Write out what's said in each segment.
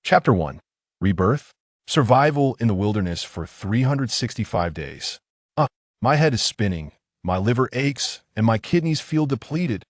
Chapter 1. Rebirth. Survival in the wilderness for 365 days. My head is spinning, my liver aches, and my kidneys feel depleted.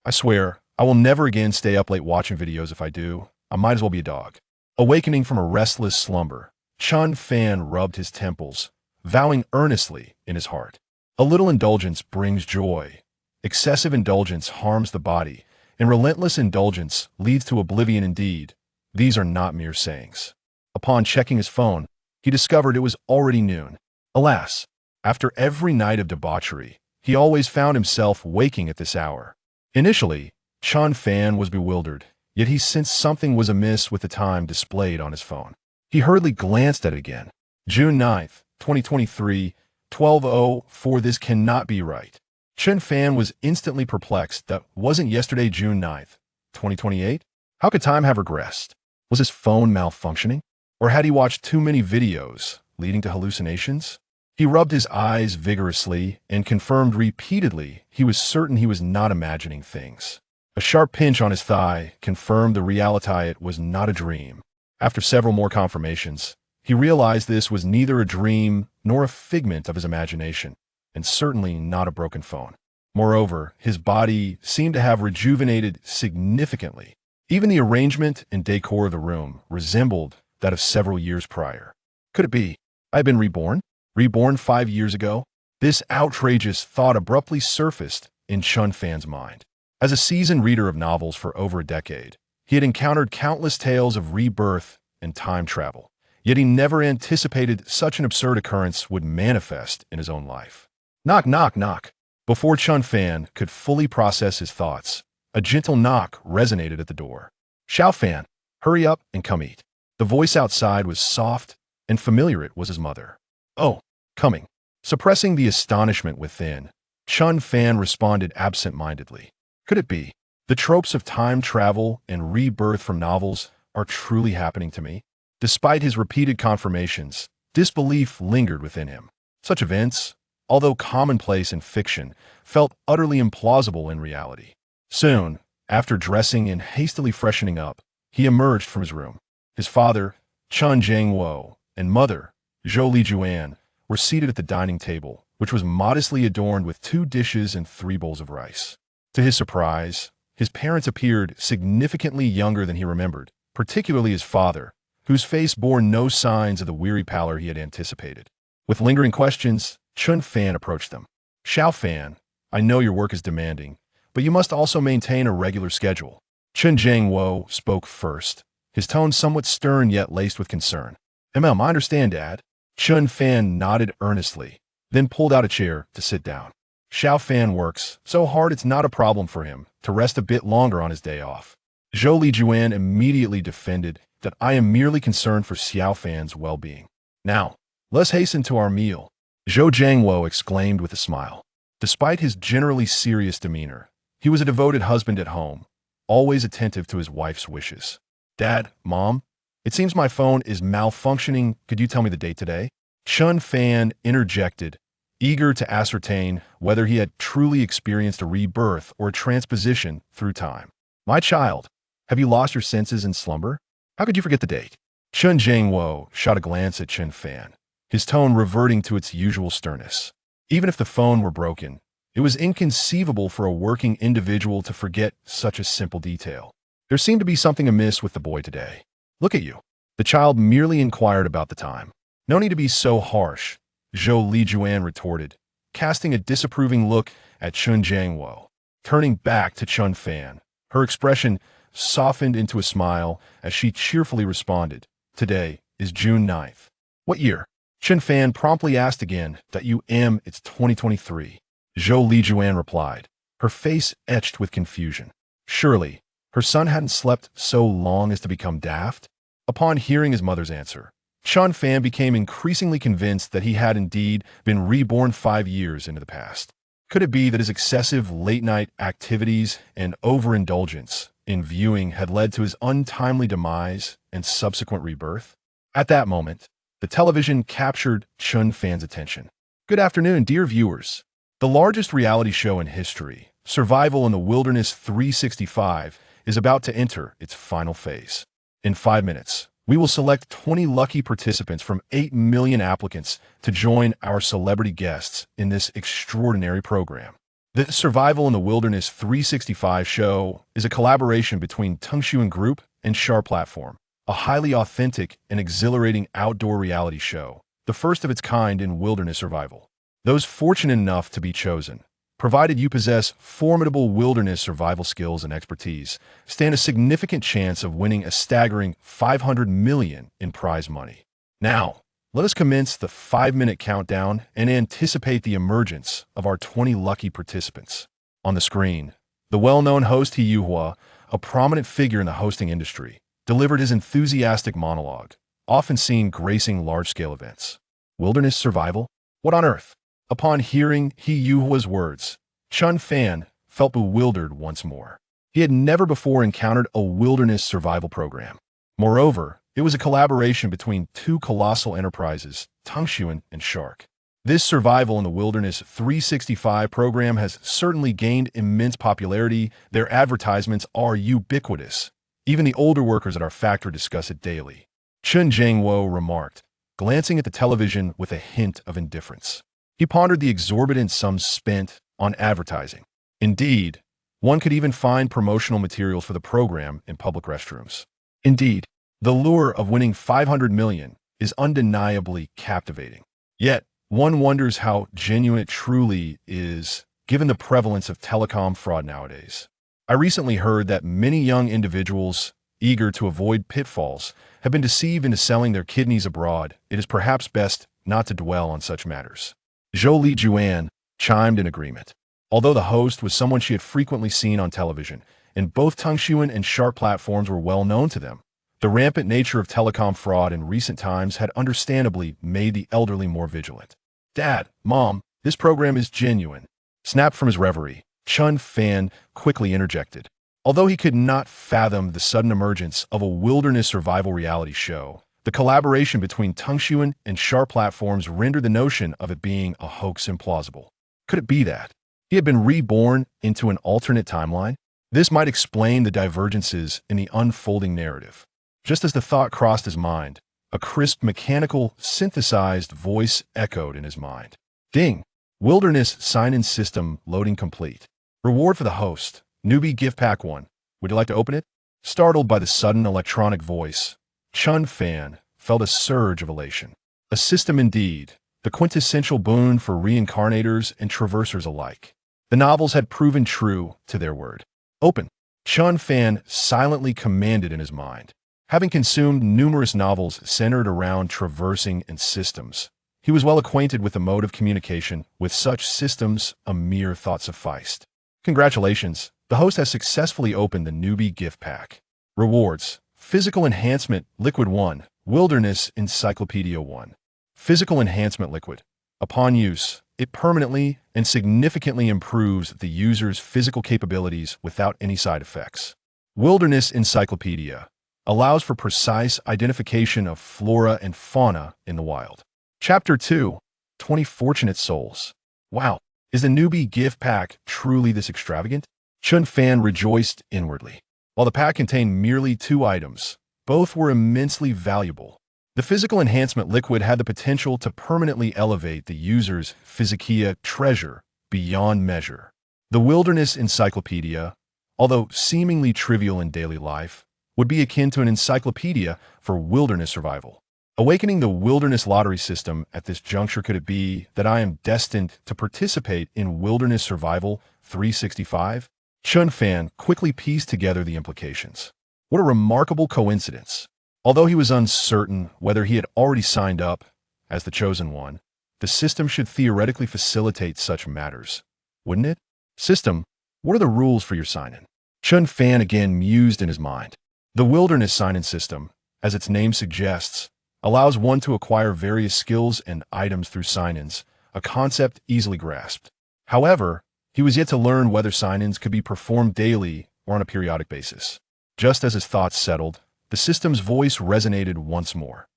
I swear, I will never again stay up late watching videos. If I do, I might as well be a dog. Awakening from a restless slumber, Chen Fan rubbed his temples, vowing earnestly in his heart. A little indulgence brings joy. Excessive indulgence harms the body, and relentless indulgence leads to oblivion indeed. These are not mere sayings. Upon checking his phone, he discovered it was already noon. Alas, after every night of debauchery, he always found himself waking at this hour. Initially, Chen Fan was bewildered, yet he sensed something was amiss with the time displayed on his phone. He hurriedly glanced at it again. June 9th, 2023, 12:04. This cannot be right. Chen Fan was instantly perplexed. That wasn't yesterday, June 9th, 2028? How could time have regressed? Was his phone malfunctioning? Or had he watched too many videos, leading to hallucinations? He rubbed his eyes vigorously and confirmed repeatedly he was certain he was not imagining things. A sharp pinch on his thigh confirmed the reality. It was not a dream. After several more confirmations, he realized this was neither a dream nor a figment of his imagination, and certainly not a broken phone. Moreover, his body seemed to have rejuvenated significantly. Even the arrangement and decor of the room resembled that of several years prior. Could it be I had been reborn? Reborn 5 years ago? This outrageous thought abruptly surfaced in Chen Fan's mind. As a seasoned reader of novels for over a decade, he had encountered countless tales of rebirth and time travel, yet he never anticipated such an absurd occurrence would manifest in his own life. Knock, knock, knock. Before Chen Fan could fully process his thoughts, a gentle knock resonated at the door. Xiao Fan, hurry up and come eat. The voice outside was soft and familiar. It was his mother. Oh, coming. Suppressing the astonishment within, Chen Fan responded absent-mindedly. Could it be? The tropes of time travel and rebirth from novels are truly happening to me? Despite his repeated confirmations, disbelief lingered within him. Such events, although commonplace in fiction, felt utterly implausible in reality. Soon, after dressing and hastily freshening up, he emerged from his room. His father, Chen Jiangwo, and mother, Zhou Lijuan, were seated at the dining table, which was modestly adorned with 2 dishes and 3 bowls of rice. To his surprise, his parents appeared significantly younger than he remembered, particularly his father, whose face bore no signs of the weary pallor he had anticipated. With lingering questions, Chen Fan approached them. Xiao Fan, I know your work is demanding, but you must also maintain a regular schedule. Chen Jiangwo spoke first, his tone somewhat stern yet laced with concern. I understand, Dad. Chen Fan nodded earnestly, then pulled out a chair to sit down. Xiao Fan works so hard it's not a problem for him to rest a bit longer on his day off. Zhou Lijuan immediately defended that I am merely concerned for Xiao Fan's well-being. Now, let's hasten to our meal, Zhou Jiangwo exclaimed with a smile. Despite his generally serious demeanor, he was a devoted husband at home, always attentive to his wife's wishes. Dad, Mom, it seems my phone is malfunctioning. Could you tell me the date today? Chen Fan interjected, eager to ascertain whether he had truly experienced a rebirth or a transposition through time. My child, have you lost your senses in slumber? How could you forget the date? Chen Jiangwo shot a glance at Chen Fan, his tone reverting to its usual sternness. Even if the phone were broken, it was inconceivable for a working individual to forget such a simple detail. There seemed to be something amiss with the boy today. Look at you. The child merely inquired about the time. No need to be so harsh, Zhou Lijuan retorted, casting a disapproving look at Chen Jiangwo. Turning back to Chen Fan, her expression softened into a smile as she cheerfully responded, Today is June 9th. What year? Chen Fan promptly asked again. It's 2023. Zhou Lijuan replied, her face etched with confusion. Surely, her son hadn't slept so long as to become daft? Upon hearing his mother's answer, Chen Fan became increasingly convinced that he had indeed been reborn 5 years into the past. Could it be that his excessive late-night activities and overindulgence in viewing had led to his untimely demise and subsequent rebirth? At that moment, the television captured Chen Fan's attention. Good afternoon, dear viewers. The largest reality show in history, Survival in the Wilderness 365, is about to enter its final phase. In 5 minutes, we will select 20 lucky participants from 8 million applicants to join our celebrity guests in this extraordinary program. The Survival in the Wilderness 365 show is a collaboration between Tungshuan Group and Shar Platform, a highly authentic and exhilarating outdoor reality show, the first of its kind in wilderness survival. Those fortunate enough to be chosen, provided you possess formidable wilderness survival skills and expertise, stand a significant chance of winning a staggering $500 million in prize money. Now, let us commence the 5-minute countdown and anticipate the emergence of our 20 lucky participants. On the screen, the well-known host He Yuhua, a prominent figure in the hosting industry, delivered his enthusiastic monologue, often seen gracing large-scale events. Wilderness survival? What on earth? Upon hearing He Yuhua's words, Chen Fan felt bewildered once more. He had never before encountered a wilderness survival program. Moreover, it was a collaboration between two colossal enterprises, Tungshuan and Shark. This Survival in the Wilderness 365 program has certainly gained immense popularity. Their advertisements are ubiquitous. Even the older workers at our factory discuss it daily. Chen Jiangwo remarked, glancing at the television with a hint of indifference. He pondered the exorbitant sums spent on advertising. Indeed, one could even find promotional materials for the program in public restrooms. Indeed, the lure of winning $500 million is undeniably captivating. Yet, one wonders how genuine it truly is, given the prevalence of telecom fraud nowadays. I recently heard that many young individuals, eager to avoid pitfalls, have been deceived into selling their kidneys abroad. It is perhaps best not to dwell on such matters. Zhou Li Juan chimed in agreement. Although the host was someone she had frequently seen on television, and both Tungshuan and Sharp platforms were well known to them, the rampant nature of telecom fraud in recent times had understandably made the elderly more vigilant. Dad, Mom, this program is genuine. Snapped from his reverie, Chen Fan quickly interjected. Although he could not fathom the sudden emergence of a wilderness survival reality show, the collaboration between Tungshuan and Sharp platforms rendered the notion of it being a hoax implausible. Could it be that he had been reborn into an alternate timeline? This might explain the divergences in the unfolding narrative. Just as the thought crossed his mind, a crisp, mechanical, synthesized voice echoed in his mind. Ding! Wilderness sign-in system loading complete. Reward for the host. Newbie gift pack 1. Would you like to open it? Startled by the sudden electronic voice, Chen Fan felt a surge of elation. A system indeed, the quintessential boon for reincarnators and traversers alike. The novels had proven true to their word. Open. Chen Fan silently commanded in his mind. Having consumed numerous novels centered around traversing and systems, he was well acquainted with the mode of communication. With such systems, a mere thought sufficed. Congratulations, the host has successfully opened the newbie gift pack. Rewards: Physical Enhancement Liquid 1, Wilderness Encyclopedia 1. Physical Enhancement Liquid. Upon use, it permanently and significantly improves the user's physical capabilities without any side effects. Wilderness Encyclopedia allows for precise identification of flora and fauna in the wild. Chapter 2, 20 Fortunate Souls. Wow, is the newbie gift pack truly this extravagant? Chen Fan rejoiced inwardly. While the pack contained merely 2 items, both were immensely valuable. The Physical Enhancement Liquid had the potential to permanently elevate the user's physikia treasure beyond measure. The Wilderness Encyclopedia, although seemingly trivial in daily life, would be akin to an encyclopedia for wilderness survival. Awakening the wilderness lottery system at this juncture, could it be that I am destined to participate in Wilderness Survival 365? Chen Fan quickly pieced together the implications. What a remarkable coincidence. Although he was uncertain whether he had already signed up as the chosen one, the system should theoretically facilitate such matters, wouldn't it? System, what are the rules for your sign-in? Chen Fan again mused in his mind. The Wilderness sign-in system, as its name suggests, allows one to acquire various skills and items through sign-ins, a concept easily grasped. However, he was yet to learn whether sign-ins could be performed daily or on a periodic basis. Just as his thoughts settled, the system's voice resonated once more.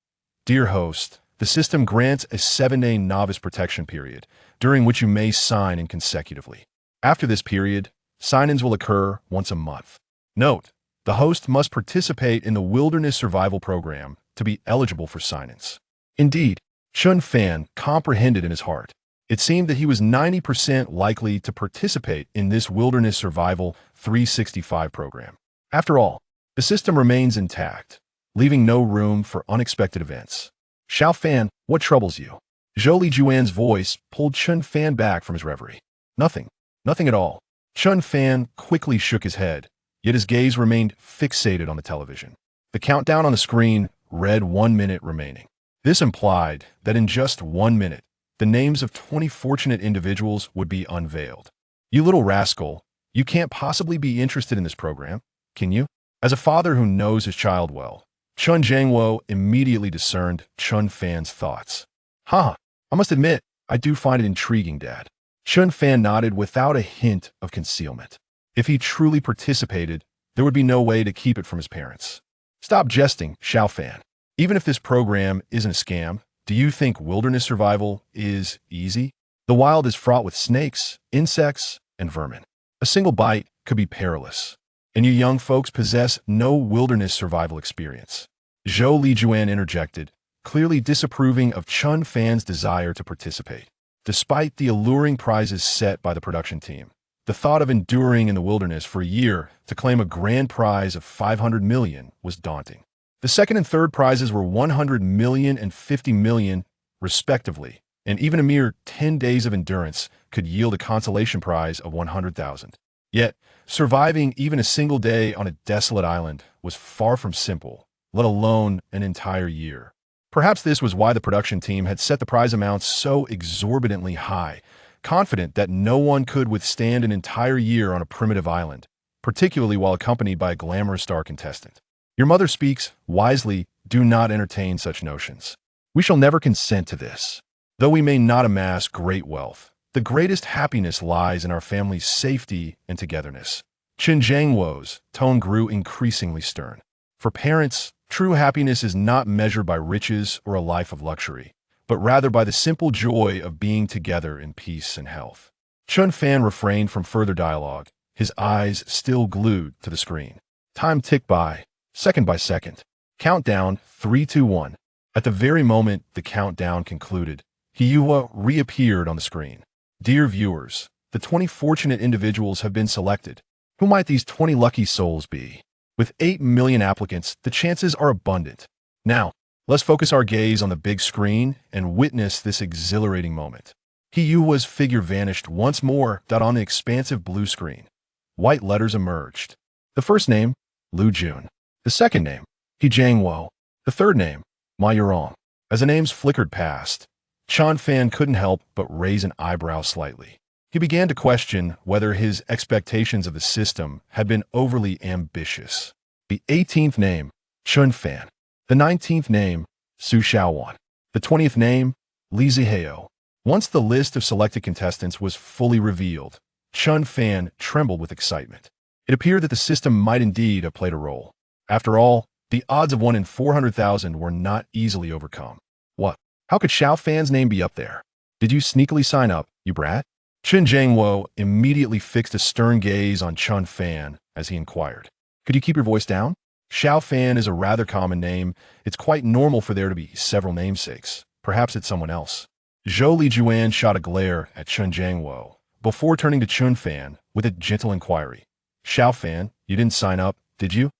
Dear host, the system grants a 7-day novice protection period, during which you may sign in consecutively. After this period, sign-ins will occur once a month. Note, The host must participate in the Wilderness Survival Program to be eligible for sign-ins. Indeed, Chen Fan comprehended in his heart. It seemed that he was 90% likely to participate in this Wilderness Survival 365 program. After all, the system remains intact, leaving no room for unexpected events. Xiao Fan, what troubles you? Zhou Lijuan's voice pulled Chen Fan back from his reverie. Nothing. Nothing at all. Chen Fan quickly shook his head, yet his gaze remained fixated on the television. The countdown on the screen read 1 minute remaining. This implied that in just 1 minute, the names of 20 fortunate individuals would be unveiled. You little rascal, you can't possibly be interested in this program, can you? As a father who knows his child well, Chen Jiangwo immediately discerned Chen Fan's thoughts. I must admit, I do find it intriguing, Dad. Chen Fan nodded without a hint of concealment. If he truly participated, there would be no way to keep it from his parents. Stop jesting, Xiao Fan. Even if this program isn't a scam, do you think wilderness survival is easy? The wild is fraught with snakes, insects, and vermin. A single bite could be perilous. And you young folks possess no wilderness survival experience. Zhou Lijuan interjected, clearly disapproving of Chen Fan's desire to participate. Despite the alluring prizes set by the production team, the thought of enduring in the wilderness for a year to claim a grand prize of 500 million was daunting. The second and third prizes were 100 million and 50 million, respectively, and even a mere 10 days of endurance could yield a consolation prize of 100,000. Yet, surviving even a single day on a desolate island was far from simple, let alone an entire year. Perhaps this was why the production team had set the prize amounts so exorbitantly high, confident that no one could withstand an entire year on a primitive island, particularly while accompanied by a glamorous star contestant. Your mother speaks wisely. Do not entertain such notions. We shall never consent to this. Though we may not amass great wealth, the greatest happiness lies in our family's safety and togetherness. Chen Jiangwo's tone grew increasingly stern. For parents, true happiness is not measured by riches or a life of luxury, but rather by the simple joy of being together in peace and health. Chen Fan refrained from further dialogue, his eyes still glued to the screen. Time ticked by, second by second. Countdown 3, 2, 1. At the very moment the countdown concluded, Hiyua reappeared on the screen. Dear viewers, the 20 fortunate individuals have been selected. Who might these 20 lucky souls be? With 8 million applicants, the chances are abundant. Now, let's focus our gaze on the big screen and witness this exhilarating moment. Hiyua's figure vanished once more on the expansive blue screen. White letters emerged. The first name, Lu Jun. The second name, He Jiangwo. The third name, Ma Yurong. As the names flickered past, Chen Fan couldn't help but raise an eyebrow slightly. He began to question whether his expectations of the system had been overly ambitious. The 18th name, Chen Fan. The 19th name, Su Xiaowan. The 20th name, Li Zihao. Once the list of selected contestants was fully revealed, Chen Fan trembled with excitement. It appeared that the system might indeed have played a role. After all, the odds of 1 in 400,000 were not easily overcome. What? How could Xiao Fan's name be up there? Did you sneakily sign up, you brat? Chen Jiangwo immediately fixed a stern gaze on Chen Fan as he inquired. Could you keep your voice down? Xiao Fan is a rather common name. It's quite normal for there to be several namesakes. Perhaps it's someone else. Zhou Lijuan shot a glare at Chen Jiangwo before turning to Chen Fan with a gentle inquiry. Xiao Fan, you didn't sign up, did you?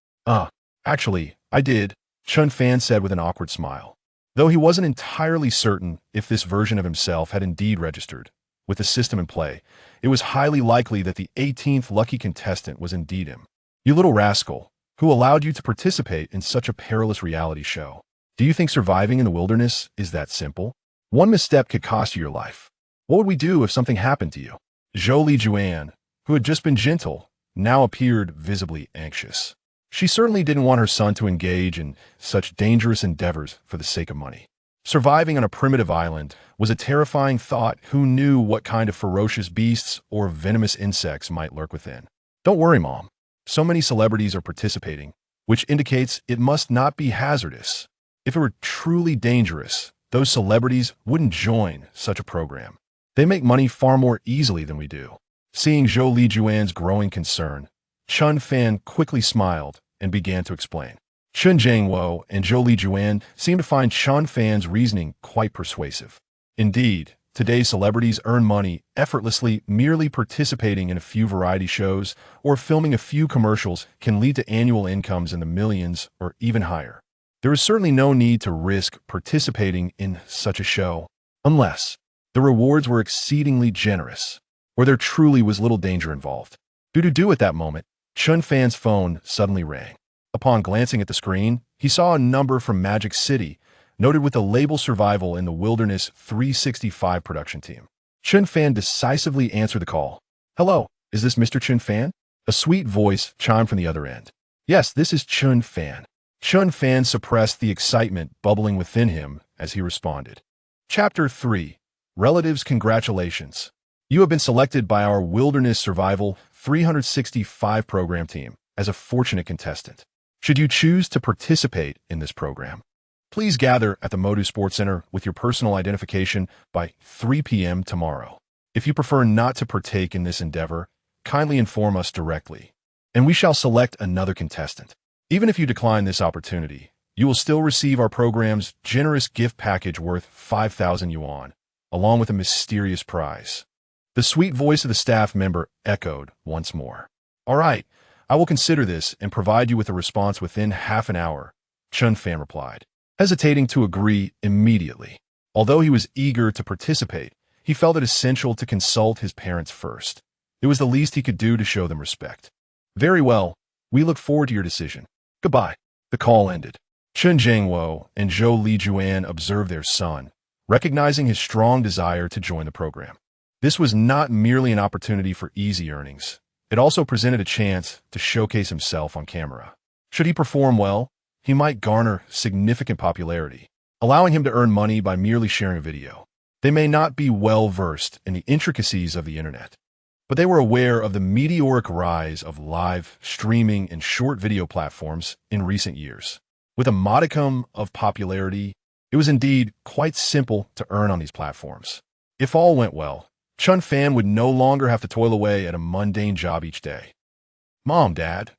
Actually, I did, Chen Fan said with an awkward smile. Though he wasn't entirely certain if this version of himself had indeed registered. With the system in play, it was highly likely that the 18th lucky contestant was indeed him. You little rascal, who allowed you to participate in such a perilous reality show? Do you think surviving in the wilderness is that simple? One misstep could cost you your life. What would we do if something happened to you? Zhou Lijuan, who had just been gentle, now appeared visibly anxious. She certainly didn't want her son to engage in such dangerous endeavors for the sake of money. Surviving on a primitive island was a terrifying thought. Who knew what kind of ferocious beasts or venomous insects might lurk within? Don't worry, Mom. So many celebrities are participating, which indicates it must not be hazardous. If it were truly dangerous, those celebrities wouldn't join such a program. They make money far more easily than we do. Seeing Zhou Lijuan's growing concern, Chen Fan quickly smiled, and began to explain. Chen Jiangwo and Zhou Lijuan seemed to find Chen Fan's reasoning quite persuasive. Indeed, today's celebrities earn money effortlessly. Merely participating in a few variety shows or filming a few commercials can lead to annual incomes in the millions or even higher. There is certainly no need to risk participating in such a show, unless the rewards were exceedingly generous, or there truly was little danger involved. Do at that moment, Chen Fan's phone suddenly rang. Upon glancing at the screen, he saw a number from Magic City, noted with the label Survival in the Wilderness 365 production team. Chen Fan decisively answered the call. "Hello, is this Mr. Chen Fan?" A sweet voice chimed from the other end. "Yes, this is Chen Fan." Chen Fan suppressed the excitement bubbling within him as he responded. Chapter 3. Relatives, congratulations. You have been selected by our Wilderness Survival 365 program team as a fortunate contestant. Should you choose to participate in this program, please gather at the Modu Sports Center with your personal identification by 3 p.m. tomorrow. If you prefer not to partake in this endeavor, kindly inform us directly, and we shall select another contestant. Even if you decline this opportunity, you will still receive our program's generous gift package worth 5,000 yuan, along with a mysterious prize. The sweet voice of the staff member echoed once more. All right, I will consider this and provide you with a response within half an hour, Chen Fan replied, hesitating to agree immediately. Although he was eager to participate, he felt it essential to consult his parents first. It was the least he could do to show them respect. Very well, we look forward to your decision. Goodbye. The call ended. Chen Jiangwo and Zhou Lijuan observed their son, recognizing his strong desire to join the program. This was not merely an opportunity for easy earnings. It also presented a chance to showcase himself on camera. Should he perform well, he might garner significant popularity, allowing him to earn money by merely sharing a video. They may not be well versed in the intricacies of the internet, but they were aware of the meteoric rise of live streaming and short video platforms in recent years. With a modicum of popularity, it was indeed quite simple to earn on these platforms. If all went well, Chen Fan would no longer have to toil away at a mundane job each day. Mom, Dad,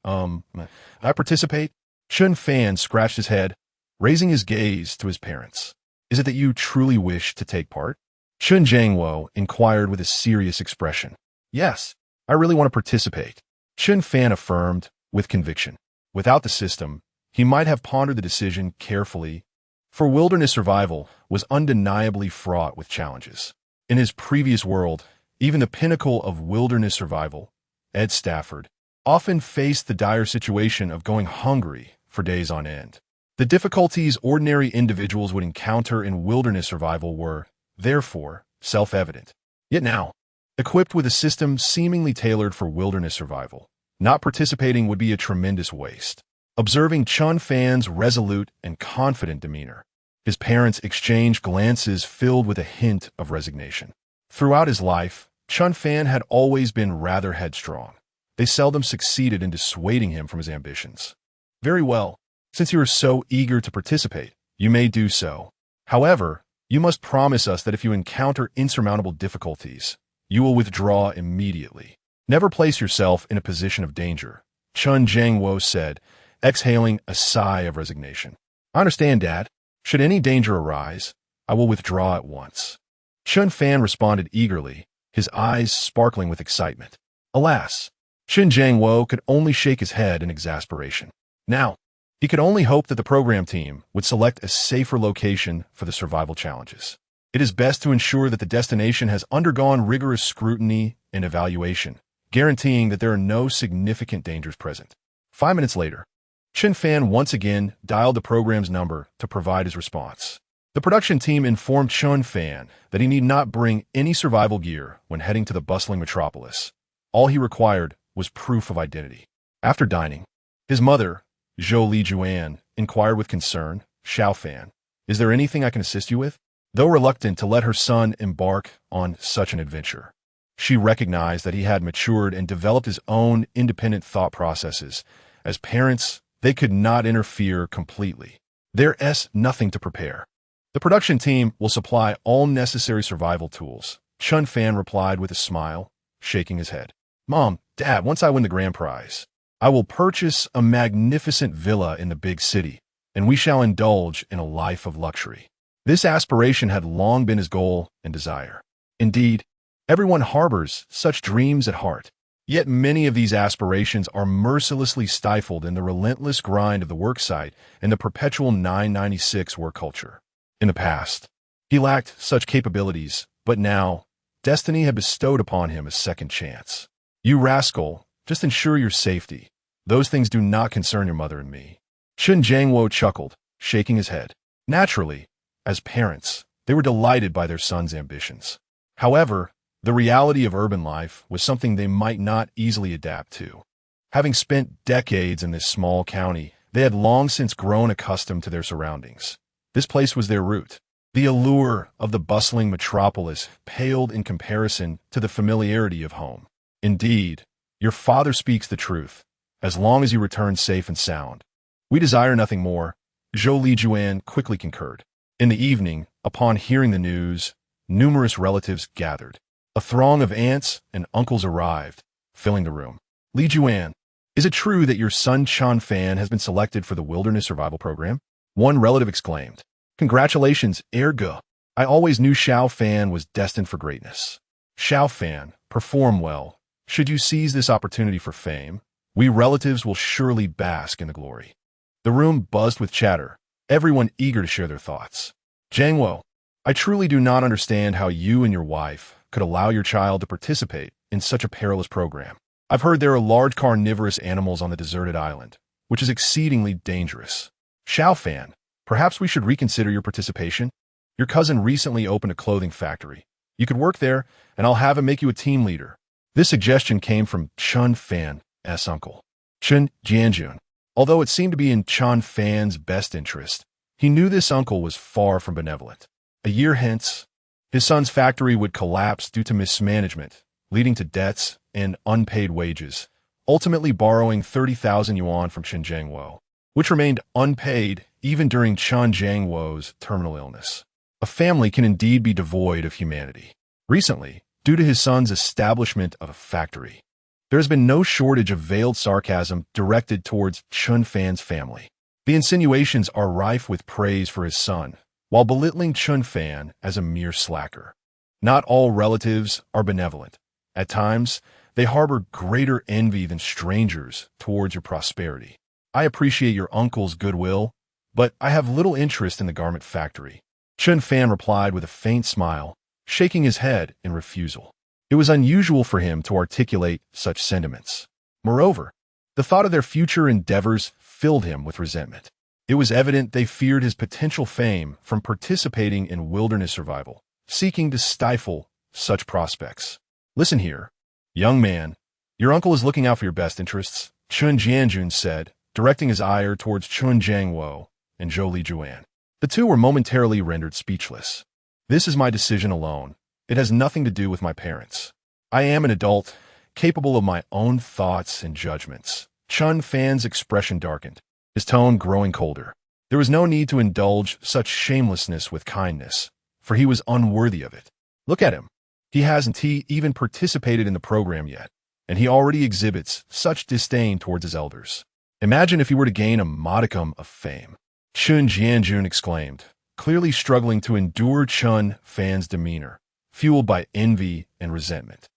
I participate? Chen Fan scratched his head, raising his gaze to his parents. Is it that you truly wish to take part? Chen Jiangwo inquired with a serious expression. Yes, I really want to participate, Chen Fan affirmed with conviction. Without the system, he might have pondered the decision carefully, for wilderness survival was undeniably fraught with challenges. In his previous world, even the pinnacle of wilderness survival, Ed Stafford, often faced the dire situation of going hungry for days on end. The difficulties ordinary individuals would encounter in wilderness survival were, therefore, self-evident. Yet now, equipped with a system seemingly tailored for wilderness survival, not participating would be a tremendous waste. Observing Chen Fan's resolute and confident demeanor, his parents exchanged glances filled with a hint of resignation. Throughout his life, Chen Fan had always been rather headstrong. They seldom succeeded in dissuading him from his ambitions. Very well, since you are so eager to participate, you may do so. However, you must promise us that if you encounter insurmountable difficulties, you will withdraw immediately. Never place yourself in a position of danger, Chen Jiangwo said, exhaling a sigh of resignation. I understand, Dad. Should any danger arise, I will withdraw at once. Chen Fan responded eagerly, his eyes sparkling with excitement. Alas, Chen Jiangwo could only shake his head in exasperation. Now, he could only hope that the program team would select a safer location for the survival challenges. It is best to ensure that the destination has undergone rigorous scrutiny and evaluation, guaranteeing that there are no significant dangers present. 5 minutes later, Chen Fan once again dialed the program's number to provide his response. The production team informed Chen Fan that he need not bring any survival gear when heading to the bustling metropolis. All he required was proof of identity. After dining, his mother, Zhou Lijuan, inquired with concern, Xiao Fan, is there anything I can assist you with? Though reluctant to let her son embark on such an adventure, she recognized that he had matured and developed his own independent thought processes. As parents, they could not interfere completely. There's nothing to prepare. The production team will supply all necessary survival tools, Chen Fan replied with a smile, shaking his head. Mom, Dad, once I win the grand prize, I will purchase a magnificent villa in the big city, and we shall indulge in a life of luxury. This aspiration had long been his goal and desire. Indeed, everyone harbors such dreams at heart. Yet many of these aspirations are mercilessly stifled in the relentless grind of the worksite and the perpetual 996 work culture. In the past, he lacked such capabilities, but now, destiny had bestowed upon him a second chance. You rascal, just ensure your safety. Those things do not concern your mother and me. Chen Jiangwo chuckled, shaking his head. Naturally, as parents, they were delighted by their son's ambitions. However, the reality of urban life was something they might not easily adapt to. Having spent decades in this small county, they had long since grown accustomed to their surroundings. This place was their root. The allure of the bustling metropolis paled in comparison to the familiarity of home. Indeed, your father speaks the truth, as long as you return safe and sound. We desire nothing more, Zhou Lijuan quickly concurred. In the evening, upon hearing the news, numerous relatives gathered. A throng of aunts and uncles arrived, filling the room. Lijuan, is it true that your son Chen Fan has been selected for the Wilderness Survival Program? One relative exclaimed. Congratulations, Ergo. I always knew Xiao Fan was destined for greatness. Xiao Fan, perform well. Should you seize this opportunity for fame, we relatives will surely bask in the glory. The room buzzed with chatter, everyone eager to share their thoughts. Jiangwo, I truly do not understand how you and your wife could allow your child to participate in such a perilous program. I've heard there are large carnivorous animals on the deserted island, which is exceedingly dangerous. Xiao Fan, perhaps we should reconsider your participation. Your cousin recently opened a clothing factory. You could work there, and I'll have him make you a team leader. This suggestion came from Chen Fan's uncle, Chen Jianjun. Although it seemed to be in Chen Fan's best interest, he knew this uncle was far from benevolent. A year hence, his son's factory would collapse due to mismanagement, leading to debts and unpaid wages, ultimately borrowing 30,000 yuan from Chen Jiangwo, which remained unpaid even during Chen Jiangwo's terminal illness. A family can indeed be devoid of humanity. Recently, due to his son's establishment of a factory, there has been no shortage of veiled sarcasm directed towards Chen Fan's family. The insinuations are rife with praise for his son, while belittling Chen Fan as a mere slacker. Not all relatives are benevolent. At times, they harbor greater envy than strangers towards your prosperity. I appreciate your uncle's goodwill, but I have little interest in the garment factory. Chen Fan replied with a faint smile, shaking his head in refusal. It was unusual for him to articulate such sentiments. Moreover, the thought of their future endeavors filled him with resentment. It was evident they feared his potential fame from participating in wilderness survival, seeking to stifle such prospects. Listen here, young man. Your uncle is looking out for your best interests, Chen Jianjun said, directing his ire towards Chen Jiangwo and Zhou Lijuan. The two were momentarily rendered speechless. This is my decision alone. It has nothing to do with my parents. I am an adult, capable of my own thoughts and judgments. Chen Fan's expression darkened, his tone growing colder. There was no need to indulge such shamelessness with kindness, for he was unworthy of it. Look at him. He hasn't even participated in the program yet, and he already exhibits such disdain towards his elders. Imagine if he were to gain a modicum of fame. Chen Jianjun exclaimed, clearly struggling to endure Chen Fan's demeanor, fueled by envy and resentment.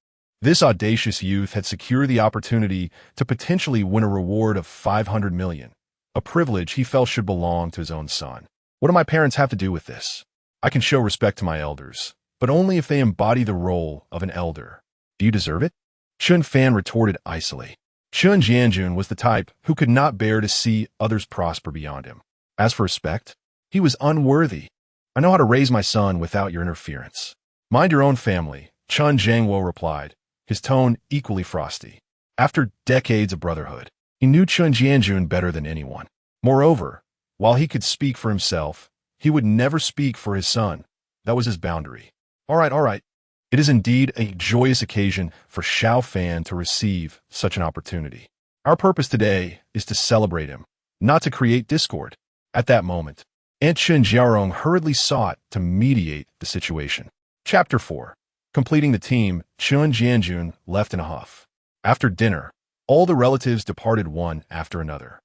This audacious youth had secured the opportunity to potentially win a reward of 500 million, a privilege he felt should belong to his own son. What do my parents have to do with this? I can show respect to my elders, but only if they embody the role of an elder. Do you deserve it? Chen Fan retorted icily. Chen Jianjun was the type who could not bear to see others prosper beyond him. As for respect, he was unworthy. I know how to raise my son without your interference. Mind your own family, Chen Jiangwo replied, his tone equally frosty. After decades of brotherhood, he knew Chen Jianjun better than anyone. Moreover, while he could speak for himself, he would never speak for his son. That was his boundary. All right. It is indeed a joyous occasion for Xiao Fan to receive such an opportunity. Our purpose today is to celebrate him, not to create discord. At that moment, Aunt Chen Jiarong hurriedly sought to mediate the situation. Chapter 4. Completing the team, Chen Jianjun left in a huff. After dinner, All the relatives departed one after another.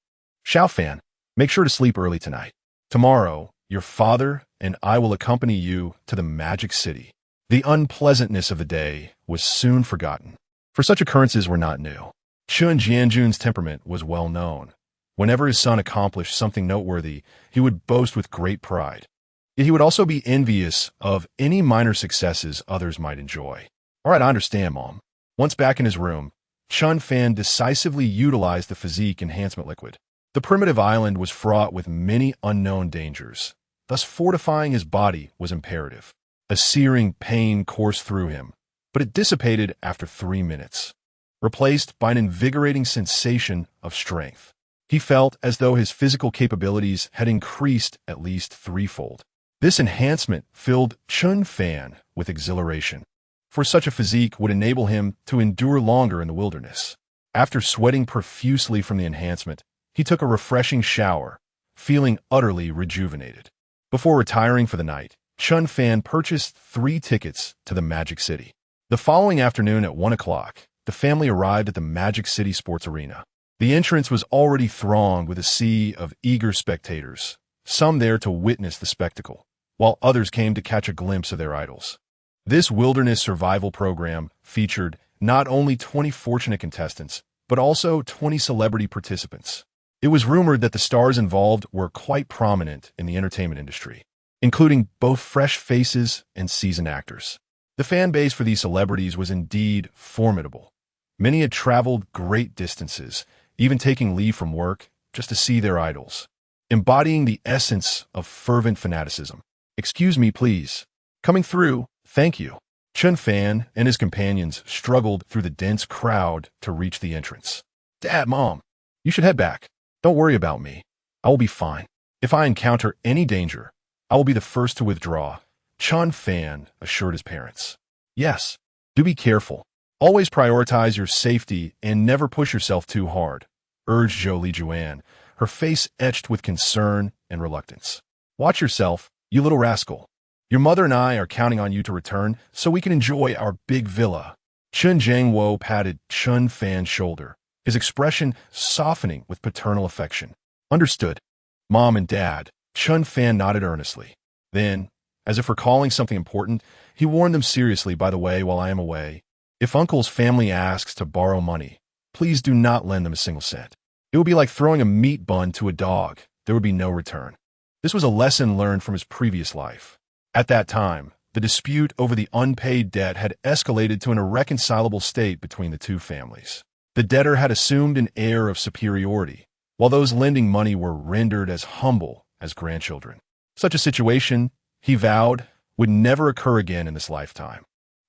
Xiao Fan, make sure to sleep early tonight. Tomorrow, your father and I will accompany you to the Magic City. The unpleasantness of the day was soon forgotten, for such occurrences were not new. Chen Jianjun's temperament was well known. Whenever his son accomplished something noteworthy, he would boast with great pride. Yet he would also be envious of any minor successes others might enjoy. All right, I understand, Mom. Once back in his room, Chen Fan decisively utilized the physique enhancement liquid. The primitive island was fraught with many unknown dangers. Thus, fortifying his body was imperative. A searing pain coursed through him, but it dissipated after 3 minutes, replaced by an invigorating sensation of strength. He felt as though his physical capabilities had increased at least threefold. This enhancement filled Chen Fan with exhilaration, for such a physique would enable him to endure longer in the wilderness. After sweating profusely from the enhancement, he took a refreshing shower, feeling utterly rejuvenated. Before retiring for the night, Chen Fan purchased 3 tickets to the Magic City. The following afternoon at 1 o'clock, the family arrived at the Magic City Sports Arena. The entrance was already thronged with a sea of eager spectators, some there to witness the spectacle, while others came to catch a glimpse of their idols. This wilderness survival program featured not only 20 fortunate contestants, but also 20 celebrity participants. It was rumored that the stars involved were quite prominent in the entertainment industry, including both fresh faces and seasoned actors. The fan base for these celebrities was indeed formidable. Many had traveled great distances, even taking leave from work just to see their idols, embodying the essence of fervent fanaticism. "Excuse me, please. Coming through, thank you." Chen Fan and his companions struggled through the dense crowd to reach the entrance. "Dad, Mom, you should head back. Don't worry about me. I will be fine. If I encounter any danger, I will be the first to withdraw," Chen Fan assured his parents. "Yes, do be careful. Always prioritize your safety and never push yourself too hard," urged Zhou Lijuan, her face etched with concern and reluctance. "Watch yourself, you little rascal. Your mother and I are counting on you to return so we can enjoy our big villa." Chen Jiangwo patted Chen Fan's shoulder, his expression softening with paternal affection. "Understood, Mom and Dad." Chen Fan nodded earnestly. Then, as if recalling something important, he warned them seriously, "By the way, while I am away, if Uncle's family asks to borrow money, please do not lend them a single cent. It would be like throwing a meat bun to a dog. There would be no return." This was a lesson learned from his previous life. At that time, the dispute over the unpaid debt had escalated to an irreconcilable state between the two families. The debtor had assumed an air of superiority, while those lending money were rendered as humble as grandchildren. Such a situation, he vowed, would never occur again in this lifetime.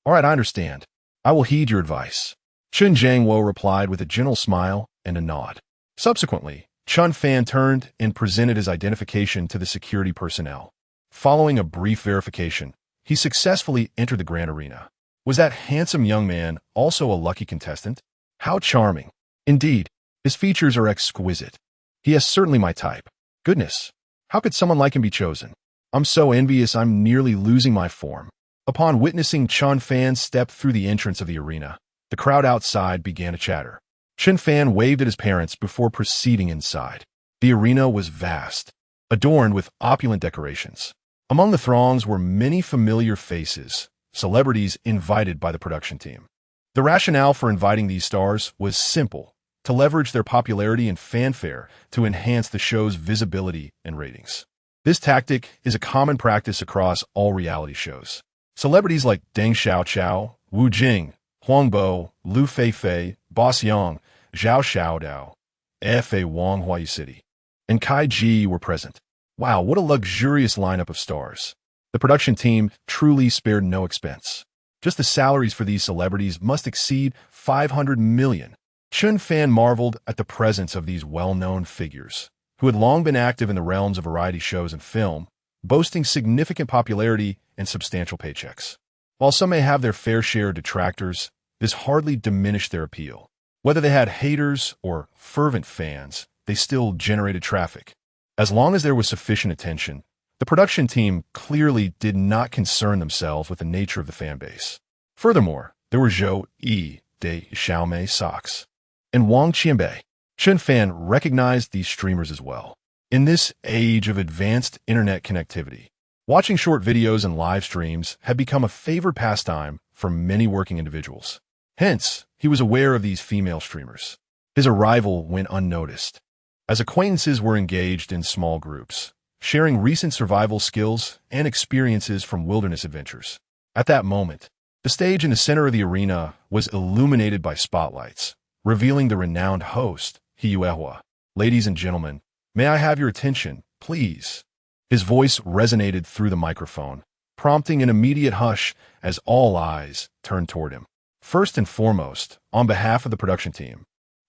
"All right, I understand. I will heed your advice," Chen Jiangwo replied with a gentle smile and a nod. Subsequently, Chen Fan turned and presented his identification to the security personnel. Following a brief verification, he successfully entered the grand arena. Was that handsome young man also a lucky contestant? How charming. Indeed, his features are exquisite. He is certainly my type. Goodness, how could someone like him be chosen? I'm so envious I'm nearly losing my form. Upon witnessing Chen Fan step through the entrance of the arena, the crowd outside began to chatter. Chen Fan waved at his parents before proceeding inside. The arena was vast, adorned with opulent decorations. Among the throngs were many familiar faces, celebrities invited by the production team. The rationale for inviting these stars was simple: to leverage their popularity and fanfare to enhance the show's visibility and ratings. This tactic is a common practice across all reality shows. Celebrities like Deng Xiaoqiao, Wu Jing, Huang Bo, Liu Feifei, Boss Yang, Zhao Xiaodao, F.A. Wang Huayu City, and Kai Ji were present. Wow, what a luxurious lineup of stars. The production team truly spared no expense. Just the salaries for these celebrities must exceed 500 million. Chen Fan marveled at the presence of these well-known figures, who had long been active in the realms of variety shows and film, boasting significant popularity and substantial paychecks. While some may have their fair share of detractors, this hardly diminished their appeal. Whether they had haters or fervent fans, they still generated traffic. As long as there was sufficient attention, the production team clearly did not concern themselves with the nature of the fan base. Furthermore, there were Zhou Yi de Xiaomei Sox, and Wang Qianbei. Chen Fan recognized these streamers as well. In this age of advanced internet connectivity, watching short videos and live streams had become a favored pastime for many working individuals. Hence, he was aware of these female streamers. His arrival went unnoticed, as acquaintances were engaged in small groups, sharing recent survival skills and experiences from wilderness adventures. At that moment, the stage in the center of the arena was illuminated by spotlights, revealing the renowned host, Liu. Ladies and gentlemen, may I have your attention, please? His voice resonated through the microphone, prompting an immediate hush as all eyes turned toward him. First and foremost, on behalf of the production team,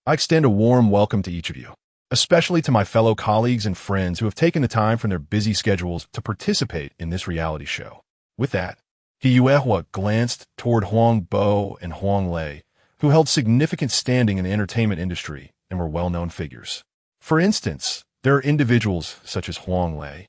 I extend a warm welcome to each of you, especially to my fellow colleagues and friends who have taken the time from their busy schedules to participate in this reality show. With that, Liu glanced toward Huang Bo and Huang Lei, who held significant standing in the entertainment industry and were well-known figures. For instance, there are individuals such as Huang Lei,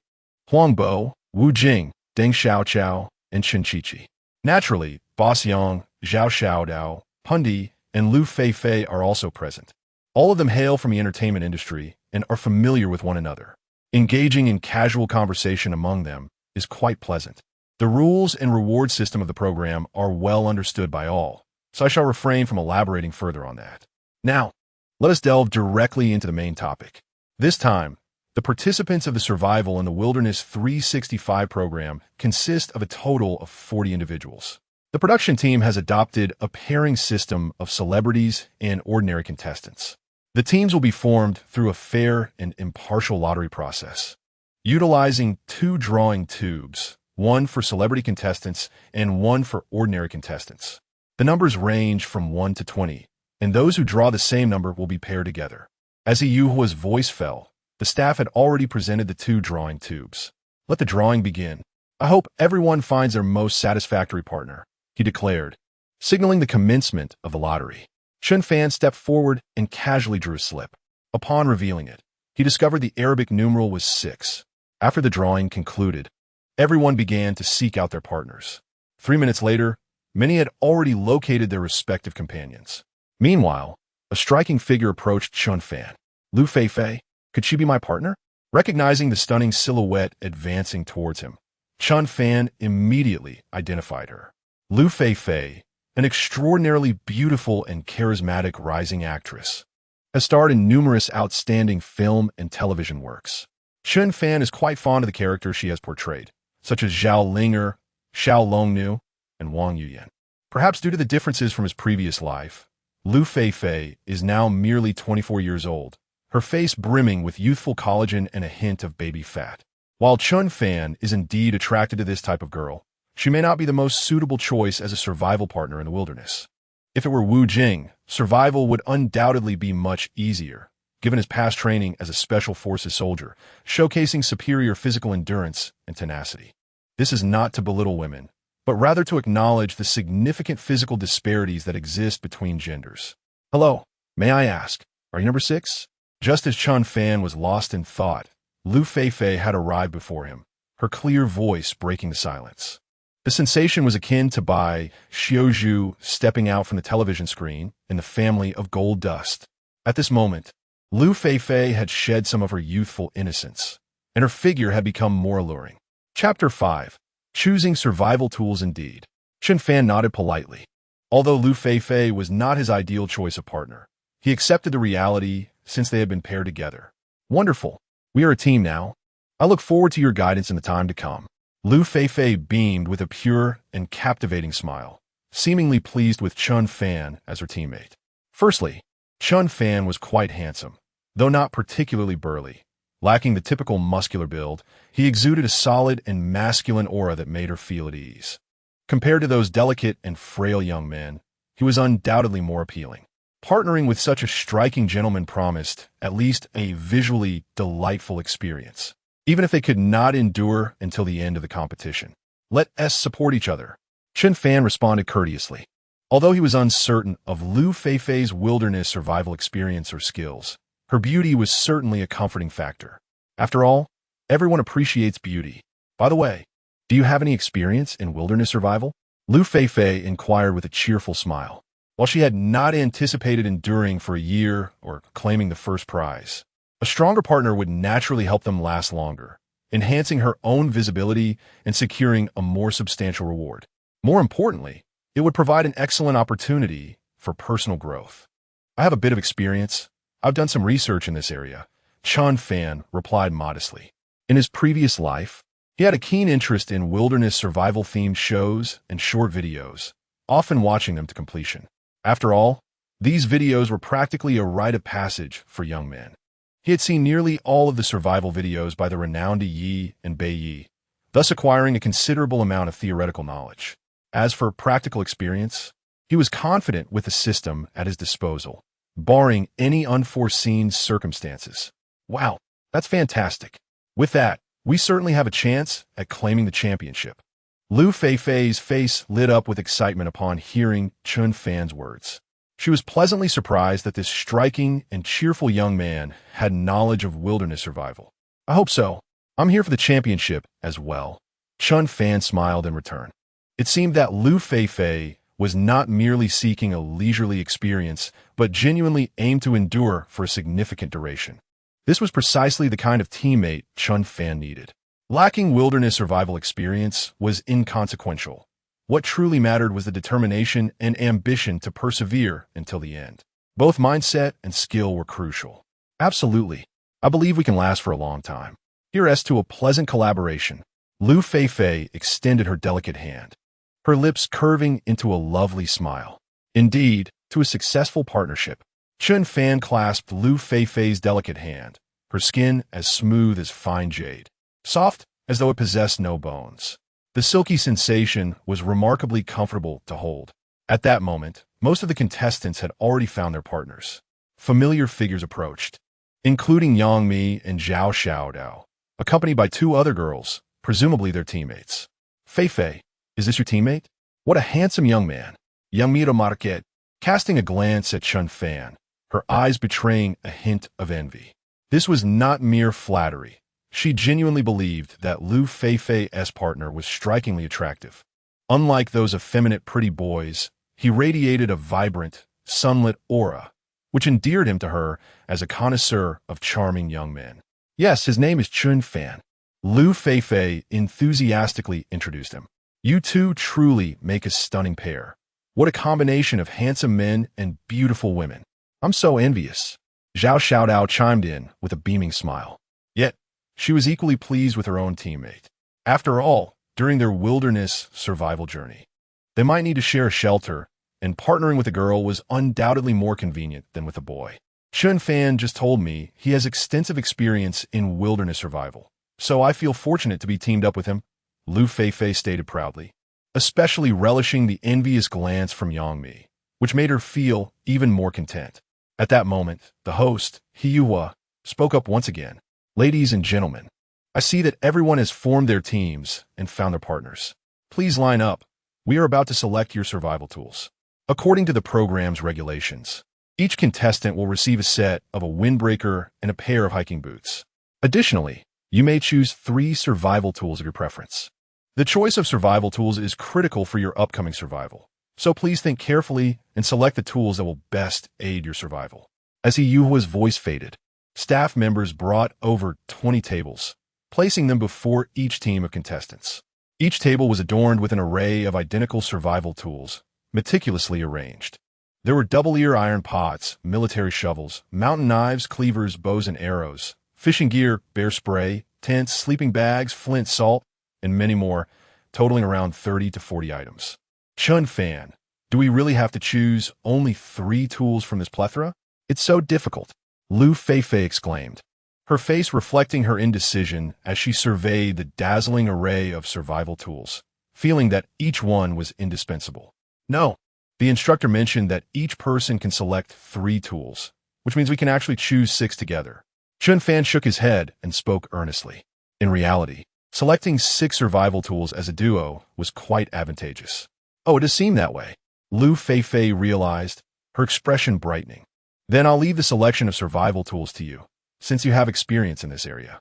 Huang Bo, Wu Jing, Deng Xiaoqiao, and Chen Qiqi. Naturally, Boss Yang, Zhao Xiaodao, Pundi, and Liu Feifei are also present. All of them hail from the entertainment industry and are familiar with one another. Engaging in casual conversation among them is quite pleasant. The rules and reward system of the program are well understood by all, so I shall refrain from elaborating further on that. Now, let us delve directly into the main topic. This time, the participants of the Survival in the Wilderness 365 program consist of a total of 40 individuals. The production team has adopted a pairing system of celebrities and ordinary contestants. The teams will be formed through a fair and impartial lottery process, utilizing 2 drawing tubes, one for celebrity contestants and one for ordinary contestants. The numbers range from 1 to 20, and those who draw the same number will be paired together. As Yuhua's voice fell, the staff had already presented the 2 drawing tubes. Let the drawing begin. I hope everyone finds their most satisfactory partner, he declared, signaling the commencement of the lottery. Chen Fan stepped forward and casually drew a slip. Upon revealing it, he discovered the Arabic numeral was 6. After the drawing concluded, everyone began to seek out their partners. 3 minutes later, many had already located their respective companions. Meanwhile, a striking figure approached Chen Fan. Liu Feifei, could she be my partner? Recognizing the stunning silhouette advancing towards him, Chen Fan immediately identified her. Liu Feifei, an extraordinarily beautiful and charismatic rising actress, has starred in numerous outstanding film and television works. Chen Fan is quite fond of the characters she has portrayed, such as Zhao Linger, Xiao Longnu, and Wang Yuyan. Perhaps due to the differences from his previous life, Liu Feifei is now merely 24 years old, her face brimming with youthful collagen and a hint of baby fat. While Chen Fan is indeed attracted to this type of girl, she may not be the most suitable choice as a survival partner in the wilderness. If it were Wu Jing, survival would undoubtedly be much easier, given his past training as a special forces soldier, showcasing superior physical endurance and tenacity. This is not to belittle women, but rather to acknowledge the significant physical disparities that exist between genders. Hello, may I ask, are you number 6? Just as Chen Fan was lost in thought, Liu Feifei had arrived before him, her clear voice breaking the silence. The sensation was akin to Bai Xiaozhu stepping out from the television screen in the family of gold dust. At this moment, Liu Feifei had shed some of her youthful innocence, and her figure had become more alluring. Chapter 5. Choosing Survival Tools Indeed. Chen Fan nodded politely. Although Liu Feifei was not his ideal choice of partner, he accepted the reality since they had been paired together. Wonderful. We are a team now. I look forward to your guidance in the time to come. Liu Feifei beamed with a pure and captivating smile, seemingly pleased with Chen Fan as her teammate. Firstly, Chen Fan was quite handsome, though not particularly burly. Lacking the typical muscular build, he exuded a solid and masculine aura that made her feel at ease. Compared to those delicate and frail young men, he was undoubtedly more appealing. Partnering with such a striking gentleman promised at least a visually delightful experience, even if they could not endure until the end of the competition. Let us support each other. Chen Fan responded courteously. Although he was uncertain of Liu Feifei's wilderness survival experience or skills, her beauty was certainly a comforting factor. After all, everyone appreciates beauty. By the way, do you have any experience in wilderness survival? Liu Feifei inquired with a cheerful smile. While she had not anticipated enduring for a year or claiming the first prize, a stronger partner would naturally help them last longer, enhancing her own visibility and securing a more substantial reward. More importantly, it would provide an excellent opportunity for personal growth. I have a bit of experience. I've done some research in this area, Chen Fan replied modestly. In his previous life, he had a keen interest in wilderness survival-themed shows and short videos, often watching them to completion. After all, these videos were practically a rite of passage for young men. He had seen nearly all of the survival videos by the renowned Yi and Bei Yi, thus acquiring a considerable amount of theoretical knowledge. As for practical experience, he was confident with the system at his disposal, barring any unforeseen circumstances. Wow, that's fantastic. With that, we certainly have a chance at claiming the championship. Liu Feifei's face lit up with excitement upon hearing Chen Fan's words. She was pleasantly surprised that this striking and cheerful young man had knowledge of wilderness survival. I hope so. I'm here for the championship as well. Chen Fan smiled in return. It seemed that Liu Feifei was not merely seeking a leisurely experience, but genuinely aimed to endure for a significant duration. This was precisely the kind of teammate Chen Fan needed. Lacking wilderness survival experience was inconsequential. What truly mattered was the determination and ambition to persevere until the end. Both mindset and skill were crucial. Absolutely. I believe we can last for a long time. Here's to a pleasant collaboration. Liu Feifei extended her delicate hand, her lips curving into a lovely smile. Indeed, to a successful partnership. Chen Fan clasped Liu Feifei's delicate hand, her skin as smooth as fine jade, soft as though it possessed no bones. The silky sensation was remarkably comfortable to hold. At that moment, most of the contestants had already found their partners. Familiar figures approached, including Yang Mi and Zhao Xiaodao, accompanied by two other girls, presumably their teammates. Feifei, is this your teammate? What a handsome young man. Yang Mi remarqued, casting a glance at Chen Fan, her eyes betraying a hint of envy. This was not mere flattery. She genuinely believed that Liu Feifei's partner was strikingly attractive. Unlike those effeminate pretty boys, he radiated a vibrant, sunlit aura, which endeared him to her as a connoisseur of charming young men. Yes, his name is Chen Fan. Liu Feifei enthusiastically introduced him. You two truly make a stunning pair. What a combination of handsome men and beautiful women. I'm so envious. Zhao Xiaodao chimed in with a beaming smile. Yet, she was equally pleased with her own teammate. After all, during their wilderness survival journey, they might need to share a shelter, and partnering with a girl was undoubtedly more convenient than with a boy. Chen Fan just told me he has extensive experience in wilderness survival, so I feel fortunate to be teamed up with him, Liu Feifei stated proudly, especially relishing the envious glance from Yang Mi, which made her feel even more content. At that moment, the host, Hiyuhua, spoke up once again. Ladies and gentlemen, I see that everyone has formed their teams and found their partners. Please line up. We are about to select your survival tools. According to the program's regulations, each contestant will receive a set of a windbreaker and a pair of hiking boots. Additionally, you may choose 3 survival tools of your preference. The choice of survival tools is critical for your upcoming survival, so please think carefully and select the tools that will best aid your survival. As Hiyuhua's voice faded, staff members brought over 20 tables, placing them before each team of contestants. Each table was adorned with an array of identical survival tools, meticulously arranged. There were double-ear iron pots, military shovels, mountain knives, cleavers, bows and arrows, fishing gear, bear spray, tents, sleeping bags, flint, salt, and many more, totaling around 30 to 40 items. Chen Fan, do we really have to choose only 3 tools from this plethora? It's so difficult. Liu Feifei exclaimed, her face reflecting her indecision as she surveyed the dazzling array of survival tools, feeling that each one was indispensable. No, the instructor mentioned that each person can select 3 tools, which means we can actually choose 6 together. Chen Fan shook his head and spoke earnestly. In reality, selecting 6 survival tools as a duo was quite advantageous. Oh, it does seem that way. Liu Feifei realized, her expression brightening. Then I'll leave the selection of survival tools to you, since you have experience in this area.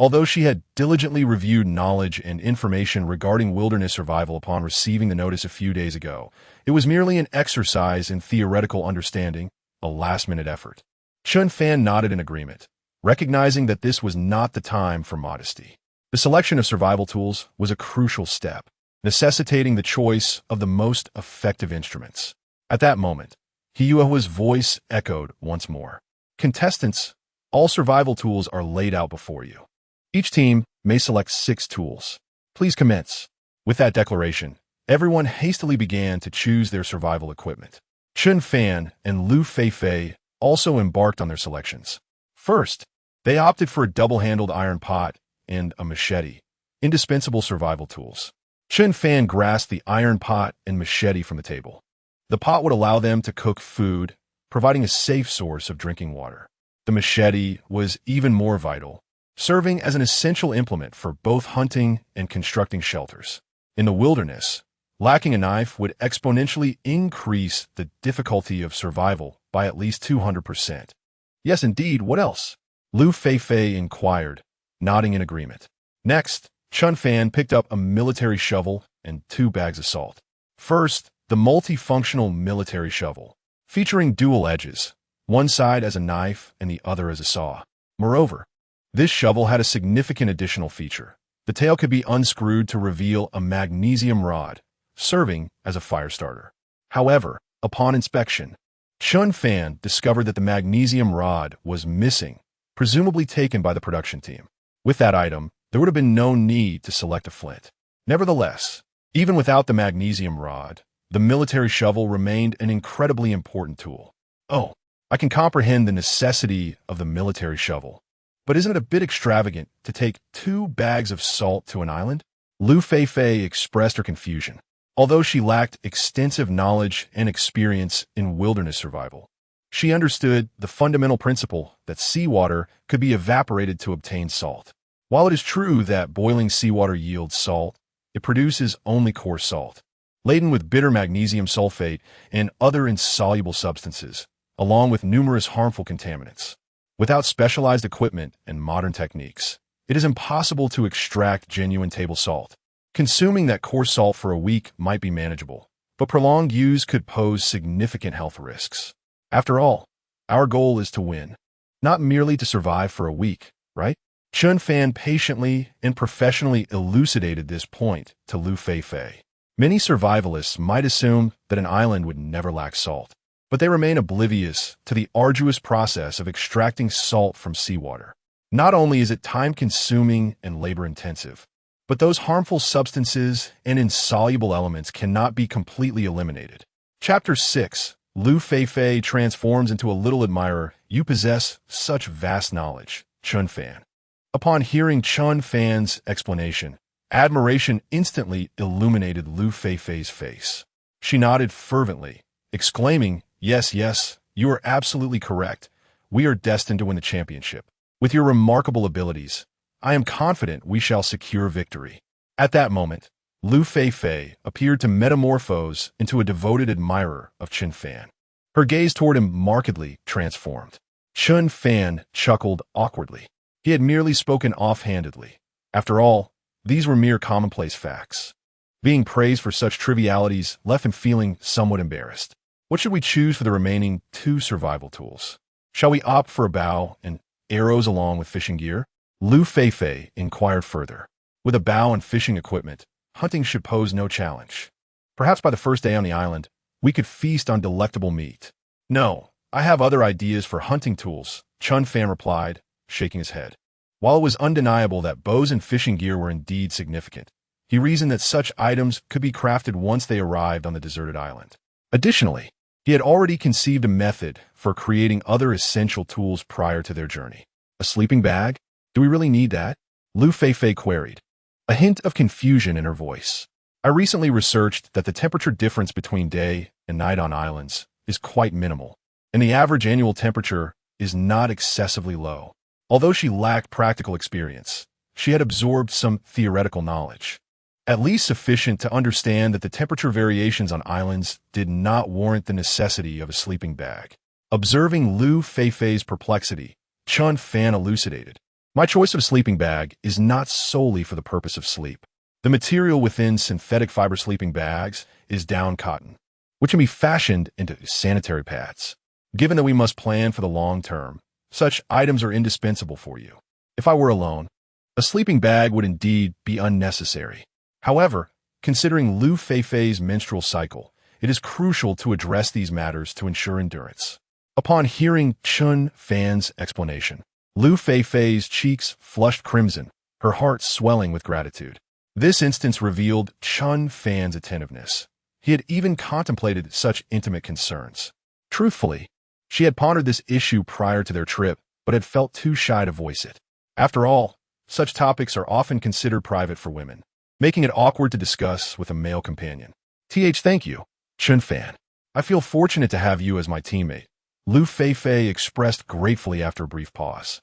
Although she had diligently reviewed knowledge and information regarding wilderness survival upon receiving the notice a few days ago, it was merely an exercise in theoretical understanding, a last-minute effort. Chen Fan nodded in agreement, recognizing that this was not the time for modesty. The selection of survival tools was a crucial step, necessitating the choice of the most effective instruments. At that moment, Hiyua's voice echoed once more. Contestants, all survival tools are laid out before you. Each team may select 6 tools. Please commence. With that declaration, everyone hastily began to choose their survival equipment. Chen Fan and Liu Feifei also embarked on their selections. First, they opted for a double-handled iron pot and a machete, indispensable survival tools. Chen Fan grasped the iron pot and machete from the table. The pot would allow them to cook food, providing a safe source of drinking water. The machete was even more vital, serving as an essential implement for both hunting and constructing shelters. In the wilderness, lacking a knife would exponentially increase the difficulty of survival by at least 200%. Yes, indeed, what else? Liu Feifei inquired, nodding in agreement. Next, Chen Fan picked up a military shovel and 2 bags of salt. First, the multifunctional military shovel, featuring dual edges, one side as a knife and the other as a saw. Moreover, this shovel had a significant additional feature. The tail could be unscrewed to reveal a magnesium rod, serving as a fire starter. However, upon inspection, Chen Fan discovered that the magnesium rod was missing, presumably taken by the production team. With that item, there would have been no need to select a flint. Nevertheless, even without the magnesium rod, the military shovel remained an incredibly important tool. Oh, I can comprehend the necessity of the military shovel. But isn't it a bit extravagant to take 2 bags of salt to an island? Liu Feifei expressed her confusion. Although she lacked extensive knowledge and experience in wilderness survival, she understood the fundamental principle that seawater could be evaporated to obtain salt. While it is true that boiling seawater yields salt, it produces only coarse salt, laden with bitter magnesium sulfate and other insoluble substances, along with numerous harmful contaminants. Without specialized equipment and modern techniques, it is impossible to extract genuine table salt. Consuming that coarse salt for a week might be manageable, but prolonged use could pose significant health risks. After all, our goal is to win, not merely to survive for a week, right? Chen Fan patiently and professionally elucidated this point to Liu Feifei. Many survivalists might assume that an island would never lack salt, but they remain oblivious to the arduous process of extracting salt from seawater. Not only is it time-consuming and labor-intensive, but those harmful substances and insoluble elements cannot be completely eliminated. Chapter 6. Liu Feifei transforms into a little admirer. You possess such vast knowledge, Chen Fan. Upon hearing Chen Fan's explanation, admiration instantly illuminated Liu Feifei's face. She nodded fervently, exclaiming, "Yes, yes, you are absolutely correct. We are destined to win the championship. With your remarkable abilities, I am confident we shall secure victory." At that moment, Liu Feifei appeared to metamorphose into a devoted admirer of Chen Fan. Her gaze toward him markedly transformed. Chen Fan chuckled awkwardly. He had merely spoken offhandedly. After all, these were mere commonplace facts. Being praised for such trivialities left him feeling somewhat embarrassed. What should we choose for the remaining 2 survival tools? Shall we opt for a bow and arrows along with fishing gear? Liu Feifei inquired further. With a bow and fishing equipment, hunting should pose no challenge. Perhaps by the first day on the island, we could feast on delectable meat. No, I have other ideas for hunting tools, Chen Fan replied, shaking his head. While it was undeniable that bows and fishing gear were indeed significant, he reasoned that such items could be crafted once they arrived on the deserted island. Additionally, he had already conceived a method for creating other essential tools prior to their journey. A sleeping bag? Do we really need that? Liu Feifei queried, a hint of confusion in her voice. I recently researched that the temperature difference between day and night on islands is quite minimal, and the average annual temperature is not excessively low. Although she lacked practical experience, she had absorbed some theoretical knowledge, at least sufficient to understand that the temperature variations on islands did not warrant the necessity of a sleeping bag. Observing Liu Feifei's perplexity, Chen Fan elucidated. My choice of a sleeping bag is not solely for the purpose of sleep. The material within synthetic fiber sleeping bags is down cotton, which can be fashioned into sanitary pads. Given that we must plan for the long term, such items are indispensable for you. If I were alone, a sleeping bag would indeed be unnecessary. However, considering Liu Feifei's menstrual cycle, it is crucial to address these matters to ensure endurance. Upon hearing Chen Fan's explanation, Liu Feifei's cheeks flushed crimson, her heart swelling with gratitude. This instance revealed Chen Fan's attentiveness. He had even contemplated such intimate concerns. Truthfully, she had pondered this issue prior to their trip, but had felt too shy to voice it. After all, such topics are often considered private for women, making it awkward to discuss with a male companion. Thank you, Chen Fan. I feel fortunate to have you as my teammate, Liu Feifei expressed gratefully after a brief pause.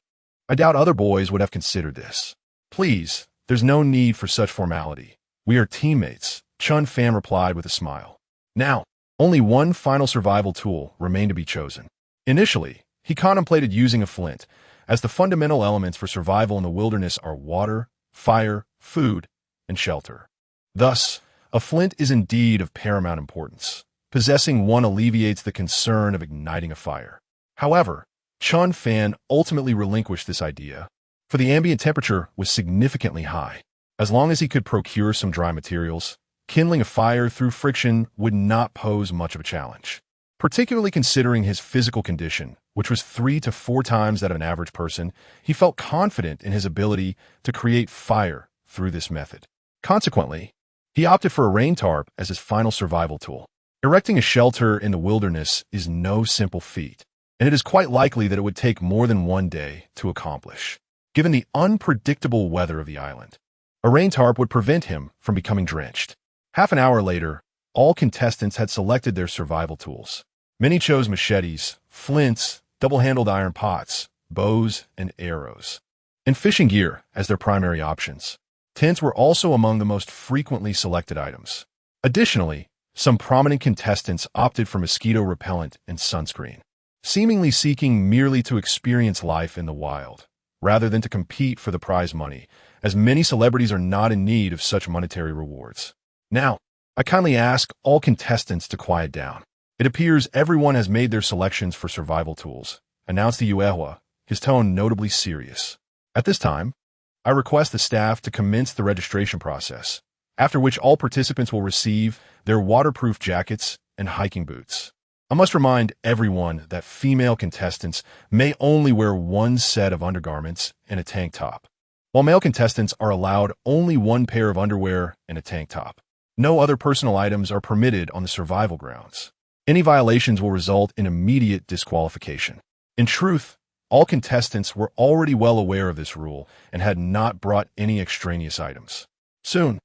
I doubt other boys would have considered this. Please, there's no need for such formality. We are teammates, Chen Fan replied with a smile. Now, only one final survival tool remained to be chosen. Initially, he contemplated using a flint, as the fundamental elements for survival in the wilderness are water, fire, food, and shelter. Thus, a flint is indeed of paramount importance. Possessing one alleviates the concern of igniting a fire. However, Chen Fan ultimately relinquished this idea, for the ambient temperature was significantly high. As long as he could procure some dry materials, kindling a fire through friction would not pose much of a challenge. Particularly considering his physical condition, which was 3 to 4 times that of an average person, he felt confident in his ability to create fire through this method. Consequently, he opted for a rain tarp as his final survival tool. Erecting a shelter in the wilderness is no simple feat, and it is quite likely that it would take more than one day to accomplish. Given the unpredictable weather of the island, a rain tarp would prevent him from becoming drenched. Half an hour later, all contestants had selected their survival tools. Many chose machetes, flints, double-handled iron pots, bows, and arrows, and fishing gear as their primary options. Tents were also among the most frequently selected items. Additionally, some prominent contestants opted for mosquito repellent and sunscreen, seemingly seeking merely to experience life in the wild, rather than to compete for the prize money, as many celebrities are not in need of such monetary rewards. Now, I kindly ask all contestants to quiet down. It appears everyone has made their selections for survival tools, announced the Yuehua, his tone notably serious. At this time, I request the staff to commence the registration process, after which all participants will receive their waterproof jackets and hiking boots. I must remind everyone that female contestants may only wear one set of undergarments and a tank top, while male contestants are allowed only one pair of underwear and a tank top. No other personal items are permitted on the survival grounds. Any violations will result in immediate disqualification. In truth, all contestants were already well aware of this rule and had not brought any extraneous items. Soon,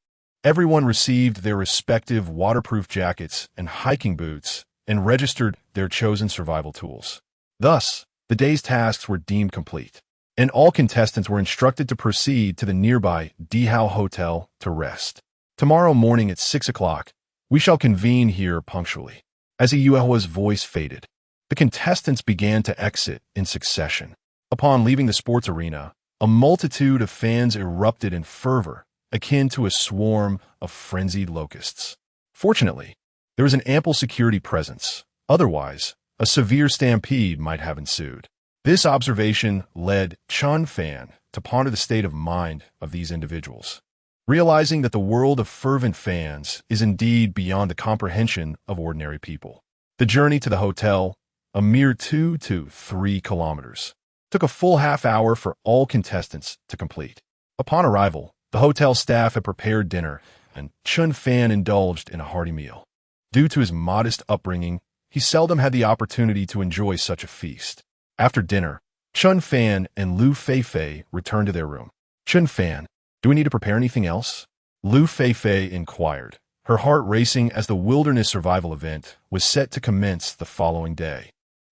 everyone received their respective waterproof jackets and hiking boots and registered their chosen survival tools. Thus, the day's tasks were deemed complete, and all contestants were instructed to proceed to the nearby Dihao Hotel to rest. Tomorrow morning at 6 o'clock, we shall convene here punctually. As Yuehua's voice faded, the contestants began to exit in succession. Upon leaving the sports arena, a multitude of fans erupted in fervor, akin to a swarm of frenzied locusts. Fortunately, there was an ample security presence. Otherwise, a severe stampede might have ensued. This observation led Chen Fan to ponder the state of mind of these individuals. Realizing that the world of fervent fans is indeed beyond the comprehension of ordinary people. The journey to the hotel, a mere 2 to 3 kilometers, took a full half hour for all contestants to complete. Upon arrival, the hotel staff had prepared dinner, and Chen Fan indulged in a hearty meal. Due to his modest upbringing, he seldom had the opportunity to enjoy such a feast. After dinner, Chen Fan and Liu Feifei returned to their room. Chen Fan, do we need to prepare anything else? Liu Feifei inquired, her heart racing as the wilderness survival event was set to commence the following day.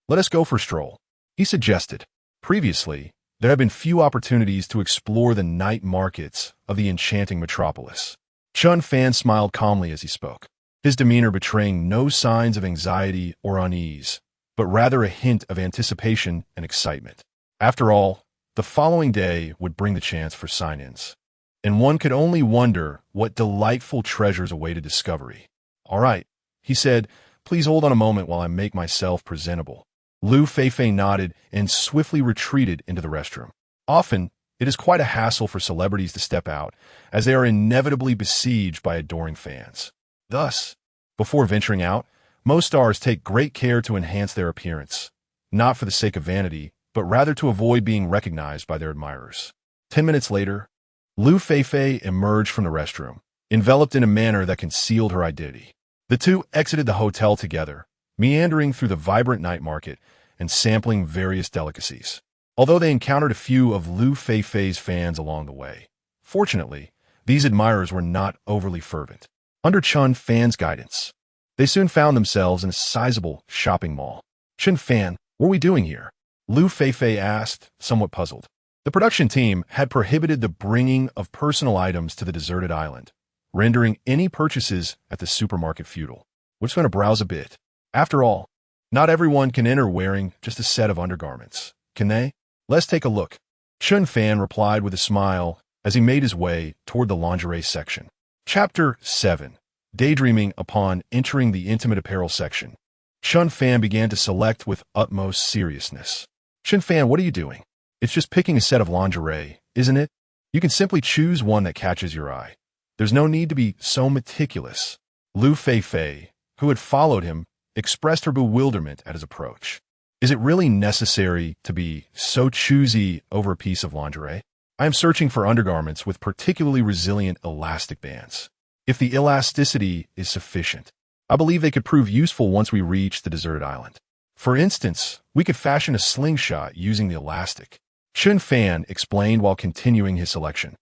Let us go for a stroll, he suggested. Previously, there had been few opportunities to explore the night markets of the enchanting metropolis. Chen Fan smiled calmly as he spoke, his demeanor betraying no signs of anxiety or unease, but rather a hint of anticipation and excitement. After all, The following day would bring the chance for sign-ins, and one could only wonder what delightful treasures awaited discovery. "All right," he said, "please hold on a moment while I make myself presentable." Liu Feifei nodded and swiftly retreated into the restroom. Often, it is quite a hassle for celebrities to step out, as they are inevitably besieged by adoring fans. Thus, before venturing out, most stars take great care to enhance their appearance, not for the sake of vanity, but rather to avoid being recognized by their admirers. 10 minutes later, Liu Feifei emerged from the restroom, enveloped in a manner that concealed her identity. The two exited the hotel together, meandering through the vibrant night market and sampling various delicacies. Although they encountered a few of Liu Feifei's fans along the way, fortunately, these admirers were not overly fervent. Under Chen Fan's guidance, they soon found themselves in a sizable shopping mall. "Chen Fan, what are we doing here?" Liu Feifei asked, somewhat puzzled. The production team had prohibited the bringing of personal items to the deserted island, rendering any purchases at the supermarket futile. "We're just going to browse a bit. After all, not everyone can enter wearing just a set of undergarments, can they? Let's take a look." Chen Fan replied with a smile as he made his way toward the lingerie section. Chapter 7. Daydreaming. Upon entering the intimate apparel section, Chen Fan began to select with utmost seriousness. "Chen Fan, what are you doing? It's just picking a set of lingerie, isn't it? You can simply choose one that catches your eye. There's no need to be so meticulous." Liu Feifei, who had followed him, expressed her bewilderment at his approach. "Is it really necessary to be so choosy over a piece of lingerie? I am searching for undergarments with particularly resilient elastic bands. If the elasticity is sufficient, I believe they could prove useful once we reach the deserted island. For instance, we could fashion a slingshot using the elastic." Chen Fan explained while continuing his selection.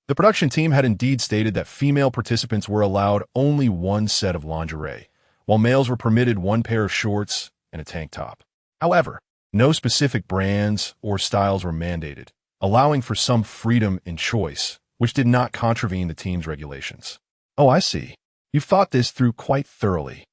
The production team had indeed stated that female participants were allowed only one set of lingerie, while males were permitted one pair of shorts and a tank top. However, no specific brands or styles were mandated, allowing for some freedom in choice, which did not contravene the team's regulations. "Oh, I see. You've thought this through quite thoroughly,"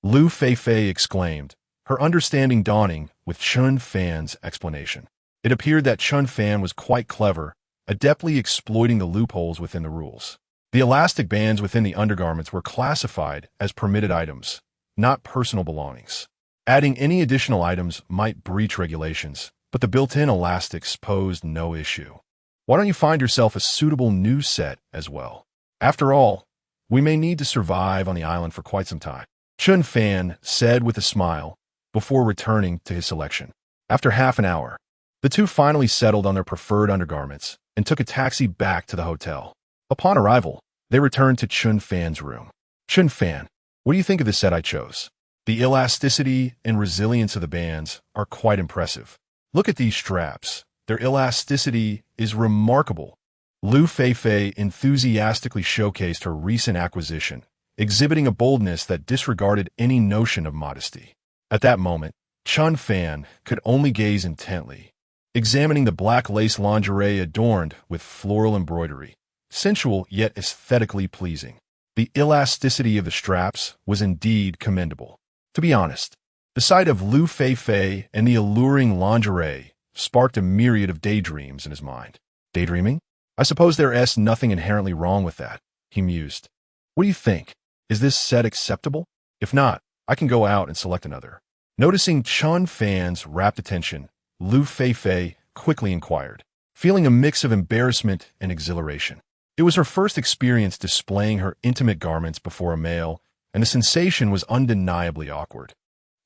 Liu Feifei exclaimed, her understanding dawning with Chen Fan's explanation. It appeared that Chen Fan was quite clever, adeptly exploiting the loopholes within the rules. The elastic bands within the undergarments were classified as permitted items, not personal belongings. Adding any additional items might breach regulations, but the built-in elastics posed no issue. Why don't you find yourself a suitable new set as well? After all, we may need to survive on the island for quite some time, Chen Fan said with a smile before returning to his selection. After half an hour, the two finally settled on their preferred undergarments and took a taxi back to the hotel. Upon arrival, they returned to Chen Fan's room. "Chen Fan, what do you think of the set I chose? The elasticity and resilience of the bands are quite impressive. Look at these straps. Their elasticity is remarkable." Liu Feifei enthusiastically showcased her recent acquisition, exhibiting a boldness that disregarded any notion of modesty. At that moment, Chen Fan could only gaze intently, examining the black lace lingerie adorned with floral embroidery, sensual yet aesthetically pleasing. The elasticity of the straps was indeed commendable. To be honest, the sight of Liu Feifei and the alluring lingerie sparked a myriad of daydreams in his mind. Daydreaming? I suppose there is nothing inherently wrong with that, he mused. What do you think? Is this set acceptable? If not, I can go out and select another. Noticing Chen Fan's rapt attention, Liu Feifei quickly inquired, feeling a mix of embarrassment and exhilaration. It was her first experience displaying her intimate garments before a male, and the sensation was undeniably awkward.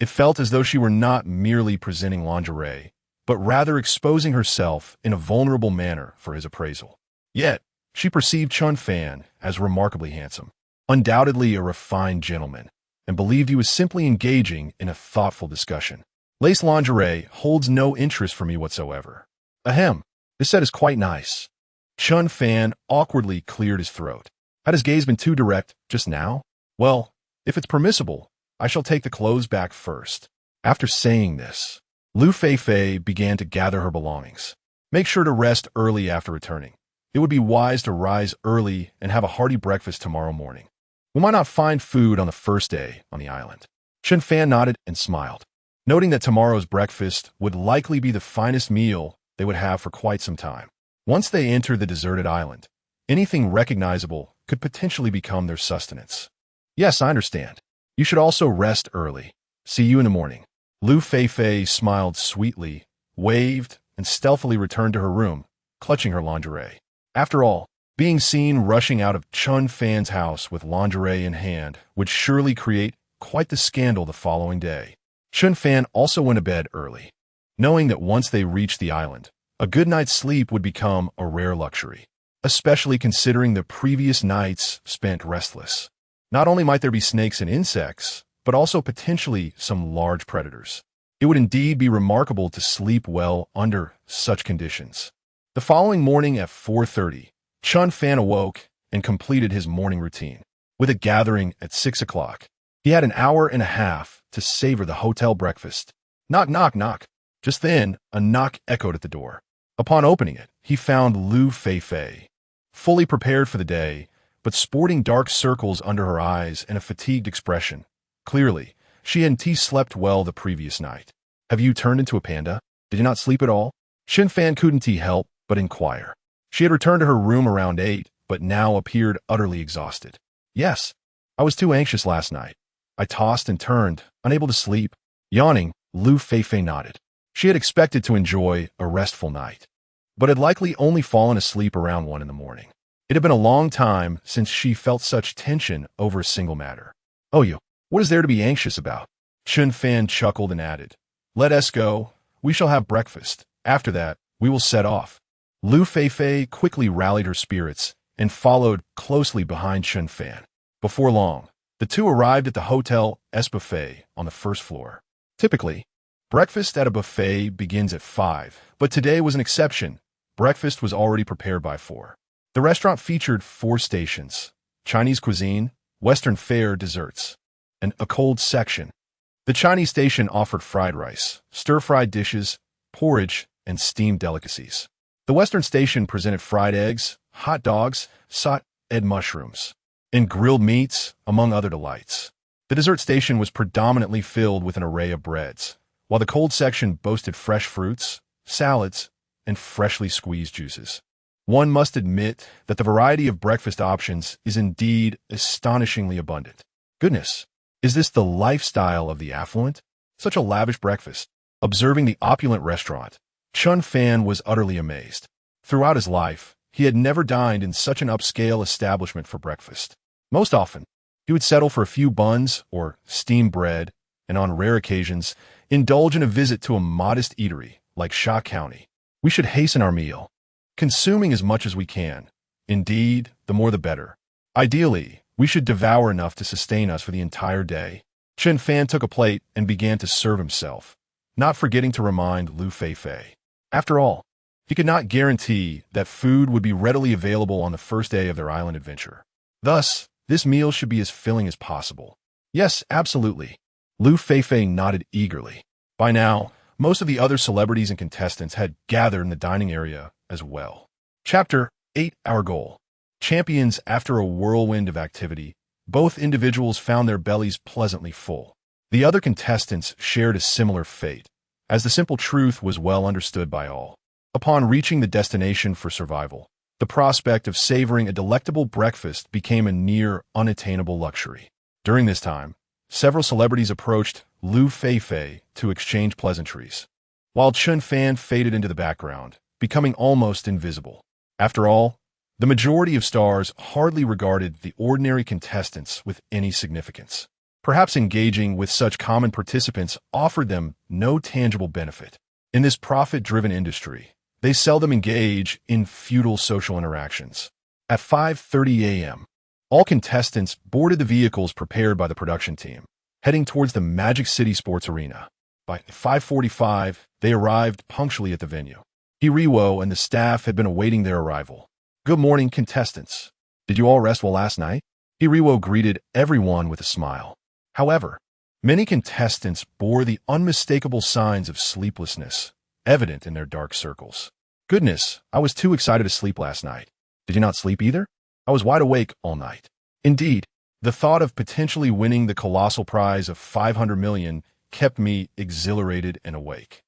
It felt as though she were not merely presenting lingerie, but rather exposing herself in a vulnerable manner for his appraisal. Yet, she perceived Chen Fan as remarkably handsome, undoubtedly a refined gentleman, and believed he was simply engaging in a thoughtful discussion. Lace lingerie holds no interest for me whatsoever. Ahem, this set is quite nice. Chen Fan awkwardly cleared his throat. Had his gaze been too direct just now? Well, if it's permissible, I shall take the clothes back first. After saying this, Liu Feifei began to gather her belongings. Make sure to rest early after returning. It would be wise to rise early and have a hearty breakfast tomorrow morning. We might not find food on the first day on the island. Chen Fan nodded and smiled, noting that tomorrow's breakfast would likely be the finest meal they would have for quite some time. Once they enter the deserted island, anything recognizable could potentially become their sustenance. Yes, I understand. You should also rest early. See you in the morning. Liu Feifei smiled sweetly, waved, and stealthily returned to her room, clutching her lingerie. After all, being seen rushing out of Chen Fan's house with lingerie in hand would surely create quite the scandal the following day. Chen Fan also went to bed early, knowing that once they reached the island, a good night's sleep would become a rare luxury, especially considering the previous nights spent restless. Not only might there be snakes and insects, but also potentially some large predators. It would indeed be remarkable to sleep well under such conditions. The following morning at 4:30, Chen Fan awoke and completed his morning routine. With a gathering at 6 o'clock, he had an hour and a half to savor the hotel breakfast. Knock, knock, knock. Just then, a knock echoed at the door. Upon opening it, he found Liu Feifei, fully prepared for the day, but sporting dark circles under her eyes and a fatigued expression. Clearly, she hadn't slept well the previous night. Have you turned into a panda? Did you not sleep at all? Chen Fan couldn't help but inquire. She had returned to her room around 8, but now appeared utterly exhausted. Yes, I was too anxious last night. I tossed and turned, unable to sleep. Yawning, Liu Feifei nodded. She had expected to enjoy a restful night, but had likely only fallen asleep around 1 in the morning. It had been a long time since she felt such tension over a single matter. Oh, you, what is there to be anxious about? Chen Fan chuckled and added, Let us go. We shall have breakfast. After that, we will set off. Liu Feifei quickly rallied her spirits and followed closely behind Chen Fan. Before long, the two arrived at the Hotel S Buffet on the first floor. Typically, breakfast at a buffet begins at 5, but today was an exception. Breakfast was already prepared by 4. The restaurant featured 4 stations: Chinese cuisine, Western fare, desserts, and a cold section. The Chinese station offered fried rice, stir-fried dishes, porridge, and steamed delicacies. The Western station presented fried eggs, hot dogs, sauteed mushrooms, and grilled meats, among other delights. The dessert station was predominantly filled with an array of breads, while the cold section boasted fresh fruits, salads, and freshly squeezed juices. One must admit that the variety of breakfast options is indeed astonishingly abundant. Goodness, is this the lifestyle of the affluent? Such a lavish breakfast. Observing the opulent restaurant, Chen Fan was utterly amazed. Throughout his life, he had never dined in such an upscale establishment for breakfast. Most often, he would settle for a few buns or steamed bread, and on rare occasions, indulge in a visit to a modest eatery like Sha County. We should hasten our meal, consuming as much as we can. Indeed, the more the better. Ideally, we should devour enough to sustain us for the entire day. Chen Fan took a plate and began to serve himself, not forgetting to remind Liu Feifei. After all, he could not guarantee that food would be readily available on the first day of their island adventure. Thus, this meal should be as filling as possible. Yes, absolutely. Liu Feifei nodded eagerly. By now, most of the other celebrities and contestants had gathered in the dining area as well. Chapter 8: Our Goal. Champions. After a whirlwind of activity, both individuals found their bellies pleasantly full. The other contestants shared a similar fate, as the simple truth was well understood by all. Upon reaching the destination for survival, the prospect of savoring a delectable breakfast became a near unattainable luxury. During this time, several celebrities approached Liu Feifei to exchange pleasantries, while Chen Fan faded into the background, becoming almost invisible. After all, the majority of stars hardly regarded the ordinary contestants with any significance. Perhaps engaging with such common participants offered them no tangible benefit. In this profit-driven industry, they seldom engage in futile social interactions. At 5:30 a.m., all contestants boarded the vehicles prepared by the production team, heading towards the Magic City Sports Arena. By 5:45, they arrived punctually at the venue. Hiriwo and the staff had been awaiting their arrival. Good morning, contestants. Did you all rest well last night? Hiriwo greeted everyone with a smile. However, many contestants bore the unmistakable signs of sleeplessness, evident in their dark circles. Goodness, I was too excited to sleep last night. Did you not sleep either? I was wide awake all night. Indeed, the thought of potentially winning the colossal prize of 500 million kept me exhilarated and awake.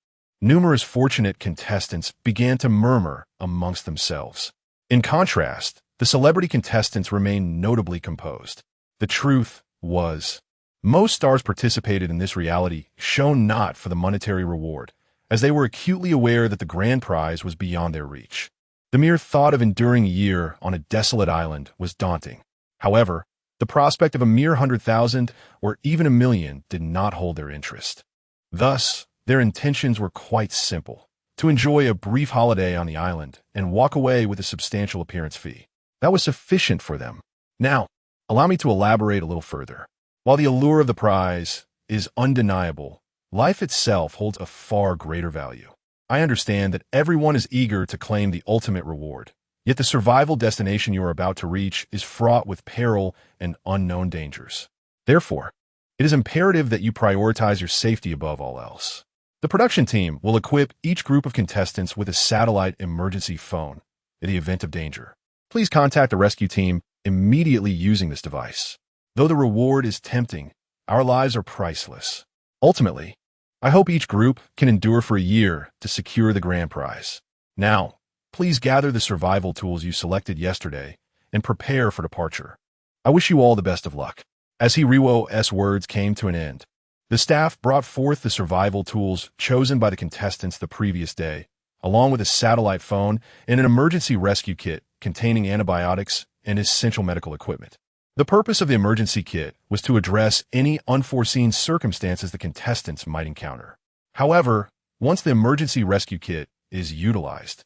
numerous fortunate contestants began to murmur amongst themselves. In contrast, the celebrity contestants remained notably composed. The truth was, most stars participated in this reality show not for the monetary reward, as they were acutely aware that the grand prize was beyond their reach. The mere thought of enduring a year on a desolate island was daunting. However, the prospect of a mere 100,000 or even 1,000,000 did not hold their interest. Thus, their intentions were quite simple: to enjoy a brief holiday on the island and walk away with a substantial appearance fee. That was sufficient for them. Now, allow me to elaborate a little further. While the allure of the prize is undeniable, life itself holds a far greater value. I understand that everyone is eager to claim the ultimate reward, yet the survival destination you are about to reach is fraught with peril and unknown dangers. Therefore, it is imperative that you prioritize your safety above all else. The production team will equip each group of contestants with a satellite emergency phone in the event of danger. Please contact the rescue team immediately using this device. Though the reward is tempting, our lives are priceless. Ultimately, I hope each group can endure for a year to secure the grand prize. Now, please gather the survival tools you selected yesterday and prepare for departure. I wish you all the best of luck. As Hiro's words came to an end, the staff brought forth the survival tools chosen by the contestants the previous day, along with a satellite phone and an emergency rescue kit containing antibiotics and essential medical equipment. The purpose of the emergency kit was to address any unforeseen circumstances the contestants might encounter. However, once the emergency rescue kit is utilized,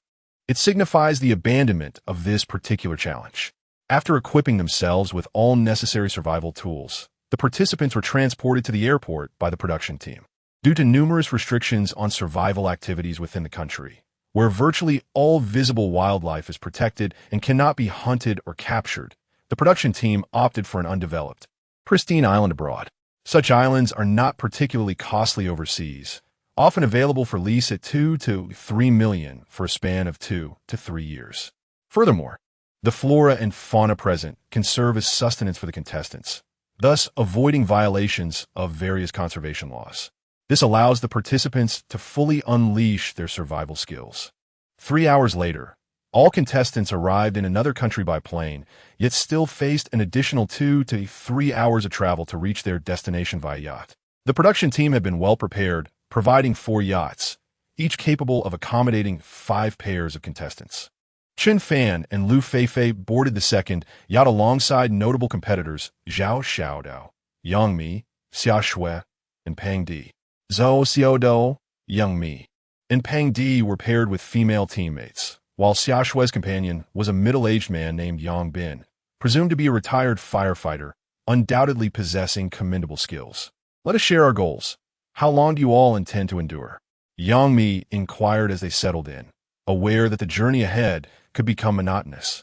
it signifies the abandonment of this particular challenge. After equipping themselves with all necessary survival tools, the participants were transported to the airport by the production team. Due to numerous restrictions on survival activities within the country, where virtually all visible wildlife is protected and cannot be hunted or captured, the production team opted for an undeveloped, pristine island abroad. Such islands are not particularly costly overseas, often available for lease at 2 to 3 million for a span of 2 to 3 years. Furthermore, the flora and fauna present can serve as sustenance for the contestants, thus avoiding violations of various conservation laws. This allows the participants to fully unleash their survival skills. 3 hours later, all contestants arrived in another country by plane, yet still faced an additional 2 to 3 hours of travel to reach their destination via yacht. The production team had been well prepared, providing 4 yachts, each capable of accommodating 5 pairs of contestants. Chen Fan and Liu Feifei boarded the second yacht alongside notable competitors Zhao Xiaodao, Yang Mi, Xia Shui, and Pang Di. Zhou Xiaodao, Yang Mi, and Pang Di were paired with female teammates, while Xia Shui's companion was a middle-aged man named Yang Bin, presumed to be a retired firefighter, undoubtedly possessing commendable skills. Let us share our goals. How long do you all intend to endure? Yang Mi inquired as they settled in, aware that the journey ahead could become monotonous.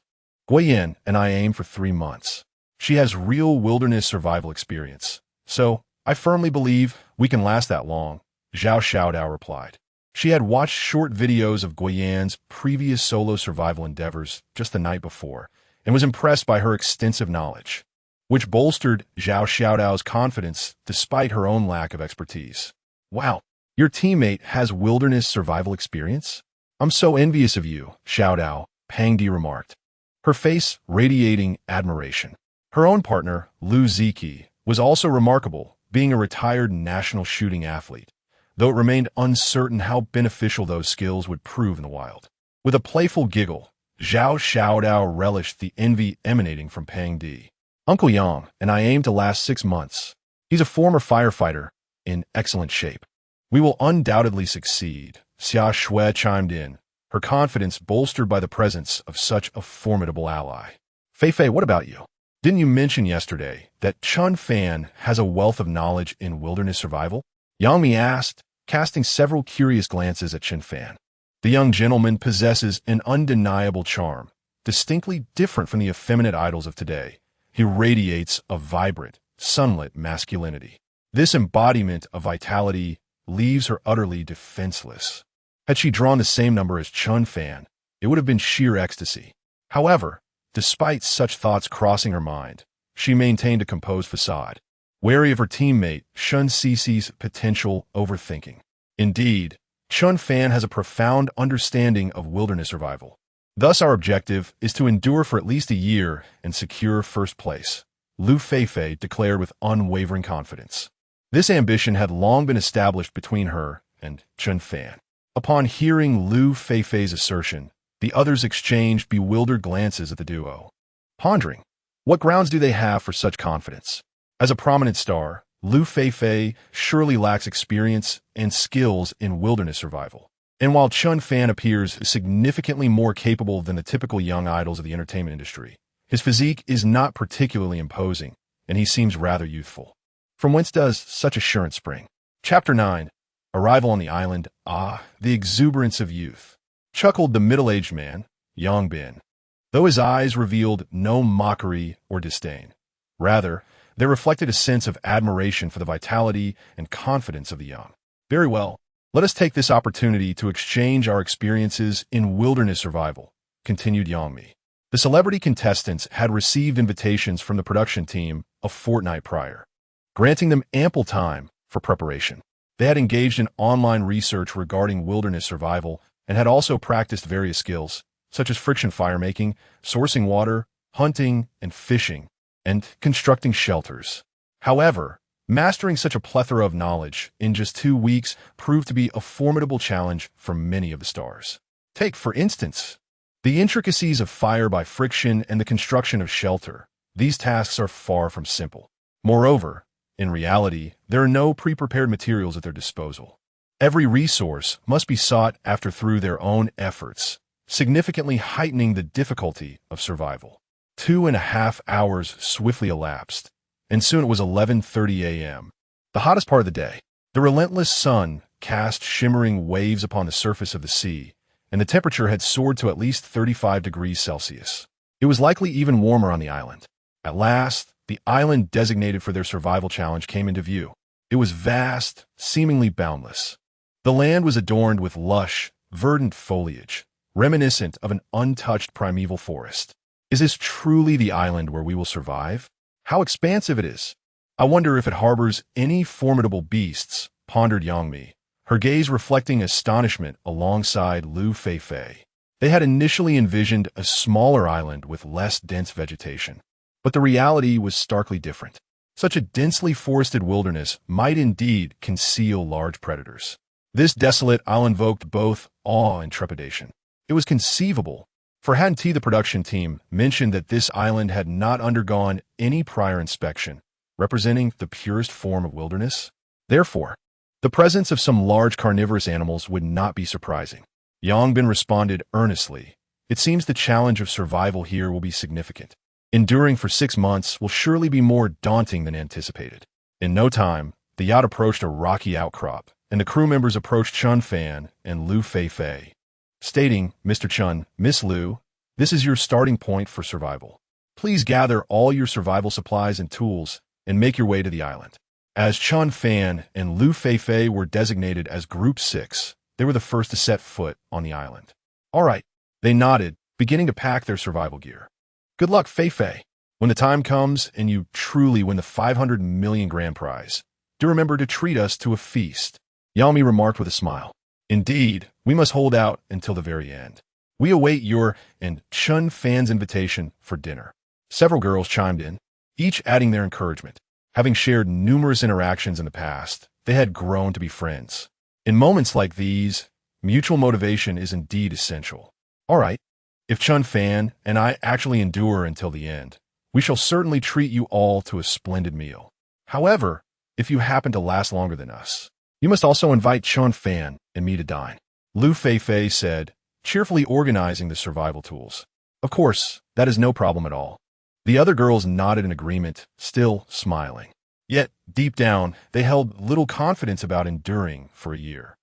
Guiyan and I aim for 3 months. She has real wilderness survival experience, so I firmly believe we can last that long, Zhao Xiaodao replied. She had watched short videos of Guiyan's previous solo survival endeavors just the night before and was impressed by her extensive knowledge, which bolstered Zhao Xiaodao's confidence despite her own lack of expertise. Wow, your teammate has wilderness survival experience? I'm so envious of you, Xiaodao, Pang Di remarked, her face radiating admiration. Her own partner, Liu Ziki, was also remarkable, being a retired national shooting athlete, though it remained uncertain how beneficial those skills would prove in the wild. With a playful giggle, Zhao Xiaodao relished the envy emanating from Pang Di. Uncle Yang and I aim to last 6 months. He's a former firefighter, in excellent shape. We will undoubtedly succeed, Xia Shui chimed in, her confidence bolstered by the presence of such a formidable ally. Feifei, what about you? Didn't you mention yesterday that Chen Fan has a wealth of knowledge in wilderness survival? Yang Mi asked, casting several curious glances at Chen Fan. The young gentleman possesses an undeniable charm, distinctly different from the effeminate idols of today. He radiates a vibrant, sunlit masculinity. This embodiment of vitality leaves her utterly defenseless. Had she drawn the same number as Chen Fan, it would have been sheer ecstasy. However, despite such thoughts crossing her mind, she maintained a composed facade, wary of her teammate Shun Cece's potential overthinking. Indeed, Chen Fan has a profound understanding of wilderness survival. Thus, our objective is to endure for at least a year and secure first place, Liu Feifei declared with unwavering confidence. This ambition had long been established between her and Chen Fan. Upon hearing Liu Feifei's assertion, the others exchanged bewildered glances at the duo, pondering, what grounds do they have for such confidence? As a prominent star, Liu Feifei surely lacks experience and skills in wilderness survival. And while Chen Fan appears significantly more capable than the typical young idols of the entertainment industry, his physique is not particularly imposing, and he seems rather youthful. From whence does such assurance spring? Chapter 9. Arrival on the island. Ah, the exuberance of youth, chuckled the middle-aged man, Yang Bin, though his eyes revealed no mockery or disdain. Rather, they reflected a sense of admiration for the vitality and confidence of the young. Very well, let us take this opportunity to exchange our experiences in wilderness survival, continued Yang Mi. The celebrity contestants had received invitations from the production team a fortnight prior, granting them ample time for preparation. They had engaged in online research regarding wilderness survival and had also practiced various skills, such as friction firemaking, sourcing water, hunting and fishing, and constructing shelters. However, mastering such a plethora of knowledge in just 2 weeks proved to be a formidable challenge for many of the stars. Take, for instance, the intricacies of fire by friction and the construction of shelter. These tasks are far from simple. Moreover, in reality, there are no pre-prepared materials at their disposal. Every resource must be sought after through their own efforts, significantly heightening the difficulty of survival. 2.5 hours swiftly elapsed, and soon it was 11:30 a.m., the hottest part of the day. The relentless sun cast shimmering waves upon the surface of the sea, and the temperature had soared to at least 35 degrees Celsius. It was likely even warmer on the island. At last, the island designated for their survival challenge came into view. It was vast, seemingly boundless. The land was adorned with lush, verdant foliage, reminiscent of an untouched primeval forest. Is this truly the island where we will survive? How expansive it is! I wonder if it harbors any formidable beasts, pondered Yang Mi, her gaze reflecting astonishment alongside Liu Feifei. They had initially envisioned a smaller island with less dense vegetation, but the reality was starkly different. Such a densely forested wilderness might indeed conceal large predators. This desolate isle invoked both awe and trepidation. It was conceivable, for hadn't the production team mentioned that this island had not undergone any prior inspection, representing the purest form of wilderness? Therefore, the presence of some large carnivorous animals would not be surprising. Yang Bin responded earnestly. It seems the challenge of survival here will be significant. Enduring for 6 months will surely be more daunting than anticipated. In no time, the yacht approached a rocky outcrop, and the crew members approached Chen Fan and Liu Feifei, stating, Mr. Chen, Miss Liu, this is your starting point for survival. Please gather all your survival supplies and tools and make your way to the island. As Chen Fan and Liu Feifei were designated as Group 6, they were the first to set foot on the island. All right, they nodded, beginning to pack their survival gear. Good luck, Feifei. When the time comes and you truly win the 500 million grand prize, do remember to treat us to a feast, Yang Mi remarked with a smile. Indeed, we must hold out until the very end. We await your and Chen Fan's invitation for dinner. Several girls chimed in, each adding their encouragement. Having shared numerous interactions in the past, they had grown to be friends. In moments like these, mutual motivation is indeed essential. All right, if Chen Fan and I actually endure until the end, we shall certainly treat you all to a splendid meal. However, if you happen to last longer than us, you must also invite Chen Fan and me to dine, Liu Feifei said, cheerfully organizing the survival tools. Of course, that is no problem at all. The other girls nodded in agreement, still smiling. Yet, deep down, they held little confidence about enduring for a year.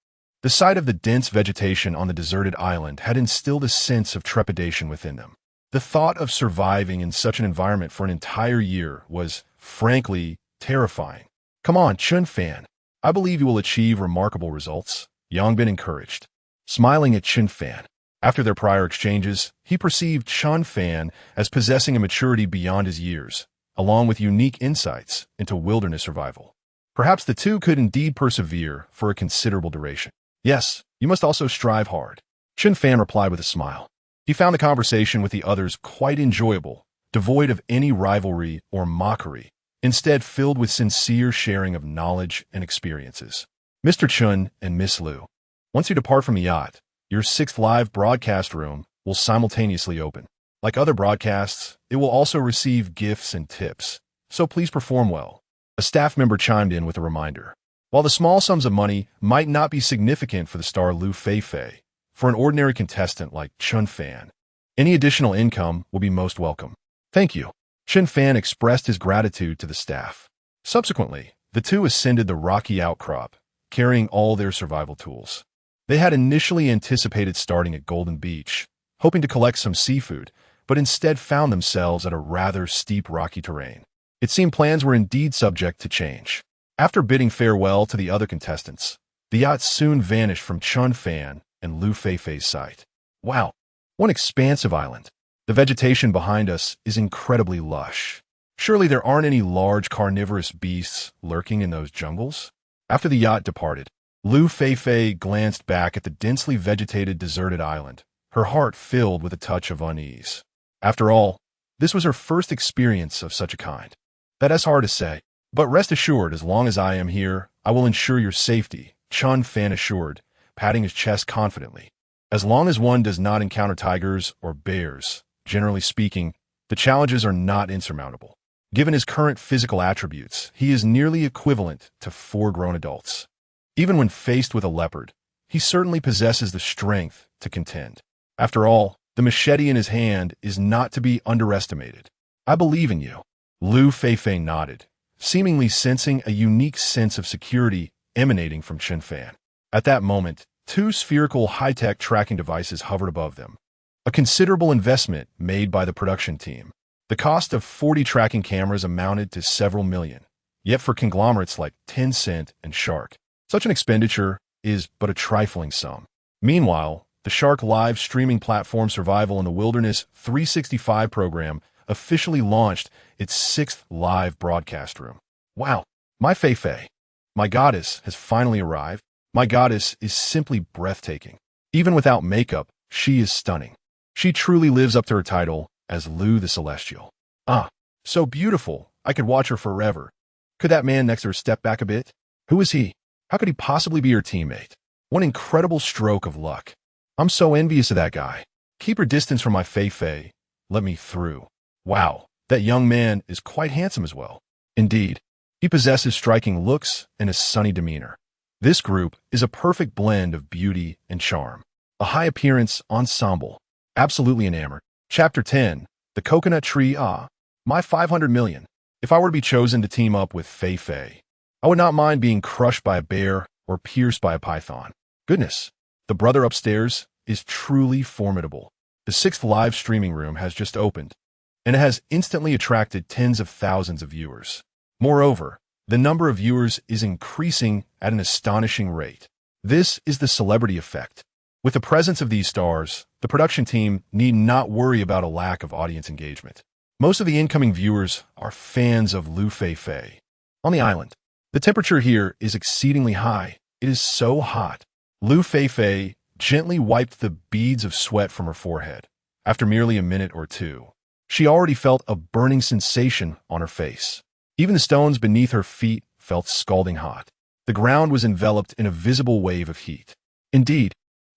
The sight of the dense vegetation on the deserted island had instilled a sense of trepidation within them. The thought of surviving in such an environment for an entire year was, frankly, terrifying. Come on, Chen Fan. I believe you will achieve remarkable results, Yang Bin encouraged. Smiling at Chen Fan. After their prior exchanges, he perceived Chen Fan as possessing a maturity beyond his years, along with unique insights into wilderness survival. Perhaps the two could indeed persevere for a considerable duration. Yes, you must also strive hard. Chen Fan replied with a smile. He found the conversation with the others quite enjoyable, devoid of any rivalry or mockery, instead filled with sincere sharing of knowledge and experiences. Mr. Chun and Miss Liu, once you depart from the yacht, your sixth live broadcast room will simultaneously open. Like other broadcasts, it will also receive gifts and tips, so please perform well. A staff member chimed in with a reminder. While the small sums of money might not be significant for the star Liu Feifei, for an ordinary contestant like Chen Fan, any additional income will be most welcome. Thank you. Chen Fan expressed his gratitude to the staff. Subsequently, the two ascended the rocky outcrop, carrying all their survival tools. They had initially anticipated starting at Golden Beach, hoping to collect some seafood, but instead found themselves at a rather steep rocky terrain. It seemed plans were indeed subject to change. After bidding farewell to the other contestants, the yacht soon vanished from Chen Fan and Liu Feifei's sight. Wow, what an expansive island. The vegetation behind us is incredibly lush. Surely there aren't any large carnivorous beasts lurking in those jungles? After the yacht departed, Liu Feifei glanced back at the densely vegetated deserted island, her heart filled with a touch of unease. After all, this was her first experience of such a kind. That's hard to say, but rest assured, as long as I am here, I will ensure your safety, Chen Fan assured, patting his chest confidently. As long as one does not encounter tigers or bears, generally speaking, the challenges are not insurmountable. Given his current physical attributes, he is nearly equivalent to 4 grown adults. Even when faced with a leopard, he certainly possesses the strength to contend. After all, the machete in his hand is not to be underestimated. I believe in you. Liu Feifei nodded, seemingly sensing a unique sense of security emanating from Chen Fan. At that moment, 2 spherical high-tech tracking devices hovered above them. A considerable investment made by the production team. The cost of 40 tracking cameras amounted to several million. Yet for conglomerates like Tencent and Shark, such an expenditure is but a trifling sum. Meanwhile, the Shark live streaming platform Survival in the Wilderness 365 program officially launched its 6th live broadcast room. Wow, my Feifei, my goddess, has finally arrived. My goddess is simply breathtaking. Even without makeup, she is stunning. She truly lives up to her title as Liu the Celestial. Ah, so beautiful, I could watch her forever. Could that man next to her step back a bit? Who is he? How could he possibly be her teammate? What an incredible stroke of luck. I'm so envious of that guy. Keep her distance from my Feifei. Let me through. Wow, that young man is quite handsome as well. Indeed, he possesses striking looks and a sunny demeanor. This group is a perfect blend of beauty and charm. A high-appearance ensemble. Absolutely enamored. Chapter 10, The Coconut Tree. My 500 million. If I were to be chosen to team up with Feifei, I would not mind being crushed by a bear or pierced by a python. Goodness, the brother upstairs is truly formidable. The 6th live streaming room has just opened, and it has instantly attracted tens of thousands of viewers. Moreover, the number of viewers is increasing at an astonishing rate. This is the celebrity effect. With the presence of these stars, the production team need not worry about a lack of audience engagement. Most of the incoming viewers are fans of Liu Feifei. On the island, the temperature here is exceedingly high. It is so hot. Liu Feifei gently wiped the beads of sweat from her forehead. After merely a minute or two, she already felt a burning sensation on her face. Even the stones beneath her feet felt scalding hot. The ground was enveloped in a visible wave of heat. Indeed,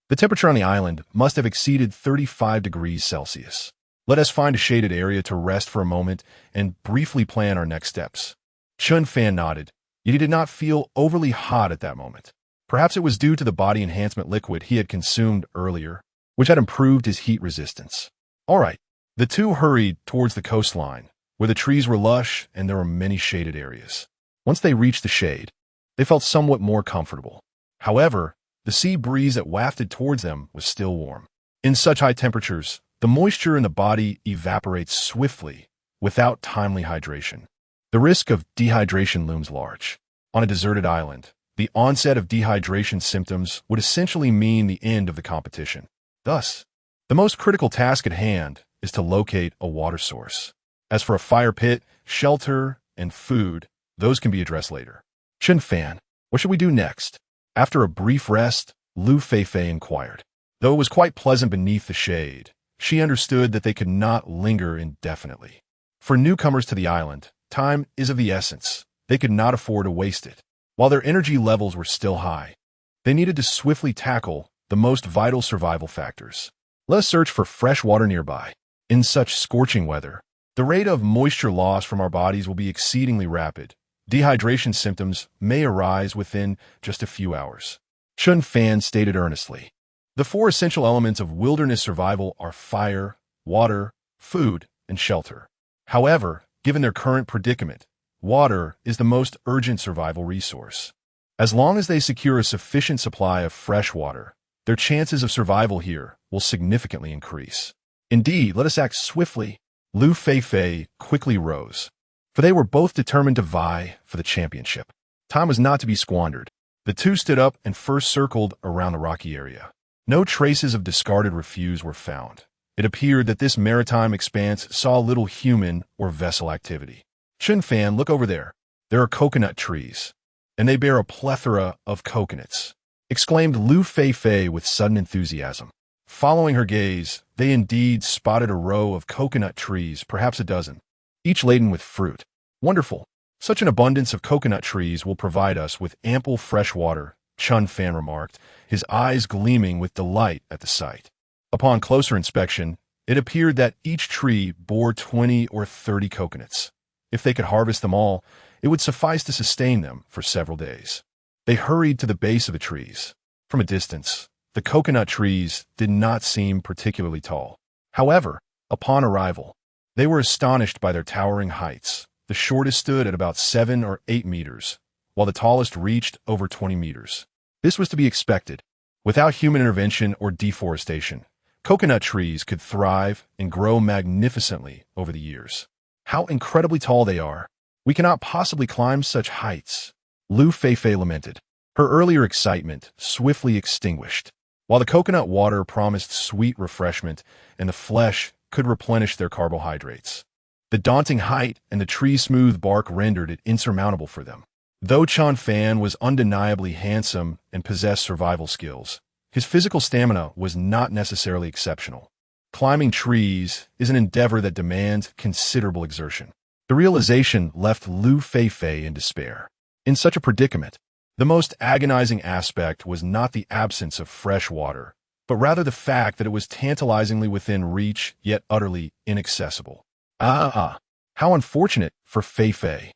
the temperature on the island must have exceeded 35 degrees Celsius. Let us find a shaded area to rest for a moment and briefly plan our next steps. Chen Fan nodded, yet he did not feel overly hot at that moment. Perhaps it was due to the body enhancement liquid he had consumed earlier, which had improved his heat resistance. All right, the two hurried towards the coastline, where the trees were lush and there were many shaded areas. Once they reached the shade, they felt somewhat more comfortable. However, the sea breeze that wafted towards them was still warm. In such high temperatures, the moisture in the body evaporates swiftly, without timely hydration. The risk of dehydration looms large. On a deserted island, the onset of dehydration symptoms would essentially mean the end of the competition. Thus, the most critical task at hand is to locate a water source. As for a fire pit, shelter, and food, those can be addressed later. Chen Fan, what should we do next? After a brief rest, Liu Feifei inquired. Though it was quite pleasant beneath the shade, she understood that they could not linger indefinitely. For newcomers to the island, time is of the essence. They could not afford to waste it. While their energy levels were still high, they needed to swiftly tackle the most vital survival factors. Let us search for fresh water nearby. In such scorching weather, the rate of moisture loss from our bodies will be exceedingly rapid. Dehydration symptoms may arise within just a few hours. Chen Fan stated earnestly. The four essential elements of wilderness survival are fire, water, food, and shelter. However, given their current predicament, water is the most urgent survival resource. As long as they secure a sufficient supply of fresh water, their chances of survival here will significantly increase. Indeed, let us act swiftly. Liu Feifei quickly rose, for they were both determined to vie for the championship. Time was not to be squandered. The two stood up and first circled around the rocky area. No traces of discarded refuse were found. It appeared that this maritime expanse saw little human or vessel activity. Chen Fan, look over there. There are coconut trees, and they bear a plethora of coconuts, exclaimed Liu Feifei with sudden enthusiasm. Following her gaze, they indeed spotted a row of coconut trees, perhaps a dozen, each laden with fruit. Wonderful. Such an abundance of coconut trees will provide us with ample fresh water, Chen Fan remarked, his eyes gleaming with delight at the sight. Upon closer inspection, it appeared that each tree bore 20 or 30 coconuts. If they could harvest them all, it would suffice to sustain them for several days. They hurried to the base of the trees. From a distance, the coconut trees did not seem particularly tall. However, upon arrival, they were astonished by their towering heights. The shortest stood at about 7 or 8 meters, while the tallest reached over 20 meters. This was to be expected. Without human intervention or deforestation, coconut trees could thrive and grow magnificently over the years. How incredibly tall they are. We cannot possibly climb such heights, Liu Feifei lamented. Her earlier excitement swiftly extinguished. While the coconut water promised sweet refreshment and the flesh could replenish their carbohydrates, the daunting height and the tree's smooth bark rendered it insurmountable for them. Though Chen Fan was undeniably handsome and possessed survival skills, his physical stamina was not necessarily exceptional. Climbing trees is an endeavor that demands considerable exertion. The realization left Liu Feifei in despair. In such a predicament, the most agonizing aspect was not the absence of fresh water, but rather the fact that it was tantalizingly within reach yet utterly inaccessible. How unfortunate for Feifei.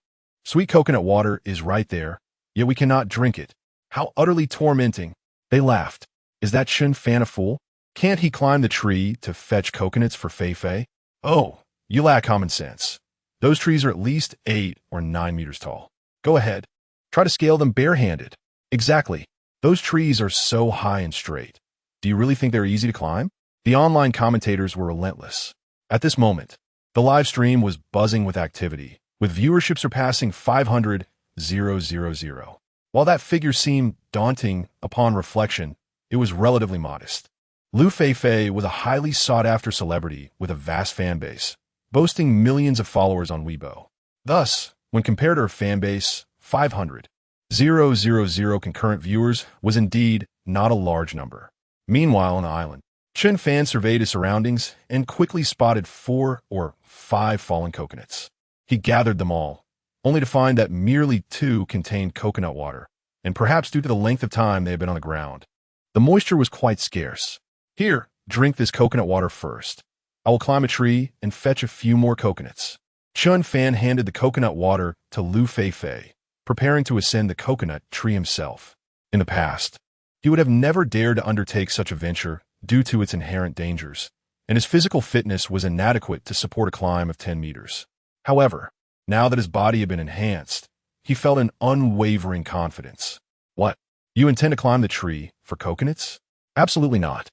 Sweet coconut water is right there, yet we cannot drink it. How utterly tormenting. They laughed. Is that Chen Fan a fool? Can't he climb the tree to fetch coconuts for Feifei? Oh, you lack common sense. Those trees are at least 8 or 9 meters tall. Go ahead. Try to scale them barehanded. Exactly. Those trees are so high and straight. Do you really think they're easy to climb? The online commentators were relentless. At this moment, the live stream was buzzing with activity, with viewership surpassing 500,000. While that figure seemed daunting upon reflection, it was relatively modest. Liu Feifei was a highly sought-after celebrity with a vast fan base, boasting millions of followers on Weibo. Thus, when compared to her fan base, 500,000 concurrent viewers was indeed not a large number. Meanwhile, on the island, Chen Fan surveyed his surroundings and quickly spotted 4 or 5 fallen coconuts. He gathered them all, only to find that merely 2 contained coconut water, and perhaps due to the length of time they had been on the ground, the moisture was quite scarce. Here, drink this coconut water first. I will climb a tree and fetch a few more coconuts. Chen Fan handed the coconut water to Liu Feifei, preparing to ascend the coconut tree himself. In the past, he would have never dared to undertake such a venture due to its inherent dangers, and his physical fitness was inadequate to support a climb of 10 meters. However, now that his body had been enhanced, he felt an unwavering confidence. What? You intend to climb the tree for coconuts? Absolutely not.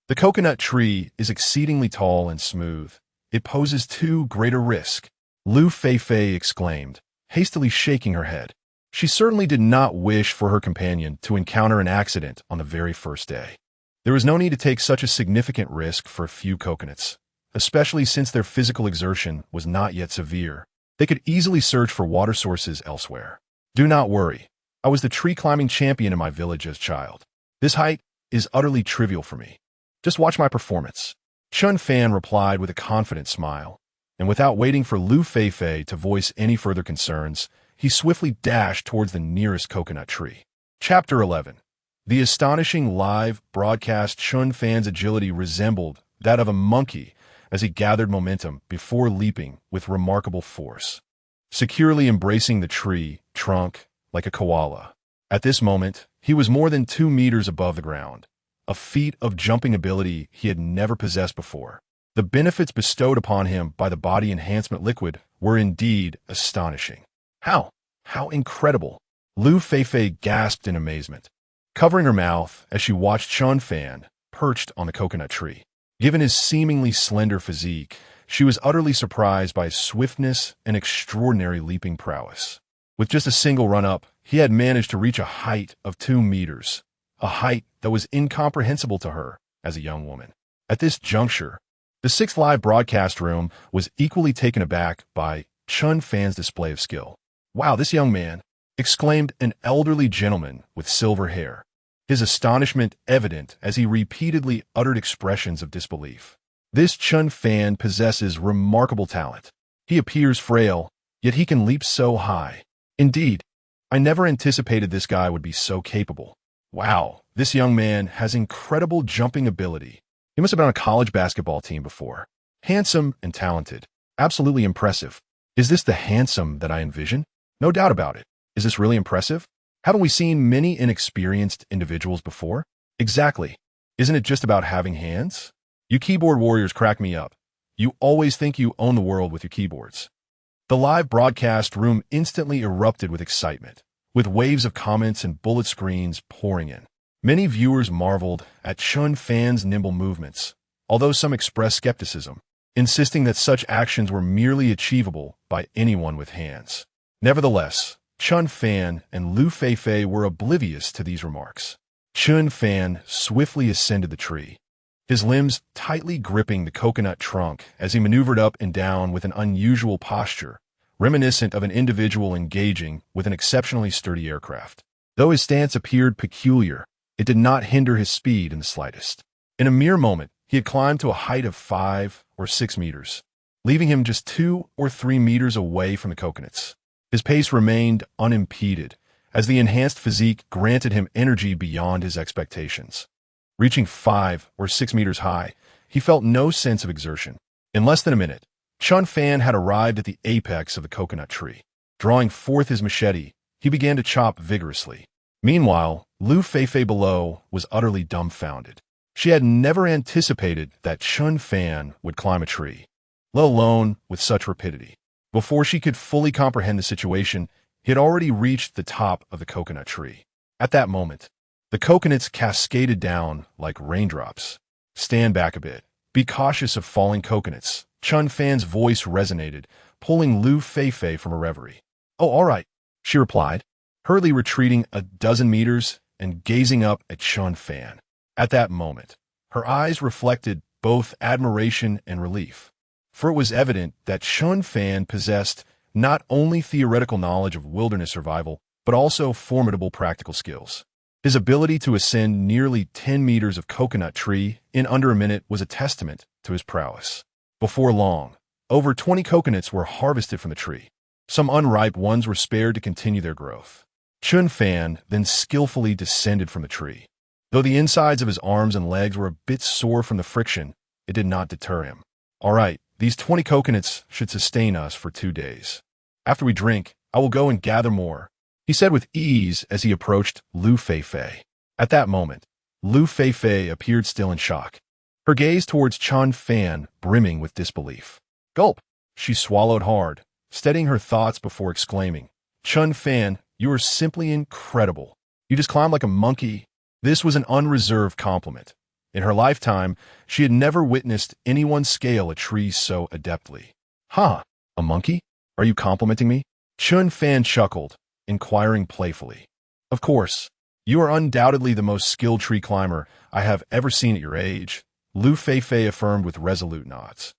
The coconut tree is exceedingly tall and smooth. It poses too great a risk, Liu Feifei exclaimed, hastily shaking her head. She certainly did not wish for her companion to encounter an accident on the very first day. There was no need to take such a significant risk for a few coconuts, especially since their physical exertion was not yet severe. They could easily search for water sources elsewhere. Do not worry. I was the tree-climbing champion in my village as a child. This height is utterly trivial for me. Just watch my performance. Chen Fan replied with a confident smile, and without waiting for Liu Feifei to voice any further concerns, he swiftly dashed towards the nearest coconut tree. Chapter 11. The astonishing live broadcast. Chen Fan's agility resembled that of a monkey as he gathered momentum before leaping with remarkable force, securely embracing the tree trunk like a koala. At this moment, he was more than 2 meters above the ground, a feat of jumping ability he had never possessed before. The benefits bestowed upon him by the body enhancement liquid were indeed astonishing. How incredible! Liu Feifei gasped in amazement, covering her mouth as she watched Chen Fan perched on the coconut tree. Given his seemingly slender physique, she was utterly surprised by his swiftness and extraordinary leaping prowess. With just a single run-up, he had managed to reach a height of 2 meters, a height that was incomprehensible to her as a young woman. At this juncture, the 6th live broadcast room was equally taken aback by Chen Fan's display of skill. "Wow, this young man!" exclaimed an elderly gentleman with silver hair, his astonishment evident as he repeatedly uttered expressions of disbelief. "This Chen Fan possesses remarkable talent. He appears frail, yet he can leap so high. Indeed, I never anticipated this guy would be so capable. Wow, this young man has incredible jumping ability. He must have been on a college basketball team before. Handsome and talented. Absolutely impressive. Is this the handsome that I envision? No doubt about it. Is this really impressive? Haven't we seen many inexperienced individuals before? Exactly. Isn't it just about having hands? You keyboard warriors crack me up. You always think you own the world with your keyboards." The live broadcast room instantly erupted with excitement, with waves of comments and bullet screens pouring in. Many viewers marveled at Chen Fan's nimble movements, although some expressed skepticism, insisting that such actions were merely achievable by anyone with hands. Nevertheless, Chen Fan and Liu Feifei were oblivious to these remarks. Chen Fan swiftly ascended the tree, his limbs tightly gripping the coconut trunk as he maneuvered up and down with an unusual posture, reminiscent of an individual engaging with an exceptionally sturdy aircraft. Though his stance appeared peculiar, it did not hinder his speed in the slightest. In a mere moment, he had climbed to a height of 5 or 6 meters, leaving him just 2 or 3 meters away from the coconuts. His pace remained unimpeded, as the enhanced physique granted him energy beyond his expectations. Reaching 5 or 6 meters high, he felt no sense of exertion. In less than a minute, Chen Fan had arrived at the apex of the coconut tree. Drawing forth his machete, he began to chop vigorously. Meanwhile, Liu Feifei below was utterly dumbfounded. She had never anticipated that Chen Fan would climb a tree, let alone with such rapidity. Before she could fully comprehend the situation, he had already reached the top of the coconut tree. At that moment, the coconuts cascaded down like raindrops. "Stand back a bit. Be cautious of falling coconuts." Chen Fan's voice resonated, pulling Liu Feifei from her reverie. "Oh, all right," she replied, hurriedly retreating a dozen meters and gazing up at Chen Fan. At that moment, her eyes reflected both admiration and relief, for it was evident that Chen Fan possessed not only theoretical knowledge of wilderness survival, but also formidable practical skills. His ability to ascend nearly 10 meters of coconut tree in under a minute was a testament to his prowess. Before long, over 20 coconuts were harvested from the tree. Some unripe ones were spared to continue their growth. Chen Fan then skillfully descended from the tree. Though the insides of his arms and legs were a bit sore from the friction, it did not deter him. "All right, these 20 coconuts should sustain us for 2 days. After we drink, I will go and gather more," he said with ease as he approached Liu Feifei. At that moment, Liu Feifei appeared still in shock, her gaze towards Chen Fan brimming with disbelief. Gulp! She swallowed hard, steadying her thoughts before exclaiming, "Chen Fan, you are simply incredible. You just climbed like a monkey." This was an unreserved compliment. In her lifetime, she had never witnessed anyone scale a tree so adeptly. "Huh, a monkey? Are you complimenting me?" Chen Fan chuckled, inquiring playfully. "Of course. You are undoubtedly the most skilled tree climber I have ever seen at your age," Liu Feifei affirmed with resolute nods.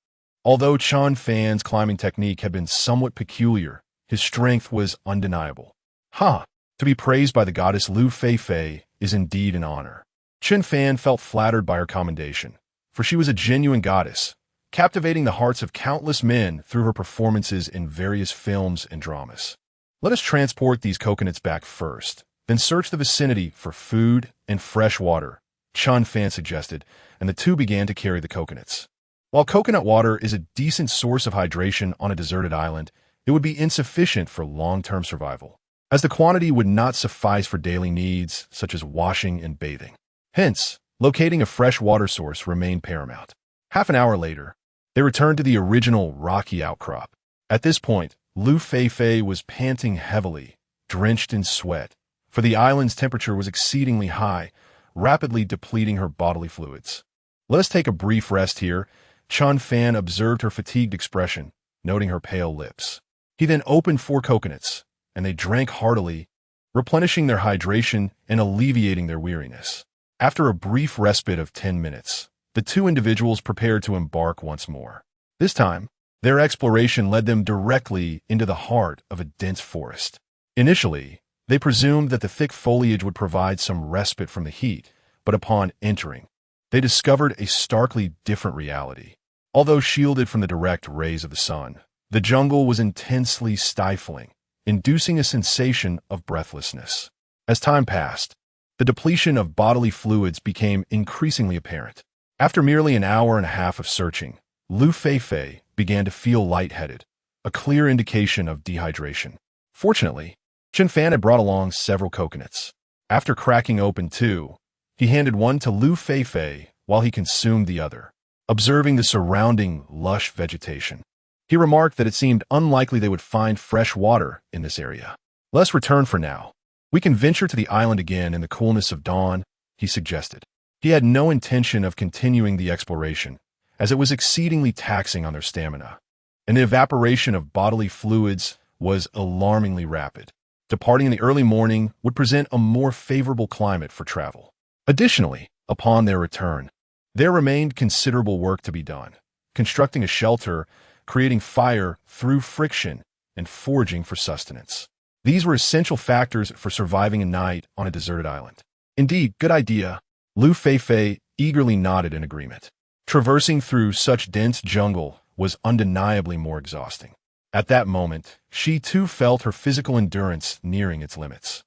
Although Chen Fan's climbing technique had been somewhat peculiar, his strength was undeniable. To be praised by the goddess Liu Feifei is indeed an honor. Chen Fan felt flattered by her commendation, for she was a genuine goddess, captivating the hearts of countless men through her performances in various films and dramas. Let us transport these coconuts back first, then search the vicinity for food and fresh water, Chen Fan suggested, and the two began to carry the coconuts. While coconut water is a decent source of hydration on a deserted island, it would be insufficient for long-term survival, as the quantity would not suffice for daily needs such as washing and bathing. Hence, locating a fresh water source remained paramount. Half an hour later, they returned to the original rocky outcrop. At this point, Liu Feifei was panting heavily, drenched in sweat, for the island's temperature was exceedingly high, rapidly depleting her bodily fluids. Let us take a brief rest here. Chen Fan observed her fatigued expression, noting her pale lips. He then opened 4 coconuts, and they drank heartily, replenishing their hydration and alleviating their weariness. After a brief respite of 10 minutes, the two individuals prepared to embark once more. This time, their exploration led them directly into the heart of a dense forest. Initially, they presumed that the thick foliage would provide some respite from the heat, but upon entering, they discovered a starkly different reality. Although shielded from the direct rays of the sun, the jungle was intensely stifling, inducing a sensation of breathlessness. As time passed, the depletion of bodily fluids became increasingly apparent. After merely an hour and a half of searching, Liu Feifei began to feel lightheaded, a clear indication of dehydration. Fortunately, Chen Fan had brought along several coconuts. After cracking open 2, he handed one to Liu Feifei while he consumed the other. Observing the surrounding lush vegetation, he remarked that it seemed unlikely they would find fresh water in this area. Let's return for now. We can venture to the island again in the coolness of dawn, he suggested. He had no intention of continuing the exploration, as it was exceedingly taxing on their stamina, and the evaporation of bodily fluids was alarmingly rapid. Departing in the early morning would present a more favorable climate for travel. Additionally, upon their return, there remained considerable work to be done, constructing a shelter, creating fire through friction, and foraging for sustenance. These were essential factors for surviving a night on a deserted island. Indeed, good idea. Liu Feifei eagerly nodded in agreement. Traversing through such dense jungle was undeniably more exhausting. At that moment, she too felt her physical endurance nearing its limits.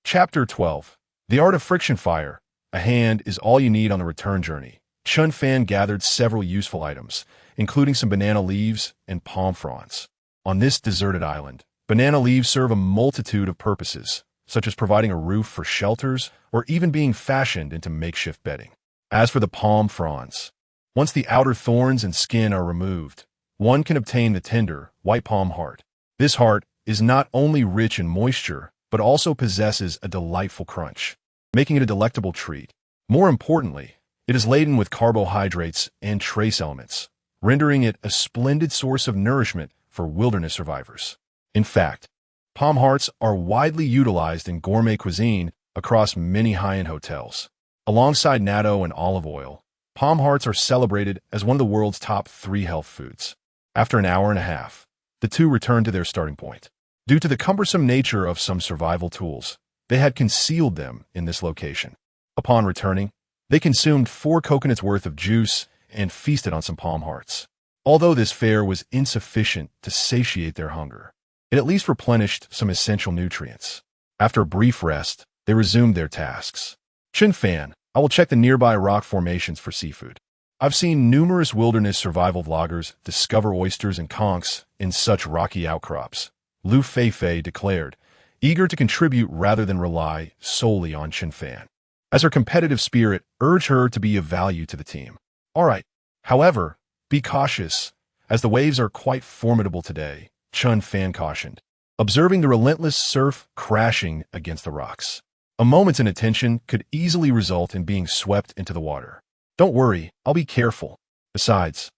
Chapter 12. The Art of Friction Fire. A hand is all you need on the return journey. Chen Fan gathered several useful items, including some banana leaves and palm fronds. On this deserted island, banana leaves serve a multitude of purposes, such as providing a roof for shelters or even being fashioned into makeshift bedding. As for the palm fronds, once the outer thorns and skin are removed, one can obtain the tender, white palm heart. This heart is not only rich in moisture, but also possesses a delightful crunch, making it a delectable treat. More importantly, it is laden with carbohydrates and trace elements, rendering it a splendid source of nourishment for wilderness survivors. In fact, palm hearts are widely utilized in gourmet cuisine across many high-end hotels. Alongside natto and olive oil, palm hearts are celebrated as one of the world's top 3 health foods. After an hour and a half, the two returned to their starting point. Due to the cumbersome nature of some survival tools, they had concealed them in this location. Upon returning, they consumed 4 coconuts worth of juice and feasted on some palm hearts. Although this fare was insufficient to satiate their hunger, it at least replenished some essential nutrients. After a brief rest, they resumed their tasks. Chen Fan, I will check the nearby rock formations for seafood. I've seen numerous wilderness survival vloggers discover oysters and conchs in such rocky outcrops, Liu Feifei declared, eager to contribute rather than rely solely on Chen Fan, as her competitive spirit urged her to be of value to the team. All right. However, be cautious, as the waves are quite formidable today, Chen Fan cautioned, observing the relentless surf crashing against the rocks. A moment's inattention could easily result in being swept into the water. Don't worry, I'll be careful. Besides,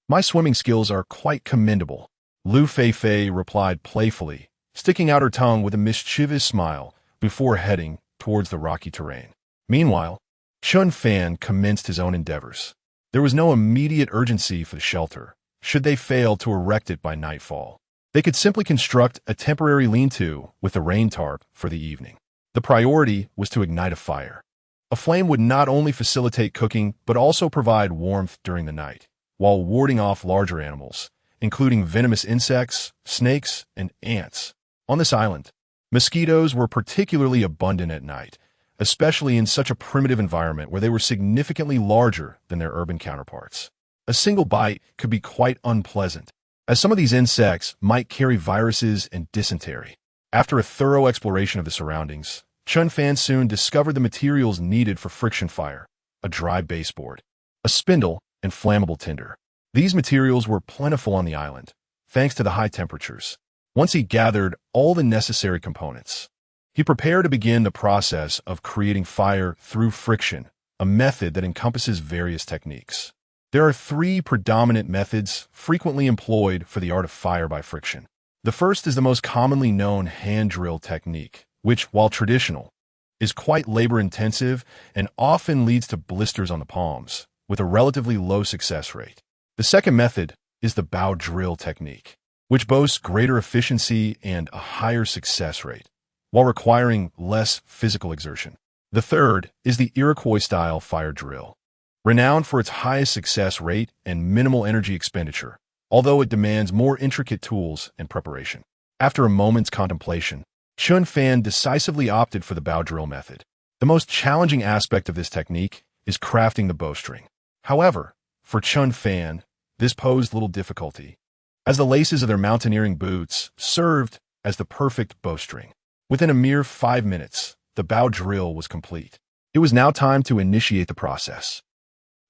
my swimming skills are quite commendable, Liu Feifei replied playfully, sticking out her tongue with a mischievous smile before heading towards the rocky terrain. Meanwhile, Chen Fan commenced his own endeavors. There was no immediate urgency for the shelter, should they fail to erect it by nightfall. They could simply construct a temporary lean-to with a rain tarp for the evening. The priority was to ignite a fire. A flame would not only facilitate cooking, but also provide warmth during the night, while warding off larger animals, including venomous insects, snakes, and ants. On this island, mosquitoes were particularly abundant at night, especially in such a primitive environment where they were significantly larger than their urban counterparts. A single bite could be quite unpleasant, as some of these insects might carry viruses and dysentery. After a thorough exploration of the surroundings, Chen Fan soon discovered the materials needed for friction fire: a dry baseboard, a spindle, and flammable tinder. These materials were plentiful on the island, thanks to the high temperatures. Once he gathered all the necessary components, he prepared to begin the process of creating fire through friction, a method that encompasses various techniques. There are three predominant methods frequently employed for the art of fire by friction. The first is the most commonly known hand drill technique, which, while traditional, is quite labor-intensive and often leads to blisters on the palms, with a relatively low success rate. The second method is the bow drill technique, which boasts greater efficiency and a higher success rate, while requiring less physical exertion. The third is the Iroquois-style fire drill, renowned for its highest success rate and minimal energy expenditure, although it demands more intricate tools and preparation. After a moment's contemplation, Chen Fan decisively opted for the bow drill method. The most challenging aspect of this technique is crafting the bowstring. However, for Chen Fan, this posed little difficulty, as the laces of their mountaineering boots served as the perfect bowstring. Within a mere 5 minutes, the bow drill was complete. It was now time to initiate the process.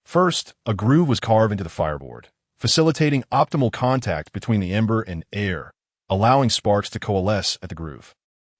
First, a groove was carved into the fireboard, facilitating optimal contact between the ember and air, allowing sparks to coalesce at the groove.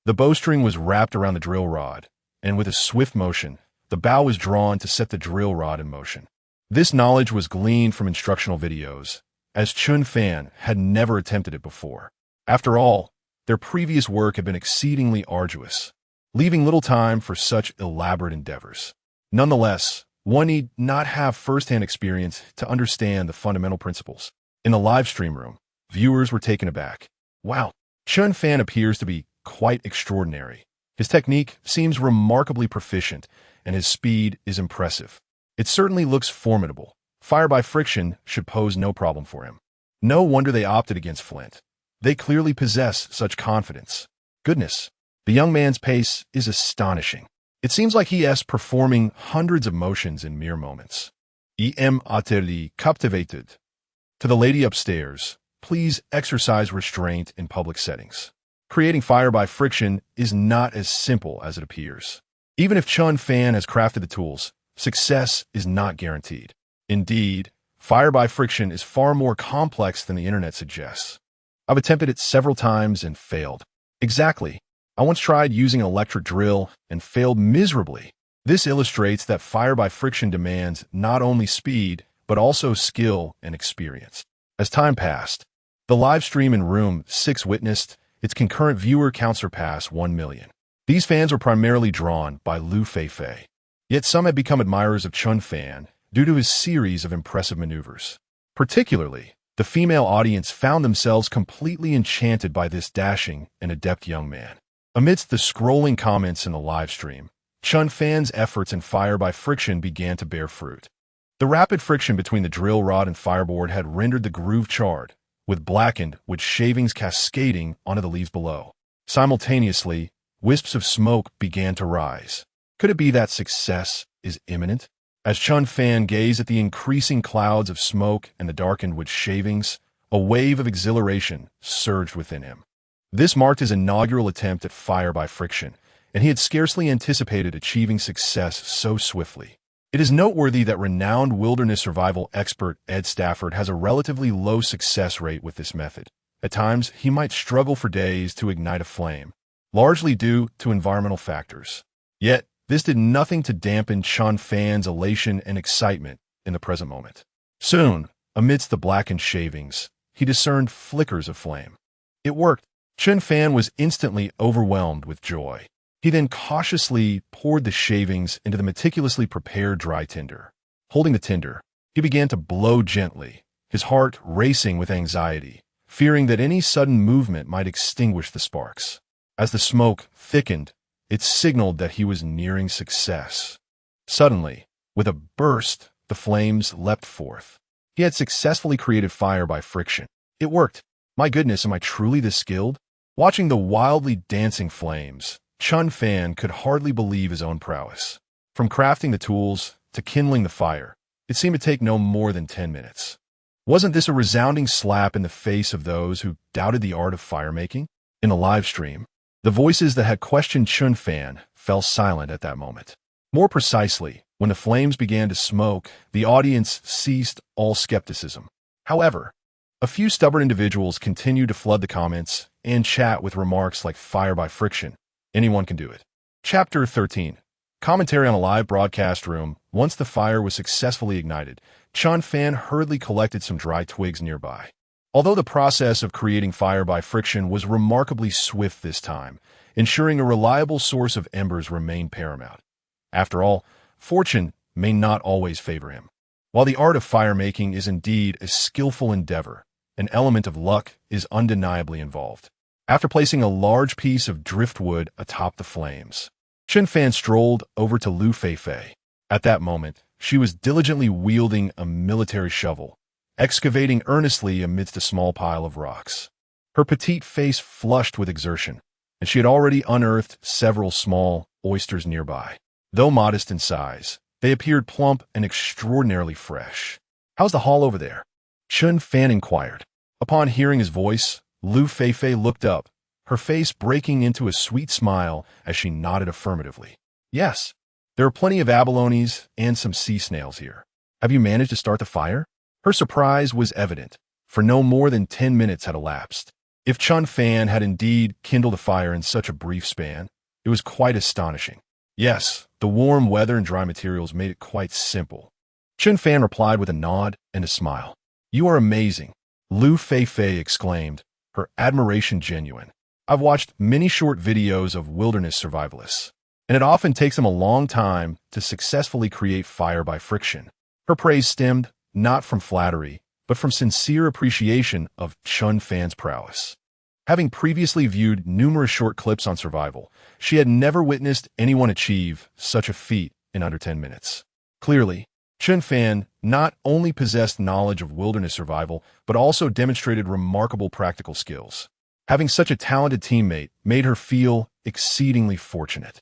The bowstring was wrapped around the drill rod, and with a swift motion, the bow was drawn to set the drill rod in motion. This knowledge was gleaned from instructional videos, as Chen Fan had never attempted it before. After all, their previous work had been exceedingly arduous, leaving little time for such elaborate endeavors. Nonetheless, one need not have first-hand experience to understand the fundamental principles. In the live stream room, viewers were taken aback. Wow, Chen Fan appears to be quite extraordinary. His technique seems remarkably proficient, and his speed is impressive. It certainly looks formidable. Fire by friction should pose no problem for him. No wonder they opted against flint. They clearly possess such confidence. Goodness, the young man's pace is astonishing. It seems like he is performing hundreds of motions in mere moments. Em utterly captivated. To the lady upstairs, please exercise restraint in public settings. Creating fire by friction is not as simple as it appears. Even if Chen Fan has crafted the tools, success is not guaranteed. Indeed, fire by friction is far more complex than the internet suggests. I've attempted it several times and failed. Exactly. I once tried using an electric drill and failed miserably. This illustrates that fire by friction demands not only speed, but also skill and experience. As time passed, the live stream in Room 6 witnessed its concurrent viewer count surpass 1 million. These fans were primarily drawn by Liu Feifei. Yet some had become admirers of Chen Fan due to his series of impressive maneuvers. Particularly, the female audience found themselves completely enchanted by this dashing and adept young man. Amidst the scrolling comments in the live stream, Chen Fan's efforts in fire by friction began to bear fruit. The rapid friction between the drill rod and fireboard had rendered the groove charred, with blackened wood shavings cascading onto the leaves below. Simultaneously, wisps of smoke began to rise. Could it be that success is imminent? As Chen Fan gazed at the increasing clouds of smoke and the darkened wood shavings, a wave of exhilaration surged within him. This marked his inaugural attempt at fire by friction, and he had scarcely anticipated achieving success so swiftly. It is noteworthy that renowned wilderness survival expert Ed Stafford has a relatively low success rate with this method. At times, he might struggle for days to ignite a flame, largely due to environmental factors. Yet, this did nothing to dampen Chen Fan's elation and excitement in the present moment. Soon, amidst the blackened shavings, he discerned flickers of flame. It worked. Chen Fan was instantly overwhelmed with joy. He then cautiously poured the shavings into the meticulously prepared dry tinder. Holding the tinder, he began to blow gently, his heart racing with anxiety, fearing that any sudden movement might extinguish the sparks. As the smoke thickened, it signaled that he was nearing success. Suddenly, with a burst, the flames leapt forth. He had successfully created fire by friction. It worked. My goodness, am I truly this skilled? Watching the wildly dancing flames, Chen Fan could hardly believe his own prowess. From crafting the tools to kindling the fire, it seemed to take no more than 10 minutes. Wasn't this a resounding slap in the face of those who doubted the art of fire-making? In the live stream, the voices that had questioned Chen Fan fell silent at that moment. More precisely, when the flames began to smoke, the audience ceased all skepticism. However, a few stubborn individuals continued to flood the comments and chat with remarks like fire by friction. Anyone can do it. Chapter 13. Commentary on a live broadcast room. Once the fire was successfully ignited, Chen Fan hurriedly collected some dry twigs nearby. Although the process of creating fire by friction was remarkably swift this time, ensuring a reliable source of embers remained paramount. After all, fortune may not always favor him. While the art of fire-making is indeed a skillful endeavor, an element of luck is undeniably involved. After placing a large piece of driftwood atop the flames, Chen Fan strolled over to Liu Feifei. At that moment, she was diligently wielding a military shovel, excavating earnestly amidst a small pile of rocks. Her petite face flushed with exertion, and she had already unearthed several small oysters nearby. Though modest in size, they appeared plump and extraordinarily fresh. "How's the haul over there?" Chen Fan inquired. Upon hearing his voice, Liu Feifei looked up, her face breaking into a sweet smile as she nodded affirmatively. "Yes, there are plenty of abalones and some sea snails here. Have you managed to start the fire?" Her surprise was evident, for no more than 10 minutes had elapsed. If Chen Fan had indeed kindled a fire in such a brief span, it was quite astonishing. Yes, the warm weather and dry materials made it quite simple. Chen Fan replied with a nod and a smile. "You are amazing," Liu Feifei exclaimed, her admiration genuine. "I've watched many short videos of wilderness survivalists, and it often takes them a long time to successfully create fire by friction." Her praise stemmed not from flattery, but from sincere appreciation of Chen Fan's prowess. Having previously viewed numerous short clips on survival, she had never witnessed anyone achieve such a feat in under 10 minutes. Clearly, Chen Fan not only possessed knowledge of wilderness survival, but also demonstrated remarkable practical skills. Having such a talented teammate made her feel exceedingly fortunate.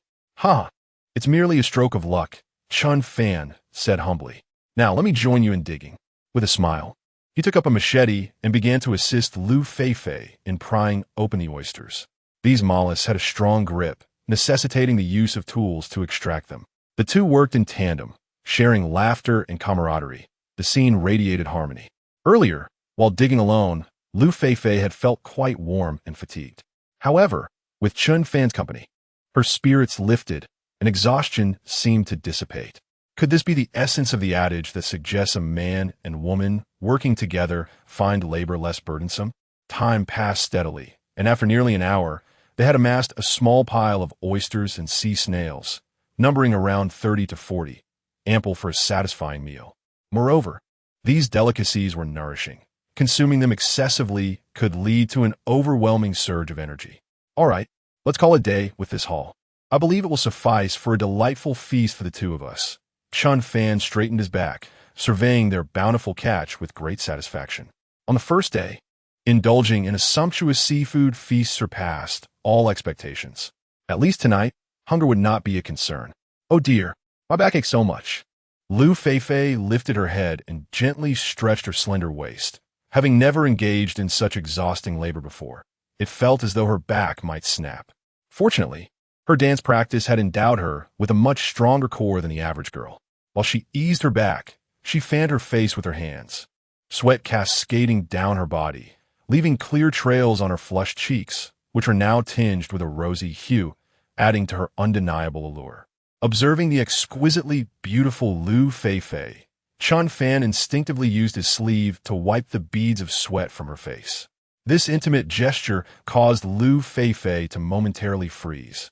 It's merely a stroke of luck," Chen Fan said humbly. "Now let me join you in digging." With a smile, he took up a machete and began to assist Liu Feifei in prying open the oysters. These mollusks had a strong grip, necessitating the use of tools to extract them. The two worked in tandem, sharing laughter and camaraderie. The scene radiated harmony. Earlier, while digging alone, Liu Feifei had felt quite warm and fatigued. However, with Chen Fan's company, her spirits lifted and exhaustion seemed to dissipate. Could this be the essence of the adage that suggests a man and woman working together find labor less burdensome? Time passed steadily, and after nearly an hour, they had amassed a small pile of oysters and sea snails, numbering around 30 to 40, ample for a satisfying meal. Moreover, these delicacies were nourishing. Consuming them excessively could lead to an overwhelming surge of energy. "All right, let's call it a day with this haul. I believe it will suffice for a delightful feast for the two of us." Chen Fan straightened his back, surveying their bountiful catch with great satisfaction. On the first day, indulging in a sumptuous seafood feast surpassed all expectations. At least tonight, hunger would not be a concern. "Oh dear, my back aches so much." Liu Feifei lifted her head and gently stretched her slender waist. Having never engaged in such exhausting labor before, it felt as though her back might snap. Fortunately, her dance practice had endowed her with a much stronger core than the average girl. While she eased her back, she fanned her face with her hands. Sweat cascading down her body, leaving clear trails on her flushed cheeks, which were now tinged with a rosy hue, adding to her undeniable allure. Observing the exquisitely beautiful Liu Feifei, Chen Fan instinctively used his sleeve to wipe the beads of sweat from her face. This intimate gesture caused Liu Feifei to momentarily freeze,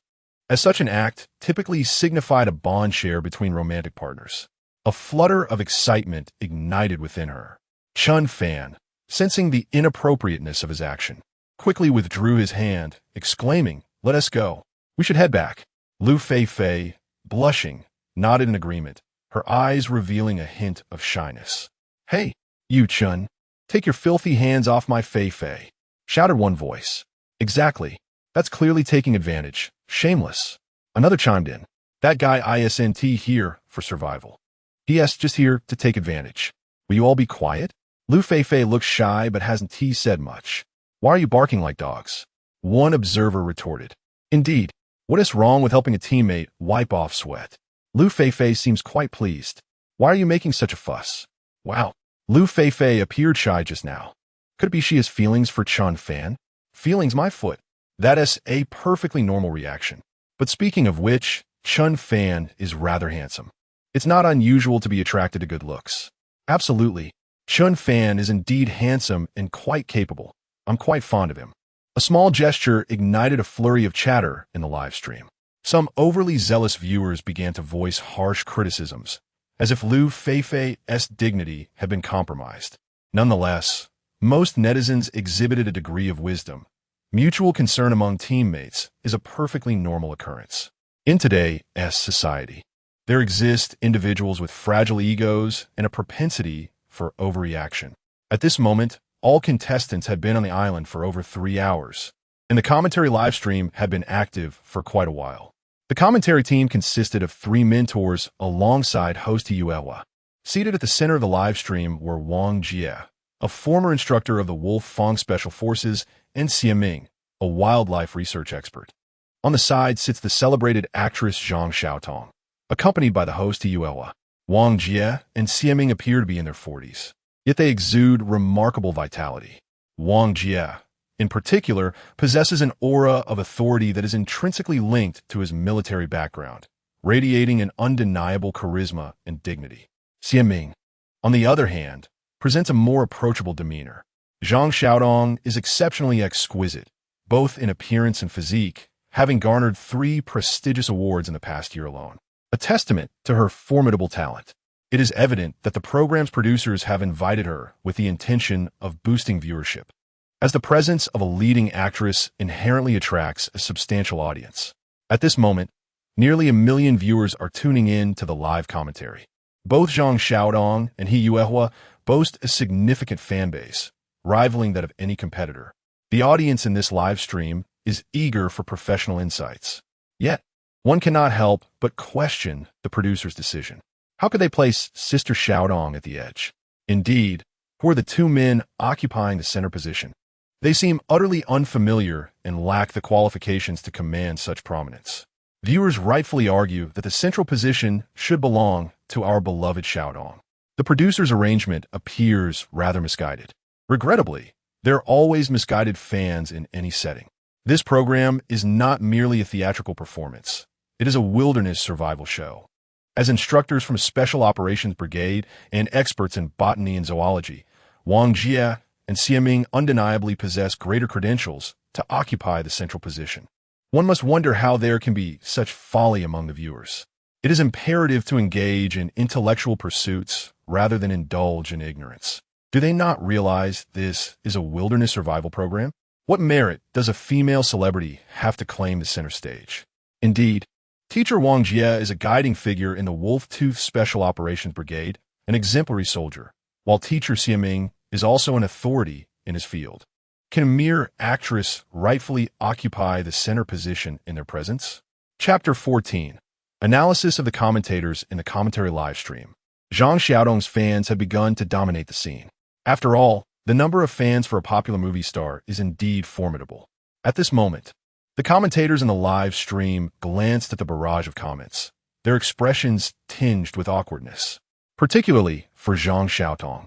as such an act typically signified a bond share between romantic partners. A flutter of excitement ignited within her. Chen Fan, sensing the inappropriateness of his action, quickly withdrew his hand, exclaiming, "Let us go. We should head back." Liu Feifei, blushing, nodded in agreement, her eyes revealing a hint of shyness. "Hey, you Chen, take your filthy hands off my Feifei," shouted one voice. "Exactly. That's clearly taking advantage. Shameless." Another chimed in. "That guy isn't here for survival. He's just here to take advantage. Will you all be quiet?" Liu Feifei looks shy but hasn't said much. "Why are you barking like dogs?" one observer retorted. "Indeed, what is wrong with helping a teammate wipe off sweat?" Liu Feifei seems quite pleased. "Why are you making such a fuss?" Wow. Liu Feifei appeared shy just now. Could it be she has feelings for Chen Fan? Feelings, my foot. That is a perfectly normal reaction. But speaking of which, Chen Fan is rather handsome. It's not unusual to be attracted to good looks. Absolutely. Chen Fan is indeed handsome and quite capable. I'm quite fond of him. A small gesture ignited a flurry of chatter in the live stream. Some overly zealous viewers began to voice harsh criticisms, as if Liu Feifei's dignity had been compromised. Nonetheless, most netizens exhibited a degree of wisdom. Mutual concern among teammates is a perfectly normal occurrence. In today's society, there exist individuals with fragile egos and a propensity for overreaction. At this moment, all contestants had been on the island for over 3 hours, and the commentary livestream had been active for quite a while. The commentary team consisted of 3 mentors alongside host Yuewa. Seated at the center of the livestream were Wang Jie, a former instructor of the Wolf Fang Special Forces, and Xiaming, a wildlife research expert. On the side sits the celebrated actress Zhang Xiaotong, accompanied by the host Yuewa. Wang Jie and Xiaming appear to be in their 40s, yet they exude remarkable vitality. Wang Jie, in particular, possesses an aura of authority that is intrinsically linked to his military background, radiating an undeniable charisma and dignity. Xiaming, on the other hand, presents a more approachable demeanor. Zhang Xiaotong is exceptionally exquisite, both in appearance and physique, having garnered 3 prestigious awards in the past year alone. A testament to her formidable talent. It is evident that the program's producers have invited her with the intention of boosting viewership, as the presence of a leading actress inherently attracts a substantial audience. At this moment, nearly 1 million viewers are tuning in to the live commentary. Both Zhang Xiaotong and He Yuehua boast a significant fan base, rivaling that of any competitor. The audience in this live stream is eager for professional insights. Yet, one cannot help but question the producer's decision. How could they place Sister Xiaotong at the edge? Indeed, who are the 2 men occupying the center position? They seem utterly unfamiliar and lack the qualifications to command such prominence. Viewers rightfully argue that the central position should belong to our beloved Xiaotong. The producer's arrangement appears rather misguided. Regrettably, there are always misguided fans in any setting. This program is not merely a theatrical performance. It is a wilderness survival show. As instructors from a Special Operations Brigade and experts in botany and zoology, Wang Jie and Xiaming undeniably possess greater credentials to occupy the central position. One must wonder how there can be such folly among the viewers. It is imperative to engage in intellectual pursuits rather than indulge in ignorance. Do they not realize this is a wilderness survival program? What merit does a female celebrity have to claim the center stage? Indeed, Teacher Wang Jie is a guiding figure in the Wolf-Tooth Special Operations Brigade, an exemplary soldier, while Teacher Xiaming is also an authority in his field. Can a mere actress rightfully occupy the center position in their presence? Chapter 14. Analysis of the commentators in the commentary livestream. Zhang Xiaotong's fans have begun to dominate the scene. After all, the number of fans for a popular movie star is indeed formidable. At this moment, the commentators in the live stream glanced at the barrage of comments, their expressions tinged with awkwardness, particularly for Zhang Xiaotong.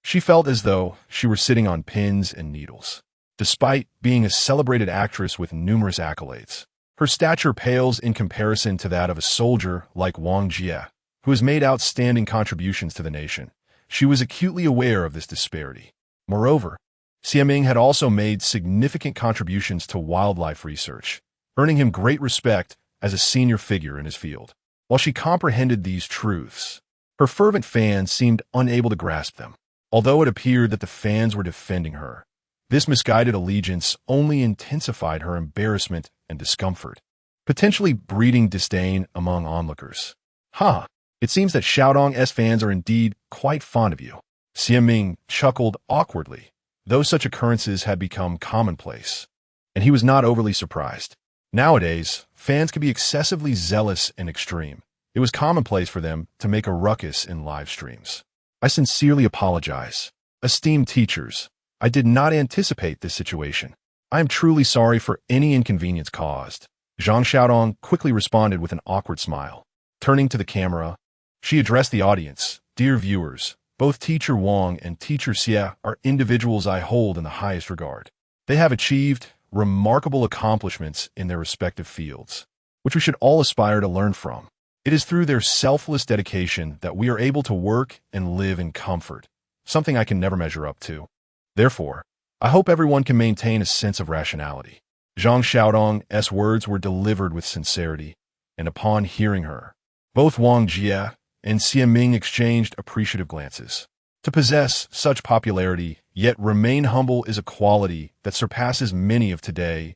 She felt as though she were sitting on pins and needles. Despite being a celebrated actress with numerous accolades, her stature pales in comparison to that of a soldier like Wang Jie, who has made outstanding contributions to the nation. She was acutely aware of this disparity. Moreover, Xiaming had also made significant contributions to wildlife research, earning him great respect as a senior figure in his field. While she comprehended these truths, her fervent fans seemed unable to grasp them. Although it appeared that the fans were defending her, this misguided allegiance only intensified her embarrassment and discomfort, potentially breeding disdain among onlookers. Huh. It seems that Xiaodong's fans are indeed quite fond of you. Xie Ming chuckled awkwardly, though such occurrences had become commonplace, and he was not overly surprised. Nowadays, fans can be excessively zealous and extreme. It was commonplace for them to make a ruckus in live streams. I sincerely apologize. Esteemed teachers, I did not anticipate this situation. I am truly sorry for any inconvenience caused. Zhang Xiaodong quickly responded with an awkward smile. Turning to the camera, she addressed the audience. Dear viewers, both Teacher Wang and Teacher Xie are individuals I hold in the highest regard. They have achieved remarkable accomplishments in their respective fields, which we should all aspire to learn from. It is through their selfless dedication that we are able to work and live in comfort, something I can never measure up to. Therefore, I hope everyone can maintain a sense of rationality. Zhang Xiaodong's words were delivered with sincerity, and upon hearing her, both Wang Jie and Xie Ming exchanged appreciative glances. To possess such popularity, yet remain humble, is a quality that surpasses many of today's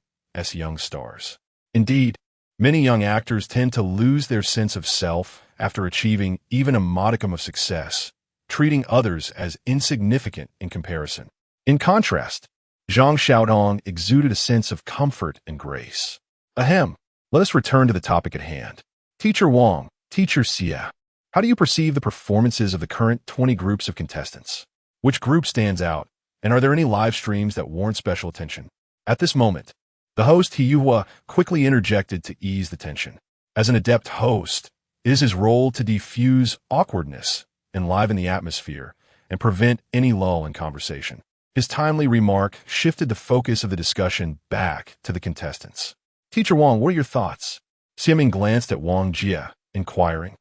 young stars. Indeed, many young actors tend to lose their sense of self after achieving even a modicum of success, treating others as insignificant in comparison. In contrast, Zhang Xiaodong exuded a sense of comfort and grace. Ahem, let us return to the topic at hand. Teacher Wang, Teacher Xie, how do you perceive the performances of the current 20 groups of contestants? Which group stands out, and are there any live streams that warrant special attention? At this moment, the host Hiyuhua quickly interjected to ease the tension. As an adept host, it is his role to defuse awkwardness, enliven the atmosphere, and prevent any lull in conversation. His timely remark shifted the focus of the discussion back to the contestants. Teacher Wang, what are your thoughts? Xie Ming glanced at Wang Jie, inquiring,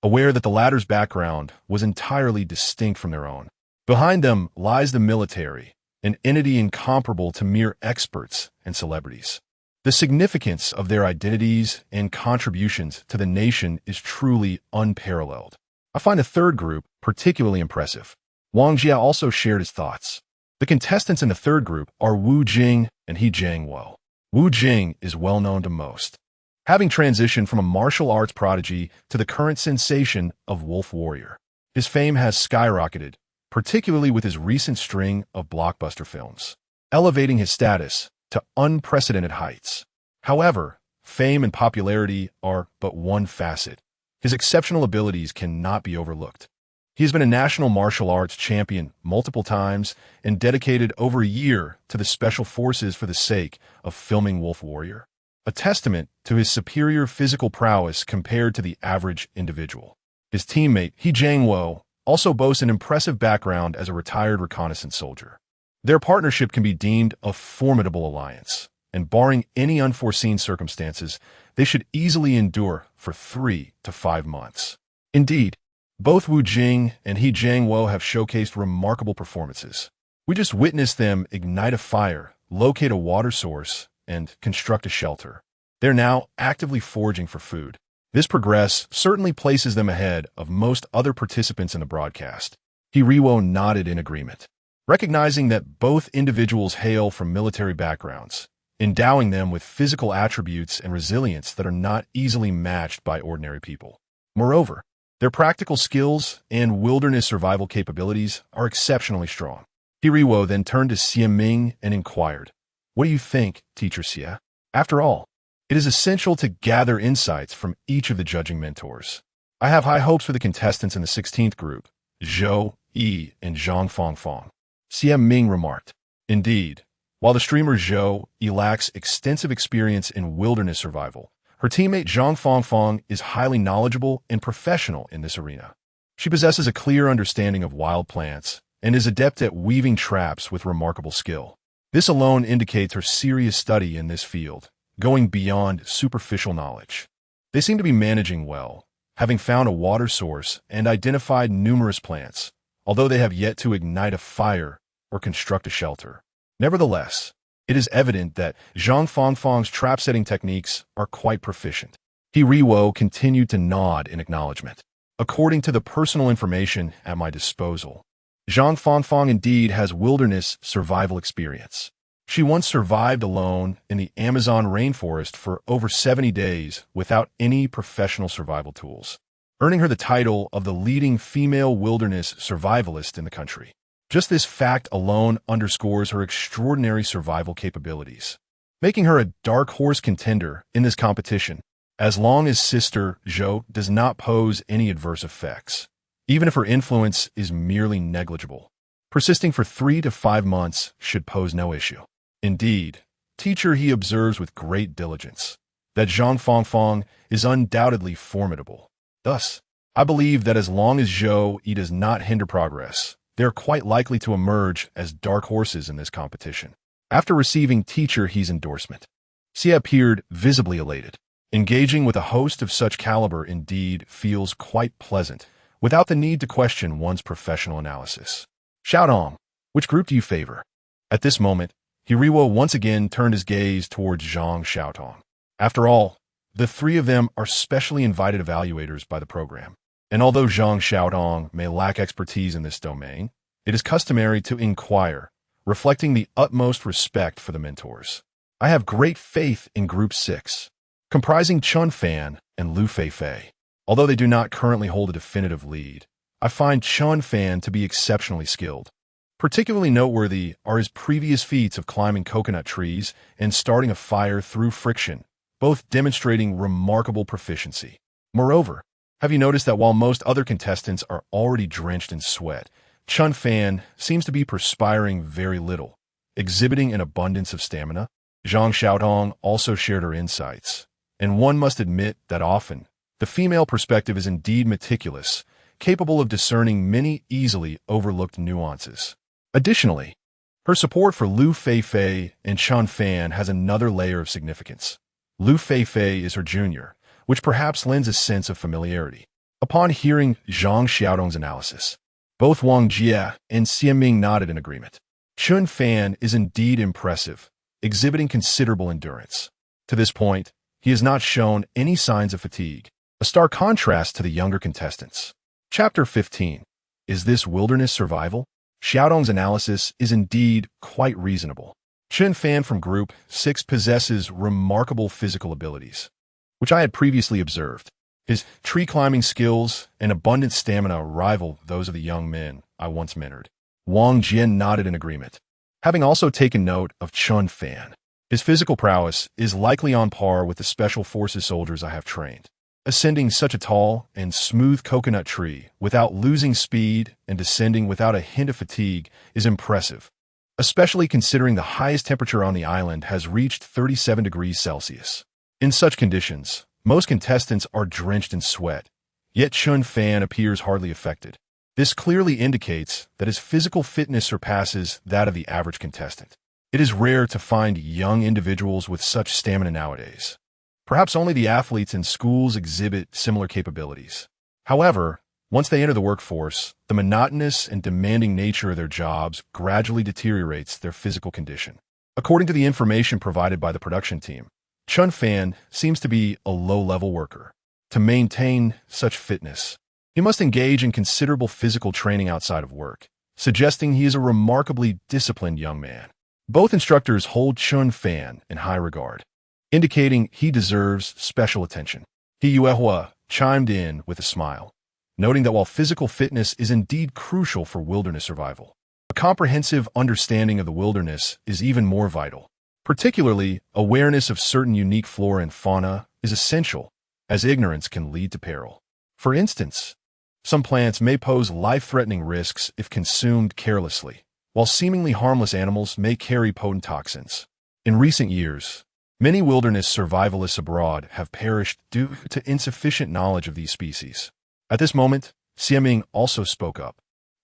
aware that the latter's background was entirely distinct from their own. Behind them lies the military, an entity incomparable to mere experts and celebrities. The significance of their identities and contributions to the nation is truly unparalleled. I find the third group particularly impressive. Wang Jie also shared his thoughts. The contestants in the third group are Wu Jing and He Jiangwo. Wu Jing is well known to most, having transitioned from a martial arts prodigy to the current sensation of Wolf Warrior. His fame has skyrocketed, particularly with his recent string of blockbuster films, elevating his status to unprecedented heights. However, fame and popularity are but one facet. His exceptional abilities cannot be overlooked. He has been a national martial arts champion multiple times and dedicated over a year to the special forces for the sake of filming Wolf Warrior, a testament to his superior physical prowess compared to the average individual. His teammate, He Jiangwo, also boasts an impressive background as a retired reconnaissance soldier. Their partnership can be deemed a formidable alliance, and barring any unforeseen circumstances, they should easily endure for 3 to 5 months. Indeed, both Wu Jing and He Jiangwo have showcased remarkable performances. We just witnessed them ignite a fire, locate a water source, and construct a shelter. They're now actively foraging for food. This progress certainly places them ahead of most other participants in the broadcast. He Riwo nodded in agreement, recognizing that both individuals hail from military backgrounds, endowing them with physical attributes and resilience that are not easily matched by ordinary people. Moreover, their practical skills and wilderness survival capabilities are exceptionally strong. Hiriwo then turned to Xie Ming and inquired, "What do you think, Teacher Xie? After all, it is essential to gather insights from each of the judging mentors. I have high hopes for the contestants in the 16th group, Zhou, Yi, and Zhang Fangfang." Xie Ming remarked, "Indeed, while the streamer Zhou Yi lacks extensive experience in wilderness survival, her teammate Zhang Fangfang is highly knowledgeable and professional in this arena. She possesses a clear understanding of wild plants and is adept at weaving traps with remarkable skill. This alone indicates her serious study in this field, going beyond superficial knowledge. They seem to be managing well, having found a water source and identified numerous plants, although they have yet to ignite a fire or construct a shelter. Nevertheless, it is evident that Zhang Fangfang's trap-setting techniques are quite proficient." He Riwo continued to nod in acknowledgement. "According to the personal information at my disposal, Zhang Fangfang indeed has wilderness survival experience. She once survived alone in the Amazon rainforest for over 70 days without any professional survival tools. earning her the title of the leading female wilderness survivalist in the country. Just this fact alone underscores her extraordinary survival capabilities, making her a dark horse contender in this competition, as long as Sister Zhou does not pose any adverse effects, even if her influence is merely negligible. Persisting for 3 to 5 months should pose no issue. Indeed, teacher he observes with great diligence that Zhang Fangfang is undoubtedly formidable. Thus, I believe that as long as Zhou Yi does not hinder progress, they are quite likely to emerge as dark horses in this competition. After receiving teacher he's endorsement, Xie appeared visibly elated. Engaging with a host of such caliber indeed feels quite pleasant, without the need to question one's professional analysis. Xiaodong, which group do you favor? At this moment, Hiriwo once again turned his gaze towards Zhang Xiaotong. After all, the three of them are specially invited evaluators by the program. And although Zhang Xiaodong may lack expertise in this domain, it is customary to inquire, reflecting the utmost respect for the mentors. I have great faith in Group 6, comprising Chen Fan and Liu Feifei. Although they do not currently hold a definitive lead, I find Chen Fan to be exceptionally skilled. Particularly noteworthy are his previous feats of climbing coconut trees and starting a fire through friction, both demonstrating remarkable proficiency. Moreover, have you noticed that while most other contestants are already drenched in sweat, Chen Fan seems to be perspiring very little, exhibiting an abundance of stamina? Zhang Xiaotong also shared her insights, and one must admit that often, the female perspective is indeed meticulous, capable of discerning many easily overlooked nuances. Additionally, her support for Liu Feifei and Chen Fan has another layer of significance. Liu Feifei is her junior, which perhaps lends a sense of familiarity. Upon hearing Zhang Xiaodong's analysis, both Wang Jie and Xie Ming nodded in agreement. Chen Fan is indeed impressive, exhibiting considerable endurance. To this point, he has not shown any signs of fatigue, a stark contrast to the younger contestants. Chapter 15. Is this wilderness survival? Xiaodong's analysis is indeed quite reasonable. Chen Fan from Group 6 possesses remarkable physical abilities, which I had previously observed. His tree-climbing skills and abundant stamina rival those of the young men I once mentored. Wang Jie nodded in agreement, having also taken note of Chen Fan. His physical prowess is likely on par with the Special Forces soldiers I have trained. Ascending such a tall and smooth coconut tree without losing speed and descending without a hint of fatigue is impressive, especially considering the highest temperature on the island has reached 37 degrees Celsius. In such conditions, most contestants are drenched in sweat, yet Chen Fan appears hardly affected. This clearly indicates that his physical fitness surpasses that of the average contestant. It is rare to find young individuals with such stamina nowadays. Perhaps only the athletes in schools exhibit similar capabilities. However, once they enter the workforce, the monotonous and demanding nature of their jobs gradually deteriorates their physical condition. According to the information provided by the production team, Chen Fan seems to be a low-level worker. To maintain such fitness, he must engage in considerable physical training outside of work, suggesting he is a remarkably disciplined young man. Both instructors hold Chen Fan in high regard, indicating he deserves special attention. He Yuehua chimed in with a smile, noting that while physical fitness is indeed crucial for wilderness survival, a comprehensive understanding of the wilderness is even more vital. Particularly, awareness of certain unique flora and fauna is essential, as ignorance can lead to peril. For instance, some plants may pose life-threatening risks if consumed carelessly, while seemingly harmless animals may carry potent toxins. In recent years, many wilderness survivalists abroad have perished due to insufficient knowledge of these species. At this moment, Xie Ming also spoke up.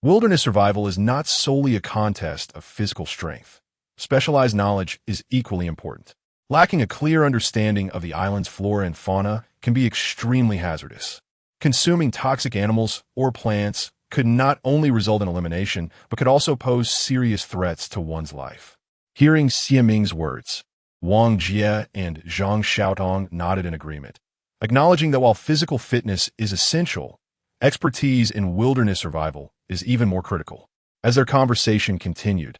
Wilderness survival is not solely a contest of physical strength. Specialized knowledge is equally important. Lacking a clear understanding of the island's flora and fauna can be extremely hazardous. Consuming toxic animals or plants could not only result in elimination, but could also pose serious threats to one's life. Hearing Xie Ming's words, Wang Jie and Zhang Xiaotong nodded in agreement, acknowledging that while physical fitness is essential, expertise in wilderness survival is even more critical. As their conversation continued,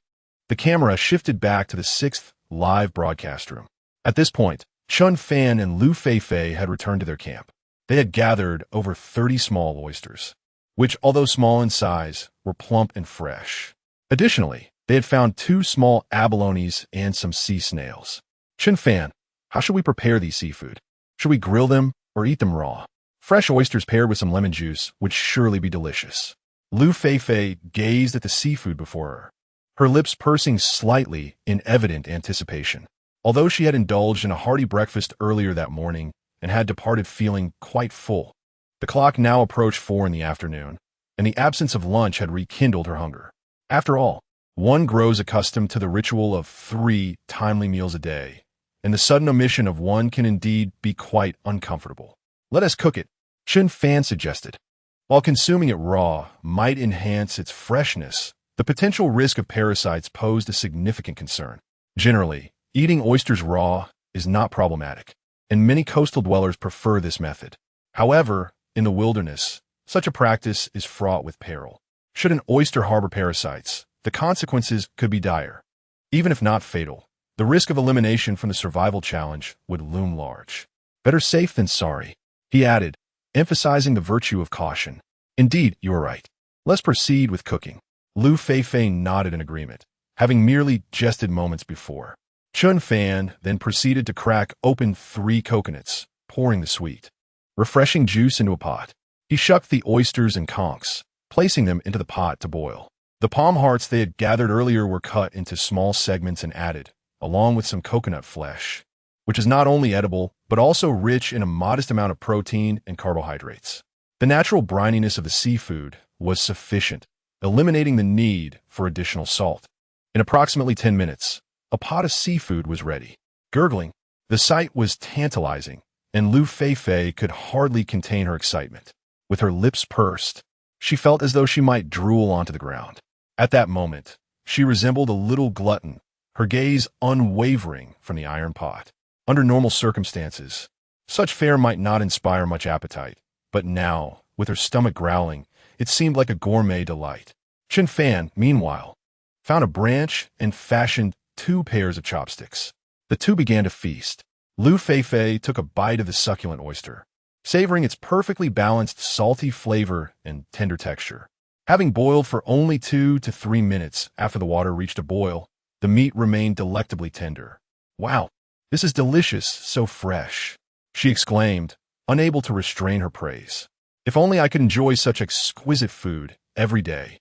the camera shifted back to the 6th live broadcast room. At this point, Chen Fan and Liu Feifei had returned to their camp. They had gathered over 30 small oysters, which, although small in size, were plump and fresh. Additionally, they had found 2 small abalones and some sea snails. Chen Fan, how should we prepare these seafood? Should we grill them or eat them raw? Fresh oysters paired with some lemon juice would surely be delicious. Liu Feifei gazed at the seafood before her lips pursing slightly in evident anticipation. Although she had indulged in a hearty breakfast earlier that morning and had departed feeling quite full, the clock now approached 4 in the afternoon, and the absence of lunch had rekindled her hunger. After all, one grows accustomed to the ritual of 3 timely meals a day, and the sudden omission of one can indeed be quite uncomfortable. Let us cook it, Chen Fan suggested. While consuming it raw might enhance its freshness, the potential risk of parasites posed a significant concern. Generally, eating oysters raw is not problematic, and many coastal dwellers prefer this method. However, in the wilderness, such a practice is fraught with peril. Should an oyster harbor parasites, the consequences could be dire. Even if not fatal, the risk of elimination from the survival challenge would loom large. Better safe than sorry, he added, emphasizing the virtue of caution. Indeed, you are right. Let's proceed with cooking. Liu Feifei nodded in agreement, having merely jested moments before. Chen Fan then proceeded to crack open 3 coconuts, pouring the sweet, refreshing juice into a pot. He shucked the oysters and conchs, placing them into the pot to boil. The palm hearts they had gathered earlier were cut into small segments and added, along with some coconut flesh, which is not only edible, but also rich in a modest amount of protein and carbohydrates. The natural brininess of the seafood was sufficient, eliminating the need for additional salt. In approximately 10 minutes, a pot of seafood was ready. Gurgling, the sight was tantalizing, and Liu Feifei could hardly contain her excitement. With her lips pursed, she felt as though she might drool onto the ground. At that moment, she resembled a little glutton, her gaze unwavering from the iron pot. Under normal circumstances, such fare might not inspire much appetite, but now, with her stomach growling, it seemed like a gourmet delight. Chen Fan, meanwhile, found a branch and fashioned 2 pairs of chopsticks. The 2 began to feast. Liu Feifei took a bite of the succulent oyster, savoring its perfectly balanced salty flavor and tender texture. Having boiled for only 2 to 3 minutes after the water reached a boil, the meat remained delectably tender. Wow, this is delicious, so fresh, she exclaimed, unable to restrain her praise. If only I could enjoy such exquisite food every day.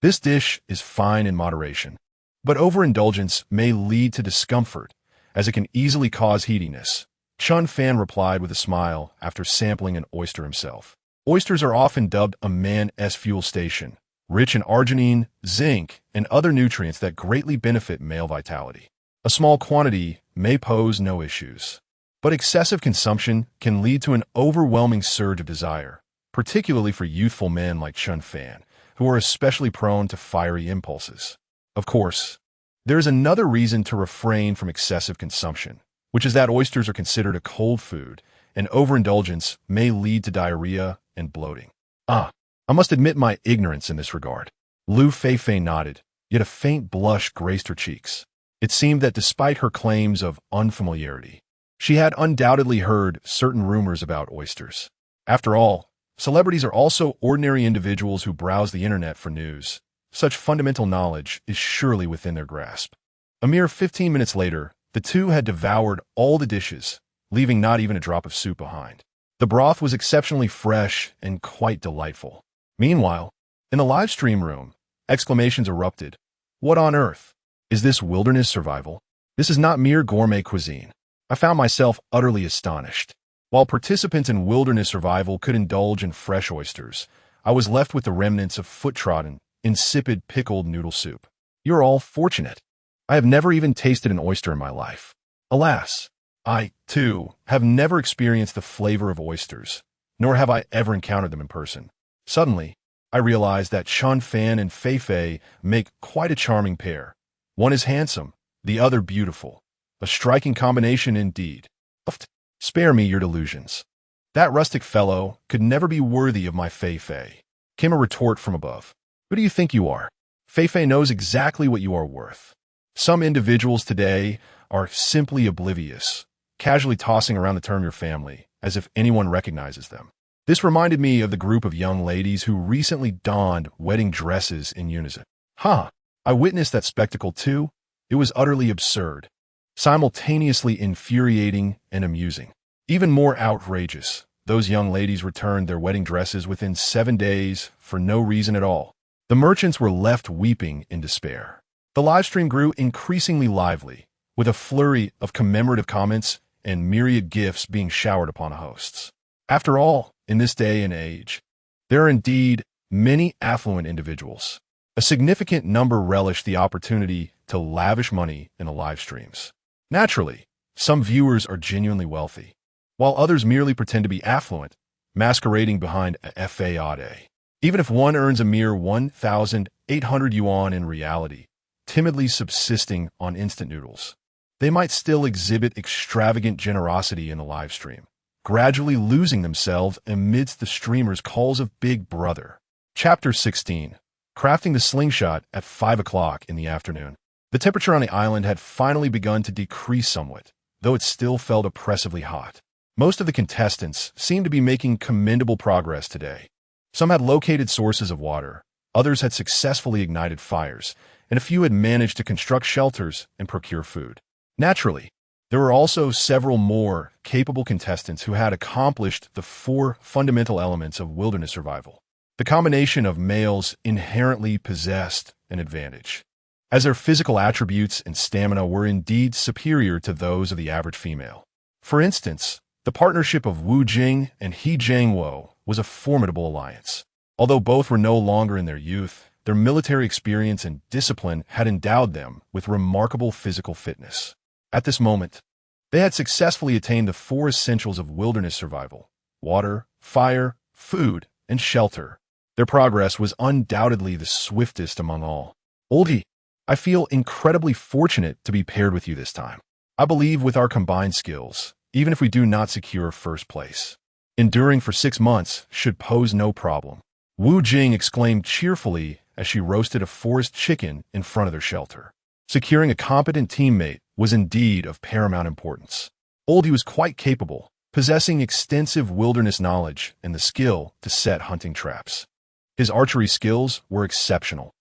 This dish is fine in moderation, but overindulgence may lead to discomfort, as it can easily cause heatiness. Chen Fan replied with a smile after sampling an oyster himself. Oysters are often dubbed a man's fuel station, rich in arginine, zinc, and other nutrients that greatly benefit male vitality. A small quantity may pose no issues, but excessive consumption can lead to an overwhelming surge of desire, particularly for youthful men like Chen Fan, who are especially prone to fiery impulses. Of course, there is another reason to refrain from excessive consumption, which is that oysters are considered a cold food, and overindulgence may lead to diarrhea and bloating. I must admit my ignorance in this regard. Liu Feifei nodded, yet a faint blush graced her cheeks. It seemed that despite her claims of unfamiliarity, she had undoubtedly heard certain rumors about oysters. After all, celebrities are also ordinary individuals who browse the internet for news. Such fundamental knowledge is surely within their grasp. A mere 15 minutes later, the 2 had devoured all the dishes, leaving not even a drop of soup behind. The broth was exceptionally fresh and quite delightful. Meanwhile, in the live stream room, exclamations erupted. What on earth? Is this wilderness survival? This is not mere gourmet cuisine. I found myself utterly astonished. While participants in wilderness survival could indulge in fresh oysters, I was left with the remnants of foot-trodden, insipid pickled noodle soup. You're all fortunate. I have never even tasted an oyster in my life. Alas, I, too, have never experienced the flavor of oysters, nor have I ever encountered them in person. Suddenly, I realized that Chen Fan and Feifei make quite a charming pair. One is handsome, the other beautiful. A striking combination indeed. Spare me your delusions. That rustic fellow could never be worthy of my Feifei, came a retort from above. Who do you think you are? Feifei knows exactly what you are worth. Some individuals today are simply oblivious, casually tossing around the term your family, as if anyone recognizes them. This reminded me of the group of young ladies who recently donned wedding dresses in unison. I witnessed that spectacle too. It was utterly absurd, simultaneously infuriating and amusing. Even more outrageous, those young ladies returned their wedding dresses within 7 days for no reason at all. The merchants were left weeping in despair. The livestream grew increasingly lively, with a flurry of commemorative comments and myriad gifts being showered upon hosts. After all, in this day and age, there are indeed many affluent individuals. A significant number relish the opportunity to lavish money in the live streams. Naturally, some viewers are genuinely wealthy, while others merely pretend to be affluent, masquerading behind a fade. Even if one earns a mere 1,800 yuan in reality, timidly subsisting on instant noodles, they might still exhibit extravagant generosity in the live stream, gradually losing themselves amidst the streamer's calls of Big Brother. Chapter 16. Crafting the slingshot at 5 o'clock in the afternoon. The temperature on the island had finally begun to decrease somewhat, though it still felt oppressively hot. Most of the contestants seemed to be making commendable progress today. Some had located sources of water, others had successfully ignited fires, and a few had managed to construct shelters and procure food. Naturally, there were also several more capable contestants who had accomplished the 4 fundamental elements of wilderness survival. The combination of males inherently possessed an advantage, as their physical attributes and stamina were indeed superior to those of the average female. For instance, the partnership of Wu Jing and He Jiangwo was a formidable alliance. Although both were no longer in their youth, their military experience and discipline had endowed them with remarkable physical fitness. At this moment, they had successfully attained the 4 essentials of wilderness survival: water, fire, food, and shelter. Their progress was undoubtedly the swiftest among all. Oldie, I feel incredibly fortunate to be paired with you this time. I believe with our combined skills, even if we do not secure first place, enduring for 6 months should pose no problem. Wu Jing exclaimed cheerfully as she roasted a forest chicken in front of their shelter. Securing a competent teammate was indeed of paramount importance. Oldie was quite capable, possessing extensive wilderness knowledge and the skill to set hunting traps. His archery skills were exceptional.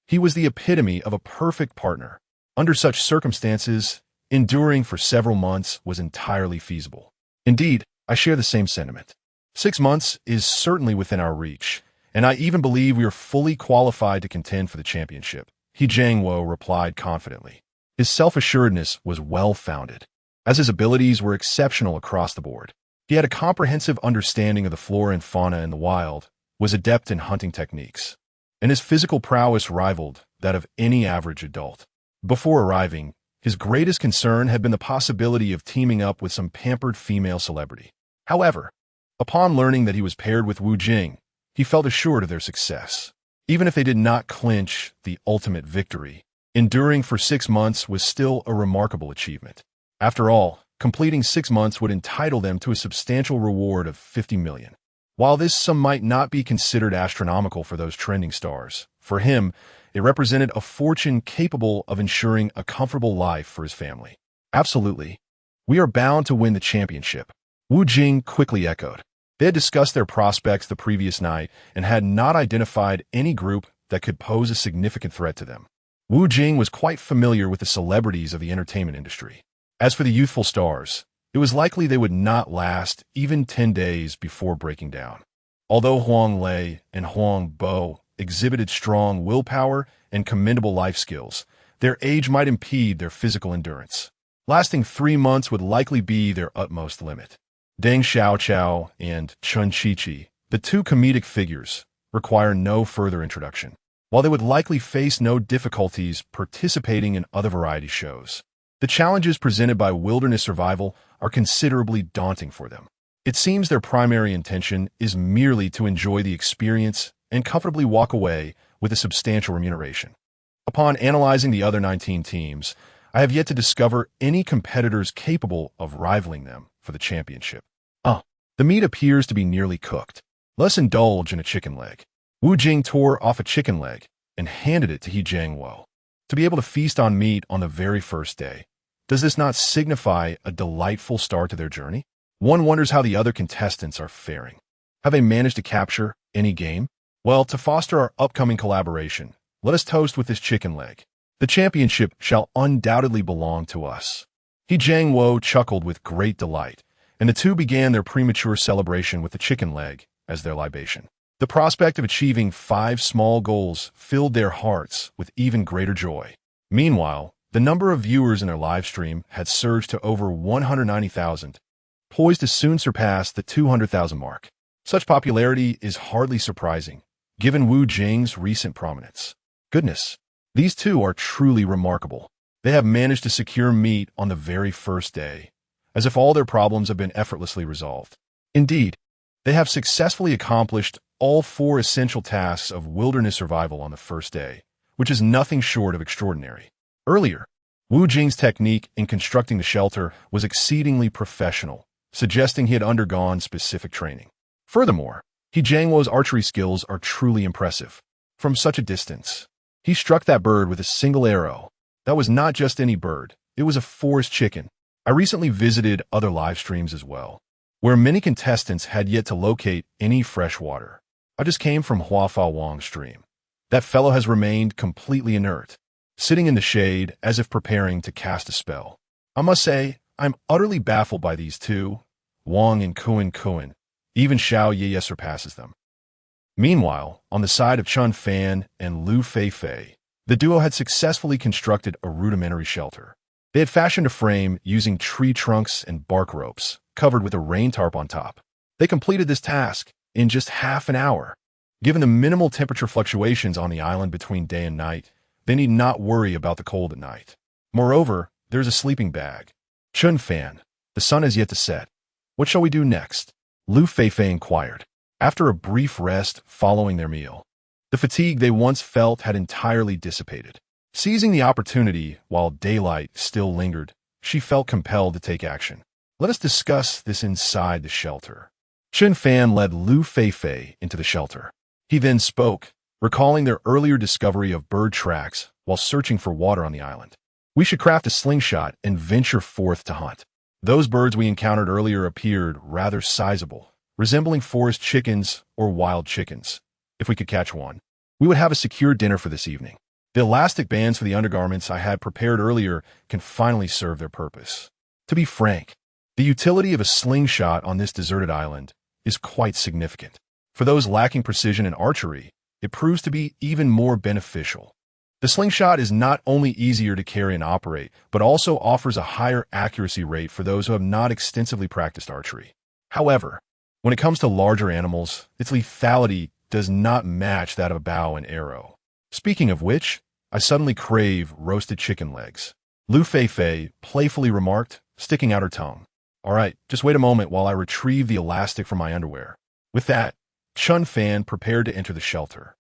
He was the epitome of a perfect partner. Under such circumstances, enduring for several months was entirely feasible. Indeed, I share the same sentiment. 6 months is certainly within our reach, and I even believe we are fully qualified to contend for the championship, He Jiangwo replied confidently. His self-assuredness was well-founded, as his abilities were exceptional across the board. He had a comprehensive understanding of the flora and fauna in the wild, was adept in hunting techniques, and his physical prowess rivaled that of any average adult. Before arriving, his greatest concern had been the possibility of teaming up with some pampered female celebrity. However, upon learning that he was paired with Wu Jing, he felt assured of their success. Even if they did not clinch the ultimate victory, enduring for 6 months was still a remarkable achievement. After all, completing 6 months would entitle them to a substantial reward of 50 million. While this sum might not be considered astronomical for those trending stars, for him, it represented a fortune capable of ensuring a comfortable life for his family. Absolutely. We are bound to win the championship, Wu Jing quickly echoed. They had discussed their prospects the previous night and had not identified any group that could pose a significant threat to them. Wu Jing was quite familiar with the celebrities of the entertainment industry. As for the youthful stars, it was likely they would not last even 10 days before breaking down. Although Huang Lei and Huang Bo exhibited strong willpower and commendable life skills, their age might impede their physical endurance. Lasting 3 months would likely be their utmost limit. Deng Xiaoqiao and Chun Chi-Chi, the 2 comedic figures, require no further introduction, while they would likely face no difficulties participating in other variety shows. The challenges presented by wilderness survival are considerably daunting for them. It seems their primary intention is merely to enjoy the experience and comfortably walk away with a substantial remuneration. Upon analyzing the other 19 teams, I have yet to discover any competitors capable of rivaling them for the championship. The meat appears to be nearly cooked. Let's indulge in a chicken leg. Wu Jing tore off a chicken leg and handed it to He Jiangwo. To be able to feast on meat on the very first day, does this not signify a delightful start to their journey? One wonders how the other contestants are faring. Have they managed to capture any game? Well, to foster our upcoming collaboration, let us toast with this chicken leg. The championship shall undoubtedly belong to us. He Jiang Wo chuckled with great delight, and the two began their premature celebration with the chicken leg as their libation. The prospect of achieving 5 small goals filled their hearts with even greater joy. Meanwhile, the number of viewers in their live stream had surged to over 190,000, poised to soon surpass the 200,000 mark. Such popularity is hardly surprising, given Wu Jing's recent prominence. Goodness, these two are truly remarkable. They have managed to secure meat on the very first day, as if all their problems have been effortlessly resolved. Indeed, they have successfully accomplished all 4 essential tasks of wilderness survival on the first day, which is nothing short of extraordinary. Earlier, Wu Jing's technique in constructing the shelter was exceedingly professional, suggesting he had undergone specific training. Furthermore, He Jiang Wo's archery skills are truly impressive. From such a distance, he struck that bird with a single arrow. That was not just any bird, it was a forest chicken. I recently visited other live streams as well, where many contestants had yet to locate any fresh water. I just came from Hua Fa Wang's stream. That fellow has remained completely inert, sitting in the shade as if preparing to cast a spell. I must say, I'm utterly baffled by these two, Wang and Kuan. Even Xiao Ye surpasses them. Meanwhile, on the side of Chen Fan and Liu Feifei, the duo had successfully constructed a rudimentary shelter. They had fashioned a frame using tree trunks and bark ropes, covered with a rain tarp on top. They completed this task in just half an hour. Given the minimal temperature fluctuations on the island between day and night, they need not worry about the cold at night. Moreover, there's a sleeping bag. Chen Fan, the sun has yet to set. What shall we do next? Liu Feifei inquired, after a brief rest following their meal. The fatigue they once felt had entirely dissipated. Seizing the opportunity while daylight still lingered, she felt compelled to take action. Let us discuss this inside the shelter. Chen Fan led Liu Feifei into the shelter. He then spoke, recalling their earlier discovery of bird tracks while searching for water on the island. We should craft a slingshot and venture forth to hunt. Those birds we encountered earlier appeared rather sizable, resembling forest chickens or wild chickens. If we could catch one, we would have a secure dinner for this evening. The elastic bands for the undergarments I had prepared earlier can finally serve their purpose. To be frank, the utility of a slingshot on this deserted island is quite significant. For those lacking precision in archery, it proves to be even more beneficial. The slingshot is not only easier to carry and operate, but also offers a higher accuracy rate for those who have not extensively practiced archery. However, when it comes to larger animals, its lethality does not match that of a bow and arrow. Speaking of which, I suddenly crave roasted chicken legs. Liu Feifei playfully remarked, sticking out her tongue. All right, just wait a moment while I retrieve the elastic from my underwear. With that, Chen Fan prepared to enter the shelter.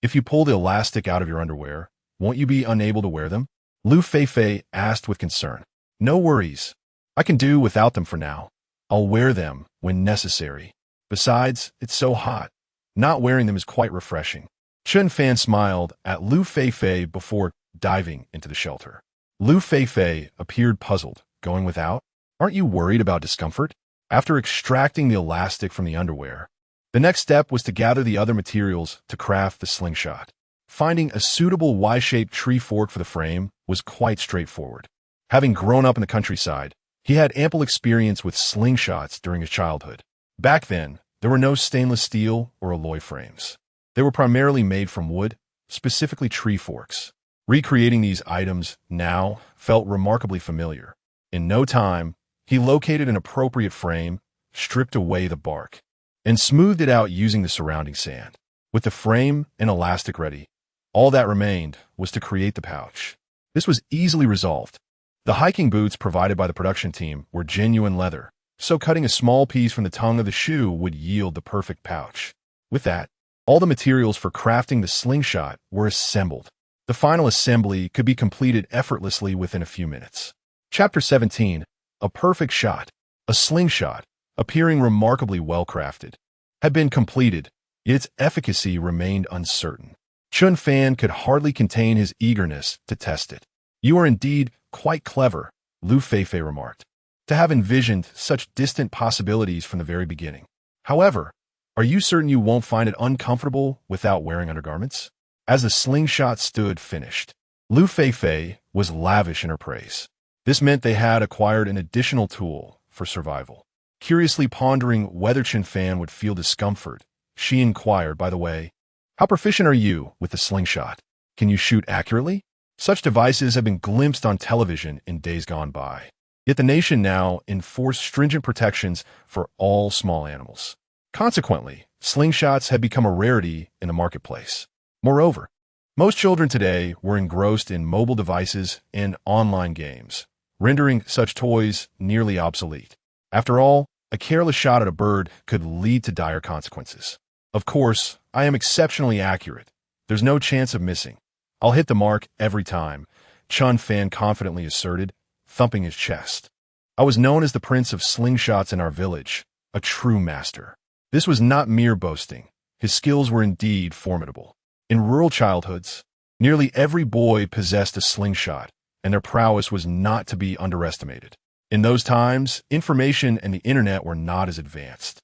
If you pull the elastic out of your underwear, won't you be unable to wear them? Liu Feifei asked with concern. No worries. I can do without them for now. I'll wear them when necessary. Besides, it's so hot. Not wearing them is quite refreshing. Chen Fan smiled at Liu Feifei before diving into the shelter. Liu Feifei appeared puzzled, going without. Aren't you worried about discomfort? After extracting the elastic from the underwear, the next step was to gather the other materials to craft the slingshot. Finding a suitable Y-shaped tree fork for the frame was quite straightforward. Having grown up in the countryside, he had ample experience with slingshots during his childhood. Back then, there were no stainless steel or alloy frames. They were primarily made from wood, specifically tree forks. Recreating these items now felt remarkably familiar. In no time, he located an appropriate frame, stripped away the bark, and smoothed it out using the surrounding sand. With the frame and elastic ready, all that remained was to create the pouch. This was easily resolved. The hiking boots provided by the production team were genuine leather, so cutting a small piece from the tongue of the shoe would yield the perfect pouch. With that, all the materials for crafting the slingshot were assembled. The final assembly could be completed effortlessly within a few minutes. Chapter 17, A Perfect Shot. A slingshot, appearing remarkably well-crafted, had been completed, yet its efficacy remained uncertain. Chen Fan could hardly contain his eagerness to test it. You are indeed quite clever, Liu Feifei remarked. to have envisioned such distant possibilities from the very beginning. However, are you certain you won't find it uncomfortable without wearing undergarments? As the slingshot stood finished, Liu Feifei was lavish in her praise. This meant they had acquired an additional tool for survival. Curiously pondering whether Chen Fan would feel discomfort, she inquired, by the way, "How proficient are you with the slingshot? Can you shoot accurately?" Such devices have been glimpsed on television in days gone by. Yet the nation now enforced stringent protections for all small animals. Consequently, slingshots had become a rarity in the marketplace. Moreover, most children today were engrossed in mobile devices and online games, rendering such toys nearly obsolete. After all, a careless shot at a bird could lead to dire consequences. Of course, I am exceptionally accurate. There's no chance of missing. I'll hit the mark every time, Chen Fan confidently asserted, thumping his chest. I was known as the prince of slingshots in our village, a true master. This was not mere boasting. His skills were indeed formidable. In rural childhoods, nearly every boy possessed a slingshot, and their prowess was not to be underestimated. In those times, information and the internet were not as advanced,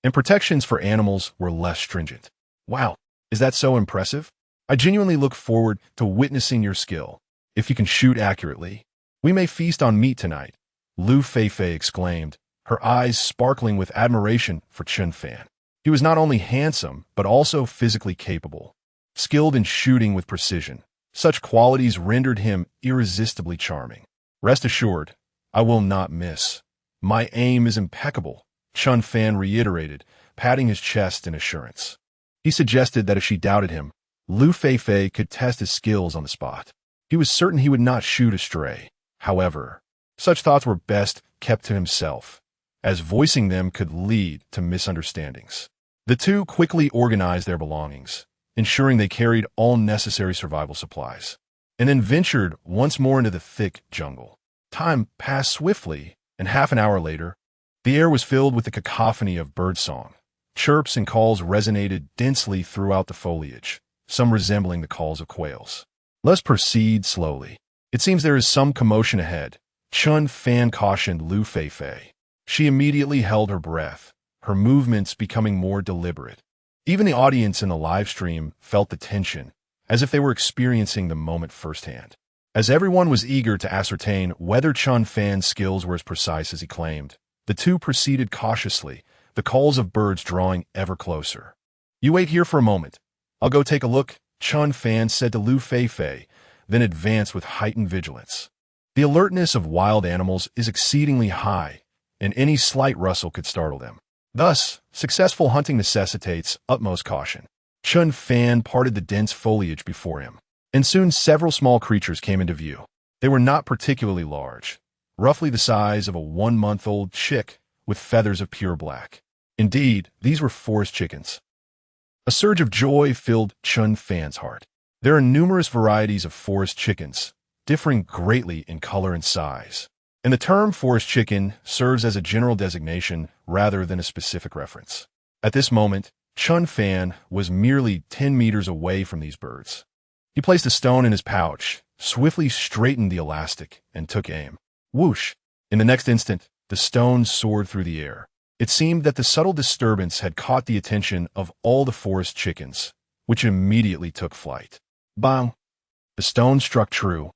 and protections for animals were less stringent. Wow, is that so impressive? I genuinely look forward to witnessing your skill. If you can shoot accurately, we may feast on meat tonight, Liu Feifei exclaimed, her eyes sparkling with admiration for Chen Fan. He was not only handsome, but also physically capable, skilled in shooting with precision. Such qualities rendered him irresistibly charming. Rest assured, I will not miss. My aim is impeccable, Chen Fan reiterated, patting his chest in assurance. He suggested that if she doubted him, Liu Feifei could test his skills on the spot. He was certain he would not shoot astray. However, such thoughts were best kept to himself, as voicing them could lead to misunderstandings. The two quickly organized their belongings, ensuring they carried all necessary survival supplies, and then ventured once more into the thick jungle. Time passed swiftly, and half an hour later, the air was filled with the cacophony of birdsong. Chirps and calls resonated densely throughout the foliage, some resembling the calls of quails. Let's proceed slowly. It seems there is some commotion ahead, Chen Fan cautioned Liu Feifei. She immediately held her breath, her movements becoming more deliberate. Even the audience in the live stream felt the tension, as if they were experiencing the moment firsthand. As everyone was eager to ascertain whether Chen Fan's skills were as precise as he claimed, the two proceeded cautiously, the calls of birds drawing ever closer. "You wait here for a moment. I'll go take a look," Chen Fan said to Liu Feifei, then advanced with heightened vigilance. The alertness of wild animals is exceedingly high, and any slight rustle could startle them. Thus, successful hunting necessitates utmost caution. Chen Fan parted the dense foliage before him, and soon several small creatures came into view. They were not particularly large, roughly the size of a 1-month-old chick with feathers of pure black. Indeed, these were forest chickens. A surge of joy filled Chen Fan's heart. There are numerous varieties of forest chickens, differing greatly in color and size, and the term forest chicken serves as a general designation rather than a specific reference. At this moment, Chen Fan was merely 10 meters away from these birds. He placed a stone in his pouch, swiftly straightened the elastic, and took aim. Whoosh! In the next instant, the stone soared through the air. It seemed that the subtle disturbance had caught the attention of all the forest chickens, which immediately took flight. Bang! The stone struck true,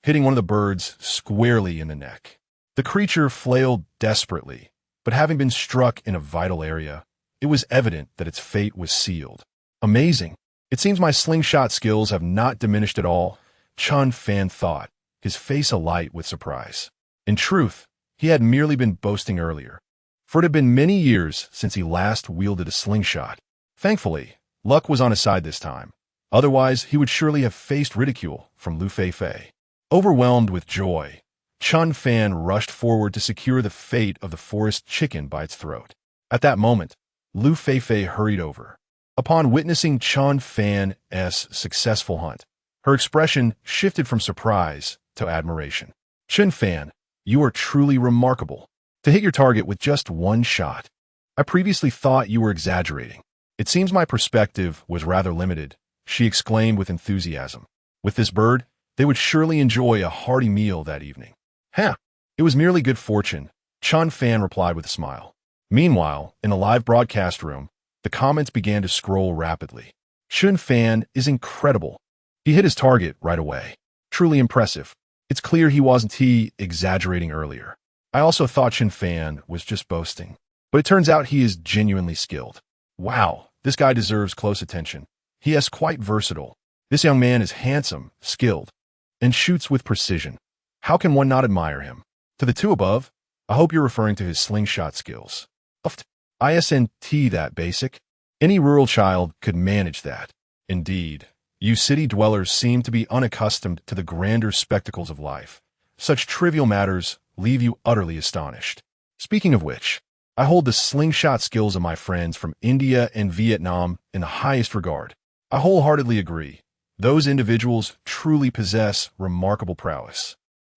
hitting one of the birds squarely in the neck. The creature flailed desperately, but having been struck in a vital area, it was evident that its fate was sealed. Amazing! It seems my slingshot skills have not diminished at all, Chen Fan thought, his face alight with surprise. In truth, he had merely been boasting earlier, for it had been many years since he last wielded a slingshot. Thankfully, luck was on his side this time. Otherwise, he would surely have faced ridicule from Liu Feifei. Overwhelmed with joy, Chen Fan rushed forward to secure the fate of the forest chicken by its throat. At that moment, Liu Feifei hurried over. Upon witnessing Chen Fan's successful hunt, her expression shifted from surprise to admiration. "Chen Fan, you are truly remarkable. To hit your target with just one shot. I previously thought you were exaggerating. It seems my perspective was rather limited," she exclaimed with enthusiasm. With this bird, they would surely enjoy a hearty meal that evening. It was merely good fortune, Chen Fan replied with a smile. Meanwhile, in the live broadcast room, the comments began to scroll rapidly. Chen Fan is incredible. He hit his target right away. Truly impressive. It's clear he wasn't exaggerating earlier. I also thought Chen Fan was just boasting. But it turns out he is genuinely skilled. Wow, this guy deserves close attention. He is quite versatile. This young man is handsome, skilled, and shoots with precision. How can one not admire him? To the two above, I hope you're referring to his slingshot skills. Isn't that basic? Any rural child could manage that. Indeed, you city dwellers seem to be unaccustomed to the grander spectacles of life. Such trivial matters leave you utterly astonished. Speaking of which, I hold the slingshot skills of my friends from India and Vietnam in the highest regard. I wholeheartedly agree. Those individuals truly possess remarkable prowess.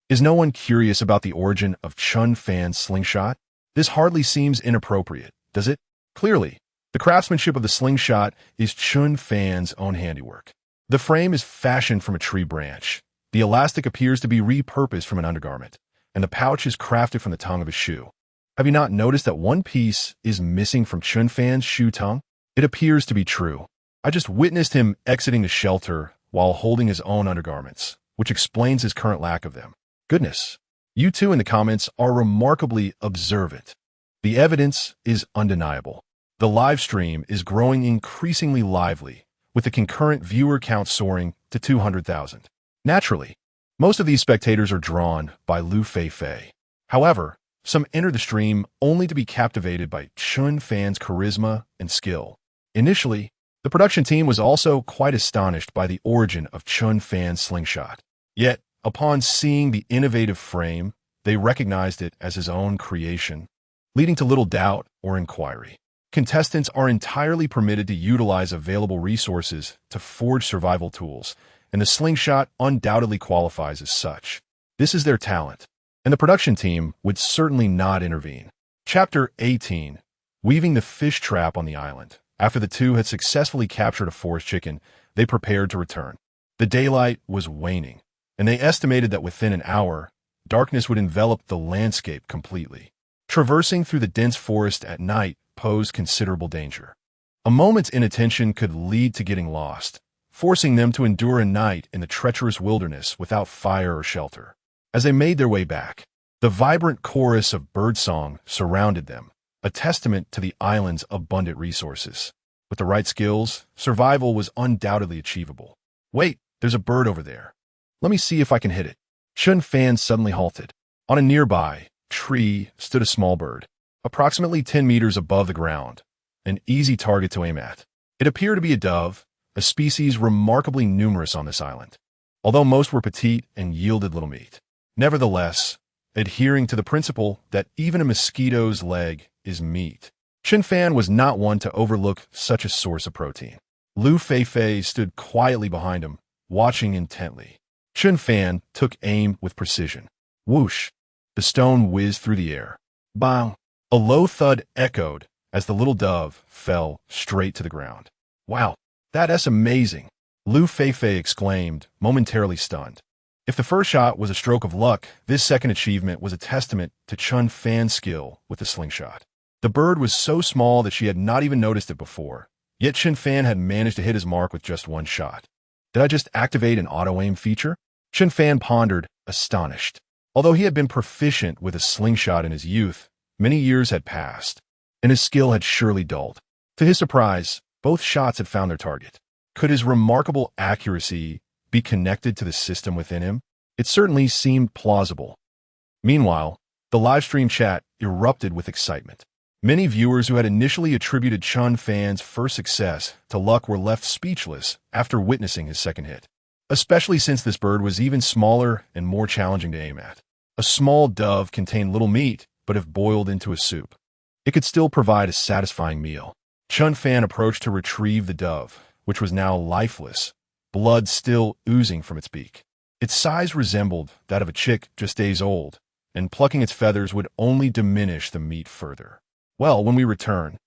Is no one curious about the origin of Chen Fan's slingshot? This hardly seems inappropriate, does it? Clearly, the craftsmanship of the slingshot is Chen Fan's own handiwork. The frame is fashioned from a tree branch. The elastic appears to be repurposed from an undergarment, and the pouch is crafted from the tongue of a shoe. Have you not noticed that one piece is missing from Chen Fan's shoe tongue? It appears to be true. I just witnessed him exiting the shelter while holding his own undergarments, which explains his current lack of them. Goodness, you two in the comments are remarkably observant. The evidence is undeniable. The live stream is growing increasingly lively, with the concurrent viewer count soaring to 200,000. Naturally, most of these spectators are drawn by Liu Feifei. However, some enter the stream only to be captivated by Chen Fan's charisma and skill. Initially, the production team was also quite astonished by the origin of Chen Fan's slingshot. Yet, upon seeing the innovative frame, they recognized it as his own creation, leading to little doubt or inquiry. Contestants are entirely permitted to utilize available resources to forge survival tools, and the slingshot undoubtedly qualifies as such. This is their talent, and the production team would certainly not intervene. Chapter 18. Weaving the fish trap on the island. After the two had successfully captured a forest chicken, they prepared to return. The daylight was waning, and they estimated that within an hour, darkness would envelop the landscape completely. Traversing through the dense forest at night posed considerable danger. A moment's inattention could lead to getting lost, forcing them to endure a night in the treacherous wilderness without fire or shelter. As they made their way back, the vibrant chorus of birdsong surrounded them, a testament to the island's abundant resources. With the right skills, survival was undoubtedly achievable. Wait, there's a bird over there. Let me see if I can hit it. Chen Fan suddenly halted. On a nearby tree stood a small bird, approximately 10 meters above the ground, an easy target to aim at. It appeared to be a dove, a species remarkably numerous on this island, although most were petite and yielded little meat. Nevertheless, adhering to the principle that even a mosquito's leg is meat, Chen Fan was not one to overlook such a source of protein. Liu Feifei stood quietly behind him, watching intently. Chen Fan took aim with precision. Whoosh! The stone whizzed through the air. Bang! A low thud echoed as the little dove fell straight to the ground. Wow, that's amazing! Liu Feifei exclaimed, momentarily stunned. If the first shot was a stroke of luck, this second achievement was a testament to Chen Fan's skill with the slingshot. The bird was so small that she had not even noticed it before, yet Chen Fan had managed to hit his mark with just one shot. Did I just activate an auto-aim feature? Chen Fan pondered, astonished. Although he had been proficient with a slingshot in his youth, many years had passed, and his skill had surely dulled. To his surprise, both shots had found their target. Could his remarkable accuracy be connected to the system within him? It certainly seemed plausible. Meanwhile, the livestream chat erupted with excitement. Many viewers who had initially attributed Chen Fan's first success to luck were left speechless after witnessing his second hit, especially since this bird was even smaller and more challenging to aim at. A small dove contained little meat, but if boiled into a soup, it could still provide a satisfying meal. Chen Fan approached to retrieve the dove, which was now lifeless, blood still oozing from its beak. Its size resembled that of a chick just days old, and plucking its feathers would only diminish the meat further. Well, when we return,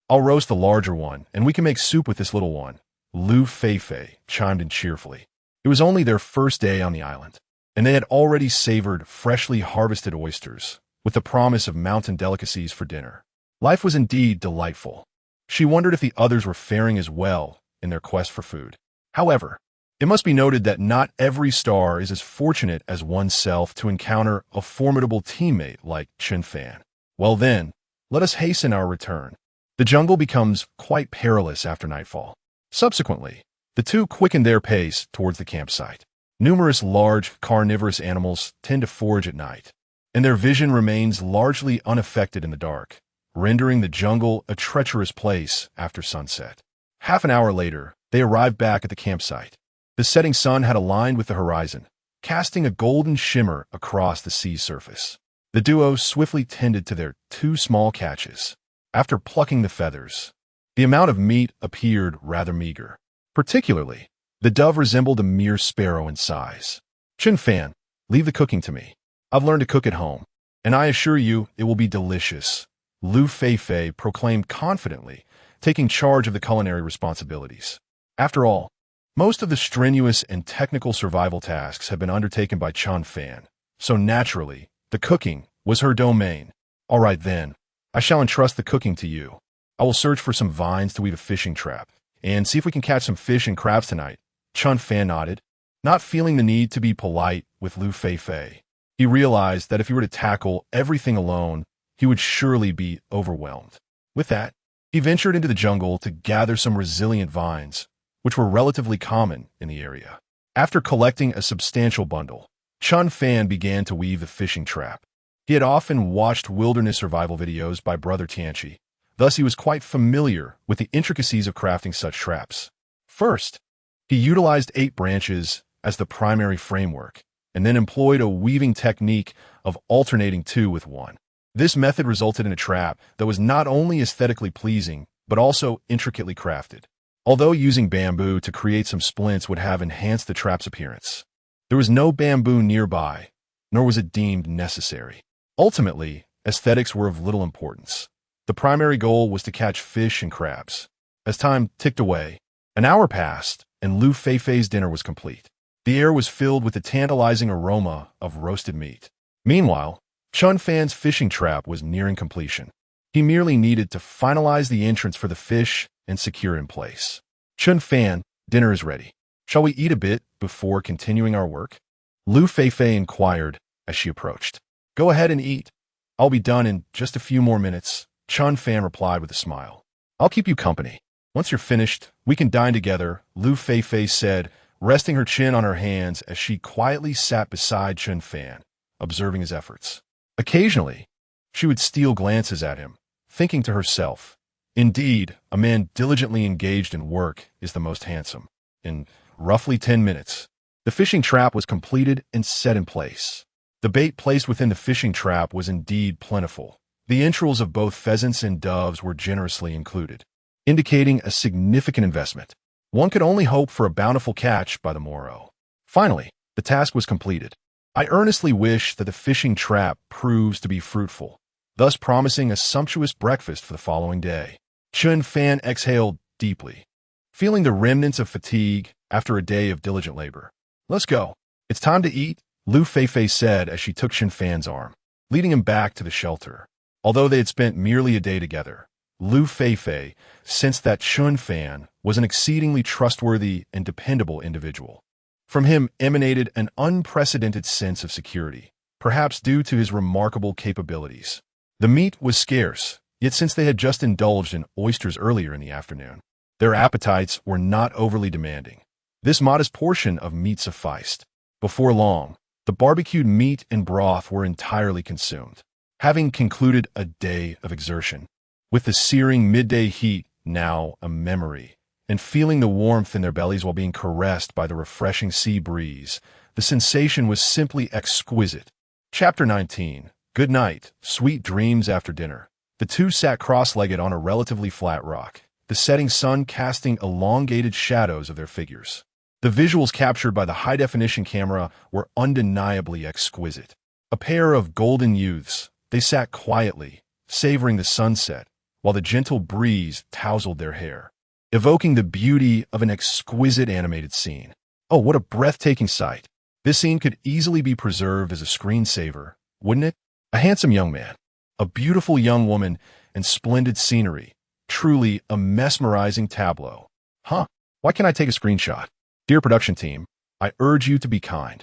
I'll roast the larger one, and we can make soup with this little one, Liu Feifei chimed in cheerfully. It was only their first day on the island, and they had already savored freshly harvested oysters, with the promise of mountain delicacies for dinner. Life was indeed delightful. She wondered if the others were faring as well in their quest for food. However, it must be noted that not every star is as fortunate as oneself to encounter a formidable teammate like Chen Fan. Well then, let us hasten our return. The jungle becomes quite perilous after nightfall. Subsequently, the two quickened their pace towards the campsite. Numerous large, carnivorous animals tend to forage at night, and their vision remains largely unaffected in the dark, rendering the jungle a treacherous place after sunset. Half an hour later, they arrived back at the campsite. The setting sun had aligned with the horizon, casting a golden shimmer across the sea's surface. The duo swiftly tended to their two small catches. After plucking the feathers, the amount of meat appeared rather meager. Particularly, the dove resembled a mere sparrow in size. Chen Fan, leave the cooking to me. I've learned to cook at home, and I assure you it will be delicious, Liu Feifei proclaimed confidently, taking charge of the culinary responsibilities. After all, most of the strenuous and technical survival tasks have been undertaken by Chen Fan, so naturally, the cooking was her domain. All right then, I shall entrust the cooking to you. I will search for some vines to weave a fishing trap, and see if we can catch some fish and crabs tonight. Chen Fan nodded, not feeling the need to be polite with Liu Feifei. He realized that if he were to tackle everything alone, he would surely be overwhelmed. With that, he ventured into the jungle to gather some resilient vines, which were relatively common in the area. After collecting a substantial bundle, Chen Fan began to weave the fishing trap. He had often watched wilderness survival videos by Brother Tianchi, thus he was quite familiar with the intricacies of crafting such traps. First, he utilized 8 branches as the primary framework, and then employed a weaving technique of alternating 2 with 1. This method resulted in a trap that was not only aesthetically pleasing, but also intricately crafted. Although using bamboo to create some splints would have enhanced the trap's appearance, there was no bamboo nearby, nor was it deemed necessary. Ultimately, aesthetics were of little importance. The primary goal was to catch fish and crabs. As time ticked away, an hour passed, and Liu Feifei's dinner was complete. The air was filled with the tantalizing aroma of roasted meat. Meanwhile, Chen Fan's fishing trap was nearing completion. He merely needed to finalize the entrance for the fish and secure it in place. Chen Fan, dinner is ready. Shall we eat a bit before continuing our work? Liu Feifei inquired as she approached. Go ahead and eat. I'll be done in just a few more minutes, Chen Fan replied with a smile. I'll keep you company. Once you're finished, we can dine together, Liu Feifei said, resting her chin on her hands as she quietly sat beside Chen Fan, observing his efforts. Occasionally, she would steal glances at him, thinking to herself, indeed, a man diligently engaged in work is the most handsome. In roughly 10 minutes, the fishing trap was completed and set in place. The bait placed within the fishing trap was indeed plentiful. The entrails of both pheasants and doves were generously included, indicating a significant investment. One could only hope for a bountiful catch by the morrow. Finally, the task was completed. I earnestly wish that the fishing trap proves to be fruitful, thus promising a sumptuous breakfast for the following day. Chen Fan exhaled deeply, feeling the remnants of fatigue after a day of diligent labor. Let's go. It's time to eat, Liu Feifei said as she took Chen Fan's arm, leading him back to the shelter. Although they had spent merely a day together, Liu Feifei sensed that Chen Fan was an exceedingly trustworthy and dependable individual. From him emanated an unprecedented sense of security, perhaps due to his remarkable capabilities. The meat was scarce, yet since they had just indulged in oysters earlier in the afternoon, their appetites were not overly demanding. This modest portion of meat sufficed. Before long, the barbecued meat and broth were entirely consumed. Having concluded a day of exertion, with the searing midday heat now a memory, and feeling the warmth in their bellies while being caressed by the refreshing sea breeze, the sensation was simply exquisite. Chapter 19. Good night, sweet dreams after dinner. The two sat cross-legged on a relatively flat rock, the setting sun casting elongated shadows of their figures. The visuals captured by the high-definition camera were undeniably exquisite. A pair of golden youths, they sat quietly, savoring the sunset, while the gentle breeze tousled their hair, evoking the beauty of an exquisite animated scene. Oh, what a breathtaking sight. This scene could easily be preserved as a screensaver, wouldn't it? A handsome young man, a beautiful young woman, and splendid scenery. Truly a mesmerizing tableau. Huh? Why can't I take a screenshot? Dear production team, I urge you to be kind.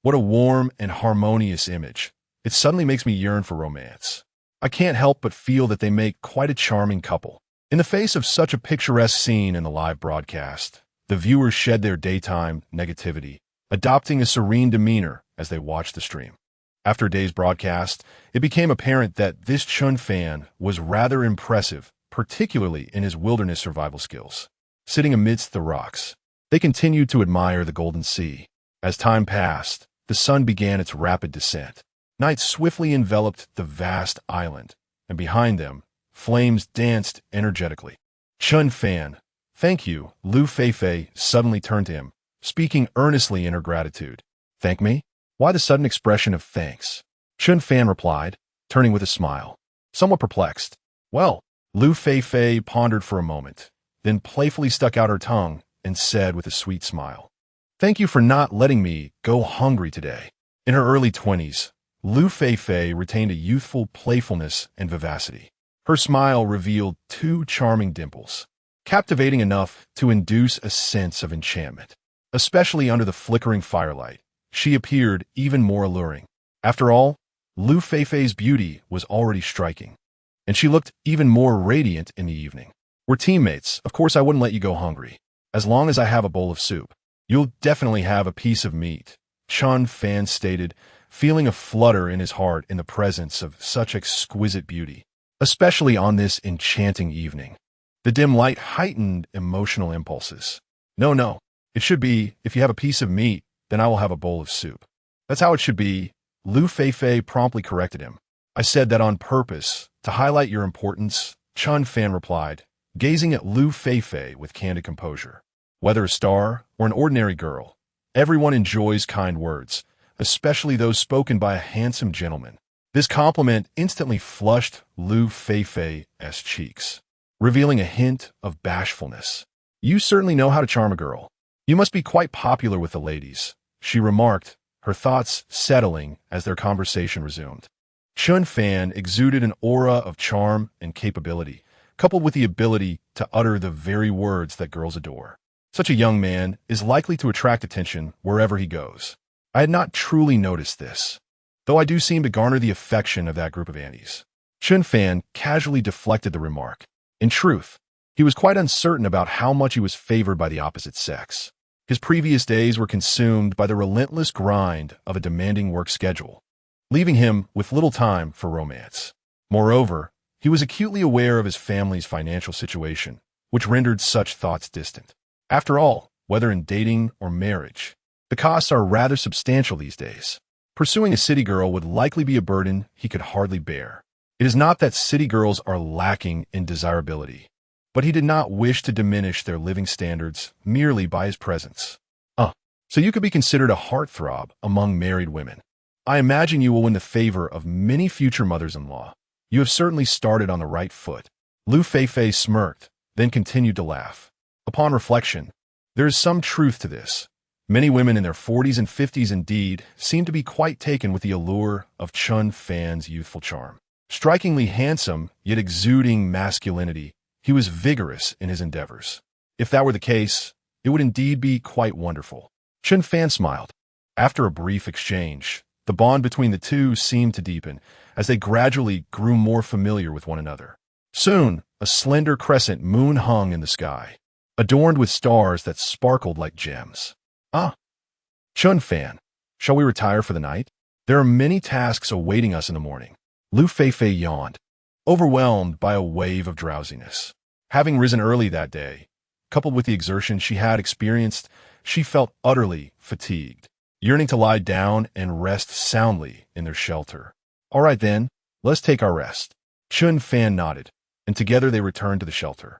What a warm and harmonious image. It suddenly makes me yearn for romance. I can't help but feel that they make quite a charming couple. In the face of such a picturesque scene in the live broadcast, the viewers shed their daytime negativity, adopting a serene demeanor as they watched the stream. After a day's broadcast, it became apparent that this Chen Fan was rather impressive, particularly in his wilderness survival skills. Sitting amidst the rocks, they continued to admire the golden sea. As time passed, the sun began its rapid descent. Night swiftly enveloped the vast island, and behind them, flames danced energetically. Chen Fan, thank you, Liu Feifei suddenly turned to him, speaking earnestly in her gratitude. Thank me? Why the sudden expression of thanks? Chen Fan replied, turning with a smile. Somewhat perplexed. Well, Liu Feifei pondered for a moment, then playfully stuck out her tongue and said with a sweet smile, Thank you for not letting me go hungry today. In her early 20s, Liu Feifei retained a youthful playfulness and vivacity. Her smile revealed two charming dimples, captivating enough to induce a sense of enchantment. Especially under the flickering firelight, she appeared even more alluring. After all, Liu Feifei's beauty was already striking, and she looked even more radiant in the evening. We're teammates. Of course I wouldn't let you go hungry. As long as I have a bowl of soup, you'll definitely have a piece of meat, Chen Fan stated, feeling a flutter in his heart in the presence of such exquisite beauty, especially on this enchanting evening. The dim light heightened emotional impulses. No, it should be, if you have a piece of meat, then I will have a bowl of soup. That's how it should be, Liu Feifei promptly corrected him. I said that on purpose, to highlight your importance, Chen Fan replied, gazing at Liu Feifei with candid composure. Whether a star or an ordinary girl, everyone enjoys kind words, especially those spoken by a handsome gentleman. This compliment instantly flushed Liu Feifei's cheeks, revealing a hint of bashfulness. You certainly know how to charm a girl. You must be quite popular with the ladies, she remarked, her thoughts settling as their conversation resumed. Chen Fan exuded an aura of charm and capability, coupled with the ability to utter the very words that girls adore. Such a young man is likely to attract attention wherever he goes. I had not truly noticed this, though I do seem to garner the affection of that group of Annies. Chen Fan casually deflected the remark. In truth, he was quite uncertain about how much he was favored by the opposite sex. His previous days were consumed by the relentless grind of a demanding work schedule, leaving him with little time for romance. Moreover, he was acutely aware of his family's financial situation, which rendered such thoughts distant. After all, whether in dating or marriage, the costs are rather substantial these days. Pursuing a city girl would likely be a burden he could hardly bear. It is not that city girls are lacking in desirability, but he did not wish to diminish their living standards merely by his presence. So you could be considered a heartthrob among married women. I imagine you will win the favor of many future mothers-in-law. You have certainly started on the right foot. Liu Feifei smirked, then continued to laugh. Upon reflection, there is some truth to this. Many women in their 40s and 50s indeed seem to be quite taken with the allure of Chen Fan's youthful charm. Strikingly handsome, yet exuding masculinity, he was vigorous in his endeavors. If that were the case, it would indeed be quite wonderful. Chen Fan smiled. After a brief exchange, the bond between the two seemed to deepen as they gradually grew more familiar with one another. Soon, a slender crescent moon hung in the sky, adorned with stars that sparkled like gems. Chen Fan, shall we retire for the night? There are many tasks awaiting us in the morning. Liu Feifei yawned, overwhelmed by a wave of drowsiness. Having risen early that day, coupled with the exertion she had experienced, she felt utterly fatigued, yearning to lie down and rest soundly in their shelter. All right then, let's take our rest. Chen Fan nodded, and together they returned to the shelter.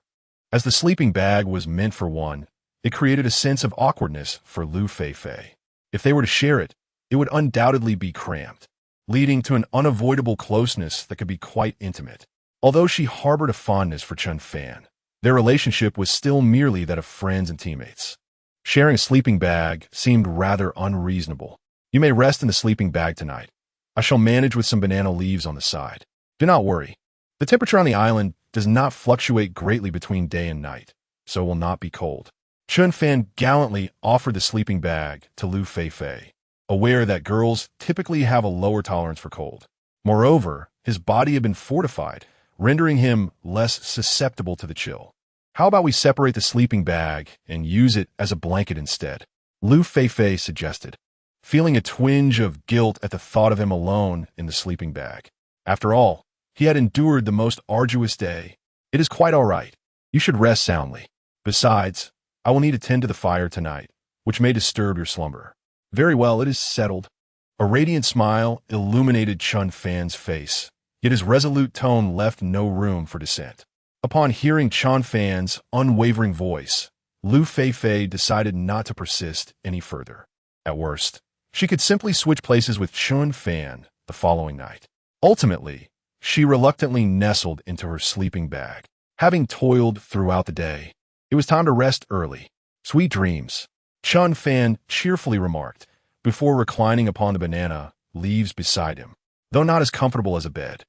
As the sleeping bag was meant for one, it created a sense of awkwardness for Liu Feifei. If they were to share it, it would undoubtedly be cramped, leading to an unavoidable closeness that could be quite intimate. Although she harbored a fondness for Chen Fan, their relationship was still merely that of friends and teammates. Sharing a sleeping bag seemed rather unreasonable. You may rest in the sleeping bag tonight. I shall manage with some banana leaves on the side. Do not worry. The temperature on the island does not fluctuate greatly between day and night, so it will not be cold. Chen Fan gallantly offered the sleeping bag to Liu Feifei, aware that girls typically have a lower tolerance for cold. Moreover, his body had been fortified, rendering him less susceptible to the chill. How about we separate the sleeping bag and use it as a blanket instead? Liu Feifei suggested, feeling a twinge of guilt at the thought of him alone in the sleeping bag. After all, he had endured the most arduous day. It is quite all right. You should rest soundly. Besides, I will need to tend to the fire tonight, which may disturb your slumber. Very well, it is settled. A radiant smile illuminated Chen Fan's face, yet his resolute tone left no room for dissent. Upon hearing Chen Fan's unwavering voice, Liu Feifei decided not to persist any further. At worst, she could simply switch places with Chen Fan the following night. Ultimately, she reluctantly nestled into her sleeping bag. Having toiled throughout the day, it was time to rest early. Sweet dreams, Chen Fan cheerfully remarked, before reclining upon the banana leaves beside him. Though not as comfortable as a bed,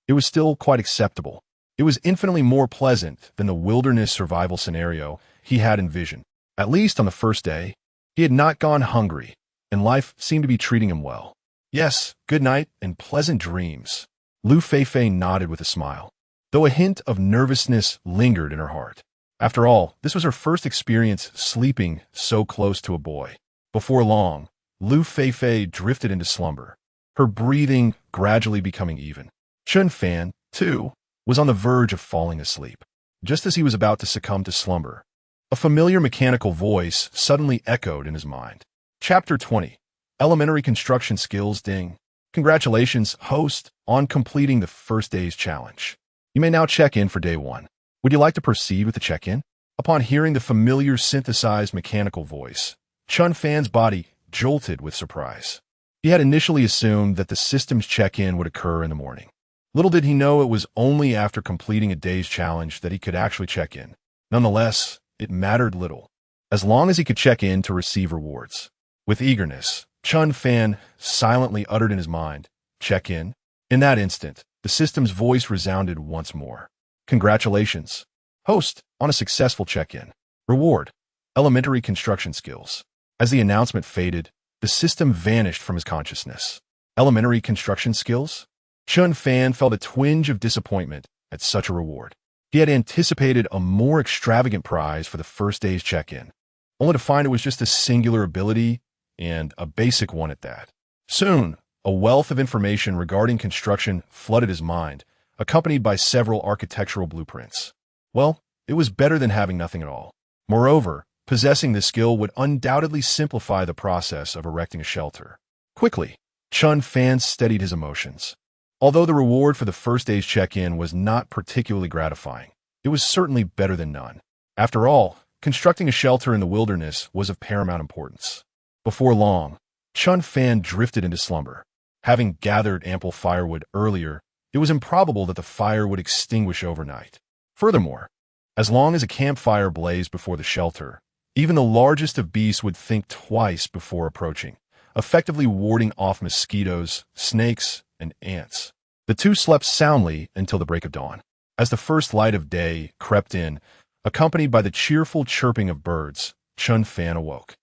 it was still quite acceptable. It was infinitely more pleasant than the wilderness survival scenario he had envisioned. At least on the first day, he had not gone hungry, and life seemed to be treating him well. Yes, good night and pleasant dreams. Liu Feifei nodded with a smile, though a hint of nervousness lingered in her heart. After all, this was her first experience sleeping so close to a boy. Before long, Liu Feifei drifted into slumber, her breathing gradually becoming even. Chen Fan, too, was on the verge of falling asleep. Just as he was about to succumb to slumber, a familiar mechanical voice suddenly echoed in his mind. Chapter 20. Elementary Construction Skills Ding. Congratulations, host, on completing the first day's challenge. You may now check in for day 1. Would you like to proceed with the check-in? Upon hearing the familiar synthesized mechanical voice, Chen Fan's body jolted with surprise. He had initially assumed that the system's check-in would occur in the morning. Little did he know it was only after completing a day's challenge that he could actually check in. Nonetheless, it mattered little, as long as he could check in to receive rewards. With eagerness, Chen Fan silently uttered in his mind, "Check in." In that instant, the system's voice resounded once more. Congratulations, host, on a successful check-in. Reward, elementary construction skills. As the announcement faded, the system vanished from his consciousness. Elementary construction skills? Chen Fan felt a twinge of disappointment at such a reward. He had anticipated a more extravagant prize for the first day's check-in, only to find it was just a singular ability, and a basic one at that. Soon, a wealth of information regarding construction flooded his mind, accompanied by several architectural blueprints. Well, it was better than having nothing at all. Moreover, possessing this skill would undoubtedly simplify the process of erecting a shelter. Quickly, Chen Fan steadied his emotions. Although the reward for the first day's check-in was not particularly gratifying, it was certainly better than none. After all, constructing a shelter in the wilderness was of paramount importance. Before long, Chen Fan drifted into slumber. Having gathered ample firewood earlier, it was improbable that the fire would extinguish overnight. Furthermore, as long as a campfire blazed before the shelter, even the largest of beasts would think twice before approaching, effectively warding off mosquitoes, snakes, and ants. The two slept soundly until the break of dawn. As the first light of day crept in, accompanied by the cheerful chirping of birds, Chen Fan awoke.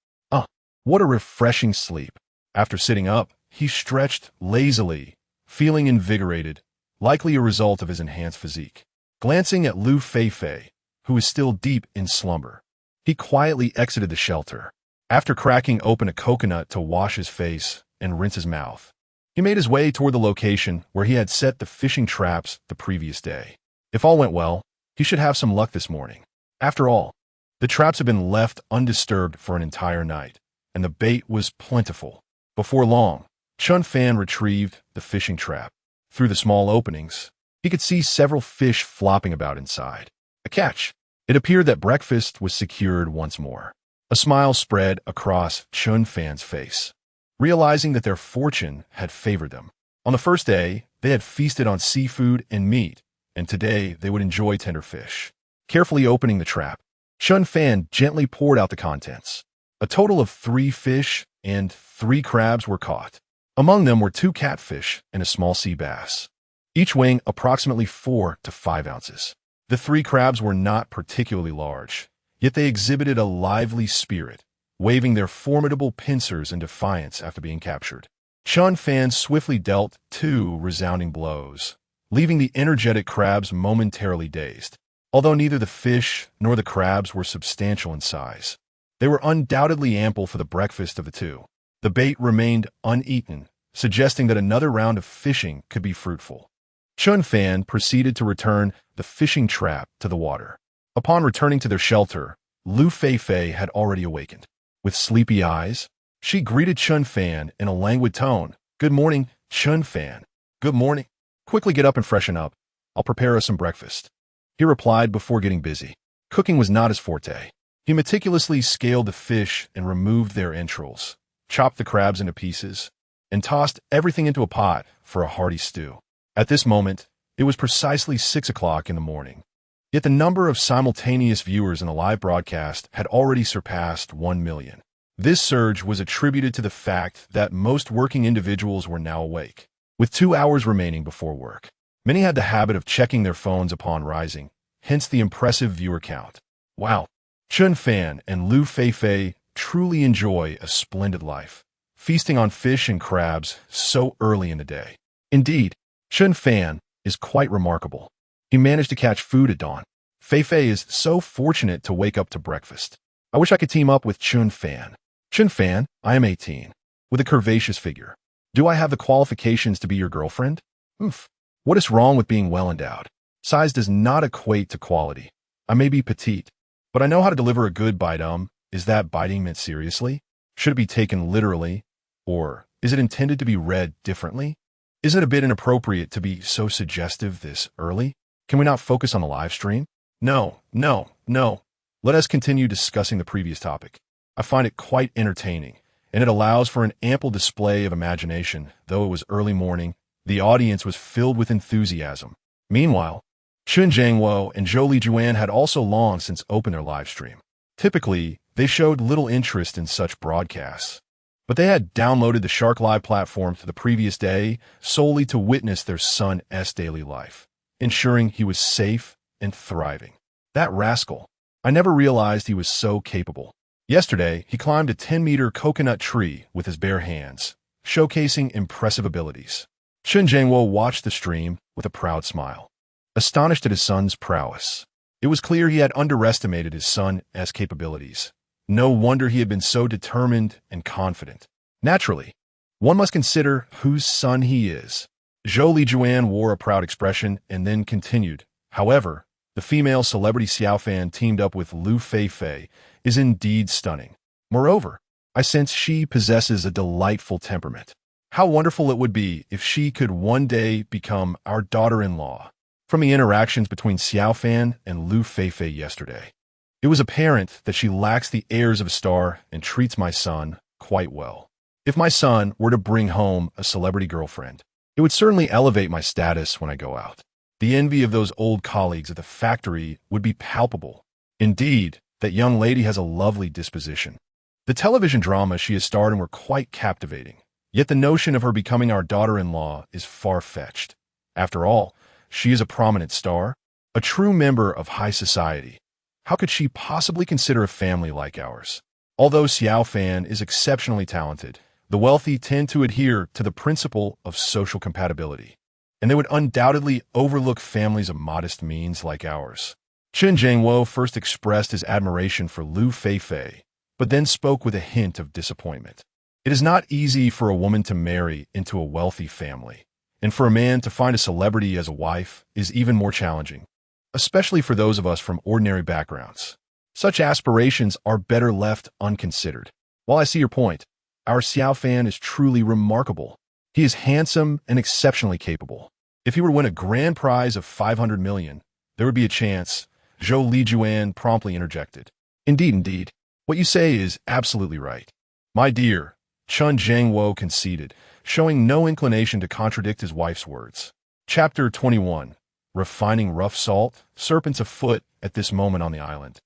What a refreshing sleep. After sitting up, he stretched lazily, feeling invigorated, likely a result of his enhanced physique. Glancing at Liu Feifei, who was still deep in slumber, he quietly exited the shelter. After cracking open a coconut to wash his face and rinse his mouth, he made his way toward the location where he had set the fishing traps the previous day. If all went well, he should have some luck this morning. After all, the traps had been left undisturbed for an entire night, and the bait was plentiful. Before long, Chen Fan retrieved the fishing trap. Through the small openings, he could see several fish flopping about inside. A catch. It appeared that breakfast was secured once more. A smile spread across Chen Fan's face, realizing that their fortune had favored them. On the first day, they had feasted on seafood and meat, and today they would enjoy tender fish. Carefully opening the trap, Chen Fan gently poured out the contents. A total of 3 fish and 3 crabs were caught. Among them were 2 catfish and a small sea bass, each weighing approximately 4 to 5 ounces. The 3 crabs were not particularly large, yet they exhibited a lively spirit, waving their formidable pincers in defiance after being captured. Chen Fan swiftly dealt 2 resounding blows, leaving the energetic crabs momentarily dazed. Although neither the fish nor the crabs were substantial in size, they were undoubtedly ample for the breakfast of the 2. The bait remained uneaten, suggesting that another round of fishing could be fruitful. Chen Fan proceeded to return the fishing trap to the water. Upon returning to their shelter, Liu Feifei had already awakened. With sleepy eyes, she greeted Chen Fan in a languid tone. "Good morning, Chen Fan." "Good morning. Quickly get up and freshen up. I'll prepare us some breakfast," he replied before getting busy. Cooking was not his forte. He meticulously scaled the fish and removed their entrails, chopped the crabs into pieces, and tossed everything into a pot for a hearty stew. At this moment, it was precisely 6 o'clock in the morning. Yet the number of simultaneous viewers in the live broadcast had already surpassed 1 million. This surge was attributed to the fact that most working individuals were now awake. With 2 hours remaining before work, many had the habit of checking their phones upon rising, hence the impressive viewer count. Wow! Chen Fan and Liu Feifei truly enjoy a splendid life, feasting on fish and crabs so early in the day. Indeed, Chen Fan is quite remarkable. He managed to catch food at dawn. Feifei is so fortunate to wake up to breakfast. I wish I could team up with Chen Fan. Chen Fan, I am 18, with a curvaceous figure. Do I have the qualifications to be your girlfriend? What is wrong with being well endowed? Size does not equate to quality. I may be petite, but I know how to deliver a good bite. Is that biting meant seriously? Should it be taken literally? Or is it intended to be read differently? Isn't it a bit inappropriate to be so suggestive this early? Can we not focus on the live stream? No. Let us continue discussing the previous topic. I find it quite entertaining, and it allows for an ample display of imagination. Though it was early morning, the audience was filled with enthusiasm. Meanwhile, Chen Jiangwo and Zhou Lijuan had also long since opened their live stream. Typically, they showed little interest in such broadcasts, but they had downloaded the Shark Live platform the previous day solely to witness their son's daily life, ensuring he was safe and thriving. That rascal. I never realized he was so capable. Yesterday, he climbed a 10-meter coconut tree with his bare hands, showcasing impressive abilities. Chen Jiangwo watched the stream with a proud smile, astonished at his son's prowess. It was clear he had underestimated his son's capabilities. No wonder he had been so determined and confident. Naturally, one must consider whose son he is. Zhou Lijuan wore a proud expression and then continued. However, the female celebrity Xiao Fan teamed up with Liu Feifei is indeed stunning. Moreover, I sense she possesses a delightful temperament. How wonderful it would be if she could one day become our daughter-in-law. From the interactions between Xiao Fan and Liu Feifei yesterday, it was apparent that she lacks the airs of a star and treats my son quite well. If my son were to bring home a celebrity girlfriend, it would certainly elevate my status when I go out. The envy of those old colleagues at the factory would be palpable. Indeed, that young lady has a lovely disposition. The television dramas she has starred in were quite captivating, yet the notion of her becoming our daughter-in-law is far-fetched. After all, she is a prominent star, a true member of high society. How could she possibly consider a family like ours? Although Xiao Fan is exceptionally talented, the wealthy tend to adhere to the principle of social compatibility, and they would undoubtedly overlook families of modest means like ours. Chen Jiangwo first expressed his admiration for Liu Feifei, but then spoke with a hint of disappointment. It is not easy for a woman to marry into a wealthy family, and for a man to find a celebrity as a wife is even more challenging, especially for those of us from ordinary backgrounds. Such aspirations are better left unconsidered. While I see your point, our Xiao Fan is truly remarkable. He is handsome and exceptionally capable. If he were to win a grand prize of 500 million, there would be a chance. Zhou Lijuan promptly interjected. Indeed. What you say is absolutely right. My dear, Chen Jiangwo conceded, showing no inclination to contradict his wife's words. Chapter 21. Refining rough salt, serpents afoot at this moment on the island.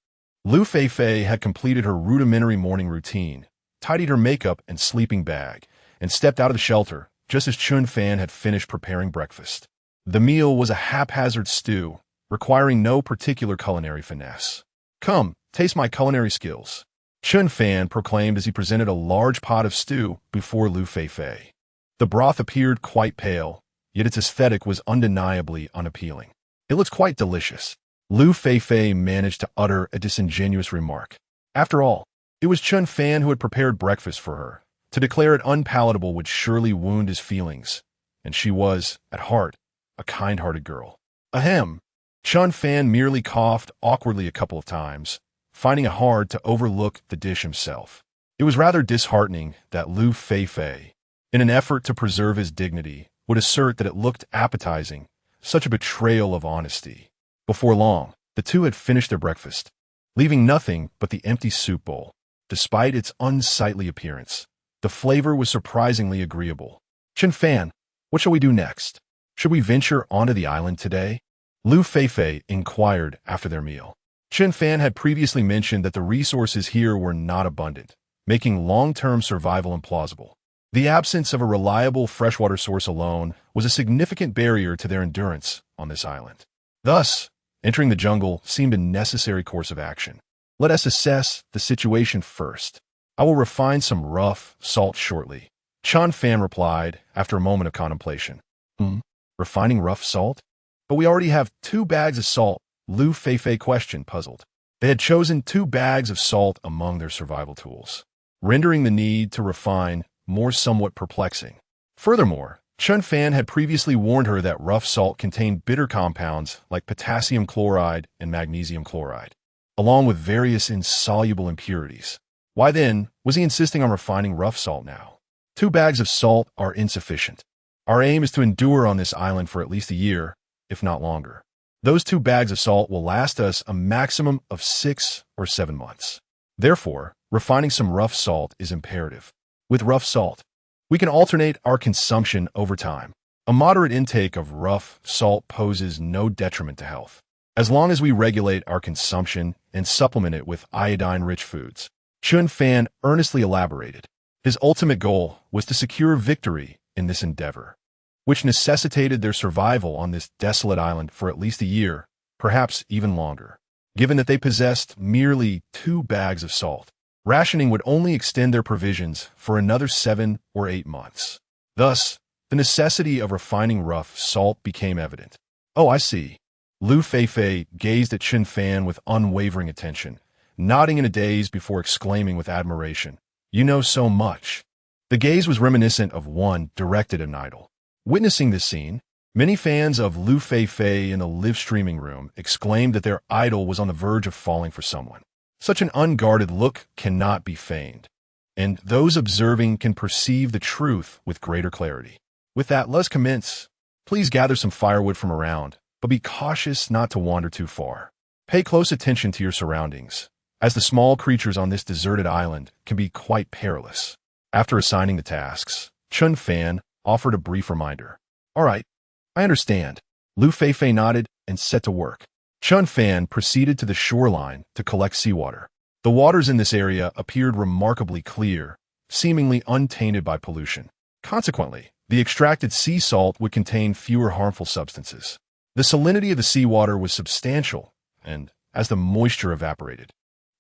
Liu Feifei had completed her rudimentary morning routine, tidied her makeup and sleeping bag, and stepped out of the shelter just as Chen Fan had finished preparing breakfast. The meal was a haphazard stew, requiring no particular culinary finesse. "Come, taste my culinary skills," Chen Fan proclaimed as he presented a large pot of stew before Liu Feifei. The broth appeared quite pale, yet its aesthetic was undeniably unappealing. "It looks quite delicious." Liu Feifei managed to utter a disingenuous remark. After all, it was Chen Fan who had prepared breakfast for her. To declare it unpalatable would surely wound his feelings, and she was, at heart, a kind-hearted girl. Ahem. Chen Fan merely coughed awkwardly a couple of times, finding it hard to overlook the dish himself. It was rather disheartening that Liu Feifei, in an effort to preserve his dignity, would assert that it looked appetizing, such a betrayal of honesty. Before long, the two had finished their breakfast, leaving nothing but the empty soup bowl. Despite its unsightly appearance, the flavor was surprisingly agreeable. "Chen Fan, what shall we do next? Should we venture onto the island today?" Liu Feifei inquired after their meal. Chen Fan had previously mentioned that the resources here were not abundant, making long-term survival implausible. The absence of a reliable freshwater source alone was a significant barrier to their endurance on this island. Thus, entering the jungle seemed a necessary course of action. "Let us assess the situation first. I will refine some rough salt shortly," Chen Fan replied after a moment of contemplation. Refining rough salt? But we already have 2 bags of salt," Liu Feifei questioned, puzzled. They had chosen 2 bags of salt among their survival tools, rendering the need to refine more somewhat perplexing. Furthermore, Chen Fan had previously warned her that rough salt contained bitter compounds like potassium chloride and magnesium chloride, along with various insoluble impurities. Why then was he insisting on refining rough salt now? 2 bags of salt are insufficient. Our aim is to endure on this island for at least a year, if not longer. Those 2 bags of salt will last us a maximum of 6 or 7 months. Therefore, refining some rough salt is imperative. With rough salt, we can alternate our consumption over time. A moderate intake of rough salt poses no detriment to health, as long as we regulate our consumption and supplement it with iodine-rich foods. Chen Fan earnestly elaborated. His ultimate goal was to secure victory in this endeavor, which necessitated their survival on this desolate island for at least a year, perhaps even longer. Given that they possessed merely 2 bags of salt, rationing would only extend their provisions for another 7 or 8 months. Thus, the necessity of refining rough salt became evident. "Oh, I see." Liu Feifei gazed at Chen Fan with unwavering attention, nodding in a daze before exclaiming with admiration, "You know so much." The gaze was reminiscent of one directed at an idol. Witnessing this scene, many fans of Liu Feifei in the live-streaming room exclaimed that their idol was on the verge of falling for someone. Such an unguarded look cannot be feigned, and those observing can perceive the truth with greater clarity. With that, let's commence. Please gather some firewood from around, but be cautious not to wander too far. Pay close attention to your surroundings, as the small creatures on this deserted island can be quite perilous. After assigning the tasks, Chen Fan offered a brief reminder. "All right, I understand." Liu Feifei nodded and set to work. Chen Fan proceeded to the shoreline to collect seawater. The waters in this area appeared remarkably clear, seemingly untainted by pollution. Consequently, the extracted sea salt would contain fewer harmful substances. The salinity of the seawater was substantial, and, as the moisture evaporated,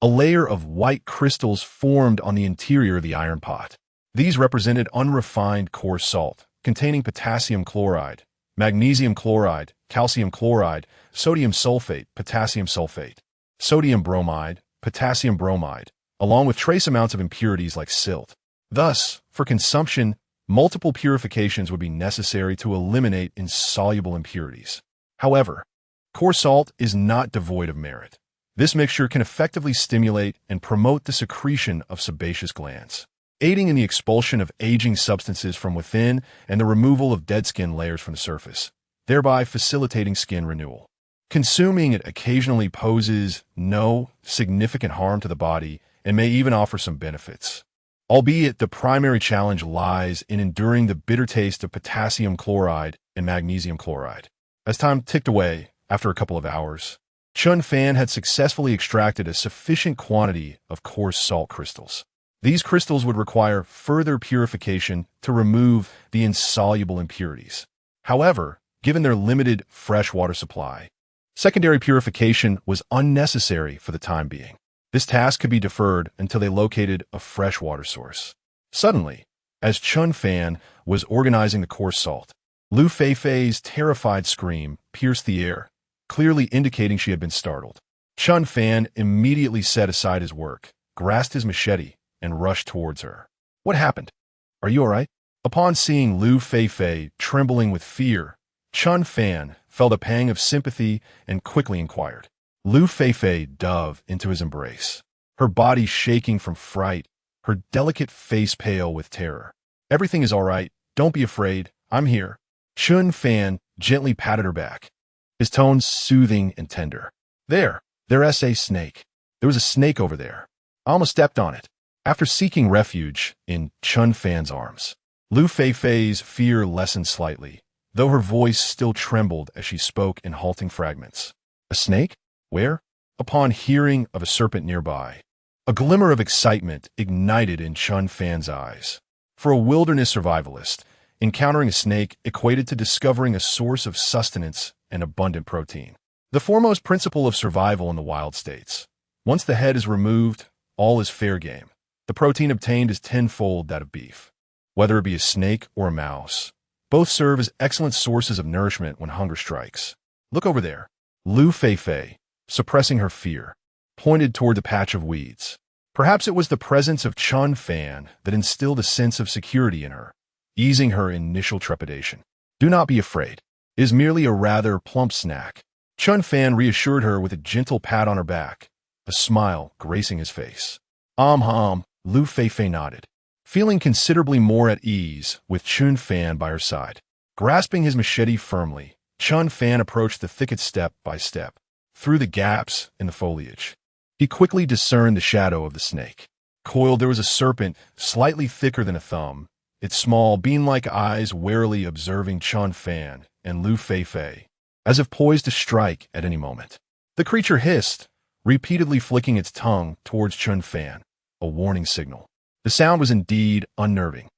a layer of white crystals formed on the interior of the iron pot. These represented unrefined coarse salt, containing potassium chloride, magnesium chloride, calcium chloride, sodium sulfate, potassium sulfate, sodium bromide, potassium bromide, along with trace amounts of impurities like silt. Thus, for consumption, multiple purifications would be necessary to eliminate insoluble impurities. However, coarse salt is not devoid of merit. This mixture can effectively stimulate and promote the secretion of sebaceous glands, aiding in the expulsion of aging substances from within and the removal of dead skin layers from the surface, thereby facilitating skin renewal. Consuming it occasionally poses no significant harm to the body and may even offer some benefits. Albeit the primary challenge lies in enduring the bitter taste of potassium chloride and magnesium chloride. As time ticked away, after a couple of hours, Chen Fan had successfully extracted a sufficient quantity of coarse salt crystals. These crystals would require further purification to remove the insoluble impurities. However, given their limited freshwater supply, secondary purification was unnecessary for the time being. This task could be deferred until they located a freshwater source. Suddenly, as Chen Fan was organizing the coarse salt, Liu Feifei's terrified scream pierced the air, clearly indicating she had been startled. Chen Fan immediately set aside his work, grasped his machete, and rushed towards her. "What happened? Are you all right?" Upon seeing Liu Feifei trembling with fear, Chen Fan felt a pang of sympathy and quickly inquired. Liu Feifei dove into his embrace, her body shaking from fright, her delicate face pale with terror. "Everything is all right. Don't be afraid. I'm here." Chen Fan gently patted her back, his tone soothing and tender. There's a snake. There was a snake over there. I almost stepped on it." After seeking refuge in Chen Fan's arms, Liu Feifei's fear lessened slightly, though her voice still trembled as she spoke in halting fragments. "A snake? Where?" Upon hearing of a serpent nearby, a glimmer of excitement ignited in Chen Fan's eyes. For a wilderness survivalist, encountering a snake equated to discovering a source of sustenance and abundant protein. The foremost principle of survival in the wild states. Once the head is removed, all is fair game. The protein obtained is tenfold that of beef. Whether it be a snake or a mouse, both serve as excellent sources of nourishment when hunger strikes. "Look over there." Liu Feifei, suppressing her fear, pointed toward the patch of weeds. Perhaps it was the presence of Chen Fan that instilled a sense of security in her, easing her initial trepidation. "Do not be afraid. It is merely a rather plump snack." Chen Fan reassured her with a gentle pat on her back, a smile gracing his face. Liu Feifei nodded, feeling considerably more at ease with Chen Fan by her side. Grasping his machete firmly, Chen Fan approached the thicket step by step, through the gaps in the foliage. He quickly discerned the shadow of the snake. Coiled there was a serpent slightly thicker than a thumb, its small bean-like eyes warily observing Chen Fan and Liu Feifei, as if poised to strike at any moment. The creature hissed, repeatedly flicking its tongue towards Chen Fan, a warning signal. The sound was indeed unnerving,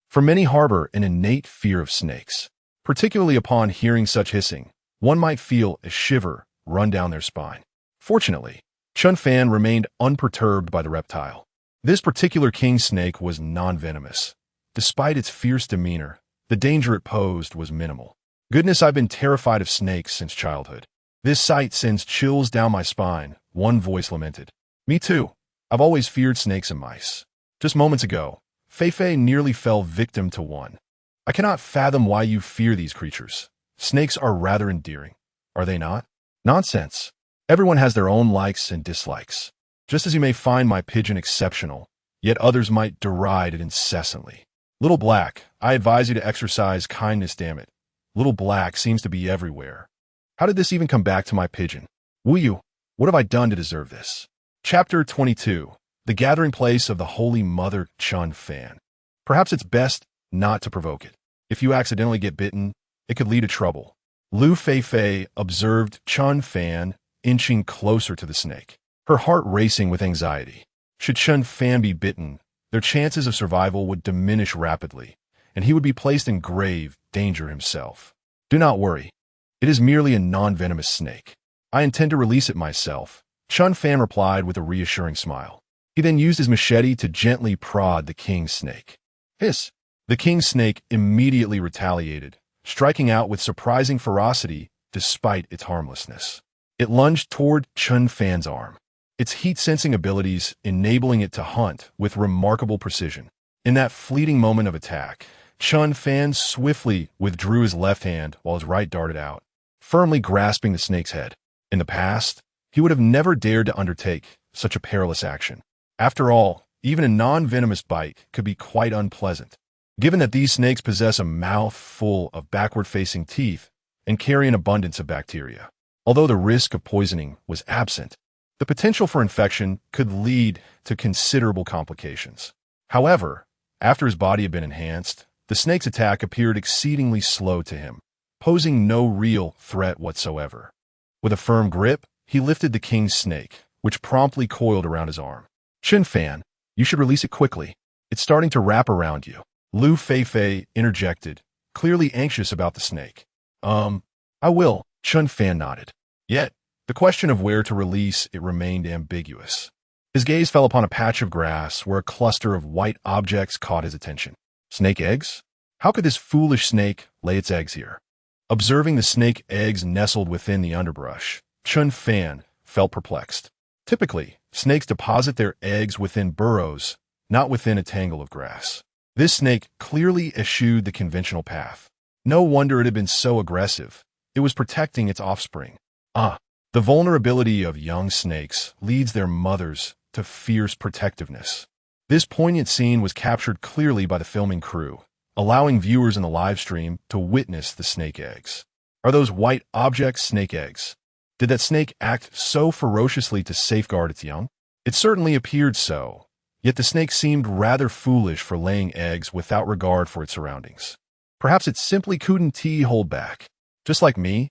for many harbor an innate fear of snakes. Particularly upon hearing such hissing, one might feel a shiver run down their spine. Fortunately, Chen Fan remained unperturbed by the reptile. This particular king snake was non-venomous. Despite its fierce demeanor, the danger it posed was minimal. "Goodness, I've been terrified of snakes since childhood. This sight sends chills down my spine," one voice lamented. "Me too. I've always feared snakes and mice. Just moments ago, Feifei nearly fell victim to one. I cannot fathom why you fear these creatures. Snakes are rather endearing, are they not?" "Nonsense. Everyone has their own likes and dislikes. Just as you may find my pigeon exceptional, yet others might deride it incessantly. Little Black, I advise you to exercise kindness, damn it. Little Black seems to be everywhere. How did this even come back to my pigeon? Wu Yu, what have I done to deserve this?" Chapter 22. The Gathering Place of the Holy Mother Chen Fan. Perhaps it's best not to provoke it. If you accidentally get bitten, it could lead to trouble. Liu Feifei observed Chen Fan inching closer to the snake, her heart racing with anxiety. Should Chen Fan be bitten, their chances of survival would diminish rapidly, and he would be placed in grave danger himself. "Do not worry. It is merely a non-venomous snake. I intend to release it myself," Chen Fan replied with a reassuring smile. He then used his machete to gently prod the king snake. Hiss! The king snake immediately retaliated, striking out with surprising ferocity despite its harmlessness. It lunged toward Chen Fan's arm, its heat-sensing abilities enabling it to hunt with remarkable precision. In that fleeting moment of attack, Chen Fan swiftly withdrew his left hand while his right darted out, firmly grasping the snake's head. In the past, he would have never dared to undertake such a perilous action. After all, even a non-venomous bite could be quite unpleasant, given that these snakes possess a mouth full of backward-facing teeth and carry an abundance of bacteria. Although the risk of poisoning was absent, the potential for infection could lead to considerable complications. However, after his body had been enhanced, the snake's attack appeared exceedingly slow to him, posing no real threat whatsoever. With a firm grip, he lifted the king's snake, which promptly coiled around his arm. "Chen Fan, You should release it quickly. It's starting to wrap around you. Liu Feifei interjected, clearly anxious about the snake. I will, Chen Fan nodded. Yet, the question of where to release it remained ambiguous. His gaze fell upon a patch of grass where a cluster of white objects caught his attention. Snake eggs? How could this foolish snake lay its eggs here? Observing the snake eggs nestled within the underbrush, Chen Fan felt perplexed. Typically, snakes deposit their eggs within burrows, not within a tangle of grass. This snake clearly eschewed the conventional path. No wonder it had been so aggressive. It was protecting its offspring. The vulnerability of young snakes leads their mothers to fierce protectiveness. This poignant scene was captured clearly by the filming crew, allowing viewers in the live stream to witness the snake eggs. Are those white objects snake eggs? Did that snake act so ferociously to safeguard its young? It certainly appeared so, yet the snake seemed rather foolish for laying eggs without regard for its surroundings. Perhaps it simply couldn't hold back. Just like me,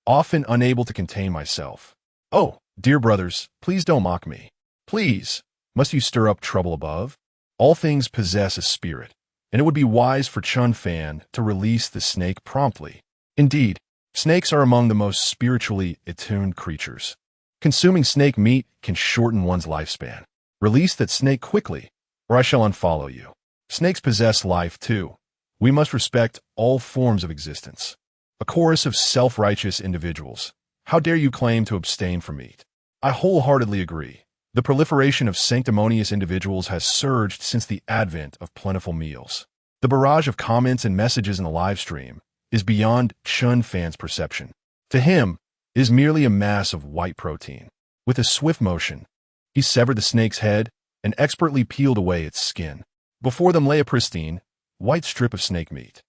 often unable to contain myself. Oh, dear brothers, please don't mock me. Please, must you stir up trouble above? All things possess a spirit, and it would be wise for Chen Fan to release the snake promptly. Indeed, snakes are among the most spiritually attuned creatures. Consuming snake meat can shorten one's lifespan. Release that snake quickly, or I shall unfollow you. Snakes possess life too. We must respect all forms of existence. A chorus of self-righteous individuals. How dare you claim to abstain from meat? I wholeheartedly agree. The proliferation of sanctimonious individuals has surged since the advent of plentiful meals. The barrage of comments and messages in the live stream is beyond Chen Fan's perception. To him, it is merely a mass of white protein. With a swift motion, he severed the snake's head and expertly peeled away its skin. Before them lay a pristine, white strip of snake meat.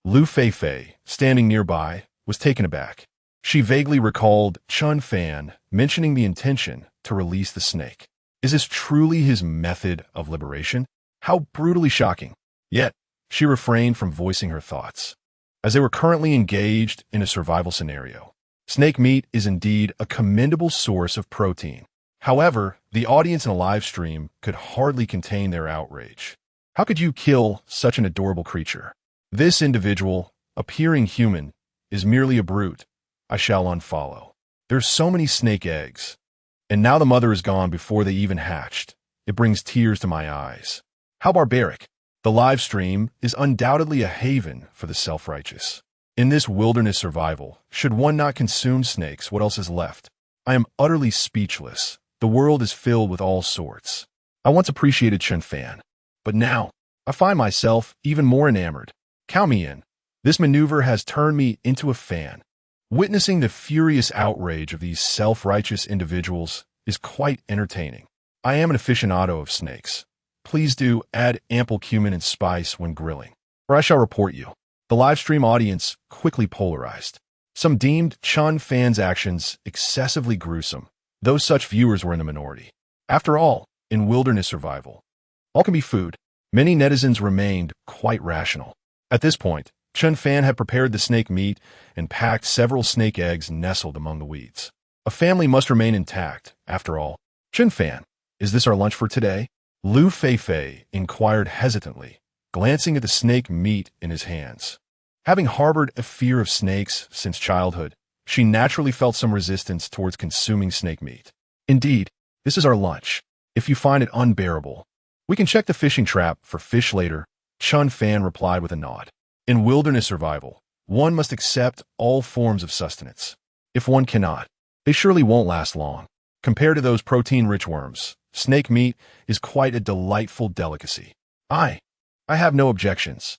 Liu Feifei, standing nearby, was taken aback. She vaguely recalled Chen Fan mentioning the intention to release the snake. Is this truly his method of liberation? How brutally shocking. Yet, she refrained from voicing her thoughts, as they were currently engaged in a survival scenario. Snake meat is indeed a commendable source of protein. However, the audience in a live stream could hardly contain their outrage. How could you kill such an adorable creature? This individual, appearing human, is merely a brute. I shall unfollow. There's so many snake eggs. And now the mother is gone before they even hatched. It brings tears to my eyes. How barbaric. The live stream is undoubtedly a haven for the self-righteous. In this wilderness survival, should one not consume snakes, what else is left? I am utterly speechless. The world is filled with all sorts. I once appreciated Chen Fan, but now I find myself even more enamored. Count me in. This maneuver has turned me into a fan. Witnessing the furious outrage of these self-righteous individuals is quite entertaining. I am an aficionado of snakes. Please do add ample cumin and spice when grilling, or I shall report you. The livestream audience quickly polarized. Some deemed Chen Fan's actions excessively gruesome, though such viewers were in the minority. After all, in wilderness survival, all can be food. Many netizens remained quite rational. At this point, Chen Fan had prepared the snake meat and packed several snake eggs nestled among the weeds. A family must remain intact, after all. Chen Fan, is this our lunch for today? Liu Feifei inquired hesitantly, glancing at the snake meat in his hands. Having harbored a fear of snakes since childhood, she naturally felt some resistance towards consuming snake meat. Indeed, this is our lunch. If you find it unbearable, we can check the fishing trap for fish later. Chen Fan replied with a nod. In wilderness survival, one must accept all forms of sustenance. If one cannot, they surely won't last long. Compared to those protein-rich worms, snake meat is quite a delightful delicacy. I have no objections.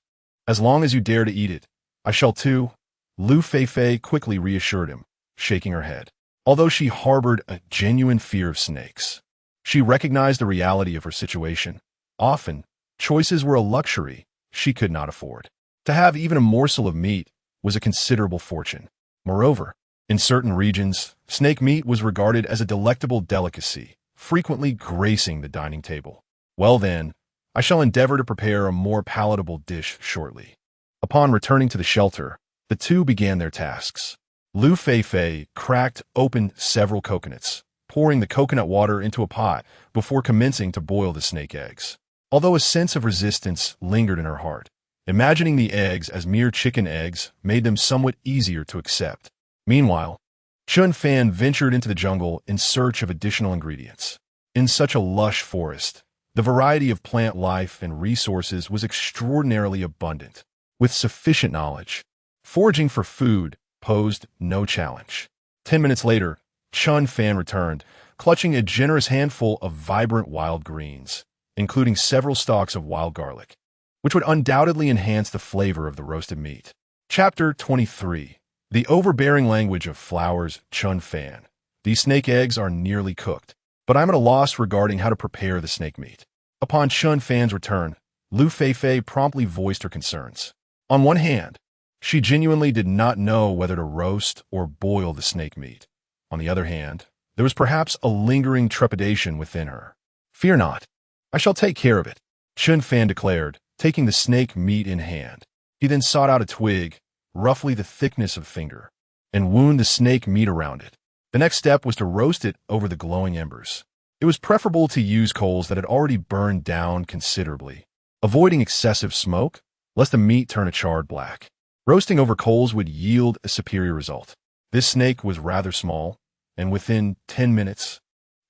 As long as you dare to eat it, I shall too. Liu Feifei quickly reassured him, shaking her head. Although she harbored a genuine fear of snakes, she recognized the reality of her situation. Often, choices were a luxury she could not afford. To have even a morsel of meat was a considerable fortune. Moreover, in certain regions, snake meat was regarded as a delectable delicacy, frequently gracing the dining table. Well then, I shall endeavor to prepare a more palatable dish shortly. Upon returning to the shelter, the two began their tasks. Liu Feifei cracked open several coconuts, pouring the coconut water into a pot before commencing to boil the snake eggs. Although a sense of resistance lingered in her heart, imagining the eggs as mere chicken eggs made them somewhat easier to accept. Meanwhile, Chen Fan ventured into the jungle in search of additional ingredients. In such a lush forest, the variety of plant life and resources was extraordinarily abundant. With sufficient knowledge, foraging for food posed no challenge. 10 minutes later, Chen Fan returned, clutching a generous handful of vibrant wild greens, including several stalks of wild garlic, which would undoubtedly enhance the flavor of the roasted meat. Chapter 23. The Overbearing Language of Flowers. Chen Fan. These snake eggs are nearly cooked, but I'm at a loss regarding how to prepare the snake meat. Upon Chen Fan's return, Liu Feifei promptly voiced her concerns. On one hand, she genuinely did not know whether to roast or boil the snake meat. On the other hand, there was perhaps a lingering trepidation within her. "Fear not. I shall take care of it," Chen Fan declared, taking the snake meat in hand. He then sought out a twig, roughly the thickness of a finger, and wound the snake meat around it. The next step was to roast it over the glowing embers. It was preferable to use coals that had already burned down considerably, avoiding excessive smoke, lest the meat turn a charred black. Roasting over coals would yield a superior result. This snake was rather small, and within 10 minutes,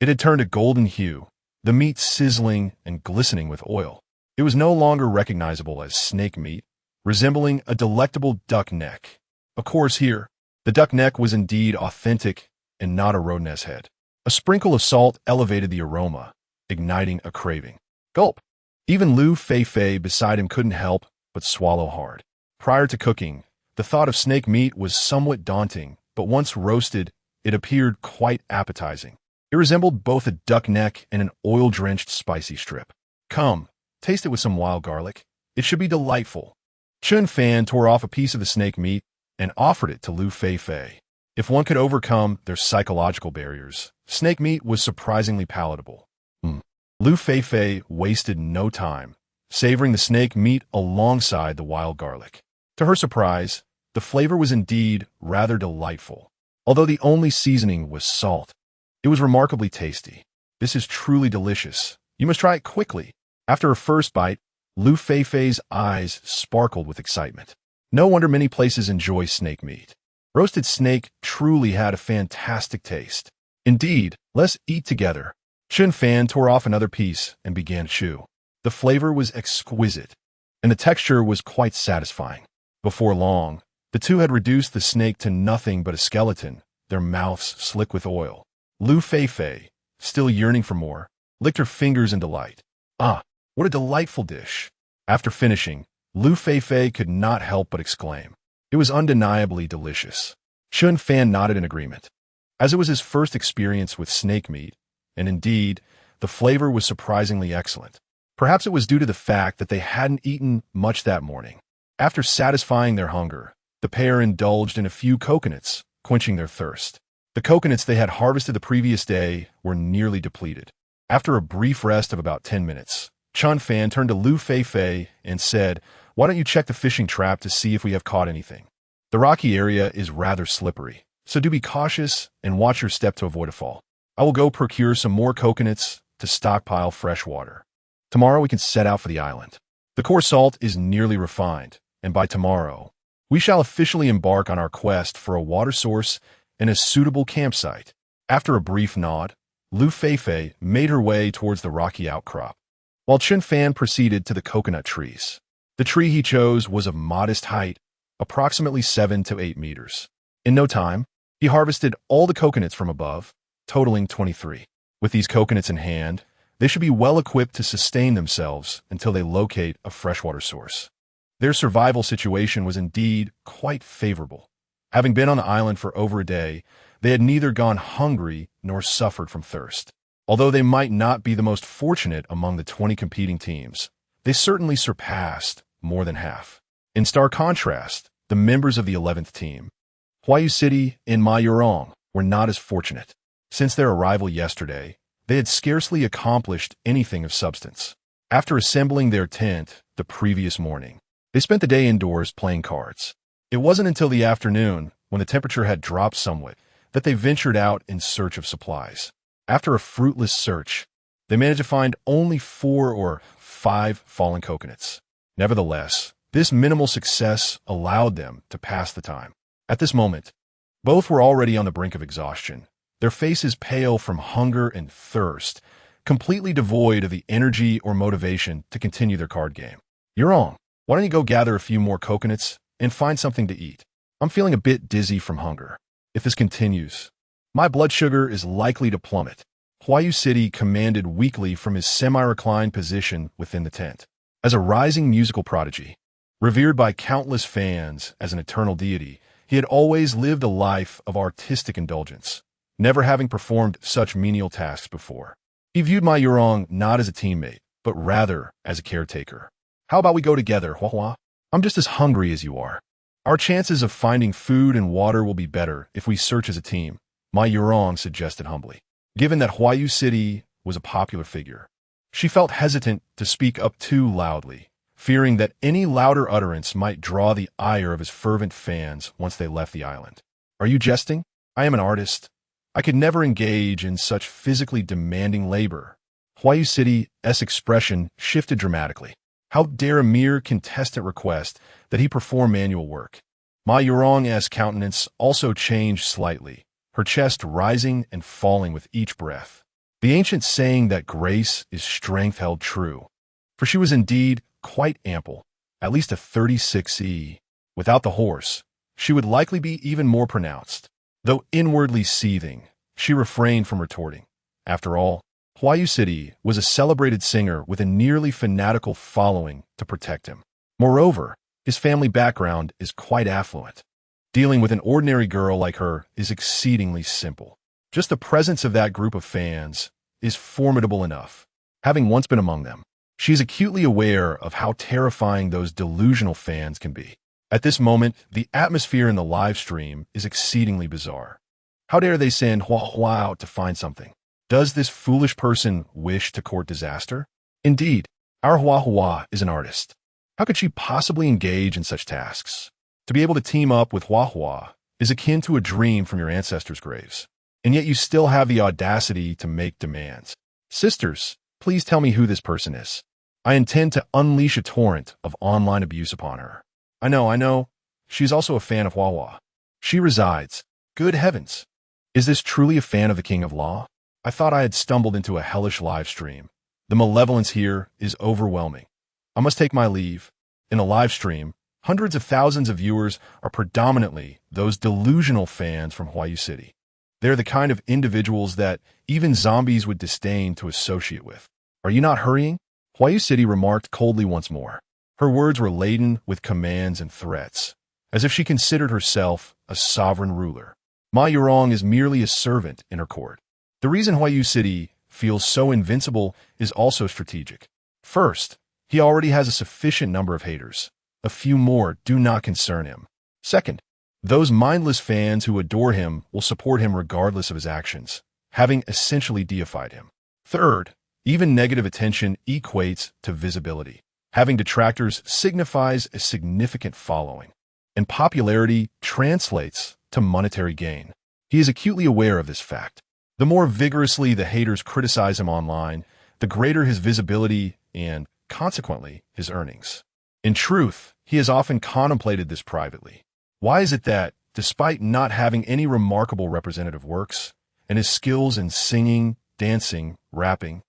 it had turned a golden hue, the meat sizzling and glistening with oil. It was no longer recognizable as snake meat, resembling a delectable duck neck. Of course here, the duck neck was indeed authentic and not a rodent's head. A sprinkle of salt elevated the aroma, igniting a craving. Gulp! Even Liu Feifei beside him couldn't help but swallow hard. Prior to cooking, the thought of snake meat was somewhat daunting, but once roasted, it appeared quite appetizing. It resembled both a duck neck and an oil-drenched spicy strip. "Come, taste it with some wild garlic. It should be delightful." Chen Fan tore off a piece of the snake meat and offered it to Liu Feifei. If one could overcome their psychological barriers, snake meat was surprisingly palatable. Liu Feifei wasted no time, savoring the snake meat alongside the wild garlic. To her surprise, the flavor was indeed rather delightful. Although the only seasoning was salt, it was remarkably tasty. "This is truly delicious. You must try it quickly." After her first bite, Liu Feifei's eyes sparkled with excitement. No wonder many places enjoy snake meat. Roasted snake truly had a fantastic taste. Indeed, let's eat together. Chen Fan tore off another piece and began to chew. The flavor was exquisite, and the texture was quite satisfying. Before long, the two had reduced the snake to nothing but a skeleton, their mouths slick with oil. Liu Feifei, still yearning for more, licked her fingers in delight. "Ah, what a delightful dish." After finishing, Liu Feifei could not help but exclaim. It was undeniably delicious. Chen Fan nodded in agreement. As it was his first experience with snake meat, and indeed, the flavor was surprisingly excellent. Perhaps it was due to the fact that they hadn't eaten much that morning. After satisfying their hunger, the pair indulged in a few coconuts, quenching their thirst. The coconuts they had harvested the previous day were nearly depleted. After a brief rest of about 10 minutes, Chen Fan turned to Liu Feifei and said, "Why don't you check the fishing trap to see if we have caught anything? The rocky area is rather slippery, so do be cautious and watch your step to avoid a fall. I will go procure some more coconuts to stockpile fresh water. Tomorrow we can set out for the island. The coarse salt is nearly refined, and by tomorrow, we shall officially embark on our quest for a water source and a suitable campsite." After a brief nod, Liu Feifei made her way towards the rocky outcrop, while Chen Fan proceeded to the coconut trees. The tree he chose was of modest height, approximately 7 to 8 meters. In no time, he harvested all the coconuts from above, totaling 23. With these coconuts in hand, they should be well equipped to sustain themselves until they locate a freshwater source. Their survival situation was indeed quite favorable. Having been on the island for over a day, they had neither gone hungry nor suffered from thirst. Although they might not be the most fortunate among the 20 competing teams, they certainly surpassed more than half. In stark contrast, the members of the 11th team, Huayu City and Ma Yurong, were not as fortunate. Since their arrival yesterday, they had scarcely accomplished anything of substance. After assembling their tent the previous morning, they spent the day indoors playing cards. It wasn't until the afternoon, when the temperature had dropped somewhat, that they ventured out in search of supplies. After a fruitless search, they managed to find only 4 or 5 fallen coconuts. Nevertheless, this minimal success allowed them to pass the time. At this moment, both were already on the brink of exhaustion, their faces pale from hunger and thirst, completely devoid of the energy or motivation to continue their card game. You're wrong. Why don't you go gather a few more coconuts and find something to eat? I'm feeling a bit dizzy from hunger. If this continues, my blood sugar is likely to plummet. Huayu City commanded weakly from his semi-reclined position within the tent. As a rising musical prodigy, revered by countless fans as an eternal deity, he had always lived a life of artistic indulgence, never having performed such menial tasks before. He viewed my Yurong not as a teammate, but rather as a caretaker. How about we go together, Hua Hua? I'm just as hungry as you are. Our chances of finding food and water will be better if we search as a team, my Yurong suggested humbly. Given that Huayu City was a popular figure, she felt hesitant to speak up too loudly, fearing that any louder utterance might draw the ire of his fervent fans once they left the island. Are you jesting? I am an artist. I could never engage in such physically demanding labor. Huayu City's expression shifted dramatically. How dare a mere contestant request that he perform manual work? Ma Yurong's countenance also changed slightly, her chest rising and falling with each breath. The ancient saying that grace is strength held true, for she was indeed quite ample, at least a 36E. Without the horse, she would likely be even more pronounced. Though inwardly seething, she refrained from retorting. After all, Huayu City was a celebrated singer with a nearly fanatical following to protect him. Moreover, his family background is quite affluent. Dealing with an ordinary girl like her is exceedingly simple. Just the presence of that group of fans is formidable enough. Having once been among them, she is acutely aware of how terrifying those delusional fans can be. At this moment, the atmosphere in the live stream is exceedingly bizarre. How dare they send Hua Hua out to find something? Does this foolish person wish to court disaster? Indeed, our Hua Hua is an artist. How could she possibly engage in such tasks? To be able to team up with Hua Hua is akin to a dream from your ancestors' graves. And yet you still have the audacity to make demands. Sisters, please tell me who this person is. I intend to unleash a torrent of online abuse upon her. I know. She's also a fan of Hua Hua. She resides. Good heavens. Is this truly a fan of the King of Law? I thought I had stumbled into a hellish live stream. The malevolence here is overwhelming. I must take my leave. In the live stream, hundreds of thousands of viewers are predominantly those delusional fans from Huayu City. They're the kind of individuals that even zombies would disdain to associate with. Are you not hurrying? Huayu City remarked coldly once more. Her words were laden with commands and threats, as if she considered herself a sovereign ruler. Ma Yurong is merely a servant in her court. The reason Huayu City feels so invincible is also strategic. First, he already has a sufficient number of haters. A few more do not concern him. Second, those mindless fans who adore him will support him regardless of his actions, having essentially deified him. Third, even negative attention equates to visibility. Having detractors signifies a significant following, and popularity translates to monetary gain. He is acutely aware of this fact. The more vigorously the haters criticize him online, the greater his visibility and, consequently, his earnings. In truth, he has often contemplated this privately. Why is it that, despite not having any remarkable representative works, and his skills in singing, dancing, rapping,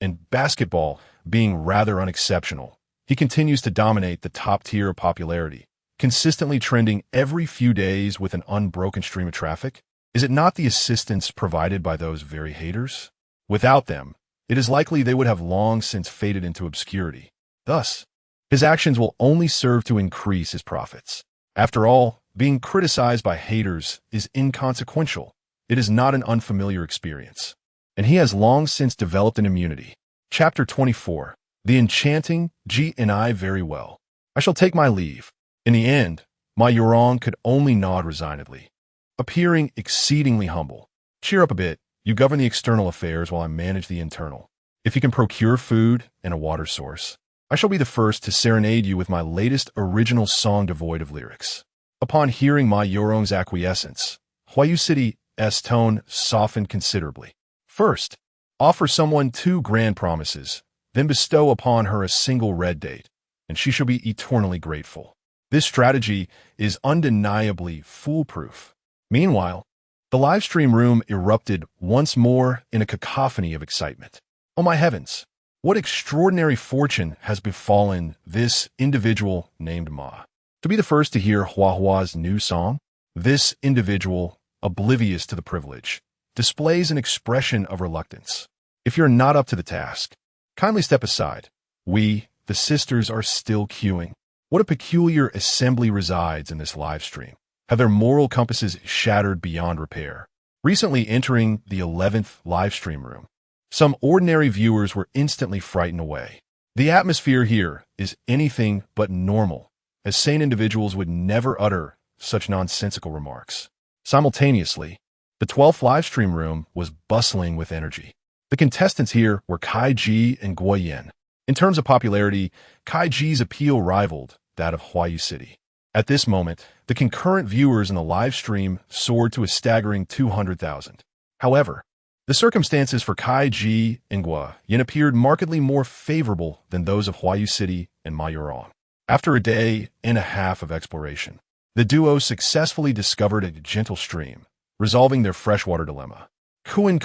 and basketball being rather unexceptional, he continues to dominate the top tier of popularity, consistently trending every few days with an unbroken stream of traffic? Is it not the assistance provided by those very haters? Without them, it is likely they would have long since faded into obscurity. Thus, his actions will only serve to increase his profits. After all, being criticized by haters is inconsequential. It is not an unfamiliar experience. And he has long since developed an immunity. Chapter 24. The enchanting G&I very well. I shall take my leave. In the end, my Yurong could only nod resignedly, appearing exceedingly humble. Cheer up a bit. You govern the external affairs while I manage the internal. If you can procure food and a water source, I shall be the first to serenade you with my latest original song devoid of lyrics. Upon hearing my Yurong's acquiescence, Huayu City's tone softened considerably. First, offer someone 2 grand promises, then bestow upon her a single red date, and she shall be eternally grateful. This strategy is undeniably foolproof. Meanwhile, the live stream room erupted once more in a cacophony of excitement. Oh my heavens! What extraordinary fortune has befallen this individual named Ma? To be the first to hear Hua Hua's new song, this individual, oblivious to the privilege, displays an expression of reluctance. If you're not up to the task, kindly step aside. We, the sisters, are still queuing. What a peculiar assembly resides in this live stream. Have their moral compasses shattered beyond repair? Recently entering the 11th live stream room, some ordinary viewers were instantly frightened away. The atmosphere here is anything but normal, as sane individuals would never utter such nonsensical remarks. Simultaneously, the 12th live stream room was bustling with energy. The contestants here were Kai Ji and Guo Yan. In terms of popularity, Kai Ji's appeal rivaled that of Huayu City. At this moment, the concurrent viewers in the live stream soared to a staggering 200,000. However, the circumstances for Kai Ji and Guo Yan appeared markedly more favorable than those of Huayu City and Mayurong. After a day and a half of exploration, the duo successfully discovered a gentle stream, resolving their freshwater dilemma. Kuan,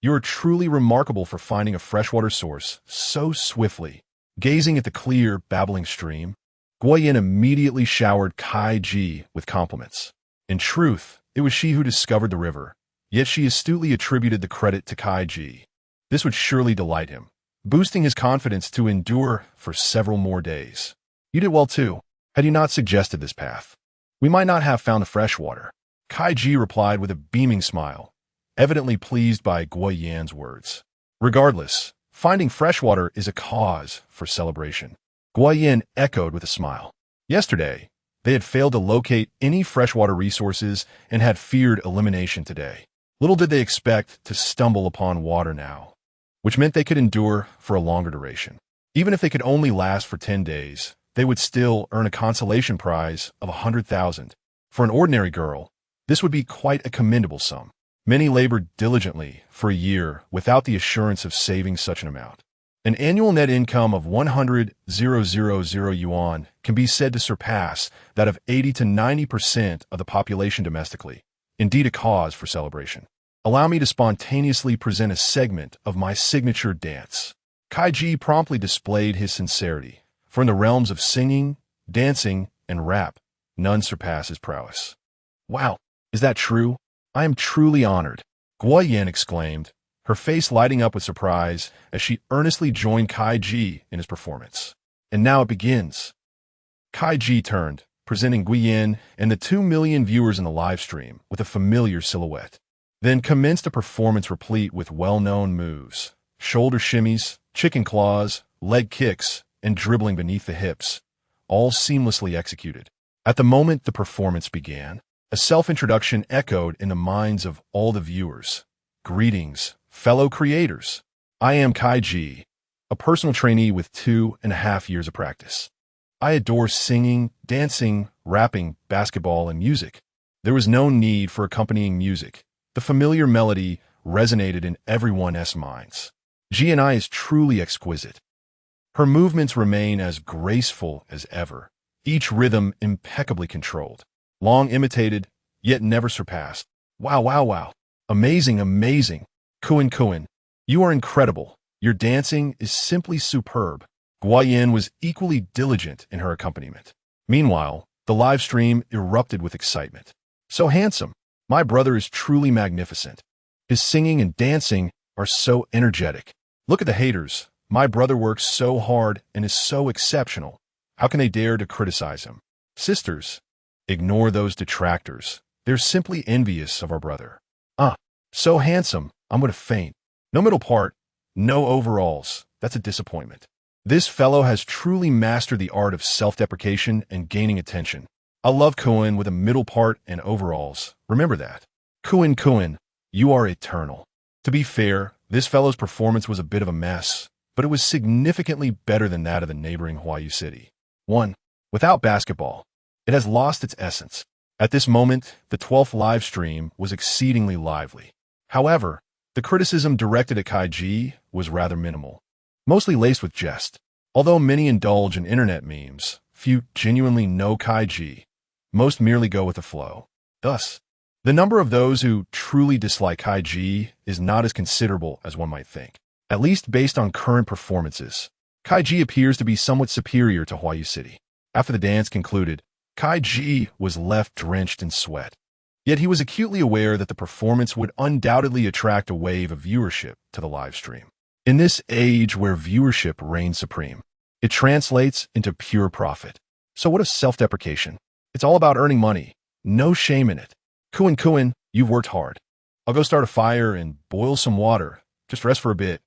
you are truly remarkable for finding a freshwater source so swiftly. Gazing at the clear, babbling stream, Guo Yan immediately showered Kai Ji with compliments. In truth, it was she who discovered the river, yet she astutely attributed the credit to Kai Ji. This would surely delight him, boosting his confidence to endure for several more days. You did well too, had you not suggested this path. We might not have found the fresh water. Kai Ji replied with a beaming smile, evidently pleased by Guo Yan's words. Regardless, finding fresh water is a cause for celebration. Guo Yan echoed with a smile. Yesterday, they had failed to locate any freshwater resources and had feared elimination today. Little did they expect to stumble upon water now, which meant they could endure for a longer duration. Even if they could only last for 10 days, they would still earn a consolation prize of 100,000. For an ordinary girl, this would be quite a commendable sum. Many labored diligently for a year without the assurance of saving such an amount. An annual net income of 100,000 yuan can be said to surpass that of 80 to 90% of the population domestically. Indeed, a cause for celebration. Allow me to spontaneously present a segment of my signature dance. Kai Ji promptly displayed his sincerity, for in the realms of singing, dancing, and rap, none surpass his prowess. Wow, is that true? I am truly honored, Guo Yan exclaimed, her face lighting up with surprise as she earnestly joined Kai Ji in his performance. And now it begins. Kai Ji turned, presenting Guo Yan and the 2 million viewers in the live stream with a familiar silhouette. Then commenced a performance replete with well-known moves, shoulder shimmies, chicken claws, leg kicks, and dribbling beneath the hips, all seamlessly executed. At the moment the performance began, a self-introduction echoed in the minds of all the viewers. Greetings, fellow creators. I am Kai Ji, a personal trainee with 2.5 years of practice. I adore singing, dancing, rapping, basketball, and music. There was no need for accompanying music. The familiar melody resonated in everyone's minds. G&I is truly exquisite. Her movements remain as graceful as ever, each rhythm impeccably controlled. Long imitated, yet never surpassed. Wow. Amazing. Kuan, you are incredible. Your dancing is simply superb. Guo Yan was equally diligent in her accompaniment. Meanwhile, the live stream erupted with excitement. So handsome. My brother is truly magnificent. His singing and dancing are so energetic. Look at the haters. My brother works so hard and is so exceptional. How can they dare to criticize him? Sisters, ignore those detractors. They're simply envious of our brother. So handsome, I'm gonna faint. No middle part, no overalls. That's a disappointment. This fellow has truly mastered the art of self-deprecation and gaining attention. I love Kuan with a middle part and overalls. Remember that. Kuan, you are eternal. To be fair, this fellow's performance was a bit of a mess, but it was significantly better than that of the neighboring Huayu City. 1. Without basketball, it has lost its essence. At this moment, the 12th live stream was exceedingly lively. However, The criticism directed at Kaiji was rather minimal, mostly laced with jest. Although many indulge in internet memes, few genuinely know Kaiji. Most merely go with the flow. Thus, the number of those who truly dislike Kaiji is not as considerable as one might think. At least based on current performances, Kaiji appears to be somewhat superior to Huayu City. After the dance concluded, Kaiji was left drenched in sweat. Yet he was acutely aware that the performance would undoubtedly attract a wave of viewership to the live stream. In this age where viewership reigns supreme, it translates into pure profit. So what is self-deprecation? It's all about earning money. No shame in it. Kuin, you've worked hard. I'll go start a fire and boil some water. Just rest for a bit.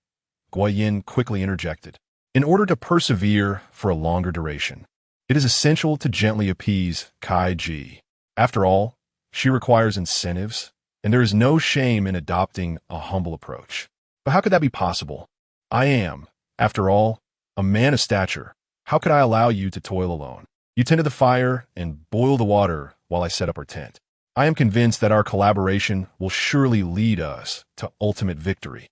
Guoyin quickly interjected. In order to persevere for a longer duration, it is essential to gently appease Kaiji. After all, she requires incentives, and there is no shame in adopting a humble approach. But how could that be possible? I am, after all, a man of stature. How could I allow you to toil alone? You tend to the fire and boil the water while I set up our tent. I am convinced that our collaboration will surely lead us to ultimate victory.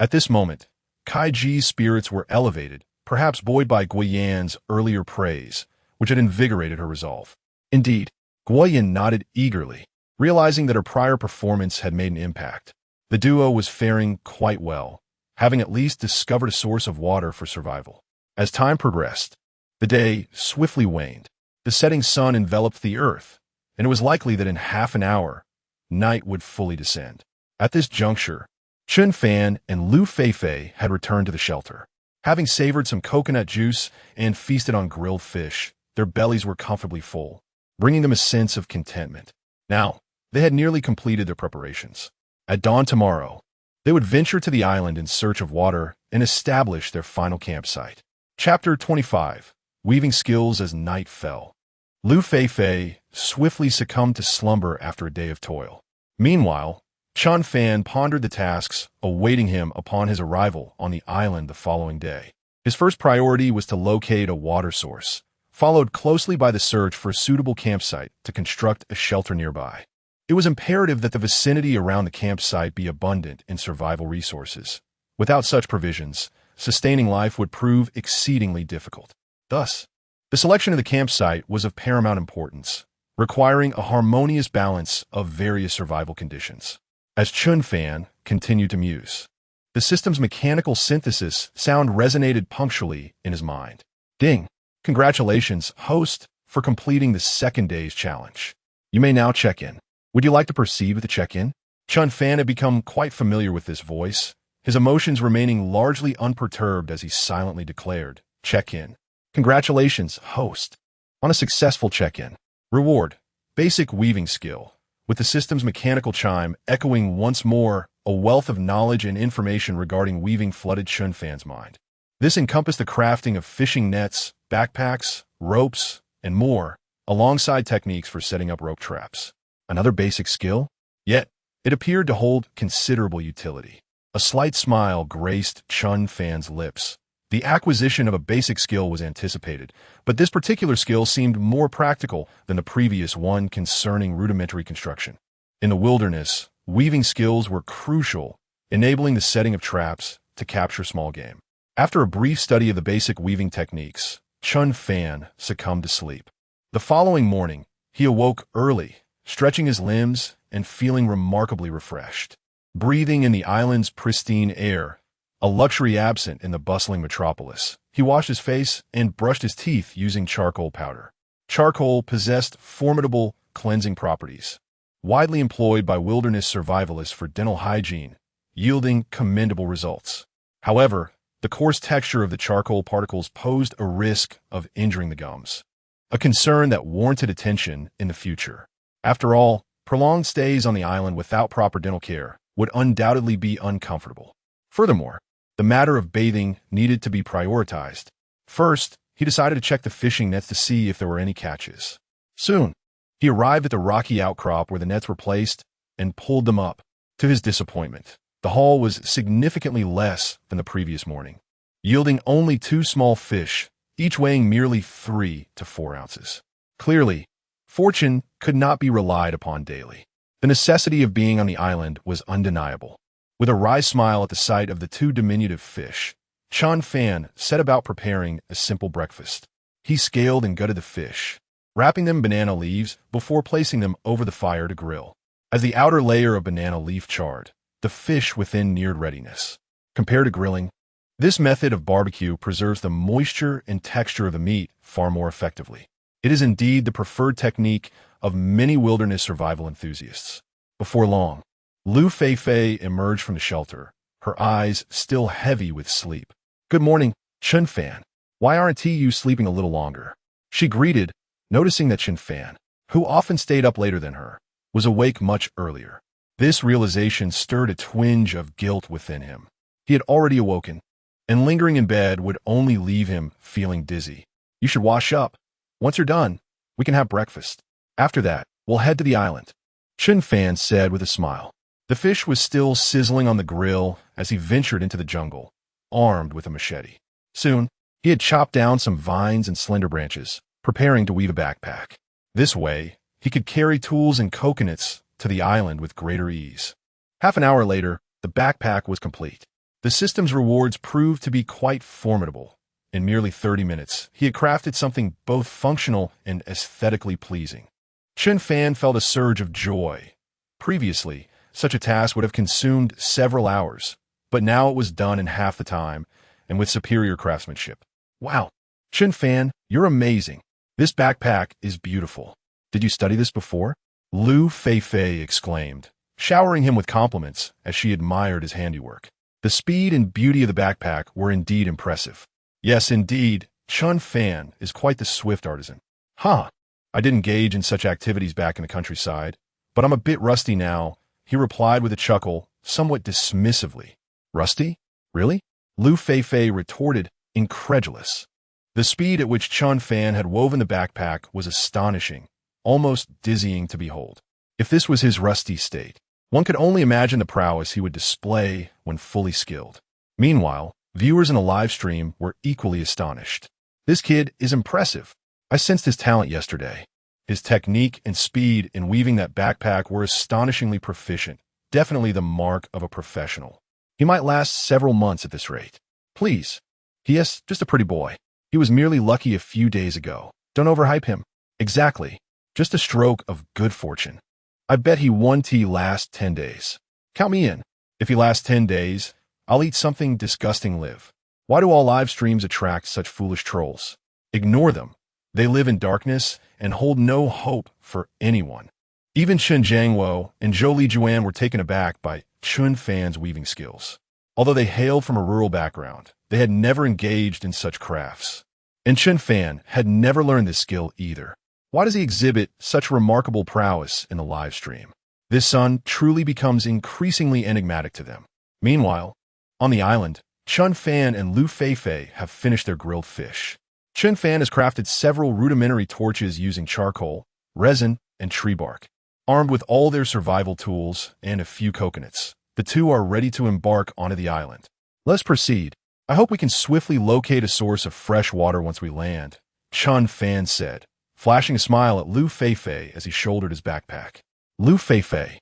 At this moment, Kaiji's spirits were elevated, perhaps buoyed by Guoyan's earlier praise, which had invigorated her resolve. Indeed, Guoyan nodded eagerly, realizing that her prior performance had made an impact. The duo was faring quite well, having at least discovered a source of water for survival. As time progressed, the day swiftly waned. The setting sun enveloped the earth, and it was likely that in half an hour, night would fully descend. At this juncture, Chen Fan and Liu Feifei had returned to the shelter. Having savored some coconut juice and feasted on grilled fish, their bellies were comfortably full, bringing them a sense of contentment. Now, they had nearly completed their preparations. At dawn tomorrow, they would venture to the island in search of water and establish their final campsite. Chapter 25. Weaving Skills as Night Fell. Liu Feifei swiftly succumbed to slumber after a day of toil. Meanwhile, Chen Fan pondered the tasks awaiting him upon his arrival on the island the following day. His first priority was to locate a water source, followed closely by the search for a suitable campsite to construct a shelter nearby. It was imperative that the vicinity around the campsite be abundant in survival resources. Without such provisions, sustaining life would prove exceedingly difficult. Thus, the selection of the campsite was of paramount importance, requiring a harmonious balance of various survival conditions. As Chen Fan continued to muse, the system's mechanical synthesis sound resonated punctually in his mind. Ding! Congratulations, host, for completing the second day's challenge. You may now check in. Would you like to proceed with the check-in? Chen Fan had become quite familiar with this voice, his emotions remaining largely unperturbed as he silently declared, check-in. Congratulations, host, on a successful check-in. Reward, basic weaving skill. With the system's mechanical chime echoing once more, a wealth of knowledge and information regarding weaving flooded Chen Fan's mind. This encompassed the crafting of fishing nets, backpacks, ropes, and more, alongside techniques for setting up rope traps. Another basic skill? Yet, it appeared to hold considerable utility. A slight smile graced Chen Fan's lips. The acquisition of a basic skill was anticipated, but this particular skill seemed more practical than the previous one concerning rudimentary construction. In the wilderness, weaving skills were crucial, enabling the setting of traps to capture small game. After a brief study of the basic weaving techniques, Chen Fan succumbed to sleep. The following morning, he awoke early, stretching his limbs and feeling remarkably refreshed. Breathing in the island's pristine air, a luxury absent in the bustling metropolis, he washed his face and brushed his teeth using charcoal powder. Charcoal possessed formidable cleansing properties, widely employed by wilderness survivalists for dental hygiene, yielding commendable results. However, the coarse texture of the charcoal particles posed a risk of injuring the gums, a concern that warranted attention in the future. After all, prolonged stays on the island without proper dental care would undoubtedly be uncomfortable. Furthermore, the matter of bathing needed to be prioritized. First, he decided to check the fishing nets to see if there were any catches. Soon, he arrived at the rocky outcrop where the nets were placed and pulled them up. To his disappointment, the haul was significantly less than the previous morning, yielding only 2 small fish, each weighing merely 3 to 4 ounces. Clearly, fortune could not be relied upon daily. The necessity of being on the island was undeniable. With a wry smile at the sight of the two diminutive fish, Chen Fan set about preparing a simple breakfast. He scaled and gutted the fish, wrapping them in banana leaves before placing them over the fire to grill. As the outer layer of banana leaf charred, the fish within neared readiness. Compared to grilling, this method of barbecue preserves the moisture and texture of the meat far more effectively. It is indeed the preferred technique of many wilderness survival enthusiasts. Before long, Liu Feifei emerged from the shelter, her eyes still heavy with sleep. "Good morning, Chen Fan. Why aren't you sleeping a little longer?" she greeted, noticing that Chen Fan, who often stayed up later than her, was awake much earlier. This realization stirred a twinge of guilt within him. He had already awoken, and lingering in bed would only leave him feeling dizzy. "You should wash up. Once you're done, we can have breakfast. After that, we'll head to the island," Chen Fan said with a smile. The fish was still sizzling on the grill as he ventured into the jungle, armed with a machete. Soon, he had chopped down some vines and slender branches, preparing to weave a backpack. This way, he could carry tools and coconuts to the island with greater ease. Half an hour later, the backpack was complete. The system's rewards proved to be quite formidable. In merely 30 minutes, he had crafted something both functional and aesthetically pleasing. Chen Fan felt a surge of joy. Previously, such a task would have consumed several hours, but now it was done in half the time and with superior craftsmanship. "Wow, Chen Fan, you're amazing. This backpack is beautiful. Did you study this before?" Liu Feifei exclaimed, showering him with compliments as she admired his handiwork. The speed and beauty of the backpack were indeed impressive. "Yes, indeed, Chen Fan is quite the swift artisan." "Huh, I didn't engage in such activities back in the countryside, but I'm a bit rusty now," he replied with a chuckle, somewhat dismissively. "Rusty? Really?" Liu Feifei retorted, incredulous. The speed at which Chen Fan had woven the backpack was astonishing, almost dizzying to behold. If this was his rusty state, one could only imagine the prowess he would display when fully skilled. Meanwhile, viewers in the live stream were equally astonished. "This kid is impressive. I sensed his talent yesterday." His technique and speed in weaving that backpack were astonishingly proficient, definitely the mark of a professional. He might last several months at this rate. "Please. He is just a pretty boy. He was merely lucky a few days ago. Don't overhype him." "Exactly. Just a stroke of good fortune. I bet he won't last 10 days. Count me in. If he lasts 10 days, I'll eat something disgusting live." Why do all live streams attract such foolish trolls? Ignore them. They live in darkness and hold no hope for anyone. Even Chen Jiangwo and Zhou Lijuan were taken aback by Chen Fan's weaving skills. Although they hailed from a rural background, they had never engaged in such crafts. And Chen Fan had never learned this skill either. Why does he exhibit such remarkable prowess in the live stream? This son truly becomes increasingly enigmatic to them. Meanwhile, on the island, Chen Fan and Liu Feifei have finished their grilled fish. Chen Fan has crafted several rudimentary torches using charcoal, resin, and tree bark. Armed with all their survival tools and a few coconuts, the two are ready to embark onto the island. "Let's proceed. I hope we can swiftly locate a source of fresh water once we land," Chen Fan said, flashing a smile at Liu Feifei as he shouldered his backpack. Liu Feifei,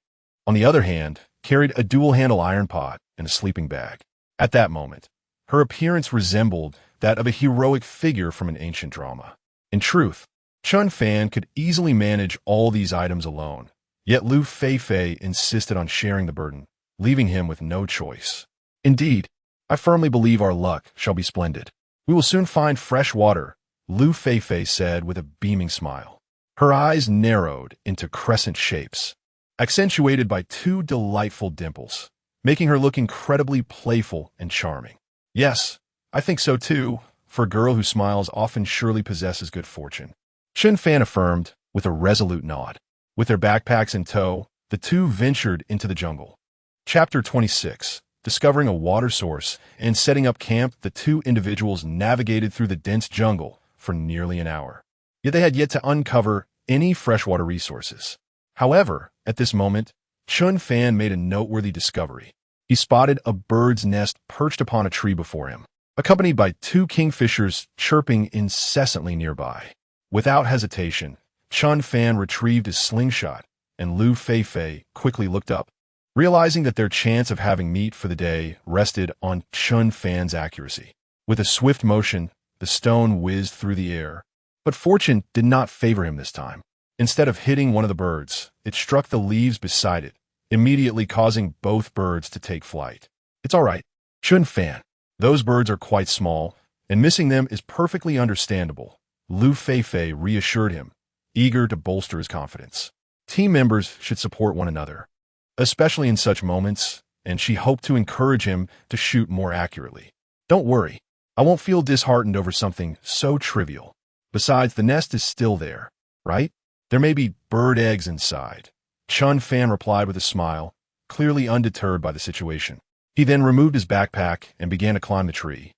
on the other hand, carried a dual-handle iron pot and a sleeping bag. At that moment, her appearance resembled that of a heroic figure from an ancient drama. In truth, Chen Fan could easily manage all these items alone, yet Liu Feifei insisted on sharing the burden, leaving him with no choice. "Indeed, I firmly believe our luck shall be splendid. We will soon find fresh water," Liu Feifei said with a beaming smile. Her eyes narrowed into crescent shapes, accentuated by two delightful dimples, making her look incredibly playful and charming. "Yes, I think so too, for a girl who smiles often surely possesses good fortune," Chen Fan affirmed with a resolute nod. With their backpacks in tow, the two ventured into the jungle. Chapter 26. Discovering a water source and setting up camp, the two individuals navigated through the dense jungle for nearly an hour. Yet they had yet to uncover any freshwater resources. However, at this moment, Chen Fan made a noteworthy discovery. He spotted a bird's nest perched upon a tree before him, accompanied by two kingfishers chirping incessantly nearby. Without hesitation, Chen Fan retrieved his slingshot, and Liu Feifei quickly looked up. realizing that their chance of having meat for the day rested on Chen Fan's accuracy. With a swift motion, the stone whizzed through the air, but fortune did not favor him this time. Instead of hitting one of the birds, it struck the leaves beside it, immediately causing both birds to take flight. It's all right, Chen Fan. Those birds are quite small, and missing them is perfectly understandable, Liu Feifei reassured him, eager to bolster his confidence. Team members should support one another, especially in such moments, and she hoped to encourage him to shoot more accurately. Don't worry, I won't feel disheartened over something so trivial. Besides, the nest is still there, right? There may be bird eggs inside. Chen Fan replied with a smile, clearly undeterred by the situation. He then removed his backpack and began to climb the tree,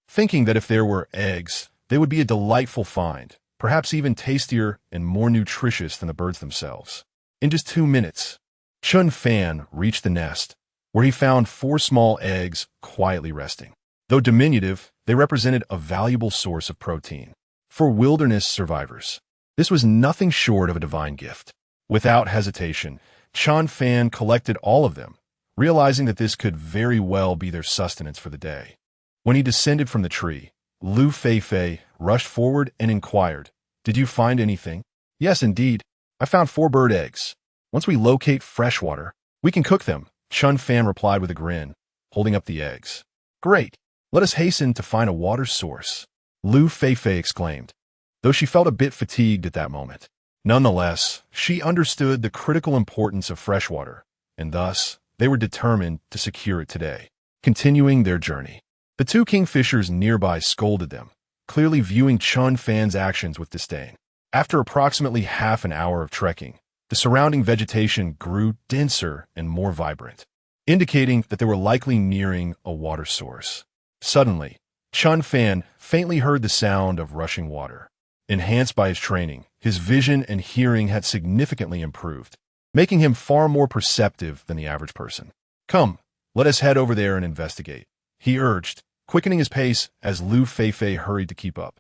thinking that if there were eggs, they would be a delightful find, perhaps even tastier and more nutritious than the birds themselves. In just 2 minutes, Chen Fan reached the nest, where he found 4 small eggs quietly resting. Though diminutive, they represented a valuable source of protein. For wilderness survivors, this was nothing short of a divine gift. Without hesitation, Chen Fan collected all of them, realizing that this could very well be their sustenance for the day. When he descended from the tree, Liu Feifei rushed forward and inquired, "Did you find anything?" "Yes, indeed. I found 4 bird eggs. Once we locate fresh water, we can cook them," Chen Fan replied with a grin, holding up the eggs. "Great. Let us hasten to find a water source," Liu Feifei exclaimed, though she felt a bit fatigued at that moment. Nonetheless, she understood the critical importance of fresh water, and thus, they were determined to secure it today. Continuing their journey, the 2 kingfishers nearby scolded them, clearly viewing Chen Fan's actions with disdain. After approximately half an hour of trekking, the surrounding vegetation grew denser and more vibrant, indicating that they were likely nearing a water source. Suddenly, Chen Fan faintly heard the sound of rushing water. Enhanced by his training, his vision and hearing had significantly improved, making him far more perceptive than the average person. "Come, let us head over there and investigate," he urged, quickening his pace as Liu Feifei hurried to keep up.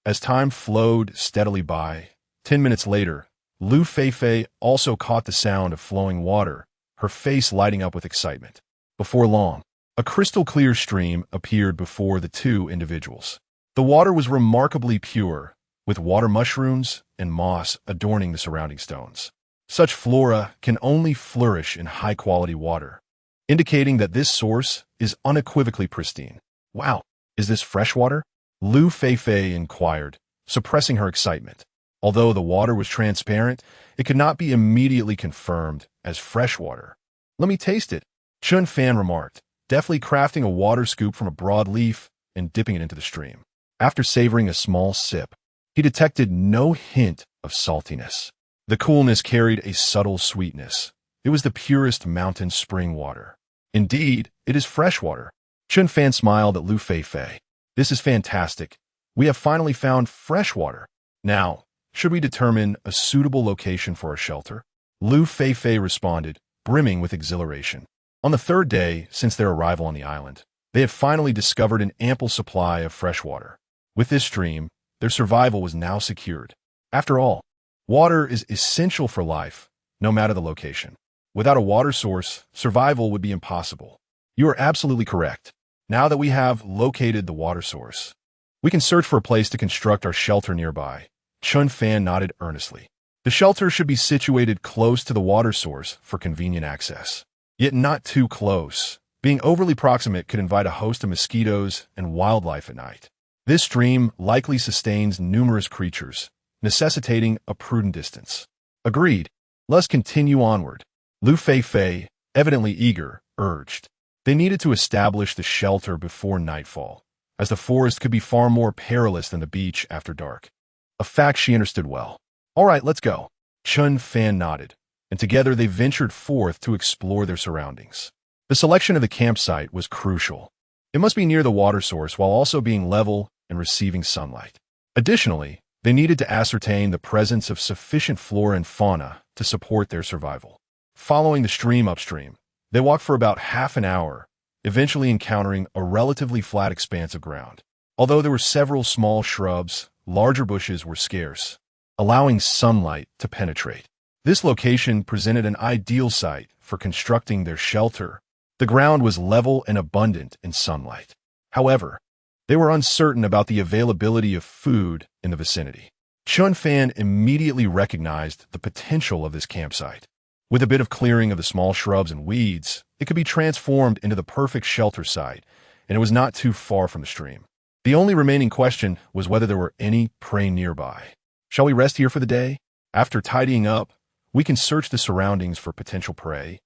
As time flowed steadily by, 10 minutes later, Liu Feifei also caught the sound of flowing water, her face lighting up with excitement. Before long, a crystal-clear stream appeared before the 2 individuals. The water was remarkably pure, with water mushrooms and moss adorning the surrounding stones. Such flora can only flourish in high-quality water, indicating that this source is unequivocally pristine. "Wow, is this fresh water?" Liu Feifei inquired, suppressing her excitement. Although the water was transparent, it could not be immediately confirmed as fresh water. "Let me taste it," Chen Fan remarked, deftly crafting a water scoop from a broad leaf and dipping it into the stream. After savoring a small sip, he detected no hint of saltiness. The coolness carried a subtle sweetness. It was the purest mountain spring water. "Indeed, it is fresh water." Chen Fan smiled at Liu Feifei. "This is fantastic. We have finally found fresh water. Now, should we determine a suitable location for our shelter?" Liu Feifei responded, brimming with exhilaration. On the 3rd day since their arrival on the island, they had finally discovered an ample supply of fresh water. With this stream, their survival was now secured. After all, water is essential for life, no matter the location. Without a water source, survival would be impossible. "You are absolutely correct. Now that we have located the water source, we can search for a place to construct our shelter nearby." Chen Fan nodded earnestly. The shelter should be situated close to the water source for convenient access, yet not too close. Being overly proximate could invite a host of mosquitoes and wildlife at night. This stream likely sustains numerous creatures, necessitating a prudent distance. "Agreed. Let's continue onward," Liu Feifei, evidently eager, urged. They needed to establish the shelter before nightfall, as the forest could be far more perilous than the beach after dark. A fact she understood well. "All right, let's go." Chen Fan nodded, and together they ventured forth to explore their surroundings. The selection of the campsite was crucial. It must be near the water source while also being level and receiving sunlight. Additionally, they needed to ascertain the presence of sufficient flora and fauna to support their survival. Following the stream upstream, they walked for about half an hour, eventually encountering a relatively flat expanse of ground. Although there were several small shrubs, larger bushes were scarce, allowing sunlight to penetrate. This location presented an ideal site for constructing their shelter. The ground was level and abundant in sunlight. However, they were uncertain about the availability of food in the vicinity. Chen Fan immediately recognized the potential of this campsite. With a bit of clearing of the small shrubs and weeds, it could be transformed into the perfect shelter site, and it was not too far from the stream. The only remaining question was whether there were any prey nearby. Shall we rest here for the day? After tidying up, we can search the surroundings for potential prey,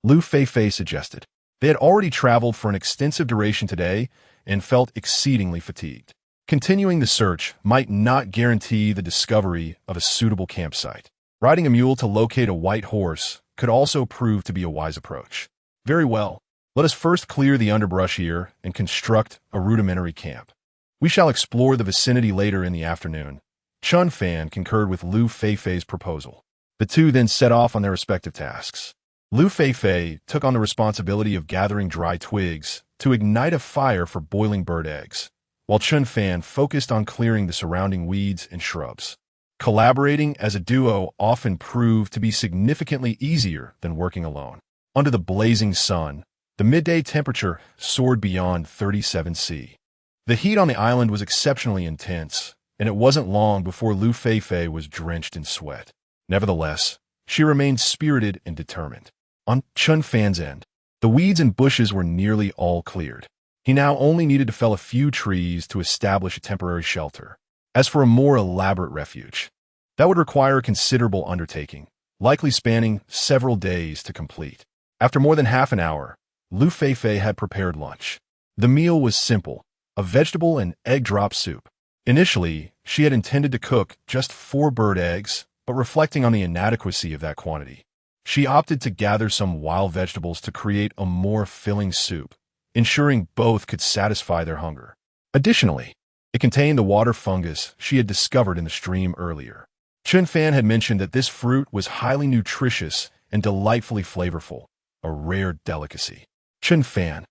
Liu Feifei suggested. They had already traveled for an extensive duration today and felt exceedingly fatigued. Continuing the search might not guarantee the discovery of a suitable campsite. Riding a mule to locate a white horse could also prove to be a wise approach. Very well, let us first clear the underbrush here and construct a rudimentary camp. We shall explore the vicinity later in the afternoon. Chen Fan concurred with Liu Feifei's proposal. The two then set off on their respective tasks. Liu Feifei took on the responsibility of gathering dry twigs to ignite a fire for boiling bird eggs, while Chen Fan focused on clearing the surrounding weeds and shrubs. Collaborating as a duo often proved to be significantly easier than working alone. Under the blazing sun, the midday temperature soared beyond 37 C. The heat on the island was exceptionally intense, and it wasn't long before Liu Feifei was drenched in sweat. Nevertheless, she remained spirited and determined. On Chen Fan's end, the weeds and bushes were nearly all cleared. He now only needed to fell a few trees to establish a temporary shelter. As for a more elaborate refuge, that would require a considerable undertaking, likely spanning several days to complete. After more than half an hour, Liu Feifei had prepared lunch. The meal was simple, a vegetable and egg drop soup. Initially, she had intended to cook just 4 bird eggs, but reflecting on the inadequacy of that quantity, she opted to gather some wild vegetables to create a more filling soup, ensuring both could satisfy their hunger. Additionally, it contained the water fungus she had discovered in the stream earlier. Chen Fan had mentioned that this fruit was highly nutritious and delightfully flavorful, a rare delicacy. Chen Fan,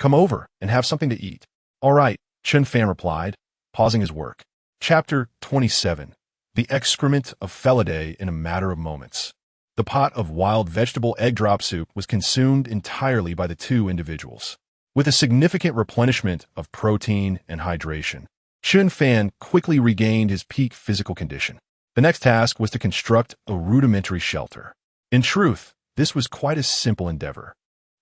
come over and have something to eat. All right, Chen Fan replied, pausing his work. Chapter 27. The excrement of Felidae in a matter of moments. The pot of wild vegetable egg drop soup was consumed entirely by the two individuals. With a significant replenishment of protein and hydration, Chen Fan quickly regained his peak physical condition. The next task was to construct a rudimentary shelter. In truth, this was quite a simple endeavor.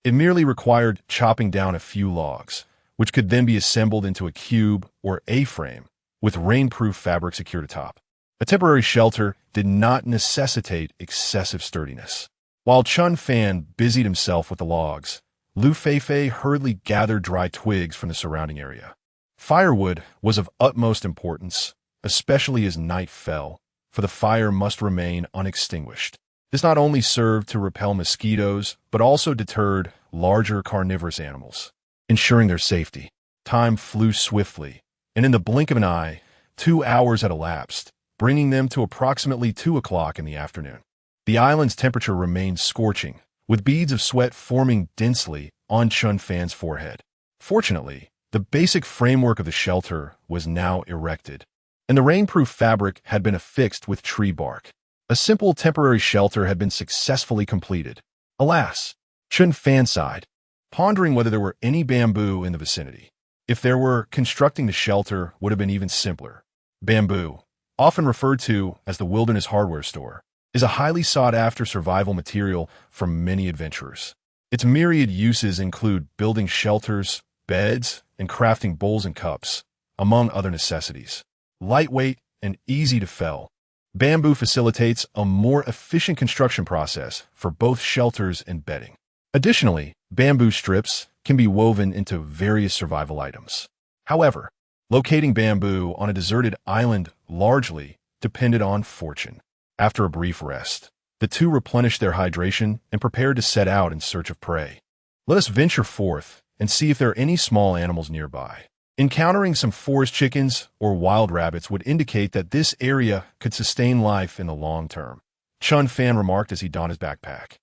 It merely required chopping down a few logs, which could then be assembled into a cube or A-frame with rainproof fabric secured atop. A temporary shelter did not necessitate excessive sturdiness. While Chen Fan busied himself with the logs, Liu Feifei hurriedly gathered dry twigs from the surrounding area. Firewood was of utmost importance, especially as night fell, for the fire must remain unextinguished. This not only served to repel mosquitoes, but also deterred larger carnivorous animals, ensuring their safety. Time flew swiftly, and in the blink of an eye, 2 hours had elapsed, bringing them to approximately 2 o'clock in the afternoon. The island's temperature remained scorching, with beads of sweat forming densely on Chen Fan's forehead. Fortunately, the basic framework of the shelter was now erected, and the rainproof fabric had been affixed with tree bark. A simple temporary shelter had been successfully completed. Alas, Chen Fan sighed, pondering whether there were any bamboo in the vicinity. If there were, constructing the shelter would have been even simpler. Bamboo, often referred to as the wilderness hardware store, is a highly sought-after survival material for many adventurers. Its myriad uses include building shelters, beds, and crafting bowls and cups, among other necessities. Lightweight and easy to fell, bamboo facilitates a more efficient construction process for both shelters and bedding. Additionally, bamboo strips can be woven into various survival items. However, locating bamboo on a deserted island largely depended on fortune. After a brief rest, the two replenished their hydration and prepared to set out in search of prey. Let us venture forth and see if there are any small animals nearby. Encountering some forest chickens or wild rabbits would indicate that this area could sustain life in the long term, Chen Fan remarked as he donned his backpack,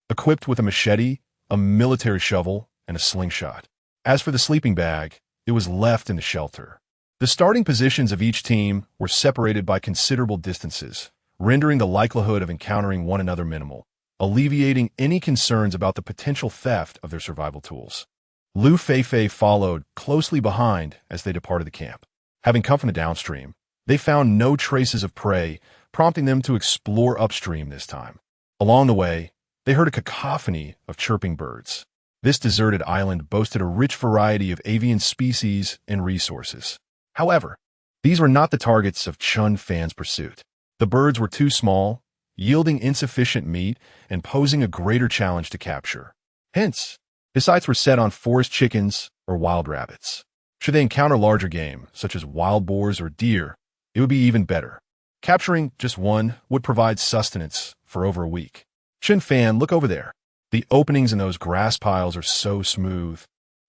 equipped with a machete, a military shovel, and a slingshot. As for the sleeping bag, it was left in the shelter. The starting positions of each team were separated by considerable distances, rendering the likelihood of encountering one another minimal, alleviating any concerns about the potential theft of their survival tools. Liu Feifei followed closely behind as they departed the camp. Having come from the downstream, they found no traces of prey, prompting them to explore upstream this time. Along the way, they heard a cacophony of chirping birds. This deserted island boasted a rich variety of avian species and resources. However, these were not the targets of Chen Fan's pursuit. The birds were too small, yielding insufficient meat and posing a greater challenge to capture. Hence, his sights were set on forest chickens or wild rabbits. Should they encounter larger game, such as wild boars or deer, it would be even better. Capturing just one would provide sustenance for over a week. Chen Fan, look over there. The openings in those grass piles are so smooth,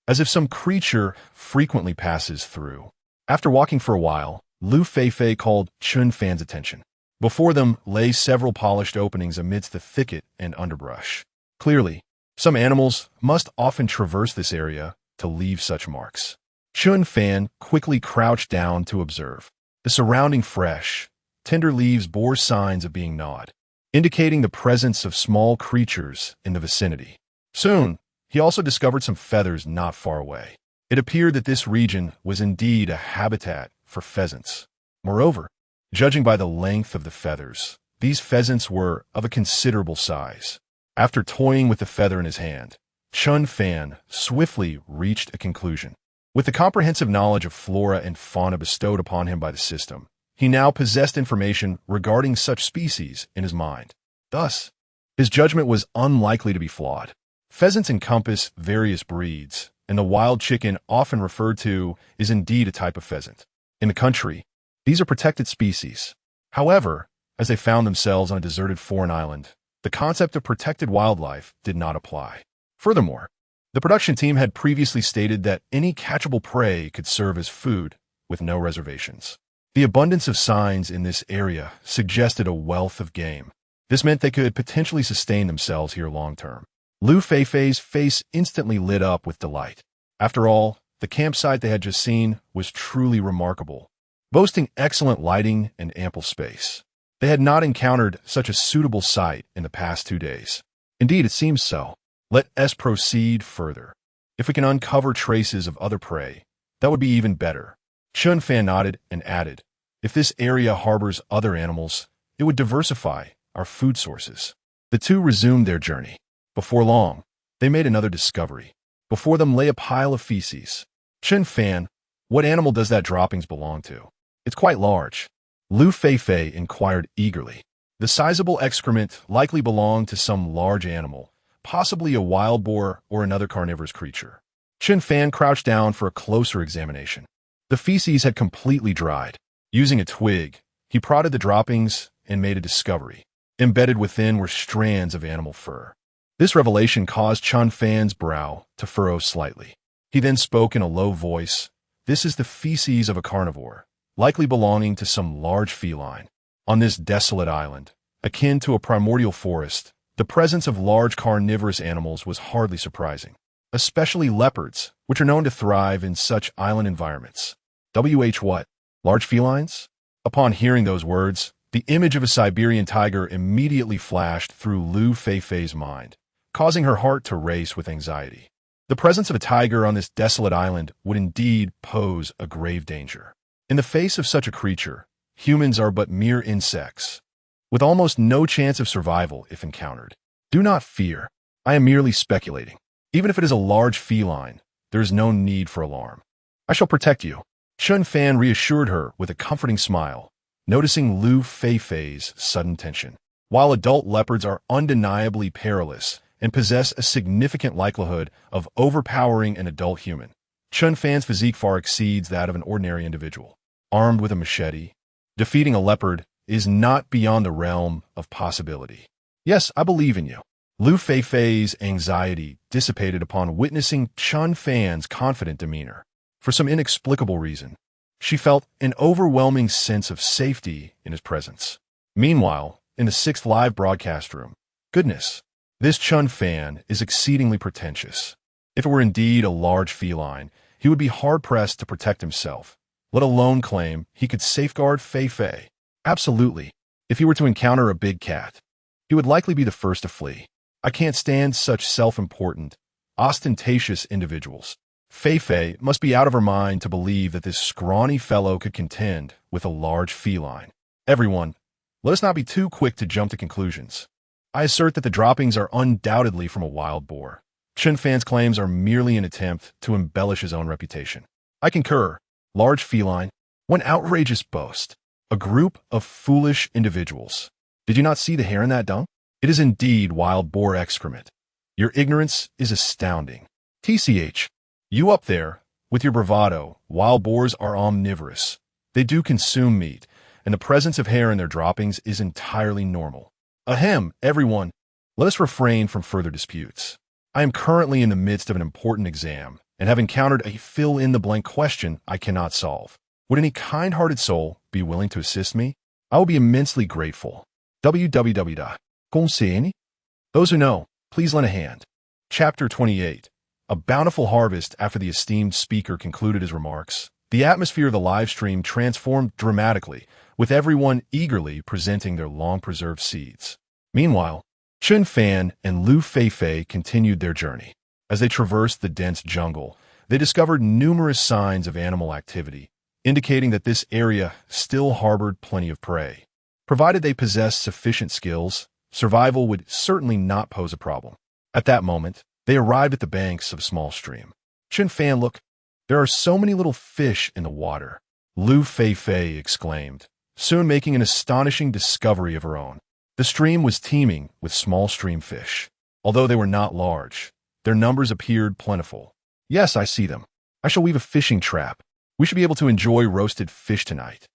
as if some creature frequently passes through. After walking for a while, Liu Feifei called Chen Fan's attention. Before them lay several polished openings amidst the thicket and underbrush. Clearly, some animals must often traverse this area to leave such marks. Chen Fan quickly crouched down to observe. The surrounding fresh, tender leaves bore signs of being gnawed, indicating the presence of small creatures in the vicinity. Soon, he also discovered some feathers not far away. It appeared that this region was indeed a habitat for pheasants. Moreover, judging by the length of the feathers, these pheasants were of a considerable size. After toying with the feather in his hand, Chen Fan swiftly reached a conclusion. With the comprehensive knowledge of flora and fauna bestowed upon him by the system, he now possessed information regarding such species in his mind. Thus, his judgment was unlikely to be flawed. Pheasants encompass various breeds, and the wild chicken often referred to is indeed a type of pheasant. In the country, these are protected species. However, as they found themselves on a deserted foreign island, the concept of protected wildlife did not apply. Furthermore, the production team had previously stated that any catchable prey could serve as food with no reservations. The abundance of signs in this area suggested a wealth of game. This meant they could potentially sustain themselves here long-term. Liu Feifei's face instantly lit up with delight. After all, the campsite they had just seen was truly remarkable, boasting excellent lighting and ample space. They had not encountered such a suitable site in the past 2 days. Indeed, it seems so. Let us proceed further. If we can uncover traces of other prey, that would be even better. Chen Fan nodded and added, if this area harbors other animals, it would diversify our food sources. The two resumed their journey. Before long, they made another discovery. Before them lay a pile of feces. Chen Fan, what animal does that droppings belong to? It's quite large. Liu Feifei inquired eagerly. The sizable excrement likely belonged to some large animal, possibly a wild boar or another carnivorous creature. Chen Fan crouched down for a closer examination. The feces had completely dried. Using a twig, he prodded the droppings and made a discovery. Embedded within were strands of animal fur. This revelation caused Chen Fan's brow to furrow slightly. He then spoke in a low voice. This is the feces of a carnivore, likely belonging to some large feline. On this desolate island, akin to a primordial forest, the presence of large carnivorous animals was hardly surprising, especially leopards, which are known to thrive in such island environments. What? Large felines? Upon hearing those words, the image of a Siberian tiger immediately flashed through Liu Feifei's mind, causing her heart to race with anxiety. The presence of a tiger on this desolate island would indeed pose a grave danger. In the face of such a creature, humans are but mere insects, with almost no chance of survival if encountered. Do not fear. I am merely speculating. Even if it is a large feline, there is no need for alarm. I shall protect you. Chen Fan reassured her with a comforting smile, noticing Liu Feifei's sudden tension. While adult leopards are undeniably perilous and possess a significant likelihood of overpowering an adult human, Chen Fan's physique far exceeds that of an ordinary individual. Armed with a machete, defeating a leopard is not beyond the realm of possibility. Yes, I believe in you. Liu Feifei's anxiety dissipated upon witnessing Chen Fan's confident demeanor. For some inexplicable reason, she felt an overwhelming sense of safety in his presence. Meanwhile, in the 6th live broadcast room, goodness, this Chen Fan is exceedingly pretentious. If it were indeed a large feline, he would be hard-pressed to protect himself, let alone claim he could safeguard Feifei. Absolutely. If he were to encounter a big cat, he would likely be the first to flee. I can't stand such self-important, ostentatious individuals. Feifei must be out of her mind to believe that this scrawny fellow could contend with a large feline. Everyone, let us not be too quick to jump to conclusions. I assert that the droppings are undoubtedly from a wild boar. Chen Fan's claims are merely an attempt to embellish his own reputation. I concur. Large feline. What outrageous boast. A group of foolish individuals. Did you not see the hair in that dung? It is indeed wild boar excrement. Your ignorance is astounding. TCH. You up there, with your bravado, wild boars are omnivorous. They do consume meat, and the presence of hair in their droppings is entirely normal. Ahem, everyone, let us refrain from further disputes. I am currently in the midst of an important exam, and have encountered a fill-in-the-blank question I cannot solve. Would any kind-hearted soul be willing to assist me? I will be immensely grateful. www.conseil. Those who know, please lend a hand. Chapter 28. A bountiful harvest. After the esteemed speaker concluded his remarks, the atmosphere of the live stream transformed dramatically, with everyone eagerly presenting their long-preserved seeds. Meanwhile, Chen Fan and Liu Feifei continued their journey. As they traversed the dense jungle, they discovered numerous signs of animal activity, indicating that this area still harbored plenty of prey. Provided they possessed sufficient skills, survival would certainly not pose a problem. At that moment, they arrived at the banks of a small stream. Chen Fan, look, there are so many little fish in the water. Liu Feifei exclaimed, soon making an astonishing discovery of her own. The stream was teeming with small stream fish. Although they were not large, their numbers appeared plentiful. Yes, I see them. I shall weave a fishing trap. We should be able to enjoy roasted fish tonight.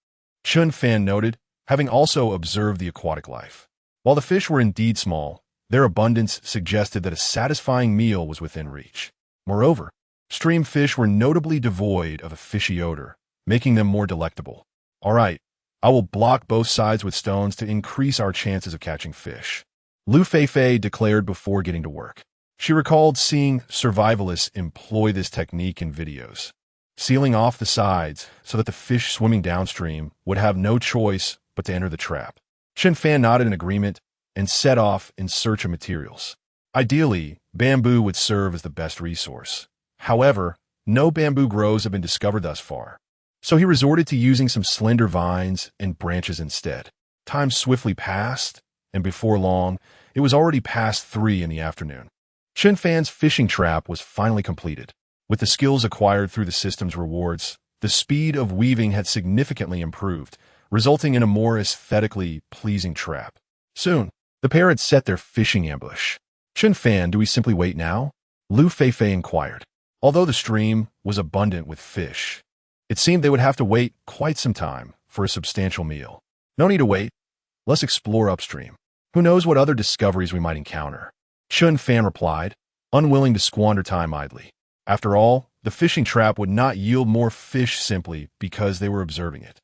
Chen Fan noted, having also observed the aquatic life. While the fish were indeed small, their abundance suggested that a satisfying meal was within reach. Moreover, stream fish were notably devoid of a fishy odor, making them more delectable. All right, I will block both sides with stones to increase our chances of catching fish. Liu Feifei declared before getting to work. She recalled seeing survivalists employ this technique in videos, sealing off the sides so that the fish swimming downstream would have no choice but to enter the trap. Chen Fan nodded in agreement and set off in search of materials. Ideally, bamboo would serve as the best resource. However, no bamboo groves have been discovered thus far, so he resorted to using some slender vines and branches instead. Time swiftly passed, and before long, it was already past 3 in the afternoon. Chen Fan's fishing trap was finally completed. With the skills acquired through the system's rewards, the speed of weaving had significantly improved, resulting in a more aesthetically pleasing trap. Soon, the pair had set their fishing ambush. Chen Fan, do we simply wait now? Liu Feifei inquired. Although the stream was abundant with fish, it seemed they would have to wait quite some time for a substantial meal. No need to wait. Let's explore upstream. Who knows what other discoveries we might encounter? Chen Fan replied, unwilling to squander time idly. After all, the fishing trap would not yield more fish simply because they were observing it.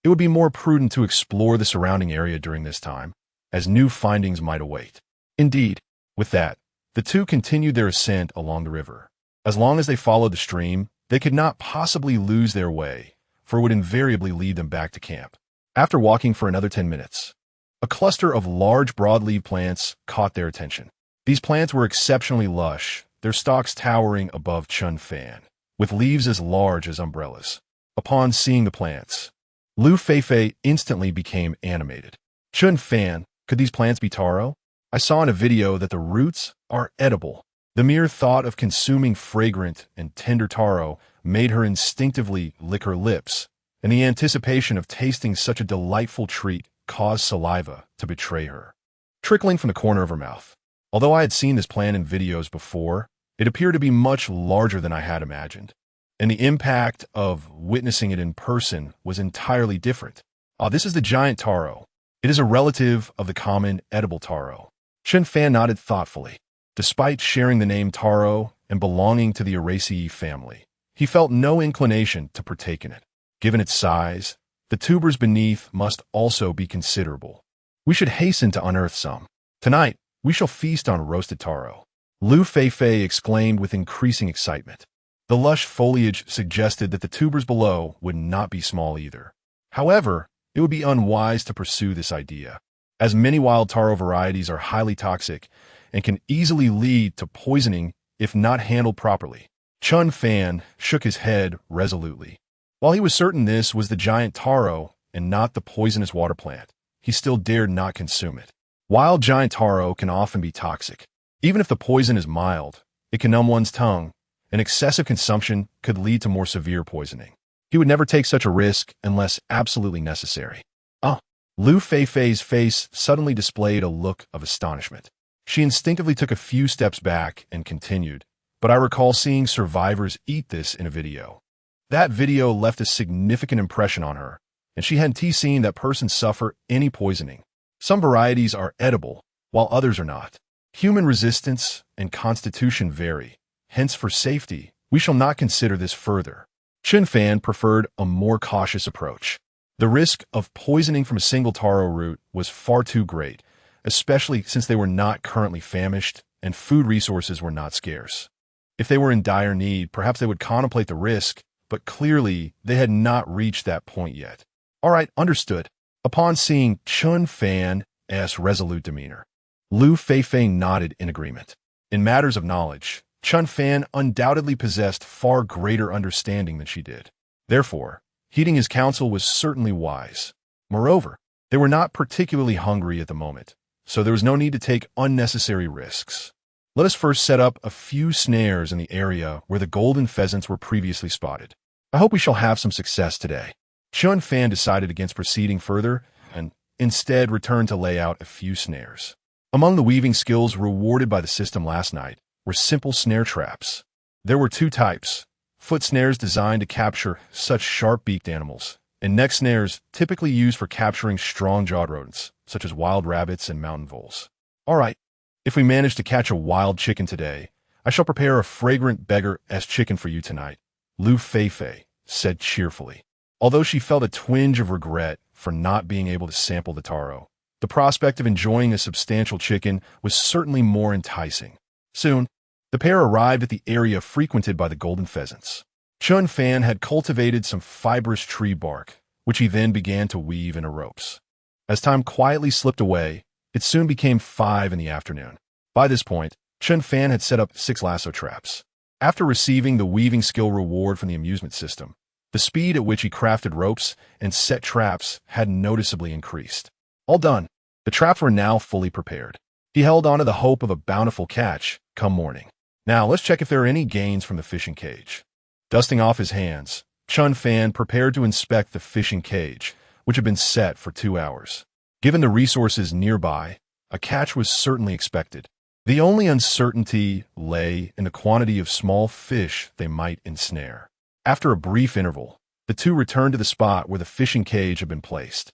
It would be more prudent to explore the surrounding area during this time, as new findings might await. Indeed, with that, the two continued their ascent along the river. As long as they followed the stream, they could not possibly lose their way, for it would invariably lead them back to camp. After walking for another 10 minutes, a cluster of large broadleaf plants caught their attention. These plants were exceptionally lush, their stalks towering above Chen Fan, with leaves as large as umbrellas. Upon seeing the plants, Liu Feifei instantly became animated. Chen Fan, could these plants be taro? I saw in a video that the roots are edible. The mere thought of consuming fragrant and tender taro made her instinctively lick her lips, and the anticipation of tasting such a delightful treat caused saliva to betray her, trickling from the corner of her mouth. Although I had seen this plant in videos before, it appeared to be much larger than I had imagined, and the impact of witnessing it in person was entirely different. This is the giant taro. It is a relative of the common edible taro. Chen Fan nodded thoughtfully. Despite sharing the name taro and belonging to the Araceae family, he felt no inclination to partake in it. Given its size, the tubers beneath must also be considerable. We should hasten to unearth some. Tonight, we shall feast on roasted taro. Liu Feifei exclaimed with increasing excitement. The lush foliage suggested that the tubers below would not be small either. However, it would be unwise to pursue this idea, as many wild taro varieties are highly toxic and can easily lead to poisoning if not handled properly. Chen Fan shook his head resolutely. While he was certain this was the giant taro and not the poisonous water plant, he still dared not consume it. Wild giant taro can often be toxic. Even if the poison is mild, it can numb one's tongue, and excessive consumption could lead to more severe poisoning. He would never take such a risk unless absolutely necessary. Liu Feifei's face suddenly displayed a look of astonishment. She instinctively took a few steps back and continued, "But I recall seeing survivors eat this in a video. That video left a significant impression on her, and she hadn't seen that person suffer any poisoning. Some varieties are edible, while others are not. Human resistance and constitution vary. Hence, for safety, we shall not consider this further." Chen Fan preferred a more cautious approach. The risk of poisoning from a single taro root was far too great, especially since they were not currently famished and food resources were not scarce. If they were in dire need, perhaps they would contemplate the risk, but clearly they had not reached that point yet. "All right, understood." Upon seeing Chen Fan's resolute demeanor, Liu Feifei nodded in agreement. In matters of knowledge, Chen Fan undoubtedly possessed far greater understanding than she did. Therefore, heeding his counsel was certainly wise. Moreover, they were not particularly hungry at the moment, so there was no need to take unnecessary risks. Let us first set up a few snares in the area where the golden pheasants were previously spotted. I hope we shall have some success today. Chen Fan decided against proceeding further and instead returned to lay out a few snares. Among the weaving skills rewarded by the system last night were simple snare traps. There were two types: foot snares designed to capture such sharp-beaked animals, and neck snares typically used for capturing strong-jawed rodents, such as wild rabbits and mountain voles. All right, if we manage to catch a wild chicken today, I shall prepare a fragrant beggar-esque chicken for you tonight, Liu Feifei said cheerfully. Although she felt a twinge of regret for not being able to sample the taro, the prospect of enjoying a substantial chicken was certainly more enticing. Soon, the pair arrived at the area frequented by the golden pheasants. Chen Fan had cultivated some fibrous tree bark, which he then began to weave into ropes. As time quietly slipped away, it soon became 5 in the afternoon. By this point, Chen Fan had set up 6 lasso traps. After receiving the weaving skill reward from the amusement system, the speed at which he crafted ropes and set traps had noticeably increased. All done, the traps were now fully prepared. He held on to the hope of a bountiful catch come morning. Now, let's check if there are any gains from the fishing cage. Dusting off his hands, Chen Fan prepared to inspect the fishing cage, which had been set for 2 hours. Given the resources nearby, a catch was certainly expected. The only uncertainty lay in the quantity of small fish they might ensnare. After a brief interval, the two returned to the spot where the fishing cage had been placed.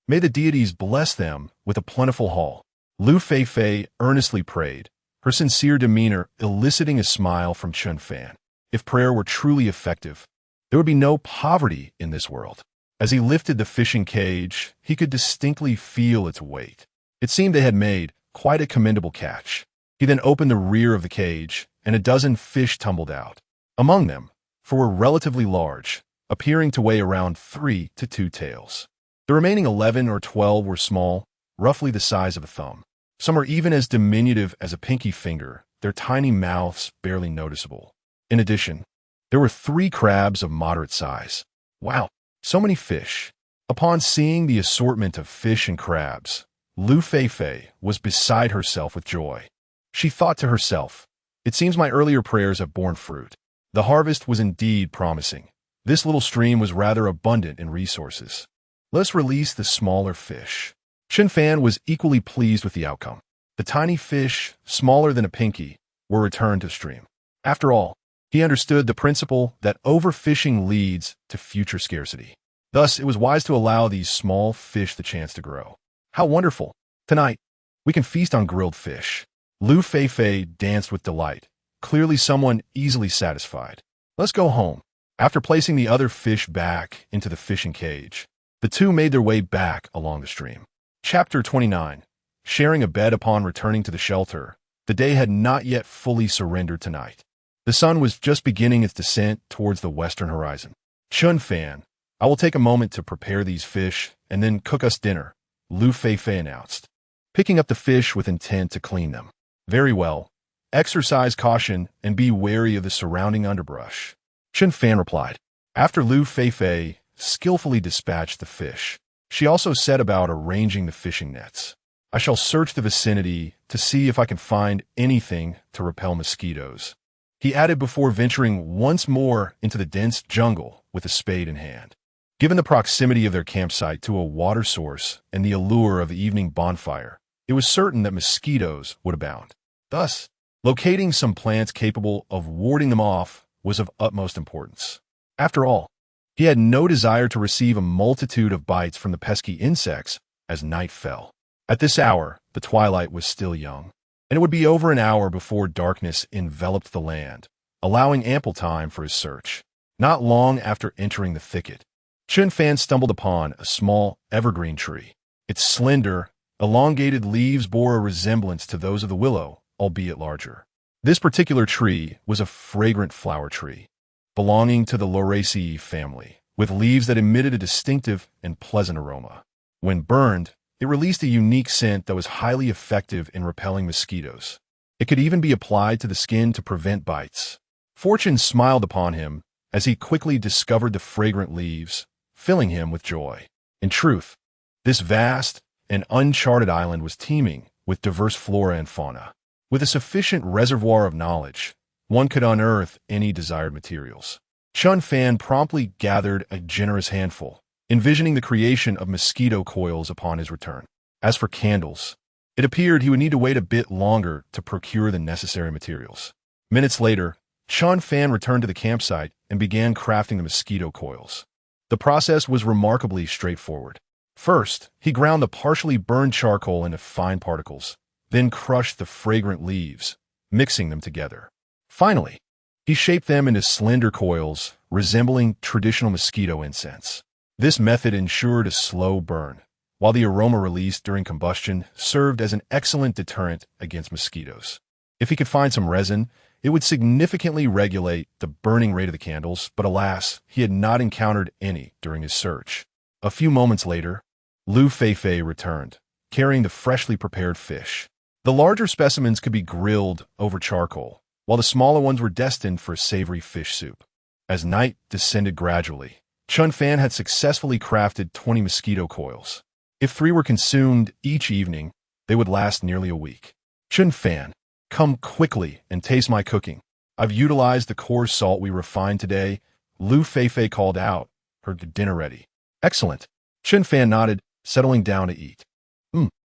May the deities bless them with a plentiful haul. Liu Feifei earnestly prayed, her sincere demeanor eliciting a smile from Chen Fan. If prayer were truly effective, there would be no poverty in this world. As he lifted the fishing cage, he could distinctly feel its weight. It seemed they had made quite a commendable catch. He then opened the rear of the cage, and a dozen fish tumbled out. Among them, 4 were relatively large, appearing to weigh around 3 to 2 taels. The remaining 11 or 12 were small, roughly the size of a thumb. Some are even as diminutive as a pinky finger, their tiny mouths barely noticeable. In addition, there were 3 crabs of moderate size. Wow, so many fish. Upon seeing the assortment of fish and crabs, Liu Feifei was beside herself with joy. She thought to herself, "It seems my earlier prayers have borne fruit." The harvest was indeed promising. This little stream was rather abundant in resources. Let's release the smaller fish. Chen Fan was equally pleased with the outcome. The tiny fish, smaller than a pinky, were returned to stream. After all, he understood the principle that overfishing leads to future scarcity. Thus, it was wise to allow these small fish the chance to grow. How wonderful! Tonight, we can feast on grilled fish. Liu Feifei danced with delight, clearly someone easily satisfied. Let's go home. After placing the other fish back into the fishing cage, the two made their way back along the stream. Chapter 29. Sharing a bed upon returning to the shelter, the day had not yet fully surrendered tonight. The sun was just beginning its descent towards the western horizon. Chen Fan, I will take a moment to prepare these fish and then cook us dinner, Liu Feifei announced, picking up the fish with intent to clean them. Very well. Exercise caution and be wary of the surrounding underbrush, Chen Fan replied. After Liu Feifei skillfully dispatched the fish, she also set about arranging the fishing nets. I shall search the vicinity to see if I can find anything to repel mosquitoes, he added before venturing once more into the dense jungle with a spade in hand. Given the proximity of their campsite to a water source and the allure of the evening bonfire, it was certain that mosquitoes would abound. Thus, locating some plants capable of warding them off was of utmost importance. After all, he had no desire to receive a multitude of bites from the pesky insects as night fell. At this hour, the twilight was still young, and it would be over an hour before darkness enveloped the land, allowing ample time for his search. Not long after entering the thicket, Chen Fan stumbled upon a small evergreen tree. Its slender, elongated leaves bore a resemblance to those of the willow, albeit larger. This particular tree was a fragrant flower tree, belonging to the Lauraceae family, with leaves that emitted a distinctive and pleasant aroma. When burned, it released a unique scent that was highly effective in repelling mosquitoes. It could even be applied to the skin to prevent bites. Fortune smiled upon him as he quickly discovered the fragrant leaves, filling him with joy. In truth, this vast and uncharted island was teeming with diverse flora and fauna. With a sufficient reservoir of knowledge, one could unearth any desired materials. Chen Fan promptly gathered a generous handful, envisioning the creation of mosquito coils upon his return. As for candles, it appeared he would need to wait a bit longer to procure the necessary materials. Minutes later, Chen Fan returned to the campsite and began crafting the mosquito coils. The process was remarkably straightforward. First, he ground the partially burned charcoal into fine particles, then crushed the fragrant leaves, mixing them together. Finally, he shaped them into slender coils resembling traditional mosquito incense. This method ensured a slow burn, while the aroma released during combustion served as an excellent deterrent against mosquitoes. If he could find some resin, it would significantly regulate the burning rate of the candles, but alas, he had not encountered any during his search. A few moments later, Liu Feifei returned, carrying the freshly prepared fish. The larger specimens could be grilled over charcoal, while the smaller ones were destined for savory fish soup. As night descended gradually, Chen Fan had successfully crafted 20 mosquito coils. If 3 were consumed each evening, they would last nearly a week. Chen Fan, come quickly and taste my cooking. I've utilized the coarse salt we refined today, Liu Feifei called out, her dinner ready. Excellent. Chen Fan nodded, settling down to eat.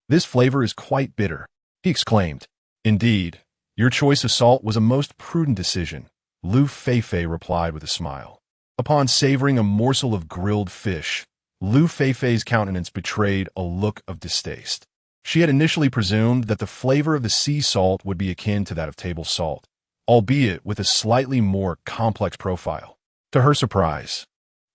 This flavor is quite bitter, he exclaimed. Indeed, your choice of salt was a most prudent decision, Liu Feifei replied with a smile. Upon savoring a morsel of grilled fish, Liu Feifei's countenance betrayed a look of distaste. She had initially presumed that the flavor of the sea salt would be akin to that of table salt, albeit with a slightly more complex profile. To her surprise,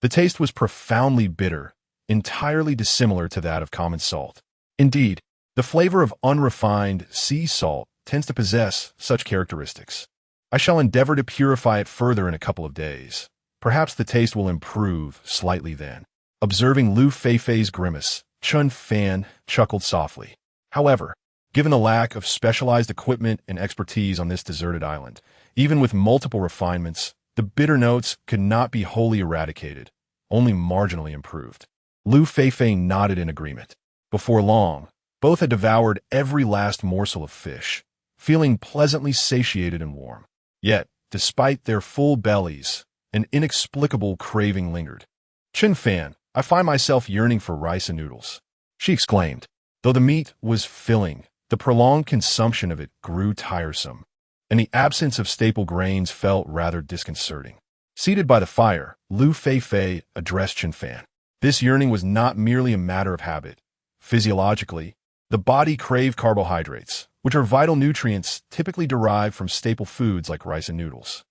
the taste was profoundly bitter, entirely dissimilar to that of common salt. Indeed, the flavor of unrefined sea salt tends to possess such characteristics. I shall endeavor to purify it further in a couple of days. Perhaps the taste will improve slightly then. Observing Liu Feifei's grimace, Chen Fan chuckled softly. However, given the lack of specialized equipment and expertise on this deserted island, even with multiple refinements, the bitter notes could not be wholly eradicated, only marginally improved. Liu Feifei nodded in agreement. Before long, both had devoured every last morsel of fish, feeling pleasantly satiated and warm. Yet, despite their full bellies, an inexplicable craving lingered. Chen Fan, I find myself yearning for rice and noodles, she exclaimed. Though the meat was filling, the prolonged consumption of it grew tiresome, and the absence of staple grains felt rather disconcerting. Seated by the fire, Liu Feifei addressed Chen Fan. This yearning was not merely a matter of habit. Physiologically, the body craved carbohydrates, which are vital nutrients typically derived from staple foods like rice and noodles.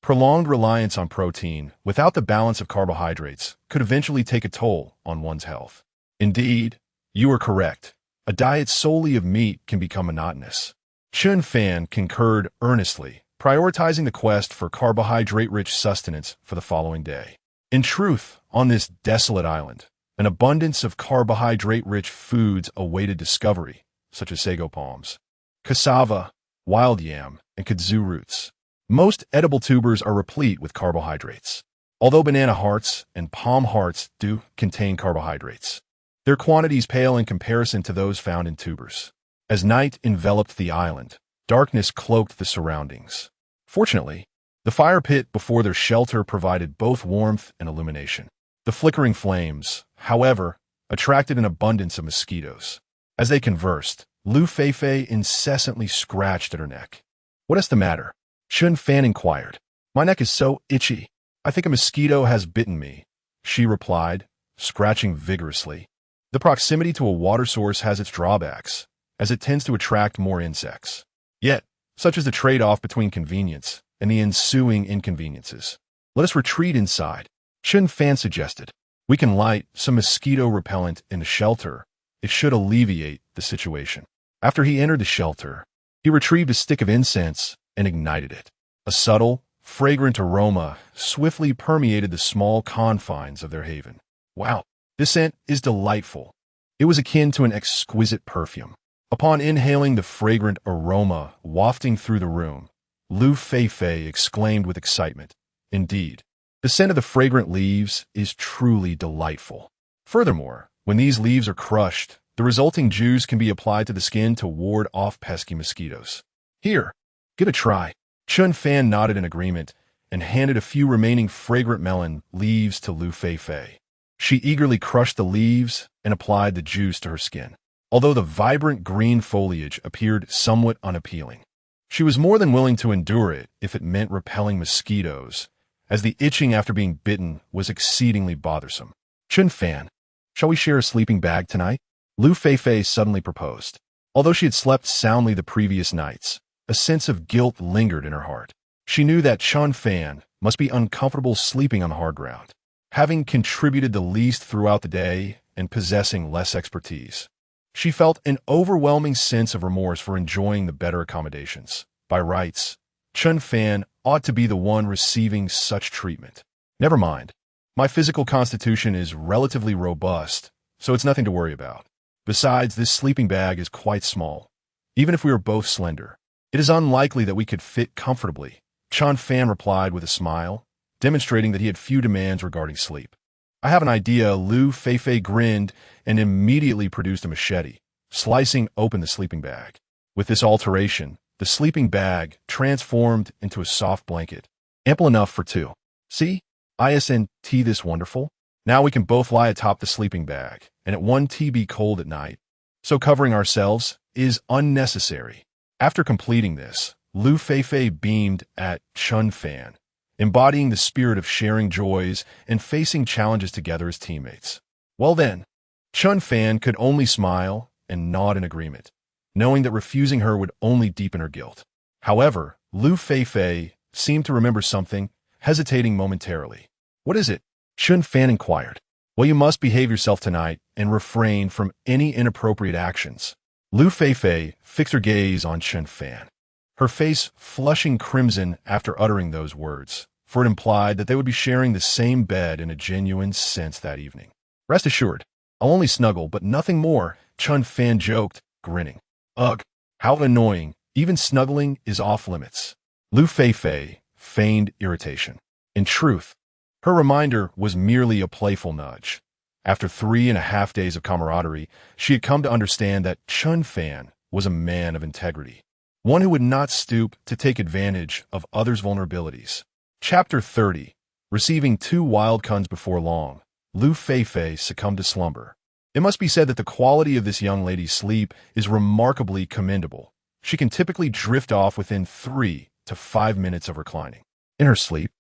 Prolonged reliance on protein without the balance of carbohydrates could eventually take a toll on one's health. Indeed, you are correct. A diet solely of meat can become monotonous. Chen Fan concurred earnestly, prioritizing the quest for carbohydrate-rich sustenance for the following day. In truth, On this desolate island, an abundance of carbohydrate-rich foods awaited discovery, such as sago palms, cassava, wild yam, and kudzu roots. Most edible tubers are replete with carbohydrates. Although banana hearts and palm hearts do contain carbohydrates, their quantities pale in comparison to those found in tubers. As night enveloped the island, darkness cloaked the surroundings. Fortunately, the fire pit before their shelter provided both warmth and illumination. The flickering flames, however, attracted an abundance of mosquitoes. As they conversed, Liu Feifei incessantly scratched at her neck. "What is the matter?" Chen Fan inquired. "My neck is so itchy. I think a mosquito has bitten me," she replied, scratching vigorously. The proximity to a water source has its drawbacks, as it tends to attract more insects. Yet, such is the trade-off between convenience and the ensuing inconveniences. "Let us retreat inside," Chen Fan suggested. "We can light some mosquito repellent in the shelter. It should alleviate the situation." After he entered the shelter, he retrieved a stick of incense and ignited it. A subtle, fragrant aroma swiftly permeated the small confines of their haven. "Wow, this scent is delightful." It was akin to an exquisite perfume. Upon inhaling the fragrant aroma wafting through the room, Liu Feifei exclaimed with excitement, "Indeed, the scent of the fragrant leaves is truly delightful." Furthermore, when these leaves are crushed, the resulting juice can be applied to the skin to ward off pesky mosquitoes. "Here, give it a try." Chen Fan nodded in agreement and handed a few remaining fragrant melon leaves to Liu Feifei. She eagerly crushed the leaves and applied the juice to her skin. Although the vibrant green foliage appeared somewhat unappealing, she was more than willing to endure it if it meant repelling mosquitoes, as the itching after being bitten was exceedingly bothersome. "Chen Fan, shall we share a sleeping bag tonight?" Liu Feifei suddenly proposed. Although she had slept soundly the previous nights, a sense of guilt lingered in her heart. She knew that Chen Fan must be uncomfortable sleeping on hard ground, having contributed the least throughout the day and possessing less expertise. She felt an overwhelming sense of remorse for enjoying the better accommodations. By rights, Chen Fan ought to be the one receiving such treatment. "Never mind. My physical constitution is relatively robust, so it's nothing to worry about. Besides, this sleeping bag is quite small. Even if we were both slender, it is unlikely that we could fit comfortably," Chen Fan replied with a smile, demonstrating that he had few demands regarding sleep. "I have an idea." Liu Feifei grinned and immediately produced a machete, slicing open the sleeping bag. With this alteration, the sleeping bag transformed into a soft blanket, ample enough for two. "See? Isn't this wonderful? Now we can both lie atop the sleeping bag, and it won't be cold at night, so covering ourselves is unnecessary." After completing this, Liu Feifei beamed at Chen Fan, embodying the spirit of sharing joys and facing challenges together as teammates. Well then, Chen Fan could only smile and nod in agreement, knowing that refusing her would only deepen her guilt. However, Liu Feifei seemed to remember something, hesitating momentarily. "What is it?" Chen Fan inquired. "Well, you must behave yourself tonight and refrain from any inappropriate actions." Liu Feifei fixed her gaze on Chen Fan, her face flushing crimson after uttering those words, for it implied that they would be sharing the same bed in a genuine sense that evening. "Rest assured, I'll only snuggle, but nothing more," Chen Fan joked, grinning. "Ugh, how annoying. Even snuggling is off limits." Liu Feifei feigned irritation. In truth, her reminder was merely a playful nudge. After 3.5 days of camaraderie, she had come to understand that Chen Fan was a man of integrity, one who would not stoop to take advantage of others' vulnerabilities. Chapter 30. Receiving 2 wild cuns before long, Liu Feifei succumbed to slumber. It must be said that the quality of this young lady's sleep is remarkably commendable. She can typically drift off within 3 to 5 minutes of reclining. In her sleep,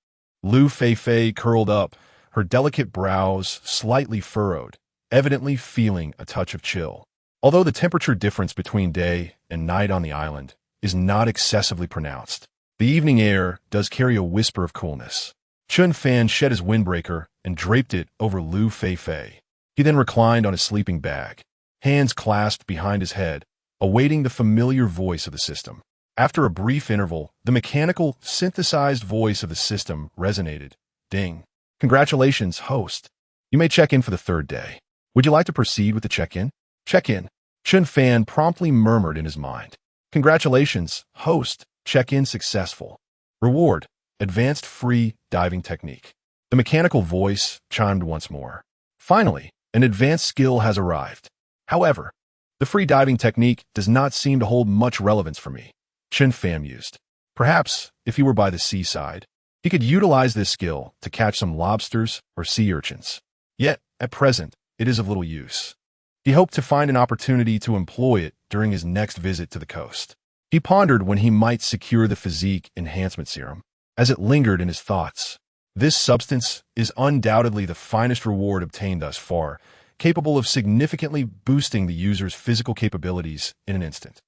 Liu Feifei curled up, her delicate brows slightly furrowed, evidently feeling a touch of chill. Although the temperature difference between day and night on the island is not excessively pronounced, the evening air does carry a whisper of coolness. Chen Fan shed his windbreaker and draped it over Liu Feifei. He then reclined on his sleeping bag, hands clasped behind his head, awaiting the familiar voice of the system. After a brief interval, the mechanical, synthesized voice of the system resonated. "Ding. Congratulations, host. You may check in for the third day. Would you like to proceed with the check-in? Check-in. Chen Fan promptly murmured in his mind. Congratulations, host. Check-in successful. Reward. Advanced free diving technique. The mechanical voice chimed once more. Finally, an advanced skill has arrived. However, the free diving technique does not seem to hold much relevance for me. Chen Fan mused. Perhaps, if he were by the seaside, he could utilize this skill to catch some lobsters or sea urchins. Yet, at present, it is of little use. He hoped to find an opportunity to employ it during his next visit to the coast. He pondered when he might secure the physique enhancement serum. As it lingered in his thoughts, this substance is undoubtedly the finest reward obtained thus far, capable of significantly boosting the user's physical capabilities in an instant.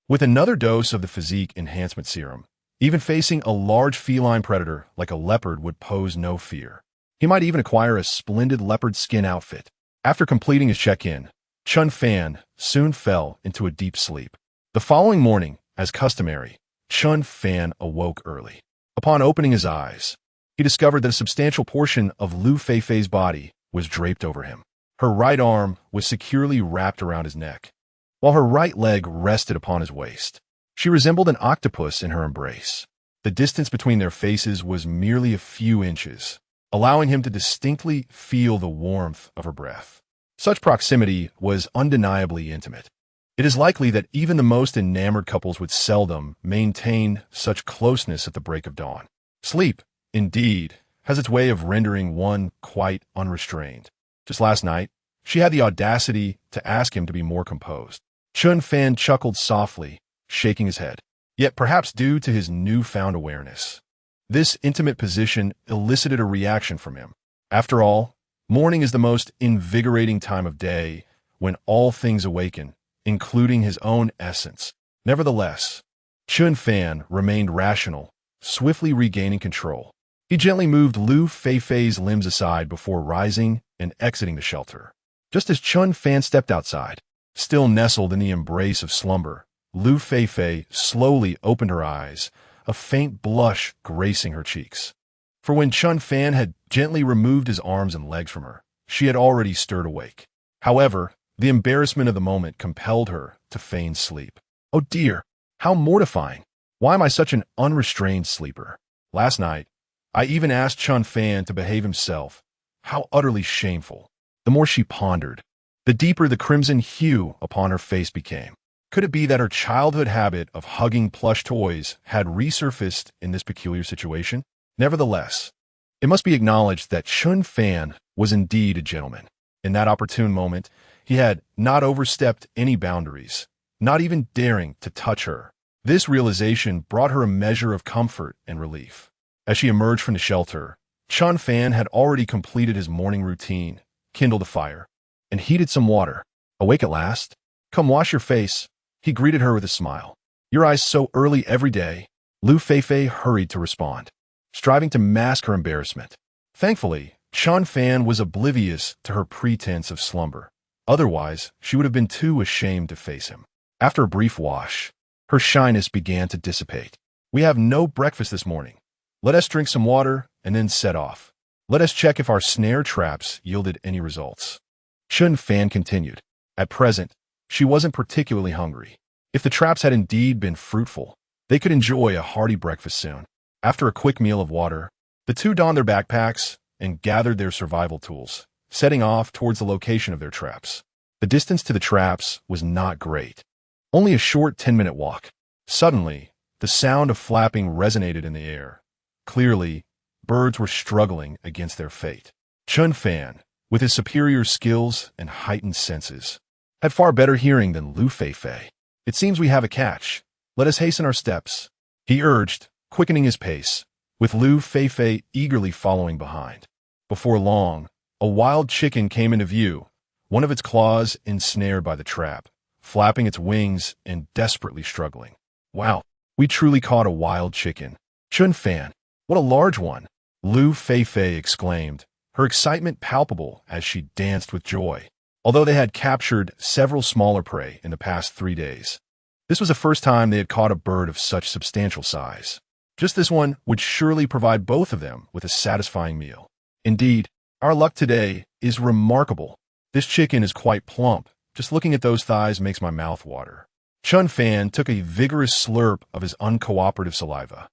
With another dose of the physique enhancement serum, even facing a large feline predator like a leopard would pose no fear. He might even acquire a splendid leopard skin outfit. After completing his check-in, Chen Fan soon fell into a deep sleep. The following morning, as customary, Chen Fan awoke early. Upon opening his eyes, he discovered that a substantial portion of Liu Feifei's body was draped over him. Her right arm was securely wrapped around his neck, while her right leg rested upon his waist. She resembled an octopus in her embrace. The distance between their faces was merely a few inches, allowing him to distinctly feel the warmth of her breath. Such proximity was undeniably intimate. It is likely that even the most enamored couples would seldom maintain such closeness at the break of dawn. Sleep, indeed, has its way of rendering one quite unrestrained. Just last night, she had the audacity to ask him to be more composed. Chen Fan chuckled softly, shaking his head. Yet perhaps due to his newfound awareness, this intimate position elicited a reaction from him. After all, morning is the most invigorating time of day when all things awaken, including his own essence. Nevertheless, Chen Fan remained rational, swiftly regaining control. He gently moved Liu Feifei's limbs aside before rising and exiting the shelter. Just as Chen Fan stepped outside, still nestled in the embrace of slumber, Liu Feifei slowly opened her eyes, a faint blush gracing her cheeks. For when Chen Fan had gently removed his arms and legs from her, she had already stirred awake. However, the embarrassment of the moment compelled her to feign sleep. Oh dear, how mortifying! Why am I such an unrestrained sleeper? Last night, I even asked Chen Fan to behave himself. How utterly shameful. The more she pondered, the deeper the crimson hue upon her face became. Could it be that her childhood habit of hugging plush toys had resurfaced in this peculiar situation? Nevertheless, it must be acknowledged that Chen Fan was indeed a gentleman. In that opportune moment, he had not overstepped any boundaries, not even daring to touch her. This realization brought her a measure of comfort and relief. As she emerged from the shelter, Chen Fan had already completed his morning routine, kindled a fire, and heated some water. Awake at last? Come wash your face. He greeted her with a smile. Your eyes so early every day. Liu Feifei hurried to respond, striving to mask her embarrassment. Thankfully, Chen Fan was oblivious to her pretense of slumber. Otherwise, she would have been too ashamed to face him. After a brief wash, her shyness began to dissipate. We have no breakfast this morning. Let us drink some water and then set off. Let us check if our snare traps yielded any results. Chen Fan continued. At present, she wasn't particularly hungry. If the traps had indeed been fruitful, they could enjoy a hearty breakfast soon. After a quick meal of water, the two donned their backpacks and gathered their survival tools, setting off towards the location of their traps. The distance to the traps was not great. Only a short 10-minute walk. Suddenly, the sound of flapping resonated in the air. Clearly, birds were struggling against their fate. Chen Fan, with his superior skills and heightened senses, had far better hearing than Liu Feifei. It seems we have a catch. Let us hasten our steps, he urged, quickening his pace, with Liu Feifei eagerly following behind. Before long, a wild chicken came into view, one of its claws ensnared by the trap, flapping its wings and desperately struggling. Wow, we truly caught a wild chicken. Chen Fan, what a large one! Liu Feifei exclaimed, her excitement palpable as she danced with joy. Although they had captured several smaller prey in the past 3 days, this was the first time they had caught a bird of such substantial size. Just this one would surely provide both of them with a satisfying meal. Indeed, our luck today is remarkable. This chicken is quite plump. Just looking at those thighs makes my mouth water. Chen Fan took a vigorous slurp of his uncooperative saliva.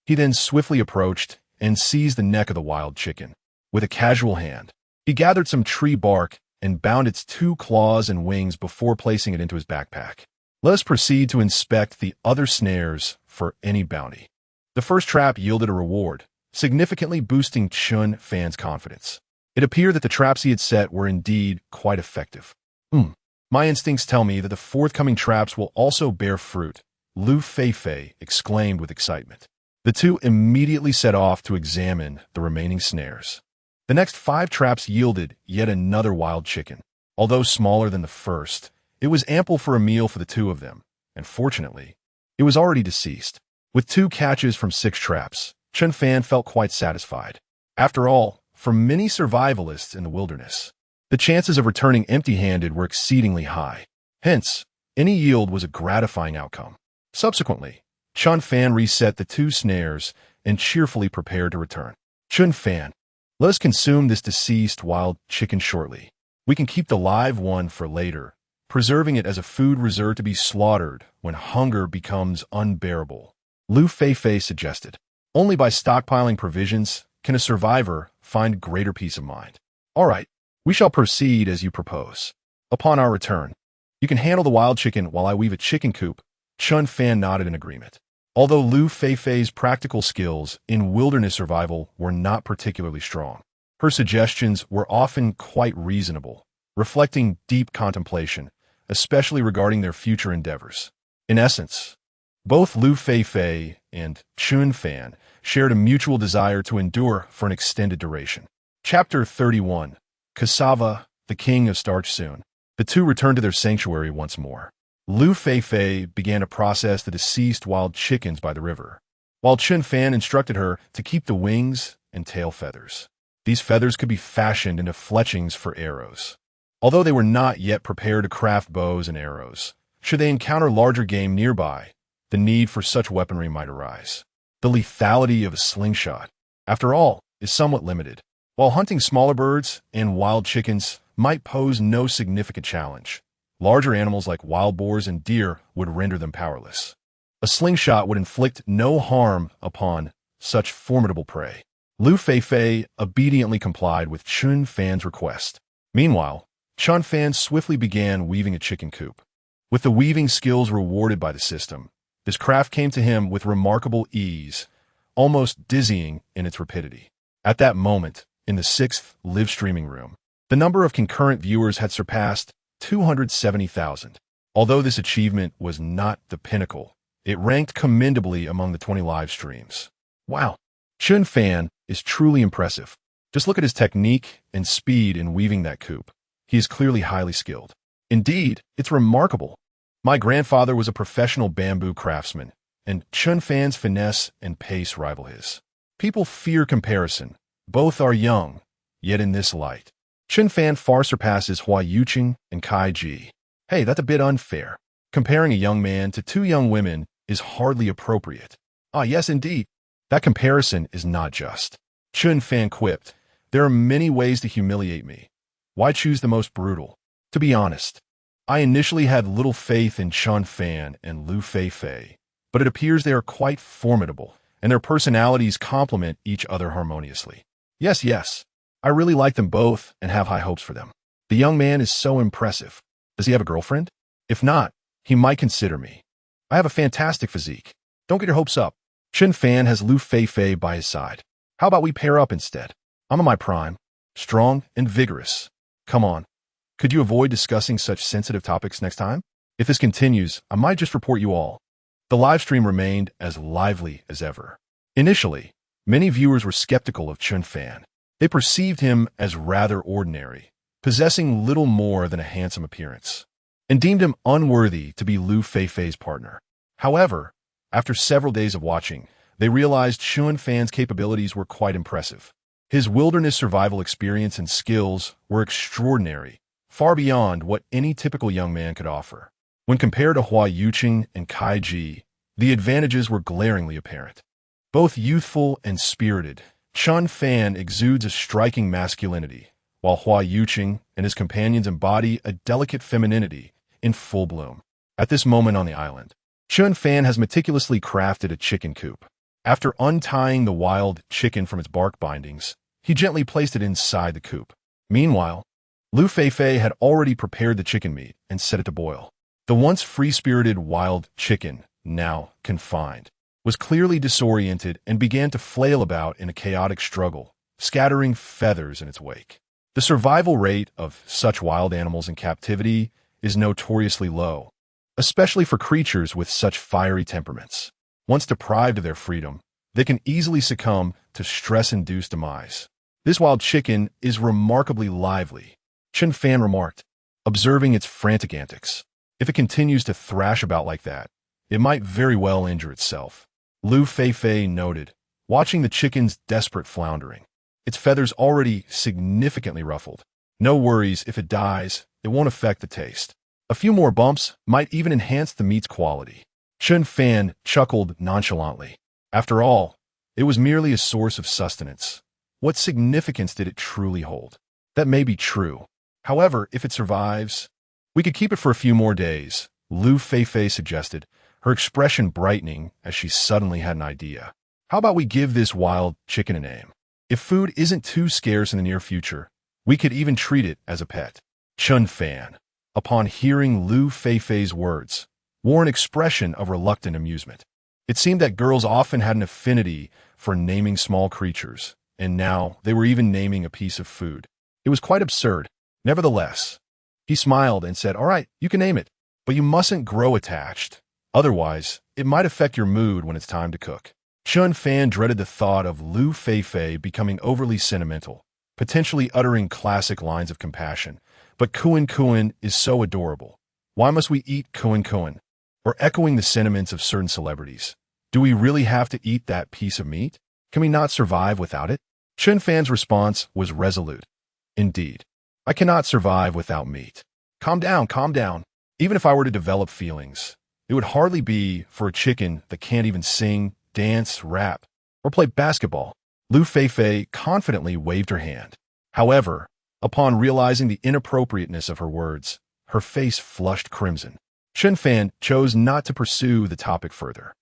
He then swiftly approached and seized the neck of the wild chicken. With a casual hand, he gathered some tree bark and bound its 2 claws and wings before placing it into his backpack. Let us proceed to inspect the other snares for any bounty. The first trap yielded a reward, significantly boosting Chen Fan's confidence. It appeared that the traps he had set were indeed quite effective. My instincts tell me that the forthcoming traps will also bear fruit, Liu Feifei exclaimed with excitement. The two immediately set off to examine the remaining snares. The next 5 traps yielded yet another wild chicken. Although smaller than the first, it was ample for a meal for the 2 of them, and fortunately, it was already deceased. With 2 catches from 6 traps, Chen Fan felt quite satisfied. After all, for many survivalists in the wilderness, the chances of returning empty-handed were exceedingly high. Hence, any yield was a gratifying outcome. Subsequently, Chen Fan reset the 2 snares and cheerfully prepared to return. Chen Fan, let us consume this deceased wild chicken shortly. We can keep the live one for later, preserving it as a food reserved to be slaughtered when hunger becomes unbearable, Liu Feifei suggested. Only by stockpiling provisions can a survivor find greater peace of mind. All right, we shall proceed as you propose. Upon our return, you can handle the wild chicken while I weave a chicken coop. Chen Fan nodded in agreement. Although Liu Feifei's practical skills in wilderness survival were not particularly strong, her suggestions were often quite reasonable, reflecting deep contemplation, especially regarding their future endeavors. In essence, both Liu Feifei and Chen Fan shared a mutual desire to endure for an extended duration. Chapter 31. Cassava, the king of starch soon. The 2 returned to their sanctuary once more. Liu Feifei began to process the deceased wild chickens by the river, while Chen Fan instructed her to keep the wings and tail feathers. These feathers could be fashioned into fletchings for arrows. Although they were not yet prepared to craft bows and arrows, should they encounter larger game nearby, the need for such weaponry might arise. The lethality of a slingshot, after all, is somewhat limited. While hunting smaller birds and wild chickens might pose no significant challenge, larger animals like wild boars and deer would render them powerless. A slingshot would inflict no harm upon such formidable prey. Liu Feifei obediently complied with Chen Fan's request. Meanwhile, Chen Fan swiftly began weaving a chicken coop. With the weaving skills rewarded by the system, this craft came to him with remarkable ease, almost dizzying in its rapidity. At that moment, in the 6th live streaming room, the number of concurrent viewers had surpassed 270,000. Although this achievement was not the pinnacle, it ranked commendably among the 20 live streams. Wow, Chen Fan is truly impressive. Just look at his technique and speed in weaving that coop. He is clearly highly skilled. Indeed, it's remarkable. My grandfather was a professional bamboo craftsman, and Chen Fan's finesse and pace rival his. People fear comparison. Both are young, yet in this light, Chen Fan far surpasses Hua Yuqing and Kai Ji. Hey, that's a bit unfair. Comparing a young man to 2 young women is hardly appropriate. Ah, yes, indeed. That comparison is not just. Chen Fan quipped, there are many ways to humiliate me. Why choose the most brutal? To be honest, I initially had little faith in Chen Fan and Liu Feifei, but it appears they are quite formidable, and their personalities complement each other harmoniously. Yes, I really like them both and have high hopes for them. The young man is so impressive. Does he have a girlfriend? If not, he might consider me. I have a fantastic physique. Don't get your hopes up. Chen Fan has Liu Feifei by his side. How about we pair up instead? I'm in my prime, strong and vigorous. Come on. Could you avoid discussing such sensitive topics next time? If this continues, I might just report you all. The live stream remained as lively as ever. Initially, many viewers were skeptical of Chen Fan. They perceived him as rather ordinary, possessing little more than a handsome appearance, and deemed him unworthy to be Liu Feifei's partner. However, after several days of watching, they realized Chen Fan's capabilities were quite impressive. His wilderness survival experience and skills were extraordinary, far beyond what any typical young man could offer. When compared to Hua Yuqing and Kai Ji, the advantages were glaringly apparent. Both youthful and spirited, Chen Fan exudes a striking masculinity, while Hua Yuqing and his companions embody a delicate femininity in full bloom. At this moment on the island, Chen Fan has meticulously crafted a chicken coop. After untying the wild chicken from its bark bindings, he gently placed it inside the coop. Meanwhile, Liu Feifei had already prepared the chicken meat and set it to boil. The once free-spirited wild chicken, now confined, was clearly disoriented and began to flail about in a chaotic struggle, scattering feathers in its wake. The survival rate of such wild animals in captivity is notoriously low, especially for creatures with such fiery temperaments. Once deprived of their freedom, they can easily succumb to stress-induced demise. This wild chicken is remarkably lively, Chen Fan remarked, observing its frantic antics. If it continues to thrash about like that, it might very well injure itself. Liu Feifei noted, watching the chicken's desperate floundering. Its feathers already significantly ruffled. No worries, if it dies, it won't affect the taste. A few more bumps might even enhance the meat's quality. Chen Fan chuckled nonchalantly. After all, it was merely a source of sustenance. What significance did it truly hold? That may be true. However, if it survives, we could keep it for a few more days, Liu Feifei suggested, her expression brightening as she suddenly had an idea. How about we give this wild chicken a name? If food isn't too scarce in the near future, we could even treat it as a pet. Chen Fan, upon hearing Liu Feifei's words, wore an expression of reluctant amusement. It seemed that girls often had an affinity for naming small creatures, and now they were even naming a piece of food. It was quite absurd. Nevertheless, he smiled and said, "All right, you can name it, but you mustn't grow attached. Otherwise, it might affect your mood when it's time to cook." Chen Fan dreaded the thought of Liu Feifei becoming overly sentimental, potentially uttering classic lines of compassion. But Kuan Kuan is so adorable. Why must we eat Kuan Kuan? Or echoing the sentiments of certain celebrities, do we really have to eat that piece of meat? Can we not survive without it? Chen Fan's response was resolute. Indeed, I cannot survive without meat. Calm down, calm down. Even if I were to develop feelings, it would hardly be for a chicken that can't even sing, dance, rap, or play basketball. Liu Feifei confidently waved her hand. However, upon realizing the inappropriateness of her words, her face flushed crimson. Chen Fan chose not to pursue the topic further.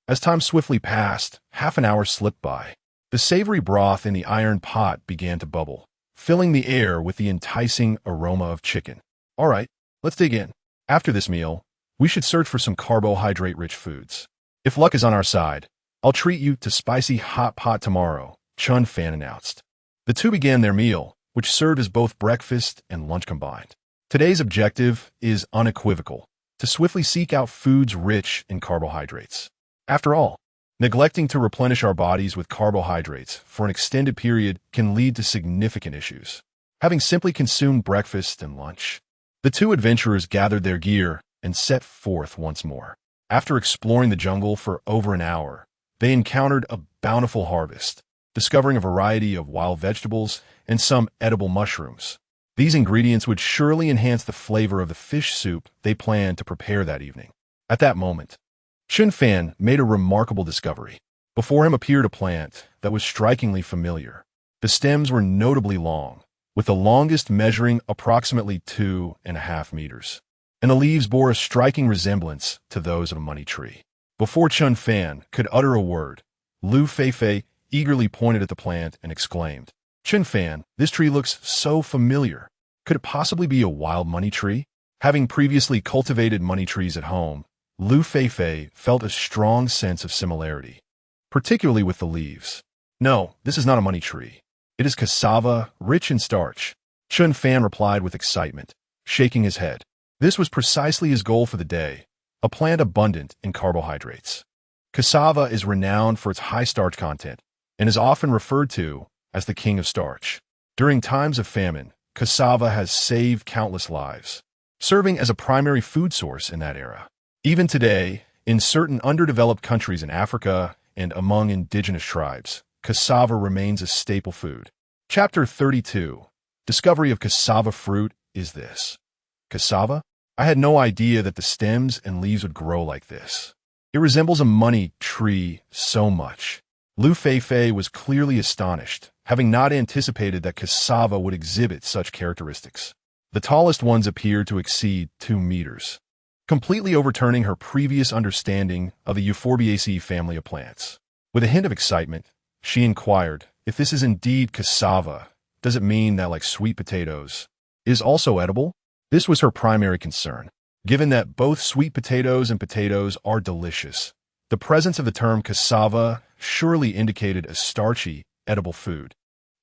As time swiftly passed, half an hour slipped by. The savory broth in the iron pot began to bubble, filling the air with the enticing aroma of chicken. All right, let's dig in. After this meal, we should search for some carbohydrate-rich foods. If luck is on our side, I'll treat you to spicy hot pot tomorrow, Chen Fan announced. The two began their meal, which served as both breakfast and lunch combined. Today's objective is unequivocal: to swiftly seek out foods rich in carbohydrates. After all, neglecting to replenish our bodies with carbohydrates for an extended period can lead to significant issues. Having simply consumed breakfast and lunch, the two adventurers gathered their gear and set forth once more. After exploring the jungle for over an hour, they encountered a bountiful harvest, discovering a variety of wild vegetables and some edible mushrooms. These ingredients would surely enhance the flavor of the fish soup they planned to prepare that evening. At that moment, Chen Fan made a remarkable discovery. Before him appeared a plant that was strikingly familiar. The stems were notably long, with the longest measuring approximately 2.5 meters, and the leaves bore a striking resemblance to those of a money tree. Before Chen Fan could utter a word, Liu Feifei eagerly pointed at the plant and exclaimed, "Chen Fan, this tree looks so familiar. Could it possibly be a wild money tree?" Having previously cultivated money trees at home, Liu Feifei felt a strong sense of similarity, particularly with the leaves. "No, this is not a money tree. It is cassava, rich in starch," Chen Fan replied with excitement, shaking his head. This was precisely his goal for the day, a plant abundant in carbohydrates. Cassava is renowned for its high starch content and is often referred to as the king of starch. During times of famine, cassava has saved countless lives, serving as a primary food source in that era. Even today, in certain underdeveloped countries in Africa and among indigenous tribes, cassava remains a staple food. Chapter 32. Discovery of cassava fruit is this. Cassava? I had no idea that the stems and leaves would grow like this. It resembles a money tree so much. Liu Feifei was clearly astonished having not anticipated that cassava would exhibit such characteristics. The tallest ones appeared to exceed 2 meters, completely overturning her previous understanding of the Euphorbiaceae family of plants. With a hint of excitement, she inquired, if this is indeed cassava, does it mean that, like sweet potatoes, is also edible? This was her primary concern. Given that both sweet potatoes and potatoes are delicious, the presence of the term cassava surely indicated a starchy, edible food.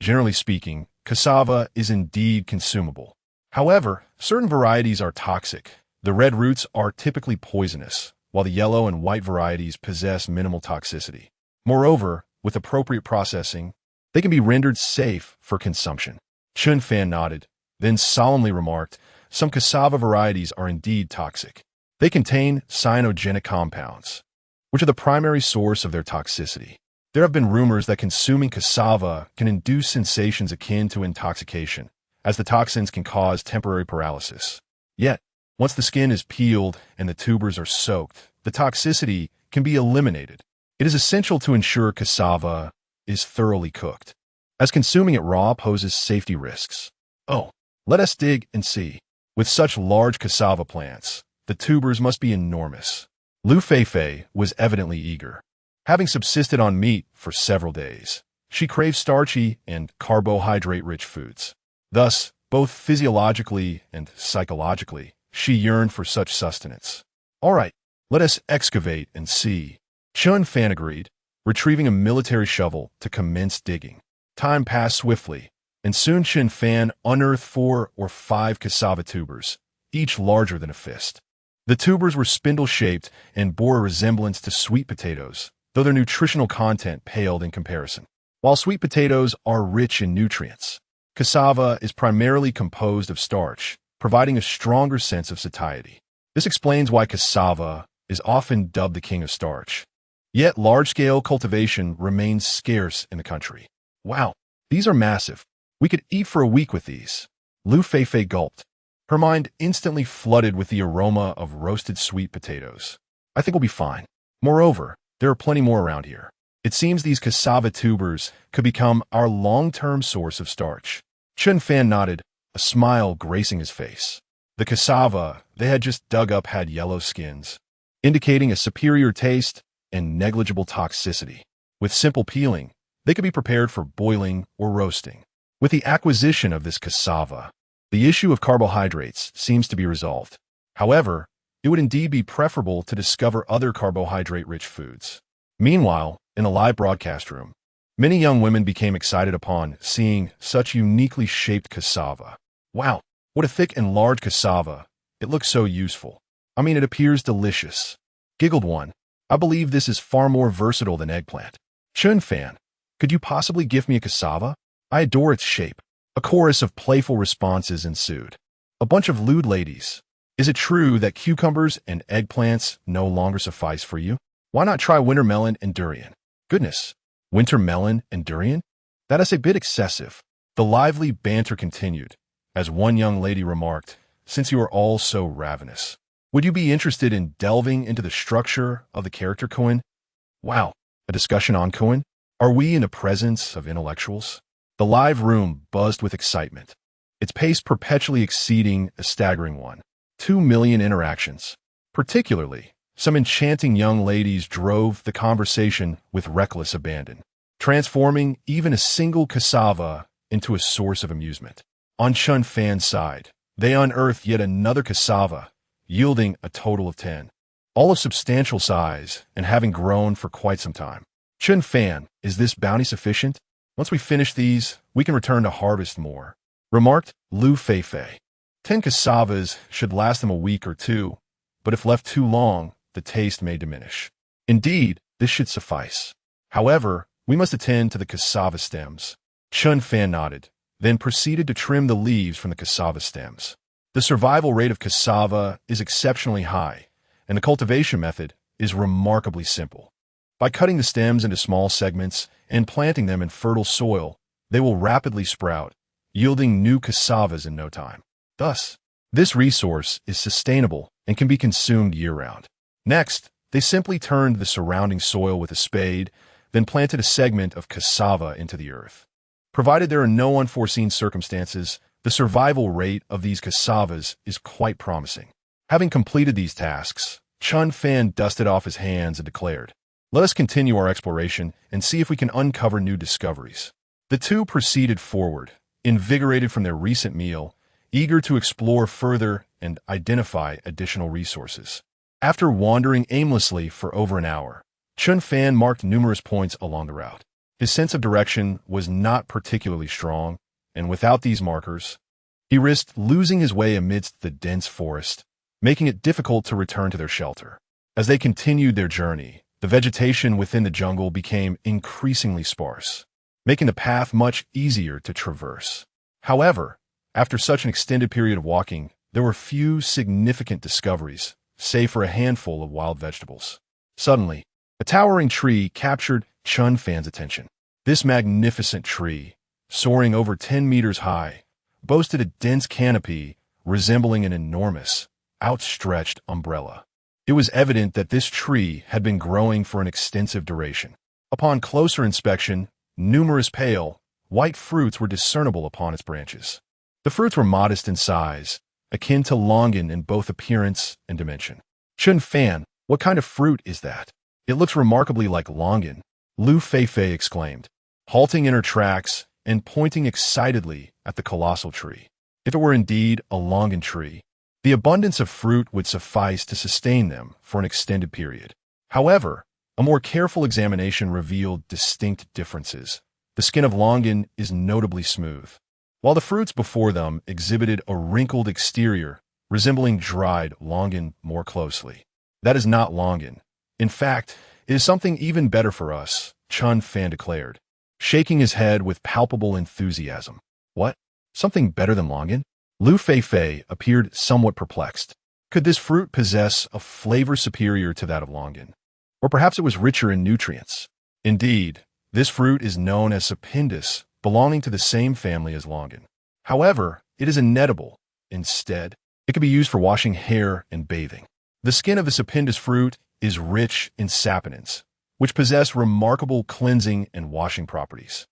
Generally speaking, cassava is indeed consumable. However, certain varieties are toxic. The red roots are typically poisonous, while the yellow and white varieties possess minimal toxicity. Moreover, with appropriate processing, they can be rendered safe for consumption. Chen Fan nodded, then solemnly remarked, some cassava varieties are indeed toxic. They contain cyanogenic compounds, which are the primary source of their toxicity. There have been rumors that consuming cassava can induce sensations akin to intoxication, as the toxins can cause temporary paralysis. Yet, once the skin is peeled and the tubers are soaked, the toxicity can be eliminated. It is essential to ensure cassava is thoroughly cooked, as consuming it raw poses safety risks. Oh, let us dig and see. With such large cassava plants, the tubers must be enormous. Liu Feifei was evidently eager. Having subsisted on meat for several days, she craved starchy and carbohydrate-rich foods. Thus, both physiologically and psychologically, she yearned for such sustenance. All right, let us excavate and see. Chen Fan agreed, retrieving a military shovel to commence digging. Time passed swiftly, and soon Chen Fan unearthed 4 or 5 cassava tubers, each larger than a fist. The tubers were spindle-shaped and bore a resemblance to sweet potatoes, though their nutritional content paled in comparison. While sweet potatoes are rich in nutrients, cassava is primarily composed of starch, providing a stronger sense of satiety. This explains why cassava is often dubbed the king of starch. Yet large-scale cultivation remains scarce in the country. Wow, these are massive. We could eat for a week with these. Liu Feifei gulped. Her mind instantly flooded with the aroma of roasted sweet potatoes. I think we'll be fine. Moreover, there are plenty more around here. It seems these cassava tubers could become our long-term source of starch. Chen Fan nodded, a smile gracing his face. The cassava they had just dug up had yellow skins, indicating a superior taste and negligible toxicity. With simple peeling, they could be prepared for boiling or roasting. With the acquisition of this cassava, the issue of carbohydrates seems to be resolved. However, it would indeed be preferable to discover other carbohydrate-rich foods. Meanwhile, in a live broadcast room, many young women became excited upon seeing such uniquely shaped cassava. Wow, what a thick and large cassava. It looks so useful. I mean, it appears delicious. Giggled one. I believe this is far more versatile than eggplant. Chen Fan, could you possibly give me a cassava? I adore its shape. A chorus of playful responses ensued. A bunch of lewd ladies. Is it true that cucumbers and eggplants no longer suffice for you? Why not try winter melon and durian? Goodness, winter melon and durian? That is a bit excessive. The lively banter continued, as one young lady remarked, since you are all so ravenous, would you be interested in delving into the structure of the character koan? Wow, a discussion on koan? Are we in the presence of intellectuals? The live room buzzed with excitement, its pace perpetually exceeding a staggering 2 million interactions. Particularly, some enchanting young ladies drove the conversation with reckless abandon, transforming even a single cassava into a source of amusement. On Chen Fan's side, they unearthed yet another cassava, yielding a total of 10, all of substantial size and having grown for quite some time. Chen Fan, is this bounty sufficient? Once we finish these, we can return to harvest more, remarked Liu Feifei. 10 cassavas should last them a week or 2, but if left too long, the taste may diminish. Indeed, this should suffice. However, we must attend to the cassava stems. Chen Fan nodded, then proceeded to trim the leaves from the cassava stems. The survival rate of cassava is exceptionally high, and the cultivation method is remarkably simple. By cutting the stems into small segments and planting them in fertile soil, they will rapidly sprout, yielding new cassavas in no time. Thus, this resource is sustainable and can be consumed year-round. Next, they simply turned the surrounding soil with a spade, then planted a segment of cassava into the earth. Provided there are no unforeseen circumstances, the survival rate of these cassavas is quite promising. Having completed these tasks, Chen Fan dusted off his hands and declared, "Let us continue our exploration and see if we can uncover new discoveries." The two proceeded forward, invigorated from their recent meal, eager to explore further and identify additional resources. After wandering aimlessly for over an hour, Chen Fan marked numerous points along the route. His sense of direction was not particularly strong, and without these markers, he risked losing his way amidst the dense forest, making it difficult to return to their shelter. As they continued their journey, the vegetation within the jungle became increasingly sparse, making the path much easier to traverse. However, after such an extended period of walking, there were few significant discoveries, save for a handful of wild vegetables. Suddenly, a towering tree captured Chen Fan's attention. This magnificent tree, soaring over 10 meters high, boasted a dense canopy resembling an enormous, outstretched umbrella. It was evident that this tree had been growing for an extensive duration. Upon closer inspection, numerous pale, white fruits were discernible upon its branches. The fruits were modest in size, akin to longan in both appearance and dimension. "Chen Fan, what kind of fruit is that? It looks remarkably like longan," Liu Feifei exclaimed, halting in her tracks and pointing excitedly at the colossal tree. If it were indeed a longan tree, the abundance of fruit would suffice to sustain them for an extended period. However, a more careful examination revealed distinct differences. The skin of longan is notably smooth, while the fruits before them exhibited a wrinkled exterior resembling dried longan more closely. "That is not longan. In fact, it is something even better for us," Chen Fan declared, shaking his head with palpable enthusiasm. "What? Something better than longan?" Liu Feifei appeared somewhat perplexed. Could this fruit possess a flavor superior to that of longan? Or perhaps it was richer in nutrients? Indeed, this fruit is known as sapindus, belonging to the same family as longan. However, it is inedible. Instead, it can be used for washing hair and bathing. The skin of the sapindus fruit is rich in saponins, which possess remarkable cleansing and washing properties.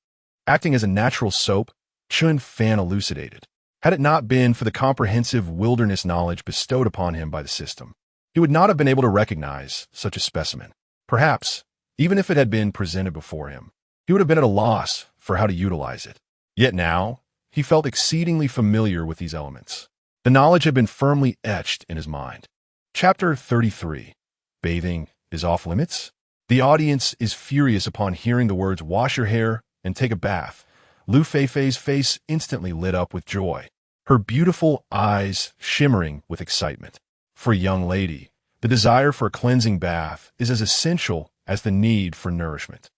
Acting as a natural soap, Chen Fan elucidated. Had it not been for the comprehensive wilderness knowledge bestowed upon him by the system, he would not have been able to recognize such a specimen. Perhaps, even if it had been presented before him, he would have been at a loss for how to utilize it. Yet now, he felt exceedingly familiar with these elements. The knowledge had been firmly etched in his mind. Chapter 33. Bathing is off limits? The audience is furious upon hearing the words "wash your hair and take a bath." Liu Feifei's face instantly lit up with joy, her beautiful eyes shimmering with excitement. For a young lady, the desire for a cleansing bath is as essential as the need for nourishment.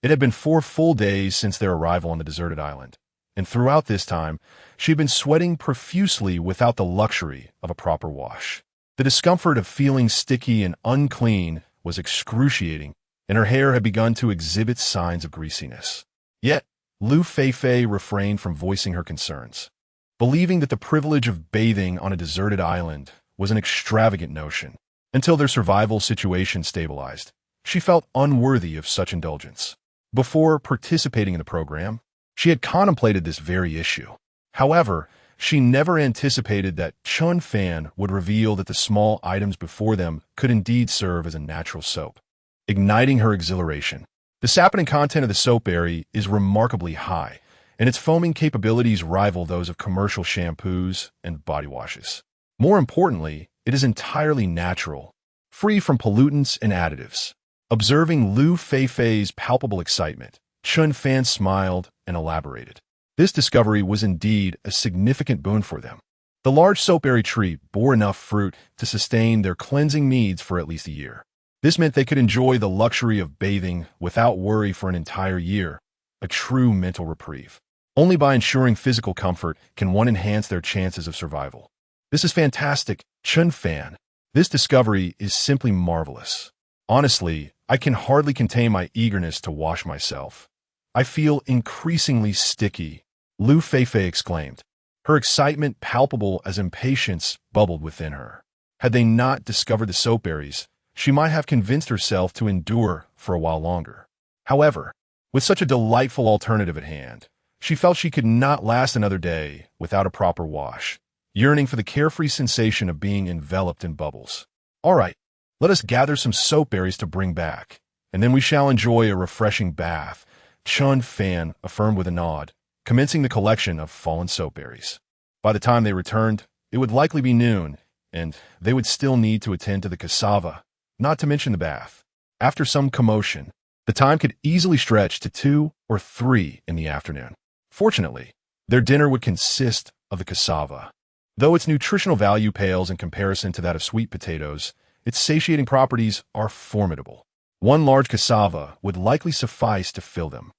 It had been 4 full days since their arrival on the deserted island, and throughout this time, she had been sweating profusely without the luxury of a proper wash. The discomfort of feeling sticky and unclean was excruciating, and her hair had begun to exhibit signs of greasiness. Yet, Liu Feifei refrained from voicing her concerns, believing that the privilege of bathing on a deserted island was an extravagant notion. Until their survival situation stabilized, she felt unworthy of such indulgence. Before participating in the program, she had contemplated this very issue. However, she never anticipated that Chen Fan would reveal that the small items before them could indeed serve as a natural soap, igniting her exhilaration. The saponin content of the soap berry is remarkably high, and its foaming capabilities rival those of commercial shampoos and body washes. More importantly, it is entirely natural, free from pollutants and additives. Observing Liu Feifei's palpable excitement, Chen Fan smiled and elaborated. This discovery was indeed a significant boon for them. The large soapberry tree bore enough fruit to sustain their cleansing needs for at least a year. This meant they could enjoy the luxury of bathing without worry for an entire year, a true mental reprieve. Only by ensuring physical comfort can one enhance their chances of survival. This is fantastic, Chen Fan. This discovery is simply marvelous. Honestly, I can hardly contain my eagerness to wash myself. I feel increasingly sticky, Liu Feifei exclaimed. Her excitement palpable as impatience bubbled within her. Had they not discovered the soapberries, she might have convinced herself to endure for a while longer. However, with such a delightful alternative at hand, She felt she could not last another day without a proper wash, yearning for the carefree sensation of being enveloped in bubbles. All right, let us gather some soap berries to bring back, and then we shall enjoy a refreshing bath, Chen Fan affirmed with a nod, commencing the collection of fallen soap berries. By the time they returned, it would likely be noon, and they would still need to attend to the cassava, not to mention the bath. After some commotion, the time could easily stretch to 2 or 3 in the afternoon. Fortunately, their dinner would consist of the cassava. Though its nutritional value pales in comparison to that of sweet potatoes, its satiating properties are formidable. One large cassava would likely suffice to fill them.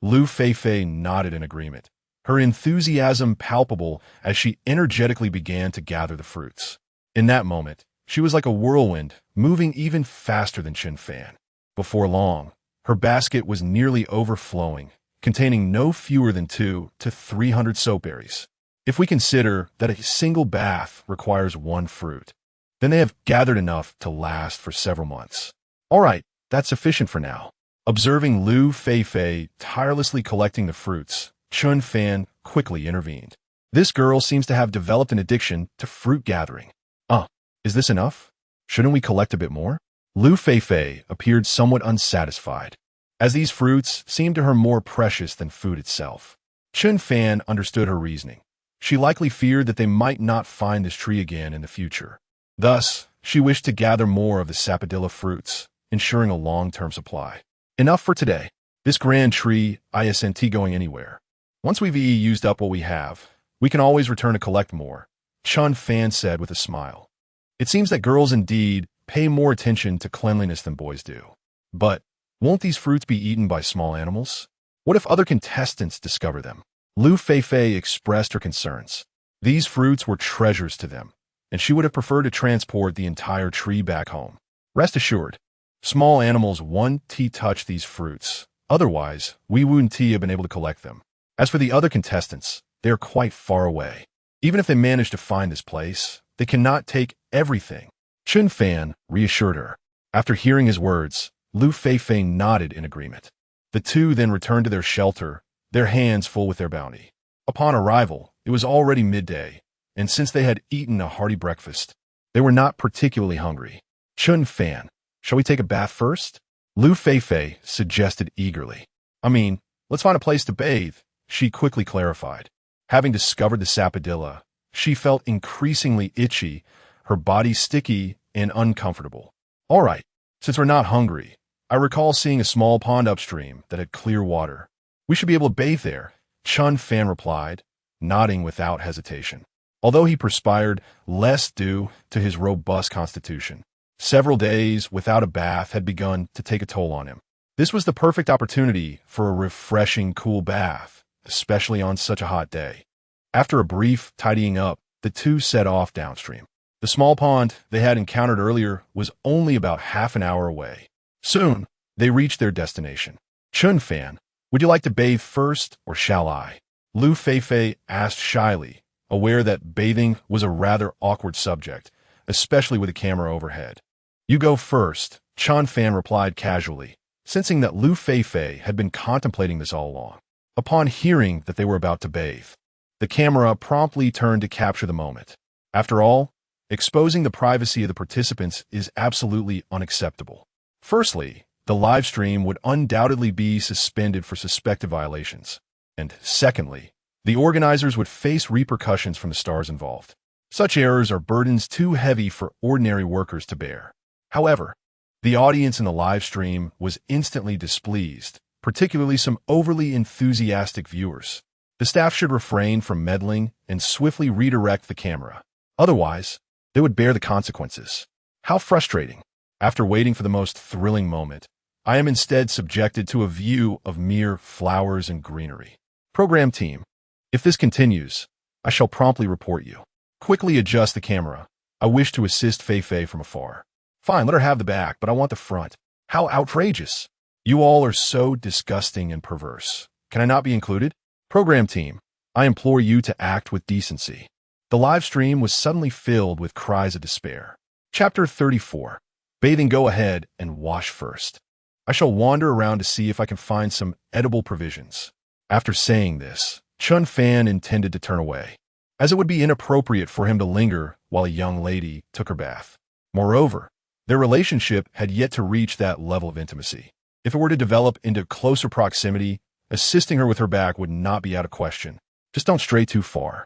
Liu Feifei nodded in agreement, her enthusiasm palpable as she energetically began to gather the fruits. In that moment, she was like a whirlwind, moving even faster than Chen Fan. Before long, her basket was nearly overflowing, containing no fewer than 200 to 300 soap berries. If we consider that a single bath requires one fruit, then they have gathered enough to last for several months. All right, that's sufficient for now. Observing Liu Feifei tirelessly collecting the fruits, Chen Fan quickly intervened. This girl seems to have developed an addiction to fruit gathering. Is this enough? Shouldn't we collect a bit more? Liu Feifei appeared somewhat unsatisfied, as these fruits seemed to her more precious than food itself. Chen Fan understood her reasoning. She likely feared that they might not find this tree again in the future. Thus, she wished to gather more of the sapodilla fruits, ensuring a long-term supply. Enough for today. This grand tree isn't going anywhere. Once we've used up what we have, we can always return to collect more, Chen Fan said with a smile. It seems that girls indeed pay more attention to cleanliness than boys do. But won't these fruits be eaten by small animals? What if other contestants discover them? Liu Feifei expressed her concerns. These fruits were treasures to them, and she would have preferred to transport the entire tree back home. Rest assured, small animals won't touch these fruits. Otherwise, we wouldn't have been able to collect them. As for the other contestants, they are quite far away. Even if they manage to find this place, they cannot take everything. Chen Fan reassured her. After hearing his words, Liu Feifei nodded in agreement. The two then returned to their shelter, their hands full with their bounty. Upon arrival, it was already midday, and since they had eaten a hearty breakfast, they were not particularly hungry. Chen Fan, shall we take a bath first? Liu Feifei suggested eagerly. Let's find a place to bathe, she quickly clarified. Having discovered the sapodilla, she felt increasingly itchy, her body sticky and uncomfortable. All right, since we're not hungry, I recall seeing a small pond upstream that had clear water. We should be able to bathe there, Chen Fan replied, nodding without hesitation. Although he perspired less due to his robust constitution, several days without a bath had begun to take a toll on him. This was the perfect opportunity for a refreshing, cool bath, especially on such a hot day. After a brief tidying up, the two set off downstream. The small pond they had encountered earlier was only about half an hour away. Soon, they reached their destination. Chen Fan, would you like to bathe first, or shall I? Liu Feifei asked shyly, aware that bathing was a rather awkward subject, especially with a camera overhead. You go first, Chen Fan replied casually, sensing that Liu Feifei had been contemplating this all along. Upon hearing that they were about to bathe, the camera promptly turned to capture the moment. After all, exposing the privacy of the participants is absolutely unacceptable. Firstly, the live stream would undoubtedly be suspended for suspected violations. And secondly, the organizers would face repercussions from the stars involved. Such errors are burdens too heavy for ordinary workers to bear. However, the audience in the live stream was instantly displeased, particularly some overly enthusiastic viewers. The staff should refrain from meddling and swiftly redirect the camera. Otherwise, they would bear the consequences. How frustrating. After waiting for the most thrilling moment, I am instead subjected to a view of mere flowers and greenery. Program team, if this continues, I shall promptly report you. Quickly adjust the camera. I wish to assist Feifei from afar. Fine, let her have the back, but I want the front. How outrageous. You all are so disgusting and perverse. Can I not be included? Program team, I implore you to act with decency. The live stream was suddenly filled with cries of despair. Chapter 34. Bathing, go ahead and wash first. I shall wander around to see if I can find some edible provisions. After saying this, Chen Fan intended to turn away, as it would be inappropriate for him to linger while a young lady took her bath. Moreover, their relationship had yet to reach that level of intimacy. If it were to develop into closer proximity, assisting her with her back would not be out of question. Just don't stray too far.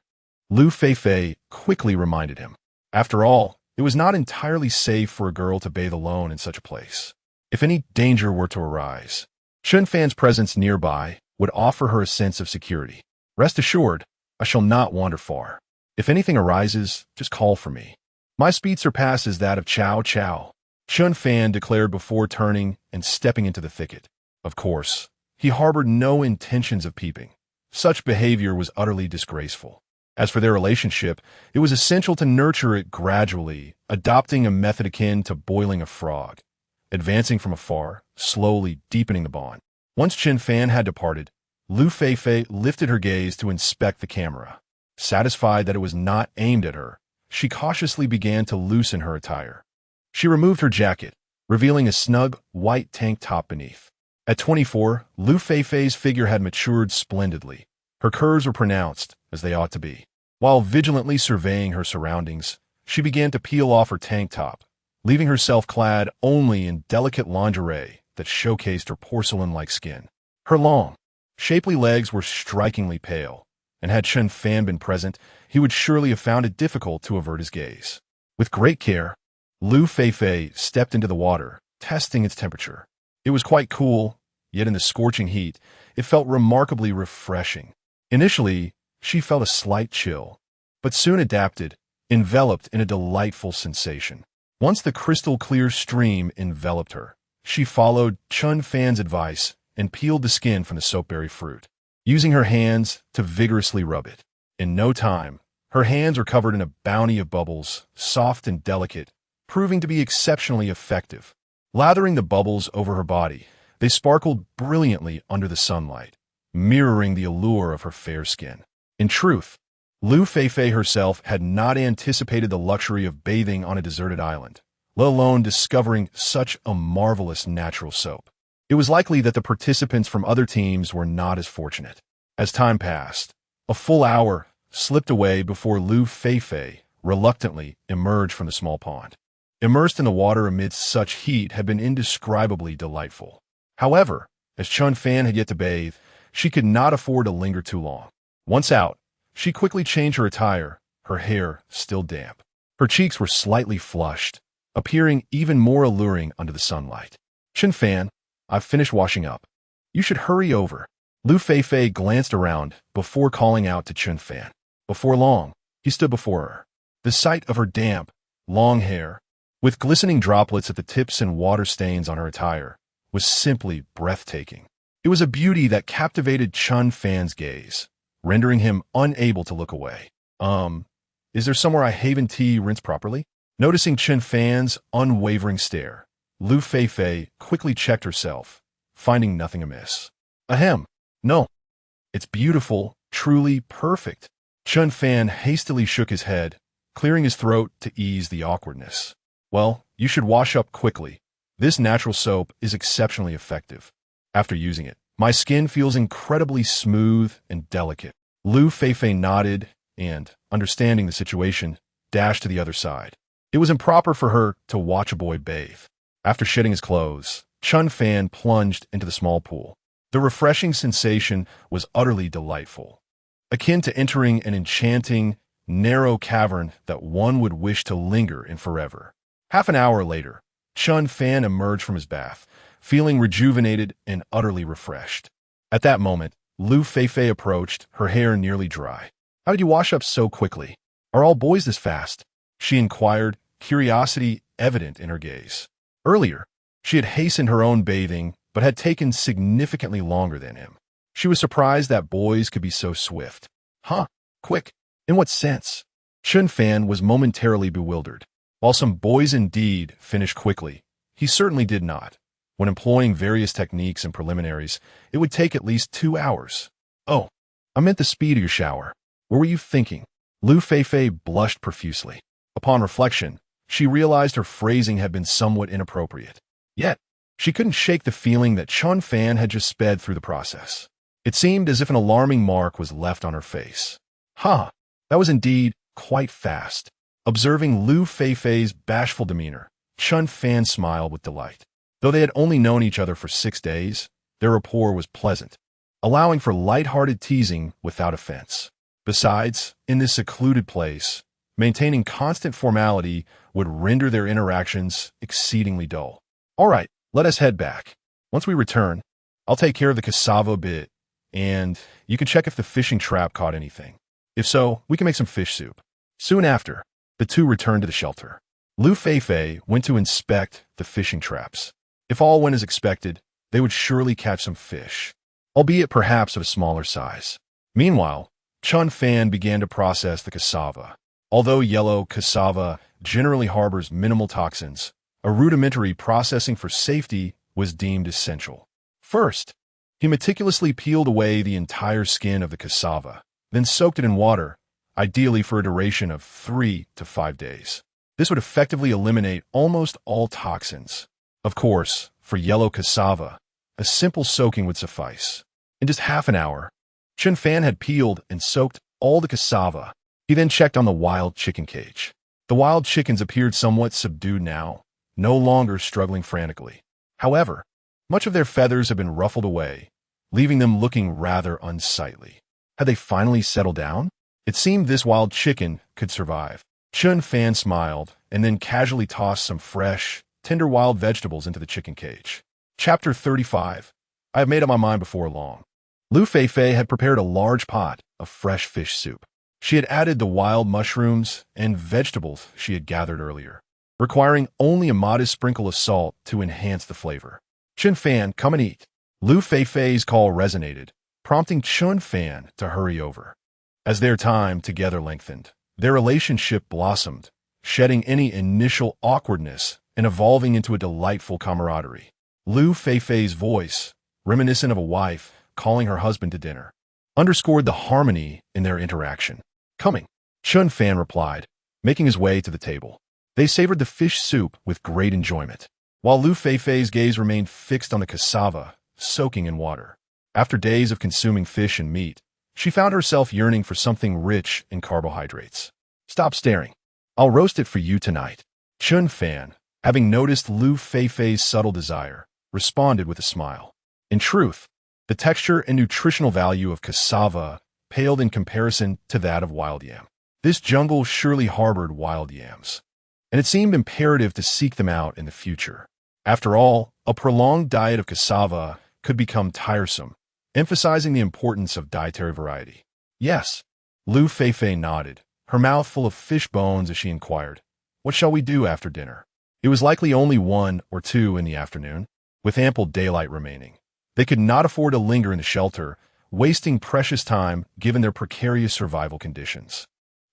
Liu Feifei quickly reminded him. After all, it was not entirely safe for a girl to bathe alone in such a place. If any danger were to arise, Chen Fan's presence nearby would offer her a sense of security. Rest assured, I shall not wander far. If anything arises, just call for me. My speed surpasses that of Chow Chow, Chen Fan declared before turning and stepping into the thicket. Of course, he harbored no intentions of peeping. Such behavior was utterly disgraceful. As for their relationship, it was essential to nurture it gradually, adopting a method akin to boiling a frog, advancing from afar, slowly deepening the bond. Once Chen Fan had departed, Liu Feifei lifted her gaze to inspect the camera. Satisfied that it was not aimed at her, she cautiously began to loosen her attire. She removed her jacket, revealing a snug, white tank top beneath. At 24, Liu Feifei's figure had matured splendidly. Her curves were pronounced, as they ought to be. While vigilantly surveying her surroundings, she began to peel off her tank top, leaving herself clad only in delicate lingerie that showcased her porcelain-like skin. Her long, shapely legs were strikingly pale, and had Chen Fan been present, he would surely have found it difficult to avert his gaze. With great care, Liu Feifei stepped into the water, testing its temperature. It was quite cool, yet in the scorching heat, it felt remarkably refreshing. Initially, she felt a slight chill, but soon adapted, enveloped in a delightful sensation. Once the crystal-clear stream enveloped her, she followed Chen Fan's advice and peeled the skin from the soapberry fruit, using her hands to vigorously rub it. In no time, her hands were covered in a bounty of bubbles, soft and delicate, proving to be exceptionally effective. Lathering the bubbles over her body, they sparkled brilliantly under the sunlight, mirroring the allure of her fair skin. In truth, Liu Feifei herself had not anticipated the luxury of bathing on a deserted island, let alone discovering such a marvelous natural soap. It was likely that the participants from other teams were not as fortunate. As time passed, a full hour slipped away before Liu Feifei reluctantly emerged from the small pond. Immersed in the water amidst such heat had been indescribably delightful. However, as Chen Fan had yet to bathe, she could not afford to linger too long. Once out, she quickly changed her attire, her hair still damp. Her cheeks were slightly flushed, appearing even more alluring under the sunlight. Chen Fan, I've finished washing up. You should hurry over. Liu Feifei glanced around before calling out to Chen Fan. Before long, he stood before her. The sight of her damp, long hair, with glistening droplets at the tips and water stains on her attire, was simply breathtaking. It was a beauty that captivated Chen Fan's gaze, rendering him unable to look away. Is there somewhere I haven tea rinse properly? Noticing Chen Fan's unwavering stare, Liu Feifei quickly checked herself, finding nothing amiss. Ahem, no. It's beautiful, truly perfect. Chen Fan hastily shook his head, clearing his throat to ease the awkwardness. Well, you should wash up quickly. This natural soap is exceptionally effective. After using it, my skin feels incredibly smooth and delicate. Liu Feifei nodded and, understanding the situation, dashed to the other side. It was improper for her to watch a boy bathe. After shedding his clothes, Chen Fan plunged into the small pool. The refreshing sensation was utterly delightful, akin to entering an enchanting, narrow cavern that one would wish to linger in forever. Half an hour later, Chen Fan emerged from his bath, feeling rejuvenated and utterly refreshed. At that moment, Liu Feifei approached, her hair nearly dry. How did you wash up so quickly? Are all boys this fast? She inquired, curiosity evident in her gaze. Earlier, she had hastened her own bathing, but had taken significantly longer than him. She was surprised that boys could be so swift. Huh? Quick? In what sense? Chen Fan was momentarily bewildered. While some boys indeed finished quickly, he certainly did not. When employing various techniques and preliminaries, it would take at least 2 hours. Oh, I meant the speed of your shower. What were you thinking? Liu Feifei blushed profusely. Upon reflection, she realized her phrasing had been somewhat inappropriate. Yet, she couldn't shake the feeling that Chen Fan had just sped through the process. It seemed as if an alarming mark was left on her face. Huh, that was indeed quite fast. Observing Liu Feifei's bashful demeanor, Chen Fan smiled with delight. Though they had only known each other for 6 days, their rapport was pleasant, allowing for light-hearted teasing without offense. Besides, in this secluded place, maintaining constant formality would render their interactions exceedingly dull. All right, let us head back. Once we return, I'll take care of the cassava bit, and you can check if the fishing trap caught anything. If so, we can make some fish soup. Soon after, the two returned to the shelter. Liu Feifei went to inspect the fishing traps. If all went as expected, they would surely catch some fish, albeit perhaps of a smaller size. Meanwhile, Chen Fan began to process the cassava. Although yellow cassava generally harbors minimal toxins, a rudimentary processing for safety was deemed essential. First, he meticulously peeled away the entire skin of the cassava, then soaked it in water, ideally for a duration of 3 to 5 days. This would effectively eliminate almost all toxins. Of course, for yellow cassava, a simple soaking would suffice. In just half an hour, Chen Fan had peeled and soaked all the cassava. He then checked on the wild chicken cage. The wild chickens appeared somewhat subdued now, no longer struggling frantically. However, much of their feathers had been ruffled away, leaving them looking rather unsightly. Had they finally settled down? It seemed this wild chicken could survive. Chen Fan smiled and then casually tossed some fresh, tender wild vegetables into the chicken cage. Chapter 35. I have made up my mind before long. Liu Feifei had prepared a large pot of fresh fish soup. She had added the wild mushrooms and vegetables she had gathered earlier, requiring only a modest sprinkle of salt to enhance the flavor. Chen Fan, come and eat. Liu Feifei's call resonated, prompting Chen Fan to hurry over. As their time together lengthened, their relationship blossomed, shedding any initial awkwardness and evolving into a delightful camaraderie. Liu Feifei's voice, reminiscent of a wife calling her husband to dinner, underscored the harmony in their interaction. Coming, Chen Fan replied, making his way to the table. They savored the fish soup with great enjoyment, while Liu Feifei's gaze remained fixed on the cassava, soaking in water. After days of consuming fish and meat, she found herself yearning for something rich in carbohydrates. Stop staring. I'll roast it for you tonight. Chen Fan, having noticed Liu Feifei's subtle desire, responded with a smile. In truth, the texture and nutritional value of cassava paled in comparison to that of wild yam. This jungle surely harbored wild yams, and it seemed imperative to seek them out in the future. After all, a prolonged diet of cassava could become tiresome, emphasizing the importance of dietary variety. Yes, Liu Feifei nodded, her mouth full of fish bones as she inquired, what shall we do after dinner? It was likely only 1 or 2 in the afternoon, with ample daylight remaining. They could not afford to linger in the shelter, wasting precious time given their precarious survival conditions.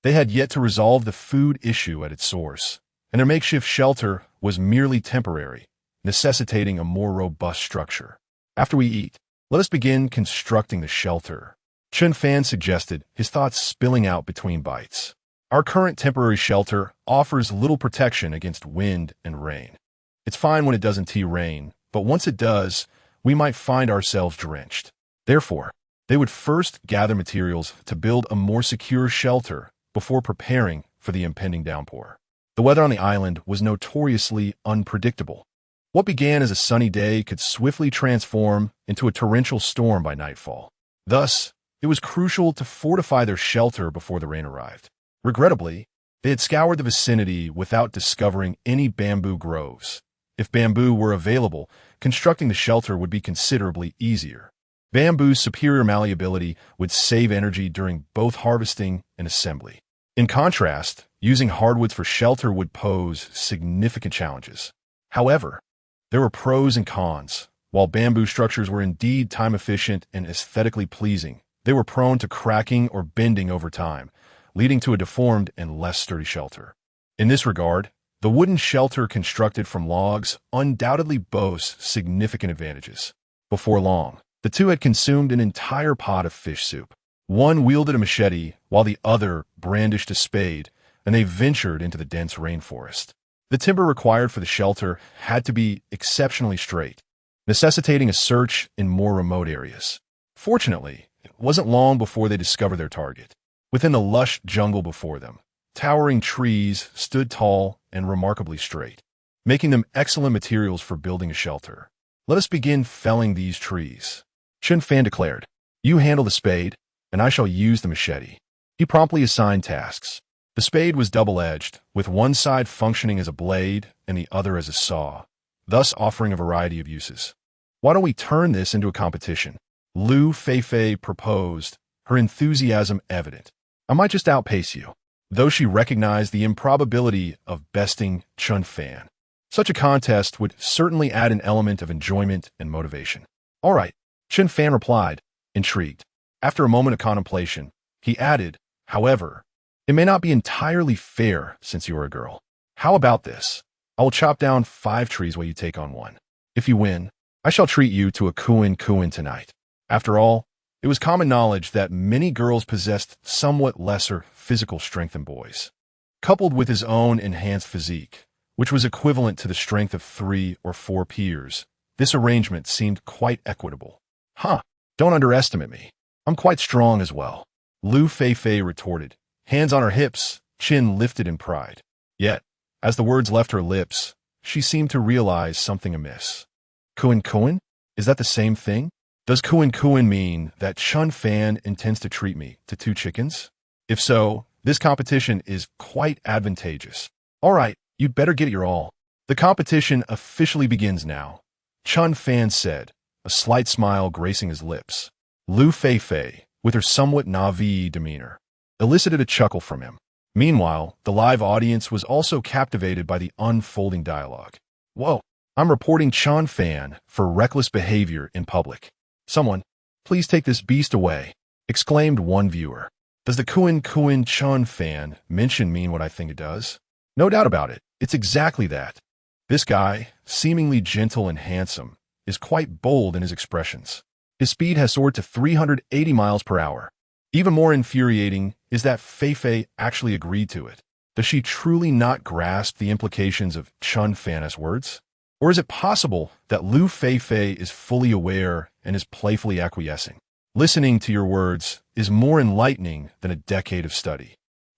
They had yet to resolve the food issue at its source, and their makeshift shelter was merely temporary, necessitating a more robust structure. After we eat, let us begin constructing the shelter, Chen Fan suggested, his thoughts spilling out between bites. Our current temporary shelter offers little protection against wind and rain. It's fine when it doesn't rain, but once it does, we might find ourselves drenched. Therefore, they would first gather materials to build a more secure shelter before preparing for the impending downpour. The weather on the island was notoriously unpredictable. What began as a sunny day could swiftly transform into a torrential storm by nightfall. Thus, it was crucial to fortify their shelter before the rain arrived. Regrettably, they had scoured the vicinity without discovering any bamboo groves. If bamboo were available, constructing the shelter would be considerably easier. Bamboo's superior malleability would save energy during both harvesting and assembly. In contrast, using hardwoods for shelter would pose significant challenges. However, there were pros and cons. While bamboo structures were indeed time-efficient and aesthetically pleasing, they were prone to cracking or bending over time, leading to a deformed and less sturdy shelter. In this regard, the wooden shelter constructed from logs undoubtedly boasts significant advantages. Before long, the two had consumed an entire pot of fish soup. One wielded a machete, while the other brandished a spade, and they ventured into the dense rainforest. The timber required for the shelter had to be exceptionally straight, necessitating a search in more remote areas. Fortunately, it wasn't long before they discovered their target. Within the lush jungle before them, towering trees stood tall and remarkably straight, making them excellent materials for building a shelter. Let us begin felling these trees, Chen Fan declared. You handle the spade, and I shall use the machete. He promptly assigned tasks. The spade was double-edged, with one side functioning as a blade and the other as a saw, thus offering a variety of uses. Why don't we turn this into a competition? Liu Feifei proposed, her enthusiasm evident. I might just outpace you, though she recognized the improbability of besting Chen Fan. Such a contest would certainly add an element of enjoyment and motivation. All right, Chen Fan replied, intrigued. After a moment of contemplation, he added, however, it may not be entirely fair since you are a girl. How about this? I will chop down 5 trees while you take on one. If you win, I shall treat you to a kuin tonight. After all, it was common knowledge that many girls possessed somewhat lesser physical strength than boys. Coupled with his own enhanced physique, which was equivalent to the strength of 3 or 4 peers, this arrangement seemed quite equitable. Don't underestimate me. I'm quite strong as well, Liu Feifei retorted, hands on her hips, chin lifted in pride. Yet, as the words left her lips, she seemed to realize something amiss. Kuin? Is that the same thing? Does kuin mean that Chen Fan intends to treat me to 2 chickens? If so, this competition is quite advantageous. All right, you'd better get your all. The competition officially begins now, Chen Fan said, a slight smile gracing his lips. Liu Feifei, with her somewhat naive demeanor, elicited a chuckle from him. Meanwhile, the live audience was also captivated by the unfolding dialogue. Whoa, I'm reporting Chen Fan for reckless behavior in public. Someone, please take this beast away, exclaimed one viewer. Does the kuin Chen Fan mention mean what I think it does? No doubt about it, it's exactly that. This guy, seemingly gentle and handsome, is quite bold in his expressions. His speed has soared to 380 miles per hour. Even more infuriating is that Feifei actually agreed to it. Does she truly not grasp the implications of Chen Fan's words? Or is it possible that Liu Feifei is fully aware and is playfully acquiescing? Listening to your words is more enlightening than a decade of study.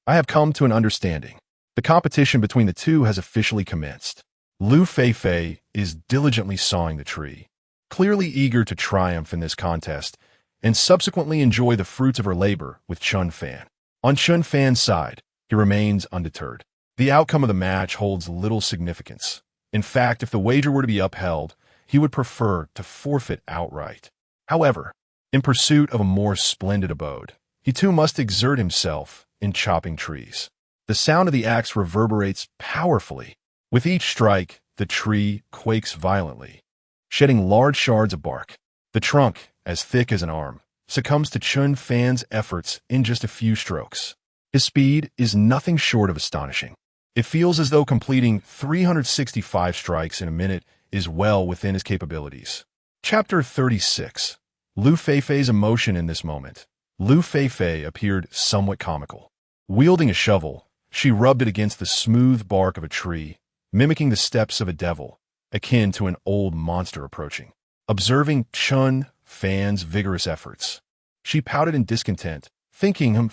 I have come to an understanding. The competition between the two has officially commenced. Liu Feifei is diligently sawing the tree, clearly eager to triumph in this contest and subsequently enjoy the fruits of her labor with Chen Fan. On Chen Fan's side, he remains undeterred. The outcome of the match holds little significance. In fact, if the wager were to be upheld, he would prefer to forfeit outright. However, in pursuit of a more splendid abode, he too must exert himself in chopping trees. The sound of the axe reverberates powerfully. With each strike, the tree quakes violently, shedding large shards of bark. The trunk, as thick as an arm, succumbs to Chen Fan's efforts in just a few strokes. His speed is nothing short of astonishing. It feels as though completing 365 strikes in a minute is well within his capabilities. Chapter 36. Liu Feifei's emotion in this moment. Liu Feifei appeared somewhat comical. Wielding a shovel, she rubbed it against the smooth bark of a tree, mimicking the steps of a devil, akin to an old monster approaching. Observing Chen Fan's vigorous efforts, she pouted in discontent, thinking,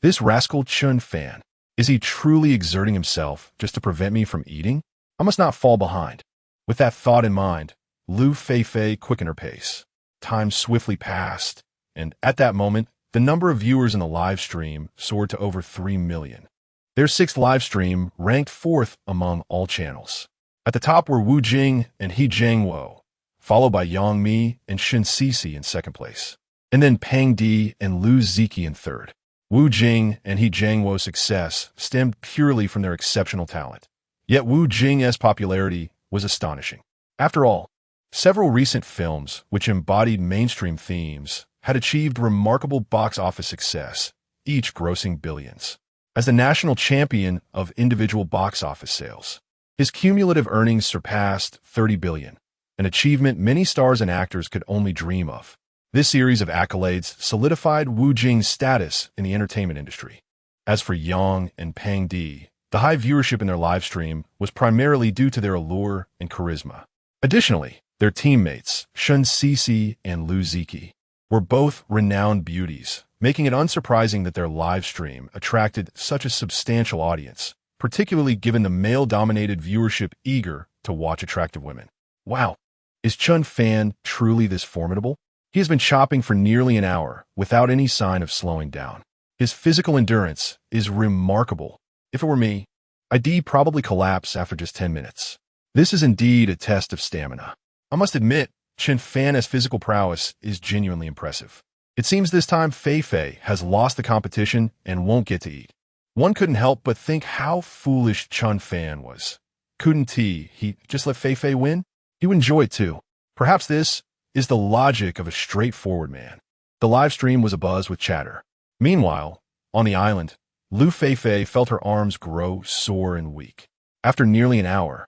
this rascal Chen Fan, is he truly exerting himself just to prevent me from eating? I must not fall behind. With that thought in mind, Liu Feifei quickened her pace. Time swiftly passed, and at that moment, the number of viewers in the live stream soared to over 3 million. Their 6th live stream ranked 4th among all channels. At the top were Wu Jing and He Jiangwo, followed by Yang Mi and Shen Sisi in 2nd place, and then Peng Di and Lu Ziki in 3rd. Wu Jing and He Jiangwo's success stemmed purely from their exceptional talent. Yet Wu Jing's popularity was astonishing. After all, several recent films which embodied mainstream themes had achieved remarkable box office success, each grossing billions. As the national champion of individual box office sales, his cumulative earnings surpassed 30 billion, an achievement many stars and actors could only dream of. This series of accolades solidified Wu Jing's status in the entertainment industry. As for Yang and Peng Di, the high viewership in their live stream was primarily due to their allure and charisma. Additionally, their teammates, Shen Sisi and Lu Ziki, were both renowned beauties, making it unsurprising that their live stream attracted such a substantial audience, particularly given the male-dominated viewership eager to watch attractive women. Wow, is Chen Fan truly this formidable? He has been chopping for nearly an hour without any sign of slowing down. His physical endurance is remarkable. If it were me, I'd probably collapse after just 10 minutes. This is indeed a test of stamina. I must admit, Chen Fan's physical prowess is genuinely impressive. It seems this time Feifei has lost the competition and won't get to eat. One couldn't help but think how foolish Chen Fan was. Couldn't he just let Feifei win? He would enjoy it too. Perhaps this is the logic of a straightforward man. The live stream was abuzz with chatter. Meanwhile, on the island, Liu Feifei felt her arms grow sore and weak. After nearly an hour,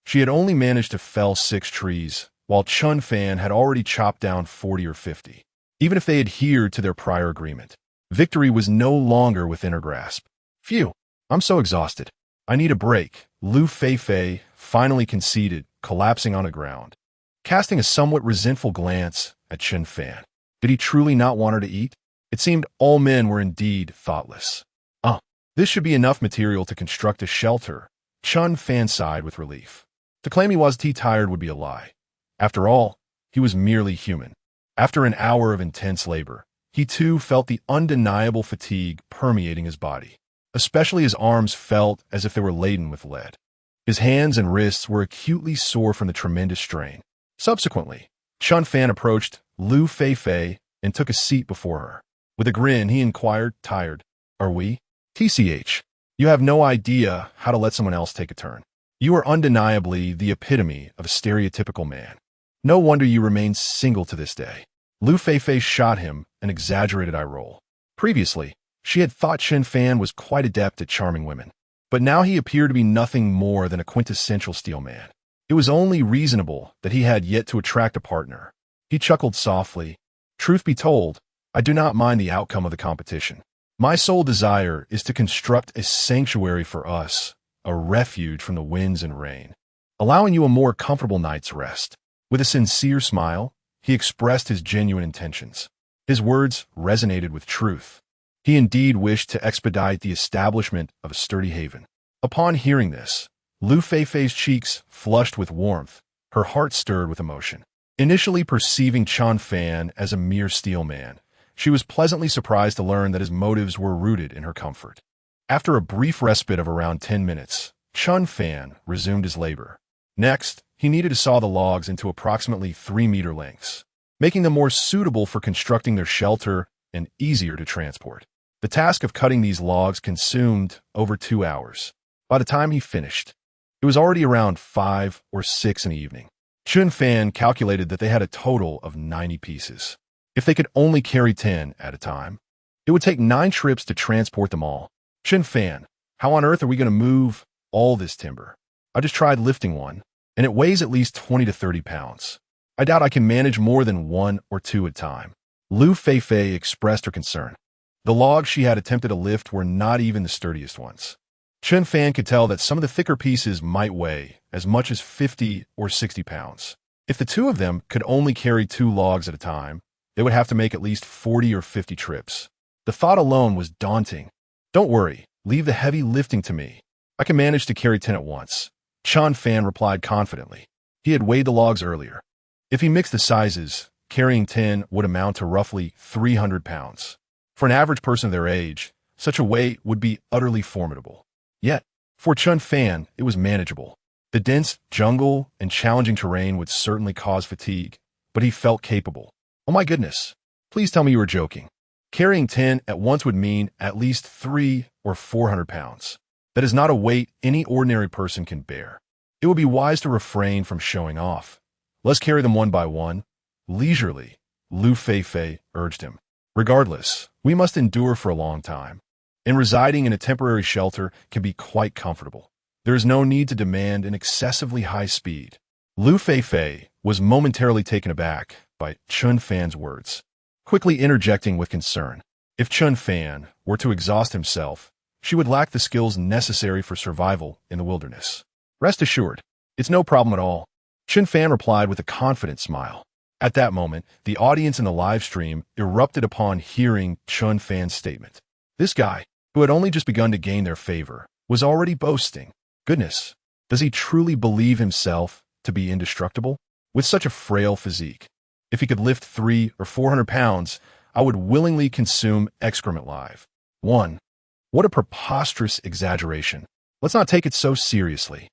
she had only managed to fell 6 trees, while Chen Fan had already chopped down 40 or 50. Even if they adhered to their prior agreement, victory was no longer within her grasp. Phew, I'm so exhausted. I need a break, Liu Feifei finally conceded, collapsing on the ground. Casting a somewhat resentful glance at Chen Fan. Did he truly not want her to eat? It seemed all men were indeed thoughtless. This should be enough material to construct a shelter, Chen Fan sighed with relief. To claim he was tired would be a lie. After all, he was merely human. After an hour of intense labor, he too felt the undeniable fatigue permeating his body. Especially his arms felt as if they were laden with lead. His hands and wrists were acutely sore from the tremendous strain. Subsequently, Chen Fan approached Liu Feifei and took a seat before her. With a grin, he inquired, tired, "Are we?" "TCH, you have no idea how to let someone else take a turn. You are undeniably the epitome of a stereotypical man. No wonder you remain single to this day." Liu Feifei shot him an exaggerated eye roll. Previously, she had thought Chen Fan was quite adept at charming women, but now he appeared to be nothing more than a quintessential steel man. It was only reasonable that he had yet to attract a partner. He chuckled softly. "Truth be told, I do not mind the outcome of the competition. My sole desire is to construct a sanctuary for us, a refuge from the winds and rain, allowing you a more comfortable night's rest." With a sincere smile, he expressed his genuine intentions. His words resonated with truth. He indeed wished to expedite the establishment of a sturdy haven. Upon hearing this, Liu Feifei's cheeks flushed with warmth, her heart stirred with emotion. Initially perceiving Chen Fan as a mere steel man, she was pleasantly surprised to learn that his motives were rooted in her comfort. After a brief respite of around 10 minutes, Chen Fan resumed his labor. Next, he needed to saw the logs into approximately 3-meter lengths, making them more suitable for constructing their shelter and easier to transport. The task of cutting these logs consumed over 2 hours. By the time he finished, it was already around 5 or 6 in the evening. Chen Fan calculated that they had a total of 90 pieces. If they could only carry 10 at a time, it would take 9 trips to transport them all. "Chen Fan, how on earth are we going to move all this timber? I just tried lifting one, and it weighs at least 20 to 30 pounds. I doubt I can manage more than 1 or 2 at a time." Liu Feifei expressed her concern. The logs she had attempted to lift were not even the sturdiest ones. Chen Fan could tell that some of the thicker pieces might weigh as much as 50 or 60 pounds. If the two of them could only carry 2 logs at a time, they would have to make at least 40 or 50 trips. The thought alone was daunting. "Don't worry, leave the heavy lifting to me. I can manage to carry 10 at once," Chen Fan replied confidently. He had weighed the logs earlier. If he mixed the sizes, carrying 10 would amount to roughly 300 pounds. For an average person of their age, such a weight would be utterly formidable. Yet, for Chen Fan, it was manageable. The dense jungle and challenging terrain would certainly cause fatigue, but he felt capable. "Oh my goodness, please tell me you were joking. Carrying 10 at once would mean at least 300 or 400 pounds. That is not a weight any ordinary person can bear. It would be wise to refrain from showing off. Let's carry them one by one, leisurely," Liu Feifei urged him. "Regardless, we must endure for a long time, and residing in a temporary shelter can be quite comfortable. There is no need to demand an excessively high speed." Liu Feifei was momentarily taken aback by Chen Fan's words, quickly interjecting with concern. If Chen Fan were to exhaust himself, she would lack the skills necessary for survival in the wilderness. "Rest assured, it's no problem at all," Chen Fan replied with a confident smile. At that moment, the audience in the live stream erupted upon hearing Chen Fan's statement. This guy, who had only just begun to gain their favor, was already boasting. Goodness, does he truly believe himself to be indestructible? With such a frail physique, if he could lift 300 or 400 pounds, I would willingly consume excrement live. 1. What a preposterous exaggeration. Let's not take it so seriously.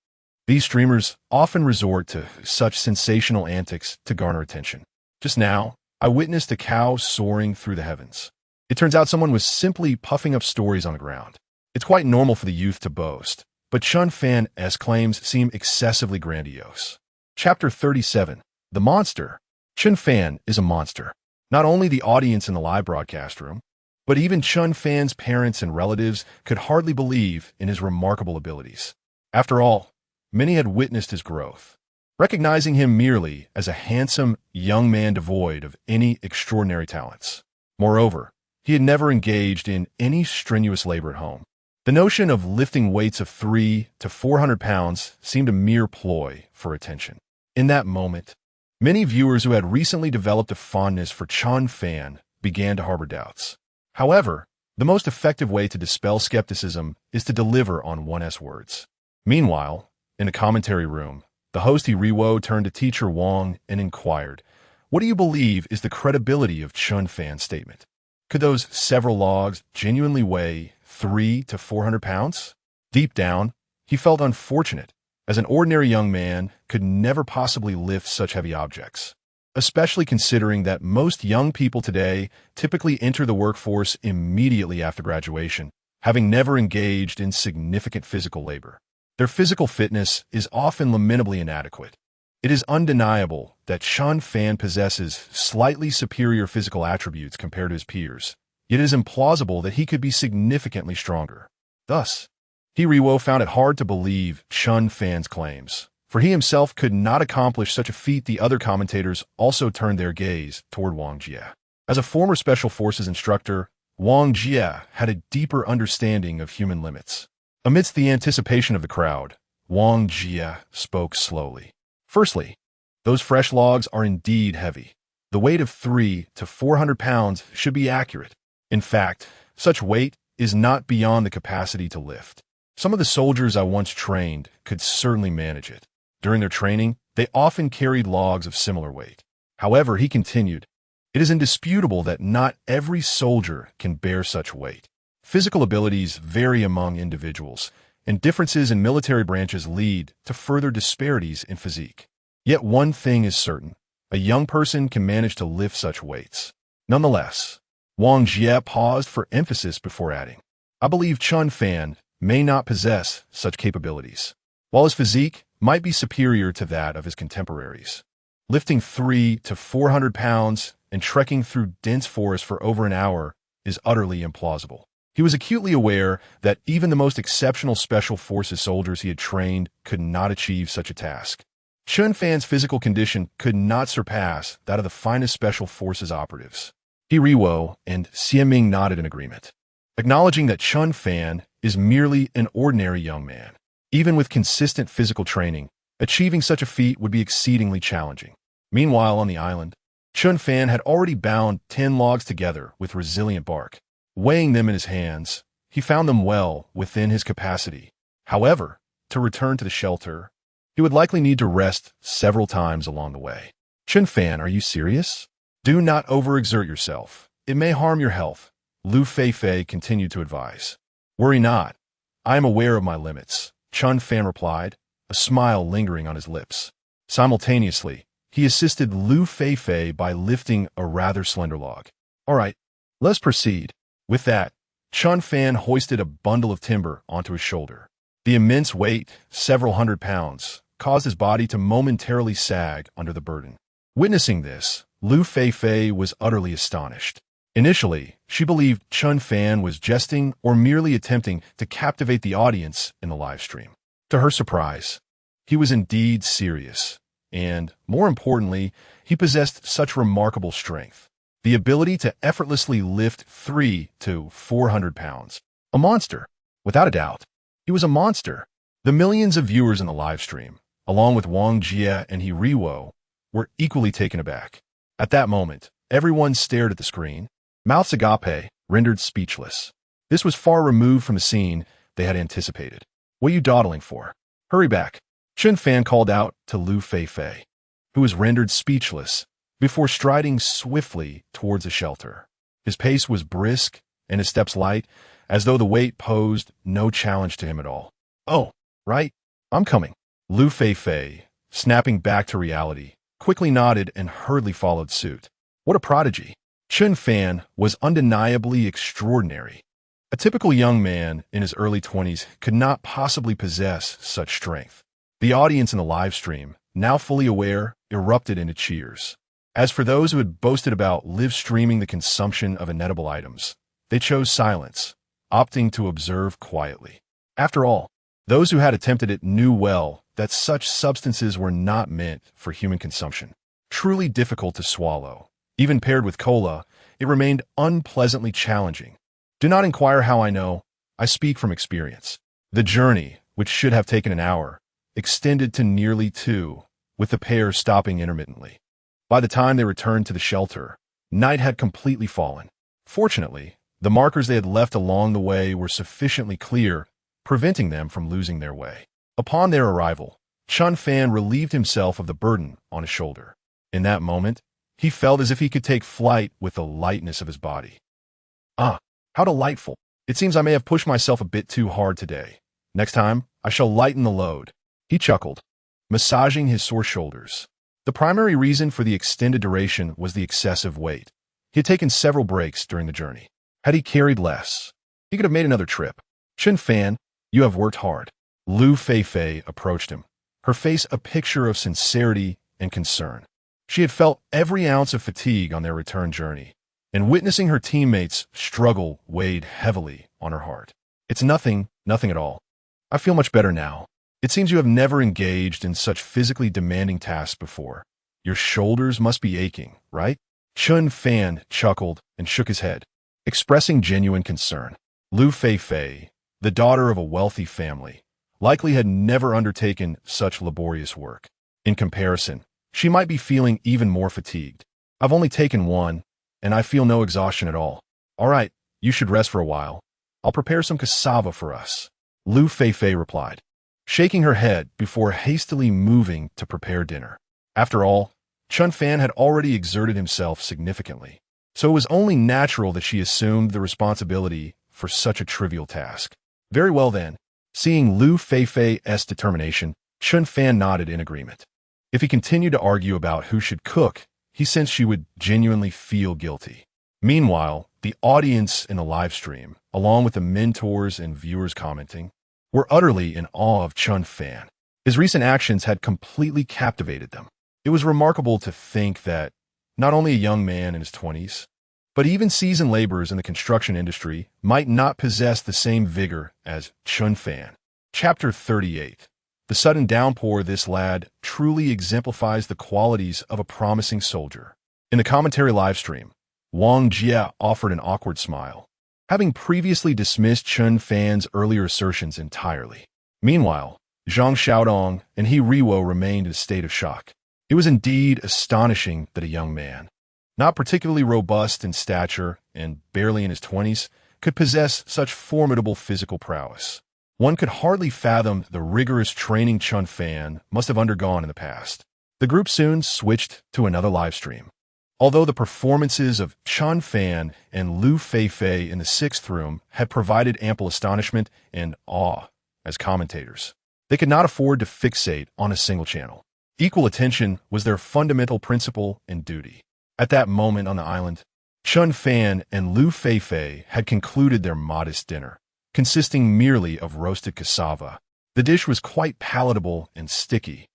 These streamers often resort to such sensational antics to garner attention. Just now, I witnessed a cow soaring through the heavens. It turns out someone was simply puffing up stories on the ground. It's quite normal for the youth to boast, but Chen Fan's claims seem excessively grandiose. Chapter 37. The Monster. Chen Fan is a monster. Not only the audience in the live broadcast room, but even Chen Fan's parents and relatives could hardly believe in his remarkable abilities. After all, many had witnessed his growth, recognizing him merely as a handsome young man devoid of any extraordinary talents. Moreover, he had never engaged in any strenuous labor at home. The notion of lifting weights of 300 to 400 pounds seemed a mere ploy for attention. In that moment, many viewers who had recently developed a fondness for Chen Fan began to harbor doubts. However, the most effective way to dispel skepticism is to deliver on one's words. Meanwhile, in the commentary room, the host Rewo turned to teacher Wang and inquired, "What do you believe is the credibility of Chen Fan's statement? Could those several logs genuinely weigh 300 to 400 pounds? Deep down, he felt unfortunate, as an ordinary young man could never possibly lift such heavy objects, especially considering that most young people today typically enter the workforce immediately after graduation, having never engaged in significant physical labor. Their physical fitness is often lamentably inadequate. It is undeniable that Chen Fan possesses slightly superior physical attributes compared to his peers, yet it is implausible that he could be significantly stronger. Thus, Rewo found it hard to believe Chen Fan's claims, for he himself could not accomplish such a feat. The other commentators also turned their gaze toward Wang Jie. As a former Special Forces instructor, Wang Jie had a deeper understanding of human limits. Amidst the anticipation of the crowd, Wang Jie spoke slowly. Firstly, those fresh logs are indeed heavy. The weight of 300 to 400 pounds should be accurate. In fact, such weight is not beyond the capacity to lift. Some of the soldiers I once trained could certainly manage it. During their training, they often carried logs of similar weight. However, he continued, it is indisputable that not every soldier can bear such weight. Physical abilities vary among individuals, and differences in military branches lead to further disparities in physique. Yet one thing is certain, a young person can manage to lift such weights. Nonetheless, Wang Jie paused for emphasis before adding, I believe Chen Fan may not possess such capabilities. While his physique might be superior to that of his contemporaries, lifting 300 to 400 pounds and trekking through dense forest for over an hour is utterly implausible. He was acutely aware that even the most exceptional Special Forces soldiers he had trained could not achieve such a task. Chen Fan's physical condition could not surpass that of the finest Special Forces operatives. Rewo and Xieming nodded in agreement, acknowledging that Chen Fan is merely an ordinary young man. Even with consistent physical training, achieving such a feat would be exceedingly challenging. Meanwhile, on the island, Chen Fan had already bound 10 logs together with resilient bark. Weighing them in his hands, he found them well within his capacity. However, to return to the shelter, he would likely need to rest several times along the way. Chen Fan, are you serious? Do not overexert yourself. It may harm your health, Liu Feifei continued to advise. Worry not. I am aware of my limits, Chen Fan replied, a smile lingering on his lips. Simultaneously, he assisted Liu Feifei by lifting a rather slender log. All right, let's proceed. With that, Chen Fan hoisted a bundle of timber onto his shoulder. The immense weight, several hundred pounds, caused his body to momentarily sag under the burden. Witnessing this, Liu Feifei was utterly astonished. Initially, she believed Chen Fan was jesting or merely attempting to captivate the audience in the live stream. To her surprise, he was indeed serious, and, more importantly, he possessed such remarkable strength. The ability to effortlessly lift 300 to 400 pounds. A monster. Without a doubt, he was a monster. The millions of viewers in the live stream, along with Wang Jie and Rewo, were equally taken aback. At that moment, everyone stared at the screen, mouths agape, rendered speechless. This was far removed from the scene they had anticipated. What are you dawdling for? Hurry back. Chen Fan called out to Liu Feifei, who was rendered speechless, before striding swiftly towards the shelter. His pace was brisk and his steps light, as though the weight posed no challenge to him at all. Oh, right, I'm coming. Liu Feifei, snapping back to reality, quickly nodded and hurriedly followed suit. What a prodigy! Chen Fan was undeniably extraordinary. A typical young man in his early 20s could not possibly possess such strength. The audience in the live stream, now fully aware, erupted into cheers. As for those who had boasted about live streaming the consumption of inedible items, they chose silence, opting to observe quietly. After all, those who had attempted it knew well that such substances were not meant for human consumption. Truly difficult to swallow. Even paired with cola, it remained unpleasantly challenging. Do not inquire how I know. I speak from experience. The journey, which should have taken an hour, extended to nearly 2, with the pair stopping intermittently. By the time they returned to the shelter, night had completely fallen. Fortunately, the markers they had left along the way were sufficiently clear, preventing them from losing their way. Upon their arrival, Chen Fan relieved himself of the burden on his shoulder. In that moment, he felt as if he could take flight with the lightness of his body. Ah, how delightful! It seems I may have pushed myself a bit too hard today. Next time, I shall lighten the load. He chuckled, massaging his sore shoulders. The primary reason for the extended duration was the excessive weight. He had taken several breaks during the journey. Had he carried less, he could have made another trip. Chen Fan, you have worked hard. Liu Feifei approached him, her face a picture of sincerity and concern. She had felt every ounce of fatigue on their return journey, and witnessing her teammates struggle weighed heavily on her heart. It's nothing at all. I feel much better now. It seems you have never engaged in such physically demanding tasks before. Your shoulders must be aching, right? Chen Fan chuckled and shook his head, expressing genuine concern. Liu Feifei, the daughter of a wealthy family, likely had never undertaken such laborious work. In comparison, she might be feeling even more fatigued. I've only taken one, and I feel no exhaustion at all. All right, you should rest for a while. I'll prepare some cassava for us. Liu Feifei replied, shaking her head before hastily moving to prepare dinner. After all, Chen Fan had already exerted himself significantly, so it was only natural that she assumed the responsibility for such a trivial task. Very well then. Seeing Liu Feifei's determination, Chen Fan nodded in agreement. If he continued to argue about who should cook, he sensed she would genuinely feel guilty. Meanwhile, the audience in the live stream, along with the mentors and viewers commenting, were utterly in awe of Chen Fan. His recent actions had completely captivated them. It was remarkable to think that not only a young man in his 20s, but even seasoned laborers in the construction industry might not possess the same vigor as Chen Fan. Chapter 38. The sudden downpour of this lad truly exemplifies the qualities of a promising soldier. In the commentary livestream, Wang Jia offered an awkward smile, having previously dismissed Chen Fan's earlier assertions entirely. Meanwhile, Zhang Xiaodong and He Riwo remained in a state of shock. It was indeed astonishing that a young man, not particularly robust in stature and barely in his 20s, could possess such formidable physical prowess. One could hardly fathom the rigorous training Chen Fan must have undergone in the past. The group soon switched to another live stream. Although the performances of Chen Fan and Liu Feifei in the 6th room had provided ample astonishment and awe as commentators, they could not afford to fixate on a single channel. Equal attention was their fundamental principle and duty. At that moment on the island, Chen Fan and Liu Feifei had concluded their modest dinner, consisting merely of roasted cassava. The dish was quite palatable and sticky,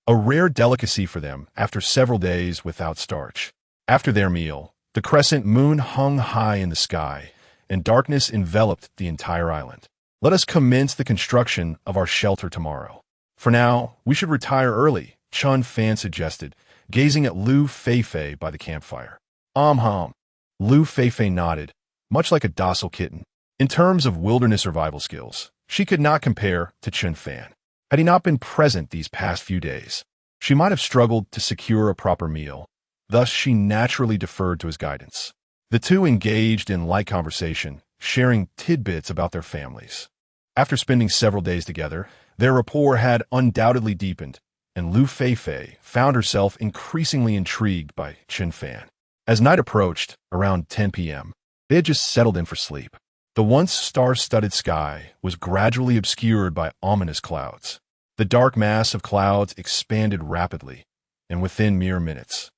a rare delicacy for them after several days without starch. After their meal, the crescent moon hung high in the sky, and darkness enveloped the entire island. Let us commence the construction of our shelter tomorrow. For now, we should retire early, Chen Fan suggested, gazing at Liu Feifei by the campfire. Hum. Liu Feifei nodded, much like a docile kitten. In terms of wilderness survival skills, she could not compare to Chen Fan. Had he not been present these past few days, she might have struggled to secure a proper meal, Thus, she naturally deferred to his guidance. The two engaged in light conversation, sharing tidbits about their families. After spending several days together, their rapport had undoubtedly deepened, and Liu Feifei found herself increasingly intrigued by Chen Fan. As night approached, around 10 p.m., they had just settled in for sleep. The once star-studded sky was gradually obscured by ominous clouds. The dark mass of clouds expanded rapidly, and within mere minutes,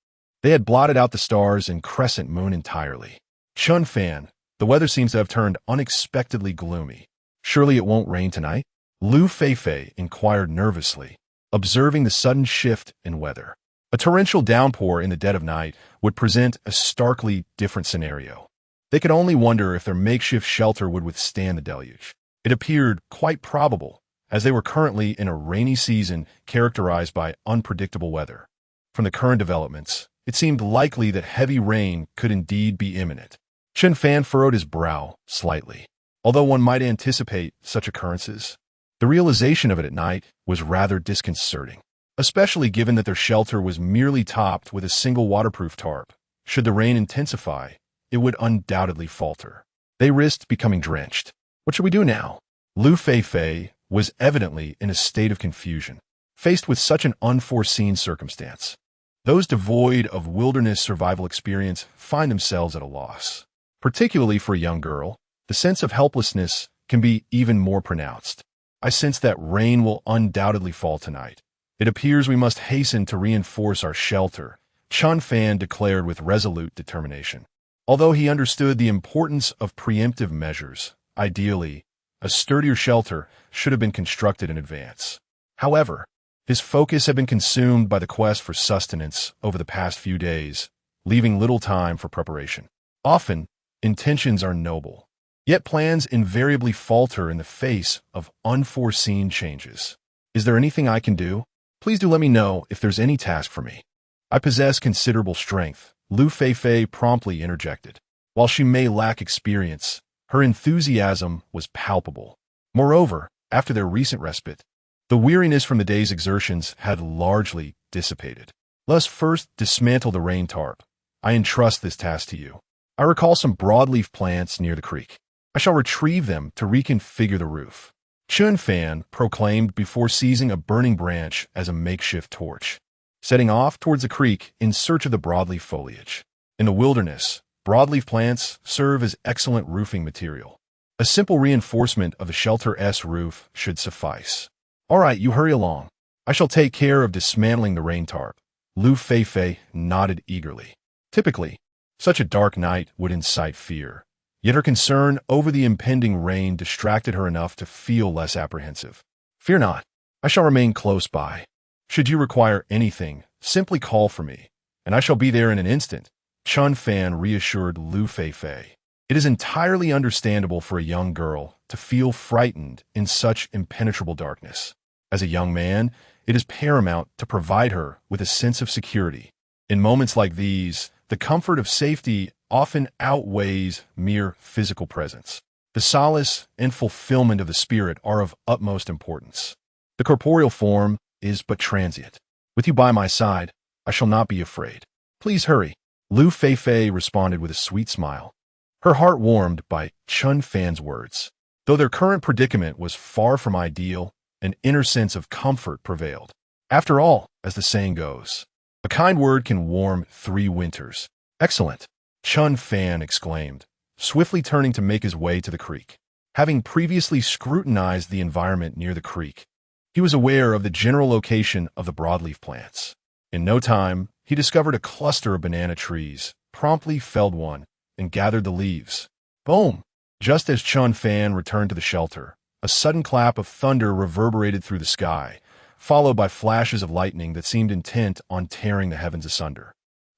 they had blotted out the stars and crescent moon entirely. Chen Fan, the weather seems to have turned unexpectedly gloomy. Surely it won't rain tonight? Liu Feifei inquired nervously, observing the sudden shift in weather. A torrential downpour in the dead of night would present a starkly different scenario. They could only wonder if their makeshift shelter would withstand the deluge. It appeared quite probable, as they were currently in a rainy season characterized by unpredictable weather. From the current developments, it seemed likely that heavy rain could indeed be imminent. Chen Fan furrowed his brow slightly. Although one might anticipate such occurrences, the realization of it at night was rather disconcerting, especially given that their shelter was merely topped with a single waterproof tarp. Should the rain intensify, it would undoubtedly falter. They risked becoming drenched. What should we do now? Liu Feifei was evidently in a state of confusion, faced with such an unforeseen circumstance. Those devoid of wilderness survival experience find themselves at a loss. Particularly for a young girl, the sense of helplessness can be even more pronounced. I sense that rain will undoubtedly fall tonight. It appears we must hasten to reinforce our shelter, Chen Fan declared with resolute determination. Although he understood the importance of preemptive measures, ideally, a sturdier shelter should have been constructed in advance. However, his focus had been consumed by the quest for sustenance over the past few days, leaving little time for preparation. Often, intentions are noble, yet plans invariably falter in the face of unforeseen changes. Is there anything I can do? Please do let me know if there's any task for me. I possess considerable strength, Liu Feifei promptly interjected. While she may lack experience, her enthusiasm was palpable. Moreover, after their recent respite, the weariness from the day's exertions had largely dissipated. Let us first dismantle the rain tarp. I entrust this task to you. I recall some broadleaf plants near the creek. I shall retrieve them to reconfigure the roof. Chen Fan proclaimed before seizing a burning branch as a makeshift torch, setting off towards the creek in search of the broadleaf foliage. In the wilderness, broadleaf plants serve as excellent roofing material. A simple reinforcement of the shelter's roof should suffice. All right, you hurry along. I shall take care of dismantling the rain tarp. Liu Feifei nodded eagerly. Typically, such a dark night would incite fear. Yet her concern over the impending rain distracted her enough to feel less apprehensive. Fear not, I shall remain close by. Should you require anything, simply call for me, and I shall be there in an instant, Chen Fan reassured Liu Feifei. It is entirely understandable for a young girl to feel frightened in such impenetrable darkness. As a young man, it is paramount to provide her with a sense of security. In moments like these, the comfort of safety often outweighs mere physical presence. The solace and fulfillment of the spirit are of utmost importance. The corporeal form is but transient. With you by my side, I shall not be afraid. Please hurry. Liu Feifei responded with a sweet smile. Her heart warmed by Chen Fan's words. Though their current predicament was far from ideal, an inner sense of comfort prevailed. After all, as the saying goes, a kind word can warm 3 winters. Excellent, Chen Fan exclaimed, swiftly turning to make his way to the creek. Having previously scrutinized the environment near the creek, he was aware of the general location of the broadleaf plants. In no time, he discovered a cluster of banana trees, promptly felled one, and gathered the leaves. Boom! Just as Chen Fan returned to the shelter, a sudden clap of thunder reverberated through the sky, followed by flashes of lightning that seemed intent on tearing the heavens asunder.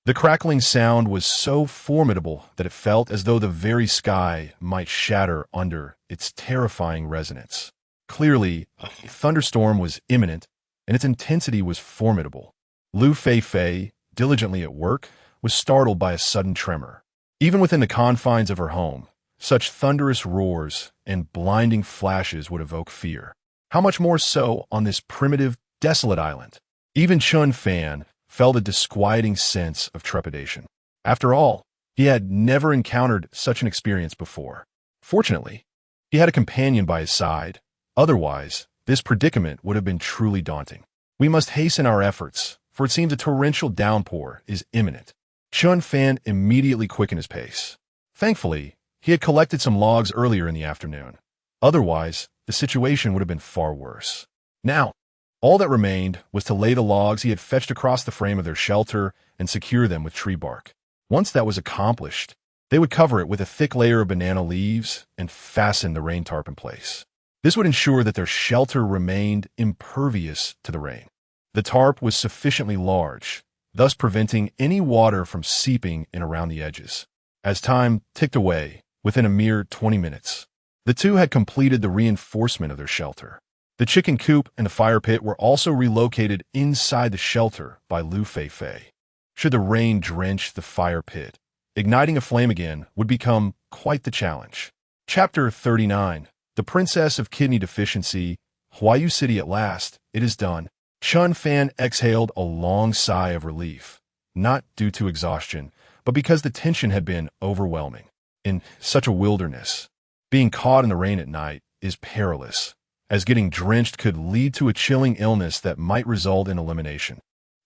The crackling sound was so formidable that it felt as though the very sky might shatter under its terrifying resonance. Clearly, a thunderstorm was imminent, and its intensity was formidable. Liu Feifei, diligently at work, was startled by a sudden tremor. Even within the confines of her home, such thunderous roars and blinding flashes would evoke fear. How much more so on this primitive, desolate island? Even Chen Fan, felt a disquieting sense of trepidation. After all, he had never encountered such an experience before. Fortunately, he had a companion by his side. Otherwise, this predicament would have been truly daunting. We must hasten our efforts, for it seems a torrential downpour is imminent. Chen Fan immediately quickened his pace. Thankfully, he had collected some logs earlier in the afternoon. Otherwise, the situation would have been far worse. Now, all that remained was to lay the logs he had fetched across the frame of their shelter and secure them with tree bark. Once that was accomplished, they would cover it with a thick layer of banana leaves and fasten the rain tarp in place. This would ensure that their shelter remained impervious to the rain. The tarp was sufficiently large, thus preventing any water from seeping in around the edges. As time ticked away, within a mere 20 minutes, the two had completed the reinforcement of their shelter. The chicken coop and the fire pit were also relocated inside the shelter by Liu Feifei. Should the rain drench the fire pit, igniting a flame again would become quite the challenge. Chapter 39. The Princess of Kidney Deficiency. Huayu City at last. It is done. Chen Fan exhaled a long sigh of relief, not due to exhaustion, but because the tension had been overwhelming. In such a wilderness, being caught in the rain at night is perilous, as getting drenched could lead to a chilling illness that might result in elimination.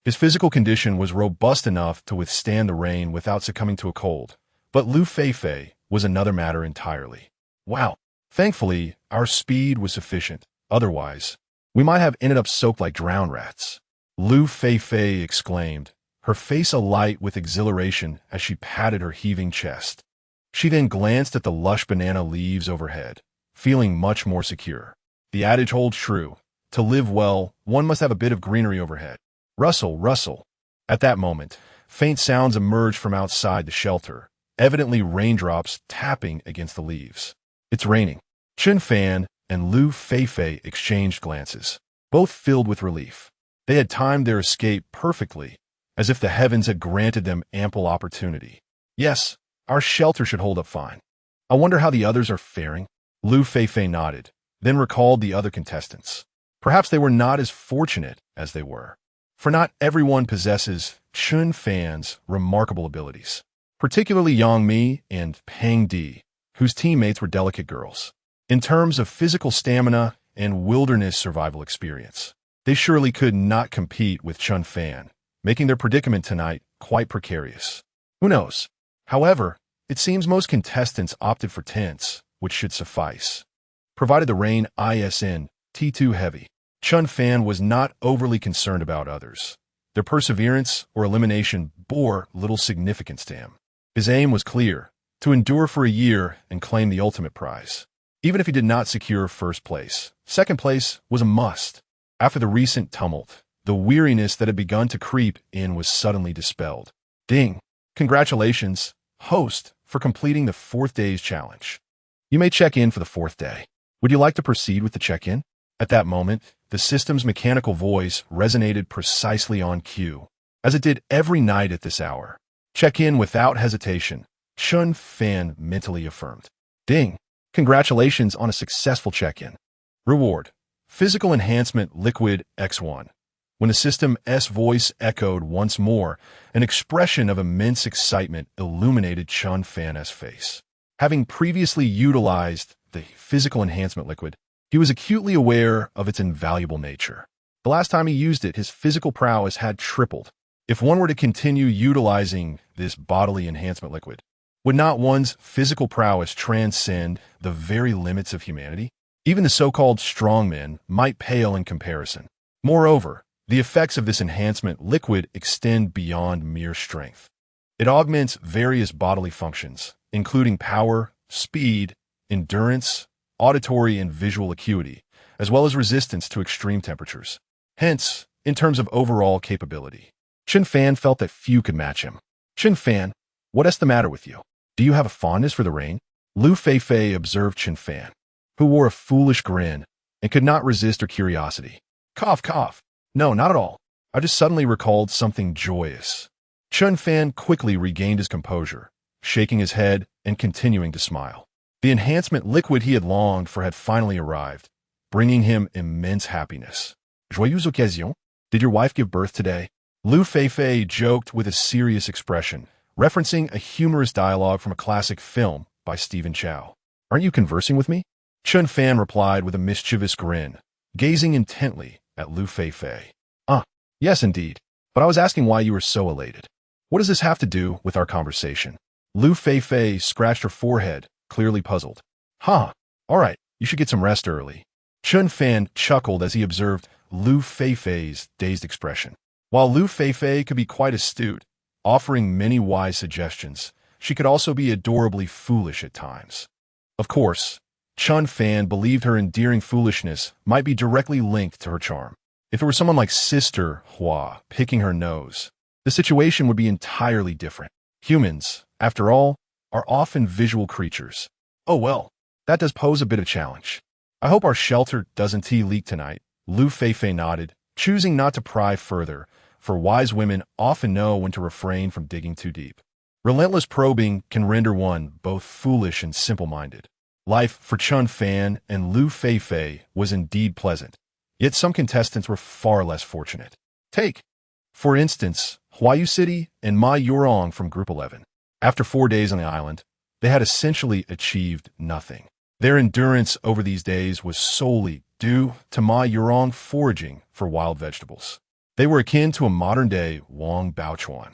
His physical condition was robust enough to withstand the rain without succumbing to a cold, but Liu Feifei was another matter entirely. Wow! Thankfully, our speed was sufficient. Otherwise, we might have ended up soaked like drowned rats. Liu Feifei exclaimed, her face alight with exhilaration as she patted her heaving chest. She then glanced at the lush banana leaves overhead, feeling much more secure. The adage holds true. To live well, one must have a bit of greenery overhead. Rustle, rustle. At that moment, faint sounds emerged from outside the shelter, evidently raindrops tapping against the leaves. It's raining. Chen Fan and Liu Feifei exchanged glances, both filled with relief. They had timed their escape perfectly, as if the heavens had granted them ample opportunity. Yes, our shelter should hold up fine. I wonder how the others are faring? Liu Feifei nodded, then recalled the other contestants. Perhaps they were not as fortunate as they were. For not everyone possesses Chen Fan's remarkable abilities, particularly Yang Mi and Peng Di, whose teammates were delicate girls. In terms of physical stamina and wilderness survival experience, they surely could not compete with Chen Fan, making their predicament tonight quite precarious. Who knows? However, it seems most contestants opted for tents, which should suffice. Provided the rain isn't too heavy, Chen Fan was not overly concerned about others. Their perseverance or elimination bore little significance to him. His aim was clear, to endure for a year and claim the ultimate prize. Even if he did not secure first place, second place was a must. After the recent tumult, the weariness that had begun to creep in was suddenly dispelled. Ding! Congratulations, host, for completing the 4th day's challenge. You may check in for the 4th day. Would you like to proceed with the check-in? At that moment, the system's mechanical voice resonated precisely on cue, as it did every night at this hour. Check in without hesitation, Chen Fan mentally affirmed. Ding! Congratulations on a successful check-in. Reward: Physical Enhancement Liquid X1. When the system's voice echoed once more, an expression of immense excitement illuminated Chen Fan's face. Having previously utilized the physical enhancement liquid, he was acutely aware of its invaluable nature. The last time he used it, his physical prowess had tripled. If one were to continue utilizing this bodily enhancement liquid, would not one's physical prowess transcend the very limits of humanity? Even the so-called strongmen might pale in comparison. Moreover, the effects of this enhancement liquid extend beyond mere strength. It augments various bodily functions, including power, speed, endurance, auditory and visual acuity, as well as resistance to extreme temperatures. Hence, in terms of overall capability, Chen Fan felt that few could match him. Chen Fan, what is the matter with you? Do you have a fondness for the rain? Liu Feifei observed Chen Fan, who wore a foolish grin and could not resist her curiosity. Cough, cough. No, not at all. I just suddenly recalled something joyous. Chen Fan quickly regained his composure, shaking his head and continuing to smile. The enhancement liquid he had longed for had finally arrived, bringing him immense happiness. Joyeuse occasion? Did your wife give birth today? Liu Feifei joked with a serious expression, referencing a humorous dialogue from a classic film by Stephen Chow. Aren't you conversing with me? Chen Fan replied with a mischievous grin, gazing intently at Liu Feifei. Yes indeed, but I was asking why you were so elated. What does this have to do with our conversation? Liu Feifei scratched her forehead, clearly puzzled. All right, you should get some rest early. Chen Fan chuckled as he observed Liu Feifei's dazed expression. While Liu Feifei could be quite astute, offering many wise suggestions, she could also be adorably foolish at times. Of course, Chen Fan believed her endearing foolishness might be directly linked to her charm. If it were someone like Sister Hua picking her nose, the situation would be entirely different. Humans, after all, are often visual creatures. Oh well, that does pose a bit of challenge. I hope our shelter doesn't leak tonight. Liu Feifei nodded, choosing not to pry further, for wise women often know when to refrain from digging too deep. Relentless probing can render one both foolish and simple-minded. Life for Chen Fan and Liu Feifei was indeed pleasant, yet some contestants were far less fortunate. Take, for instance, Huayu City and Ma Yurong from Group 11. After 4 days on the island, they had essentially achieved nothing. Their endurance over these days was solely due to Ma Yurong foraging for wild vegetables. They were akin to a modern-day Wang Baochuan.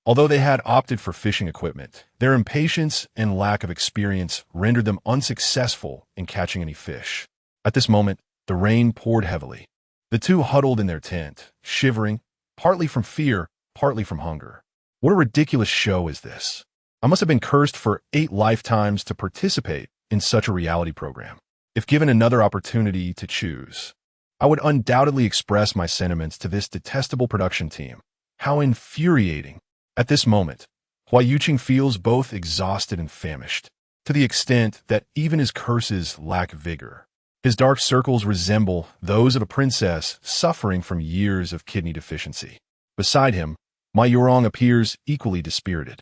Although they had opted for fishing equipment, their impatience and lack of experience rendered them unsuccessful in catching any fish. At this moment, the rain poured heavily. The two huddled in their tent, shivering, partly from fear, partly from hunger. What a ridiculous show is this? I must have been cursed for 8 lifetimes to participate in such a reality program. If given another opportunity to choose, I would undoubtedly express my sentiments to this detestable production team. How infuriating. At this moment, Hua Yuqing feels both exhausted and famished, to the extent that even his curses lack vigor. His dark circles resemble those of a princess suffering from years of kidney deficiency. Beside him, Ma Yurong appears equally dispirited.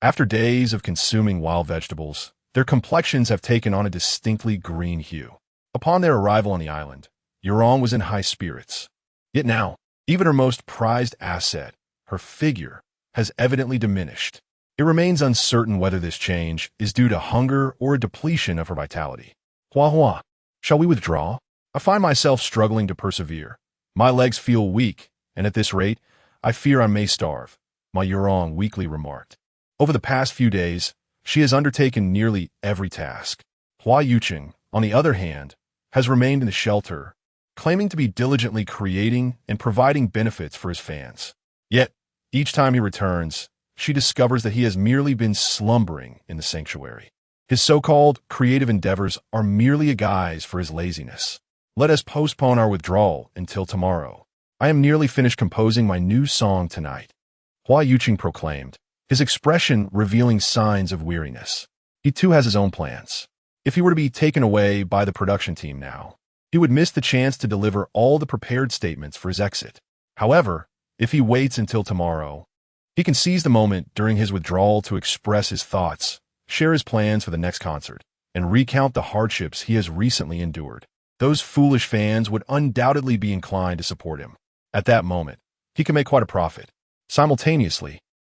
After days of consuming wild vegetables, their complexions have taken on a distinctly green hue. Upon their arrival on the island, Yurong was in high spirits. Yet now, even her most prized asset, her figure, has evidently diminished. It remains uncertain whether this change is due to hunger or a depletion of her vitality. Hua, shall we withdraw? I find myself struggling to persevere. My legs feel weak, and at this rate, I fear I may starve, Ma Yurong weakly remarked. Over the past few days, she has undertaken nearly every task. Hua Yuqing, on the other hand, has remained in the shelter, claiming to be diligently creating and providing benefits for his fans. Yet, each time he returns, she discovers that he has merely been slumbering in the sanctuary. His so-called creative endeavors are merely a guise for his laziness. Let us postpone our withdrawal until tomorrow. I am nearly finished composing my new song tonight, Hua Yuqing proclaimed, his expression revealing signs of weariness. He too has his own plans. If he were to be taken away by the production team now, he would miss the chance to deliver all the prepared statements for his exit. However, if he waits until tomorrow, he can seize the moment during his withdrawal to express his thoughts, share his plans for the next concert, and recount the hardships he has recently endured. Those foolish fans would undoubtedly be inclined to support him. At that moment, he can make quite a profit. Simultaneously,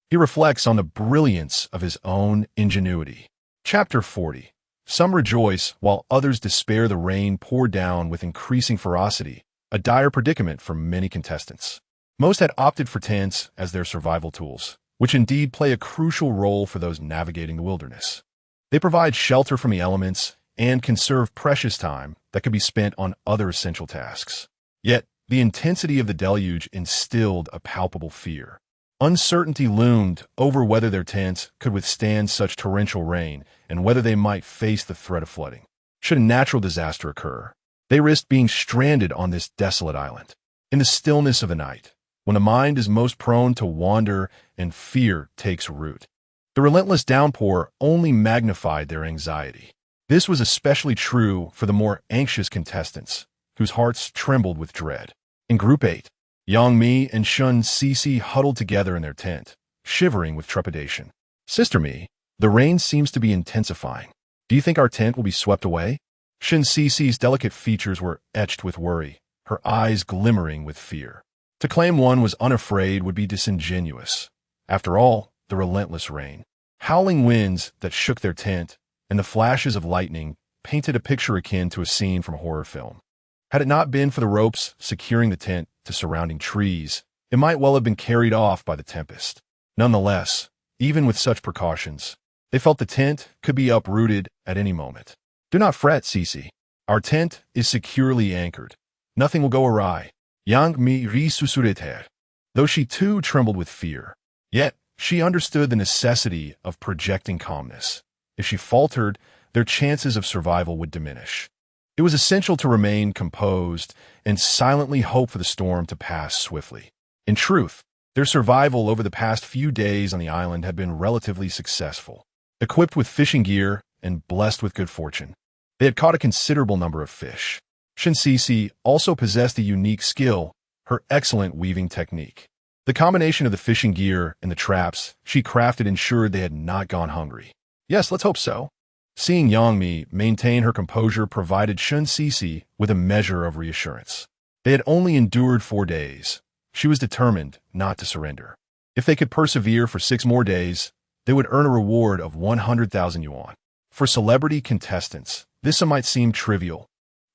he reflects on the brilliance of his own ingenuity. Chapter 40. Some rejoice while others despair. The rain poured down with increasing ferocity, a dire predicament for many contestants. Most had opted for tents as their survival tools, which indeed play a crucial role for those navigating the wilderness. They provide shelter from the elements and conserve precious time that could be spent on other essential tasks. Yet, the intensity of the deluge instilled a palpable fear. Uncertainty loomed over whether their tents could withstand such torrential rain and whether they might face the threat of flooding. Should a natural disaster occur, they risked being stranded on this desolate island. In the stillness of the night, when the mind is most prone to wander and fear takes root, the relentless downpour only magnified their anxiety. This was especially true for the more anxious contestants, whose hearts trembled with dread. In Group 8, Yang Mi and Shun Cici huddled together in their tent, shivering with trepidation. Sister Mi, the rain seems to be intensifying. Do you think our tent will be swept away? Shun Cici's delicate features were etched with worry, her eyes glimmering with fear. To claim one was unafraid would be disingenuous. After all, the relentless rain, howling winds that shook their tent, and the flashes of lightning painted a picture akin to a scene from a horror film. Had it not been for the ropes securing the tent to surrounding trees, it might well have been carried off by the tempest. Nonetheless, even with such precautions, they felt the tent could be uprooted at any moment. Do not fret, Cece. Our tent is securely anchored. Nothing will go awry. Yang mi resusciter. Though she too trembled with fear, yet she understood the necessity of projecting calmness. If she faltered, their chances of survival would diminish. It was essential to remain composed and silently hope for the storm to pass swiftly. In truth, their survival over the past few days on the island had been relatively successful. Equipped with fishing gear and blessed with good fortune, they had caught a considerable number of fish. Chen Fan also possessed a unique skill, her excellent weaving technique. The combination of the fishing gear and the traps she crafted ensured they had not gone hungry. Yes, let's hope so. Seeing Yangmi maintain her composure provided Chen Fan with a measure of reassurance. They had only endured 4 days. She was determined not to surrender. If they could persevere for 6 more days, they would earn a reward of 100,000 yuan. For celebrity contestants, this might seem trivial,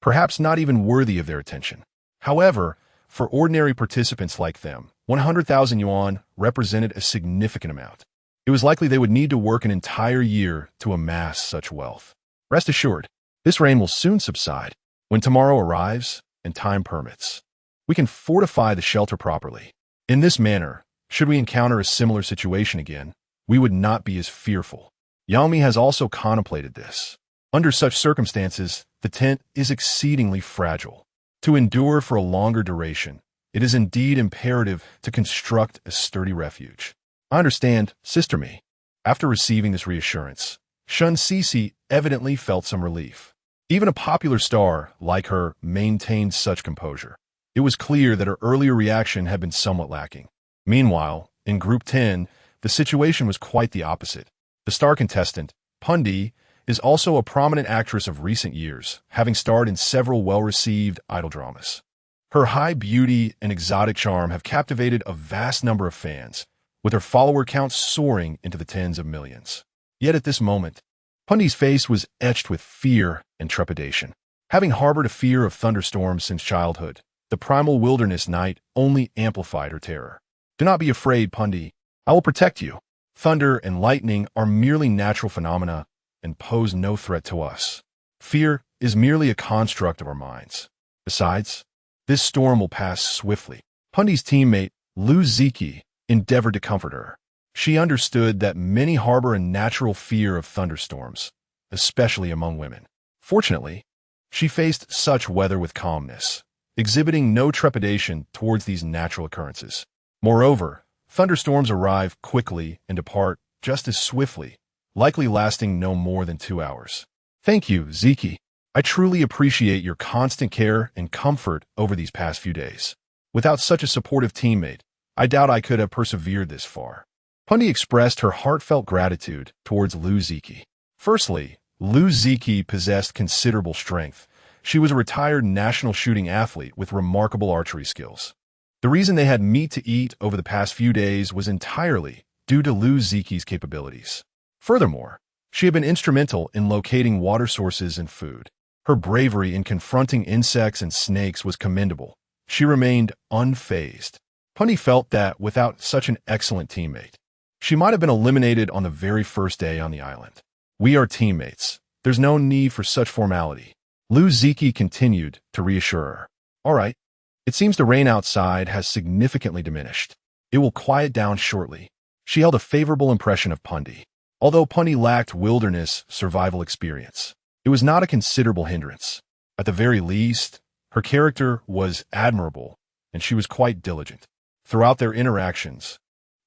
perhaps not even worthy of their attention. However, for ordinary participants like them, 100,000 yuan represented a significant amount. It was likely they would need to work an entire year to amass such wealth. Rest assured, this rain will soon subside. When tomorrow arrives and time permits, we can fortify the shelter properly. In this manner, should we encounter a similar situation again, we would not be as fearful. Yangmi has also contemplated this. Under such circumstances, the tent is exceedingly fragile. To endure for a longer duration, it is indeed imperative to construct a sturdy refuge. I understand, Sister Me. After receiving this reassurance, Chen Fan evidently felt some relief. Even a popular star like her maintained such composure. It was clear that her earlier reaction had been somewhat lacking. Meanwhile, in Group 10, the situation was quite the opposite. The star contestant, Pundi, is also a prominent actress of recent years, having starred in several well-received idol dramas. Her high beauty and exotic charm have captivated a vast number of fans, with her follower count soaring into the tens of millions. Yet at this moment, Pundi's face was etched with fear and trepidation. Having harbored a fear of thunderstorms since childhood, the primal wilderness night only amplified her terror. Do not be afraid, Pundi. I will protect you. Thunder and lightning are merely natural phenomena and pose no threat to us. Fear is merely a construct of our minds. Besides, this storm will pass swiftly. Pundi's teammate, Liu Feifei, endeavored to comfort her. She understood that many harbor a natural fear of thunderstorms, especially among women. Fortunately, she faced such weather with calmness, exhibiting no trepidation towards these natural occurrences. Moreover, thunderstorms arrive quickly and depart just as swiftly, likely lasting no more than 2 hours. Thank you, Feifei. I truly appreciate your constant care and comfort over these past few days. Without such a supportive teammate, I doubt I could have persevered this far. Pundi expressed her heartfelt gratitude towards Liu Feifei. Firstly, Liu Feifei possessed considerable strength. She was a retired national shooting athlete with remarkable archery skills. The reason they had meat to eat over the past few days was entirely due to Liu Feifei's capabilities. Furthermore, she had been instrumental in locating water sources and food. Her bravery in confronting insects and snakes was commendable. She remained unfazed. Pundi felt that without such an excellent teammate, she might have been eliminated on the very first day on the island. We are teammates. There's no need for such formality. Liu Feifei continued to reassure her. All right. It seems the rain outside has significantly diminished. It will quiet down shortly. She held a favorable impression of Pundi. Although Pundi lacked wilderness survival experience, it was not a considerable hindrance. At the very least, her character was admirable, and she was quite diligent. Throughout their interactions,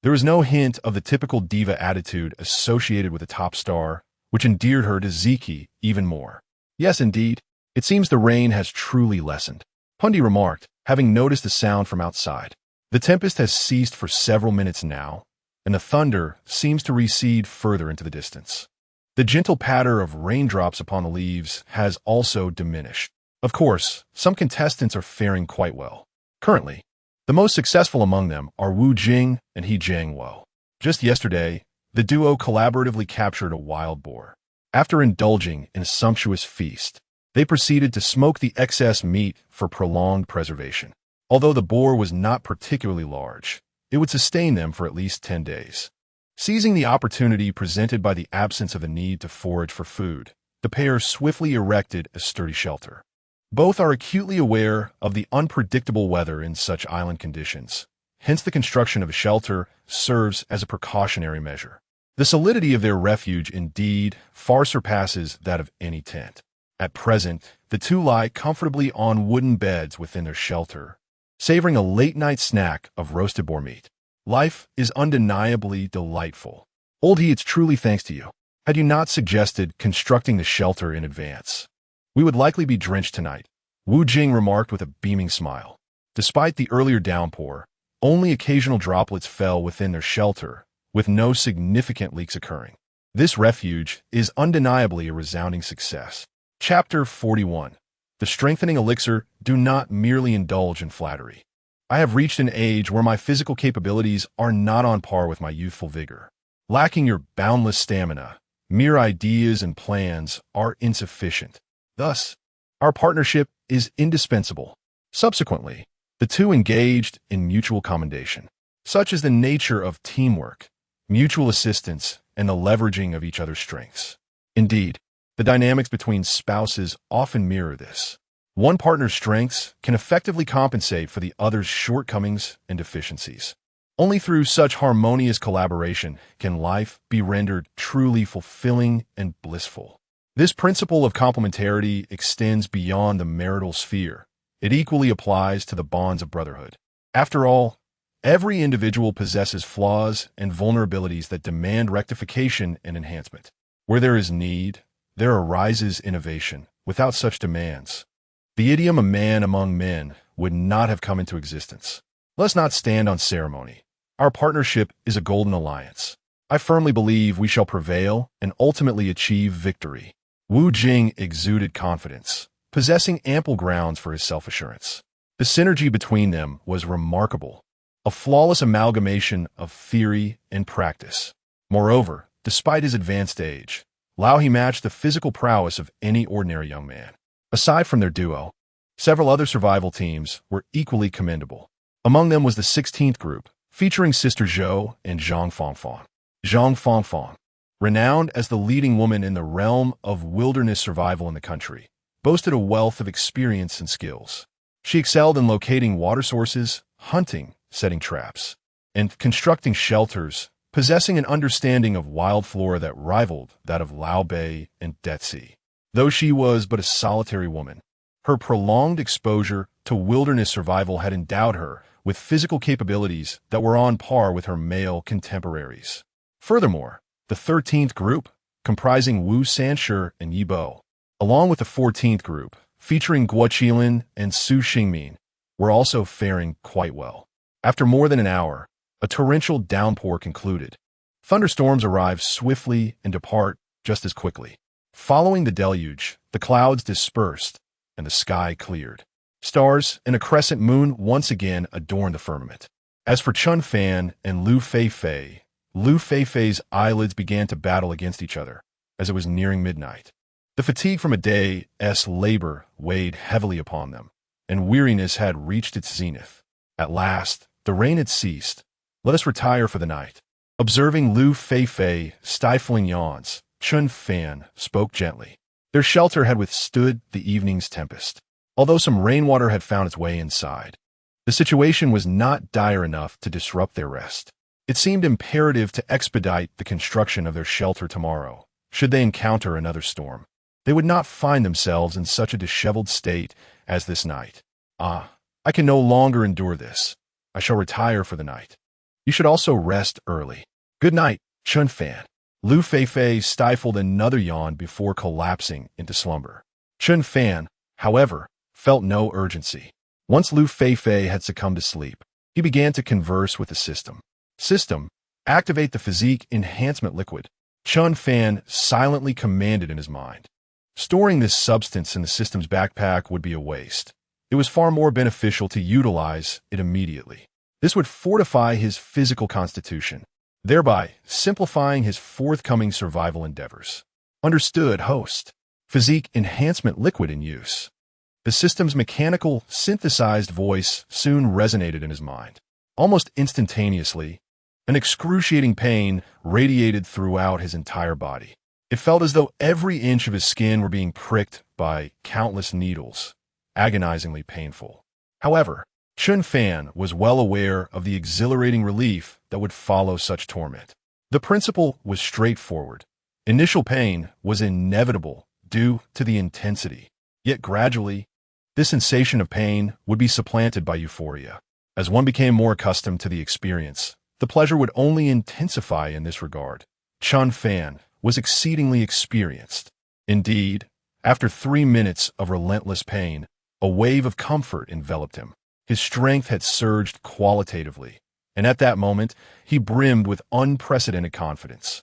there was no hint of the typical diva attitude associated with a top star, which endeared her to Feifei even more. Yes, indeed, it seems the rain has truly lessened, Pundi remarked, having noticed the sound from outside. The tempest has ceased for several minutes now, and the thunder seems to recede further into the distance. The gentle patter of raindrops upon the leaves has also diminished. Of course, some contestants are faring quite well. Currently, The most successful among them are Wu Jing and He Jiangwo. Just yesterday, the duo collaboratively captured a wild boar. After indulging in a sumptuous feast, they proceeded to smoke the excess meat for prolonged preservation. Although the boar was not particularly large, it would sustain them for at least 10 days. Seizing the opportunity presented by the absence of a need to forage for food, the pair swiftly erected a sturdy shelter. Both are acutely aware of the unpredictable weather in such island conditions. Hence, the construction of a shelter serves as a precautionary measure. The solidity of their refuge indeed far surpasses that of any tent. At present, the two lie comfortably on wooden beds within their shelter, savoring a late-night snack of roasted boar meat. Life is undeniably delightful. Old He, it's truly thanks to you. Had you not suggested constructing the shelter in advance, we would likely be drenched tonight, Wu Jing remarked with a beaming smile. Despite the earlier downpour, only occasional droplets fell within their shelter, with no significant leaks occurring. This refuge is undeniably a resounding success. Chapter 41. The Strengthening Elixir. Do not merely indulge in flattery. I have reached an age where my physical capabilities are not on par with my youthful vigor. Lacking your boundless stamina, mere ideas and plans are insufficient. Thus, our partnership is indispensable. Subsequently, the two engaged in mutual commendation. Such is the nature of teamwork, mutual assistance, and the leveraging of each other's strengths. Indeed, the dynamics between spouses often mirror this. One partner's strengths can effectively compensate for the other's shortcomings and deficiencies. Only through such harmonious collaboration can life be rendered truly fulfilling and blissful. This principle of complementarity extends beyond the marital sphere. It equally applies to the bonds of brotherhood. After all, every individual possesses flaws and vulnerabilities that demand rectification and enhancement. Where there is need, there arises innovation. Without such demands, the idiom "a man among men" would not have come into existence. Let's not stand on ceremony. Our partnership is a golden alliance. I firmly believe we shall prevail and ultimately achieve victory. Wu Jing exuded confidence, possessing ample grounds for his self-assurance. The synergy between them was remarkable, a flawless amalgamation of theory and practice. Moreover, despite his advanced age, Liu He matched the physical prowess of any ordinary young man. Aside from their duo, several other survival teams were equally commendable. Among them was the 16th group, featuring Sister Zhou and Zhang Fangfang. Zhang Fangfang, renowned as the leading woman in the realm of wilderness survival in the country, boasted a wealth of experience and skills. She excelled in locating water sources, hunting, setting traps, and constructing shelters, possessing an understanding of wild flora that rivaled that of Lao Bei and Detsi. Though she was but a solitary woman, her prolonged exposure to wilderness survival had endowed her with physical capabilities that were on par with her male contemporaries. Furthermore, the 13th group, comprising Wu Sanshi and Yi Bo, along with the 14th group, featuring Guo Qilin and Su Xingmin, were also faring quite well. After more than an hour, a torrential downpour concluded. Thunderstorms arrive swiftly and depart just as quickly. Following the deluge, the clouds dispersed and the sky cleared. Stars and a crescent moon once again adorned the firmament. As for Chen Fan and Liu Feifei's eyelids began to battle against each other as it was nearing midnight. The fatigue from a day's labor weighed heavily upon them, and weariness had reached its zenith. At last, the rain had ceased. Let us retire for the night. Observing Liu Feifei stifling yawns, Chen Fan spoke gently. Their shelter had withstood the evening's tempest. Although some rainwater had found its way inside, the situation was not dire enough to disrupt their rest. It seemed imperative to expedite the construction of their shelter tomorrow, should they encounter another storm. They would not find themselves in such a disheveled state as this night. I can no longer endure this. I shall retire for the night. You should also rest early. Good night, Chen Fan. Liu Feifei stifled another yawn before collapsing into slumber. Chen Fan, however, felt no urgency. Once Liu Feifei had succumbed to sleep, he began to converse with the system. System, activate the physique enhancement liquid. Chen Fan silently commanded in his mind. Storing this substance in the system's backpack would be a waste. it was far more beneficial to utilize it immediately. This would fortify his physical constitution, thereby simplifying his forthcoming survival endeavors. Understood, host. Physique enhancement liquid in use. The system's mechanical, synthesized voice soon resonated in his mind. Almost instantaneously, an excruciating pain radiated throughout his entire body. It felt as though every inch of his skin were being pricked by countless needles, agonizingly painful. However, Chen Fan was well aware of the exhilarating relief that would follow such torment. The principle was straightforward. Initial pain was inevitable due to the intensity, yet gradually, this sensation of pain would be supplanted by euphoria. As one became more accustomed to the experience, the pleasure would only intensify in this regard. Chen Fan was exceedingly experienced. Indeed, after 3 minutes of relentless pain, a wave of comfort enveloped him. His strength had surged qualitatively, and at that moment, he brimmed with unprecedented confidence.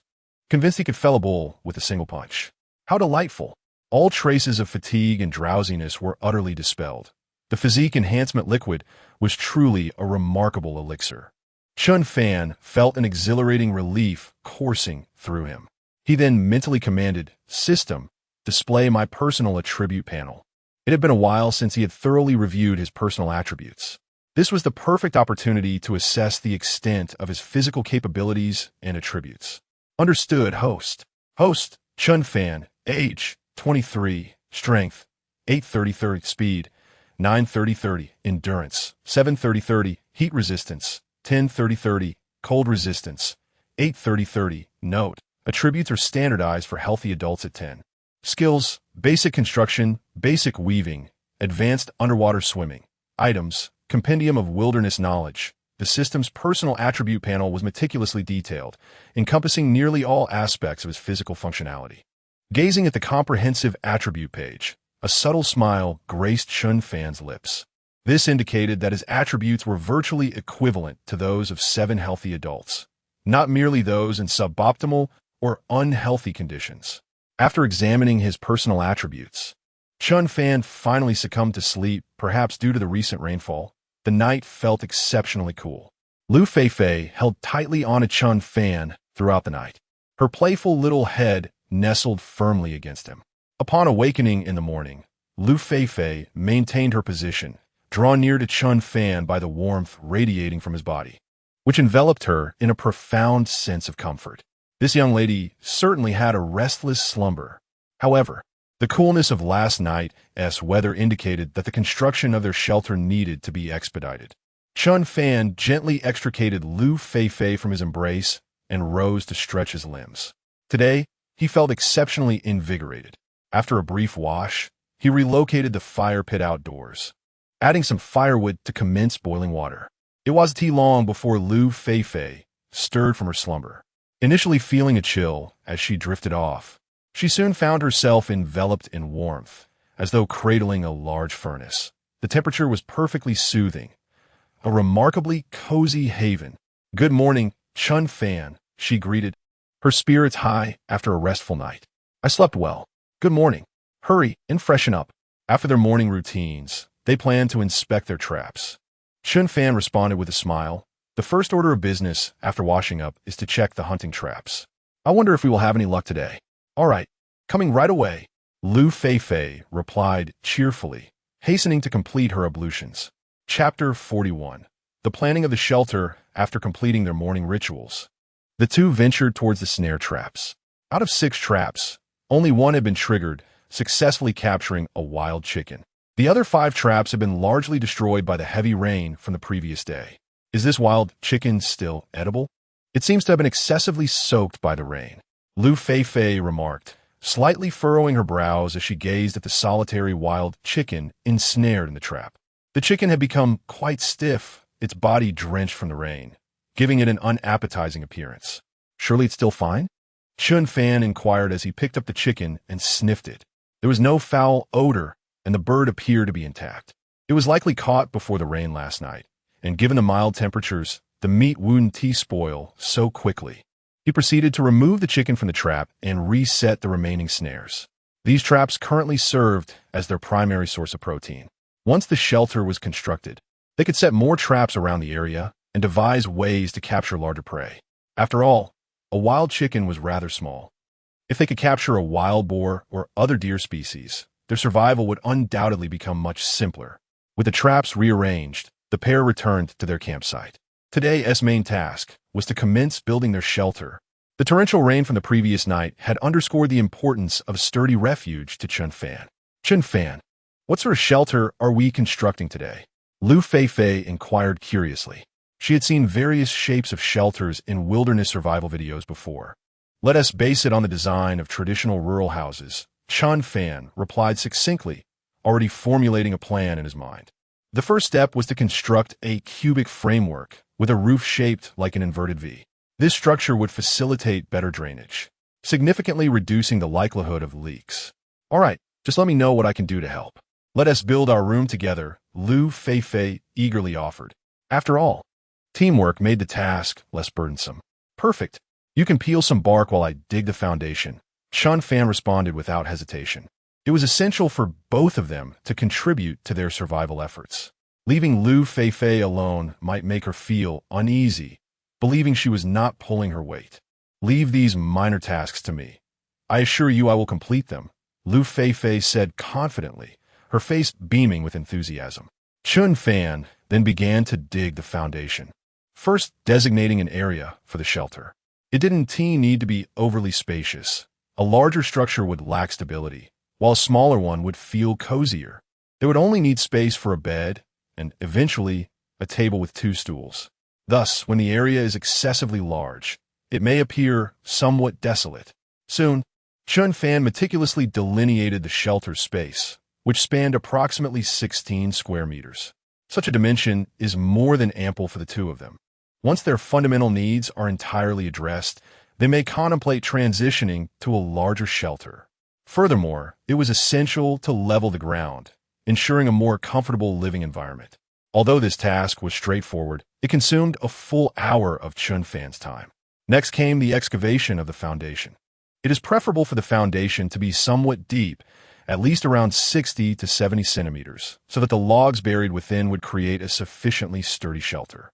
Convinced he could fell a bull with a single punch. How delightful! All traces of fatigue and drowsiness were utterly dispelled. The physique enhancement liquid was truly a remarkable elixir. Chen Fan felt an exhilarating relief coursing through him. He then mentally commanded, "System, display my personal attribute panel." It had been a while since he had thoroughly reviewed his personal attributes. This was the perfect opportunity to assess the extent of his physical capabilities and attributes. Understood, host. Host, Chen Fan, age, 23, strength, 830-30, speed, 930-30, endurance, 730-30, heat resistance, 1030-30, cold resistance, 830-30, note. Attributes are standardized for healthy adults at 10. Skills, basic construction, basic weaving, advanced underwater swimming. Items, compendium of wilderness knowledge. The system's personal attribute panel was meticulously detailed, encompassing nearly all aspects of his physical functionality. Gazing at the comprehensive attribute page, a subtle smile graced Chen Fan's lips. This indicated that his attributes were virtually equivalent to those of 7 healthy adults, not merely those in suboptimal or unhealthy conditions. After examining his personal attributes, Chen Fan finally succumbed to sleep, perhaps due to the recent rainfall. The night felt exceptionally cool. Liu Feifei held tightly onto Chen Fan throughout the night. Her playful little head nestled firmly against him. Upon awakening in the morning, Liu Feifei maintained her position, drawn near to Chen Fan by the warmth radiating from his body, which enveloped her in a profound sense of comfort. This young lady certainly had a restless slumber. However, the coolness of last night's weather indicated that the construction of their shelter needed to be expedited. Chen Fan gently extricated Liu Feifei from his embrace and rose to stretch his limbs. Today, he felt exceptionally invigorated. After a brief wash, he relocated the fire pit outdoors, adding some firewood to commence boiling water. It wasn't too long before Liu Feifei stirred from her slumber. Initially feeling a chill as she drifted off, she soon found herself enveloped in warmth, as though cradling a large furnace. The temperature was perfectly soothing, a remarkably cozy haven. "Good morning, Chen Fan," she greeted, her spirits high after a restful night. "I slept well. Good morning. Hurry and freshen up." After their morning routines, they planned to inspect their traps. Chen Fan responded with a smile. "The first order of business after washing up is to check the hunting traps. I wonder if we will have any luck today." "All right, coming right away," Liu Feifei replied cheerfully, hastening to complete her ablutions. Chapter 41. The planning of the shelter after completing their morning rituals. The two ventured towards the snare traps. Out of 6 traps, only 1 had been triggered, successfully capturing a wild chicken. The other 5 traps had been largely destroyed by the heavy rain from the previous day. Is this wild chicken still edible? It seems to have been excessively soaked by the rain, Liu Feifei remarked, slightly furrowing her brows as she gazed at the solitary wild chicken ensnared in the trap. The chicken had become quite stiff, its body drenched from the rain, giving it an unappetizing appearance. "Surely it's still fine?" Chen Fan inquired as he picked up the chicken and sniffed it. There was no foul odor, and the bird appeared to be intact. It was likely caught before the rain last night, and given the mild temperatures, the meat wouldn't spoil so quickly. He proceeded to remove the chicken from the trap and reset the remaining snares. These traps currently served as their primary source of protein. Once the shelter was constructed, they could set more traps around the area and devise ways to capture larger prey. After all, a wild chicken was rather small. If they could capture a wild boar or other deer species, their survival would undoubtedly become much simpler. With the traps rearranged, the pair returned to their campsite. Today's main task was to commence building their shelter. The torrential rain from the previous night had underscored the importance of sturdy refuge to Chen Fan. Chen Fan, what sort of shelter are we constructing today? Liu Feifei inquired curiously. She had seen various shapes of shelters in wilderness survival videos before. Let us base it on the design of traditional rural houses, Chen Fan replied succinctly, already formulating a plan in his mind. The first step was to construct a cubic framework with a roof shaped like an inverted V. This structure would facilitate better drainage, significantly reducing the likelihood of leaks. All right, just let me know what I can do to help. Let us build our room together, Liu Feifei eagerly offered. After all, teamwork made the task less burdensome. Perfect. You can peel some bark while I dig the foundation, Chen Fan responded without hesitation. It was essential for both of them to contribute to their survival efforts. Leaving Liu Feifei alone might make her feel uneasy, believing she was not pulling her weight. Leave these minor tasks to me. I assure you I will complete them, Liu Feifei said confidently, her face beaming with enthusiasm. Chen Fan then began to dig the foundation, first designating an area for the shelter. It didn't need to be overly spacious. A larger structure would lack stability, while a smaller one would feel cozier. They would only need space for a bed and, eventually, a table with 2 stools. Thus, when the area is excessively large, it may appear somewhat desolate. Soon, Chen Fan meticulously delineated the shelter space, which spanned approximately 16 square meters. Such a dimension is more than ample for the two of them. Once their fundamental needs are entirely addressed, they may contemplate transitioning to a larger shelter. Furthermore, it was essential to level the ground, ensuring a more comfortable living environment. Although this task was straightforward, it consumed a full hour of Chen Fan's time. Next came the excavation of the foundation. It is preferable for the foundation to be somewhat deep, at least around 60 to 70 centimeters, so that the logs buried within would create a sufficiently sturdy shelter.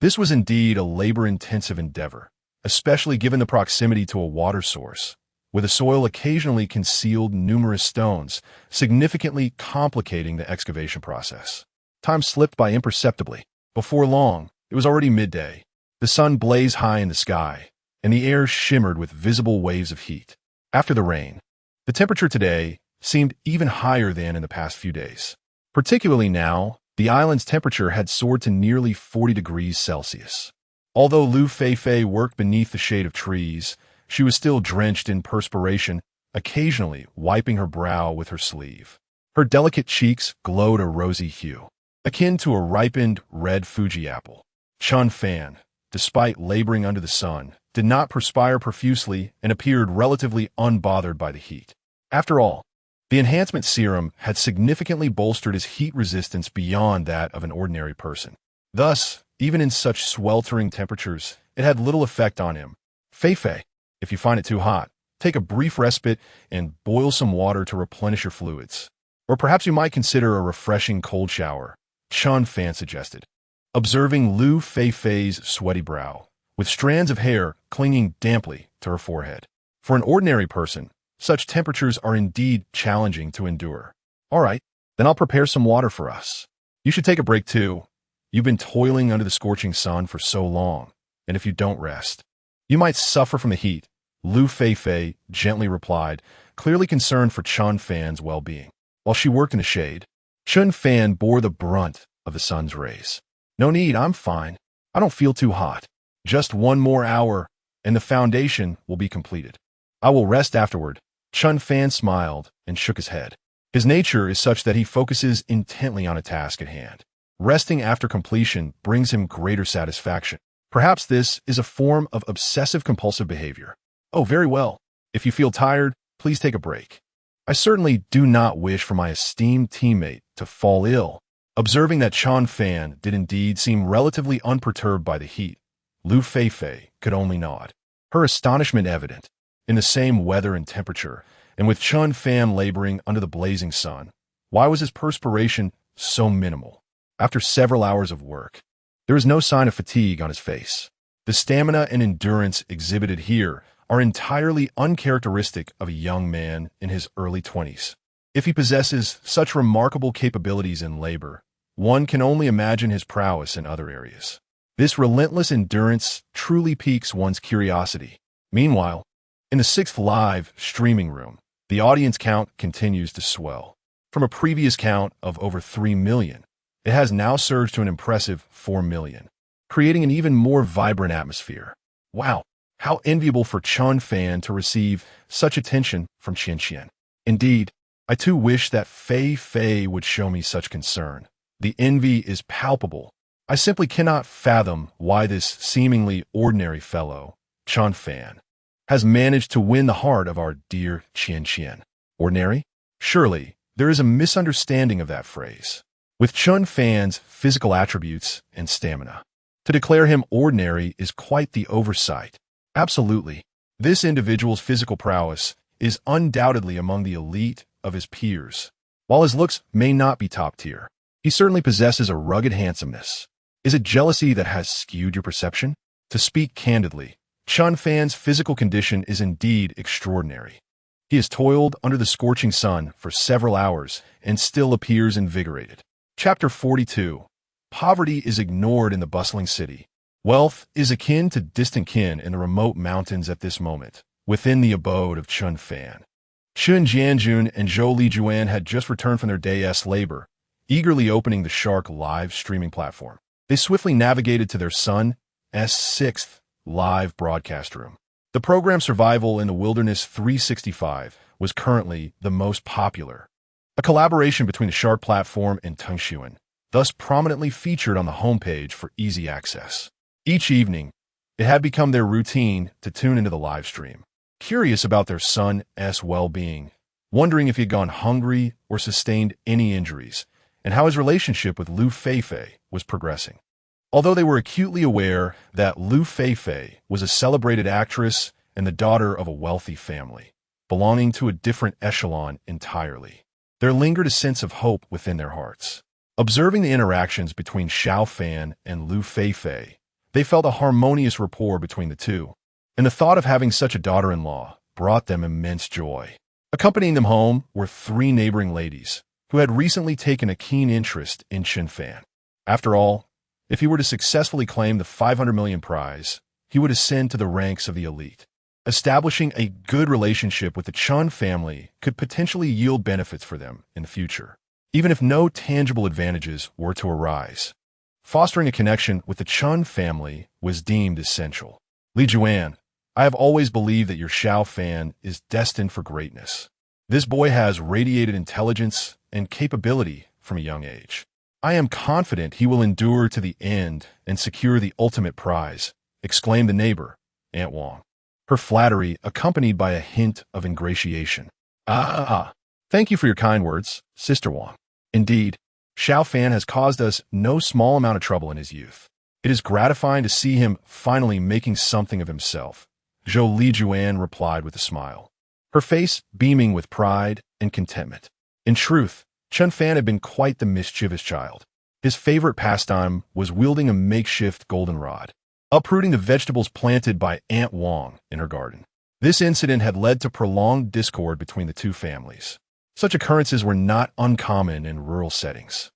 This was indeed a labor-intensive endeavor, especially given the proximity to a water source, where the soil occasionally concealed numerous stones, significantly complicating the excavation process. Time slipped by imperceptibly. Before long, it was already midday. The sun blazed high in the sky, and the air shimmered with visible waves of heat. After the rain, the temperature today seemed even higher than in the past few days. Particularly now, the island's temperature had soared to nearly 40 degrees Celsius. Although Liu Feifei worked beneath the shade of trees, she was still drenched in perspiration, occasionally wiping her brow with her sleeve. Her delicate cheeks glowed a rosy hue, akin to a ripened red Fuji apple. Chen Fan, despite laboring under the sun, did not perspire profusely and appeared relatively unbothered by the heat. After all, the enhancement serum had significantly bolstered his heat resistance beyond that of an ordinary person. Thus, even in such sweltering temperatures, it had little effect on him. Feifei, if you find it too hot, take a brief respite and boil some water to replenish your fluids. Or perhaps you might consider a refreshing cold shower, Chen Fan suggested, observing Liu Feifei's sweaty brow, with strands of hair clinging damply to her forehead. For an ordinary person, such temperatures are indeed challenging to endure. All right, then I'll prepare some water for us. You should take a break too. You've been toiling under the scorching sun for so long, and if you don't rest, you might suffer from the heat, Liu Feifei gently replied, clearly concerned for Chen Fan's well-being. While she worked in the shade, Chen Fan bore the brunt of the sun's rays. No need, I'm fine. I don't feel too hot. Just one more hour, and the foundation will be completed. I will rest afterward. Chen Fan smiled and shook his head. His nature is such that he focuses intently on a task at hand. Resting after completion brings him greater satisfaction. Perhaps this is a form of obsessive-compulsive behavior. Oh, very well. If you feel tired, please take a break. I certainly do not wish for my esteemed teammate to fall ill. Observing that Chen Fan did indeed seem relatively unperturbed by the heat, Liu Feifei could only nod, her astonishment evident. In the same weather and temperature, and with Chen Fan laboring under the blazing sun, why was his perspiration so minimal. After several hours of work, there is no sign of fatigue on his face. The stamina and endurance exhibited here are entirely uncharacteristic of a young man in his early 20s. If he possesses such remarkable capabilities in labor, one can only imagine his prowess in other areas. This relentless endurance truly piques one's curiosity. Meanwhile, in the 6th live streaming room, the audience count continues to swell. From a previous count of over 3 million, it has now surged to an impressive 4 million, creating an even more vibrant atmosphere. Wow, how enviable for Chen Fan to receive such attention from Chen Qian. Indeed, I too wish that Feifei would show me such concern. The envy is palpable. I simply cannot fathom why this seemingly ordinary fellow, Chen Fan, has managed to win the heart of our dear Chen Qian. Ordinary? Surely, there is a misunderstanding of that phrase. With Chen Fan's physical attributes and stamina, to declare him ordinary is quite the oversight. Absolutely. This individual's physical prowess is undoubtedly among the elite of his peers. While his looks may not be top tier, he certainly possesses a rugged handsomeness. Is it jealousy that has skewed your perception? To speak candidly, Chen Fan's physical condition is indeed extraordinary. He has toiled under the scorching sun for several hours and still appears invigorated. Chapter 42. Poverty is ignored in the bustling city. Wealth is akin to distant kin in the remote mountains at this moment, within the abode of Chen Fan. Chen Jianjun and Zhou Lijuan had just returned from their day's labor, eagerly opening the Shark live streaming platform. They swiftly navigated to their son's 6th live broadcast room. The program Survival in the Wilderness 365 was currently the most popular, a collaboration between the Shark platform and Tengshuan, thus prominently featured on the homepage for easy access. Each evening, it had become their routine to tune into the live stream, curious about their son's well-being, wondering if he had gone hungry or sustained any injuries, and how his relationship with Liu Feifei was progressing. Although they were acutely aware that Liu Feifei was a celebrated actress and the daughter of a wealthy family, belonging to a different echelon entirely, there lingered a sense of hope within their hearts. Observing the interactions between Xiao Fan and Liu Feifei, they felt a harmonious rapport between the two, and the thought of having such a daughter-in-law brought them immense joy. Accompanying them home were 3 neighboring ladies, who had recently taken a keen interest in Chen Fan. After all, if he were to successfully claim the 500 million prize, he would ascend to the ranks of the elite. Establishing a good relationship with the Chen family could potentially yield benefits for them in the future, even if no tangible advantages were to arise. Fostering a connection with the Chen family was deemed essential. Li Juan, I have always believed that your Xiao Fan is destined for greatness. This boy has radiated intelligence and capability from a young age. I am confident he will endure to the end and secure the ultimate prize, exclaimed the neighbor, Aunt Wang, her flattery accompanied by a hint of ingratiation. Thank you for your kind words, Sister Wang. Indeed, Xiao Fan has caused us no small amount of trouble in his youth. It is gratifying to see him finally making something of himself, Zhou Lijuan replied with a smile, her face beaming with pride and contentment. In truth, Chen Fan had been quite the mischievous child. His favorite pastime was wielding a makeshift goldenrod, uprooting the vegetables planted by Aunt Wang in her garden. This incident had led to prolonged discord between the two families. Such occurrences were not uncommon in rural settings.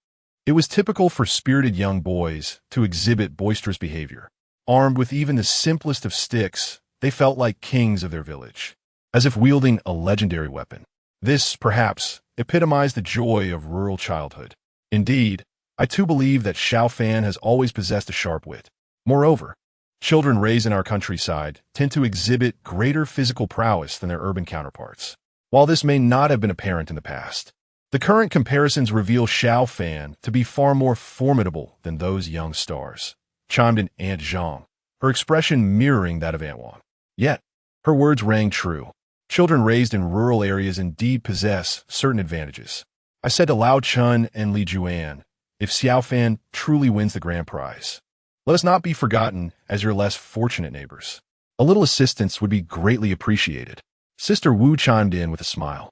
It was typical for spirited young boys to exhibit boisterous behavior. Armed with even the simplest of sticks, they felt like kings of their village, as if wielding a legendary weapon. This, perhaps, epitomized the joy of rural childhood. Indeed, I too believe that Xiao Fan has always possessed a sharp wit. Moreover, children raised in our countryside tend to exhibit greater physical prowess than their urban counterparts. While this may not have been apparent in the past, the current comparisons reveal Xiao Fan to be far more formidable than those young stars, chimed in Aunt Zhang, her expression mirroring that of Aunt Wang. Yet, her words rang true. Children raised in rural areas indeed possess certain advantages. I said to Lao Chun and Li Juan, if Xiao Fan truly wins the grand prize, let us not be forgotten as your less fortunate neighbors. A little assistance would be greatly appreciated. Sister Wu chimed in with a smile.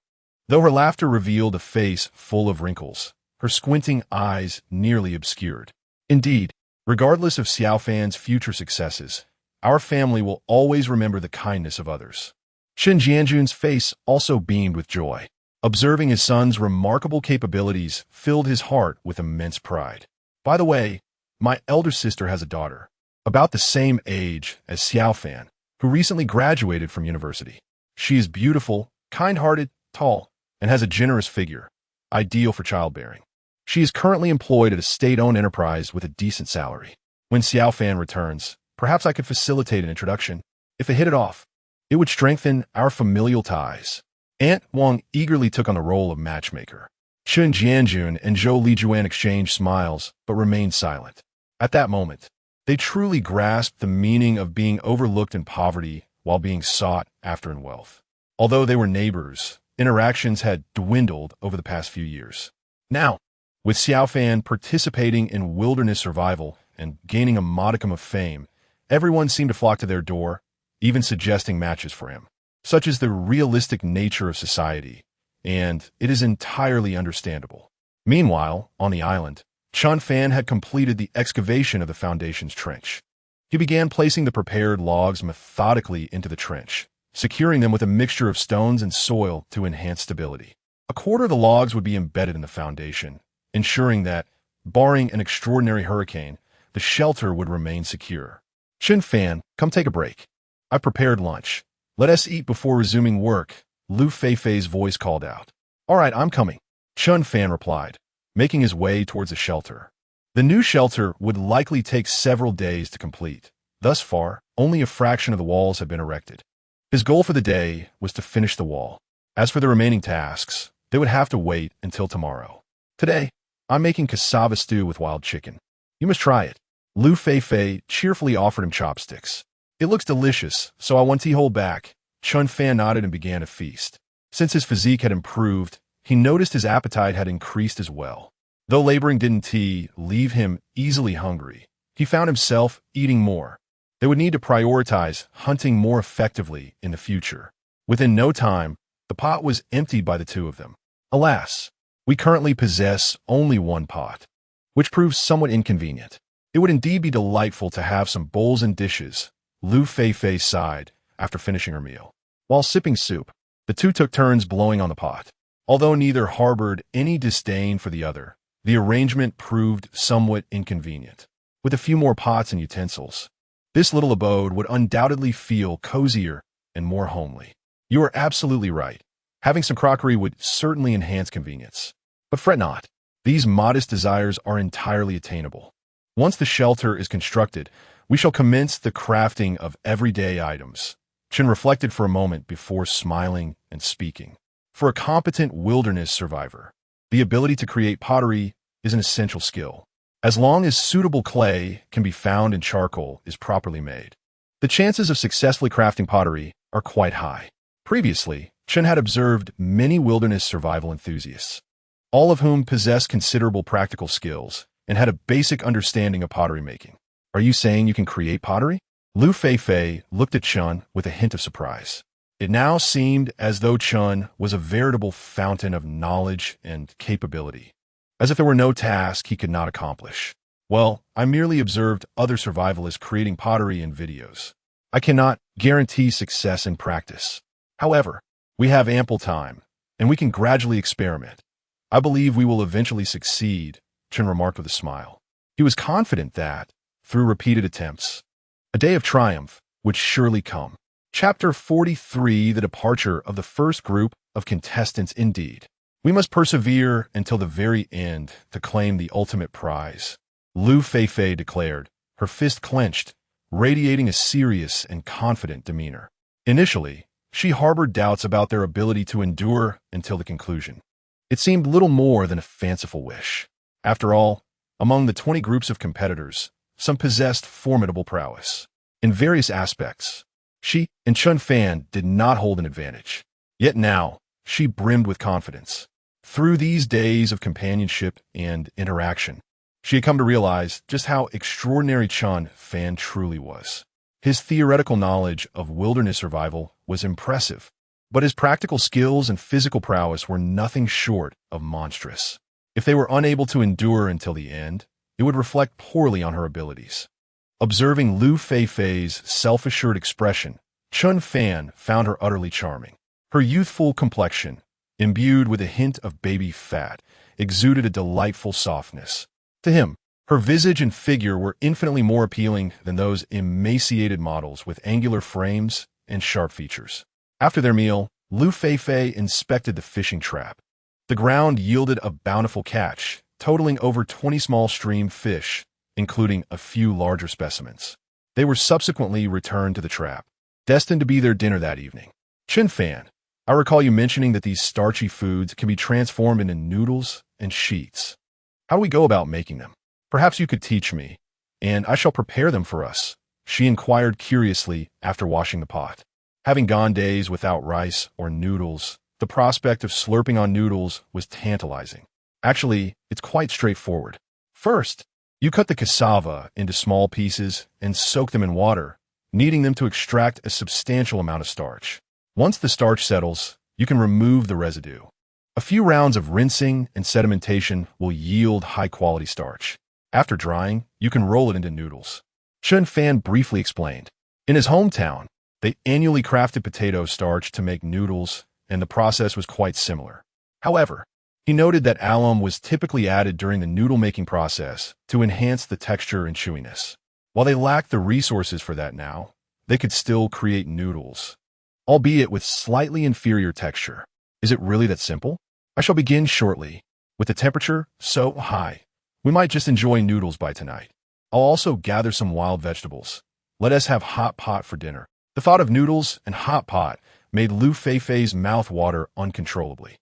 Though her laughter revealed a face full of wrinkles, her her squinting eyes nearly obscured. Indeed, regardless of Xiao Fan's future successes, our family will always remember the kindness of others. Chen Jianjun's face also beamed with joy. Observing his son's remarkable capabilities filled his heart with immense pride. By the way, my elder sister has a daughter, about the same age as Xiao Fan, who recently graduated from university. She is beautiful, kind-hearted, tall, and has a generous figure, ideal for childbearing. She is currently employed at a state-owned enterprise with a decent salary. When Xiao Fan returns, perhaps I could facilitate an introduction. If it hit it off, it would strengthen our familial ties. Aunt Wang eagerly took on the role of matchmaker. Chen Jianjun and Zhou Lijuan exchanged smiles, but remained silent. At that moment, they truly grasped the meaning of being overlooked in poverty while being sought after in wealth. Although they were neighbors, interactions had dwindled over the past few years. Now, with Xiao Fan participating in wilderness survival and gaining a modicum of fame, everyone seemed to flock to their door, even suggesting matches for him. Such is the realistic nature of society, and it is entirely understandable. Meanwhile, on the island, Chen Fan had completed the excavation of the foundation's trench. He began placing the prepared logs methodically into the trench, securing them with a mixture of stones and soil to enhance stability. A quarter of the logs would be embedded in the foundation, ensuring that, barring an extraordinary hurricane, the shelter would remain secure. Chen Fan, come take a break. I've prepared lunch. Let us eat before resuming work, Liu Feifei's voice called out. All right, I'm coming, Chen Fan replied, making his way towards the shelter. The new shelter would likely take several days to complete. Thus far, only a fraction of the walls had been erected. His goal for the day was to finish the wall. As for the remaining tasks, they would have to wait until tomorrow. Today, I'm making cassava stew with wild chicken. You must try it. Liu Feifei cheerfully offered him chopsticks. It looks delicious, so I won't hold back. Chen Fan nodded and began to feast. Since his physique had improved, he noticed his appetite had increased as well. Though laboring didn't leave him easily hungry, he found himself eating more. They would need to prioritize hunting more effectively in the future. Within no time, the pot was emptied by the two of them. Alas, we currently possess only one pot, which proves somewhat inconvenient. It would indeed be delightful to have some bowls and dishes, Liu Feifei sighed after finishing her meal. While sipping soup, the two took turns blowing on the pot. Although neither harbored any disdain for the other, the arrangement proved somewhat inconvenient. With a few more pots and utensils, this little abode would undoubtedly feel cozier and more homely. You are absolutely right. Having some crockery would certainly enhance convenience. But fret not. These modest desires are entirely attainable. Once the shelter is constructed, we shall commence the crafting of everyday items. Chen reflected for a moment before smiling and speaking. For a competent wilderness survivor, the ability to create pottery is an essential skill. As long as suitable clay can be found and charcoal is properly made, the chances of successfully crafting pottery are quite high. Previously, Chen had observed many wilderness survival enthusiasts, all of whom possessed considerable practical skills and had a basic understanding of pottery making. Are you saying you can create pottery? Liu Feifei looked at Chen with a hint of surprise. It now seemed as though Chen was a veritable fountain of knowledge and capability, as if there were no task he could not accomplish. Well, I merely observed other survivalists creating pottery in videos. I cannot guarantee success in practice. However, we have ample time, and we can gradually experiment. I believe we will eventually succeed, Chen remarked with a smile. He was confident that, through repeated attempts, a day of triumph would surely come. Chapter 43, The Departure of the First Group of Contestants. Indeed, we must persevere until the very end to claim the ultimate prize, Liu Feifei declared, her fist clenched, radiating a serious and confident demeanor. Initially, she harbored doubts about their ability to endure until the conclusion. It seemed little more than a fanciful wish. After all, among the 20 groups of competitors, some possessed formidable prowess. In various aspects, she and Chen Fan did not hold an advantage. Yet now, she brimmed with confidence. Through these days of companionship and interaction, she had come to realize just how extraordinary Chen Fan truly was. His theoretical knowledge of wilderness survival was impressive, but his practical skills and physical prowess were nothing short of monstrous. If they were unable to endure until the end, it would reflect poorly on her abilities. Observing Liu Feifei's self-assured expression, Chen Fan found her utterly charming. Her youthful complexion, imbued with a hint of baby fat, exuded a delightful softness. To him, her visage and figure were infinitely more appealing than those emaciated models with angular frames and sharp features. After their meal, Liu Feifei inspected the fishing trap. The ground yielded a bountiful catch, totaling over 20 small stream fish, including a few larger specimens. They were subsequently returned to the trap, destined to be their dinner that evening. Chen Fan, I recall you mentioning that these starchy foods can be transformed into noodles and sheets. How do we go about making them? Perhaps you could teach me, and I shall prepare them for us, she inquired curiously after washing the pot. Having gone days without rice or noodles, the prospect of slurping on noodles was tantalizing. Actually, it's quite straightforward. First, you cut the cassava into small pieces and soak them in water, needing them to extract a substantial amount of starch. Once the starch settles, you can remove the residue. A few rounds of rinsing and sedimentation will yield high-quality starch. After drying, you can roll it into noodles. Chen Fan briefly explained. In his hometown, they annually crafted potato starch to make noodles, and the process was quite similar. However, he noted that alum was typically added during the noodle-making process to enhance the texture and chewiness. While they lacked the resources for that now, they could still create noodles, albeit with slightly inferior texture. Is it really that simple? I shall begin shortly. With the temperature so high, we might just enjoy noodles by tonight. I'll also gather some wild vegetables. Let us have hot pot for dinner. The thought of noodles and hot pot made Liu Feifei's mouth water uncontrollably.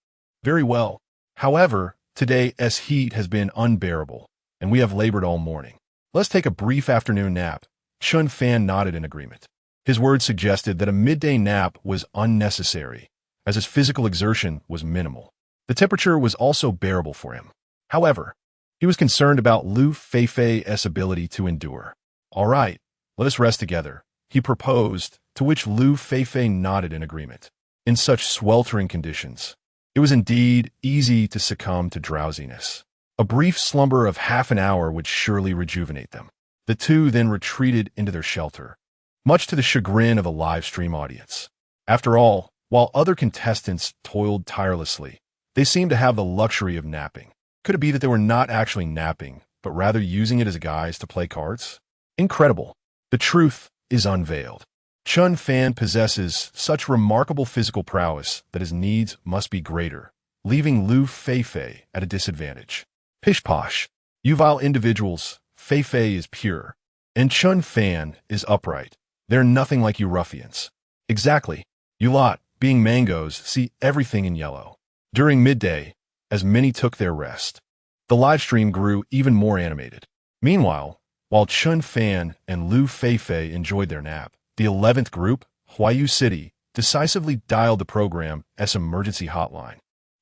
Very well. However, today's heat has been unbearable, and we have labored all morning. Let's take a brief afternoon nap. Chen Fan nodded in agreement. His words suggested that a midday nap was unnecessary, as his physical exertion was minimal. The temperature was also bearable for him. However, he was concerned about Liu Feifei's ability to endure. All right, let us rest together, he proposed, to which Liu Feifei nodded in agreement. In such sweltering conditions, it was indeed easy to succumb to drowsiness. A brief slumber of half an hour would surely rejuvenate them. The two then retreated into their shelter, much to the chagrin of a live stream audience. After all, while other contestants toiled tirelessly, they seemed to have the luxury of napping. Could it be that they were not actually napping, but rather using it as a guise to play cards? Incredible. The truth is unveiled. Chen Fan possesses such remarkable physical prowess that his needs must be greater, leaving Liu Feifei at a disadvantage. Pish-posh. You vile individuals, Feifei is pure, and Chen Fan is upright. They're nothing like you ruffians. Exactly. You lot, being mangoes, see everything in yellow. During midday, as many took their rest, the livestream grew even more animated. Meanwhile, while Chen Fan and Liu Feifei enjoyed their nap, the 11th group, Huayu City, decisively dialed the program's emergency hotline.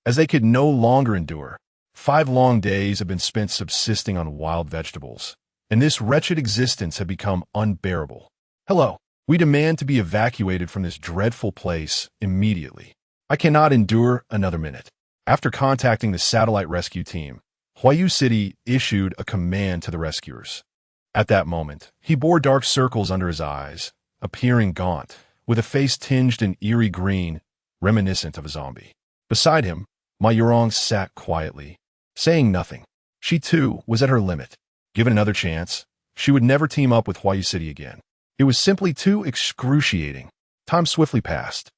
As they could no longer endure, 5 long days had been spent subsisting on wild vegetables, and this wretched existence had become unbearable. Hello, we demand to be evacuated from this dreadful place immediately. I cannot endure another minute. After contacting the satellite rescue team, Huayu City issued a command to the rescuers. At that moment, he bore dark circles under his eyes, appearing gaunt, with a face tinged in eerie green, reminiscent of a zombie. Beside him, Ma Yurong sat quietly, saying nothing. She too was at her limit. Given another chance, she would never team up with Huayu City again. It was simply too excruciating. Time swiftly passed.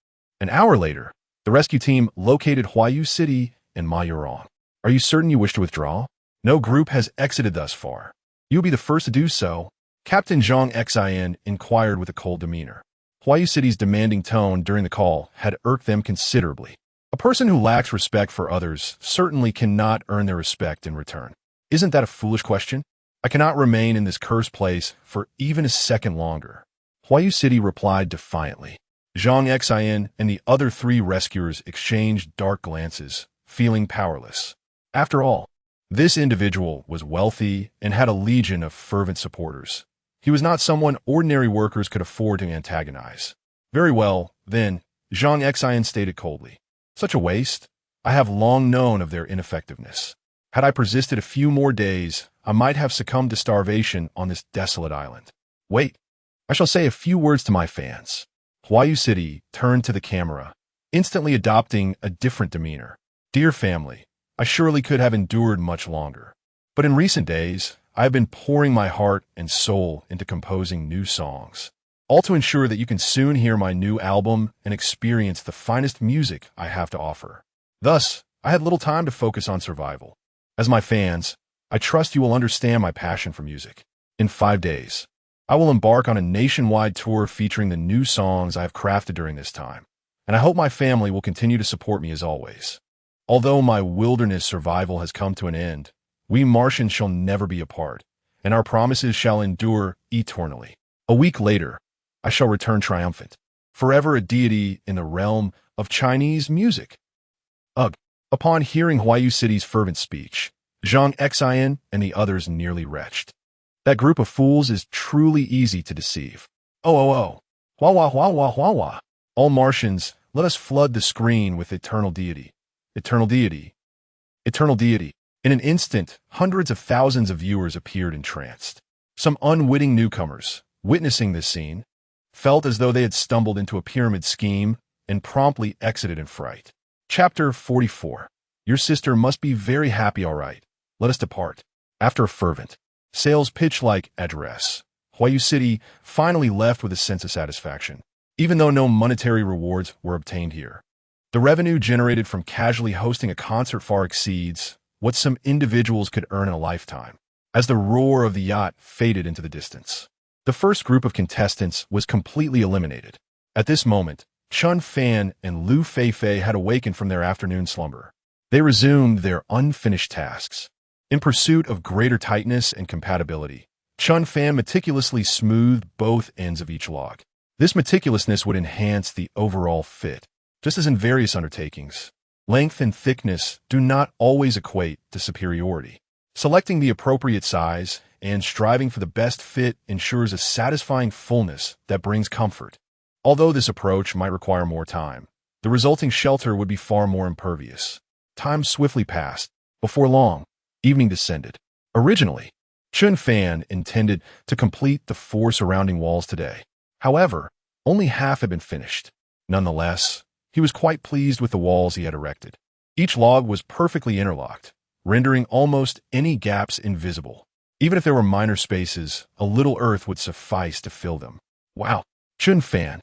An hour later, the rescue team located Huayu City and Ma Yurong. Are you certain you wish to withdraw? No group has exited thus far. You'll be the first to do so, Captain Zhang Xin inquired with a cold demeanor. Huayu City's demanding tone during the call had irked them considerably. A person who lacks respect for others certainly cannot earn their respect in return. Isn't that a foolish question? I cannot remain in this cursed place for even a second longer. Huayu City replied defiantly. Zhang Xin and the other 3 rescuers exchanged dark glances, feeling powerless. After all, this individual was wealthy and had a legion of fervent supporters. He was not someone ordinary workers could afford to antagonize. Very well, then, Zhang Xin stated coldly. Such a waste. I have long known of their ineffectiveness. Had I persisted a few more days, I might have succumbed to starvation on this desolate island. Wait, I shall say a few words to my fans. Huayu City turned to the camera, instantly adopting a different demeanor. Dear family, I surely could have endured much longer. But in recent days, I have been pouring my heart and soul into composing new songs, all to ensure that you can soon hear my new album and experience the finest music I have to offer. Thus, I had little time to focus on survival. As my fans, I trust you will understand my passion for music. In 5 days, I will embark on a nationwide tour featuring the new songs I have crafted during this time, and I hope my family will continue to support me as always. Although my wilderness survival has come to an end, we Martians shall never be apart, and our promises shall endure eternally. A week later, I shall return triumphant, forever a deity in the realm of Chinese music. Ugh! Upon hearing Huayu City's fervent speech, Zhang Xian and the others nearly retched. That group of fools is truly easy to deceive. Oh. Wah wah wah wah wah wah. All Martians, let us flood the screen with eternal deity. Eternal deity. Eternal deity. In an instant, hundreds of thousands of viewers appeared entranced. Some unwitting newcomers, witnessing this scene, felt as though they had stumbled into a pyramid scheme and promptly exited in fright. Chapter 44. Your sister must be very happy, all right. Let us depart. After a fervent, sales pitch-like address, Huayu City finally left with a sense of satisfaction, even though no monetary rewards were obtained here. The revenue generated from casually hosting a concert far exceeds what some individuals could earn in a lifetime, as the roar of the yacht faded into the distance. The first group of contestants was completely eliminated. At this moment, Chen Fan and Liu Feifei had awakened from their afternoon slumber. They resumed their unfinished tasks. In pursuit of greater tightness and compatibility, Chen Fan meticulously smoothed both ends of each log. This meticulousness would enhance the overall fit. Just as in various undertakings, length and thickness do not always equate to superiority. Selecting the appropriate size and striving for the best fit ensures a satisfying fullness that brings comfort. Although this approach might require more time, the resulting shelter would be far more impervious. Time swiftly passed. Before long, evening descended. Originally, Chen Fan intended to complete the 4 surrounding walls today. However, only half had been finished. Nonetheless, he was quite pleased with the walls he had erected. Each log was perfectly interlocked, rendering almost any gaps invisible. Even if there were minor spaces, a little earth would suffice to fill them. Wow, Chen Fan,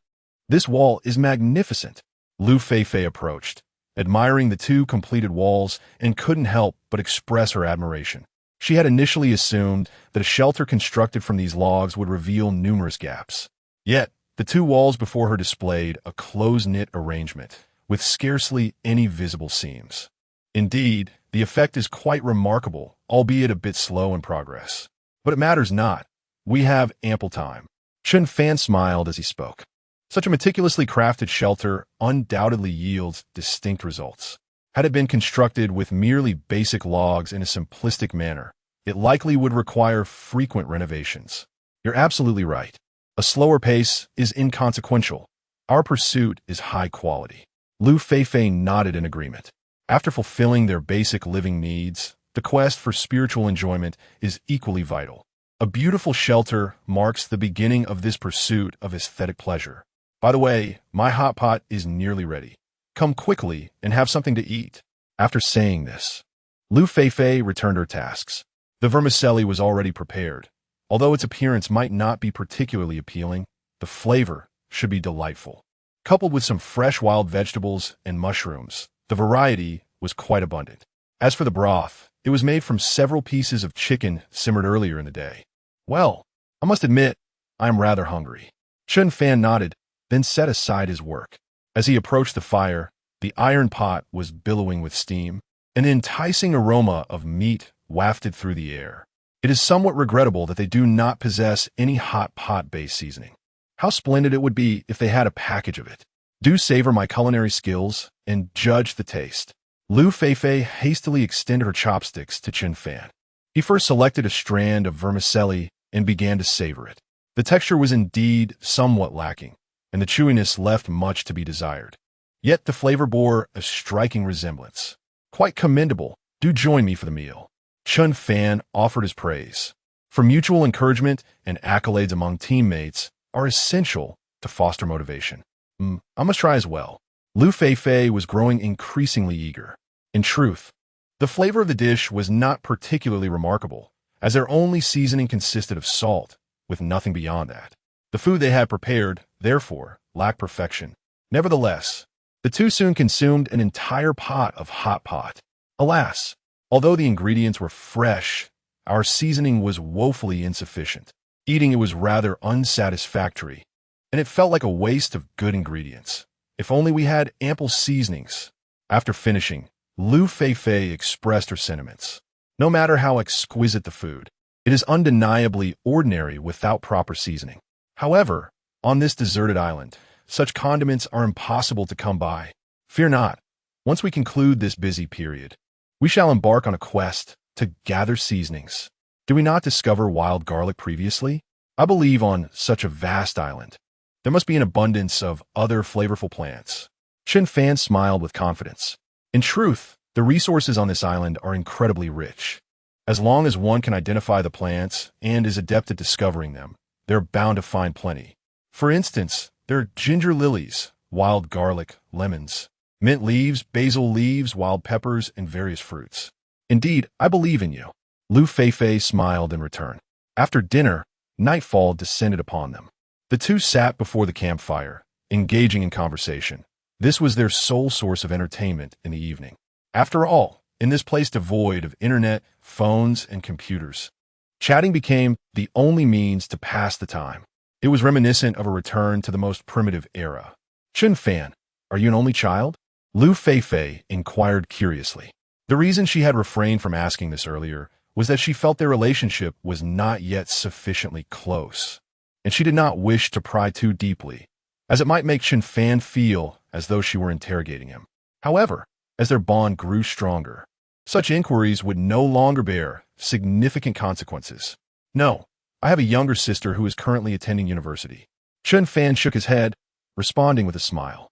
this wall is magnificent. Liu Feifei approached, admiring the 2 completed walls, and couldn't help but express her admiration. She had initially assumed that a shelter constructed from these logs would reveal numerous gaps. Yet, the 2 walls before her displayed a close-knit arrangement, with scarcely any visible seams. Indeed, the effect is quite remarkable, albeit a bit slow in progress. But it matters not. We have ample time. Chen Fan smiled as he spoke. Such a meticulously crafted shelter undoubtedly yields distinct results. Had it been constructed with merely basic logs in a simplistic manner, it likely would require frequent renovations. You're absolutely right. A slower pace is inconsequential. Our pursuit is high quality. Liu Feifei nodded in agreement. After fulfilling their basic living needs, the quest for spiritual enjoyment is equally vital. A beautiful shelter marks the beginning of this pursuit of aesthetic pleasure. By the way, my hot pot is nearly ready. Come quickly and have something to eat. After saying this, Liu Feifei returned her tasks. The vermicelli was already prepared. Although its appearance might not be particularly appealing, the flavor should be delightful. Coupled with some fresh wild vegetables and mushrooms, the variety was quite abundant. As for the broth, it was made from several pieces of chicken simmered earlier in the day. Well, I must admit, I am rather hungry. Chen Fan nodded, then set aside his work. As he approached the fire, the iron pot was billowing with steam. An enticing aroma of meat wafted through the air. It is somewhat regrettable that they do not possess any hot pot-based seasoning. How splendid it would be if they had a package of it. Do savor my culinary skills and judge the taste. Liu Feifei hastily extended her chopsticks to Chen Fan. He first selected a strand of vermicelli and began to savor it. The texture was indeed somewhat lacking, and the chewiness left much to be desired. Yet the flavor bore a striking resemblance. Quite commendable, Do join me for the meal. Chen Fan offered his praise. For mutual encouragement and accolades among teammates are essential to foster motivation. I must try as well. Liu Feifei was growing increasingly eager. In truth, the flavor of the dish was not particularly remarkable, as their only seasoning consisted of salt, with nothing beyond that. The food they had prepared, therefore, lacked perfection. Nevertheless, the two soon consumed an entire pot of hot pot. Alas, although the ingredients were fresh, our seasoning was woefully insufficient. Eating it was rather unsatisfactory, and it felt like a waste of good ingredients. If only we had ample seasonings. After finishing, Liu Feifei expressed her sentiments. No matter how exquisite the food, it is undeniably ordinary without proper seasoning. However, on this deserted island, such condiments are impossible to come by. Fear not. Once we conclude this busy period, we shall embark on a quest to gather seasonings. Did we not discover wild garlic previously? I believe on such a vast island, there must be an abundance of other flavorful plants. Chen Fan smiled with confidence. In truth, the resources on this island are incredibly rich. As long as one can identify the plants and is adept at discovering them, they're bound to find plenty. For instance, there are ginger lilies, wild garlic, lemons, mint leaves, basil leaves, wild peppers, and various fruits. Indeed, I believe in you. Liu Feifei smiled in return. After dinner, nightfall descended upon them. The two sat before the campfire, engaging in conversation. This was their sole source of entertainment in the evening. After all, in this place devoid of internet, phones, and computers, chatting became the only means to pass the time. It was reminiscent of a return to the most primitive era. Chen Fan, are you an only child? Liu Feifei inquired curiously. The reason she had refrained from asking this earlier was that she felt their relationship was not yet sufficiently close, and she did not wish to pry too deeply, as it might make Chen Fan feel as though she were interrogating him. However, as their bond grew stronger, such inquiries would no longer bear significant consequences. No, I have a younger sister who is currently attending university. Chen Fan shook his head, responding with a smile.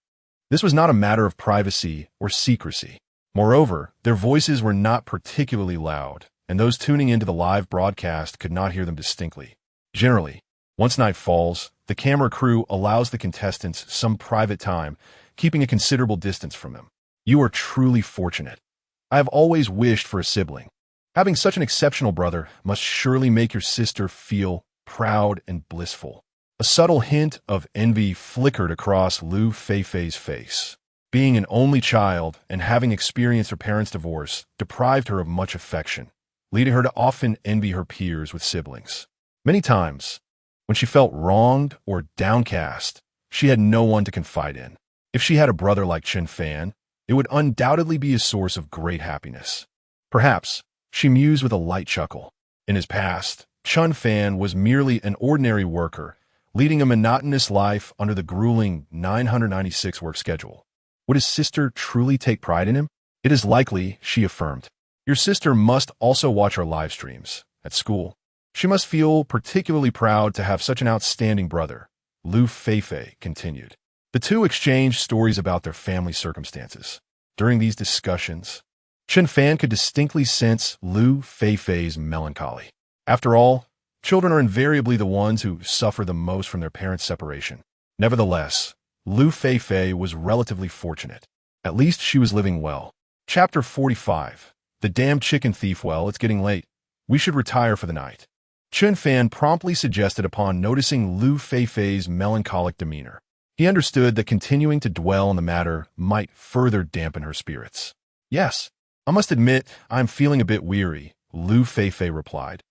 This was not a matter of privacy or secrecy. Moreover, their voices were not particularly loud, and those tuning into the live broadcast could not hear them distinctly. Generally, once night falls, the camera crew allows the contestants some private time, keeping a considerable distance from them. You are truly fortunate. I have always wished for a sibling. Having such an exceptional brother must surely make your sister feel proud and blissful. A subtle hint of envy flickered across Liu Feifei's face. Being an only child and having experienced her parents' divorce deprived her of much affection, leading her to often envy her peers with siblings. Many times, when she felt wronged or downcast, she had no one to confide in. If she had a brother like Chen Fan, it would undoubtedly be a source of great happiness. Perhaps, she mused with a light chuckle. In his past, Chen Fan was merely an ordinary worker, leading a monotonous life under the grueling 996 work schedule. Would his sister truly take pride in him? It is likely, she affirmed. Your sister must also watch our live streams at school. She must feel particularly proud to have such an outstanding brother, Liu Feifei continued. The two exchanged stories about their family circumstances. During these discussions, Chen Fan could distinctly sense Liu Feifei's melancholy. After all, children are invariably the ones who suffer the most from their parents' separation. Nevertheless, Liu Feifei was relatively fortunate. At least she was living well. Chapter 45. The damned chicken thief. Well, it's getting late. We should retire for the night. Chen Fan promptly suggested upon noticing Liu Feifei's melancholic demeanor. He understood that continuing to dwell on the matter might further dampen her spirits. Yes, I must admit I'm feeling a bit weary, Liu Feifei replied.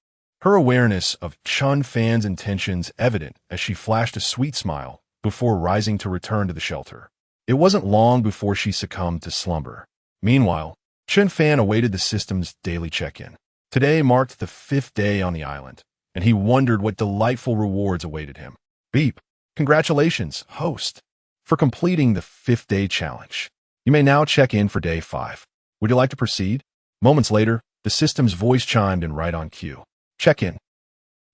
Her awareness of Chen Fan's intentions evident as she flashed a sweet smile before rising to return to the shelter. It wasn't long before she succumbed to slumber. Meanwhile, Chen Fan awaited the system's daily check-in. Today marked the 5th day on the island, and he wondered what delightful rewards awaited him. Beep. Congratulations, host, for completing the 5th day challenge. You may now check in for day 5. Would you like to proceed? Moments later, the system's voice chimed in right on cue. Check in.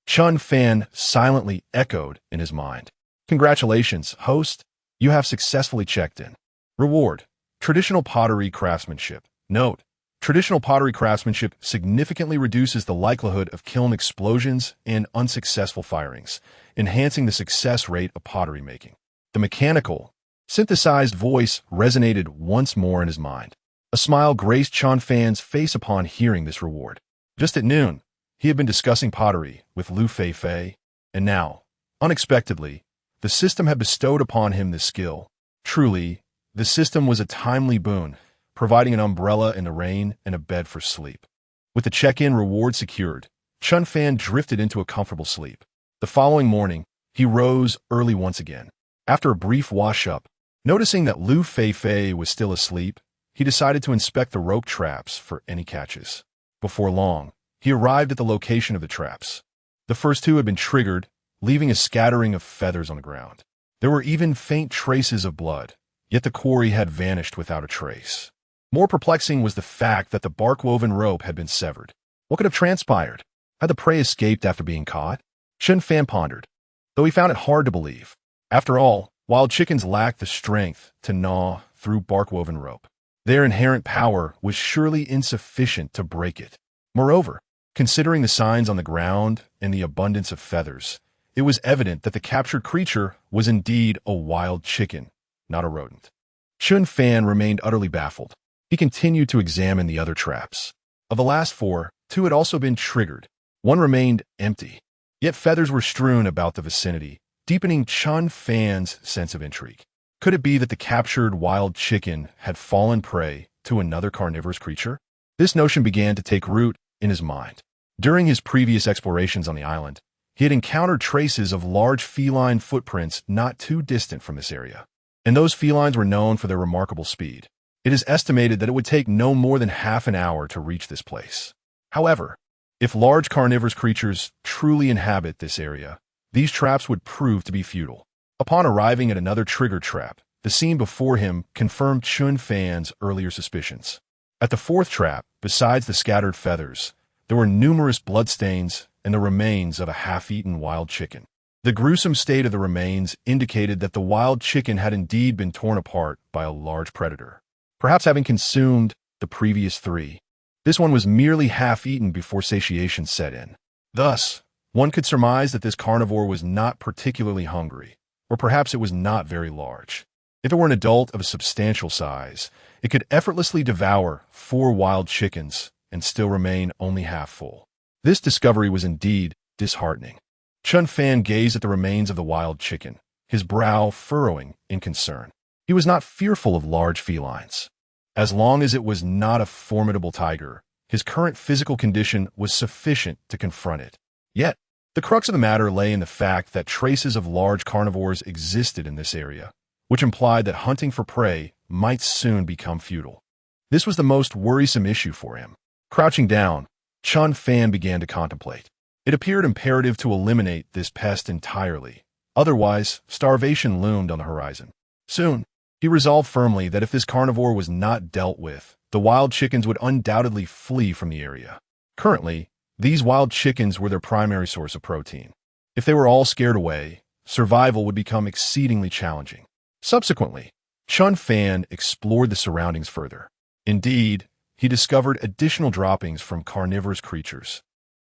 Chen Fan silently echoed in his mind. Congratulations, host. You have successfully checked in. Reward. Traditional pottery craftsmanship. Note. Traditional pottery craftsmanship significantly reduces the likelihood of kiln explosions and unsuccessful firings, enhancing the success rate of pottery making. The mechanical, synthesized voice resonated once more in his mind. A smile graced Chen Fan's face upon hearing this reward. Just at noon, he had been discussing pottery with Liu Feifei, and now, unexpectedly, the system had bestowed upon him this skill. Truly, the system was a timely boon, providing an umbrella in the rain and a bed for sleep. With the check-in reward secured, Chen Fan drifted into a comfortable sleep. The following morning, he rose early once again. After a brief wash-up, noticing that Liu Feifei was still asleep, he decided to inspect the rope traps for any catches. Before long, he arrived at the location of the traps. The first two had been triggered, leaving a scattering of feathers on the ground. There were even faint traces of blood, yet the quarry had vanished without a trace. More perplexing was the fact that the bark-woven rope had been severed. What could have transpired? Had the prey escaped after being caught? Chen Fan pondered, though he found it hard to believe. After all, wild chickens lacked the strength to gnaw through bark-woven rope. Their inherent power was surely insufficient to break it. Moreover, considering the signs on the ground and the abundance of feathers, it was evident that the captured creature was indeed a wild chicken, not a rodent. Chen Fan remained utterly baffled. He continued to examine the other traps. Of the last four, two had also been triggered. One remained empty. Yet feathers were strewn about the vicinity, deepening Chen Fan's sense of intrigue. Could it be that the captured wild chicken had fallen prey to another carnivorous creature? This notion began to take root in his mind. During his previous explorations on the island, he had encountered traces of large feline footprints not too distant from this area. And those felines were known for their remarkable speed. It is estimated that it would take no more than half an hour to reach this place. However, if large carnivorous creatures truly inhabit this area, these traps would prove to be futile. Upon arriving at another trigger trap, the scene before him confirmed Chen Fan's earlier suspicions. At the fourth trap, besides the scattered feathers, there were numerous bloodstains and the remains of a half-eaten wild chicken. The gruesome state of the remains indicated that the wild chicken had indeed been torn apart by a large predator, perhaps having consumed the previous three. This one was merely half-eaten before satiation set in. Thus, one could surmise that this carnivore was not particularly hungry, or perhaps it was not very large. If it were an adult of a substantial size, it could effortlessly devour 4 wild chickens and still remain only half full. This discovery was indeed disheartening. Chen Fan gazed at the remains of the wild chicken, his brow furrowing in concern. He was not fearful of large felines. As long as it was not a formidable tiger, his current physical condition was sufficient to confront it. Yet, the crux of the matter lay in the fact that traces of large carnivores existed in this area, which implied that hunting for prey might soon become futile. This was the most worrisome issue for him. Crouching down, Chen Fan began to contemplate. It appeared imperative to eliminate this pest entirely. Otherwise, starvation loomed on the horizon. Soon, he resolved firmly that if this carnivore was not dealt with, the wild chickens would undoubtedly flee from the area. Currently, these wild chickens were their primary source of protein. If they were all scared away, survival would become exceedingly challenging. Subsequently, Chen Fan explored the surroundings further. Indeed, he discovered additional droppings from carnivorous creatures,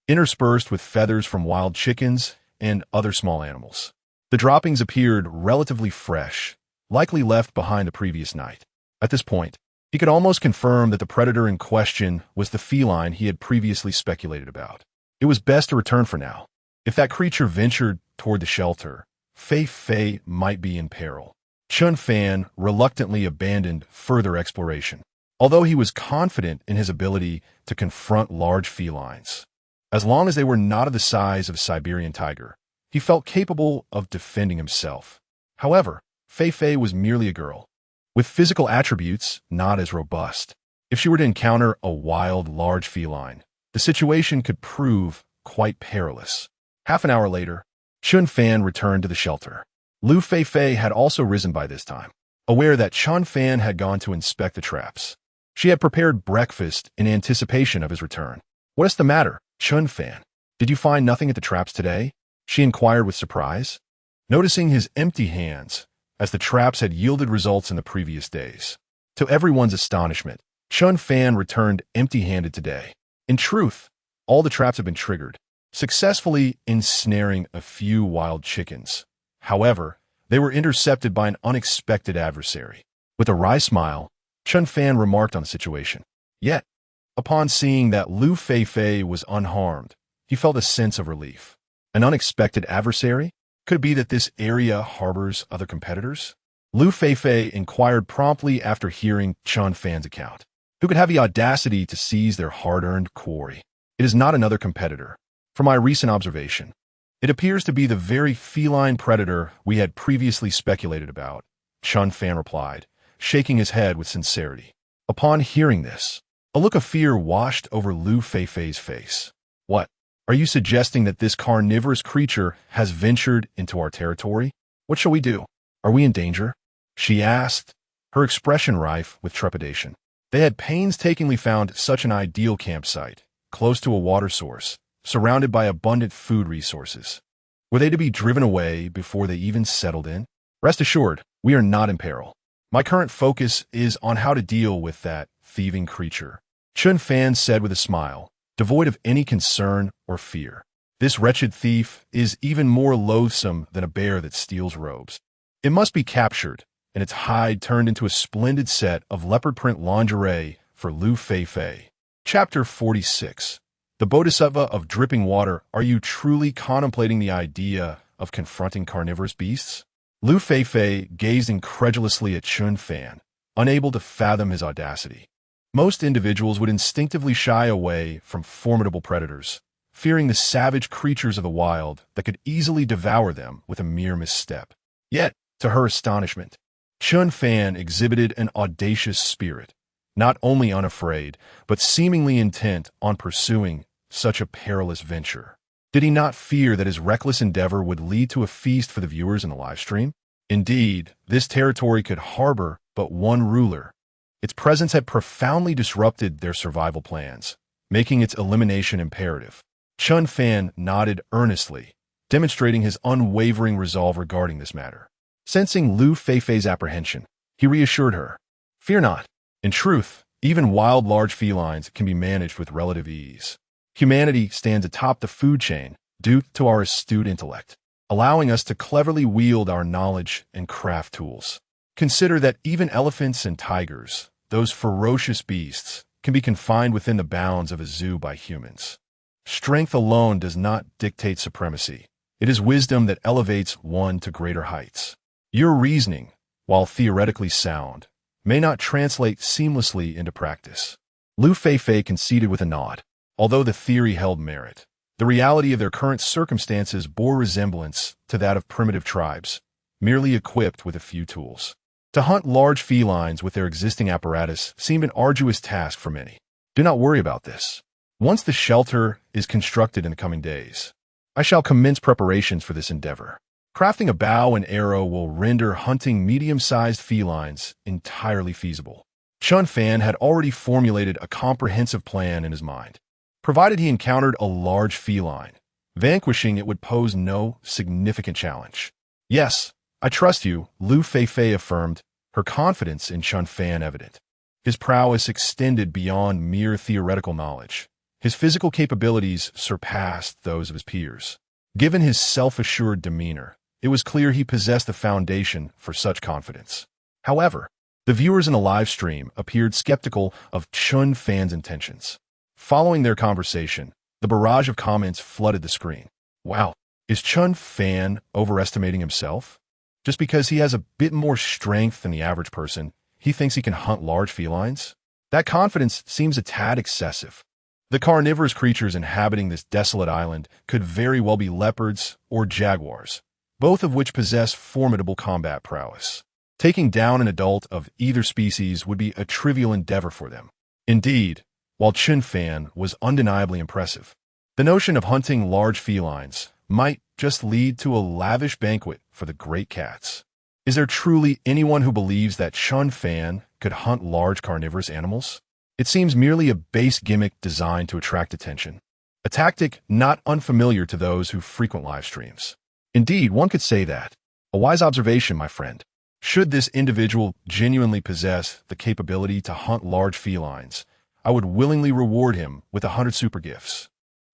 interspersed with feathers from wild chickens and other small animals. The droppings appeared relatively fresh, likely left behind the previous night. At this point, he could almost confirm that the predator in question was the feline he had previously speculated about. It was best to return for now. If that creature ventured toward the shelter, Feifei might be in peril. Chen Fan reluctantly abandoned further exploration, although he was confident in his ability to confront large felines. As long as they were not of the size of a Siberian tiger, he felt capable of defending himself. However, Feifei was merely a girl, with physical attributes not as robust. If she were to encounter a wild, large feline, the situation could prove quite perilous. Half an hour later, Chen Fan returned to the shelter. Liu Feifei had also risen by this time, aware that Chen Fan had gone to inspect the traps. She had prepared breakfast in anticipation of his return. "What is the matter, Chen Fan? Did you find nothing at the traps today?" she inquired with surprise, noticing his empty hands, as the traps had yielded results in the previous days. To everyone's astonishment, Chen Fan returned empty-handed today. In truth, all the traps have been triggered, successfully ensnaring a few wild chickens. However, they were intercepted by an unexpected adversary. With a wry smile, Chen Fan remarked on the situation. Yet, upon seeing that Liu Feifei was unharmed, he felt a sense of relief. An unexpected adversary? Could it be that this area harbors other competitors? Liu Feifei inquired promptly after hearing Chen Fan's account. Who could have the audacity to seize their hard-earned quarry? It is not another competitor. From my recent observation, it appears to be the very feline predator we had previously speculated about, Chen Fan replied, shaking his head with sincerity. Upon hearing this, a look of fear washed over Liu Feifei's face. What? Are you suggesting that this carnivorous creature has ventured into our territory? What shall we do? Are we in danger? She asked, her expression rife with trepidation. They had painstakingly found such an ideal campsite, close to a water source, surrounded by abundant food resources. Were they to be driven away before they even settled in? Rest assured, we are not in peril. My current focus is on how to deal with that thieving creature, Chen Fan said with a smile, devoid of any concern or fear. This wretched thief is even more loathsome than a bear that steals robes. It must be captured, and its hide turned into a splendid set of leopard print lingerie for Liu Feifei. Chapter 46. The Bodhisattva of Dripping Water. Are you truly contemplating the idea of confronting carnivorous beasts? Liu Feifei gazed incredulously at Chen Fan, unable to fathom his audacity. Most individuals would instinctively shy away from formidable predators, fearing the savage creatures of the wild that could easily devour them with a mere misstep. Yet, to her astonishment, Chen Fan exhibited an audacious spirit, not only unafraid, but seemingly intent on pursuing such a perilous venture. Did he not fear that his reckless endeavor would lead to a feast for the viewers in the live stream? Indeed, this territory could harbor but one ruler. Its presence had profoundly disrupted their survival plans, making its elimination imperative. Chen Fan nodded earnestly, demonstrating his unwavering resolve regarding this matter. Sensing Liu Feifei's apprehension, he reassured her. Fear not. In truth, even wild large felines can be managed with relative ease. Humanity stands atop the food chain due to our astute intellect, allowing us to cleverly wield our knowledge and craft tools. Consider that even elephants and tigers, those ferocious beasts, can be confined within the bounds of a zoo by humans. Strength alone does not dictate supremacy. It is wisdom that elevates one to greater heights. Your reasoning, while theoretically sound, may not translate seamlessly into practice. Liu Feifei conceded with a nod. Although the theory held merit, the reality of their current circumstances bore resemblance to that of primitive tribes, merely equipped with a few tools. To hunt large felines with their existing apparatus seemed an arduous task for many. Do not worry about this. Once the shelter is constructed in the coming days, I shall commence preparations for this endeavor. Crafting a bow and arrow will render hunting medium-sized felines entirely feasible. Chen Fan had already formulated a comprehensive plan in his mind. Provided he encountered a large feline, vanquishing it would pose no significant challenge. Yes, I trust you, Liu Feifei affirmed, her confidence in Chen Fan evident. His prowess extended beyond mere theoretical knowledge. His physical capabilities surpassed those of his peers. Given his self-assured demeanor, it was clear he possessed the foundation for such confidence. However, the viewers in the live stream appeared skeptical of Chen Fan's intentions. Following their conversation, the barrage of comments flooded the screen. Wow, is Chen Fan overestimating himself? Just because he has a bit more strength than the average person, he thinks he can hunt large felines? That confidence seems a tad excessive. The carnivorous creatures inhabiting this desolate island could very well be leopards or jaguars, both of which possess formidable combat prowess. Taking down an adult of either species would be a trivial endeavor for them. Indeed, while Chen Fan was undeniably impressive, the notion of hunting large felines might just lead to a lavish banquet for the great cats. Is there truly anyone who believes that Chen Fan could hunt large carnivorous animals? It seems merely a base gimmick designed to attract attention, a tactic not unfamiliar to those who frequent live streams. Indeed, one could say that. A wise observation, my friend. Should this individual genuinely possess the capability to hunt large felines, I would willingly reward him with 100 super gifts.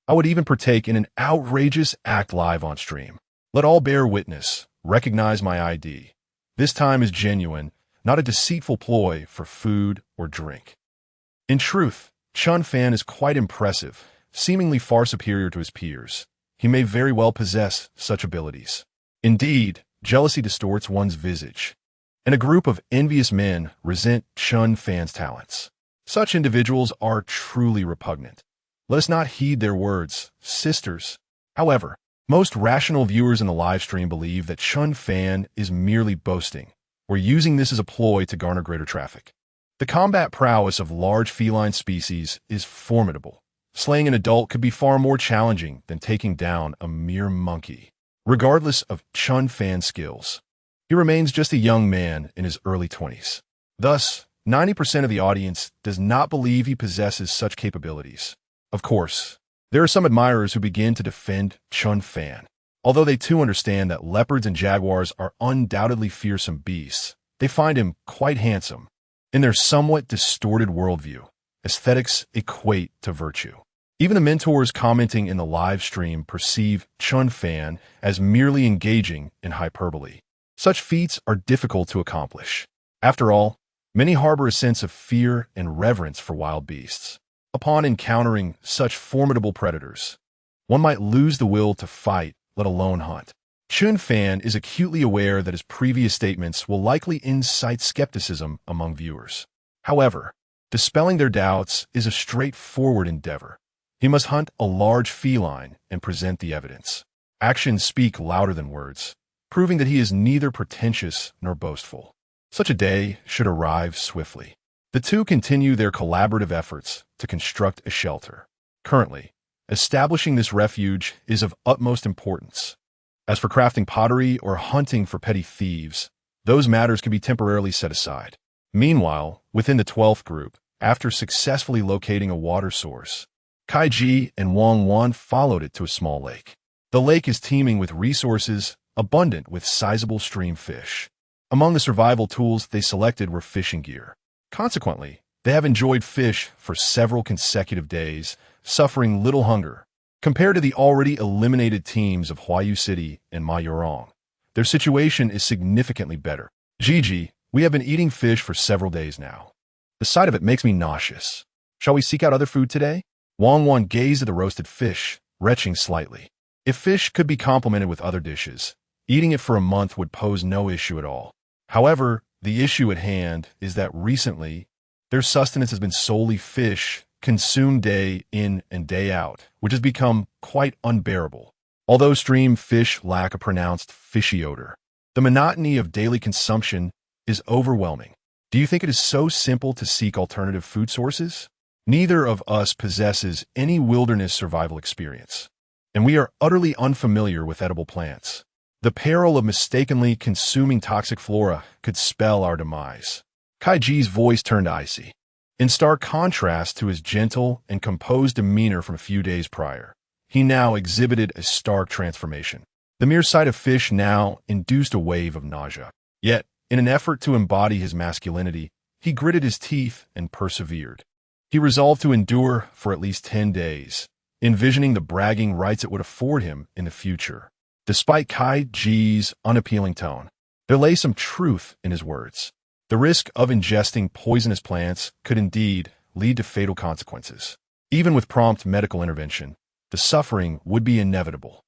I would even partake in an outrageous act live on stream. Let all bear witness, recognize my ID. This time is genuine, not a deceitful ploy for food or drink. In truth, Chen Fan is quite impressive, seemingly far superior to his peers. He may very well possess such abilities. Indeed, jealousy distorts one's visage, and a group of envious men resent Chen Fan's talents. Such individuals are truly repugnant. Let us not heed their words, sisters. However, most rational viewers in the live stream believe that Chen Fan is merely boasting, or using this as a ploy to garner greater traffic. The combat prowess of large feline species is formidable. Slaying an adult could be far more challenging than taking down a mere monkey. Regardless of Chen Fan's skills, he remains just a young man in his early 20s. Thus, 90% of the audience does not believe he possesses such capabilities. Of course, there are some admirers who begin to defend Chen Fan. Although they too understand that leopards and jaguars are undoubtedly fearsome beasts, they find him quite handsome. In their somewhat distorted worldview, aesthetics equate to virtue. Even the mentors commenting in the live stream perceive Chen Fan as merely engaging in hyperbole. Such feats are difficult to accomplish. After all, many harbor a sense of fear and reverence for wild beasts. Upon encountering such formidable predators, one might lose the will to fight, let alone hunt. Chen Fan is acutely aware that his previous statements will likely incite skepticism among viewers. However, dispelling their doubts is a straightforward endeavor. He must hunt a large feline and present the evidence. Actions speak louder than words, proving that he is neither pretentious nor boastful. Such a day should arrive swiftly. The two continue their collaborative efforts to construct a shelter. Currently, establishing this refuge is of utmost importance. As for crafting pottery or hunting for petty thieves, those matters can be temporarily set aside. Meanwhile, within the 12th group, after successfully locating a water source, Kaiji and Wang Wan followed it to a small lake. The lake is teeming with resources, abundant with sizable stream fish. Among the survival tools they selected were fishing gear. Consequently, they have enjoyed fish for several consecutive days, suffering little hunger. Compared to the already eliminated teams of Huayu City and Mayurong, their situation is significantly better. Gigi, we have been eating fish for several days now. The sight of it makes me nauseous. Shall we seek out other food today? Wang Wan gazed at the roasted fish, retching slightly. If fish could be complemented with other dishes, eating it for a month would pose no issue at all. However, the issue at hand is that recently, their sustenance has been solely fish, consumed day in and day out, which has become quite unbearable. Although stream fish lack a pronounced fishy odor, the monotony of daily consumption is overwhelming. Do you think it is so simple to seek alternative food sources? Neither of us possesses any wilderness survival experience, and we are utterly unfamiliar with edible plants. The peril of mistakenly consuming toxic flora could spell our demise. Kaiji's voice turned icy. In stark contrast to his gentle and composed demeanor from a few days prior, he now exhibited a stark transformation. The mere sight of fish now induced a wave of nausea. Yet, in an effort to embody his masculinity, he gritted his teeth and persevered. He resolved to endure for at least 10 days, envisioning the bragging rights it would afford him in the future. Despite Kai Ji's unappealing tone, there lay some truth in his words. The risk of ingesting poisonous plants could indeed lead to fatal consequences. Even with prompt medical intervention, the suffering would be inevitable.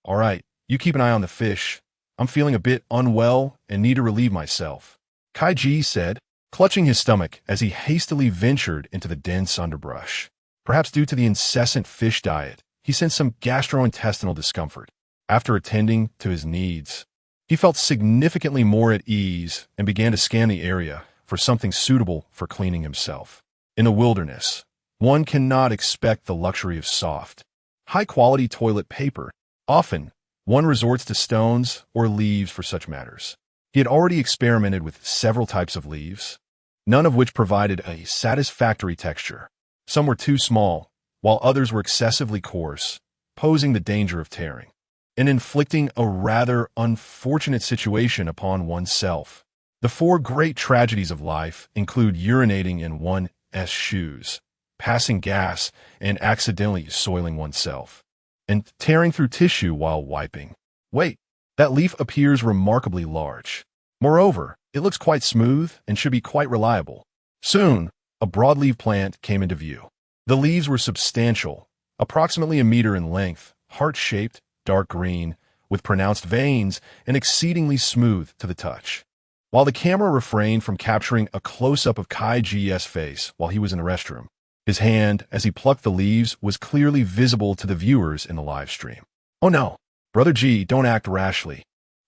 All right, you keep an eye on the fish. I'm feeling a bit unwell and need to relieve myself, Kai Ji said, clutching his stomach as he hastily ventured into the dense underbrush. Perhaps due to the incessant fish diet, he sensed some gastrointestinal discomfort. After attending to his needs, he felt significantly more at ease and began to scan the area for something suitable for cleaning himself. In the wilderness, one cannot expect the luxury of soft, high-quality toilet paper. Often, one resorts to stones or leaves for such matters. He had already experimented with several types of leaves, none of which provided a satisfactory texture. Some were too small, while others were excessively coarse, posing the danger of tearing. and inflicting a rather unfortunate situation upon oneself. The four great tragedies of life include urinating in one's shoes, passing gas and accidentally soiling oneself, and tearing through tissue while wiping. Wait, that leaf appears remarkably large. Moreover, it looks quite smooth and should be quite reliable. Soon, a broadleaf plant came into view. The leaves were substantial, approximately a meter in length, heart-shaped, dark green, with pronounced veins, and exceedingly smooth to the touch. While the camera refrained from capturing a close-up of Kai Ji's face while he was in the restroom, his hand, as he plucked the leaves, was clearly visible to the viewers in the live stream. "Oh no, Brother G, don't act rashly.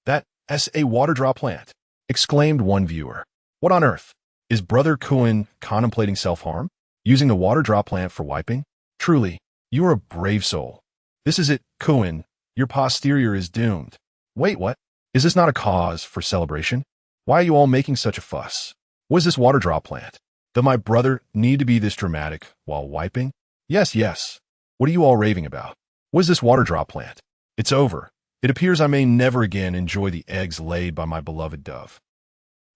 That's a water drop plant," exclaimed one viewer. "What on earth? Is Brother Kuan contemplating self-harm? Using the water drop plant for wiping? Truly, you are a brave soul. This is it, Kuan. Your posterior is doomed. Wait, what? Is this not a cause for celebration? Why are you all making such a fuss? What is this water drop plant? Does my brother need to be this dramatic while wiping? Yes. What are you all raving about? What is this water drop plant? It's over. It appears I may never again enjoy the eggs laid by my beloved dove."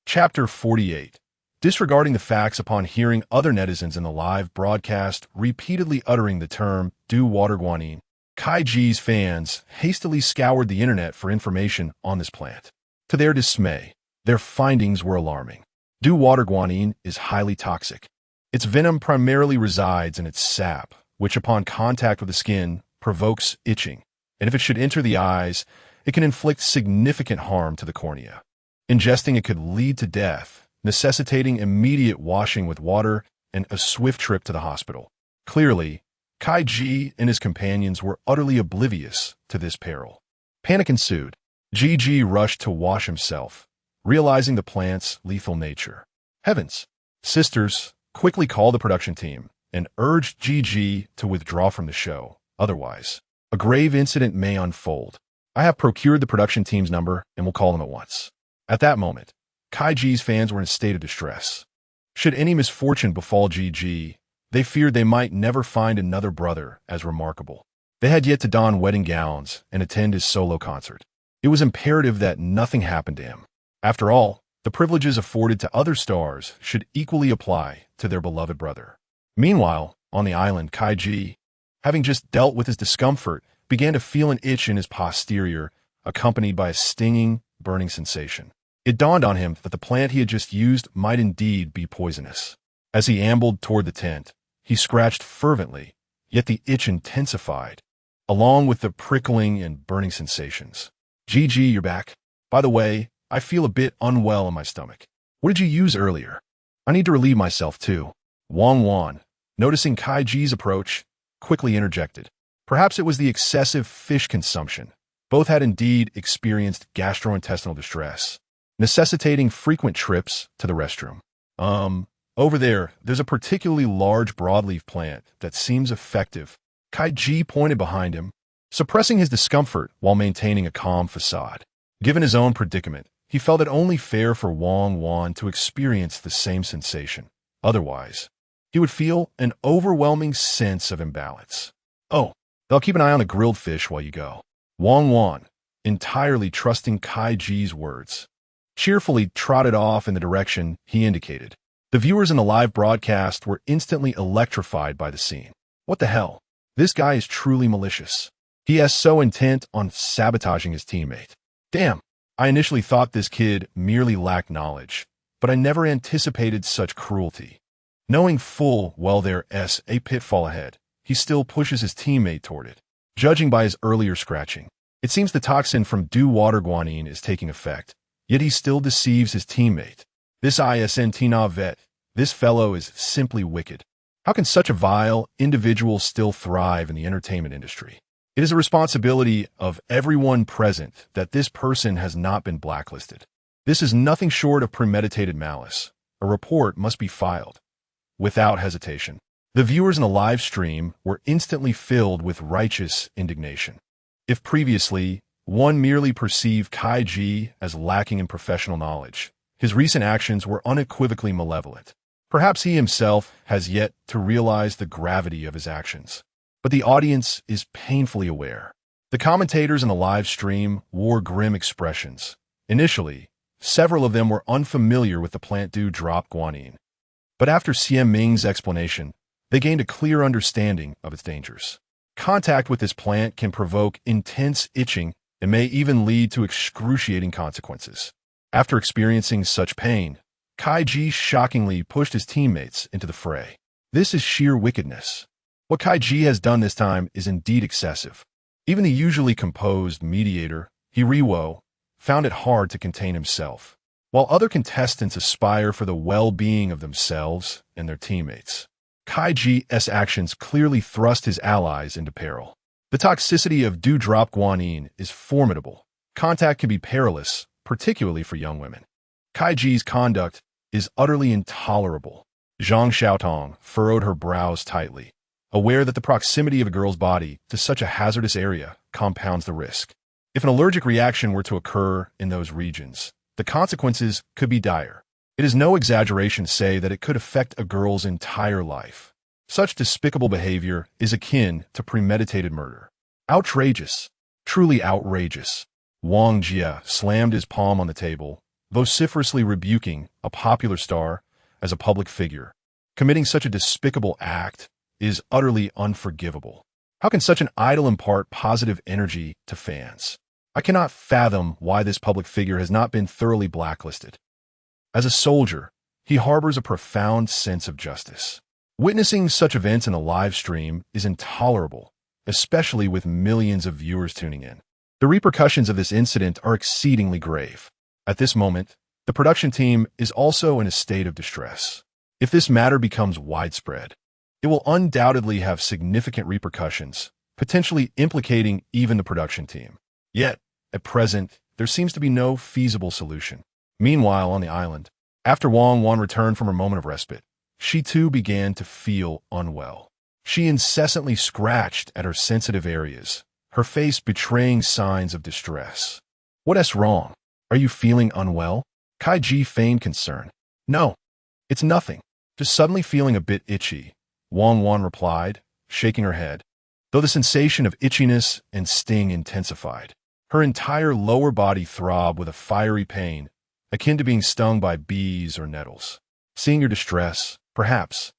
Chapter 48. Disregarding the facts upon hearing other netizens in the live broadcast repeatedly uttering the term "do water guanine," Kai Ji's fans hastily scoured the internet for information on this plant. To their dismay, their findings were alarming. Do water guanine is highly toxic. Its venom primarily resides in its sap, which upon contact with the skin provokes itching, and if it should enter the eyes, it can inflict significant harm to the cornea. Ingesting it could lead to death, necessitating immediate washing with water and a swift trip to the hospital. Clearly, Kai Ji and his companions were utterly oblivious to this peril. Panic ensued. Ji rushed to wash himself, realizing the plant's lethal nature. Heavens! Sisters quickly called the production team and urged Ji to withdraw from the show. Otherwise, a grave incident may unfold. I have procured the production team's number and will call them at once. At that moment, Kai Ji's fans were in a state of distress. Should any misfortune befall Ji, they feared they might never find another brother as remarkable. They had yet to don wedding gowns and attend his solo concert. It was imperative that nothing happened to him. After all, the privileges afforded to other stars should equally apply to their beloved brother. Meanwhile, on the island, Kai Ji, having just dealt with his discomfort, began to feel an itch in his posterior, accompanied by a stinging, burning sensation. It dawned on him that the plant he had just used might indeed be poisonous. As he ambled toward the tent, he scratched fervently, yet the itch intensified, along with the prickling and burning sensations. Ji, you're back. By the way, I feel a bit unwell in my stomach. What did you use earlier? I need to relieve myself too. Wang, noticing Kai Ji's approach, quickly interjected. Perhaps it was the excessive fish consumption. Both had indeed experienced gastrointestinal distress, necessitating frequent trips to the restroom. Over there's a particularly large broadleaf plant that seems effective. Kai Ji pointed behind him, suppressing his discomfort while maintaining a calm facade. Given his own predicament, he felt it only fair for Wang to experience the same sensation. Otherwise, he would feel an overwhelming sense of imbalance. "Oh, they'll keep an eye on the grilled fish while you go." Wang, entirely trusting Kai Ji's words, cheerfully trotted off in the direction he indicated. The viewers in the live broadcast were instantly electrified by the scene. What the hell? This guy is truly malicious. He is so intent on sabotaging his teammate. Damn, I initially thought this kid merely lacked knowledge, but I never anticipated such cruelty. Knowing full well there's a pitfall ahead, he still pushes his teammate toward it. Judging by his earlier scratching, it seems the toxin from dew water guanine is taking effect, yet he still deceives his teammate. This isn't vet. This fellow is simply wicked. How can such a vile individual still thrive in the entertainment industry? It is a responsibility of everyone present that this person has not been blacklisted. This is nothing short of premeditated malice. A report must be filed. Without hesitation, the viewers in the live stream were instantly filled with righteous indignation. If previously, one merely perceived Kai Ji as lacking in professional knowledge, his recent actions were unequivocally malevolent. Perhaps he himself has yet to realize the gravity of his actions. But the audience is painfully aware. The commentators in the live stream wore grim expressions. Initially, several of them were unfamiliar with the plant dewdrop guanine. But after Xian Ming's explanation, they gained a clear understanding of its dangers. Contact with this plant can provoke intense itching and may even lead to excruciating consequences. After experiencing such pain, Kaiji shockingly pushed his teammates into the fray. This is sheer wickedness. What Kaiji has done this time is indeed excessive. Even the usually composed mediator, Hiriwo, found it hard to contain himself, while other contestants aspire for the well-being of themselves and their teammates. Kaiji's actions clearly thrust his allies into peril. The toxicity of dewdrop guanine is formidable. Contact can be perilous, particularly for young women. Kaiji's conduct is utterly intolerable. Zhang Xiaotong furrowed her brows tightly, aware that the proximity of a girl's body to such a hazardous area compounds the risk. If an allergic reaction were to occur in those regions, the consequences could be dire. It is no exaggeration to say that it could affect a girl's entire life. Such despicable behavior is akin to premeditated murder. Outrageous. Truly outrageous. Wang Jia slammed his palm on the table, vociferously rebuking a popular star as a public figure. Committing such a despicable act is utterly unforgivable. How can such an idol impart positive energy to fans? I cannot fathom why this public figure has not been thoroughly blacklisted. As a soldier, he harbors a profound sense of justice. Witnessing such events in a live stream is intolerable, especially with millions of viewers tuning in. The repercussions of this incident are exceedingly grave. At this moment, the production team is also in a state of distress. If this matter becomes widespread, it will undoubtedly have significant repercussions, potentially implicating even the production team. Yet, at present, there seems to be no feasible solution. Meanwhile, on the island, after Wang Wan returned from her moment of respite, she too began to feel unwell. She incessantly scratched at her sensitive areas, her face betraying signs of distress. What's wrong? Are you feeling unwell? Kaiji feigned concern. No, it's nothing. Just suddenly feeling a bit itchy, Wang Wan replied, shaking her head, though the sensation of itchiness and sting intensified. Her entire lower body throbbed with a fiery pain, akin to being stung by bees or nettles. Seeing your distress, perhaps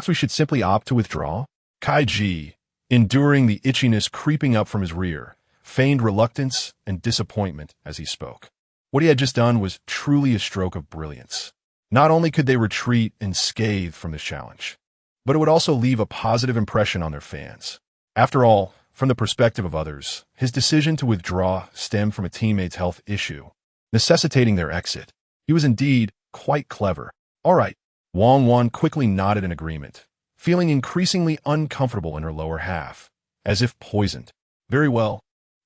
we should simply opt to withdraw? Kaiji, enduring the itchiness creeping up from his rear, feigned reluctance and disappointment as he spoke. What he had just done was truly a stroke of brilliance. Not only could they retreat unscathed from this challenge, but it would also leave a positive impression on their fans. After all, from the perspective of others, his decision to withdraw stemmed from a teammate's health issue, necessitating their exit. He was indeed quite clever. All right, Wang Wan quickly nodded in agreement, feeling increasingly uncomfortable in her lower half, as if poisoned. Very well,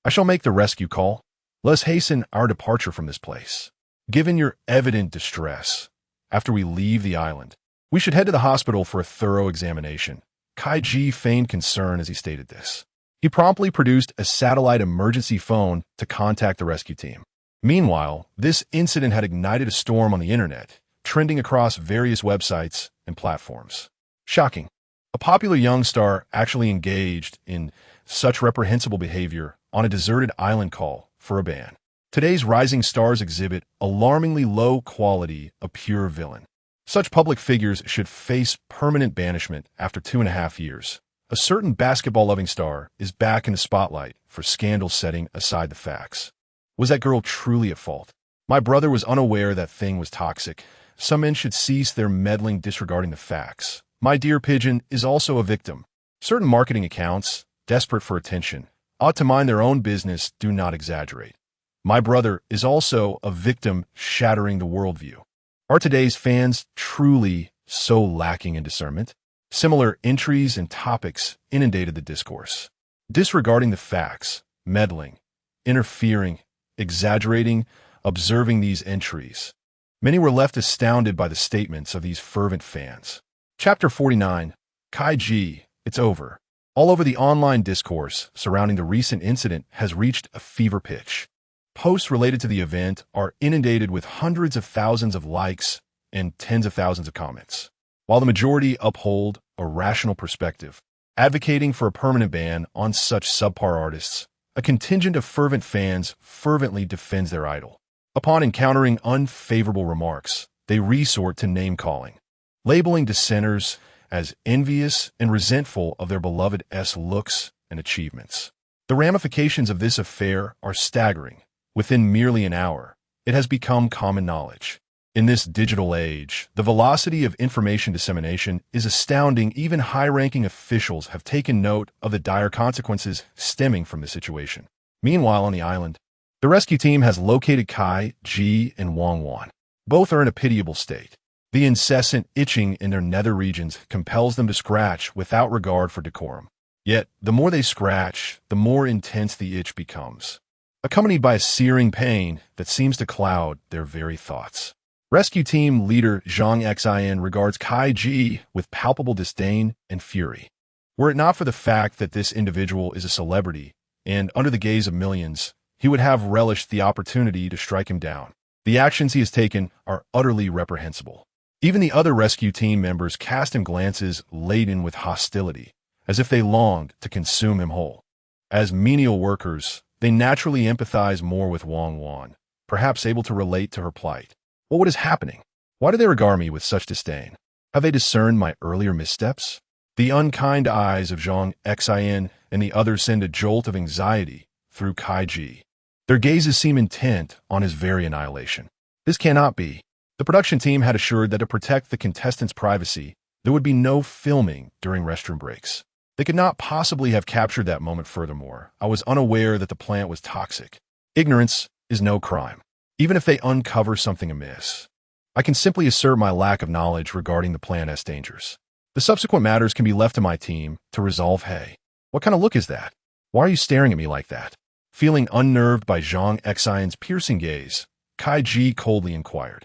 I shall make the rescue call. Let us hasten our departure from this place. Given your evident distress, after we leave the island, we should head to the hospital for a thorough examination. Kaiji feigned concern as he stated this. He promptly produced a satellite emergency phone to contact the rescue team. Meanwhile, this incident had ignited a storm on the internet, trending across various websites and platforms. Shocking. A popular young star actually engaged in such reprehensible behavior on a deserted island call for a ban. Today's rising stars exhibit alarmingly low quality of pure villain. Such public figures should face permanent banishment after 2.5 years. A certain basketball-loving star is back in the spotlight for scandal, setting aside the facts. Was that girl truly at fault? My brother was unaware that thing was toxic. Some men should cease their meddling, disregarding the facts. My dear pigeon is also a victim. Certain marketing accounts, desperate for attention, ought to mind their own business, do not exaggerate. My brother is also a victim, shattering the worldview. Are today's fans truly so lacking in discernment? Similar entries and topics inundated the discourse. Disregarding the facts, meddling, interfering, exaggerating, observing these entries. Many were left astounded by the statements of these fervent fans. Chapter 49. Kaiji, it's over. All over the online discourse surrounding the recent incident has reached a fever pitch. Posts related to the event are inundated with hundreds of thousands of likes and tens of thousands of comments. While the majority uphold a rational perspective, advocating for a permanent ban on such subpar artists, a contingent of fervent fans fervently defends their idol. Upon encountering unfavorable remarks, they resort to name-calling, labeling dissenters as envious and resentful of their beloved's looks and achievements. The ramifications of this affair are staggering. Within merely an hour, it has become common knowledge. In this digital age, the velocity of information dissemination is astounding. Even high-ranking officials have taken note of the dire consequences stemming from the situation. Meanwhile, on the island, the rescue team has located Kai Ji and Wang Wan. Both are in a pitiable state. The incessant itching in their nether regions compels them to scratch without regard for decorum. Yet, the more they scratch, the more intense the itch becomes, accompanied by a searing pain that seems to cloud their very thoughts. Rescue team leader Zhang Xin regards Kai Ji with palpable disdain and fury. Were it not for the fact that this individual is a celebrity, and under the gaze of millions, he would have relished the opportunity to strike him down. The actions he has taken are utterly reprehensible. Even the other rescue team members cast him glances laden with hostility, as if they longed to consume him whole. As menial workers, they naturally empathize more with Wang Wan, perhaps able to relate to her plight. Well, what is happening? Why do they regard me with such disdain? Have they discerned my earlier missteps? The unkind eyes of Zhang Xin and the others send a jolt of anxiety through Kai Ji. Their gazes seem intent on his very annihilation. This cannot be. The production team had assured that to protect the contestants' privacy, there would be no filming during restroom breaks. They could not possibly have captured that moment. Furthermore, I was unaware that the plant was toxic. Ignorance is no crime, even if they uncover something amiss. I can simply assert my lack of knowledge regarding the plant's dangers. The subsequent matters can be left to my team to resolve. Hey, what kind of look is that? Why are you staring at me like that? Feeling unnerved by Zhang Xin's piercing gaze, Kai Ji coldly inquired.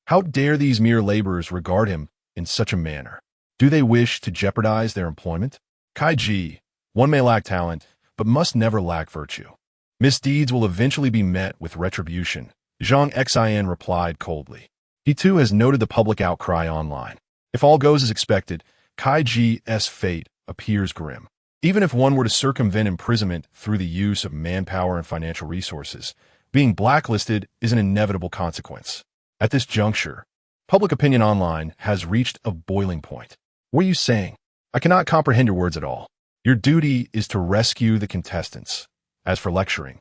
How dare these mere laborers regard him in such a manner? Do they wish to jeopardize their employment? Kai Ji, one may lack talent, but must never lack virtue. Misdeeds will eventually be met with retribution, Zhang Xin replied coldly. He too has noted the public outcry online. If all goes as expected, Kai Ji's fate appears grim. Even if one were to circumvent imprisonment through the use of manpower and financial resources, being blacklisted is an inevitable consequence. At this juncture, public opinion online has reached a boiling point. What are you saying? I cannot comprehend your words at all. Your duty is to rescue the contestants. As for lecturing,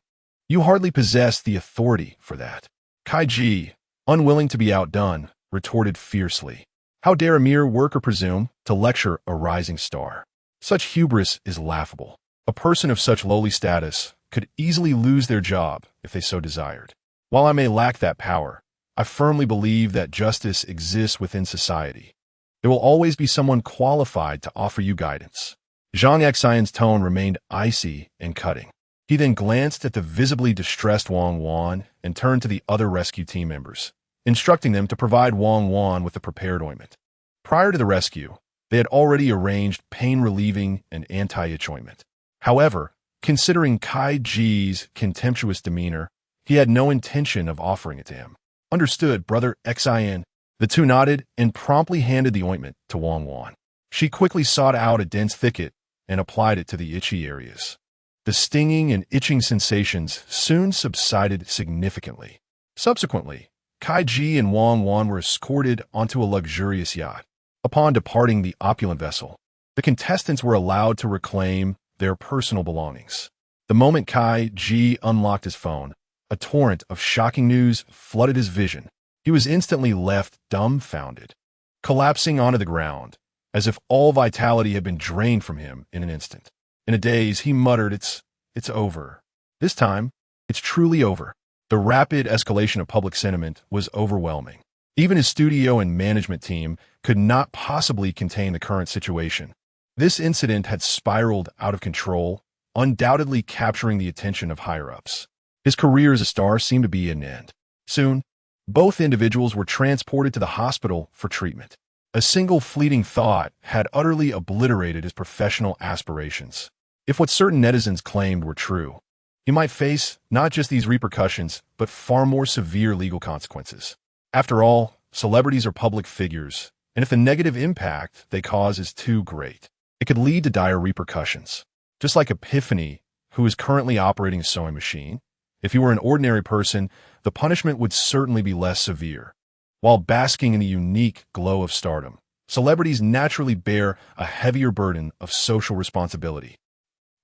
you hardly possess the authority for that. Kai Ji, unwilling to be outdone, retorted fiercely. How dare a mere worker presume to lecture a rising star? Such hubris is laughable. A person of such lowly status could easily lose their job if they so desired. While I may lack that power, I firmly believe that justice exists within society. There will always be someone qualified to offer you guidance. Zhang Xin's tone remained icy and cutting. He then glanced at the visibly distressed Wang Wan and turned to the other rescue team members, instructing them to provide Wang Wan with the prepared ointment. Prior to the rescue, they had already arranged pain-relieving and anti-itch ointment. However, considering Kai Ji's contemptuous demeanor, he had no intention of offering it to him. Understood, Brother Xin. The two nodded and promptly handed the ointment to Wang Wan. She quickly sought out a dense thicket and applied it to the itchy areas. The stinging and itching sensations soon subsided significantly. Subsequently, Kai Ji and Wang Wan were escorted onto a luxurious yacht. Upon departing the opulent vessel, the contestants were allowed to reclaim their personal belongings. The moment Kai Ji unlocked his phone, a torrent of shocking news flooded his vision. He was instantly left dumbfounded, collapsing onto the ground, as if all vitality had been drained from him in an instant. In a daze, he muttered, It's over. This time, it's truly over. The rapid escalation of public sentiment was overwhelming. Even his studio and management team could not possibly contain the current situation. This incident had spiraled out of control, undoubtedly capturing the attention of higher-ups. His career as a star seemed to be at an end. Soon, both individuals were transported to the hospital for treatment. A single fleeting thought had utterly obliterated his professional aspirations. If what certain netizens claimed were true, he might face not just these repercussions, but far more severe legal consequences. After all, celebrities are public figures, and if the negative impact they cause is too great, it could lead to dire repercussions. Just like Epiphany who is currently operating a sewing machine. If he were an ordinary person, the punishment would certainly be less severe. While basking in the unique glow of stardom, celebrities naturally bear a heavier burden of social responsibility.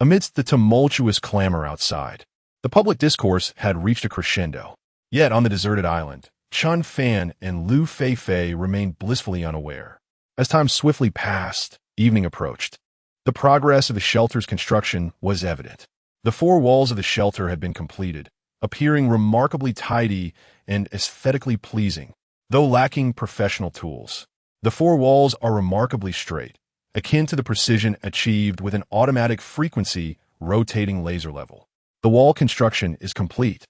Amidst the tumultuous clamor outside, the public discourse had reached a crescendo. Yet on the deserted island, Chen Fan and Liu Feifei remained blissfully unaware. As time swiftly passed, evening approached. The progress of the shelter's construction was evident. The four walls of the shelter had been completed, appearing remarkably tidy and aesthetically pleasing, though lacking professional tools. The four walls are remarkably straight, akin to the precision achieved with an automatic frequency rotating laser level. The wall construction is complete,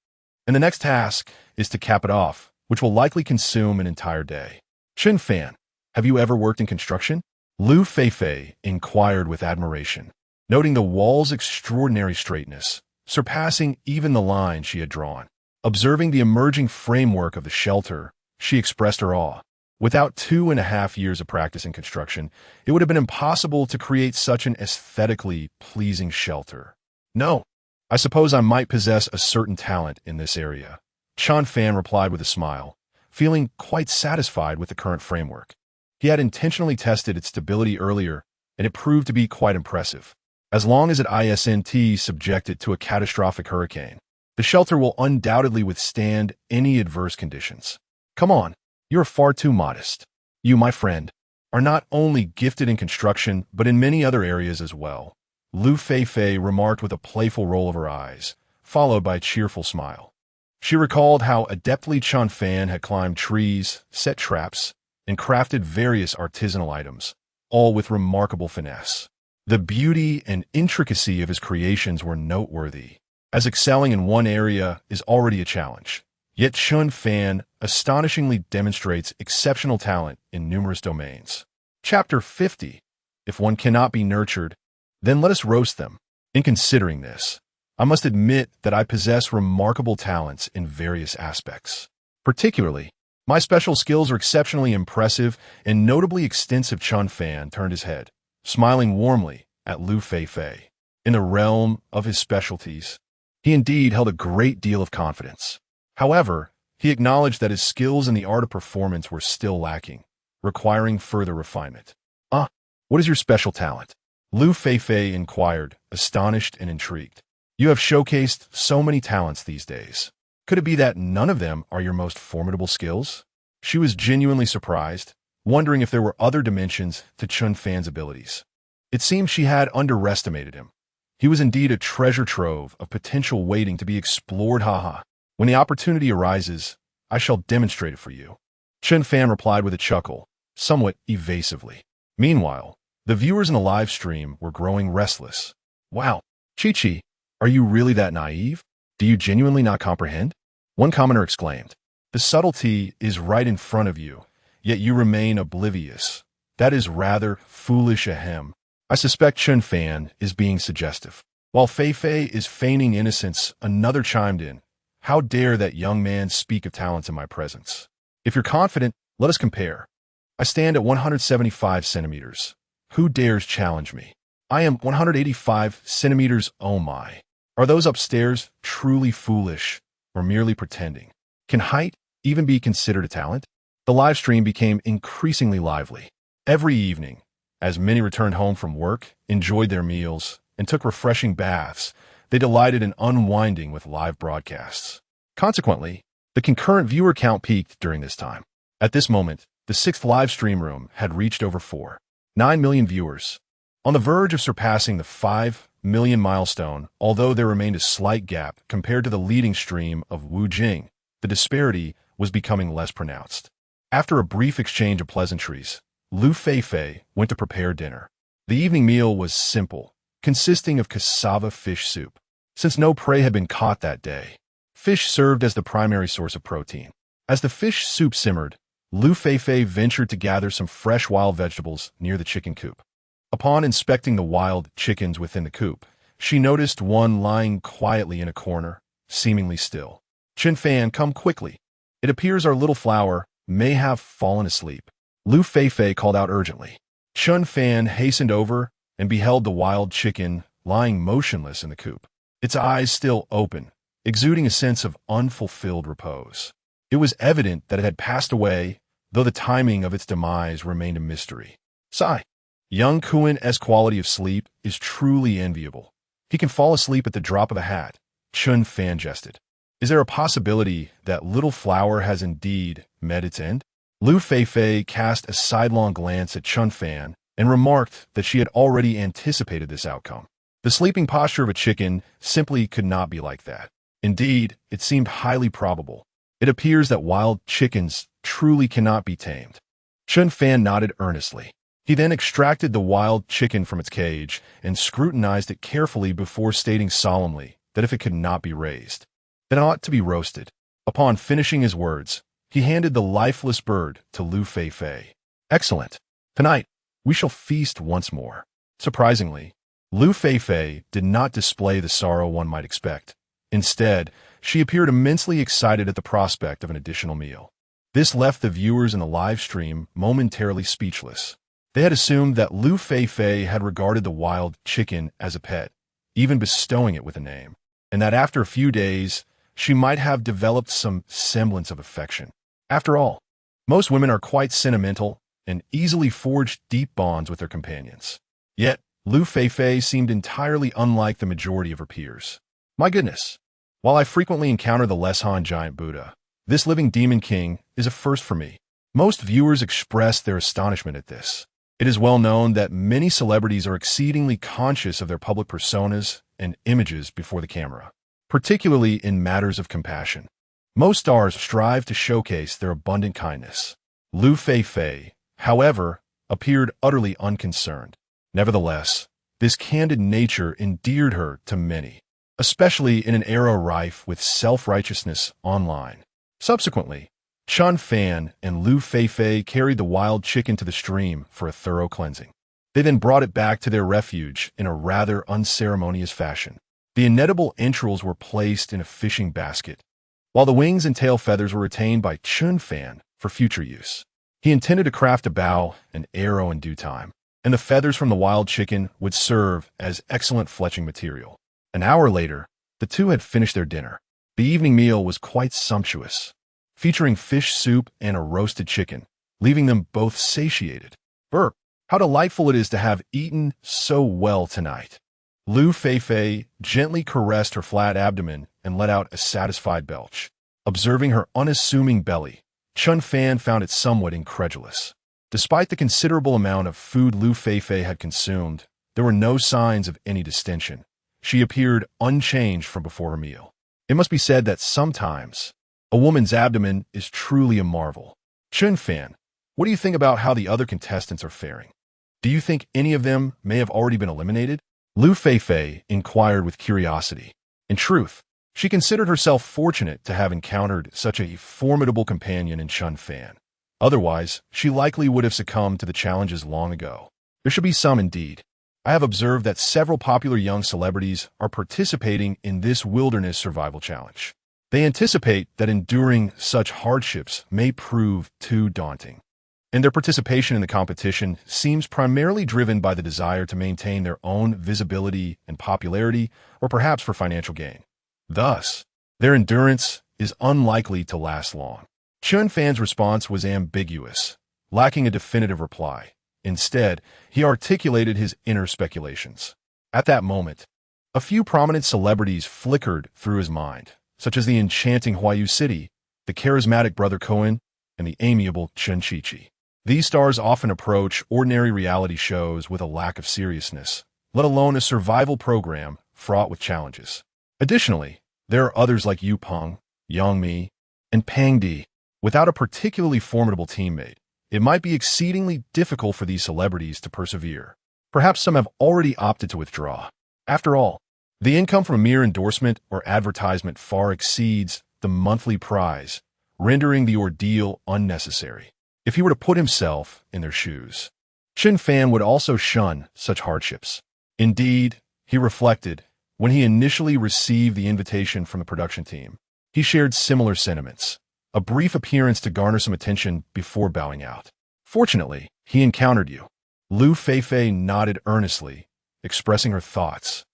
and the next task is to cap it off, which will likely consume an entire day. Chen Fan, have you ever worked in construction? Liu Feifei inquired with admiration, noting the wall's extraordinary straightness, surpassing even the line she had drawn. Observing the emerging framework of the shelter, she expressed her awe. Without 2.5 years of practice in construction, it would have been impossible to create such an aesthetically pleasing shelter. No, I suppose I might possess a certain talent in this area, Chen Fan replied with a smile, feeling quite satisfied with the current framework. He had intentionally tested its stability earlier, and it proved to be quite impressive. As long as it isn't subjected to a catastrophic hurricane, the shelter will undoubtedly withstand any adverse conditions. Come on, you're far too modest. You, my friend, are not only gifted in construction, but in many other areas as well, Liu Feifei remarked with a playful roll of her eyes, followed by a cheerful smile. She recalled how adeptly Chen Fan had climbed trees, set traps, and crafted various artisanal items, all with remarkable finesse. The beauty and intricacy of his creations were noteworthy, as excelling in one area is already a challenge. Yet Chen Fan astonishingly demonstrates exceptional talent in numerous domains. Chapter 50. If one cannot be nurtured, then let us roast them. In considering this, I must admit that I possess remarkable talents in various aspects. Particularly, my special skills are exceptionally impressive and notably extensive. Chen Fan turned his head, smiling warmly at Liu Feifei. In the realm of his specialties, he indeed held a great deal of confidence. However, he acknowledged that his skills in the art of performance were still lacking, requiring further refinement. What is your special talent? Liu Feifei inquired, astonished and intrigued. You have showcased so many talents these days. Could it be that none of them are your most formidable skills? She was genuinely surprised, wondering if there were other dimensions to Chen Fan's abilities. It seemed she had underestimated him. He was indeed a treasure trove of potential waiting to be explored. When the opportunity arises, I shall demonstrate it for you. Chen Fan replied with a chuckle, somewhat evasively. Meanwhile, the viewers in the live stream were growing restless. Wow, Chi-Chi, are you really that naive? Do you genuinely not comprehend? One commenter exclaimed. The subtlety is right in front of you, yet you remain oblivious. That is rather foolish. I suspect Chen Fan is being suggestive. While Feifei is feigning innocence, another chimed in. How dare that young man speak of talents in my presence? If you're confident, let us compare. I stand at 175 centimeters. Who dares challenge me? I am 185 centimeters. Oh my. Are those upstairs truly foolish or merely pretending? Can height even be considered a talent? The live stream became increasingly lively. Every evening, as many returned home from work, enjoyed their meals, and took refreshing baths, they delighted in unwinding with live broadcasts. Consequently, the concurrent viewer count peaked during this time. At this moment, the 6th live stream room had reached over 4.9 million viewers, on the verge of surpassing the 5 million milestone. Although there remained a slight gap compared to the leading stream of Wu Jing, the disparity was becoming less pronounced. After a brief exchange of pleasantries, Liu Feifei went to prepare dinner. The evening meal was simple, consisting of cassava fish soup. Since no prey had been caught that day, fish served as the primary source of protein. As the fish soup simmered, Liu Feifei ventured to gather some fresh wild vegetables near the chicken coop. Upon inspecting the wild chickens within the coop, she noticed one lying quietly in a corner, seemingly still. Chen Fan, come quickly. It appears our little flower may have fallen asleep. Liu Feifei called out urgently. Chen Fan hastened over and beheld the wild chicken lying motionless in the coop. its eyes still open, exuding a sense of unfulfilled repose. It was evident that it had passed away, though the timing of its demise remained a mystery. Sigh. Young Kuan-'s quality of sleep is truly enviable. He can fall asleep at the drop of a hat, Chen Fan jested. Is there a possibility that little flower has indeed met its end? Liu Feifei cast a sidelong glance at Chen Fan and remarked that she had already anticipated this outcome. The sleeping posture of a chicken simply could not be like that. Indeed, it seemed highly probable. It appears that wild chickens truly cannot be tamed. Chen Fan nodded earnestly. He then extracted the wild chicken from its cage and scrutinized it carefully before stating solemnly that if it could not be raised, then it ought to be roasted. Upon finishing his words, he handed the lifeless bird to Liu Feifei. Excellent. Tonight, we shall feast once more. Surprisingly, Liu Feifei did not display the sorrow one might expect. Instead, she appeared immensely excited at the prospect of an additional meal. This left the viewers in the live stream momentarily speechless. They had assumed that Liu Feifei had regarded the wild chicken as a pet, even bestowing it with a name, and that after a few days, she might have developed some semblance of affection. After all, most women are quite sentimental and easily forge deep bonds with their companions. Yet, Liu Feifei seemed entirely unlike the majority of her peers. My goodness! While I frequently encounter the Leshan giant Buddha, this living demon king is a first for me. Most viewers express their astonishment at this. It is well known that many celebrities are exceedingly conscious of their public personas and images before the camera, particularly in matters of compassion. Most stars strive to showcase their abundant kindness. Liu Feifei, however, appeared utterly unconcerned. Nevertheless, this candid nature endeared her to many, especially in an era rife with self-righteousness online. Subsequently, Chen Fan and Liu Feifei carried the wild chicken to the stream for a thorough cleansing. They then brought it back to their refuge in a rather unceremonious fashion. The inedible entrails were placed in a fishing basket, while the wings and tail feathers were retained by Chen Fan for future use. He intended to craft a bow and arrow in due time, and the feathers from the wild chicken would serve as excellent fletching material. An hour later, the two had finished their dinner. The evening meal was quite sumptuous, featuring fish soup and a roasted chicken, leaving them both satiated. Burp, how delightful it is to have eaten so well tonight. Liu Feifei gently caressed her flat abdomen and let out a satisfied belch. Observing her unassuming belly, Chen Fan found it somewhat incredulous. Despite the considerable amount of food Liu Feifei had consumed, there were no signs of any distension. She appeared unchanged from before her meal. It must be said that sometimes a woman's abdomen is truly a marvel. Chen Fan, what do you think about how the other contestants are faring? Do you think any of them may have already been eliminated? Liu Feifei inquired with curiosity. In truth, she considered herself fortunate to have encountered such a formidable companion in Chen Fan. Otherwise, she likely would have succumbed to the challenges long ago. There should be some indeed. I have observed that several popular young celebrities are participating in this wilderness survival challenge. They anticipate that enduring such hardships may prove too daunting, and their participation in the competition seems primarily driven by the desire to maintain their own visibility and popularity, or perhaps for financial gain. Thus, their endurance is unlikely to last long. Chen Fan's response was ambiguous, lacking a definitive reply. Instead, he articulated his inner speculations. At that moment, a few prominent celebrities flickered through his mind, such as the enchanting Huayu City, the charismatic Brother Cohen, and the amiable Chen Chichi. These stars often approach ordinary reality shows with a lack of seriousness, let alone a survival program fraught with challenges. Additionally, there are others like Yu Peng, Yang Mi, and Pang Di. Without a particularly formidable teammate, it might be exceedingly difficult for these celebrities to persevere. Perhaps some have already opted to withdraw. After all, the income from a mere endorsement or advertisement far exceeds the monthly prize, rendering the ordeal unnecessary. If he were to put himself in their shoes, Chen Fan would also shun such hardships. Indeed, he reflected, when he initially received the invitation from the production team, he shared similar sentiments, a brief appearance to garner some attention before bowing out. Fortunately, he encountered you. Liu Feifei nodded earnestly, expressing her thoughts.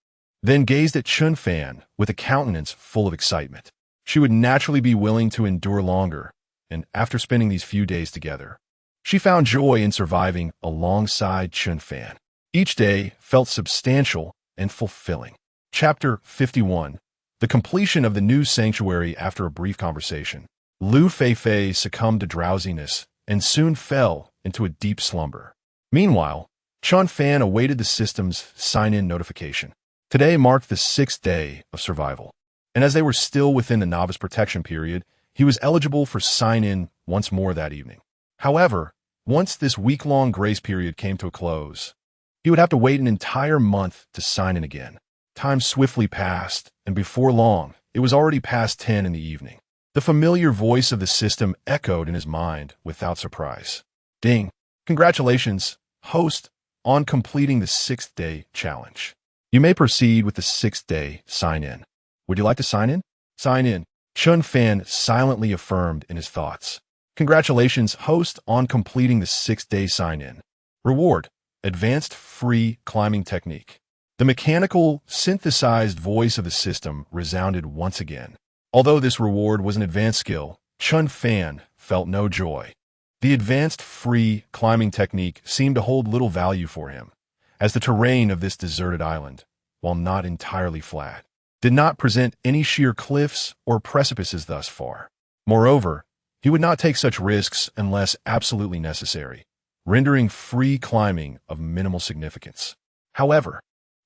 then gazed at Chen Fan with a countenance full of excitement. She would naturally be willing to endure longer, and after spending these few days together, she found joy in surviving alongside Chen Fan. Each day felt substantial and fulfilling. Chapter 51. The completion of the new sanctuary. After a brief conversation, Liu Feifei succumbed to drowsiness and soon fell into a deep slumber. Meanwhile, Chen Fan awaited the system's sign-in notification. Today marked the 6th day of survival, and as they were still within the novice protection period, he was eligible for sign-in once more that evening. However, once this week-long grace period came to a close, he would have to wait an entire month to sign in again. Time swiftly passed, and before long, it was already past 10 in the evening. The familiar voice of the system echoed in his mind without surprise. Ding! Congratulations, host, on completing the 6th day challenge. You may proceed with the 6th day sign-in. Would you like to sign in? Sign in, Chen Fan silently affirmed in his thoughts. Congratulations, host, on completing the 6th day sign-in. Reward, advanced free climbing technique. The mechanical, synthesized voice of the system resounded once again. Although this reward was an advanced skill, Chen Fan felt no joy. The advanced free climbing technique seemed to hold little value for him, as the terrain of this deserted island, while not entirely flat, did not present any sheer cliffs or precipices thus far. Moreover, he would not take such risks unless absolutely necessary, rendering free climbing of minimal significance. However,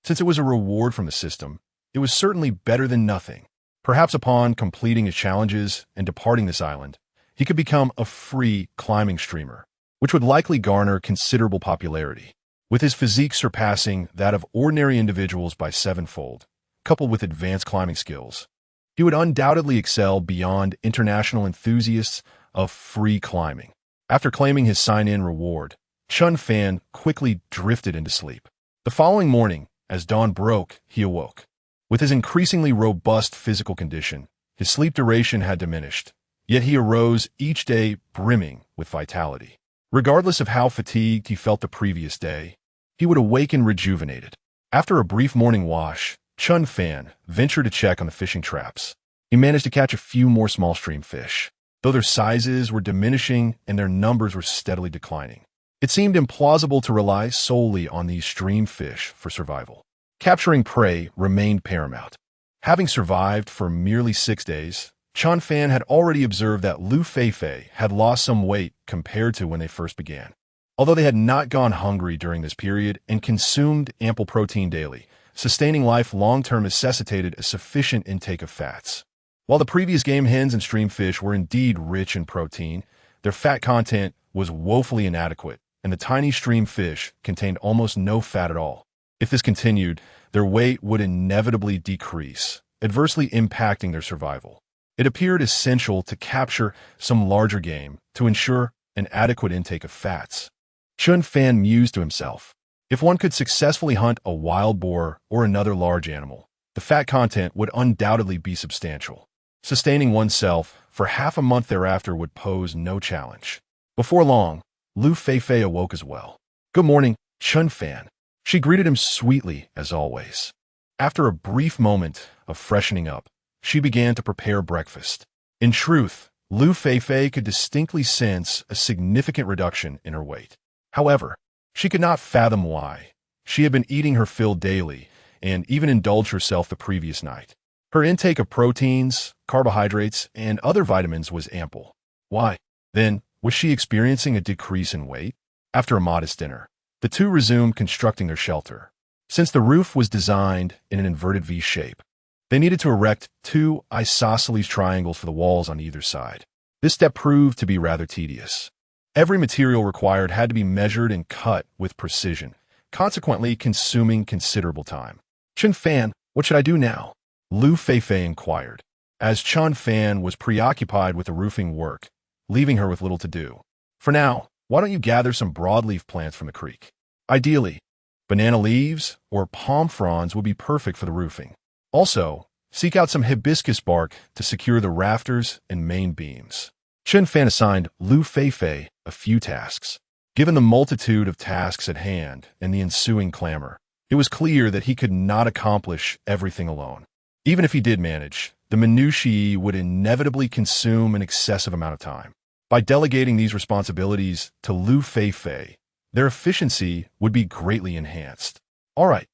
since it was a reward from the system, it was certainly better than nothing. Perhaps upon completing his challenges and departing this island, he could become a free climbing streamer, which would likely garner considerable popularity. With his physique surpassing that of ordinary individuals by 7-fold, coupled with advanced climbing skills, he would undoubtedly excel beyond international enthusiasts of free climbing. After claiming his sign-in reward, Chen Fan quickly drifted into sleep. The following morning, as dawn broke, he awoke. With his increasingly robust physical condition, his sleep duration had diminished, yet he arose each day brimming with vitality. Regardless of how fatigued he felt the previous day, he would awaken rejuvenated. After a brief morning wash, Chen Fan ventured to check on the fishing traps. He managed to catch a few more small stream fish, though their sizes were diminishing and their numbers were steadily declining. It seemed implausible to rely solely on these stream fish for survival. Capturing prey remained paramount. Having survived for merely 6 days, Chen Fan had already observed that Liu Feifei had lost some weight compared to when they first began. Although they had not gone hungry during this period and consumed ample protein daily, sustaining life long-term necessitated a sufficient intake of fats. While the previous game hens and stream fish were indeed rich in protein, their fat content was woefully inadequate, and the tiny stream fish contained almost no fat at all. If this continued, their weight would inevitably decrease, adversely impacting their survival. It appeared essential to capture some larger game to ensure an adequate intake of fats. Chen Fan mused to himself. If one could successfully hunt a wild boar or another large animal, the fat content would undoubtedly be substantial. Sustaining oneself for half a month thereafter would pose no challenge. Before long, Liu Feifei awoke as well. Good morning, Chen Fan. She greeted him sweetly, as always. After a brief moment of freshening up, she began to prepare breakfast. In truth, Liu Feifei could distinctly sense a significant reduction in her weight. However, she could not fathom why. She had been eating her fill daily and even indulged herself the previous night. Her intake of proteins, carbohydrates, and other vitamins was ample. Why, then, was she experiencing a decrease in weight? After a modest dinner, the two resumed constructing their shelter. Since the roof was designed in an inverted V shape, they needed to erect 2 isosceles triangles for the walls on either side. This step proved to be rather tedious. Every material required had to be measured and cut with precision, consequently consuming considerable time. Chen Fan, what should I do now? Liu Feifei inquired, as Chen Fan was preoccupied with the roofing work, leaving her with little to do. For now, why don't you gather some broadleaf plants from the creek? Ideally, banana leaves or palm fronds would be perfect for the roofing. Also, seek out some hibiscus bark to secure the rafters and main beams. Chen Fan assigned Liu Feifei a few tasks. Given the multitude of tasks at hand and the ensuing clamor, It was clear that he could not accomplish everything alone. Even if he did manage, the minutiae would inevitably consume an excessive amount of time. By delegating these responsibilities to Liu Feifei, their efficiency would be greatly enhanced. "All right,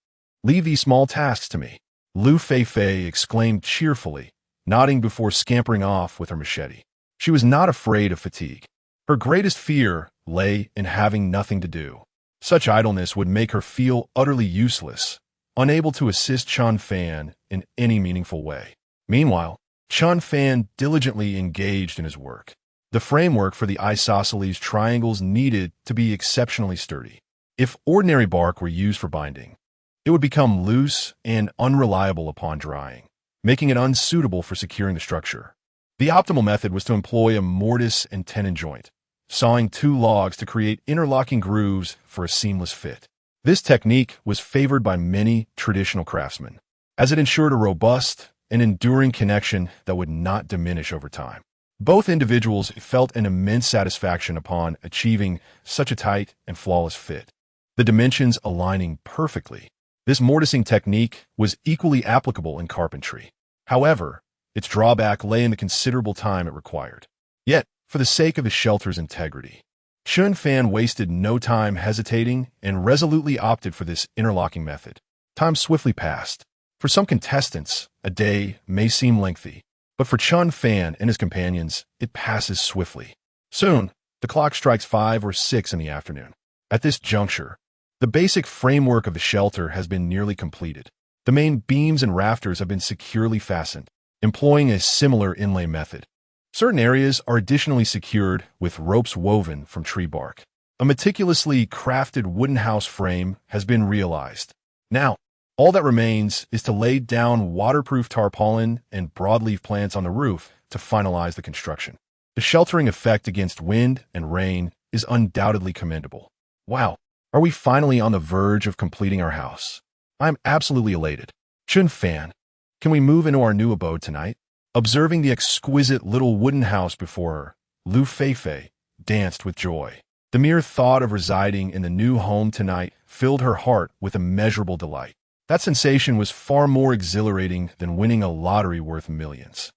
leave these small tasks to me," Liu Feifei exclaimed cheerfully, nodding before scampering off with her machete. She was not afraid of fatigue. Her greatest fear lay in having nothing to do. Such idleness would make her feel utterly useless, unable to assist Chen Fan in any meaningful way. Meanwhile, Chen Fan diligently engaged in his work. The framework for the isosceles triangles needed to be exceptionally sturdy. If ordinary bark were used for binding, it would become loose and unreliable upon drying, making it unsuitable for securing the structure. The optimal method was to employ a mortise and tenon joint, sawing two logs to create interlocking grooves for a seamless fit. This technique was favored by many traditional craftsmen, as it ensured a robust and enduring connection that would not diminish over time. Both individuals felt an immense satisfaction upon achieving such a tight and flawless fit, the dimensions aligning perfectly. This mortising technique was equally applicable in carpentry. However, its drawback lay in the considerable time it required. Yet, for the sake of the shelter's integrity, Chen Fan wasted no time hesitating and resolutely opted for this interlocking method. Time swiftly passed. For some contestants, a day may seem lengthy, but for Chen Fan and his companions, it passes swiftly. Soon, the clock strikes 5 or 6 in the afternoon. At this juncture, the basic framework of the shelter has been nearly completed. The main beams and rafters have been securely fastened, employing a similar inlay method. Certain areas are additionally secured with ropes woven from tree bark. A meticulously crafted wooden house frame has been realized. Now, all that remains is to lay down waterproof tarpaulin and broadleaf plants on the roof to finalize the construction. The sheltering effect against wind and rain is undoubtedly commendable. Wow, are we finally on the verge of completing our house? I'm absolutely elated. Chen Fan, can we move into our new abode tonight? Observing the exquisite little wooden house before her, Liu Feifei danced with joy. The mere thought of residing in the new home tonight filled her heart with immeasurable delight. That sensation was far more exhilarating than winning a lottery worth millions.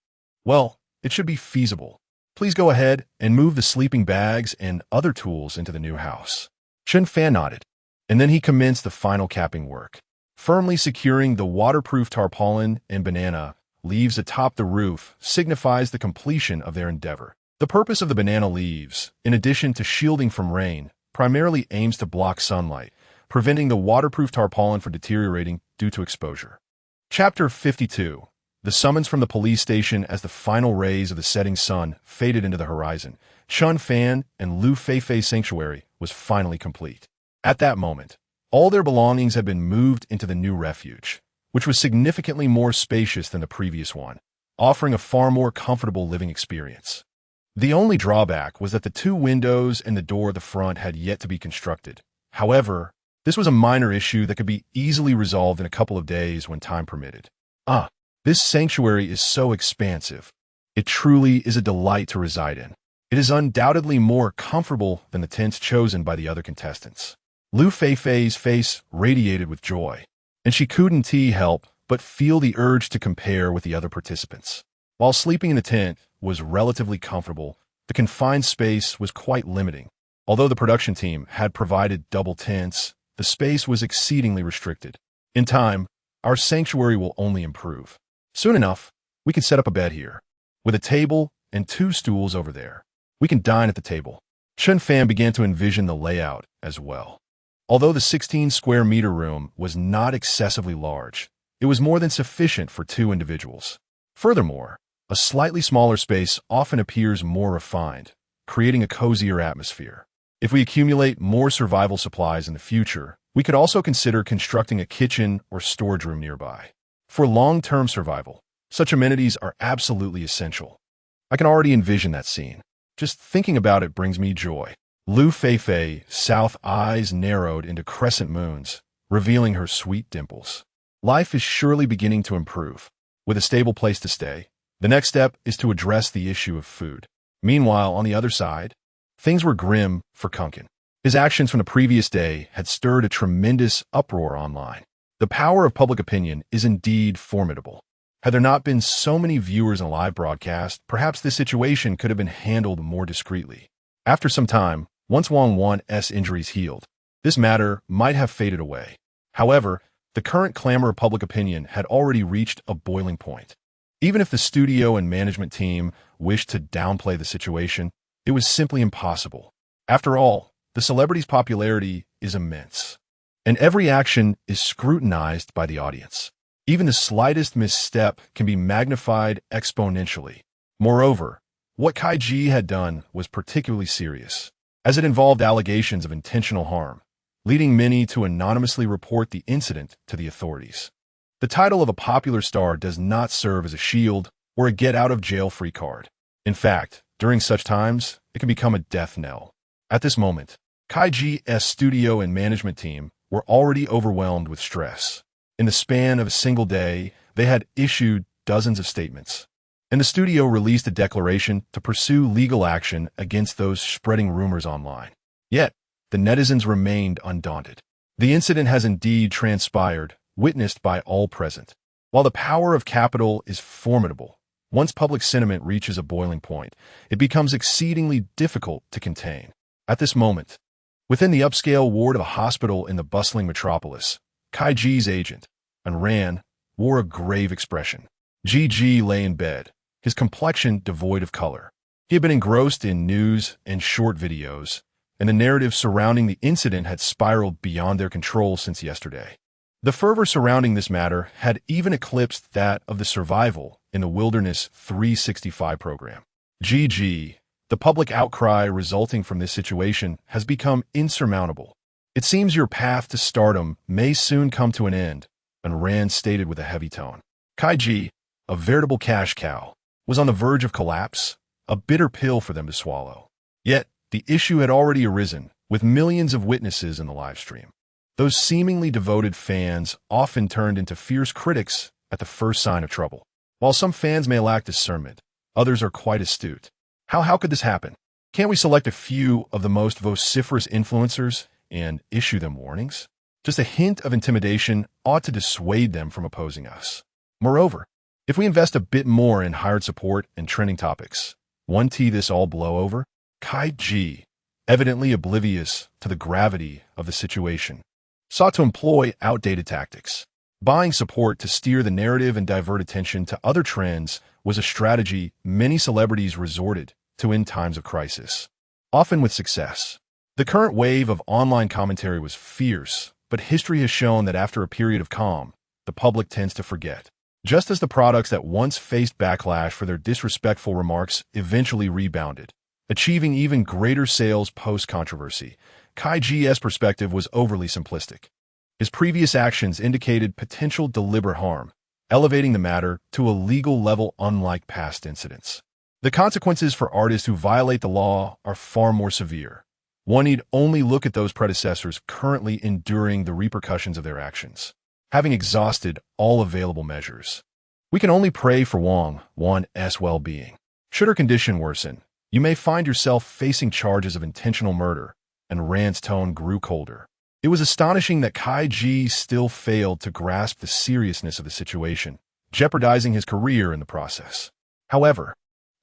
Well, it should be feasible. Please go ahead and move the sleeping bags and other tools into the new house. Chen Fan nodded, and then he commenced the final capping work. Firmly securing the waterproof tarpaulin and banana leaves atop the roof signifies the completion of their endeavor. The purpose of the banana leaves, in addition to shielding from rain, primarily aims to block sunlight, preventing the waterproof tarpaulin from deteriorating due to exposure. Chapter 52. The summons from the police station as the final rays of the setting sun faded into the horizon. Chen Fan and Liu Feifei's sanctuary was finally complete. At that moment, all their belongings had been moved into the new refuge, which was significantly more spacious than the previous one, offering a far more comfortable living experience. The only drawback was that the two windows and the door at the front had yet to be constructed. However, this was a minor issue that could be easily resolved in a couple of days when time permitted. This sanctuary is so expansive. It truly is a delight to reside in. It is undoubtedly more comfortable than the tents chosen by the other contestants. Liu Feifei's face radiated with joy, and she couldn't help but feel the urge to compare with the other participants. While sleeping in the tent was relatively comfortable, the confined space was quite limiting. Although the production team had provided double tents, the space was exceedingly restricted. In time, our sanctuary will only improve. Soon enough, we can set up a bed here, with a table and 2 stools over there. We can dine at the table. Chen Fan began to envision the layout as well. Although the 16-square-meter room was not excessively large, it was more than sufficient for 2 individuals. Furthermore, a slightly smaller space often appears more refined, creating a cozier atmosphere. If we accumulate more survival supplies in the future, we could also consider constructing a kitchen or storage room nearby. For long-term survival, such amenities are absolutely essential. I can already envision that scene. Just thinking about it brings me joy. Liu Feifei's south eyes narrowed into crescent moons, revealing her sweet dimples. Life is surely beginning to improve. With a stable place to stay, the next step is to address the issue of food. Meanwhile, on the other side, things were grim for Kunkin. His actions from the previous day had stirred a tremendous uproar online. The power of public opinion is indeed formidable. Had there not been so many viewers in a live broadcast, perhaps this situation could have been handled more discreetly. After some time, once Wang Wan's injuries healed, this matter might have faded away. However, the current clamor of public opinion had already reached a boiling point. Even if the studio and management team wished to downplay the situation, it was simply impossible. After all, the celebrity's popularity is immense, and every action is scrutinized by the audience. Even the slightest misstep can be magnified exponentially. Moreover, what Kaiji had done was particularly serious, as it involved allegations of intentional harm, leading many to anonymously report the incident to the authorities. The title of a popular star does not serve as a shield or a get-out-of-jail-free card. In fact, during such times, it can become a death knell. At this moment, Kaiji's studio and management team were already overwhelmed with stress. In the span of a single day, they had issued dozens of statements, and the studio released a declaration to pursue legal action against those spreading rumors online. Yet, the netizens remained undaunted. The incident has indeed transpired, witnessed by all present. While the power of capital is formidable, once public sentiment reaches a boiling point, it becomes exceedingly difficult to contain. At this moment, within the upscale ward of a hospital in the bustling metropolis, Kaiji's agent, Ran, wore a grave expression. Gigi lay in bed, his complexion devoid of color. He had been engrossed in news and short videos, and the narrative surrounding the incident had spiraled beyond their control since yesterday. The fervor surrounding this matter had even eclipsed that of the Survival in the Wilderness 365 program. Gigi, the public outcry resulting from this situation has become insurmountable. It seems your path to stardom may soon come to an end, and Rand stated with a heavy tone. Kaiji, a veritable cash cow, was on the verge of collapse, a bitter pill for them to swallow. Yet, the issue had already arisen, with millions of witnesses in the live stream. Those seemingly devoted fans often turned into fierce critics at the first sign of trouble. While some fans may lack discernment, others are quite astute. How could this happen? Can't we select a few of the most vociferous influencers and issue them warnings? Just a hint of intimidation ought to dissuade them from opposing us. Moreover, if we invest a bit more in hired support and trending topics, won't this all blow over? Kaiji, evidently oblivious to the gravity of the situation, sought to employ outdated tactics. Buying support to steer the narrative and divert attention to other trends was a strategy many celebrities resorted to in times of crisis, often with success. The current wave of online commentary was fierce, but history has shown that after a period of calm, the public tends to forget. Just as the products that once faced backlash for their disrespectful remarks eventually rebounded, achieving even greater sales post-controversy, Kaiji's perspective was overly simplistic. His previous actions indicated potential deliberate harm, elevating the matter to a legal level unlike past incidents. The consequences for artists who violate the law are far more severe. One need only look at those predecessors currently enduring the repercussions of their actions, having exhausted all available measures. We can only pray for Wang's well-being. Should her condition worsen, you may find yourself facing charges of intentional murder, and Rand's tone grew colder. It was astonishing that Kaiji still failed to grasp the seriousness of the situation, jeopardizing his career in the process. However,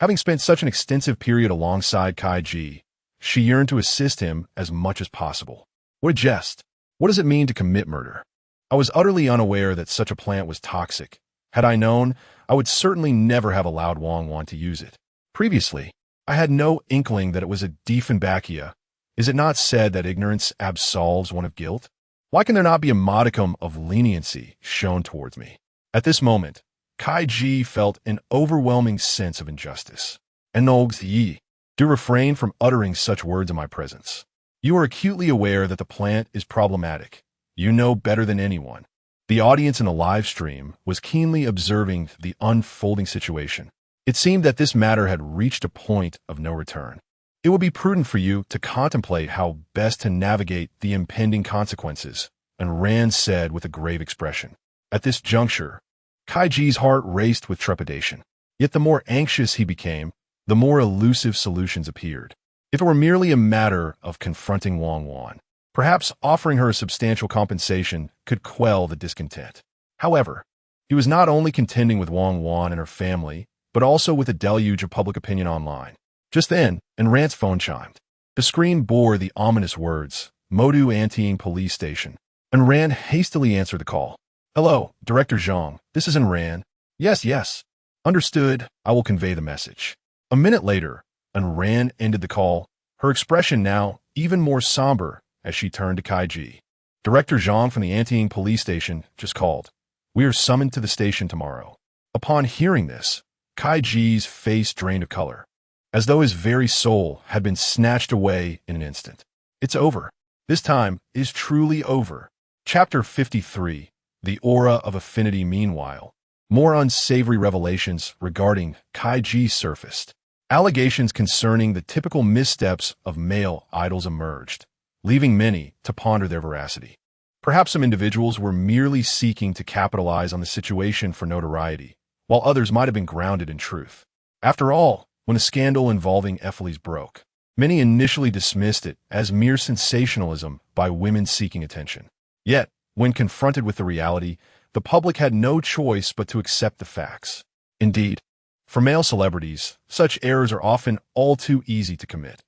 having spent such an extensive period alongside Kaiji, she yearned to assist him as much as possible. What a jest! What does it mean to commit murder? I was utterly unaware that such a plant was toxic. Had I known, I would certainly never have allowed Wang to use it. Previously, I had no inkling that it was a Dieffenbachia. Is it not said that ignorance absolves one of guilt? Why can there not be a modicum of leniency shown towards me? At this moment, Kaiji felt an overwhelming sense of injustice. Enogs yi, do refrain from uttering such words in my presence. You are acutely aware that the plant is problematic. You know better than anyone. The audience in the live stream was keenly observing the unfolding situation. It seemed that this matter had reached a point of no return. It would be prudent for you to contemplate how best to navigate the impending consequences, and Rand said with a grave expression. At this juncture, Kaiji's heart raced with trepidation. Yet the more anxious he became, the more elusive solutions appeared. If it were merely a matter of confronting Wang, Perhaps offering her a substantial compensation could quell the discontent. However, he was not only contending with Wang Wan and her family, but also with a deluge of public opinion online. Just then, Rand's phone chimed. The screen bore the ominous words, Modu Anting Police Station. Rand hastily answered the call. Hello, Director Zhang. This is Rand. Yes. Understood. I will convey the message. A minute later, Rand ended the call, her expression now even more somber as she turned to Kai Ji. Director Zhang from the Anting Police Station just called. We are summoned to the station tomorrow. Upon hearing this, Kai Ji's face drained of color, as though his very soul had been snatched away in an instant. It's over. This time is truly over. Chapter 53, The Aura of Affinity. Meanwhile, more unsavory revelations regarding Kai Ji surfaced. Allegations concerning the typical missteps of male idols emerged, leaving many to ponder their veracity. Perhaps some individuals were merely seeking to capitalize on the situation for notoriety, while others might have been grounded in truth. After all, when a scandal involving Ephiles broke, many initially dismissed it as mere sensationalism by women seeking attention. Yet, when confronted with the reality, the public had no choice but to accept the facts. Indeed, for male celebrities, such errors are often all too easy to commit.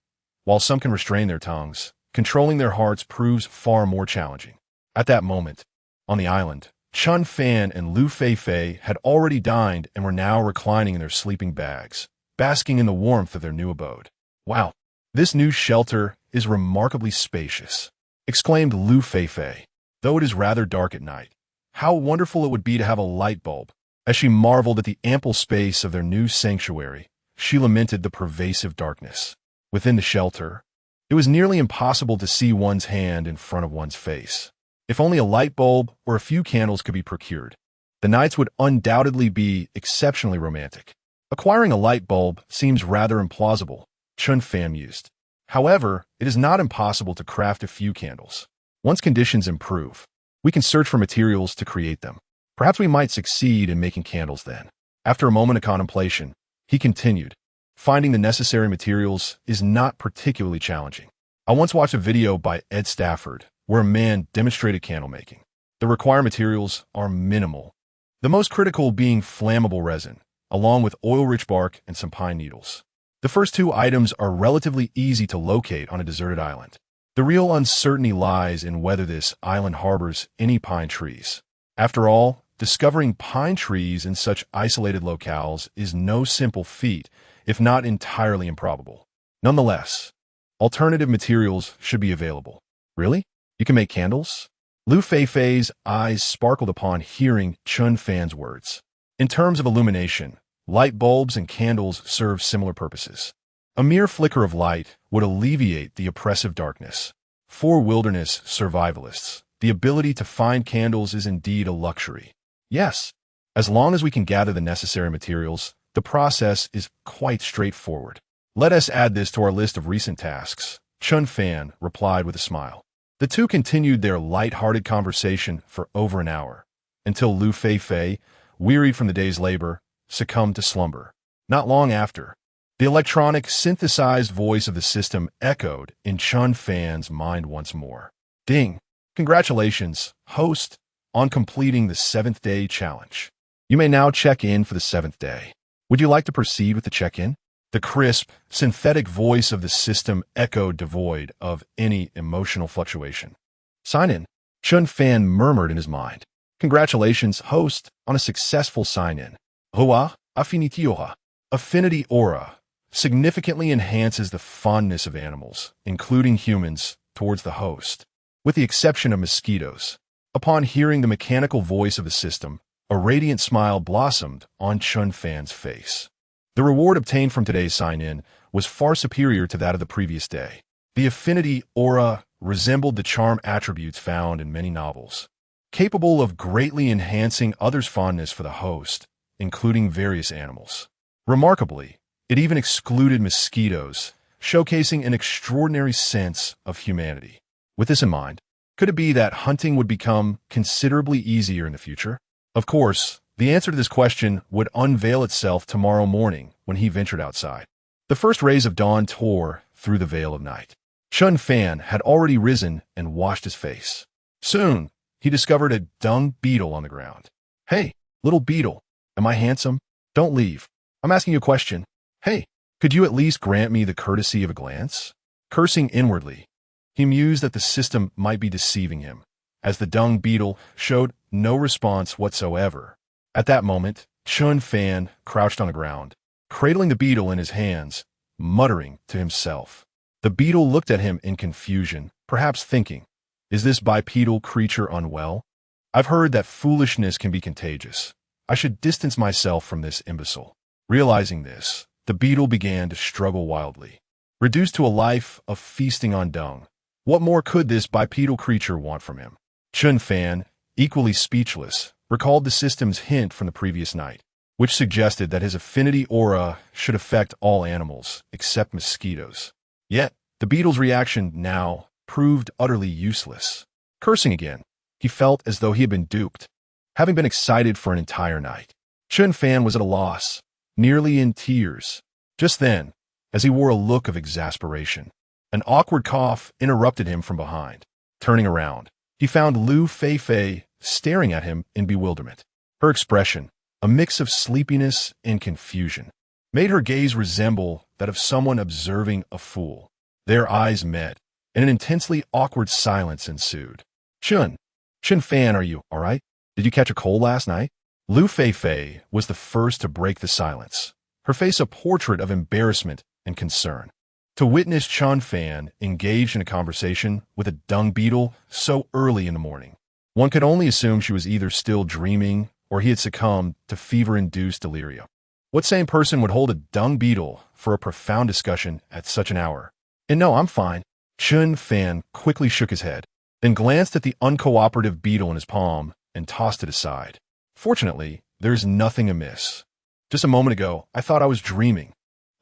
While some can restrain their tongues, controlling their hearts proves far more challenging. At that moment, on the island, Chen Fan and Liu Feifei had already dined and were now reclining in their sleeping bags, basking in the warmth of their new abode. Wow, this new shelter is remarkably spacious, exclaimed Liu Feifei. Though it is rather dark at night, how wonderful it would be to have a light bulb. As she marveled at the ample space of their new sanctuary, she lamented the pervasive darkness. Within the shelter, it was nearly impossible to see one's hand in front of one's face. If only a light bulb or a few candles could be procured, the nights would undoubtedly be exceptionally romantic. Acquiring a light bulb seems rather implausible, Chen Fan mused. However, it is not impossible to craft a few candles. Once conditions improve, we can search for materials to create them. Perhaps we might succeed in making candles then. After a moment of contemplation, he continued, finding the necessary materials is not particularly challenging. I once watched a video by Ed Stafford where a man demonstrated candle making. The required materials are minimal, the most critical being flammable resin, along with oil-rich bark and some pine needles. The first two items are relatively easy to locate on a deserted island. The real uncertainty lies in whether this island harbors any pine trees. After all, discovering pine trees in such isolated locales is no simple feat, if not entirely improbable. Nonetheless, alternative materials should be available. Really? You can make candles? Liu Feifei's eyes sparkled upon hearing Chen Fan's words. In terms of illumination, light bulbs and candles serve similar purposes. A mere flicker of light would alleviate the oppressive darkness. For wilderness survivalists, the ability to find candles is indeed a luxury. Yes, as long as we can gather the necessary materials, the process is quite straightforward. Let us add this to our list of recent tasks, Chen Fan replied with a smile. The two continued their light-hearted conversation for over an hour, until Liu Feifei, wearied from the day's labor, succumbed to slumber. Not long after, the electronic, synthesized voice of the system echoed in Chen Fan's mind once more. Ding! Congratulations, host, on completing the 7th-day challenge. You may now check in for the 7th day. Would you like to proceed with the check-in? The crisp, synthetic voice of the system echoed devoid of any emotional fluctuation. Sign in, Chen Fan murmured in his mind. Congratulations, host, on a successful sign-in. Hoa, affinitioha. Affinity aura significantly enhances the fondness of animals, including humans, towards the host, with the exception of mosquitoes. Upon hearing the mechanical voice of the system, a radiant smile blossomed on Chen Fan's face. The reward obtained from today's sign-in was far superior to that of the previous day. The affinity aura resembled the charm attributes found in many novels, capable of greatly enhancing others' fondness for the host, including various animals. Remarkably, it even excluded mosquitoes, showcasing an extraordinary sense of humanity. With this in mind, could it be that hunting would become considerably easier in the future? Of course, the answer to this question would unveil itself tomorrow morning when he ventured outside. The first rays of dawn tore through the veil of night. Chen Fan had already risen and washed his face. Soon, he discovered a dung beetle on the ground. "Hey, little beetle, am I handsome? Don't leave. I'm asking you a question. Hey, could you at least grant me the courtesy of a glance?" Cursing inwardly, he mused that the system might be deceiving him, as the dung beetle showed no response whatsoever. At that moment, Chen Fan crouched on the ground, cradling the beetle in his hands, muttering to himself. The beetle looked at him in confusion, perhaps thinking, "Is this bipedal creature unwell? I've heard that foolishness can be contagious. I should distance myself from this imbecile." Realizing this, the beetle began to struggle wildly. Reduced to a life of feasting on dung, what more could this bipedal creature want from him? Chen Fan, equally speechless, recalled the system's hint from the previous night, which suggested that his affinity aura should affect all animals, except mosquitoes. Yet, the beetle's reaction now proved utterly useless. Cursing again, he felt as though he had been duped, having been excited for an entire night. Chen Fan was at a loss, nearly in tears. Just then, as he wore a look of exasperation, an awkward cough interrupted him from behind. Turning around, he found Liu Feifei staring at him in bewilderment. Her expression, a mix of sleepiness and confusion, made her gaze resemble that of someone observing a fool. Their eyes met, and an intensely awkward silence ensued. Chen Fan, are you all right? Did you catch a cold last night?" Liu Feifei was the first to break the silence, her face a portrait of embarrassment and concern. To witness Chen Fan engaged in a conversation with a dung beetle so early in the morning, one could only assume she was either still dreaming or he had succumbed to fever-induced delirium. What sane person would hold a dung beetle for a profound discussion at such an hour? "And no, I'm fine." Chen Fan quickly shook his head, then glanced at the uncooperative beetle in his palm and tossed it aside. "Fortunately, there is nothing amiss. Just a moment ago, I thought I was dreaming."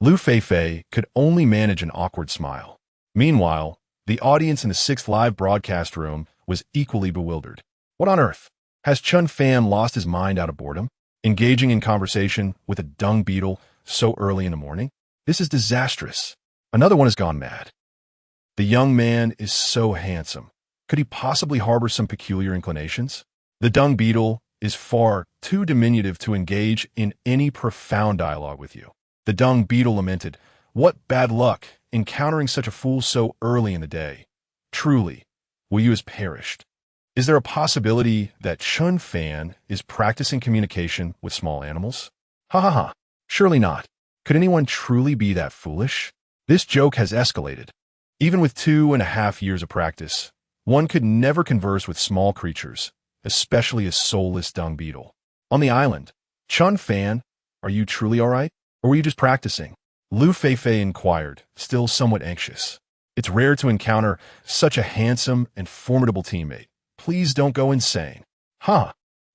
Liu Feifei could only manage an awkward smile. Meanwhile, the audience in the 6th live broadcast room was equally bewildered. What on earth? Has Chen Fan lost his mind out of boredom, engaging in conversation with a dung beetle so early in the morning? This is disastrous. Another one has gone mad. The young man is so handsome. Could he possibly harbor some peculiar inclinations? The dung beetle is far too diminutive to engage in any profound dialogue with you. The dung beetle lamented, "What bad luck, encountering such a fool so early in the day. Truly, will you has perished." Is there a possibility that Chen Fan is practicing communication with small animals? Ha ha ha. Surely not. Could anyone truly be that foolish? This joke has escalated. Even with 2.5 years of practice, one could never converse with small creatures, especially a soulless dung beetle. On the island, Chen Fan, are you truly all right? Or were you just practicing? Liu Feifei inquired, still somewhat anxious. It's rare to encounter such a handsome and formidable teammate. Please don't go insane. Huh,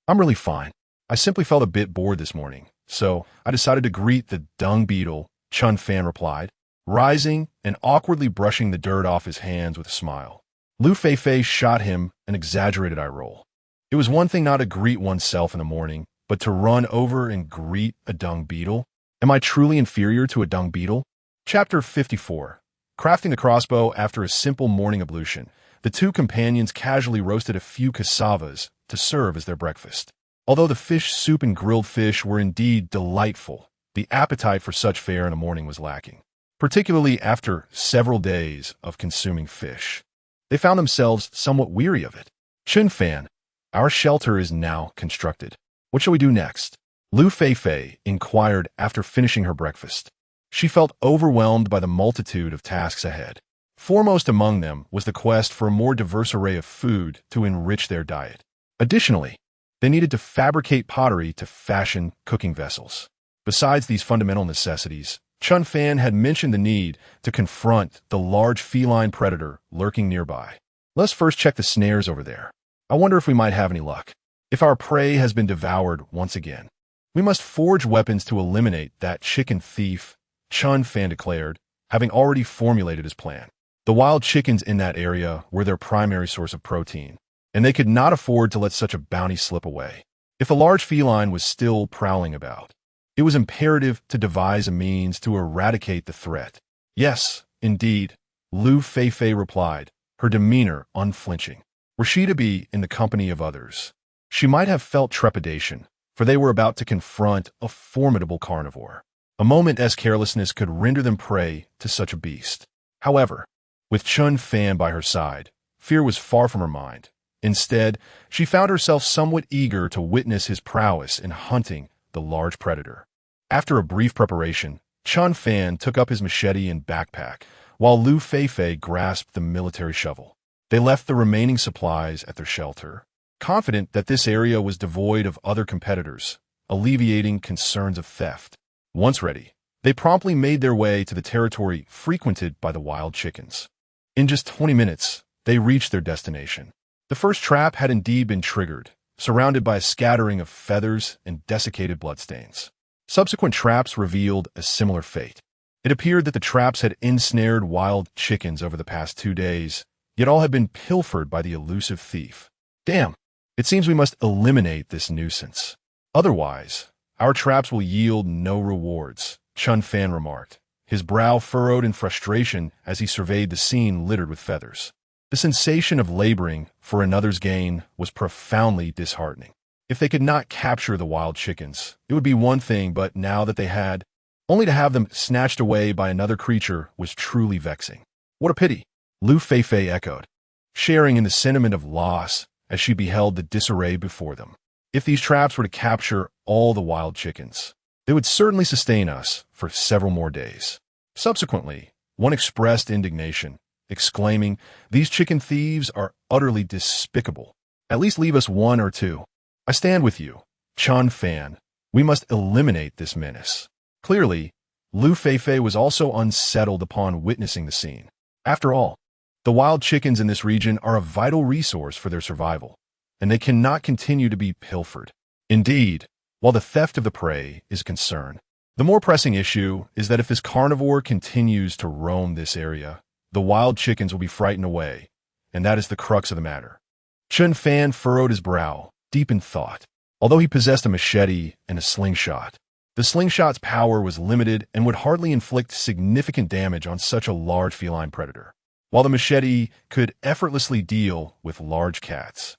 I'm really fine. I simply felt a bit bored this morning, so I decided to greet the dung beetle, Chen Fan replied, rising and awkwardly brushing the dirt off his hands with a smile. Liu Feifei shot him an exaggerated eye roll. It was one thing not to greet oneself in the morning, but to run over and greet a dung beetle? Am I truly inferior to a dung beetle? Chapter 54. Crafting the crossbow after a simple morning ablution, the two companions casually roasted a few cassavas to serve as their breakfast. Although the fish soup and grilled fish were indeed delightful, the appetite for such fare in the morning was lacking, particularly after several days of consuming fish. They found themselves somewhat weary of it. Chen Fan, our shelter is now constructed. What shall we do next? Liu Feifei inquired after finishing her breakfast. She felt overwhelmed by the multitude of tasks ahead. Foremost among them was the quest for a more diverse array of food to enrich their diet. Additionally, they needed to fabricate pottery to fashion cooking vessels. Besides these fundamental necessities, Chen Fan had mentioned the need to confront the large feline predator lurking nearby. Let's first check the snares over there. I wonder if we might have any luck. If our prey has been devoured once again, we must forge weapons to eliminate that chicken thief, Chen Fan declared, having already formulated his plan. The wild chickens in that area were their primary source of protein, and they could not afford to let such a bounty slip away. If the large feline was still prowling about, it was imperative to devise a means to eradicate the threat. Yes, indeed, Liu Feifei replied, her demeanor unflinching. Were she to be in the company of others, she might have felt trepidation, for they were about to confront a formidable carnivore. A moment's carelessness could render them prey to such a beast. However, with Chen Fan by her side, fear was far from her mind. Instead, she found herself somewhat eager to witness his prowess in hunting the large predator. After a brief preparation, Chen Fan took up his machete and backpack, while Liu Feifei grasped the military shovel. They left the remaining supplies at their shelter, confident that this area was devoid of other competitors, alleviating concerns of theft. Once ready, they promptly made their way to the territory frequented by the wild chickens. In just 20 minutes, they reached their destination. The first trap had indeed been triggered, surrounded by a scattering of feathers and desiccated bloodstains. Subsequent traps revealed a similar fate. It appeared that the traps had ensnared wild chickens over the past 2 days, yet all had been pilfered by the elusive thief. Damn, it seems we must eliminate this nuisance. Otherwise, our traps will yield no rewards, Chen Fan remarked, his brow furrowed in frustration as he surveyed the scene littered with feathers. The sensation of laboring for another's gain was profoundly disheartening. If they could not capture the wild chickens, it would be one thing, but now that they had, only to have them snatched away by another creature was truly vexing. What a pity, Liu Feifei echoed, sharing in the sentiment of loss as she beheld the disarray before them. If these traps were to capture all the wild chickens, they would certainly sustain us for several more days. Subsequently, one expressed indignation, exclaiming, "These chicken thieves are utterly despicable. At least leave us 1 or 2. I stand with you, Chen Fan. We must eliminate this menace." Clearly, Liu Feifei was also unsettled upon witnessing the scene. After all, the wild chickens in this region are a vital resource for their survival, and they cannot continue to be pilfered. Indeed, while the theft of the prey is a concern, the more pressing issue is that if this carnivore continues to roam this area, the wild chickens will be frightened away, and that is the crux of the matter. Chen Fan furrowed his brow, deep in thought. Although he possessed a machete and a slingshot, the slingshot's power was limited and would hardly inflict significant damage on such a large feline predator, while the machete could effortlessly deal with large cats.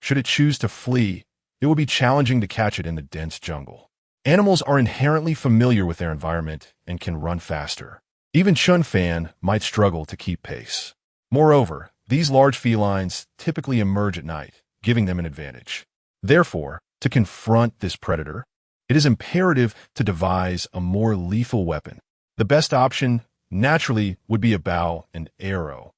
Should it choose to flee, it would be challenging to catch it in the dense jungle. Animals are inherently familiar with their environment and can run faster. Even Chen Fan might struggle to keep pace. Moreover, these large felines typically emerge at night, giving them an advantage. Therefore, to confront this predator, it is imperative to devise a more lethal weapon. The best option, naturally, would be a bow and arrow.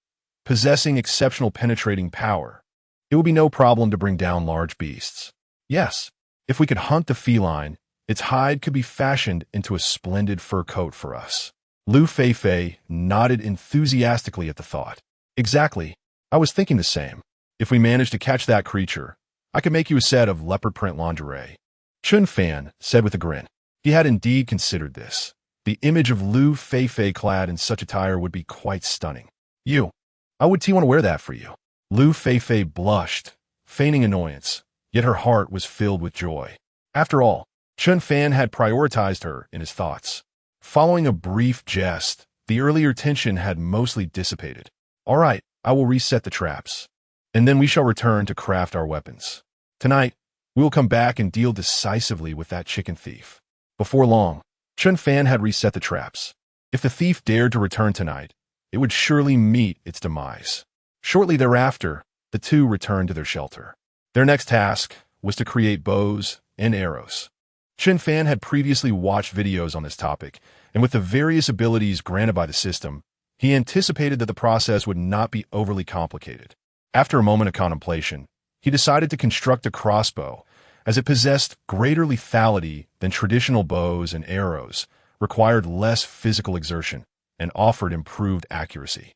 Possessing exceptional penetrating power, it would be no problem to bring down large beasts. Yes, if we could hunt the feline, its hide could be fashioned into a splendid fur coat for us. Liu Feifei nodded enthusiastically at the thought. Exactly. I was thinking the same. If we managed to catch that creature, I could make you a set of leopard print lingerie. Chen Fan said with a grin. He had indeed considered this. The image of Liu Feifei clad in such attire would be quite stunning. I would want to wear that for you. Liu Feifei blushed, feigning annoyance, yet her heart was filled with joy. After all, Chen Fan had prioritized her in his thoughts. Following a brief jest, the earlier tension had mostly dissipated. All right, I will reset the traps, and then we shall return to craft our weapons. Tonight, we will come back and deal decisively with that chicken thief. Before long, Chen Fan had reset the traps. If the thief dared to return tonight, it would surely meet its demise. Shortly thereafter, the two returned to their shelter. Their next task was to create bows and arrows. Chen Fan had previously watched videos on this topic, and with the various abilities granted by the system, he anticipated that the process would not be overly complicated. After a moment of contemplation, he decided to construct a crossbow, as it possessed greater lethality than traditional bows and arrows, required less physical exertion, and offered improved accuracy.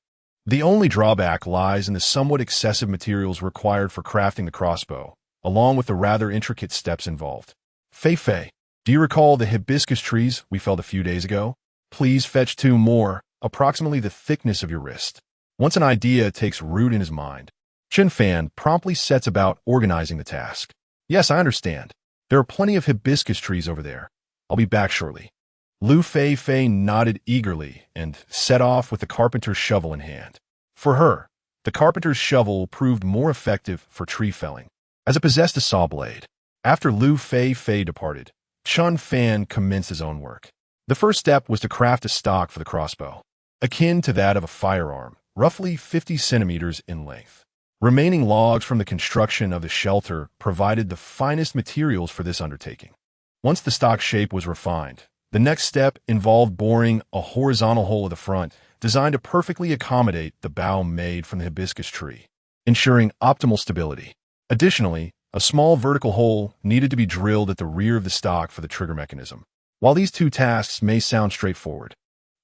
The only drawback lies in the somewhat excessive materials required for crafting the crossbow, along with the rather intricate steps involved. Feifei, do you recall the hibiscus trees we felled a few days ago? Please fetch 2 more, approximately the thickness of your wrist. Once an idea takes root in his mind, Chen Fan promptly sets about organizing the task. Yes, I understand. There are plenty of hibiscus trees over there. I'll be back shortly. Liu Feifei nodded eagerly and set off with the carpenter's shovel in hand. For her, the carpenter's shovel proved more effective for tree felling, as it possessed a saw blade. After Liu Feifei departed, Chen Fan commenced his own work. The first step was to craft a stock for the crossbow, akin to that of a firearm, roughly 50 centimeters in length. Remaining logs from the construction of the shelter provided the finest materials for this undertaking. Once the stock shape was refined, the next step involved boring a horizontal hole at the front designed to perfectly accommodate the bough made from the hibiscus tree, ensuring optimal stability. Additionally, a small vertical hole needed to be drilled at the rear of the stock for the trigger mechanism. While these two tasks may sound straightforward,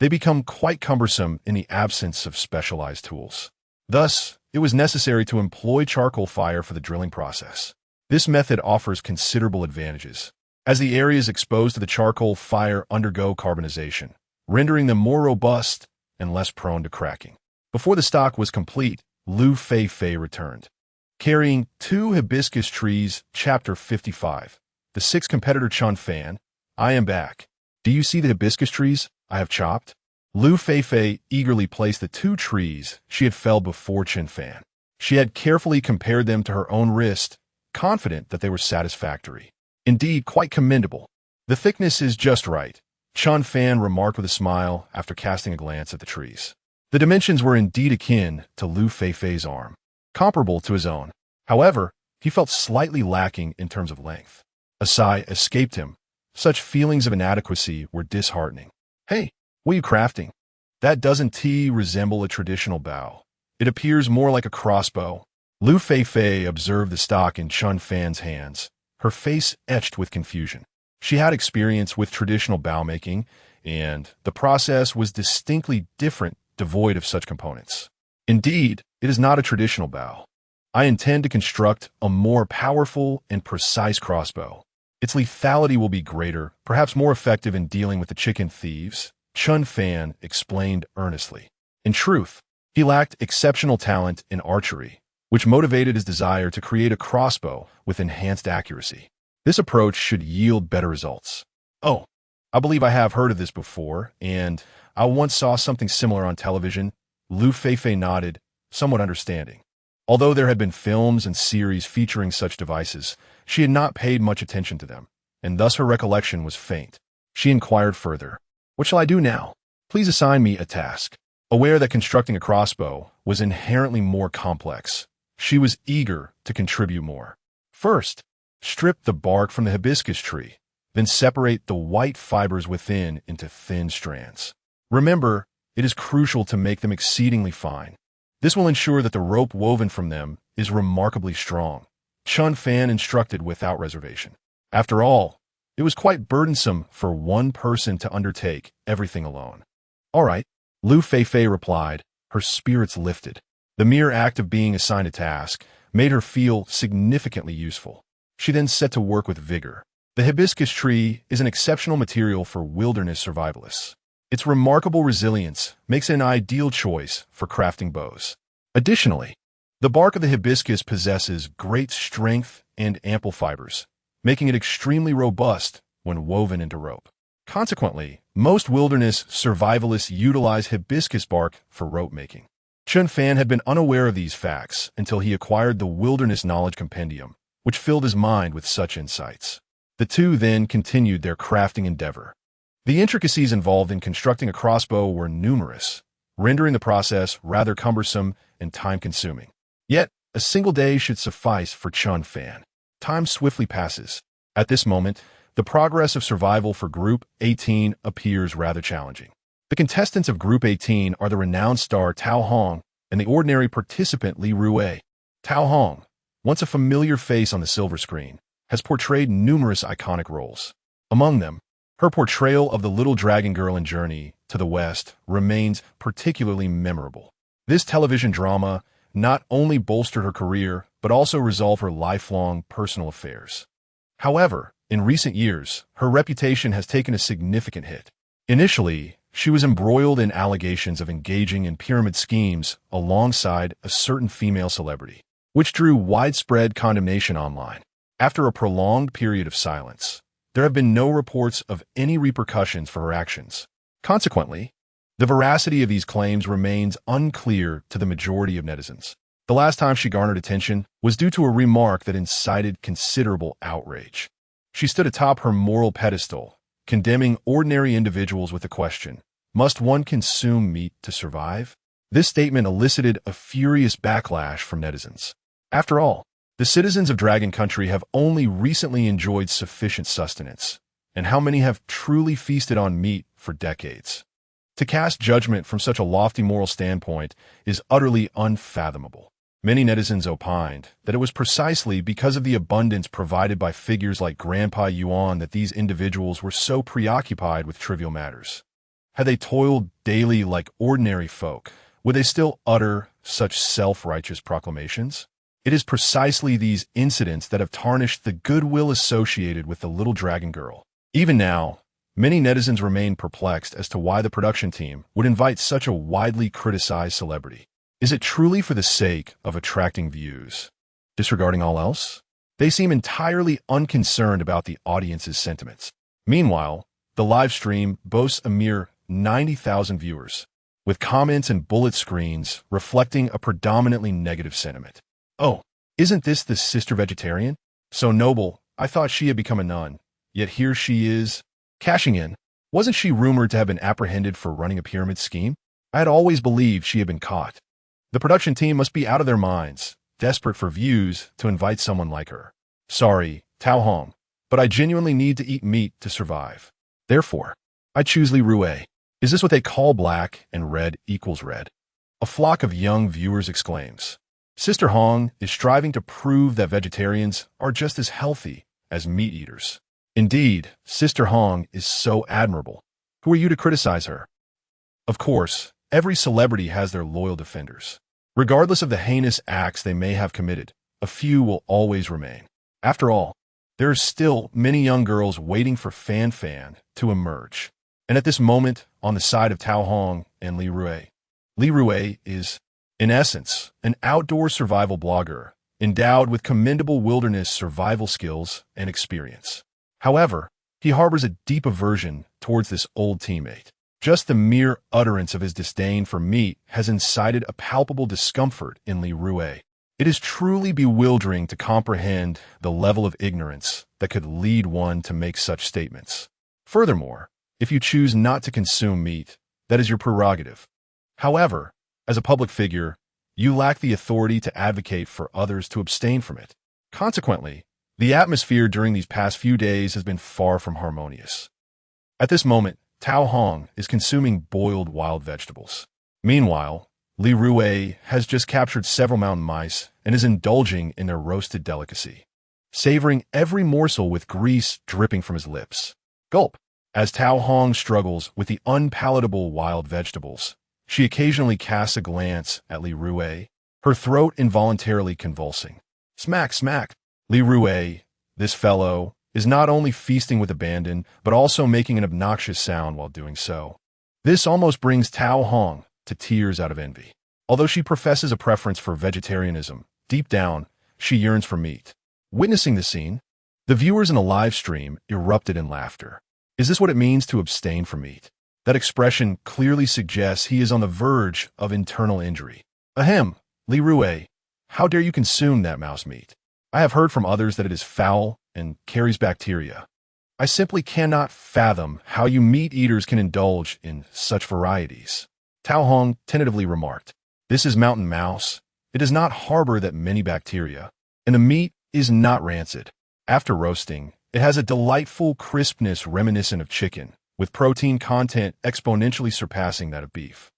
they become quite cumbersome in the absence of specialized tools. Thus, it was necessary to employ charcoal fire for the drilling process. This method offers considerable advantages, as the areas exposed to the charcoal fire undergo carbonization, rendering them more robust and less prone to cracking. Before the stock was complete, Liu Feifei returned, carrying 2 hibiscus trees. Chapter 55. The sixth competitor Chen Fan. I am back. Do you see the hibiscus trees I have chopped? Liu Feifei eagerly placed the 2 trees she had felled before Chen Fan. She had carefully compared them to her own wrist, confident that they were satisfactory. Indeed, quite commendable. The thickness is just right, Chen Fan remarked with a smile after casting a glance at the trees. The dimensions were indeed akin to Liu Feifei's arm, comparable to his own. However, he felt slightly lacking in terms of length. A sigh escaped him. Such feelings of inadequacy were disheartening. Hey, what are you crafting? That doesn't resemble a traditional bow. It appears more like a crossbow. Liu Feifei observed the stock in Chen Fan's hands, her face etched with confusion. She had experience with traditional bow making, and the process was distinctly different, devoid of such components. Indeed, it is not a traditional bow. I intend to construct a more powerful and precise crossbow. Its lethality will be greater, perhaps more effective in dealing with the chicken thieves, Chen Fan explained earnestly. In truth, he lacked exceptional talent in archery, which motivated his desire to create a crossbow with enhanced accuracy. This approach should yield better results. Oh, I believe I have heard of this before, and I once saw something similar on television. Liu Feifei nodded, somewhat understanding. Although there had been films and series featuring such devices, she had not paid much attention to them, and thus her recollection was faint. She inquired further, "What shall I do now? Please assign me a task." Aware that constructing a crossbow was inherently more complex, she was eager to contribute more. First, strip the bark from the hibiscus tree, then separate the white fibers within into thin strands. Remember, it is crucial to make them exceedingly fine. This will ensure that the rope woven from them is remarkably strong, Chen Fan instructed without reservation. After all, it was quite burdensome for one person to undertake everything alone. All right, Liu Feifei replied, her spirits lifted. The mere act of being assigned a task made her feel significantly useful. She then set to work with vigor. The hibiscus tree is an exceptional material for wilderness survivalists. Its remarkable resilience makes it an ideal choice for crafting bows. Additionally, the bark of the hibiscus possesses great strength and ample fibers, making it extremely robust when woven into rope. Consequently, most wilderness survivalists utilize hibiscus bark for rope making. Chen Fan had been unaware of these facts until he acquired the Wilderness Knowledge Compendium, which filled his mind with such insights. The two then continued their crafting endeavor. The intricacies involved in constructing a crossbow were numerous, rendering the process rather cumbersome and time-consuming. Yet, a single day should suffice for Chen Fan. Time swiftly passes. At this moment, the progress of survival for Group 18 appears rather challenging. The contestants of Group 18 are the renowned star Tao Hong and the ordinary participant Li Ruwei. Tao Hong, once a familiar face on the silver screen, has portrayed numerous iconic roles. Among them, her portrayal of the little dragon girl in Journey to the West remains particularly memorable. This television drama not only bolstered her career, but also resolved her lifelong personal affairs. However, in recent years, her reputation has taken a significant hit. Initially, she was embroiled in allegations of engaging in pyramid schemes alongside a certain female celebrity, which drew widespread condemnation online. After a prolonged period of silence, there have been no reports of any repercussions for her actions. Consequently, the veracity of these claims remains unclear to the majority of netizens. The last time she garnered attention was due to a remark that incited considerable outrage. She stood atop her moral pedestal, condemning ordinary individuals with the question, "Must one consume meat to survive?" This statement elicited a furious backlash from netizens. After all, the citizens of Dragon Country have only recently enjoyed sufficient sustenance, and how many have truly feasted on meat for decades? To cast judgment from such a lofty moral standpoint is utterly unfathomable. Many netizens opined that it was precisely because of the abundance provided by figures like Grandpa Yuan that these individuals were so preoccupied with trivial matters. Had they toiled daily like ordinary folk, would they still utter such self-righteous proclamations? It is precisely these incidents that have tarnished the goodwill associated with the little dragon girl. Even now, many netizens remain perplexed as to why the production team would invite such a widely criticized celebrity. Is it truly for the sake of attracting views? Disregarding all else? They seem entirely unconcerned about the audience's sentiments. Meanwhile, the live stream boasts a mere 90,000 viewers, with comments and bullet screens reflecting a predominantly negative sentiment. "Oh, isn't this the sister vegetarian? So noble, I thought she had become a nun, yet here she is, cashing in. Wasn't she rumored to have been apprehended for running a pyramid scheme? I had always believed she had been caught. The production team must be out of their minds, desperate for views to invite someone like her. Sorry, Tao Hong, but I genuinely need to eat meat to survive. Therefore, I choose Li Rue. Is this what they call black and red equals red?" A flock of young viewers exclaims. Sister Hong is striving to prove that vegetarians are just as healthy as meat eaters. Indeed, Sister Hong is so admirable. Who are you to criticize her? Of course, every celebrity has their loyal defenders. Regardless of the heinous acts they may have committed, a few will always remain. After all, there are still many young girls waiting for Chen Fan to emerge. And at this moment, on the side of Tao Hong and Li Rue is, in essence, an outdoor survival blogger, endowed with commendable wilderness survival skills and experience. However, he harbors a deep aversion towards this old teammate. Just the mere utterance of his disdain for meat has incited a palpable discomfort in Li Rue. It is truly bewildering to comprehend the level of ignorance that could lead one to make such statements. Furthermore, if you choose not to consume meat, that is your prerogative. However, as a public figure, you lack the authority to advocate for others to abstain from it. Consequently, the atmosphere during these past few days has been far from harmonious. At this moment, Tao Hong is consuming boiled wild vegetables. Meanwhile, Li Rue has just captured several mountain mice and is indulging in their roasted delicacy, savoring every morsel with grease dripping from his lips. Gulp! As Tao Hong struggles with the unpalatable wild vegetables, she occasionally casts a glance at Li Rue, her throat involuntarily convulsing. Smack, smack! Li Rue, this fellow, is not only feasting with abandon, but also making an obnoxious sound while doing so. This almost brings Tao Hong to tears out of envy. Although she professes a preference for vegetarianism, deep down, she yearns for meat. Witnessing the scene, the viewers in the live stream erupted in laughter. Is this what it means to abstain from meat? That expression clearly suggests he is on the verge of internal injury. Ahem, Li Rue, how dare you consume that mouse meat? I have heard from others that it is foul and carries bacteria. I simply cannot fathom how you meat eaters can indulge in such varieties. Tao Hong tentatively remarked, "This is mountain mouse. It does not harbor that many bacteria, and the meat is not rancid. After roasting, it has a delightful crispness reminiscent of chicken, with protein content exponentially surpassing that of beef."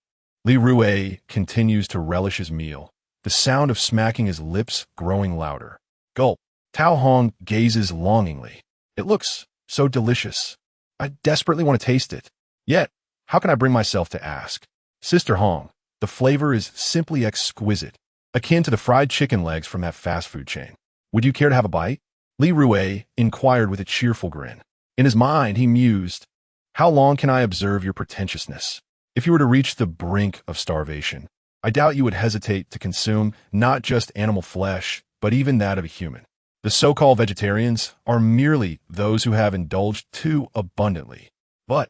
Li Rue continues to relish his meal, the sound of smacking his lips growing louder. Gulp. Tao Hong gazes longingly. It looks so delicious. I desperately want to taste it. Yet, how can I bring myself to ask? Sister Hong, the flavor is simply exquisite, akin to the fried chicken legs from that fast food chain. Would you care to have a bite? Li Rue inquired with a cheerful grin. In his mind, he mused, how long can I observe your pretentiousness? If you were to reach the brink of starvation, I doubt you would hesitate to consume not just animal flesh, but even that of a human. The so-called vegetarians are merely those who have indulged too abundantly. But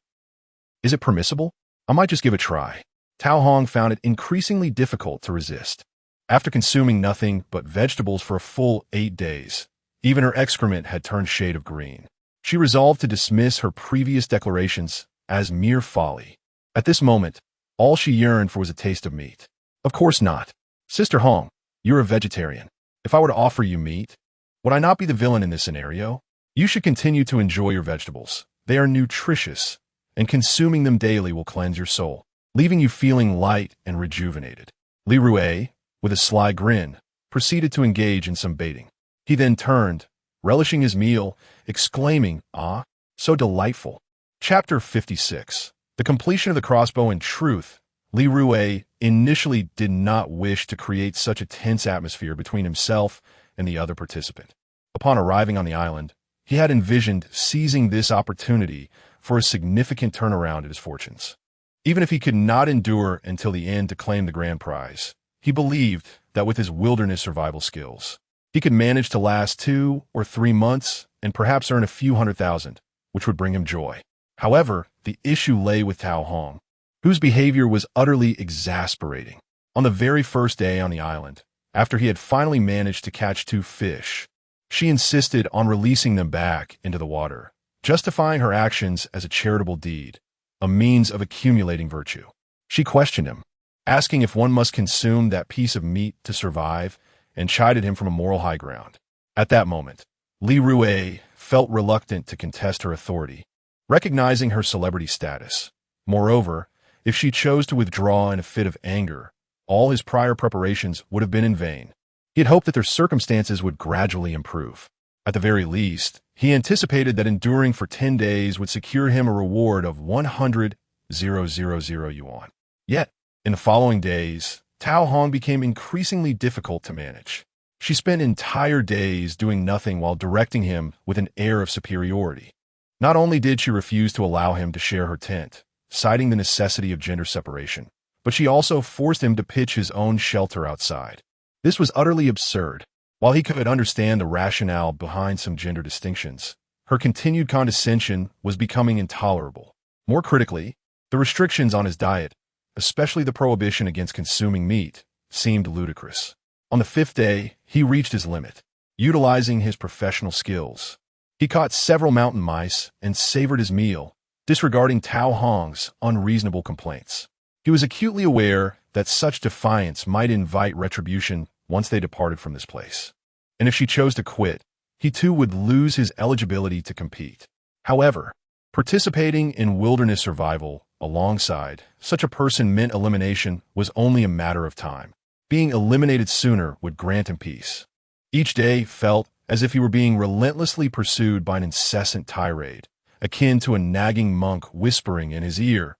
is it permissible? I might just give it a try. Tao Hong found it increasingly difficult to resist. After consuming nothing but vegetables for a full 8 days, even her excrement had turned shade of green. She resolved to dismiss her previous declarations as mere folly. At this moment, all she yearned for was a taste of meat. Of course not. Sister Hong, you're a vegetarian. If I were to offer you meat, would I not be the villain in this scenario? You should continue to enjoy your vegetables. They are nutritious, and consuming them daily will cleanse your soul, leaving you feeling light and rejuvenated. Li Rue, with a sly grin, proceeded to engage in some baiting. He then turned, relishing his meal, exclaiming, "Ah, so delightful." Chapter 56. The completion of the crossbow. In truth, Li Rue initially did not wish to create such a tense atmosphere between himself and the other participant. Upon arriving on the island, he had envisioned seizing this opportunity for a significant turnaround in his fortunes. Even if he could not endure until the end to claim the grand prize, he believed that with his wilderness survival skills, he could manage to last 2 or 3 months and perhaps earn a few $100,000, which would bring him joy. However, the issue lay with Tao Hong, whose behavior was utterly exasperating. On the very first day on the island, after he had finally managed to catch 2 fish, she insisted on releasing them back into the water, justifying her actions as a charitable deed, a means of accumulating virtue. She questioned him, asking if one must consume that piece of meat to survive, and chided him from a moral high ground. At that moment, Li Rue felt reluctant to contest her authority, recognizing her celebrity status. Moreover, if she chose to withdraw in a fit of anger, all his prior preparations would have been in vain. He had hoped that their circumstances would gradually improve. At the very least, he anticipated that enduring for 10 days would secure him a reward of 100,000 yuan. Yet, in the following days, Tao Hong became increasingly difficult to manage. She spent entire days doing nothing while directing him with an air of superiority. Not only did she refuse to allow him to share her tent, citing the necessity of gender separation, but she also forced him to pitch his own shelter outside. This was utterly absurd. While he could understand the rationale behind some gender distinctions, her continued condescension was becoming intolerable. More critically, the restrictions on his diet, especially the prohibition against consuming meat, seemed ludicrous. On the 5th day, he reached his limit. Utilizing his professional skills, he caught several mountain mice and savored his meal, disregarding Tao Hong's unreasonable complaints. He was acutely aware that such defiance might invite retribution once they departed from this place. And if she chose to quit, he too would lose his eligibility to compete. However, participating in wilderness survival alongside such a person meant elimination was only a matter of time. Being eliminated sooner would grant him peace. Each day felt as if he were being relentlessly pursued by an incessant tirade, akin to a nagging monk whispering in his ear.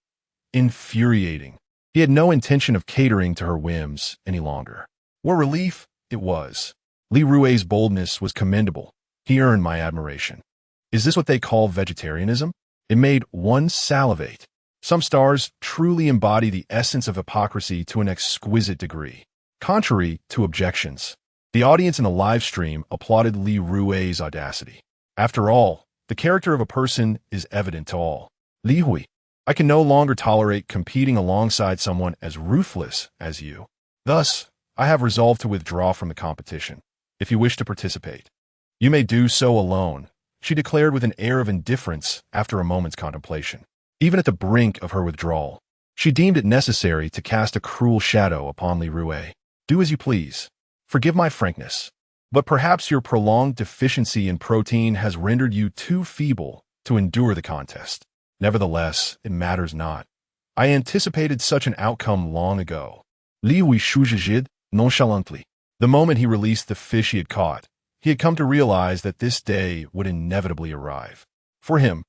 Infuriating. He had no intention of catering to her whims any longer. What relief it was. Li Rue's boldness was commendable. He earned my admiration. Is this what they call vegetarianism? It made one salivate. Some stars truly embody the essence of hypocrisy to an exquisite degree. Contrary to objections, the audience in the live stream applauded Li Rue's audacity. After all, the character of a person is evident to all. Li Hui, I can no longer tolerate competing alongside someone as ruthless as you. Thus, I have resolved to withdraw from the competition. If you wish to participate, you may do so alone, she declared with an air of indifference after a moment's contemplation. Even at the brink of her withdrawal, she deemed it necessary to cast a cruel shadow upon Li Rue. Do as you please. Forgive my frankness, but perhaps your prolonged deficiency in protein has rendered you too feeble to endure the contest. Nevertheless, it matters not. I anticipated such an outcome long ago. Li Hui shujijid nonchalantly. The moment he released the fish he had caught, he had come to realize that this day would inevitably arrive. For him,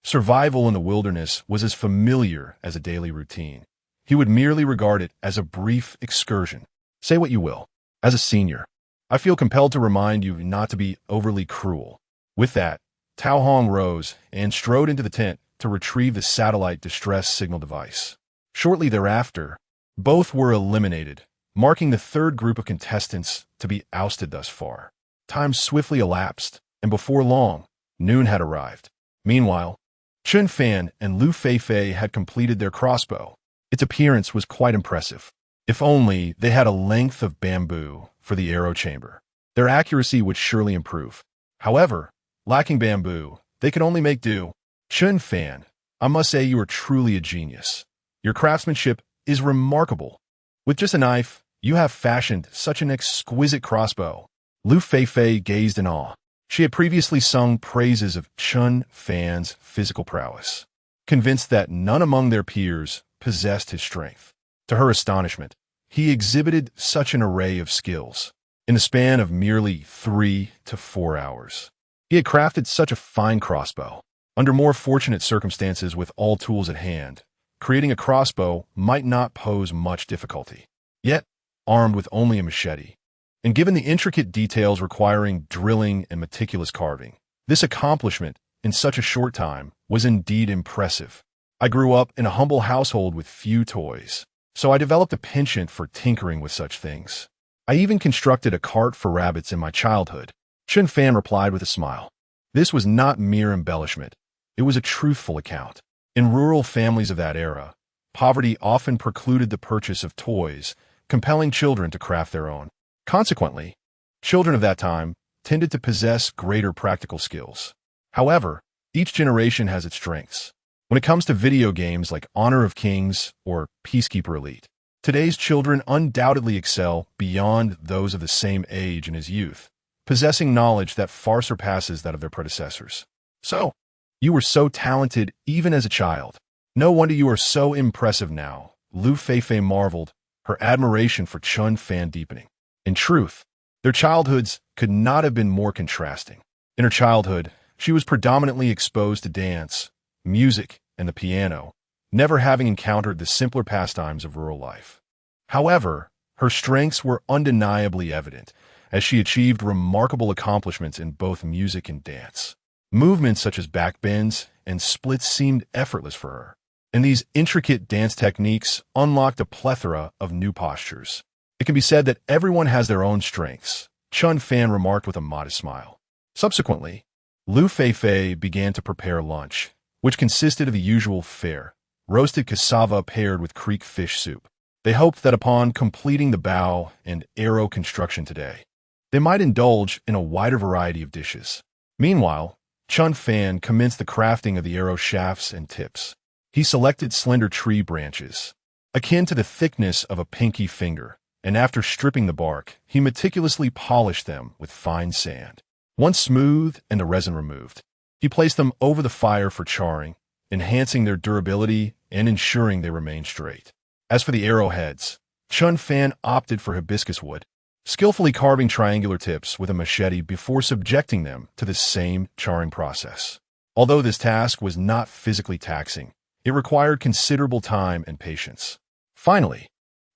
survival in the wilderness was as familiar as a daily routine. He would merely regard it as a brief excursion. Say what you will. As a senior, I feel compelled to remind you not to be overly cruel. With that, Tao Hong rose and strode into the tent to retrieve the satellite distress signal device. Shortly thereafter, both were eliminated, marking the 3rd group of contestants to be ousted thus far. time swiftly elapsed, and before long, noon had arrived. Meanwhile, Chen Fan and Liu Feifei had completed their crossbow. Its appearance was quite impressive. If only they had a length of bamboo for the arrow chamber, their accuracy would surely improve. However, lacking bamboo, they could only make do. Chen Fan, I must say you are truly a genius. Your craftsmanship is remarkable. With just a knife, you have fashioned such an exquisite crossbow. Liu Feifei gazed in awe. She had previously sung praises of Chen Fan's physical prowess, convinced that none among their peers possessed his strength. To her astonishment, he exhibited such an array of skills. In the span of merely 3 to 4 hours, he had crafted such a fine crossbow. Under more fortunate circumstances with all tools at hand, creating a crossbow might not pose much difficulty. Yet, armed with only a machete, and given the intricate details requiring drilling and meticulous carving, this accomplishment in such a short time was indeed impressive. I grew up in a humble household with few toys, so I developed a penchant for tinkering with such things. I even constructed a cart for rabbits in my childhood. Chen Fan replied with a smile. This was not mere embellishment. It was a truthful account. In rural families of that era, poverty often precluded the purchase of toys, compelling children to craft their own. Consequently, children of that time tended to possess greater practical skills. However, each generation has its strengths. When it comes to video games like Honor of Kings or Peacekeeper Elite, today's children undoubtedly excel beyond those of the same age in his youth, possessing knowledge that far surpasses that of their predecessors. So, you were so talented even as a child. No wonder you are so impressive now. Liu Feifei marveled, her admiration for Chen Fan deepening. In truth, their childhoods could not have been more contrasting. In her childhood, she was predominantly exposed to dance, music, and the piano, never having encountered the simpler pastimes of rural life. However, her strengths were undeniably evident, as she achieved remarkable accomplishments in both music and dance. Movements such as backbends and splits seemed effortless for her, and these intricate dance techniques unlocked a plethora of new postures. It can be said that everyone has their own strengths, Chen Fan remarked with a modest smile. Subsequently, Liu Feifei began to prepare lunch, which consisted of the usual fare, roasted cassava paired with creek fish soup. They hoped that upon completing the bow and arrow construction today, they might indulge in a wider variety of dishes. Meanwhile, Chen Fan commenced the crafting of the arrow shafts and tips. He selected slender tree branches, akin to the thickness of a pinky finger, and after stripping the bark, he meticulously polished them with fine sand. Once smooth and the resin removed, he placed them over the fire for charring, enhancing their durability and ensuring they remained straight. As for the arrowheads, Chen Fan opted for hibiscus wood, skillfully carving triangular tips with a machete before subjecting them to the same charring process. Although this task was not physically taxing, it required considerable time and patience. Finally,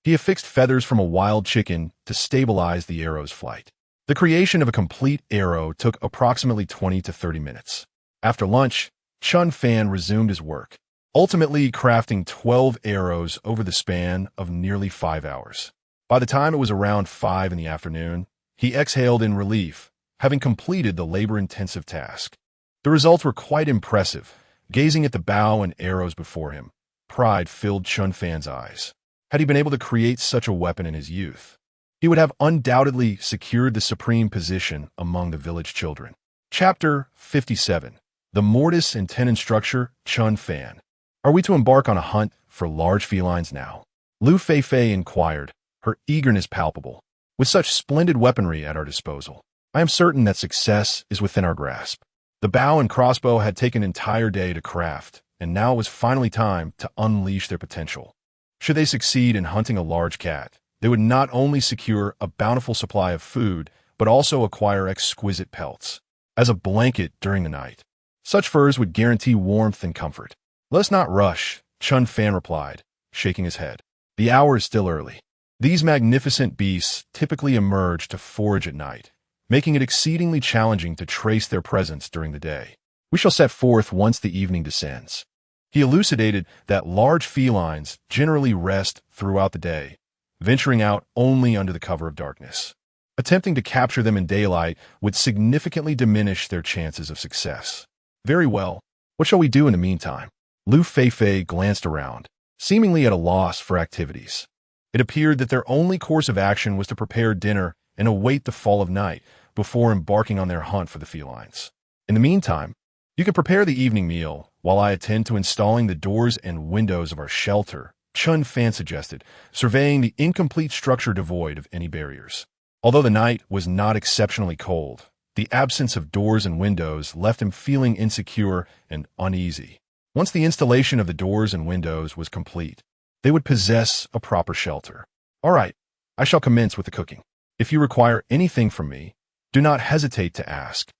he affixed feathers from a wild chicken to stabilize the arrow's flight. The creation of a complete arrow took approximately 20 to 30 minutes. After lunch, Chen Fan resumed his work, ultimately crafting 12 arrows over the span of nearly 5 hours. By the time it was around 5 in the afternoon, he exhaled in relief, having completed the labor-intensive task. The results were quite impressive. Gazing at the bow and arrows before him, pride filled Chen Fan's eyes. Had he been able to create such a weapon in his youth, he would have undoubtedly secured the supreme position among the village children. Chapter 57. The Mortise and Tenon Structure, Chen Fan. Are we to embark on a hunt for large felines now? Liu Feifei inquired, her eagerness palpable. With such splendid weaponry at our disposal, I am certain that success is within our grasp. The bow and crossbow had taken an entire day to craft, and now it was finally time to unleash their potential. Should they succeed in hunting a large cat, they would not only secure a bountiful supply of food, but also acquire exquisite pelts as a blanket during the night. Such furs would guarantee warmth and comfort. Let us not rush, Chen Fan replied, shaking his head. The hour is still early. These magnificent beasts typically emerge to forage at night, making it exceedingly challenging to trace their presence during the day. We shall set forth once the evening descends. He elucidated that large felines generally rest throughout the day, venturing out only under the cover of darkness. Attempting to capture them in daylight would significantly diminish their chances of success. Very well. What shall we do in the meantime? Liu Feifei glanced around, seemingly at a loss for activities. It appeared that their only course of action was to prepare dinner and await the fall of night before embarking on their hunt for the felines. In the meantime, you can prepare the evening meal while I attend to installing the doors and windows of our shelter, Chen Fan suggested, surveying the incomplete structure devoid of any barriers. Although the night was not exceptionally cold, the absence of doors and windows left him feeling insecure and uneasy. Once the installation of the doors and windows was complete, they would possess a proper shelter. All right, I shall commence with the cooking. If you require anything from me, do not hesitate to ask.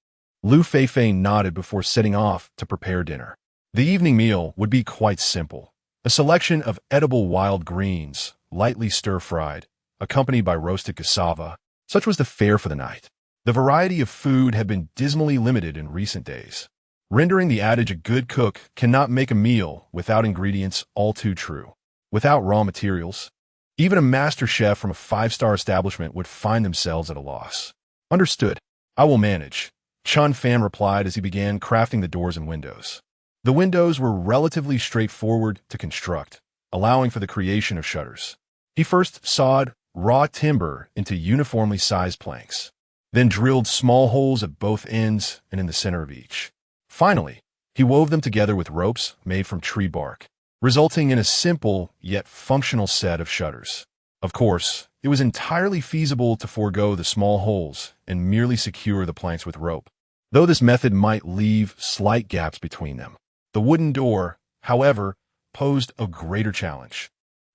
Liu Feifei nodded before setting off to prepare dinner. The evening meal would be quite simple. A selection of edible wild greens, lightly stir-fried, accompanied by roasted cassava. Such was the fare for the night. The variety of food had been dismally limited in recent days, rendering the adage a good cook cannot make a meal without ingredients all too true. Without raw materials, even a master chef from a five-star establishment would find themselves at a loss. Understood. I will manage, Chen Fan replied as he began crafting the doors and windows. The windows were relatively straightforward to construct, allowing for the creation of shutters. He first sawed raw timber into uniformly sized planks, then drilled small holes at both ends and in the center of each. Finally, he wove them together with ropes made from tree bark, resulting in a simple yet functional set of shutters. Of course, it was entirely feasible to forego the small holes and merely secure the planks with rope, though this method might leave slight gaps between them. The wooden door, however, posed a greater challenge,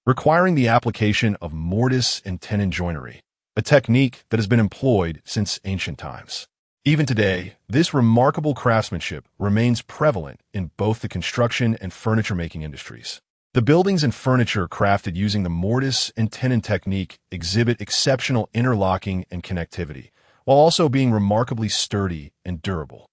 requiring the application of mortise and tenon joinery, a technique that has been employed since ancient times. Even today, this remarkable craftsmanship remains prevalent in both the construction and furniture-making industries. The buildings and furniture crafted using the mortise and tenon technique exhibit exceptional interlocking and connectivity, while also being remarkably sturdy and durable.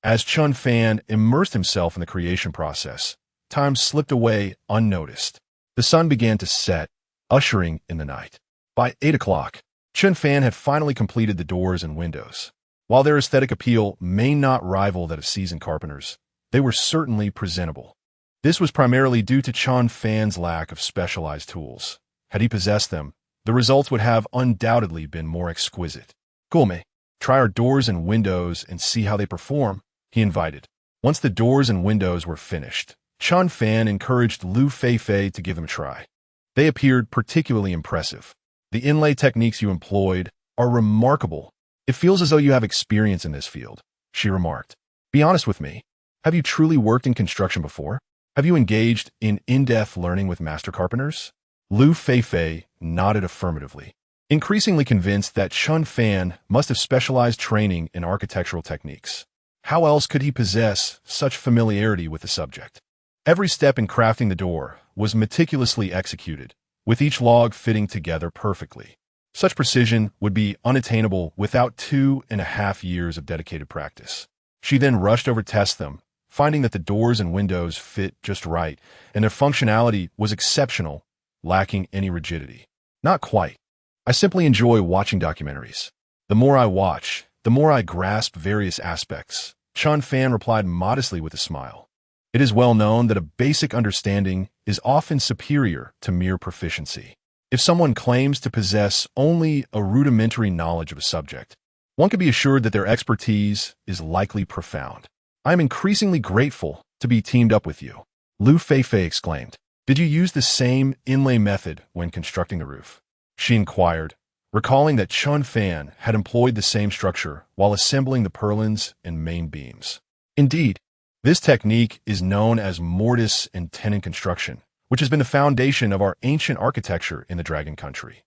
As Chen Fan immersed himself in the creation process, time slipped away unnoticed. The sun began to set, ushering in the night. By 8 o'clock, Chen Fan had finally completed the doors and windows. While their aesthetic appeal may not rival that of seasoned carpenters, they were certainly presentable. This was primarily due to Chen Fan's lack of specialized tools. Had he possessed them, the results would have undoubtedly been more exquisite. Gourmet, try our doors and windows and see how they perform, he invited. Once the doors and windows were finished, Chen Fan encouraged Liu Feifei to give them a try. They appeared particularly impressive. The inlay techniques you employed are remarkable. It feels as though you have experience in this field, she remarked. Be honest with me. Have you truly worked in construction before? Have you engaged in in-depth learning with master carpenters? Liu Feifei nodded affirmatively, increasingly convinced that Chen Fan must have specialized training in architectural techniques. How else could he possess such familiarity with the subject? Every step in crafting the door was meticulously executed, with each log fitting together perfectly. Such precision would be unattainable without 2.5 years of dedicated practice. She then rushed over to test them, finding that the doors and windows fit just right, and their functionality was exceptional, lacking any rigidity. Not quite. I simply enjoy watching documentaries. The more I watch, the more I grasp various aspects, Chen Fan replied modestly with a smile. It is well known that a basic understanding is often superior to mere proficiency. If someone claims to possess only a rudimentary knowledge of a subject, one can be assured that their expertise is likely profound. I am increasingly grateful to be teamed up with you, Liu Feifei exclaimed. Did you use the same inlay method when constructing the roof? She inquired, recalling that Chen Fan had employed the same structure while assembling the purlins and main beams. Indeed, this technique is known as mortise and tenon construction, which has been the foundation of our ancient architecture in the Dragon Country.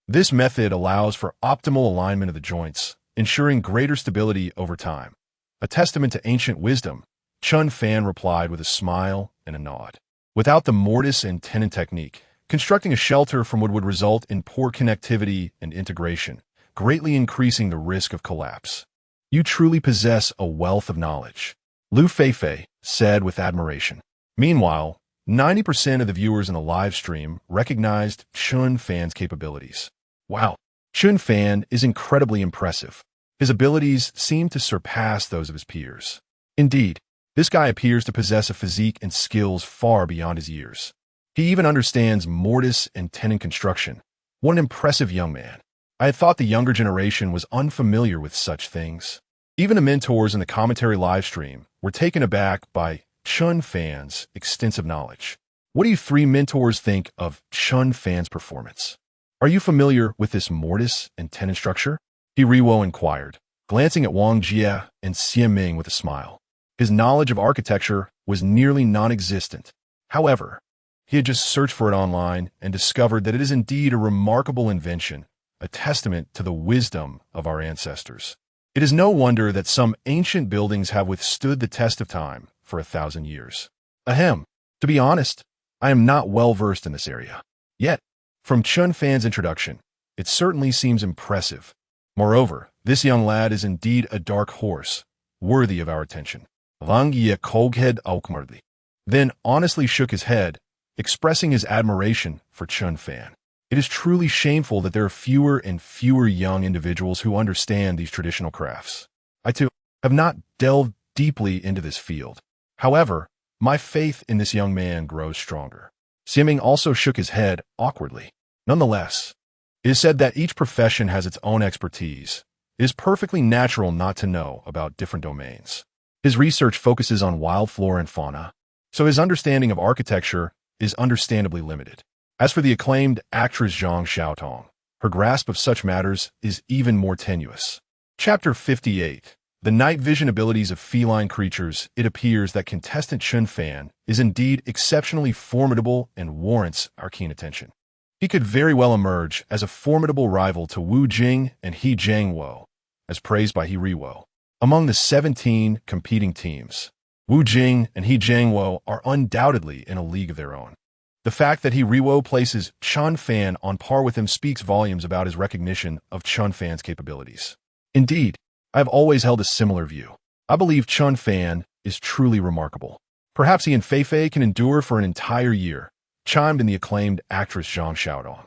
This method allows for optimal alignment of the joints, ensuring greater stability over time. A testament to ancient wisdom, Chen Fan replied with a smile and a nod. Without the mortise and tenon technique, constructing a shelter from wood would result in poor connectivity and integration, greatly increasing the risk of collapse. You truly possess a wealth of knowledge, Liu Feifei said with admiration. Meanwhile, 90% of the viewers in the live stream recognized Chen Fan's capabilities. Wow, Chen Fan is incredibly impressive. His abilities seem to surpass those of his peers. Indeed, this guy appears to possess a physique and skills far beyond his years. He even understands mortise and tenon construction. What an impressive young man. I had thought the younger generation was unfamiliar with such things. Even the mentors in the commentary livestream were taken aback by Chen Fan's extensive knowledge. What do you three mentors think of Chen Fan's performance? Are you familiar with this mortise and tenon structure? Riwo inquired, glancing at Wang Jie and Xie Ming with a smile. His knowledge of architecture was nearly non-existent. However, he had just searched for it online and discovered that it is indeed a remarkable invention, a testament to the wisdom of our ancestors. It is no wonder that some ancient buildings have withstood the test of time for 1,000 years. Ahem. To be honest, I am not well versed in this area. Yet, from Chen Fan's introduction, it certainly seems impressive. Moreover, this young lad is indeed a dark horse, worthy of our attention. Wang Ye Koghead Aukmardi then honestly shook his head, expressing his admiration for Chen Fan. It is truly shameful that there are fewer and fewer young individuals who understand these traditional crafts. I, too, have not delved deeply into this field. However, my faith in this young man grows stronger. Xie also shook his head awkwardly. Nonetheless, it is said that each profession has its own expertise. It is perfectly natural not to know about different domains. His research focuses on wild flora and fauna, so his understanding of architecture is understandably limited. As for the acclaimed actress Zhang Xiaotong, her grasp of such matters is even more tenuous. Chapter 58. The night vision abilities of feline creatures. It appears that contestant Chen Fan is indeed exceptionally formidable and warrants our keen attention. He could very well emerge as a formidable rival to Wu Jing and He Jiangwo, as praised by He Riwo. Among the 17 competing teams, Wu Jing and He Jiangwo are undoubtedly in a league of their own. The fact that He Riwo places Chen Fan on par with him speaks volumes about his recognition of Chen Fan's capabilities. Indeed, I have always held a similar view. I believe Chen Fan is truly remarkable. Perhaps he and Feifei can endure for an entire year, chimed in the acclaimed actress Zhang Xiaodong.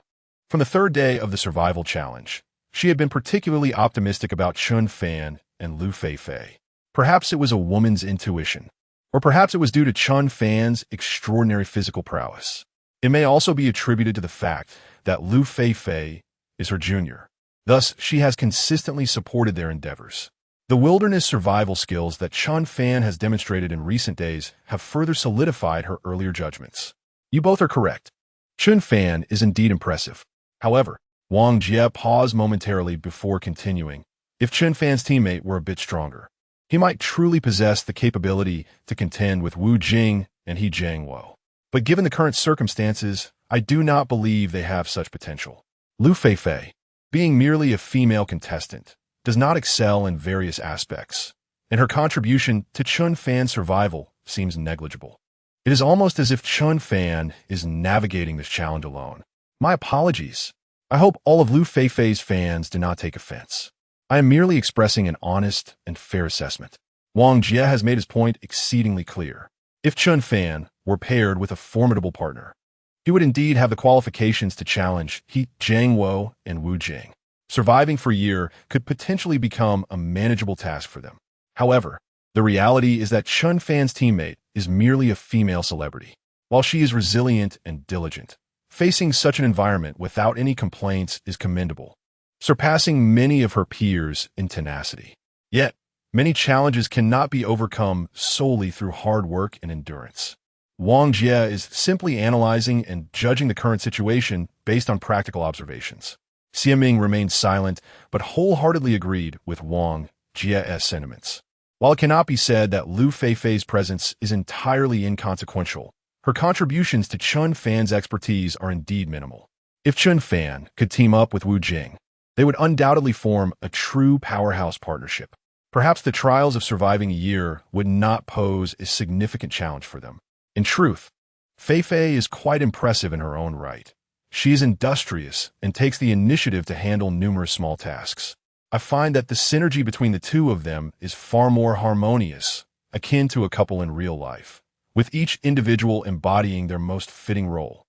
From the third day of the survival challenge, she had been particularly optimistic about Chen Fan and Liu Feifei. Perhaps it was a woman's intuition, or perhaps it was due to Chen Fan's extraordinary physical prowess. It may also be attributed to the fact that Liu Feifei is her junior. Thus, she has consistently supported their endeavors. The wilderness survival skills that Chen Fan has demonstrated in recent days have further solidified her earlier judgments. You both are correct. Chen Fan is indeed impressive. However, Wang Jie paused momentarily before continuing. If Chen Fan's teammate were a bit stronger, he might truly possess the capability to contend with Wu Jing and He Jiangwo. But given the current circumstances, I do not believe they have such potential. Liu Feifei, being merely a female contestant, does not excel in various aspects, and her contribution to Chen Fan's survival seems negligible. It is almost as if Chen Fan is navigating this challenge alone. My apologies. I hope all of Liu Feifei's fans do not take offense. I am merely expressing an honest and fair assessment. Wang Jie has made his point exceedingly clear. If Chen Fan were paired with a formidable partner, he would indeed have the qualifications to challenge He Jiangwo and Wu Jing. Surviving for a year could potentially become a manageable task for them. However, the reality is that Chen Fan's teammate is merely a female celebrity. While she is resilient and diligent, facing such an environment without any complaints is commendable, surpassing many of her peers in tenacity. Yet, many challenges cannot be overcome solely through hard work and endurance. Wang Jie is simply analyzing and judging the current situation based on practical observations. Xie Ming remained silent, but wholeheartedly agreed with Wang Jie's sentiments. While it cannot be said that Liu Feifei's presence is entirely inconsequential, her contributions to Chen Fan's expertise are indeed minimal. If Chen Fan could team up with Wu Jing, they would undoubtedly form a true powerhouse partnership. Perhaps the trials of surviving a year would not pose a significant challenge for them. In truth, Feifei is quite impressive in her own right. She is industrious and takes the initiative to handle numerous small tasks. I find that the synergy between the two of them is far more harmonious, akin to a couple in real life, with each individual embodying their most fitting role.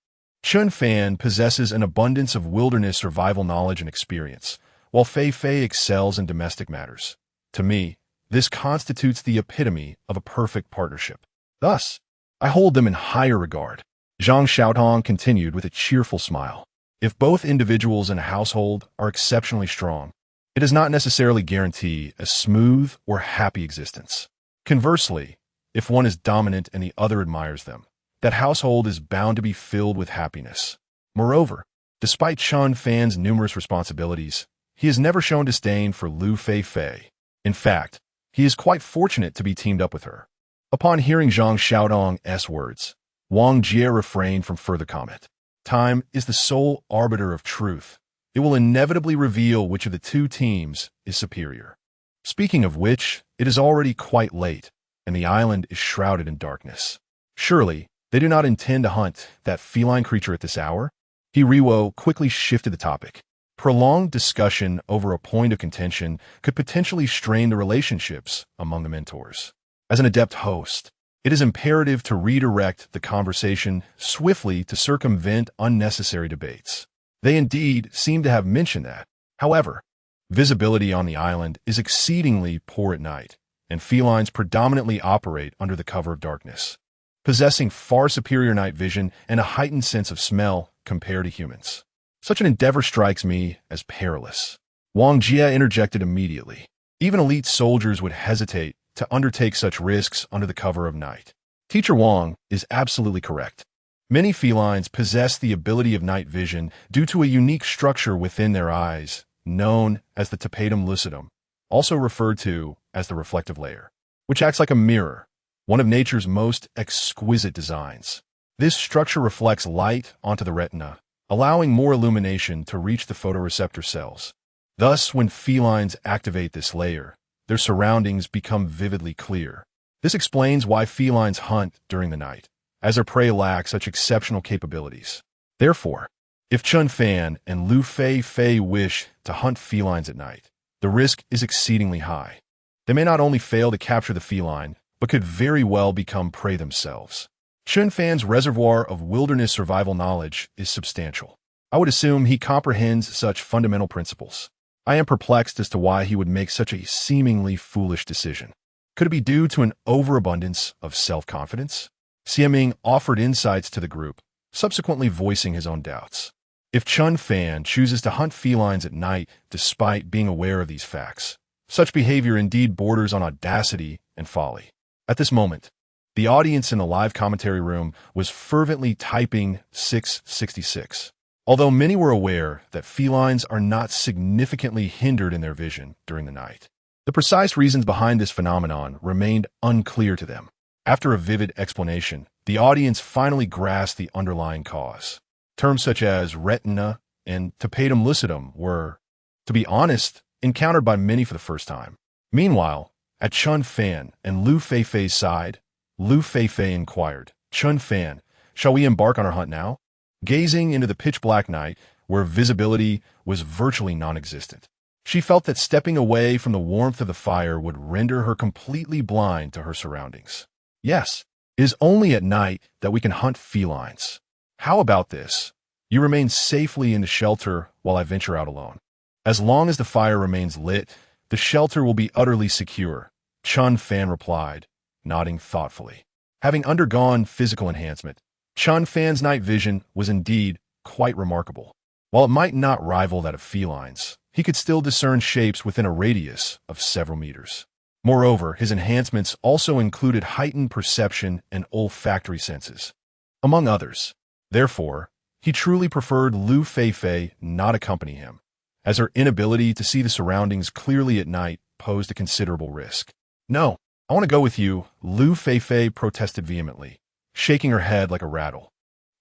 Chen Fan possesses an abundance of wilderness survival knowledge and experience, while Feifei excels in domestic matters. To me, this constitutes the epitome of a perfect partnership. Thus, I hold them in higher regard. Zhang Xiaotong continued with a cheerful smile. If both individuals in a household are exceptionally strong, it does not necessarily guarantee a smooth or happy existence. Conversely, if one is dominant and the other admires them, that household is bound to be filled with happiness. Moreover, despite Chen Fan's numerous responsibilities, he has never shown disdain for Liu Feifei. In fact, he is quite fortunate to be teamed up with her. Upon hearing Zhang Xiaotong's words, Wang Jie refrained from further comment. Time is the sole arbiter of truth. It will inevitably reveal which of the two teams is superior. Speaking of which, it is already quite late, and the island is shrouded in darkness. Surely, they do not intend to hunt that feline creature at this hour? Hiriwo quickly shifted the topic. Prolonged discussion over a point of contention could potentially strain the relationships among the mentors. As an adept host, it is imperative to redirect the conversation swiftly to circumvent unnecessary debates. They indeed seem to have mentioned that. However, visibility on the island is exceedingly poor at night, and felines predominantly operate under the cover of darkness, possessing far superior night vision and a heightened sense of smell compared to humans. Such an endeavor strikes me as perilous. Wang Jie interjected immediately. Even elite soldiers would hesitate to undertake such risks under the cover of night. Teacher Wang is absolutely correct. Many felines possess the ability of night vision due to a unique structure within their eyes, known as the tapetum lucidum, also referred to as the reflective layer, which acts like a mirror, one of nature's most exquisite designs. This structure reflects light onto the retina, allowing more illumination to reach the photoreceptor cells. Thus, when felines activate this layer, their surroundings become vividly clear. This explains why felines hunt during the night, as their prey lack such exceptional capabilities. Therefore, if Chen Fan and Liu Feifei wish to hunt felines at night, the risk is exceedingly high. They may not only fail to capture the feline, but could very well become prey themselves. Chen Fan's reservoir of wilderness survival knowledge is substantial. I would assume he comprehends such fundamental principles. I am perplexed as to why he would make such a seemingly foolish decision. Could it be due to an overabundance of self-confidence? Xiaming offered insights to the group, subsequently voicing his own doubts. If Chen Fan chooses to hunt felines at night despite being aware of these facts, such behavior indeed borders on audacity and folly. At this moment, the audience in the live commentary room was fervently typing 666. Although many were aware that felines are not significantly hindered in their vision during the night, the precise reasons behind this phenomenon remained unclear to them. After a vivid explanation, the audience finally grasped the underlying cause. Terms such as retina and tapetum lucidum were, to be honest, encountered by many for the first time. Meanwhile, at Chen Fan and Liu Feifei's side, Liu Feifei inquired, "Chen Fan, shall we embark on our hunt now?" Gazing into the pitch-black night, where visibility was virtually non-existent, she felt that stepping away from the warmth of the fire would render her completely blind to her surroundings. Yes, it is only at night that we can hunt felines. How about this? You remain safely in the shelter while I venture out alone. As long as the fire remains lit, the shelter will be utterly secure, Chen Fan replied, nodding thoughtfully. Having undergone physical enhancement, Chen Fan's night vision was indeed quite remarkable. While it might not rival that of felines, he could still discern shapes within a radius of several meters. Moreover, his enhancements also included heightened perception and olfactory senses, among others. Therefore, he truly preferred Liu Feifei not accompany him, as her inability to see the surroundings clearly at night posed a considerable risk. "No, I want to go with you," Liu Feifei protested vehemently, shaking her head like a rattle.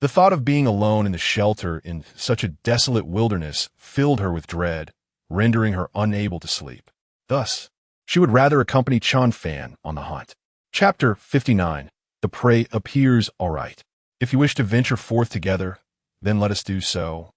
The thought of being alone in the shelter in such a desolate wilderness filled her with dread, rendering her unable to sleep. Thus, she would rather accompany Chen Fan on the hunt. Chapter 59. The prey appears all right. If you wish to venture forth together, then let us do so.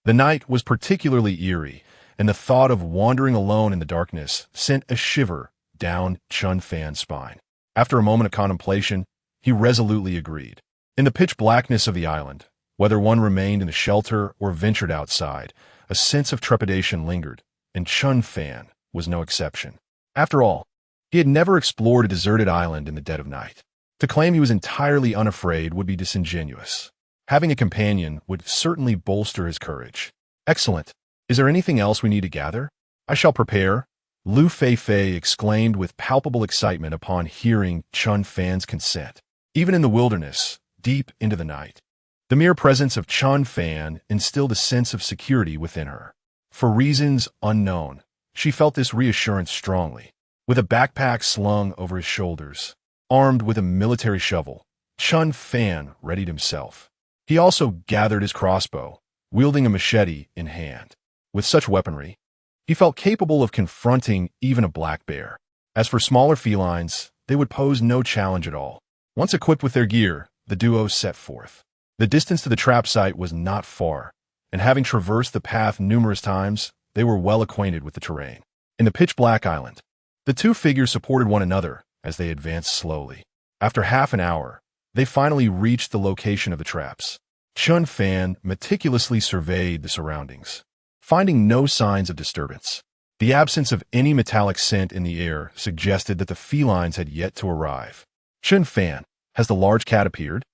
The night was particularly eerie, and the thought of wandering alone in the darkness sent a shiver down Chen Fan's spine. After a moment of contemplation, he resolutely agreed. In the pitch blackness of the island, Whether one remained in the shelter or ventured outside, a sense of trepidation lingered, and Chen Fan was no exception. After all, he had never explored a deserted island in the dead of night. To claim he was entirely unafraid would be disingenuous. Having a companion would certainly bolster his courage. Excellent. Is there anything else we need to gather? I shall prepare, Liu Feifei exclaimed with palpable excitement upon hearing Chen Fan's consent. Even in the wilderness, deep into the night, the mere presence of Chen Fan instilled a sense of security within her. For reasons unknown, she felt this reassurance strongly. With a backpack slung over his shoulders, armed with a military shovel, Chen Fan readied himself. He also gathered his crossbow, wielding a machete in hand. With such weaponry, he felt capable of confronting even a black bear. As for smaller felines, they would pose no challenge at all. Once equipped with their gear, the duo set forth. The distance to the trap site was not far, and having traversed the path numerous times, they were well acquainted with the terrain. In the pitch-black island, the two figures supported one another as they advanced slowly. After half an hour, they finally reached the location of the traps. Chen Fan meticulously surveyed the surroundings, finding no signs of disturbance. The absence of any metallic scent in the air suggested that the felines had yet to arrive. Chen Fan, has the large cat appeared?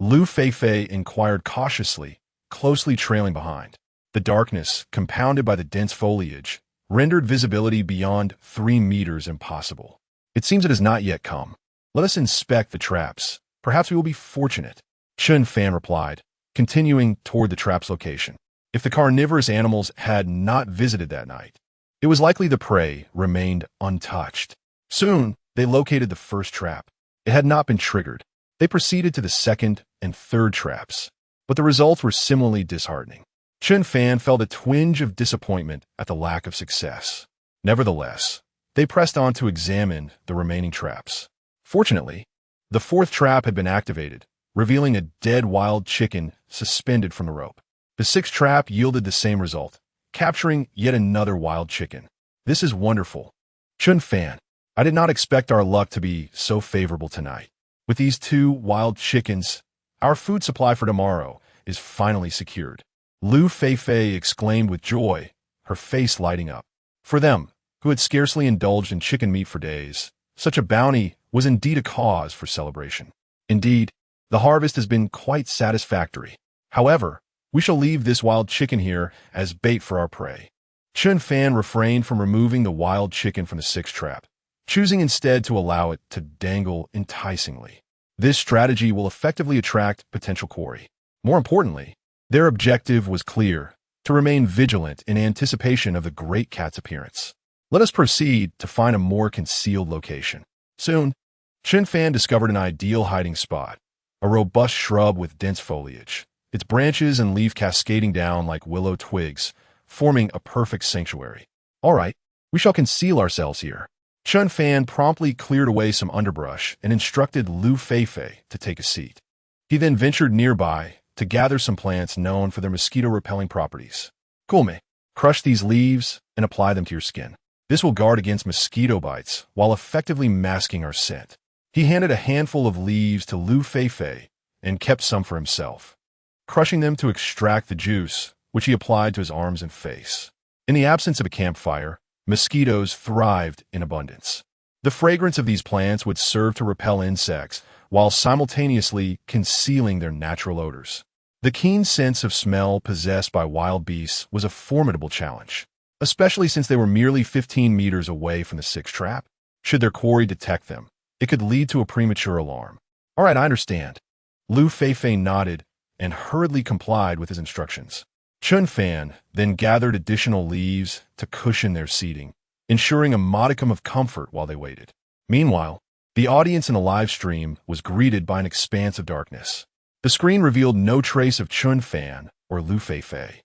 Liu Feifei inquired cautiously, closely trailing behind. The darkness, compounded by the dense foliage, rendered visibility beyond 3 meters impossible. It seems it has not yet come. Let us inspect the traps. Perhaps we will be fortunate, Chen Fan replied, continuing toward the trap's location. If the carnivorous animals had not visited that night, it was likely the prey remained untouched. Soon, they located the first trap. It had not been triggered. They proceeded to the second and third traps, but the results were similarly disheartening. Chen Fan felt a twinge of disappointment at the lack of success. Nevertheless, they pressed on to examine the remaining traps. Fortunately, the fourth trap had been activated, revealing a dead wild chicken suspended from a rope. The sixth trap yielded the same result, capturing yet another wild chicken. This is wonderful. Chen Fan, I did not expect our luck to be so favorable tonight. With these 2 wild chickens, our food supply for tomorrow is finally secured. Liu Feifei exclaimed with joy, her face lighting up. For them, who had scarcely indulged in chicken meat for days, such a bounty was indeed a cause for celebration. Indeed, the harvest has been quite satisfactory. However, we shall leave this wild chicken here as bait for our prey. Chen Fan refrained from removing the wild chicken from the sixth trap, choosing instead to allow it to dangle enticingly. This strategy will effectively attract potential quarry. More importantly, their objective was clear: to remain vigilant in anticipation of the great cat's appearance. Let us proceed to find a more concealed location. Soon, Chen Fan discovered an ideal hiding spot, a robust shrub with dense foliage, its branches and leaf cascading down like willow twigs, forming a perfect sanctuary. All right, we shall conceal ourselves here. Chen Fan promptly cleared away some underbrush and instructed Liu Feifei to take a seat. He then ventured nearby to gather some plants known for their mosquito-repelling properties. Kulme, crush these leaves and apply them to your skin. This will guard against mosquito bites while effectively masking our scent. He handed a handful of leaves to Liu Feifei and kept some for himself, crushing them to extract the juice, which he applied to his arms and face. In the absence of a campfire, mosquitoes thrived in abundance. The fragrance of these plants would serve to repel insects while simultaneously concealing their natural odors. The keen sense of smell possessed by wild beasts was a formidable challenge, especially since they were merely 15 meters away from the sixth trap. Should their quarry detect them, it could lead to a premature alarm. All right, I understand. Liu Feifei nodded and hurriedly complied with his instructions. Chen Fan then gathered additional leaves to cushion their seating, ensuring a modicum of comfort while they waited. Meanwhile, the audience in the live stream was greeted by an expanse of darkness. The screen revealed no trace of Chen Fan or Liu Feifei.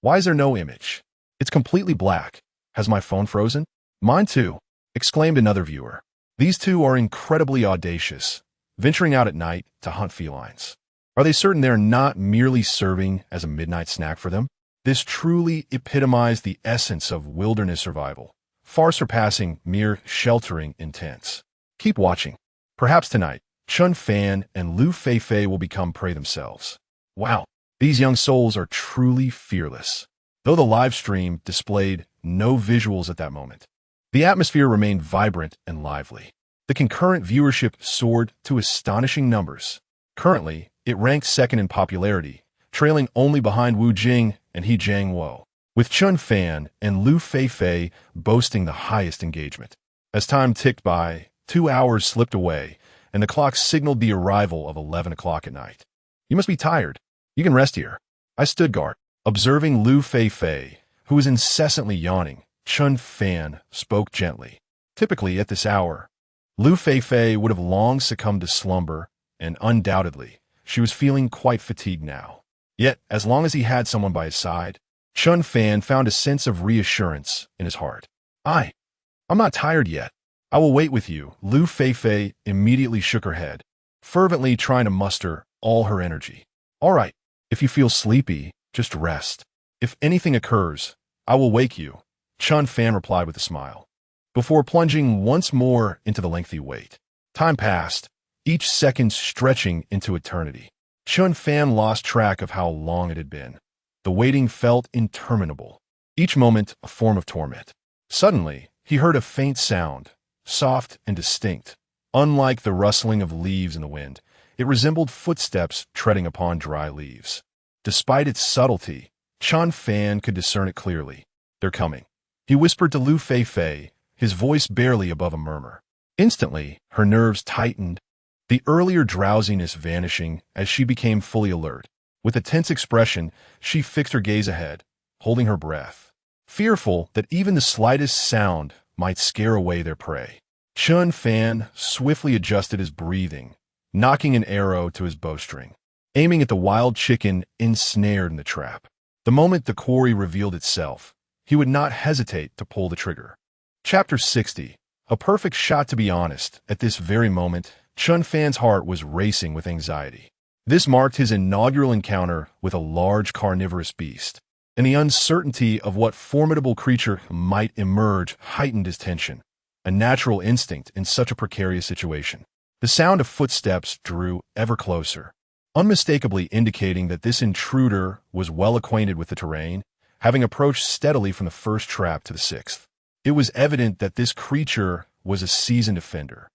Why is there no image? It's completely black. Has my phone frozen? Mine too, exclaimed another viewer. These two are incredibly audacious, venturing out at night to hunt felines. Are they certain they're not merely serving as a midnight snack for them? This truly epitomized the essence of wilderness survival, far surpassing mere sheltering intents. Keep watching. Perhaps tonight, Chen Fan and Liu Feifei will become prey themselves. Wow, These young souls are truly fearless. Though the live stream displayed no visuals at that moment, the atmosphere remained vibrant and lively. The concurrent viewership soared to astonishing numbers. Currently, it ranks second in popularity, trailing only behind Wu Jing and He Jiangwo, with Chen Fan and Liu Feifei boasting the highest engagement. As time ticked by, 2 hours slipped away, and the clock signaled the arrival of 11 o'clock at night. "You must be tired. You can rest here." I stood guard. Observing Liu Feifei, who was incessantly yawning, Chen Fan spoke gently. Typically at this hour, Liu Feifei would have long succumbed to slumber, and undoubtedly, she was feeling quite fatigued now. Yet, as long as he had someone by his side, Chen Fan found a sense of reassurance in his heart. I'm not tired yet. I will wait with you." Liu Feifei immediately shook her head, fervently trying to muster all her energy. "All right, if you feel sleepy, just rest. If anything occurs, I will wake you," Chen Fan replied with a smile, before plunging once more into the lengthy wait. Time passed, each second stretching into eternity. Chen Fan lost track of how long it had been. The waiting felt interminable, each moment a form of torment. Suddenly, he heard a faint sound, soft and distinct. Unlike the rustling of leaves in the wind, it resembled footsteps treading upon dry leaves. Despite its subtlety, Chen Fan could discern it clearly. "They're coming," he whispered to Liu Feifei, his voice barely above a murmur. Instantly, her nerves tightened, the earlier drowsiness vanishing as she became fully alert. With a tense expression, she fixed her gaze ahead, holding her breath, fearful that even the slightest sound might scare away their prey. Chen Fan swiftly adjusted his breathing, knocking an arrow to his bowstring, aiming at the wild chicken ensnared in the trap. The moment the quarry revealed itself, he would not hesitate to pull the trigger. Chapter 60. A perfect shot. To be honest, at this very moment, Chen Fan's heart was racing with anxiety. This marked his inaugural encounter with a large carnivorous beast, and the uncertainty of what formidable creature might emerge heightened his tension, a natural instinct in such a precarious situation. The sound of footsteps drew ever closer, unmistakably indicating that this intruder was well acquainted with the terrain, having approached steadily from the first trap to the sixth. It was evident that this creature was a seasoned offender,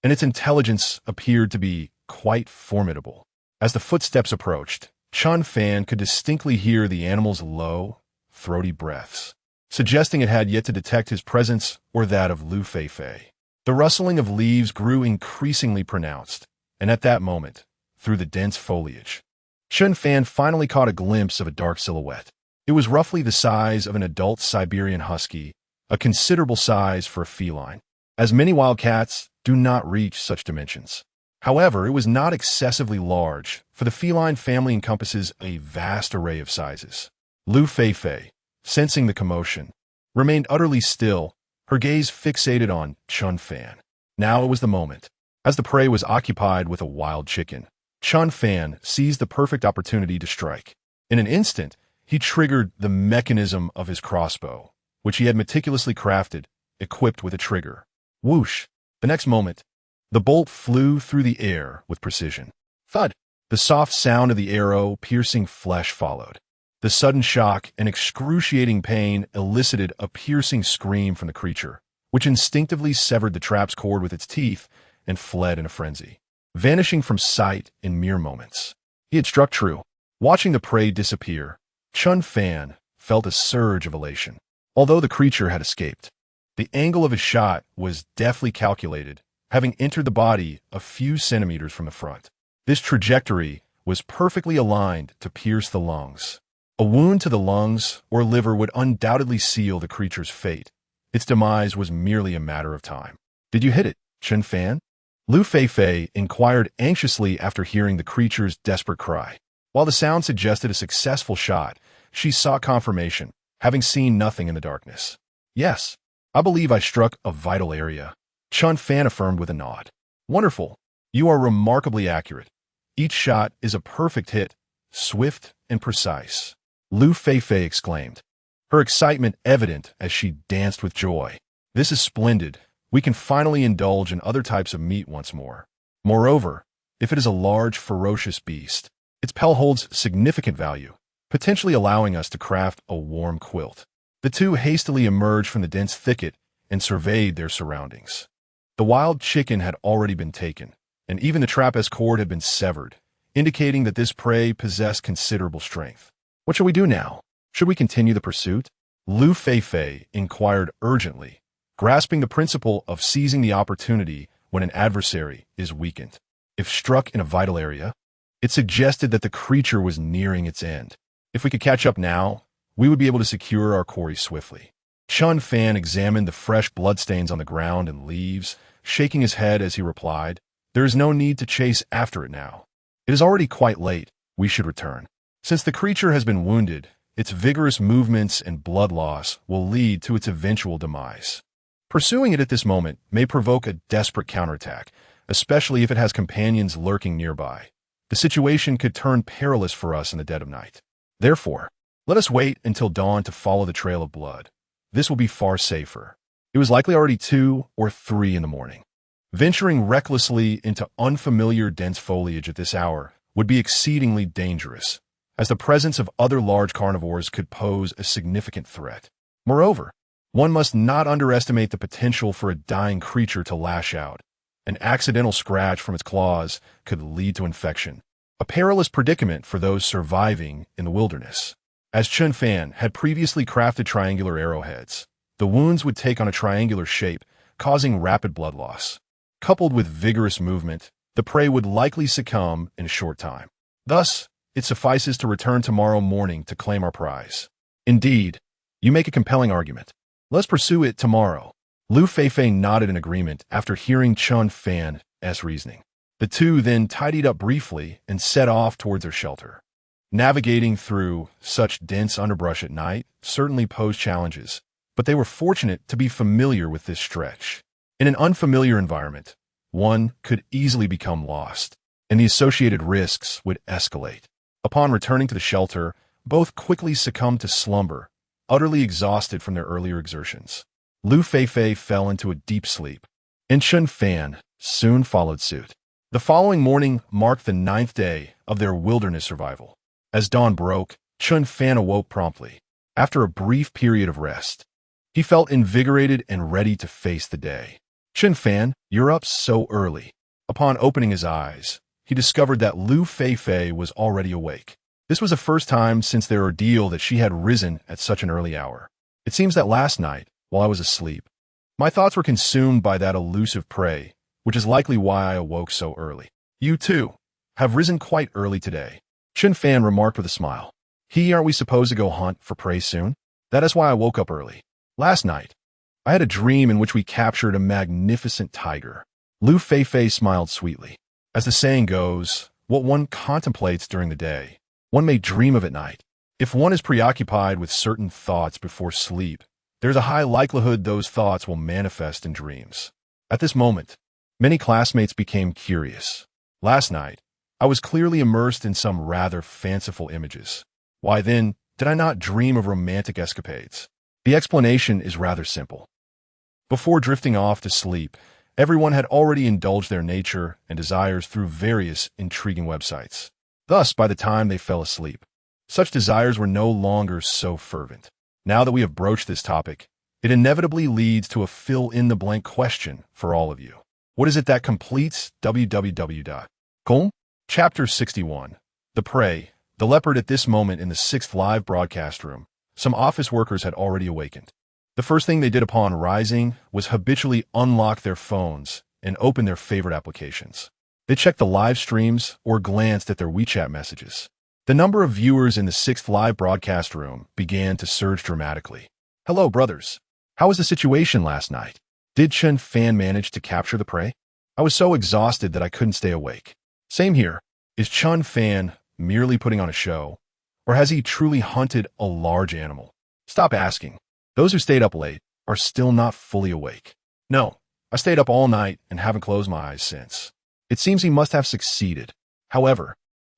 and its intelligence appeared to be quite formidable. As the footsteps approached, Chen Fan could distinctly hear the animal's low, throaty breaths, suggesting it had yet to detect his presence or that of Liu Feifei. The rustling of leaves grew increasingly pronounced, and at that moment, through the dense foliage, Chen Fan finally caught a glimpse of a dark silhouette. It was roughly the size of an adult Siberian husky, a considerable size for a feline, as many wild cats do not reach such dimensions. However, it was not excessively large, for the feline family encompasses a vast array of sizes. Liu Feifei, sensing the commotion, remained utterly still, her gaze fixated on Chen Fan. Now it was the moment. As the prey was occupied with a wild chicken, Chen Fan seized the perfect opportunity to strike. In an instant, he triggered the mechanism of his crossbow, which he had meticulously crafted, equipped with a trigger. Whoosh! The next moment, the bolt flew through the air with precision. Thud! The soft sound of the arrow piercing flesh followed. The sudden shock and excruciating pain elicited a piercing scream from the creature, which instinctively severed the trap's cord with its teeth and fled in a frenzy, vanishing from sight in mere moments. He had struck true. Watching the prey disappear, Chen Fan felt a surge of elation. Although the creature had escaped, the angle of his shot was deftly calculated, having entered the body a few centimeters from the front. This trajectory was perfectly aligned to pierce the lungs. A wound to the lungs or liver would undoubtedly seal the creature's fate. Its demise was merely a matter of time. "Did you hit it, Chen Fan?" Liu Feifei inquired anxiously after hearing the creature's desperate cry. While the sound suggested a successful shot, she sought confirmation, having seen nothing in the darkness. "Yes, I believe I struck a vital area," Chen Fan affirmed with a nod. "Wonderful. You are remarkably accurate. Each shot is a perfect hit, swift and precise," Liu Feifei exclaimed, her excitement evident as she danced with joy. "This is splendid. We can finally indulge in other types of meat once more. Moreover, if it is a large, ferocious beast, Its pell holds significant value, potentially allowing us to craft a warm quilt. The two hastily emerged from the dense thicket and surveyed their surroundings. The wild chicken had already been taken, and even the trapeze cord had been severed, indicating that this prey possessed considerable strength. What shall we do now? Should we continue the pursuit? Liu Feifei inquired urgently, grasping the principle of seizing the opportunity when an adversary is weakened. If struck in a vital area, it suggested that the creature was nearing its end. If we could catch up now, we would be able to secure our quarry swiftly. Chen Fan examined the fresh bloodstains on the ground and leaves, shaking his head as he replied, "There is no need to chase after it now. It is already quite late. We should return. Since the creature has been wounded, its vigorous movements and blood loss will lead to its eventual demise. Pursuing it at this moment may provoke a desperate counterattack, especially if it has companions lurking nearby. The situation could turn perilous for us in the dead of night. Therefore, let us wait until dawn to follow the trail of blood. This will be far safer." It was likely already 2 or 3 in the morning. Venturing recklessly into unfamiliar dense foliage at this hour would be exceedingly dangerous, as the presence of other large carnivores could pose a significant threat. Moreover, one must not underestimate the potential for a dying creature to lash out. An accidental scratch from its claws could lead to infection, a perilous predicament for those surviving in the wilderness. As Chen Fan had previously crafted triangular arrowheads, the wounds would take on a triangular shape, causing rapid blood loss. Coupled with vigorous movement, the prey would likely succumb in a short time. Thus, it suffices to return tomorrow morning to claim our prize. Indeed, you make a compelling argument. Let's pursue it tomorrow. Liu Feifei nodded in agreement after hearing Chen Fan's reasoning. The two then tidied up briefly and set off towards their shelter. Navigating through such dense underbrush at night certainly posed challenges, but they were fortunate to be familiar with this stretch. In an unfamiliar environment, one could easily become lost, and the associated risks would escalate. Upon returning to the shelter, both quickly succumbed to slumber, utterly exhausted from their earlier exertions. Liu Feifei fell into a deep sleep, and Chen Fan soon followed suit. The following morning marked the 9th day of their wilderness survival. As dawn broke, Chen Fan awoke promptly. After a brief period of rest, he felt invigorated and ready to face the day. "Chen Fan, you're up so early." Upon opening his eyes, he discovered that Liu Feifei was already awake. This was the first time since their ordeal that she had risen at such an early hour. "It seems that last night, while I was asleep, my thoughts were consumed by that elusive prey, which is likely why I awoke so early. You, too, have risen quite early today," Chen Fan remarked with a smile. Aren't we supposed to go hunt for prey soon? That is why I woke up early. Last night, I had a dream in which we captured a magnificent tiger." Liu Feifei smiled sweetly. As the saying goes, what one contemplates during the day, one may dream of at night. If one is preoccupied with certain thoughts before sleep, there's a high likelihood those thoughts will manifest in dreams. At this moment, many classmates became curious. Last night, I was clearly immersed in some rather fanciful images. Why then did I not dream of romantic escapades? The explanation is rather simple. Before drifting off to sleep, everyone had already indulged their nature and desires through various intriguing websites. Thus, by the time they fell asleep, such desires were no longer so fervent. Now that we have broached this topic, it inevitably leads to a fill-in-the-blank question for all of you. What is it that completes www.com? Chapter 61. The Prey. The leopard. At this moment in the 6th live broadcast room, some office workers had already awakened. The first thing they did upon rising was habitually unlock their phones and open their favorite applications. They checked the live streams or glanced at their WeChat messages. The number of viewers in the 6th live broadcast room began to surge dramatically. "Hello, brothers. How was the situation last night? Did Chen Fan manage to capture the prey? I was so exhausted that I couldn't stay awake." "Same here. Is Chen Fan merely putting on a show, or has he truly hunted a large animal? Stop asking. Those who stayed up late are still not fully awake." "No, I stayed up all night and haven't closed my eyes since." It seems he must have succeeded. However,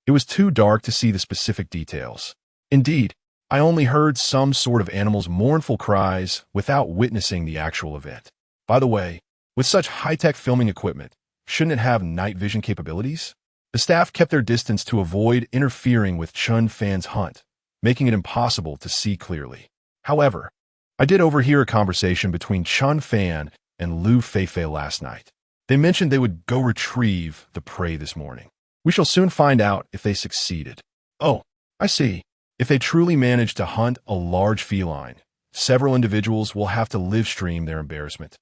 it was too dark to see the specific details. Indeed, I only heard some sort of animal's mournful cries without witnessing the actual event. By the way, with such high-tech filming equipment, shouldn't it have night vision capabilities? The staff kept their distance to avoid interfering with Chen Fan's hunt, making it impossible to see clearly. However, I did overhear a conversation between Chen Fan and Liu Feifei last night. They mentioned they would go retrieve the prey this morning. We shall soon find out if they succeeded. Oh, I see. If they truly manage to hunt a large feline, several individuals will have to live stream their embarrassment.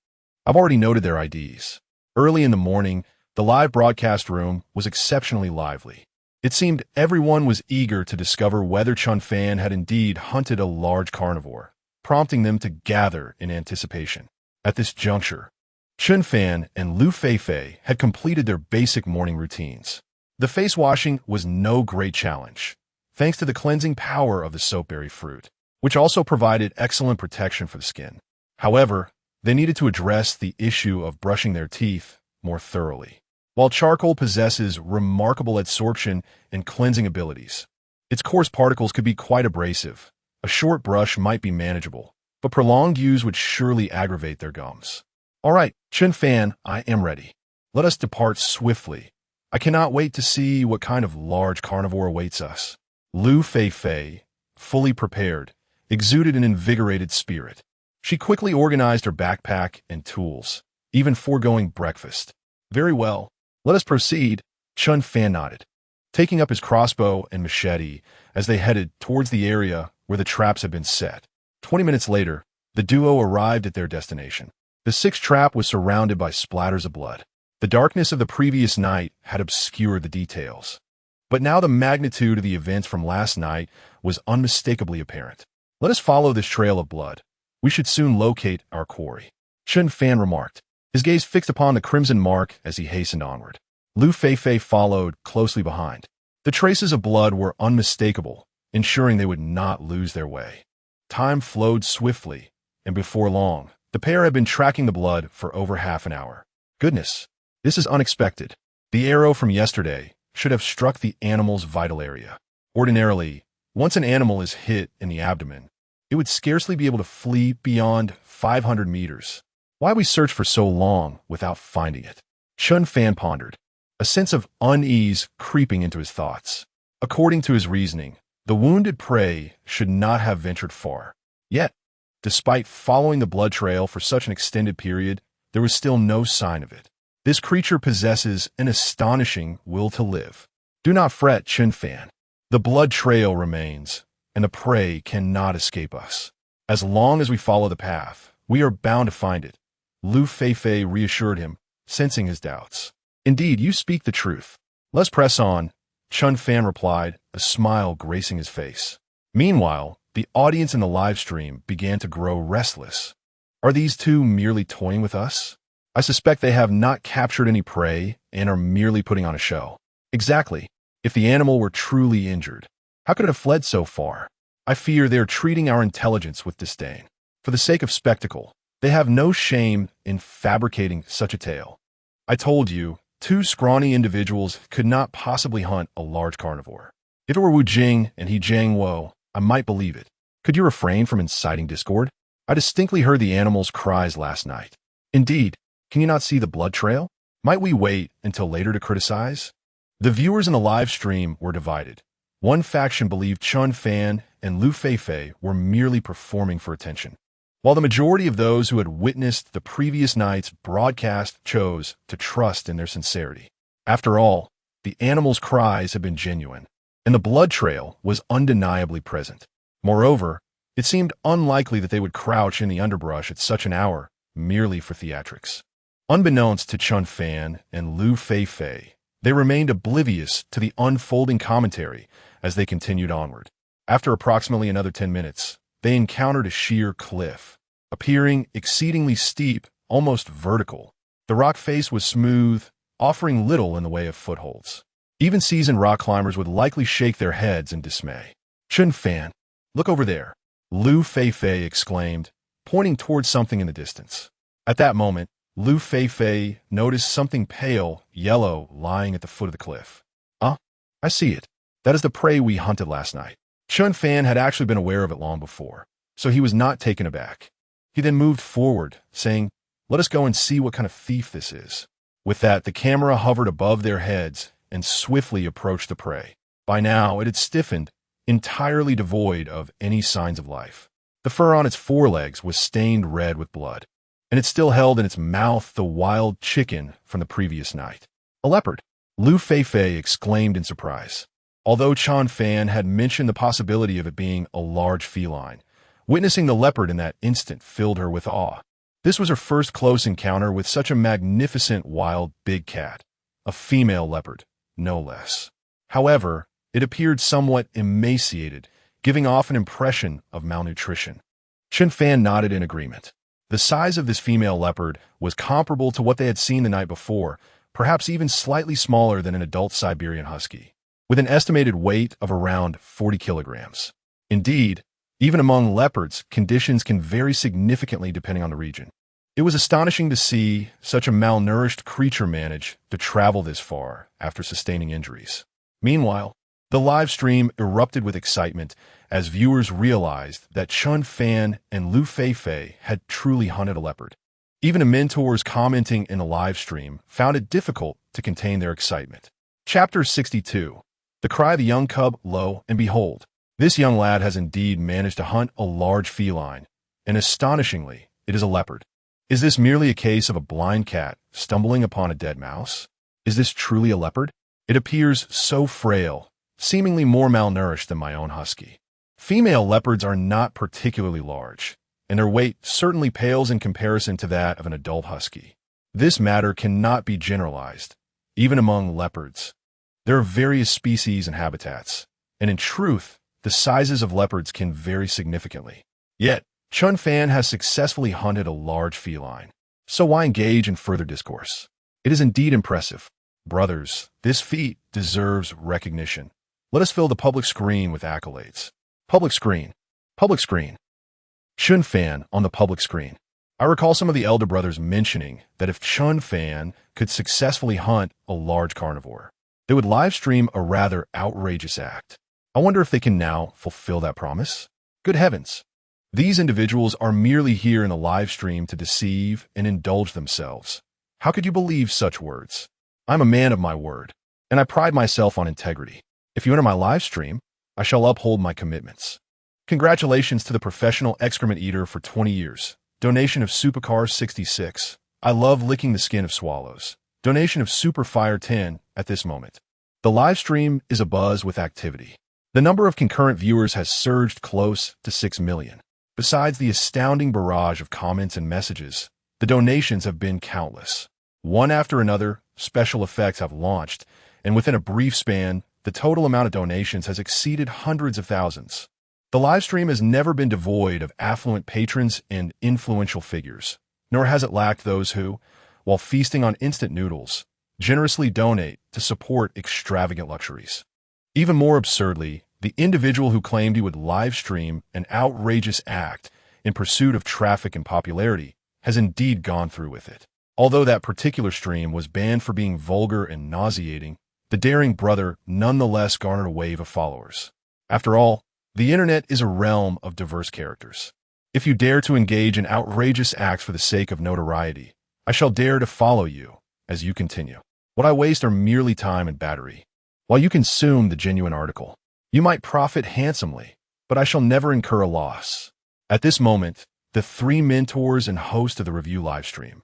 I've already noted their IDs. Early in the morning, the live broadcast room was exceptionally lively. It seemed everyone was eager to discover whether Chen Fan had indeed hunted a large carnivore, prompting them to gather in anticipation. At this juncture, Chen Fan and Liu Feifei had completed their basic morning routines. The face washing was no great challenge, thanks to the cleansing power of the soapberry fruit, which also provided excellent protection for the skin. However, they needed to address the issue of brushing their teeth more thoroughly. While charcoal possesses remarkable adsorption and cleansing abilities, its coarse particles could be quite abrasive. A short brush might be manageable, but prolonged use would surely aggravate their gums. All right, Chen Fan, I am ready. Let us depart swiftly. I cannot wait to see what kind of large carnivore awaits us. Liu Feifei, fully prepared, exuded an invigorated spirit. She quickly organized her backpack and tools, even foregoing breakfast. Very well. Let us proceed, Chen Fan nodded, taking up his crossbow and machete as they headed towards the area where the traps had been set. 20 minutes later, the duo arrived at their destination. The sixth trap was surrounded by splatters of blood. The darkness of the previous night had obscured the details, but now the magnitude of the events from last night was unmistakably apparent. Let us follow this trail of blood. We should soon locate our quarry, Chen Fan remarked, his gaze fixed upon the crimson mark as he hastened onward. Liu Feifei followed closely behind. The traces of blood were unmistakable, ensuring they would not lose their way. Time flowed swiftly, and before long, the pair had been tracking the blood for over half an hour. Goodness, this is unexpected. The arrow from yesterday should have struck the animal's vital area. Ordinarily, once an animal is hit in the abdomen, it would scarcely be able to flee beyond 500 meters. Why we search for so long without finding it? Chen Fan pondered, a sense of unease creeping into his thoughts. According to his reasoning, the wounded prey should not have ventured far. Yet, despite following the blood trail for such an extended period, there was still no sign of it. This creature possesses an astonishing will to live. Do not fret, Chen Fan. The blood trail remains, and the prey cannot escape us. As long as we follow the path, we are bound to find it. Liu Feifei reassured him, sensing his doubts. Indeed, you speak the truth. Let's press on, Chen Fan replied, a smile gracing his face. Meanwhile, the audience in the live stream began to grow restless. Are these two merely toying with us? I suspect they have not captured any prey and are merely putting on a show. Exactly. If the animal were truly injured, how could it have fled so far? I fear they are treating our intelligence with disdain. For the sake of spectacle, they have no shame in fabricating such a tale. I told you, two scrawny individuals could not possibly hunt a large carnivore. If it were Wu Jing and he Jiang Wo, I might believe it. Could you refrain from inciting discord? I distinctly heard the animal's cries last night. Indeed, can you not see the blood trail? Might we wait until later to criticize? The viewers in the live stream were divided. One faction believed Chen Fan and Liu Feifei were merely performing for attention, while the majority of those who had witnessed the previous night's broadcast chose to trust in their sincerity. After all, the animal's cries had been genuine, and the blood trail was undeniably present. Moreover, it seemed unlikely that they would crouch in the underbrush at such an hour merely for theatrics. Unbeknownst to Chen Fan and Liu Feifei, they remained oblivious to the unfolding commentary as they continued onward. After approximately another 10 minutes, they encountered a sheer cliff, appearing exceedingly steep, almost vertical. The rock face was smooth, offering little in the way of footholds. Even seasoned rock climbers would likely shake their heads in dismay. Chen Fan, look over there, Liu Feifei exclaimed, pointing towards something in the distance. At that moment, Liu Feifei noticed something pale, yellow, lying at the foot of the cliff. I see it. That is the prey we hunted last night. Chen Fan had actually been aware of it long before, so he was not taken aback. He then moved forward, saying, "Let us go and see what kind of thief this is." With that, the camera hovered above their heads, and swiftly approached the prey. By now, it had stiffened, entirely devoid of any signs of life. The fur on its forelegs was stained red with blood, and it still held in its mouth the wild chicken from the previous night. A leopard! Liu Feifei exclaimed in surprise. Although Chen Fan had mentioned the possibility of it being a large feline, witnessing the leopard in that instant filled her with awe. This was her first close encounter with such a magnificent wild big cat, a female leopard, no less. However, it appeared somewhat emaciated, giving off an impression of malnutrition. Chen Fan nodded in agreement. The size of this female leopard was comparable to what they had seen the night before, perhaps even slightly smaller than an adult Siberian husky, with an estimated weight of around 40 kilograms. Indeed, even among leopards, conditions can vary significantly depending on the region. It was astonishing to see such a malnourished creature manage to travel this far after sustaining injuries. Meanwhile, the live stream erupted with excitement as viewers realized that Chen Fan and Liu Feifei had truly hunted a leopard. Even the mentors commenting in the live stream found it difficult to contain their excitement. Chapter 62. The Cry of the Young Cub. Lo and behold, this young lad has indeed managed to hunt a large feline, and astonishingly, it is a leopard. Is this merely a case of a blind cat stumbling upon a dead mouse? Is this truly a leopard? It appears so frail, seemingly more malnourished than my own husky. Female leopards are not particularly large, and their weight certainly pales in comparison to that of an adult husky. This matter cannot be generalized, even among leopards. There are various species and habitats, and in truth, the sizes of leopards can vary significantly. Yet, Chen Fan has successfully hunted a large feline. So why engage in further discourse? It is indeed impressive. Brothers, this feat deserves recognition. Let us fill the public screen with accolades. Public screen. Public screen. Chen Fan on the public screen. I recall some of the elder brothers mentioning that if Chen Fan could successfully hunt a large carnivore, they would live stream a rather outrageous act. I wonder if they can now fulfill that promise? Good heavens! These individuals are merely here in the live stream to deceive and indulge themselves. How could you believe such words? I'm a man of my word, and I pride myself on integrity. If you enter my live stream, I shall uphold my commitments. Congratulations to the professional excrement eater for 20 years. Donation of Supercar 66. I love licking the skin of swallows. Donation of Superfire 10 at this moment. The live stream is abuzz with activity. The number of concurrent viewers has surged close to 6 million. Besides the astounding barrage of comments and messages, the donations have been countless. One after another, special effects have launched, and within a brief span, the total amount of donations has exceeded hundreds of thousands. The live stream has never been devoid of affluent patrons and influential figures, nor has it lacked those who, while feasting on instant noodles, generously donate to support extravagant luxuries. Even more absurdly, the individual who claimed he would live stream an outrageous act in pursuit of traffic and popularity has indeed gone through with it. Although that particular stream was banned for being vulgar and nauseating, the daring brother nonetheless garnered a wave of followers. After all, the internet is a realm of diverse characters. If you dare to engage in outrageous acts for the sake of notoriety, I shall dare to follow you as you continue. What I waste are merely time and battery. While you consume the genuine article, you might profit handsomely, but I shall never incur a loss. At this moment, the three mentors and host of the review livestream,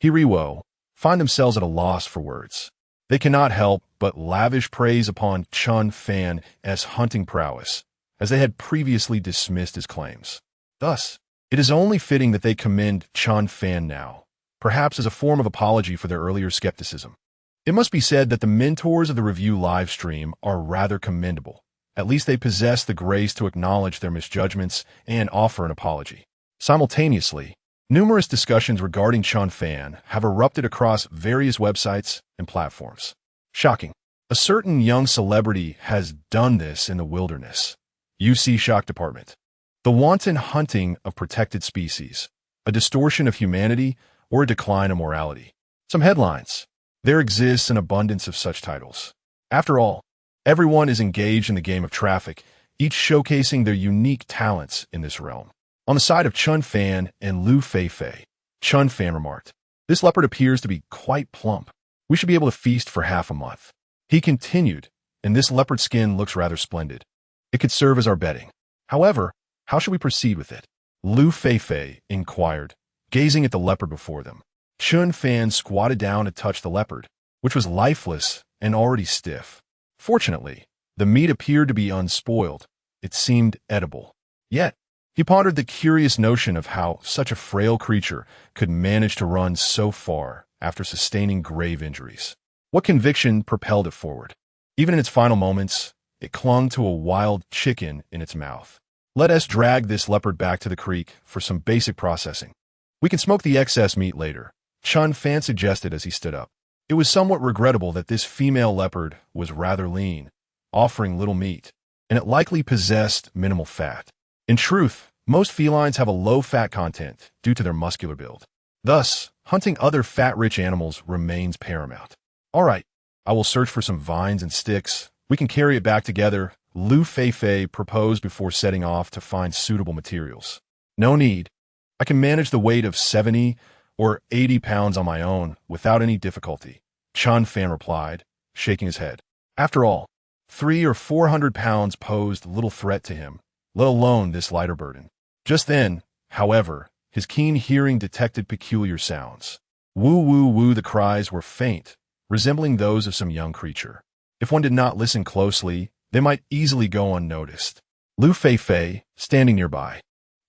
Hiriwo, find themselves at a loss for words. They cannot help but lavish praise upon Chen Fan's hunting prowess, as they had previously dismissed his claims. Thus, it is only fitting that they commend Chen Fan now, perhaps as a form of apology for their earlier skepticism. It must be said that the mentors of the review live stream are rather commendable. At least they possess the grace to acknowledge their misjudgments and offer an apology. Simultaneously, numerous discussions regarding Chen Fan have erupted across various websites and platforms. Shocking. A certain young celebrity has done this in the wilderness. UC Shock Department. The wanton hunting of protected species, a distortion of humanity, or a decline of morality. Some headlines. There exists an abundance of such titles. After all, everyone is engaged in the game of traffic, each showcasing their unique talents in this realm. On the side of Chen Fan and Liu Feifei, Chen Fan remarked, "This leopard appears to be quite plump. We should be able to feast for half a month." He continued, and this leopard skin looks rather splendid. It could serve as our bedding. However, how should we proceed with it? Liu Feifei inquired, gazing at the leopard before them. Chen Fan squatted down to touch the leopard, which was lifeless and already stiff. Fortunately, the meat appeared to be unspoiled. It seemed edible. Yet, he pondered the curious notion of how such a frail creature could manage to run so far after sustaining grave injuries. What conviction propelled it forward? Even in its final moments, it clung to a wild chicken in its mouth. Let us drag this leopard back to the creek for some basic processing. We can smoke the excess meat later, Chen Fan suggested as he stood up. It was somewhat regrettable that this female leopard was rather lean, offering little meat, and it likely possessed minimal fat. In truth, most felines have a low fat content due to their muscular build. Thus, hunting other fat-rich animals remains paramount. All right, I will search for some vines and sticks. We can carry it back together, Liu Feifei proposed before setting off to find suitable materials. No need. I can manage the weight of 70 or 80 pounds on my own without any difficulty, Chen Fan replied, shaking his head. After all, 300 or 400 pounds posed little threat to him, let alone this lighter burden. Just then, however, his keen hearing detected peculiar sounds. Woo woo woo, the cries were faint, resembling those of some young creature. If one did not listen closely, they might easily go unnoticed. Liu Feifei, standing nearby,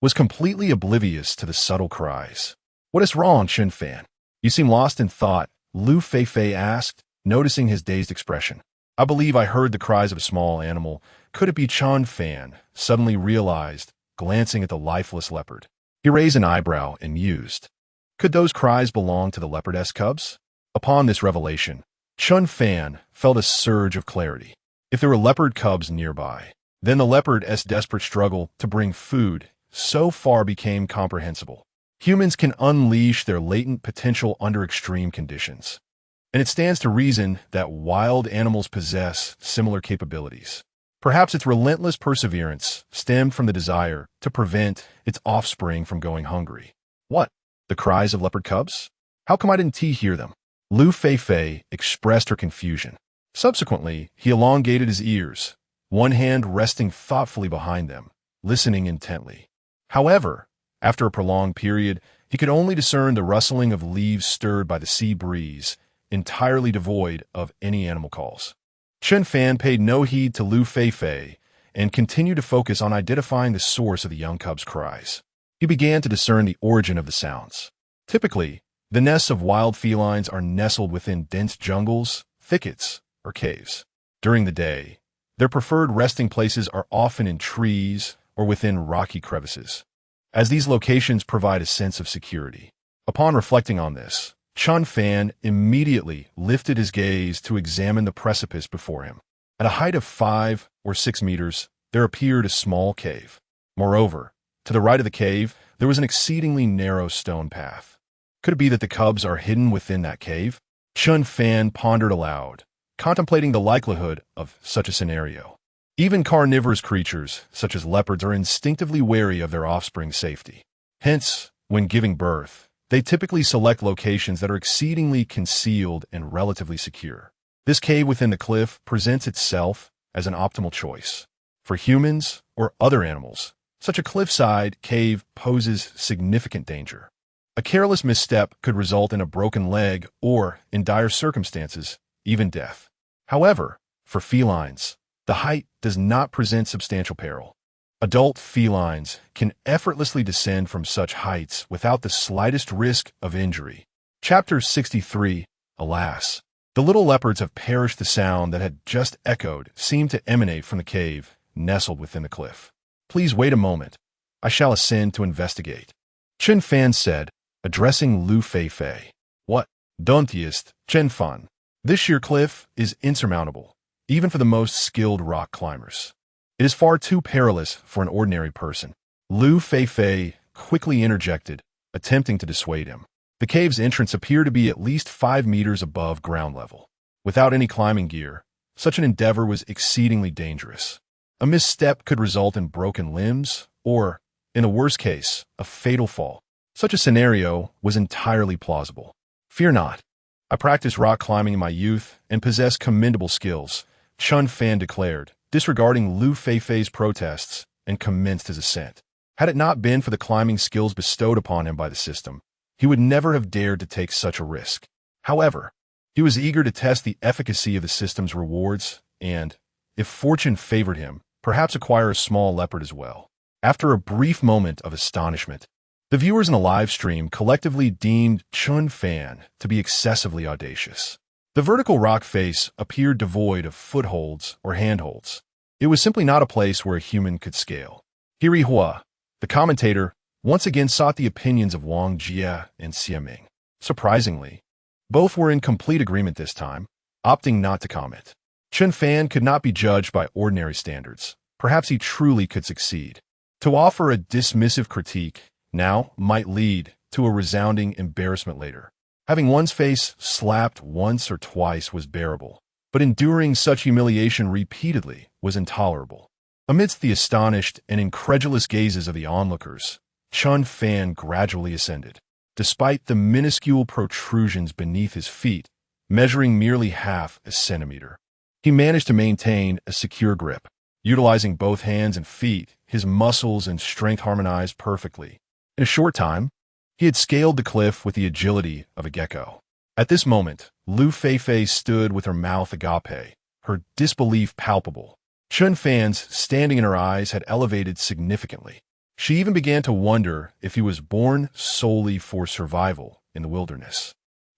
was completely oblivious to the subtle cries. What is wrong, Chen Fan? You seem lost in thought, Liu Feifei asked, noticing his dazed expression. I believe I heard the cries of a small animal. Could it be Chen Fan? Suddenly realized, glancing at the lifeless leopard. He raised an eyebrow and mused. Could those cries belong to the leopardess cubs? Upon this revelation, Chen Fan felt a surge of clarity. If there were leopard cubs nearby, then the leopard's desperate struggle to bring food so far became comprehensible. Humans can unleash their latent potential under extreme conditions, and it stands to reason that wild animals possess similar capabilities. Perhaps its relentless perseverance stemmed from the desire to prevent its offspring from going hungry. What? The cries of leopard cubs? How come I didn't hear them? Liu Feifei expressed her confusion. Subsequently, he elongated his ears, one hand resting thoughtfully behind them, listening intently. However, after a prolonged period, he could only discern the rustling of leaves stirred by the sea breeze, entirely devoid of any animal calls. Chen Fan paid no heed to Liu Feifei and continued to focus on identifying the source of the young cub's cries. He began to discern the origin of the sounds. Typically, the nests of wild felines are nestled within dense jungles, thickets, or caves. During the day, their preferred resting places are often in trees or within rocky crevices, as these locations provide a sense of security. Upon reflecting on this, Chen Fan immediately lifted his gaze to examine the precipice before him. At a height of 5 or 6 meters, there appeared a small cave. Moreover, to the right of the cave, there was an exceedingly narrow stone path. Could it be that the cubs are hidden within that cave? Chen Fan pondered aloud, contemplating the likelihood of such a scenario. Even carnivorous creatures, such as leopards, are instinctively wary of their offspring's safety. Hence, when giving birth, they typically select locations that are exceedingly concealed and relatively secure. This cave within the cliff presents itself as an optimal choice. For humans or other animals, such a cliffside cave poses significant danger. A careless misstep could result in a broken leg or, in dire circumstances, even death. However, for felines, the height does not present substantial peril. Adult felines can effortlessly descend from such heights without the slightest risk of injury. Chapter 63. Alas, the little leopards have perished. The sound that had just echoed seemed to emanate from the cave nestled within the cliff. Please wait a moment. I shall ascend to investigate, Chen Fan said, addressing Liu Feifei. What? Don't Chen Fan. This sheer cliff is insurmountable, even for the most skilled rock climbers. It is far too perilous for an ordinary person. Liu Feifei quickly interjected, attempting to dissuade him. The cave's entrance appeared to be at least 5 meters above ground level. Without any climbing gear, such an endeavor was exceedingly dangerous. A misstep could result in broken limbs or, in a worst case, a fatal fall. Such a scenario was entirely plausible. Fear not. I practiced rock climbing in my youth and possess commendable skills, Chen Fan declared, disregarding Liu Feifei's protests, and commenced his ascent. Had it not been for the climbing skills bestowed upon him by the system, he would never have dared to take such a risk. However, he was eager to test the efficacy of the system's rewards and, if fortune favored him, perhaps acquire a small leopard as well. After a brief moment of astonishment, the viewers in the live stream collectively deemed Chen Fan to be excessively audacious. The vertical rock face appeared devoid of footholds or handholds. It was simply not a place where a human could scale. Hiri Hua, the commentator, once again sought the opinions of Wang Jie and Xiaming. Surprisingly, both were in complete agreement this time, opting not to comment. Chen Fan could not be judged by ordinary standards. Perhaps he truly could succeed. To offer a dismissive critique now might lead to a resounding embarrassment later. Having one's face slapped once or twice was bearable, but enduring such humiliation repeatedly was intolerable. Amidst the astonished and incredulous gazes of the onlookers, Chen Fan gradually ascended. Despite the minuscule protrusions beneath his feet, measuring merely half a centimeter, he managed to maintain a secure grip. Utilizing both hands and feet, his muscles and strength harmonized perfectly. In a short time, he had scaled the cliff with the agility of a gecko. At this moment, Liu Feifei stood with her mouth agape, her disbelief palpable. Chen Fan's standing in her eyes had elevated significantly. She even began to wonder if he was born solely for survival in the wilderness.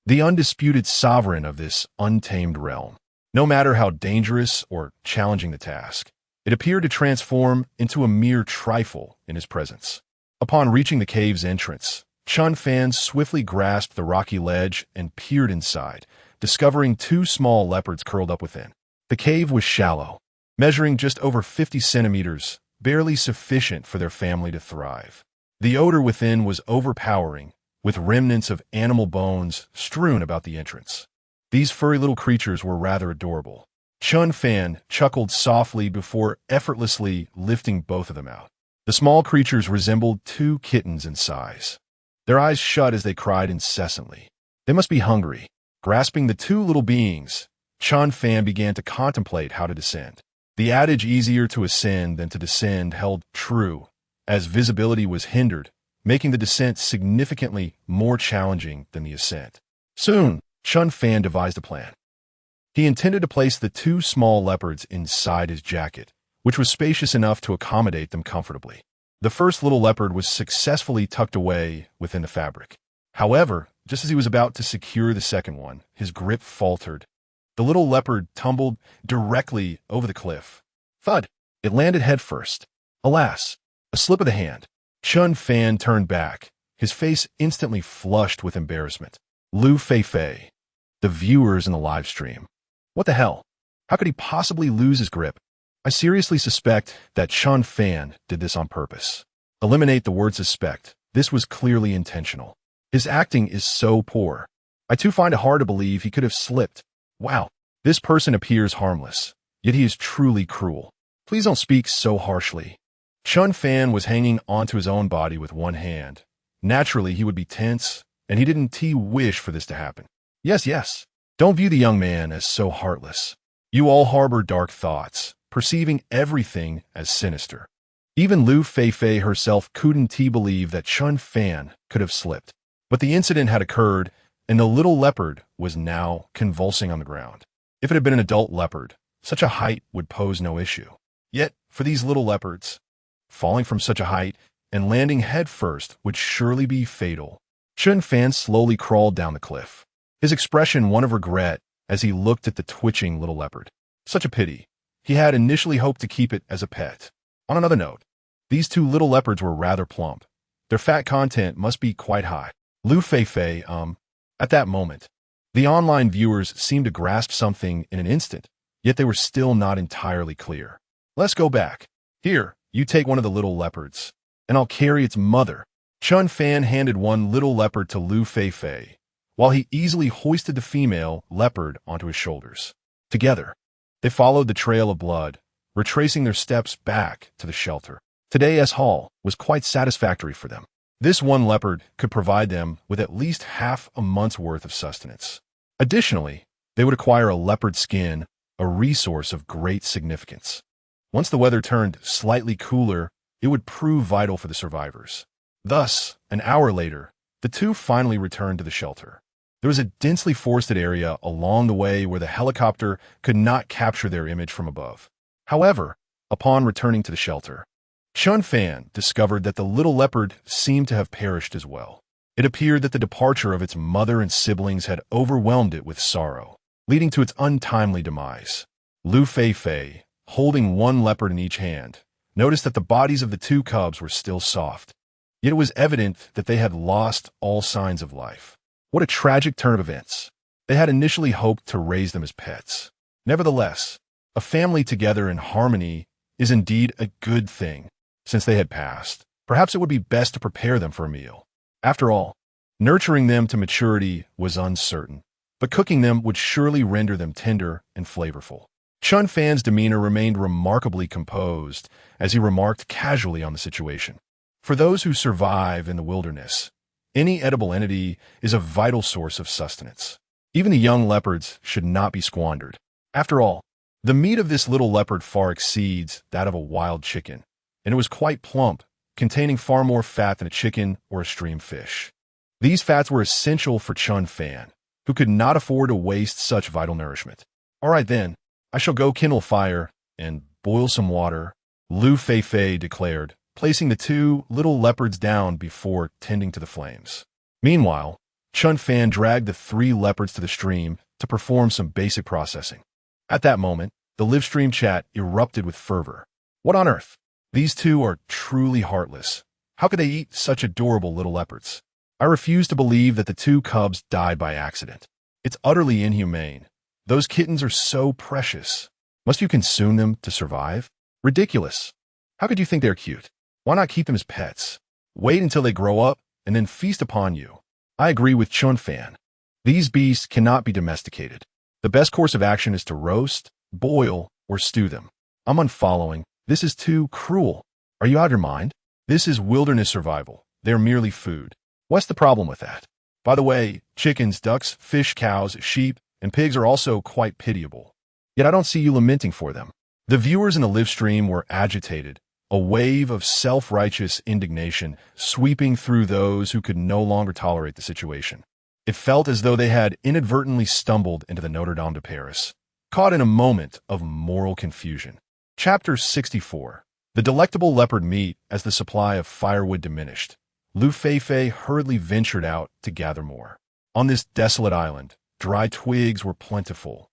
The undisputed sovereign of this untamed realm. No matter how dangerous or challenging the task, it appeared to transform into a mere trifle in his presence. Upon reaching the cave's entrance, Chen Fan swiftly grasped the rocky ledge and peered inside, discovering two small leopards curled up within. The cave was shallow, measuring just over 50 centimeters, barely sufficient for their family to thrive. The odor within was overpowering, with remnants of animal bones strewn about the entrance. These furry little creatures were rather adorable. Chen Fan chuckled softly before effortlessly lifting both of them out. The small creatures resembled two kittens in size. Their eyes shut as they cried incessantly. They must be hungry. Grasping the two little beings, Chen Fan began to contemplate how to descend. The adage easier to ascend than to descend held true, as visibility was hindered, making the descent significantly more challenging than the ascent. Soon, Chen Fan devised a plan. He intended to place the two small leopards inside his jacket, which was spacious enough to accommodate them comfortably. The first little leopard was successfully tucked away within the fabric. However, just as he was about to secure the second one, his grip faltered. The little leopard tumbled directly over the cliff. Thud! It landed headfirst. Alas, a slip of the hand. Chen Fan turned back, his face instantly flushed with embarrassment. Liu Feifei, the viewers in the live stream. What the hell? How could he possibly lose his grip? I seriously suspect that Chen Fan did this on purpose. Eliminate the word suspect. This was clearly intentional. His acting is so poor. I too find it hard to believe he could have slipped. Wow, this person appears harmless, yet he is truly cruel. Please don't speak so harshly. Chen Fan was hanging onto his own body with one hand. Naturally, he would be tense, and he didn't wish for this to happen. Yes. Don't view the young man as so heartless. You all harbor dark thoughts, perceiving everything as sinister. Even Liu Feifei herself couldn't believe that Chen Fan could have slipped. But the incident had occurred, and the little leopard was now convulsing on the ground. If it had been an adult leopard, such a height would pose no issue. Yet, for these little leopards, falling from such a height and landing headfirst would surely be fatal. Chen Fan slowly crawled down the cliff, his expression one of regret as he looked at the twitching little leopard. Such a pity. He had initially hoped to keep it as a pet. On another note, these two little leopards were rather plump. Their fat content must be quite high. Liu Feifei, at that moment, the online viewers seemed to grasp something in an instant, yet they were still not entirely clear. Let's go back. Here, you take one of the little leopards, and I'll carry its mother. Chen Fan handed one little leopard to Liu Feifei, while he easily hoisted the female leopard onto his shoulders. Together, they followed the trail of blood, retracing their steps back to the shelter. Today's haul was quite satisfactory for them. This one leopard could provide them with at least half a month's worth of sustenance. Additionally, they would acquire a leopard skin, a resource of great significance. Once the weather turned slightly cooler, it would prove vital for the survivors. Thus, an hour later, the two finally returned to the shelter. There was a densely forested area along the way where the helicopter could not capture their image from above. However, upon returning to the shelter, Chen Fan discovered that the little leopard seemed to have perished as well. It appeared that the departure of its mother and siblings had overwhelmed it with sorrow, leading to its untimely demise. Liu Feifei, holding one leopard in each hand, noticed that the bodies of the two cubs were still soft. Yet it was evident that they had lost all signs of life. What a tragic turn of events. They had initially hoped to raise them as pets. Nevertheless, a family together in harmony is indeed a good thing. Since they had passed, perhaps it would be best to prepare them for a meal. After all, nurturing them to maturity was uncertain, but cooking them would surely render them tender and flavorful. Chen Fan's demeanor remained remarkably composed as he remarked casually on the situation. For those who survive in the wilderness, any edible entity is a vital source of sustenance. Even the young leopards should not be squandered. After all, the meat of this little leopard far exceeds that of a wild chicken, and it was quite plump, containing far more fat than a chicken or a stream fish. These fats were essential for Chen Fan, who could not afford to waste such vital nourishment. All right then, I shall go kindle a fire and boil some water, Liu Feifei declared, placing the two little leopards down before tending to the flames. Meanwhile, Chen Fan dragged the three leopards to the stream to perform some basic processing. At that moment, the live stream chat erupted with fervor. What on earth? These two are truly heartless. How could they eat such adorable little leopards? I refuse to believe that the two cubs died by accident. It's utterly inhumane. Those kittens are so precious. Must you consume them to survive? Ridiculous. How could you think they're cute? Why not keep them as pets? Wait until they grow up and then feast upon you. I agree with Chen Fan. These beasts cannot be domesticated. The best course of action is to roast, boil, or stew them. I'm unfollowing. This is too cruel. Are you out of your mind? This is wilderness survival. They're merely food. What's the problem with that? By the way, chickens, ducks, fish, cows, sheep, and pigs are also quite pitiable. Yet I don't see you lamenting for them. The viewers in the live stream were agitated, a wave of self-righteous indignation sweeping through those who could no longer tolerate the situation. It felt as though they had inadvertently stumbled into the Notre Dame de Paris, caught in a moment of moral confusion. Chapter 64. The delectable leopard meat as the supply of firewood diminished. Liu Feifei hurriedly ventured out to gather more. On this desolate island, dry twigs were plentiful,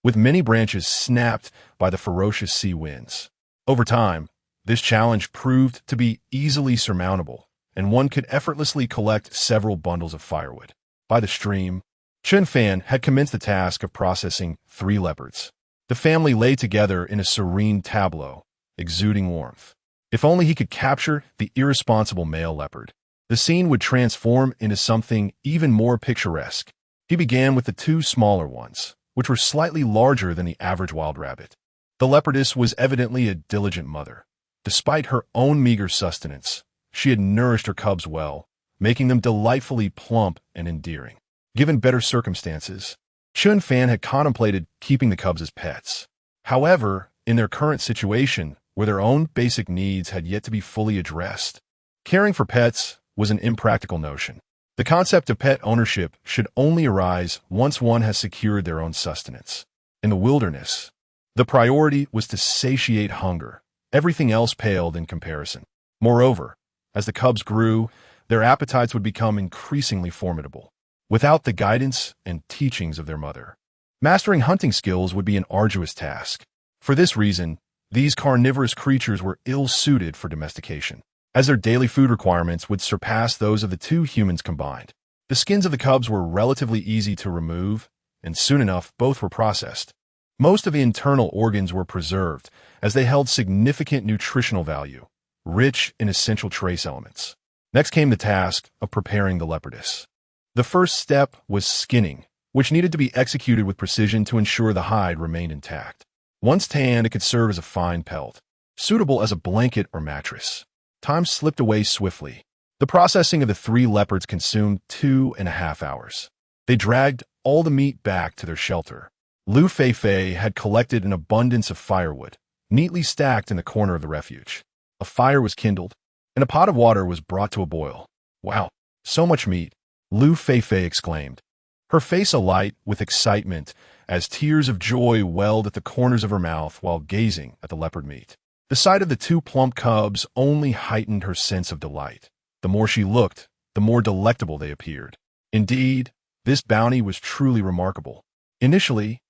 with many branches snapped by the ferocious sea winds. Over time, this challenge proved to be easily surmountable, and one could effortlessly collect several bundles of firewood. By the stream, Chen Fan had commenced the task of processing 3 leopards. The family lay together in a serene tableau, exuding warmth. If only he could capture the irresponsible male leopard, the scene would transform into something even more picturesque. He began with the 2 smaller ones, which were slightly larger than the average wild rabbit. The leopardess was evidently a diligent mother. Despite her own meager sustenance, she had nourished her cubs well, making them delightfully plump and endearing. Given better circumstances, Chen Fan had contemplated keeping the cubs as pets. However, in their current situation, where their own basic needs had yet to be fully addressed, caring for pets was an impractical notion. The concept of pet ownership should only arise once one has secured their own sustenance. In the wilderness, the priority was to satiate hunger. Everything else paled in comparison. Moreover, as the cubs grew, their appetites would become increasingly formidable. Without the guidance and teachings of their mother, mastering hunting skills would be an arduous task. For this reason, these carnivorous creatures were ill-suited for domestication, as their daily food requirements would surpass those of the 2 humans combined. The skins of the cubs were relatively easy to remove, and soon enough both were processed. Most of the internal organs were preserved, as they held significant nutritional value, rich in essential trace elements. Next came the task of preparing the leopardess. The first step was skinning, which needed to be executed with precision to ensure the hide remained intact. Once tanned, it could serve as a fine pelt, suitable as a blanket or mattress. Time slipped away swiftly. The processing of the 3 leopards consumed 2.5 hours. They dragged all the meat back to their shelter. Liu Feifei had collected an abundance of firewood, neatly stacked in the corner of the refuge. A fire was kindled, and a pot of water was brought to a boil. "Wow, so much meat," Liu Feifei exclaimed, her face alight with excitement as tears of joy welled at the corners of her mouth while gazing at the leopard meat. The sight of the two plump cubs only heightened her sense of delight. The more she looked, the more delectable they appeared. Indeed, this bounty was truly remarkable. Initially,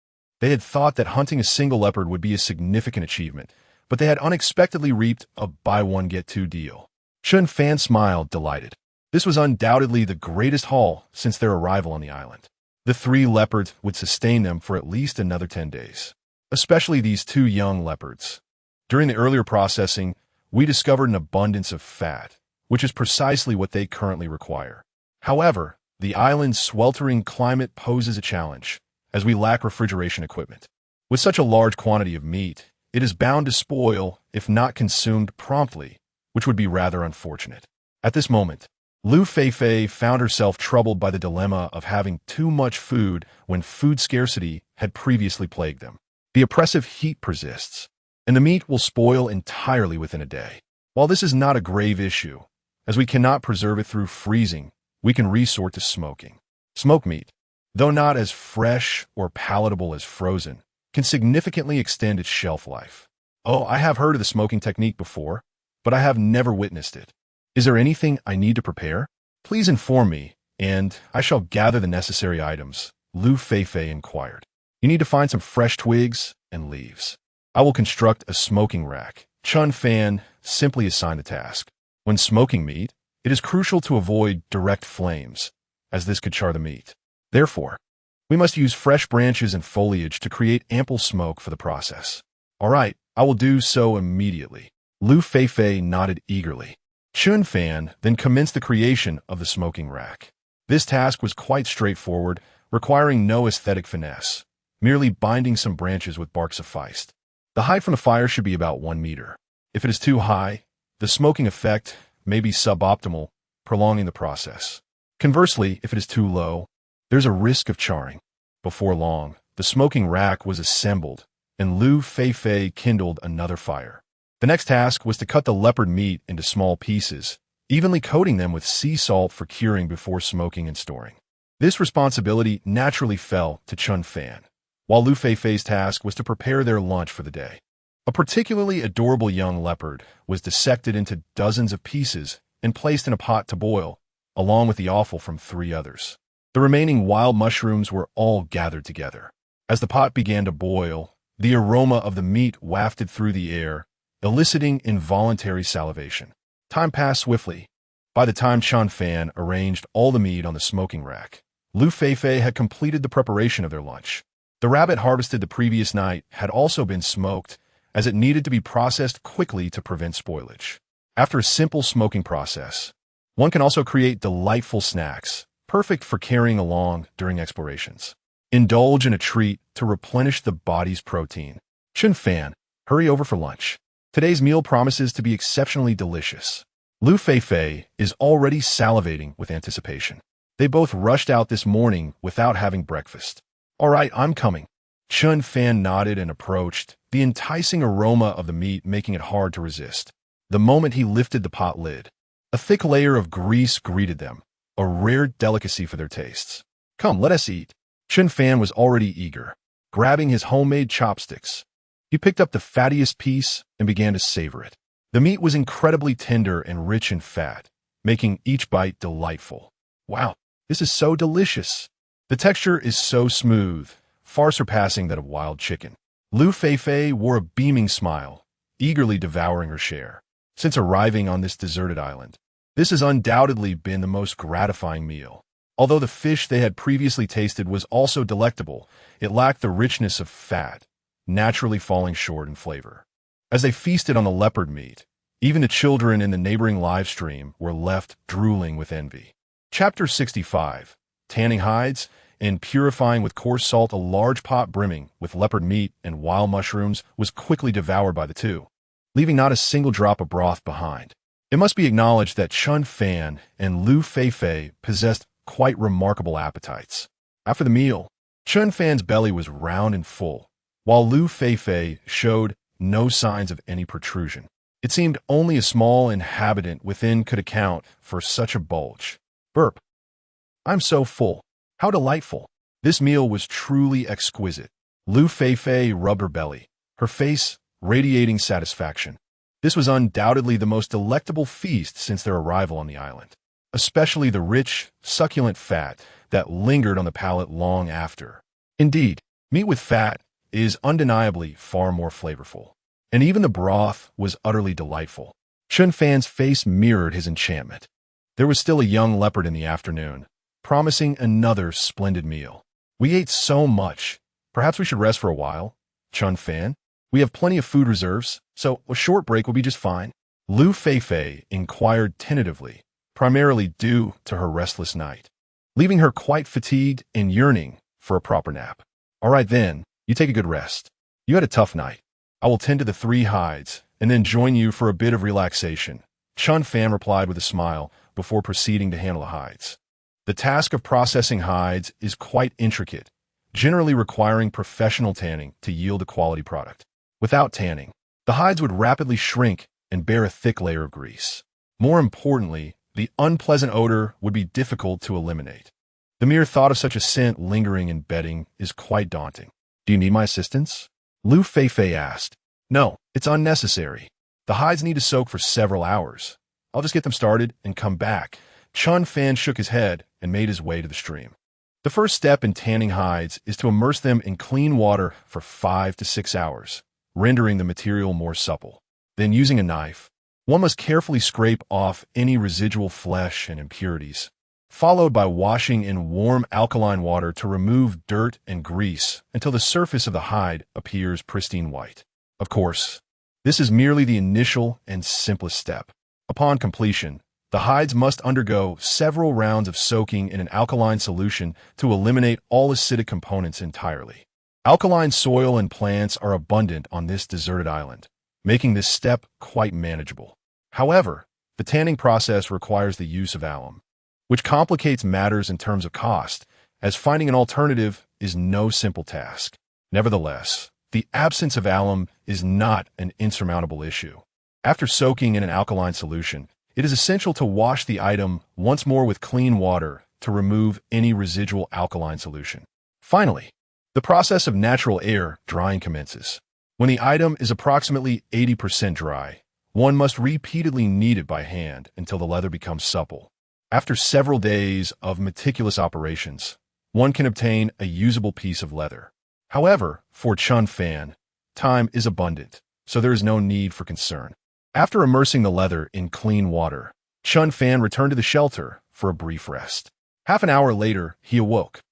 they had thought that hunting a single leopard would be a significant achievement, but they had unexpectedly reaped a buy-one-get-two deal. Chen Fan smiled, delighted. This was undoubtedly the greatest haul since their arrival on the island. The 3 leopards would sustain them for at least another 10 days. Especially these 2 young leopards. During the earlier processing, we discovered an abundance of fat, which is precisely what they currently require. However, the island's sweltering climate poses a challenge, as we lack refrigeration equipment. With such a large quantity of meat, it is bound to spoil if not consumed promptly, which would be rather unfortunate. At this moment, Liu Feifei found herself troubled by the dilemma of having too much food when food scarcity had previously plagued them. The oppressive heat persists, and the meat will spoil entirely within a day. While this is not a grave issue, as we cannot preserve it through freezing, we can resort to smoking. Smoked meat, though not as fresh or palatable as frozen, can significantly extend its shelf life. Oh, I have heard of the smoking technique before, but I have never witnessed it. Is there anything I need to prepare? Please inform me, and I shall gather the necessary items, Liu Feifei inquired. You need to find some fresh twigs and leaves. I will construct a smoking rack. Chen Fan simply assigned the task. When smoking meat, it is crucial to avoid direct flames, as this could char the meat. Therefore, we must use fresh branches and foliage to create ample smoke for the process. All right, I will do so immediately. Liu Feifei nodded eagerly. Chen Fan then commenced the creation of the smoking rack. This task was quite straightforward, requiring no aesthetic finesse. Merely binding some branches with bark sufficed. The height from the fire should be about 1 meter. If it is too high, the smoking effect may be suboptimal, prolonging the process. Conversely, if it is too low, there's a risk of charring. Before long, the smoking rack was assembled, and Liu Feifei kindled another fire. The next task was to cut the leopard meat into small pieces, evenly coating them with sea salt for curing before smoking and storing. This responsibility naturally fell to Chen Fan, while Liu Feifei's task was to prepare their lunch for the day. A particularly adorable young leopard was dissected into dozens of pieces and placed in a pot to boil, along with the offal from 3 others. The remaining wild mushrooms were all gathered together. As the pot began to boil, the aroma of the meat wafted through the air, eliciting involuntary salivation. Time passed swiftly. By the time Chen Fan arranged all the meat on the smoking rack, Liu Feifei had completed the preparation of their lunch. The rabbit harvested the previous night had also been smoked, as it needed to be processed quickly to prevent spoilage. After a simple smoking process, one can also create delightful snacks, perfect for carrying along during explorations. Indulge in a treat to replenish the body's protein. Chen Fan, hurry over for lunch. Today's meal promises to be exceptionally delicious. Liu Feifei is already salivating with anticipation. They both rushed out this morning without having breakfast. All right, I'm coming. Chen Fan nodded and approached, the enticing aroma of the meat making it hard to resist. The moment he lifted the pot lid, a thick layer of grease greeted them, a rare delicacy for their tastes. Come, let us eat. Chen Fan was already eager. Grabbing his homemade chopsticks, he picked up the fattiest piece and began to savor it. The meat was incredibly tender and rich in fat, making each bite delightful. Wow, this is so delicious. The texture is so smooth, far surpassing that of wild chicken. Liu Feifei wore a beaming smile, eagerly devouring her share. Since arriving on this deserted island, this has undoubtedly been the most gratifying meal. Although the fish they had previously tasted was also delectable, it lacked the richness of fat, naturally falling short in flavor. As they feasted on the leopard meat, even the children in the neighboring live stream were left drooling with envy. Chapter 65. Tanning hides and purifying with coarse salt. A large pot brimming with leopard meat and wild mushrooms was quickly devoured by the two, leaving not a single drop of broth behind. It must be acknowledged that Chen Fan and Liu Feifei possessed quite remarkable appetites. After the meal, Chen Fan's belly was round and full, while Liu Feifei showed no signs of any protrusion. It seemed only a small inhabitant within could account for such a bulge. Burp. I'm so full. How delightful. This meal was truly exquisite. Liu Feifei rubbed her belly, her face radiating satisfaction. This was undoubtedly the most delectable feast since their arrival on the island, especially the rich, succulent fat that lingered on the palate long after. Indeed, meat with fat is undeniably far more flavorful, and even the broth was utterly delightful. Chen Fan's face mirrored his enchantment. There was still a young leopard in the afternoon, promising another splendid meal. We ate so much. Perhaps we should rest for a while, Chen Fan. We have plenty of food reserves, so a short break will be just fine. Liu Feifei inquired tentatively, primarily due to her restless night, leaving her quite fatigued and yearning for a proper nap. All right then, you take a good rest. You had a tough night. I will tend to the 3 hides and then join you for a bit of relaxation, Chen Fan replied with a smile before proceeding to handle the hides. The task of processing hides is quite intricate, generally requiring professional tanning to yield a quality product. Without tanning, the hides would rapidly shrink and bear a thick layer of grease. More importantly, the unpleasant odor would be difficult to eliminate. The mere thought of such a scent lingering in bedding is quite daunting. Do you need my assistance? Liu Feifei asked. No, it's unnecessary. The hides need to soak for several hours. I'll just get them started and come back. Chen Fan shook his head and made his way to the stream. The first step in tanning hides is to immerse them in clean water for 5 to 6 hours, rendering the material more supple. Then, using a knife, one must carefully scrape off any residual flesh and impurities, followed by washing in warm alkaline water to remove dirt and grease until the surface of the hide appears pristine white. Of course, this is merely the initial and simplest step. Upon completion, the hides must undergo several rounds of soaking in an alkaline solution to eliminate all acidic components entirely. Alkaline soil and plants are abundant on this deserted island, making this step quite manageable. However, the tanning process requires the use of alum, which complicates matters in terms of cost, as finding an alternative is no simple task. Nevertheless, the absence of alum is not an insurmountable issue. After soaking in an alkaline solution, it is essential to wash the item once more with clean water to remove any residual alkaline solution. Finally, the process of natural air drying commences. When the item is approximately 80% dry, one must repeatedly knead it by hand until the leather becomes supple. After several days of meticulous operations, one can obtain a usable piece of leather. However, for Chen Fan, time is abundant, so there is no need for concern. After immersing the leather in clean water, Chen Fan returned to the shelter for a brief rest. Half an hour later, he awoke,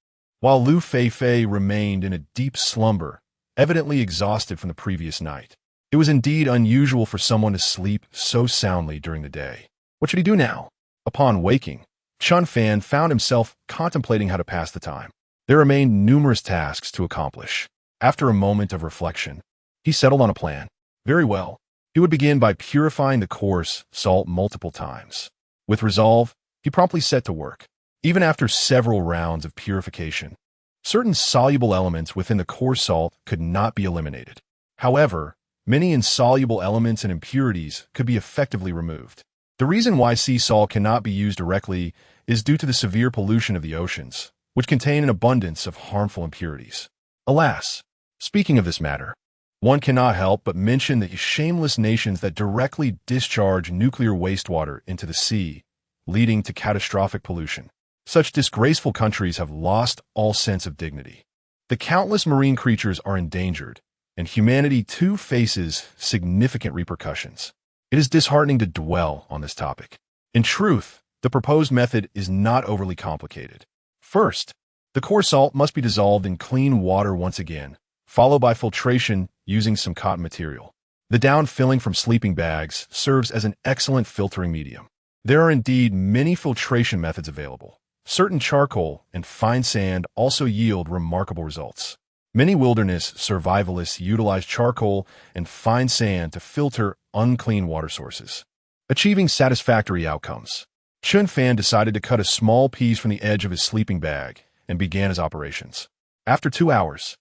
while Liu Feifei remained in a deep slumber, evidently exhausted from the previous night. It was indeed unusual for someone to sleep so soundly during the day. What should he do now? Upon waking, Chen Fan found himself contemplating how to pass the time. There remained numerous tasks to accomplish. After a moment of reflection, he settled on a plan. Very well. He would begin by purifying the coarse salt multiple times. With resolve, he promptly set to work. Even after several rounds of purification, certain soluble elements within the coarse salt could not be eliminated. However, many insoluble elements and impurities could be effectively removed. The reason why sea salt cannot be used directly is due to the severe pollution of the oceans, which contain an abundance of harmful impurities. Alas, speaking of this matter, one cannot help but mention the shameless nations that directly discharge nuclear wastewater into the sea, leading to catastrophic pollution. Such disgraceful countries have lost all sense of dignity. The countless marine creatures are endangered, and humanity too faces significant repercussions. It is disheartening to dwell on this topic. In truth, the proposed method is not overly complicated. First, the coarse salt must be dissolved in clean water once again, followed by filtration using some cotton material. The down filling from sleeping bags serves as an excellent filtering medium. There are indeed many filtration methods available. Certain charcoal and fine sand also yield remarkable results. Many wilderness survivalists utilize charcoal and fine sand to filter unclean water sources, achieving satisfactory outcomes. Chen Fan decided to cut a small piece from the edge of his sleeping bag and began his operations. After 2 hours,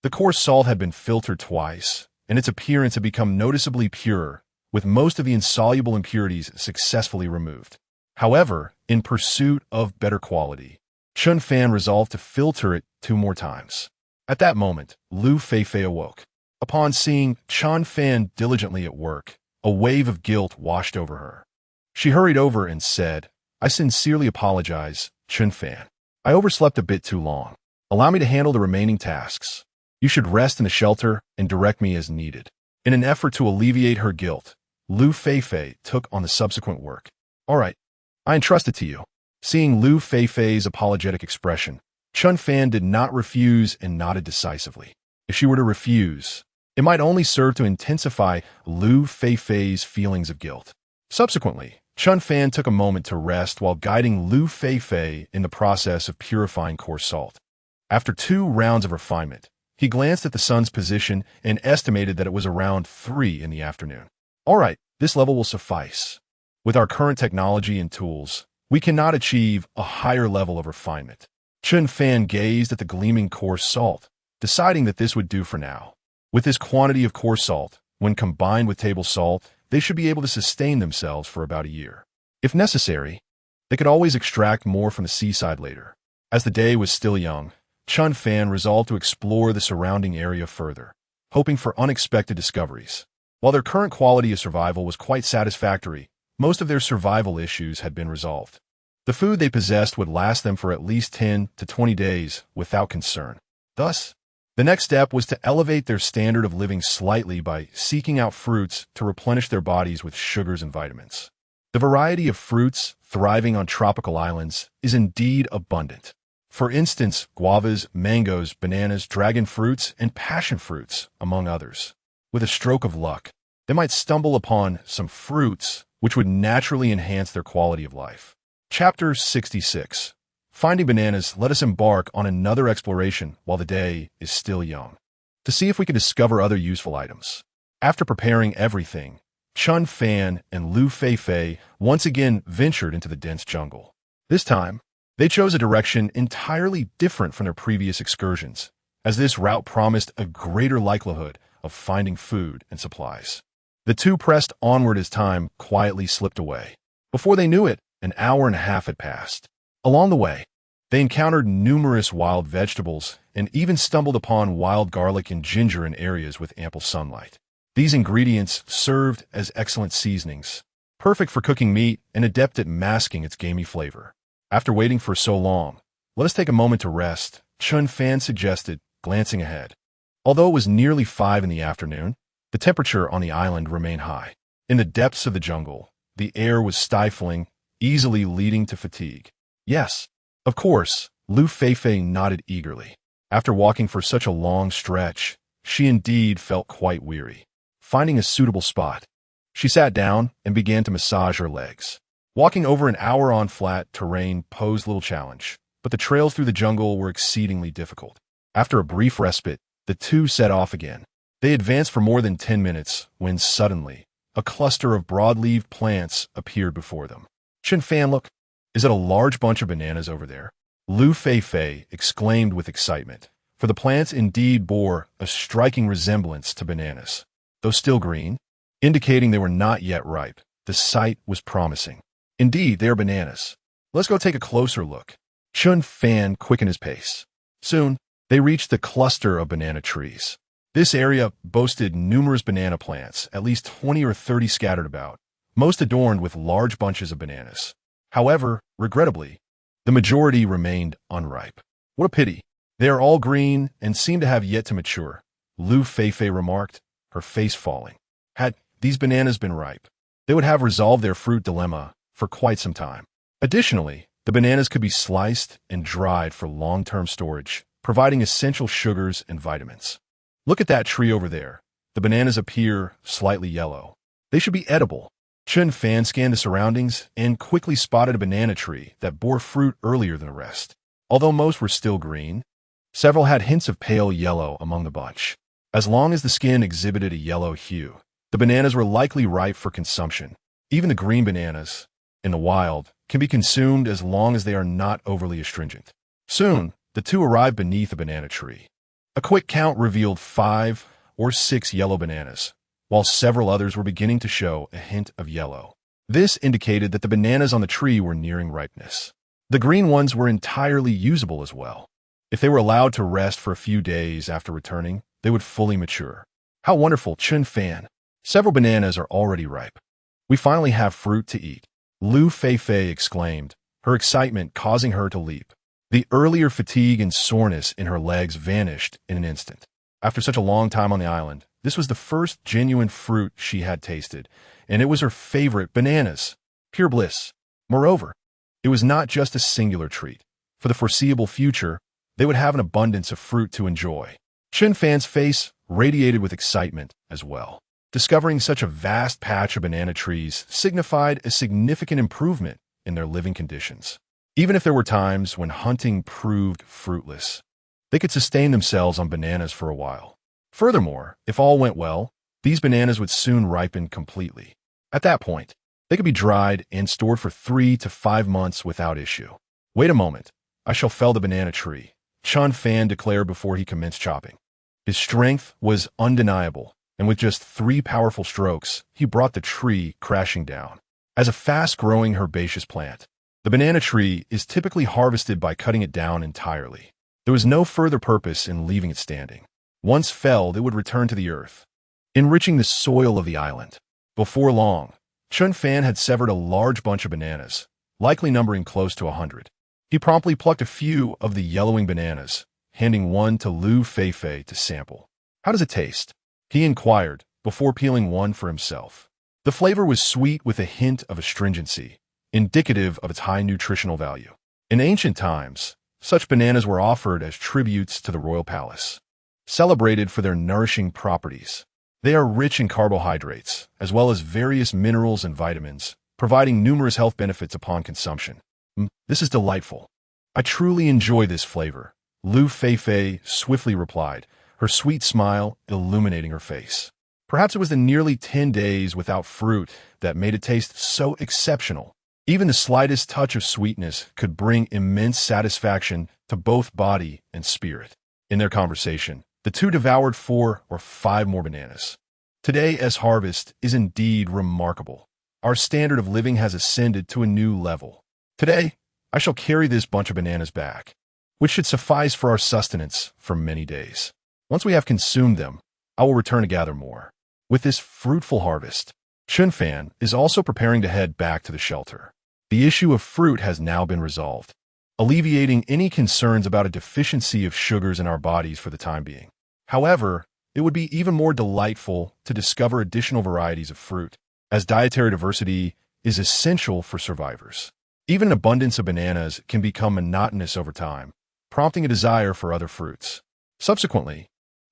the coarse salt had been filtered twice, and its appearance had become noticeably purer, with most of the insoluble impurities successfully removed. However, in pursuit of better quality, Chen Fan resolved to filter it 2 more times. At that moment, Liu Feifei awoke. Upon seeing Chen Fan diligently at work, a wave of guilt washed over her. She hurried over and said, "I sincerely apologize, Chen Fan. I overslept a bit too long. Allow me to handle the remaining tasks. You should rest in the shelter and direct me as needed." In an effort to alleviate her guilt, Liu Feifei took on the subsequent work. "All right, I entrust it to you." Seeing Liu Feifei's apologetic expression, Chen Fan did not refuse and nodded decisively. If she were to refuse, it might only serve to intensify Liu Feifei's feelings of guilt. Subsequently, Chen Fan took a moment to rest while guiding Liu Feifei in the process of purifying coarse salt. After 2 rounds of refinement, he glanced at the sun's position and estimated that it was around 3 in the afternoon. "All right, this level will suffice. With our current technology and tools, we cannot achieve a higher level of refinement." Chen Fan gazed at the gleaming coarse salt, deciding that this would do for now. With this quantity of coarse salt, when combined with table salt, they should be able to sustain themselves for about a year. If necessary, they could always extract more from the seaside later. As the day was still young, Chen Fan resolved to explore the surrounding area further, hoping for unexpected discoveries. While their current quality of survival was quite satisfactory, most of their survival issues had been resolved. The food they possessed would last them for at least 10 to 20 days without concern. Thus, the next step was to elevate their standard of living slightly by seeking out fruits to replenish their bodies with sugars and vitamins. The variety of fruits thriving on tropical islands is indeed abundant. For instance, guavas, mangoes, bananas, dragon fruits, and passion fruits, among others. With a stroke of luck, they might stumble upon some fruits which would naturally enhance their quality of life. Chapter 66. Finding bananas, let us embark on another exploration while the day is still young, to see if we can discover other useful items. After preparing everything, Chen Fan and Liu Feifei once again ventured into the dense jungle. This time, they chose a direction entirely different from their previous excursions, as this route promised a greater likelihood of finding food and supplies. The 2 pressed onward as time quietly slipped away. Before they knew it, an hour and a half had passed. Along the way, they encountered numerous wild vegetables and even stumbled upon wild garlic and ginger in areas with ample sunlight. These ingredients served as excellent seasonings, perfect for cooking meat and adept at masking its gamey flavor. After waiting for so long, let us take a moment to rest, Chen Fan suggested, glancing ahead. Although it was nearly 5 in the afternoon, the temperature on the island remained high. In the depths of the jungle, the air was stifling, easily leading to fatigue. Yes, of course, Liu Feifei nodded eagerly. After walking for such a long stretch, she indeed felt quite weary. Finding a suitable spot, she sat down and began to massage her legs. Walking over an hour on flat terrain posed little challenge, but the trails through the jungle were exceedingly difficult. After a brief respite, the 2 set off again. They advanced for more than 10 minutes when suddenly, a cluster of broad-leaved plants appeared before them. "Chen Fan, look, is it a large bunch of bananas over there?" Liu Feifei exclaimed with excitement, for the plants indeed bore a striking resemblance to bananas. Though still green, indicating they were not yet ripe, the sight was promising. "Indeed, they are bananas. Let's go take a closer look." Chen Fan quickened his pace. Soon, they reached the cluster of banana trees. This area boasted numerous banana plants, at least 20 or 30 scattered about, most adorned with large bunches of bananas. However, regrettably, the majority remained unripe. "What a pity. They are all green and seem to have yet to mature," Liu Feifei remarked, her face falling. Had these bananas been ripe, they would have resolved their fruit dilemma for quite some time. Additionally, the bananas could be sliced and dried for long-term storage, providing essential sugars and vitamins. "Look at that tree over there. The bananas appear slightly yellow. They should be edible." Chen Fan scanned the surroundings and quickly spotted a banana tree that bore fruit earlier than the rest. Although most were still green, several had hints of pale yellow among the bunch. As long as the skin exhibited a yellow hue, the bananas were likely ripe for consumption. Even the green bananas, in the wild, can be consumed as long as they are not overly astringent. Soon, the two arrived beneath a banana tree. A quick count revealed 5 or 6 yellow bananas, while several others were beginning to show a hint of yellow. This indicated that the bananas on the tree were nearing ripeness. The green ones were entirely usable as well. If they were allowed to rest for a few days after returning, they would fully mature. How wonderful, Chen Fan! Several bananas are already ripe. We finally have fruit to eat. Liu Feifei exclaimed, her excitement causing her to leap. The earlier fatigue and soreness in her legs vanished in an instant. After such a long time on the island, this was the first genuine fruit she had tasted, and it was her favorite bananas. Pure bliss. Moreover, it was not just a singular treat. For the foreseeable future, they would have an abundance of fruit to enjoy. Chen Fan's face radiated with excitement as well. Discovering such a vast patch of banana trees signified a significant improvement in their living conditions. Even if there were times when hunting proved fruitless, they could sustain themselves on bananas for a while. Furthermore, if all went well, these bananas would soon ripen completely. At that point, they could be dried and stored for 3 to 5 months without issue. Wait a moment, I shall fell the banana tree, Chen Fan declared before he commenced chopping. His strength was undeniable, and with just 3 powerful strokes, he brought the tree crashing down. As a fast-growing herbaceous plant, the banana tree is typically harvested by cutting it down entirely. There was no further purpose in leaving it standing. Once felled, it would return to the earth, enriching the soil of the island. Before long, Chen Fan had severed a large bunch of bananas, likely numbering close to 100. He promptly plucked a few of the yellowing bananas, handing one to Liu Feifei to sample. How does it taste? He inquired, before peeling one for himself. The flavor was sweet with a hint of astringency, indicative of its high nutritional value. In ancient times, such bananas were offered as tributes to the royal palace, celebrated for their nourishing properties. They are rich in carbohydrates, as well as various minerals and vitamins, providing numerous health benefits upon consumption. This is delightful. I truly enjoy this flavor, Liu Feifei swiftly replied, her sweet smile illuminating her face. Perhaps it was the nearly 10 days without fruit that made it taste so exceptional. Even the slightest touch of sweetness could bring immense satisfaction to both body and spirit. In their conversation, the two devoured 4 or 5 more bananas. Today's harvest is indeed remarkable. Our standard of living has ascended to a new level. Today, I shall carry this bunch of bananas back, which should suffice for our sustenance for many days. Once we have consumed them, I will return to gather more. With this fruitful harvest, Chen Fan is also preparing to head back to the shelter. The issue of fruit has now been resolved, alleviating any concerns about a deficiency of sugars in our bodies for the time being. However, it would be even more delightful to discover additional varieties of fruit, as dietary diversity is essential for survivors. Even an abundance of bananas can become monotonous over time, prompting a desire for other fruits. Subsequently,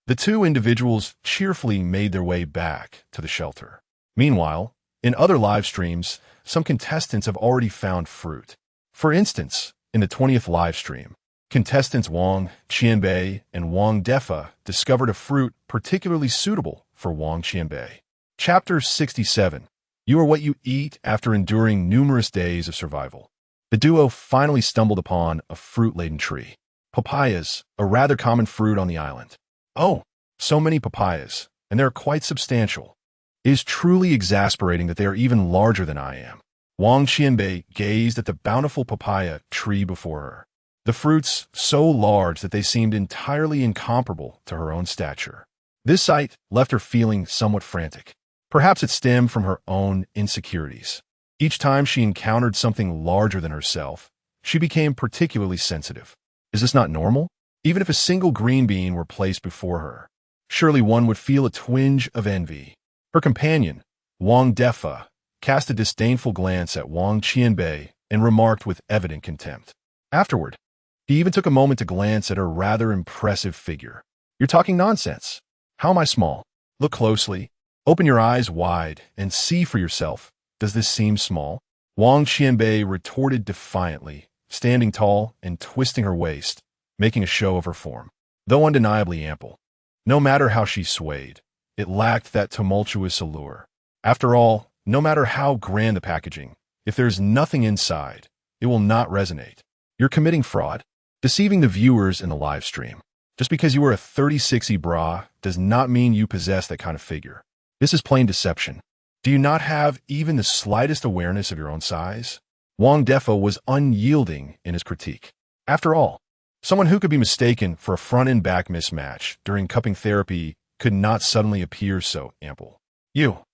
the two individuals cheerfully made their way back to the shelter. Meanwhile, in other live streams, some contestants have already found fruit. For instance, in the 20th live stream, contestants Wang Qianbei and Wang Defa discovered a fruit particularly suitable for Wang Qianbei. Chapter 67. You are what you eat after enduring numerous days of survival. The duo finally stumbled upon a fruit-laden tree. Papayas, a rather common fruit on the island. Oh, so many papayas, and they're quite substantial. It is truly exasperating that they are even larger than I am. Wang Qianbei gazed at the bountiful papaya tree before her. The fruits so large that they seemed entirely incomparable to her own stature. This sight left her feeling somewhat frantic. Perhaps it stemmed from her own insecurities. Each time she encountered something larger than herself, she became particularly sensitive. Is this not normal? Even if a single green bean were placed before her, surely one would feel a twinge of envy. Her companion, Wang Defa, cast a disdainful glance at Wang Qianbei and remarked with evident contempt. Afterward, he even took a moment to glance at her rather impressive figure. You're talking nonsense. How am I small? Look closely. Open your eyes wide and see for yourself. Does this seem small? Wang Qianbei retorted defiantly, standing tall and twisting her waist, making a show of her form. Though undeniably ample, no matter how she swayed, it lacked that tumultuous allure. After all, no matter how grand the packaging, if there's nothing inside, it will not resonate. You're committing fraud. deceiving the viewers in the live stream. Just because you wear a 3060 bra does not mean you possess that kind of figure. This is plain deception. Do you not have even the slightest awareness of your own size? Wang Defa was unyielding in his critique. After all, someone who could be mistaken for a front and back mismatch during cupping therapy could not suddenly appear so ample. You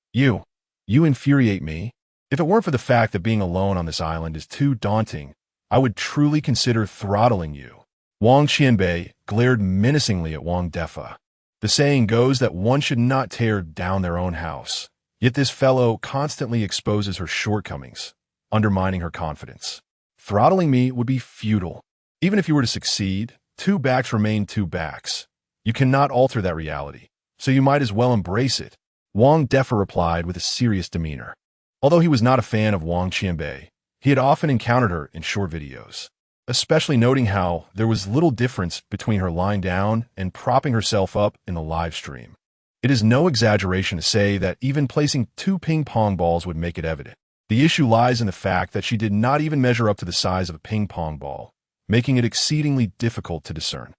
infuriate me. If it weren't for the fact that being alone on this island is too daunting, I would truly consider throttling you. Wang Qianbei glared menacingly at Wang Defa. The saying goes that one should not tear down their own house, yet this fellow constantly exposes her shortcomings, undermining her confidence. Throttling me would be futile. Even if you were to succeed, two backs remain two backs. You cannot alter that reality, so you might as well embrace it. Wang Defa replied with a serious demeanor. Although he was not a fan of Wang Qianbei, he had often encountered her in short videos, especially noting how there was little difference between her lying down and propping herself up in the live stream. It is no exaggeration to say that even placing two ping pong balls would make it evident. The issue lies in the fact that she did not even measure up to the size of a ping pong ball, making it exceedingly difficult to discern.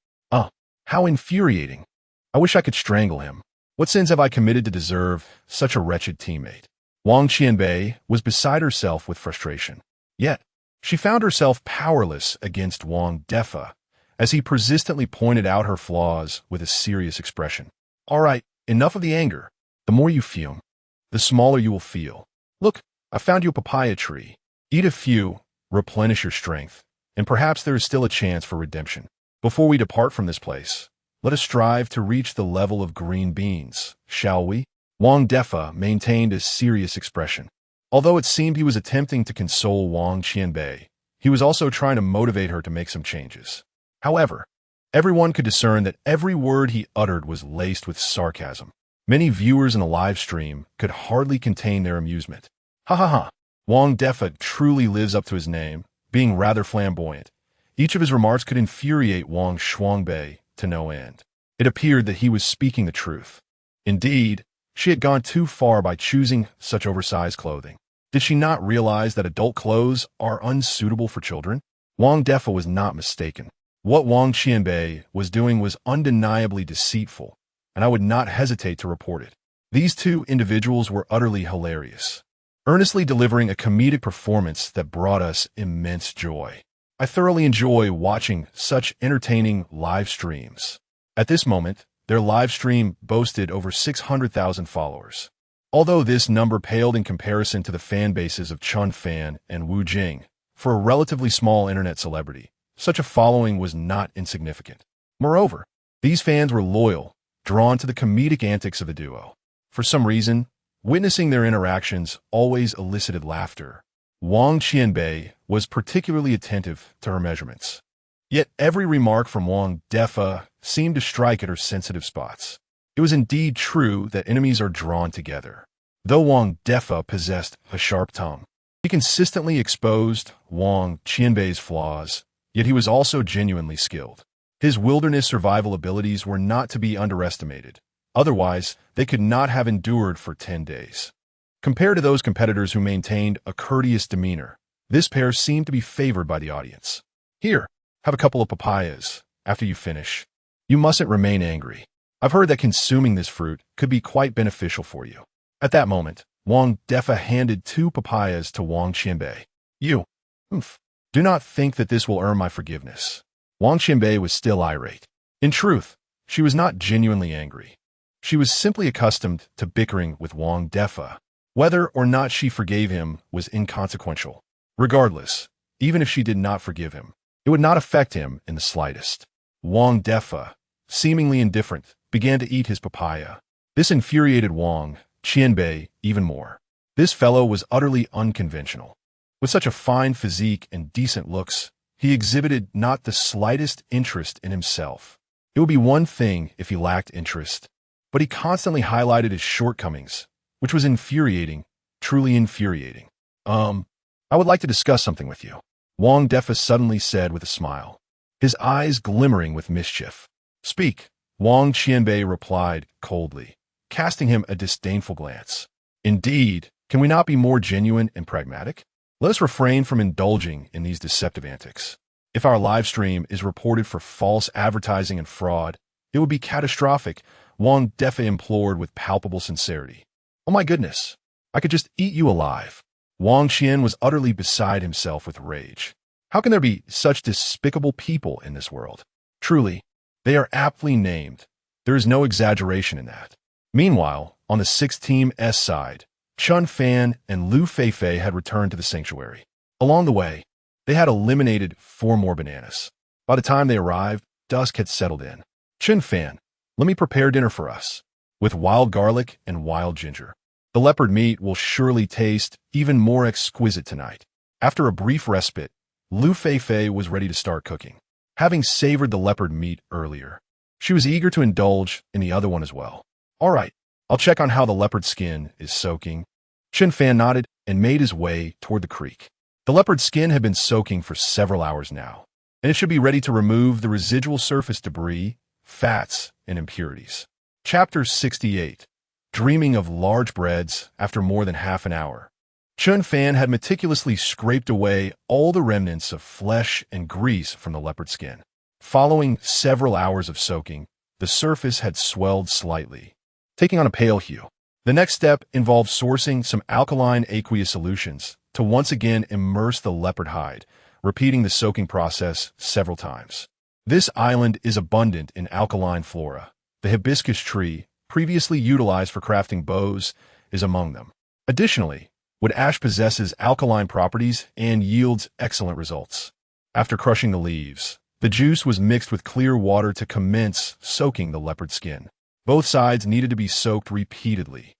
How infuriating. I wish I could strangle him. What sins have I committed to deserve such a wretched teammate? Wang Qianbei was beside herself with frustration. Yet, she found herself powerless against Wang Defa, as he persistently pointed out her flaws with a serious expression. All right, enough of the anger. The more you fume, the smaller you will feel. Look, I found you a papaya tree. Eat a few, replenish your strength, and perhaps there is still a chance for redemption. Before we depart from this place, let us strive to reach the level of green beans, shall we? Wang Defa maintained a serious expression. Although it seemed he was attempting to console Wang Qianbei, he was also trying to motivate her to make some changes. However, everyone could discern that every word he uttered was laced with sarcasm. Many viewers in the live stream could hardly contain their amusement. Ha ha ha! Wang Defa truly lives up to his name, being rather flamboyant. Each of his remarks could infuriate Wang Shuangbei to no end. It appeared that he was speaking the truth. Indeed, she had gone too far by choosing such oversized clothing. Did she not realize that adult clothes are unsuitable for children? Wang Defa was not mistaken. What Wang Qianbei was doing was undeniably deceitful, and I would not hesitate to report it. These two individuals were utterly hilarious, earnestly delivering a comedic performance that brought us immense joy. I thoroughly enjoy watching such entertaining live streams. At this moment, their live stream boasted over 600,000 followers. Although this number paled in comparison to the fan bases of Chen Fan and Wu Jing, for a relatively small internet celebrity, such a following was not insignificant. Moreover, these fans were loyal, drawn to the comedic antics of the duo. For some reason, witnessing their interactions always elicited laughter. Wang Qianbei was particularly attentive to her measurements. Yet every remark from Wang Defa seemed to strike at her sensitive spots. It was indeed true that enemies are drawn together. Though Wang Defa possessed a sharp tongue, he consistently exposed Wang Qianbei's flaws, yet he was also genuinely skilled. His wilderness survival abilities were not to be underestimated. Otherwise, they could not have endured for 10 days. Compared to those competitors who maintained a courteous demeanor, this pair seemed to be favored by the audience. Here, have a couple of papayas. After you finish, you mustn't remain angry. I've heard that consuming this fruit could be quite beneficial for you. At that moment, Wang Defa handed 2 papayas to Wang Qianbei. Do not think that this will earn my forgiveness. Wang Qianbei was still irate. In truth, she was not genuinely angry. She was simply accustomed to bickering with Wang Defa. Whether or not she forgave him was inconsequential. Regardless, even if she did not forgive him, it would not affect him in the slightest. Wang Defa, seemingly indifferent, began to eat his papaya. This infuriated Wang Qianbei even more. This fellow was utterly unconventional. With such a fine physique and decent looks, he exhibited not the slightest interest in himself. It would be one thing if he lacked interest, but he constantly highlighted his shortcomings, which was infuriating, truly infuriating. I would like to discuss something with you, Wang Defa suddenly said with a smile, his eyes glimmering with mischief. Speak, Wang Qianbei replied coldly, casting him a disdainful glance. Indeed, can we not be more genuine and pragmatic? Let us refrain from indulging in these deceptive antics. If our live stream is reported for false advertising and fraud, it would be catastrophic, Wang Defei implored with palpable sincerity. Oh my goodness, I could just eat you alive. Wang Qian was utterly beside himself with rage. How can there be such despicable people in this world? Truly, they are aptly named. There is no exaggeration in that. Meanwhile, on the 6th Team S side, Chen Fan and Liu Feifei had returned to the sanctuary. Along the way, they had eliminated 4 more bananas. By the time they arrived, dusk had settled in. Chen Fan, let me prepare dinner for us, with wild garlic and wild ginger. The leopard meat will surely taste even more exquisite tonight. After a brief respite, Liu Feifei was ready to start cooking. Having savored the leopard meat earlier, she was eager to indulge in the other one as well. All right, I'll check on how the leopard skin is soaking. Chen Fan nodded and made his way toward the creek. The leopard skin had been soaking for several hours now, and it should be ready to remove the residual surface debris, fats, and impurities. Chapter 68. Dreaming of large breads after more than half an hour. Chen Fan had meticulously scraped away all the remnants of flesh and grease from the leopard skin. Following several hours of soaking, the surface had swelled slightly, taking on a pale hue. The next step involved sourcing some alkaline aqueous solutions to once again immerse the leopard hide, repeating the soaking process several times. This island is abundant in alkaline flora. The hibiscus tree, previously utilized for crafting bows, is among them. Additionally, wood ash possesses alkaline properties and yields excellent results. After crushing the leaves, the juice was mixed with clear water to commence soaking the leopard skin. Both sides needed to be soaked repeatedly,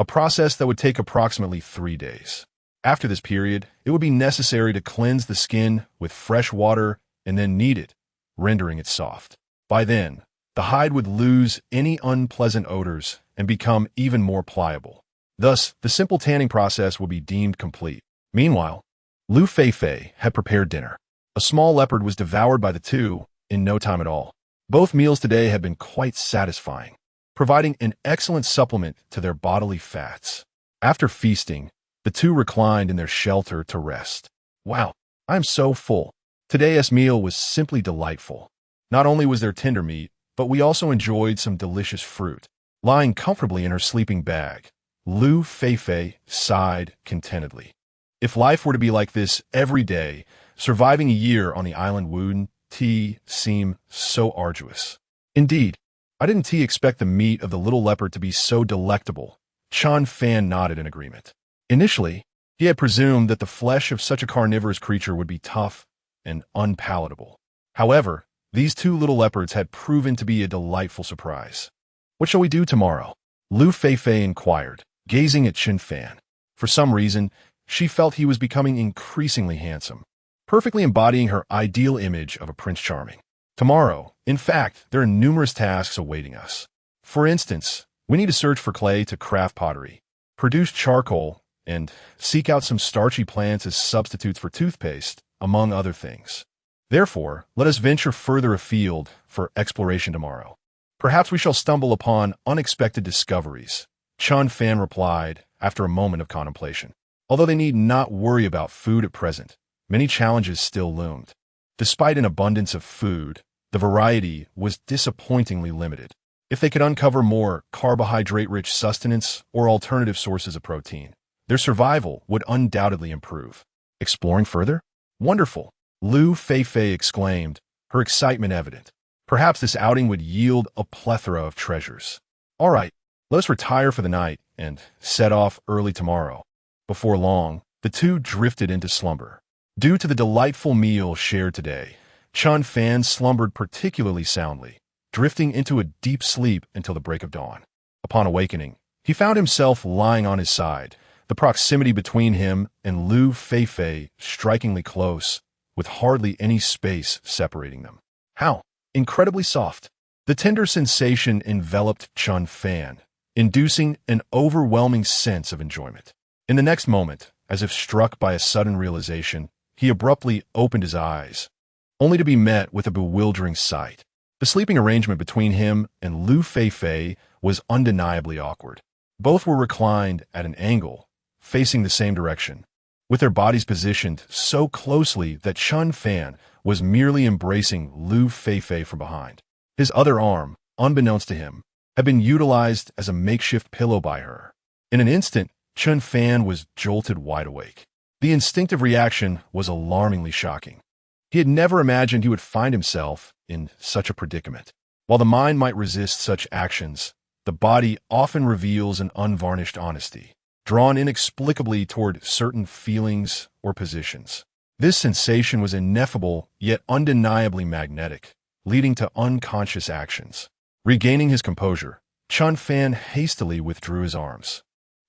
a process that would take approximately 3 days. After this period, it would be necessary to cleanse the skin with fresh water and then knead it, rendering it soft. By then, the hide would lose any unpleasant odors and become even more pliable. Thus, the simple tanning process would be deemed complete. Meanwhile, Liu Feifei had prepared dinner. A small leopard was devoured by the two in no time at all. Both meals today had been quite satisfying, providing an excellent supplement to their bodily fats. After feasting, the two reclined in their shelter to rest. Wow, I'm so full. Today's meal was simply delightful. Not only was there tender meat, but we also enjoyed some delicious fruit. Lying comfortably in her sleeping bag, Liu Feifei sighed contentedly. If life were to be like this every day, surviving a year on the island wouldn't seem so arduous. Indeed, I didn't expect the meat of the little leopard to be so delectable. Chen Fan nodded in agreement. Initially, he had presumed that the flesh of such a carnivorous creature would be tough and unpalatable. However, these two little leopards had proven to be a delightful surprise. What shall we do tomorrow? Liu Feifei inquired, gazing at Chen Fan. For some reason, she felt he was becoming increasingly handsome, perfectly embodying her ideal image of a Prince Charming. Tomorrow, in fact, there are numerous tasks awaiting us. For instance, we need to search for clay to craft pottery, produce charcoal, and seek out some starchy plants as substitutes for toothpaste, among other things. Therefore, let us venture further afield for exploration tomorrow. Perhaps we shall stumble upon unexpected discoveries, Chen Fan replied after a moment of contemplation. Although they need not worry about food at present, many challenges still loomed. Despite an abundance of food, the variety was disappointingly limited. If they could uncover more carbohydrate-rich sustenance or alternative sources of protein, their survival would undoubtedly improve. Exploring further? Wonderful! Liu Feifei exclaimed, her excitement evident. Perhaps this outing would yield a plethora of treasures. All right, let us retire for the night and set off early tomorrow. Before long, the two drifted into slumber. Due to the delightful meal shared today, Chen Fan slumbered particularly soundly, drifting into a deep sleep until the break of dawn. Upon awakening, he found himself lying on his side, the proximity between him and Liu Feifei strikingly close, with hardly any space separating them. How incredibly soft! The tender sensation enveloped Chen Fan, inducing an overwhelming sense of enjoyment. In the next moment, as if struck by a sudden realization, he abruptly opened his eyes, only to be met with a bewildering sight. The sleeping arrangement between him and Liu Feifei was undeniably awkward. Both were reclined at an angle, facing the same direction, with their bodies positioned so closely that Chen Fan was merely embracing Liu Feifei from behind. His other arm, unbeknownst to him, had been utilized as a makeshift pillow by her. In an instant, Chen Fan was jolted wide awake. The instinctive reaction was alarmingly shocking. He had never imagined he would find himself in such a predicament. While the mind might resist such actions, the body often reveals an unvarnished honesty, drawn inexplicably toward certain feelings or positions. This sensation was ineffable yet undeniably magnetic, leading to unconscious actions. Regaining his composure, Chen Fan hastily withdrew his arms.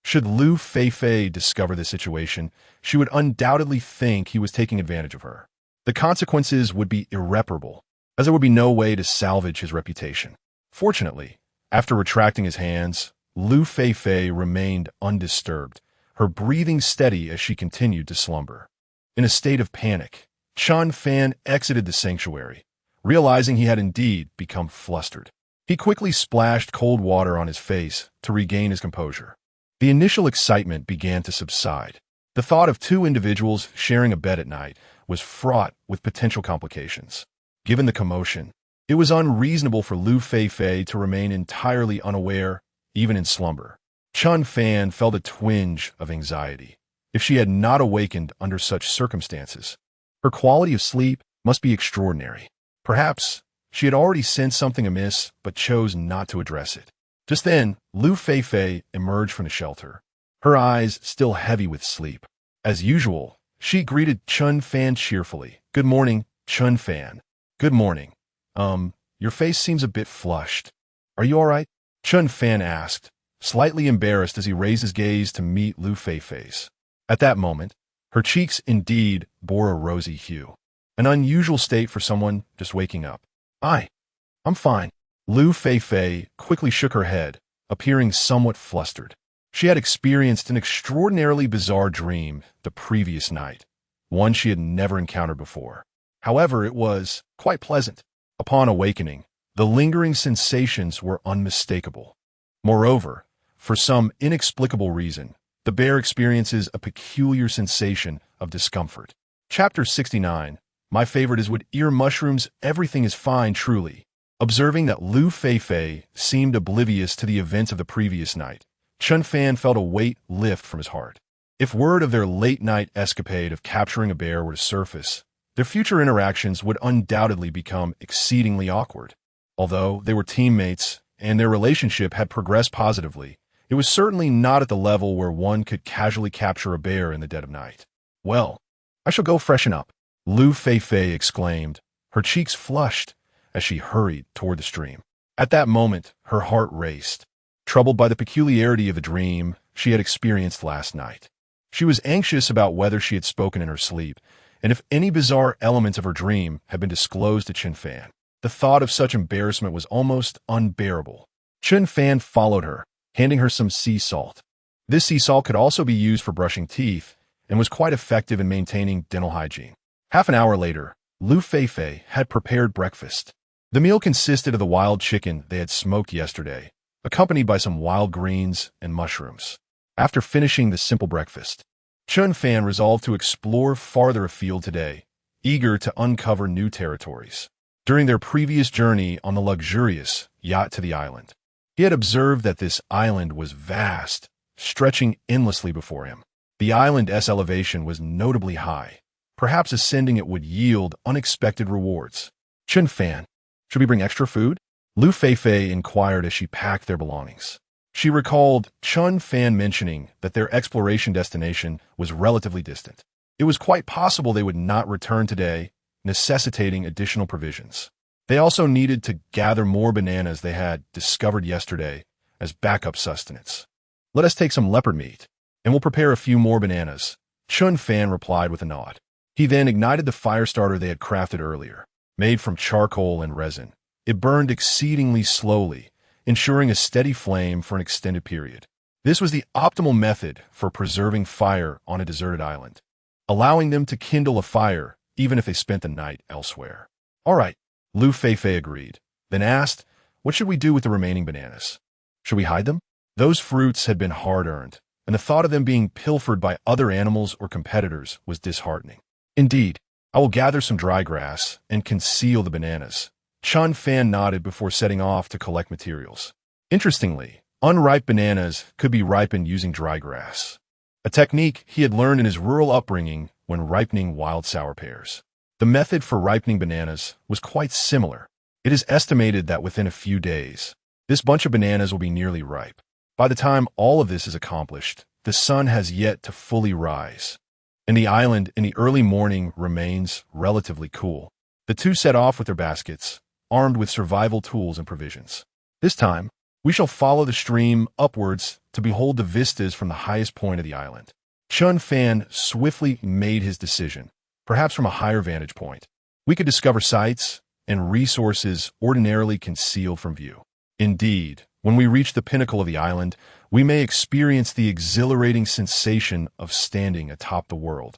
Should Liu Feifei discover the situation, she would undoubtedly think he was taking advantage of her. The consequences would be irreparable, as there would be no way to salvage his reputation. Fortunately, after retracting his hands, Liu Feifei remained undisturbed, her breathing steady as she continued to slumber. In a state of panic, Chen Fan exited the sanctuary, realizing he had indeed become flustered. He quickly splashed cold water on his face to regain his composure. The initial excitement began to subside. The thought of two individuals sharing a bed at night was fraught with potential complications. Given the commotion, it was unreasonable for Liu Feifei to remain entirely unaware, even in slumber. Chen Fan felt a twinge of anxiety. If she had not awakened under such circumstances, her quality of sleep must be extraordinary. Perhaps she had already sensed something amiss but chose not to address it. Just then, Liu Feifei emerged from the shelter, her eyes still heavy with sleep. As usual, she greeted Chen Fan cheerfully. "Good morning, Chen Fan." "Good morning. Your face seems a bit flushed. Are you all right?" Chen Fan asked, slightly embarrassed as he raised his gaze to meet Liu Feifei's. At that moment, her cheeks indeed bore a rosy hue, an unusual state for someone just waking up. I'm fine." Liu Feifei quickly shook her head, appearing somewhat flustered. She had experienced an extraordinarily bizarre dream the previous night, one she had never encountered before. However, it was quite pleasant. Upon awakening, the lingering sensations were unmistakable. Moreover, for some inexplicable reason, the bear experiences a peculiar sensation of discomfort. Chapter 69. My favorite is with ear mushrooms, everything is fine truly. Observing that Liu Feifei seemed oblivious to the events of the previous night, Chen Fan felt a weight lift from his heart. If word of their late-night escapade of capturing a bear were to surface, their future interactions would undoubtedly become exceedingly awkward. Although they were teammates and their relationship had progressed positively, it was certainly not at the level where one could casually capture a bear in the dead of night. "Well, I shall go freshen up," Liu Feifei exclaimed, her cheeks flushed as she hurried toward the stream. At that moment, her heart raced, troubled by the peculiarity of the dream she had experienced last night. She was anxious about whether she had spoken in her sleep, and if any bizarre elements of her dream had been disclosed to Chen Fan. The thought of such embarrassment was almost unbearable. Chen Fan followed her, handing her some sea salt. This sea salt could also be used for brushing teeth and was quite effective in maintaining dental hygiene. Half an hour later, Liu Feifei had prepared breakfast. The meal consisted of the wild chicken they had smoked yesterday, accompanied by some wild greens and mushrooms. After finishing the simple breakfast, Chen Fan resolved to explore farther afield today, eager to uncover new territories. During their previous journey on the luxurious yacht to the island, he had observed that this island was vast, stretching endlessly before him. The island's elevation was notably high. Perhaps ascending it would yield unexpected rewards. "Chen Fan, should we bring extra food?" Liu Feifei inquired as she packed their belongings. She recalled Chen Fan mentioning that their exploration destination was relatively distant. It was quite possible they would not return today, necessitating additional provisions. They also needed to gather more bananas they had discovered yesterday as backup sustenance. "Let us take some leopard meat, and we'll prepare a few more bananas," Chen Fan replied with a nod. He then ignited the fire starter they had crafted earlier. Made from charcoal and resin, it burned exceedingly slowly, ensuring a steady flame for an extended period. This was the optimal method for preserving fire on a deserted island, allowing them to kindle a fire even if they spent the night elsewhere. "All right," Liu Feifei agreed, then asked, "What should we do with the remaining bananas? Should we hide them?" Those fruits had been hard-earned, and the thought of them being pilfered by other animals or competitors was disheartening. Indeed, I will gather some dry grass and conceal the bananas. Chen Fan nodded before setting off to collect materials. Interestingly, unripe bananas could be ripened using dry grass, a technique he had learned in his rural upbringing when ripening wild sour pears. The method for ripening bananas was quite similar. It is estimated that within a few days, this bunch of bananas will be nearly ripe. By the time all of this is accomplished, the sun has yet to fully rise, and the island in the early morning remains relatively cool. The two set off with their baskets, armed with survival tools and provisions. This time, we shall follow the stream upwards to behold the vistas from the highest point of the island. Chen Fan swiftly made his decision, perhaps from a higher vantage point. We could discover sights and resources ordinarily concealed from view. Indeed, when we reach the pinnacle of the island, we may experience the exhilarating sensation of standing atop the world,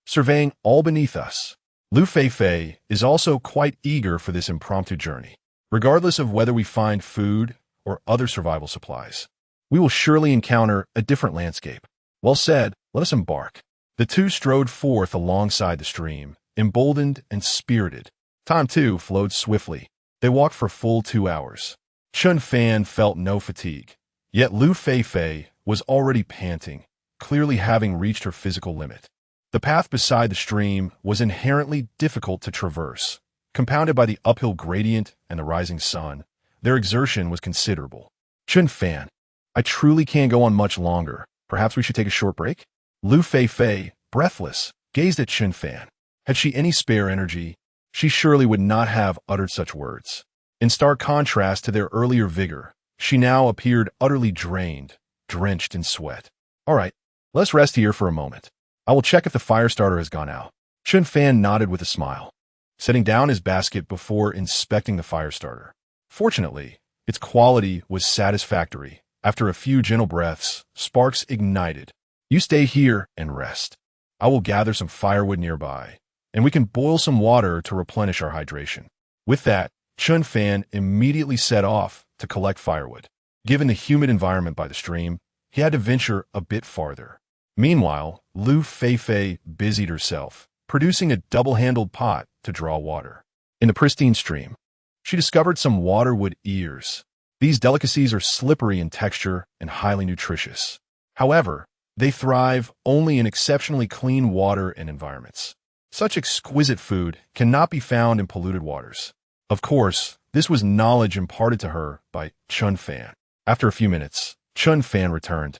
surveying all beneath us. Liu Feifei is also quite eager for this impromptu journey. Regardless of whether we find food or other survival supplies, we will surely encounter a different landscape. Well said, let us embark. The two strode forth alongside the stream, emboldened and spirited. Time, too, flowed swiftly. They walked for full 2 hours. Chen Fan felt no fatigue, yet Liu Feifei was already panting, clearly having reached her physical limit. The path beside the stream was inherently difficult to traverse. Compounded by the uphill gradient and the rising sun, their exertion was considerable. Chen Fan, I truly can't go on much longer. Perhaps we should take a short break? Liu Feifei, breathless, gazed at Chen Fan. Had she any spare energy, she surely would not have uttered such words. In stark contrast to their earlier vigor, she now appeared utterly drained, drenched in sweat. All right, let's rest here for a moment. I will check if the fire starter has gone out. Chen Fan nodded with a smile, setting down his basket before inspecting the fire starter. Fortunately, its quality was satisfactory. After a few gentle breaths, sparks ignited. You stay here and rest. I will gather some firewood nearby, and we can boil some water to replenish our hydration. With that, Chen Fan immediately set off to collect firewood. Given the humid environment by the stream, he had to venture a bit farther. Meanwhile, Liu Feifei busied herself, producing a double-handled pot to draw water. In the pristine stream, she discovered some waterwood ears. These delicacies are slippery in texture and highly nutritious. However, they thrive only in exceptionally clean water and environments. Such exquisite food cannot be found in polluted waters. Of course, this was knowledge imparted to her by Chen Fan. After a few minutes, Chen Fan returned,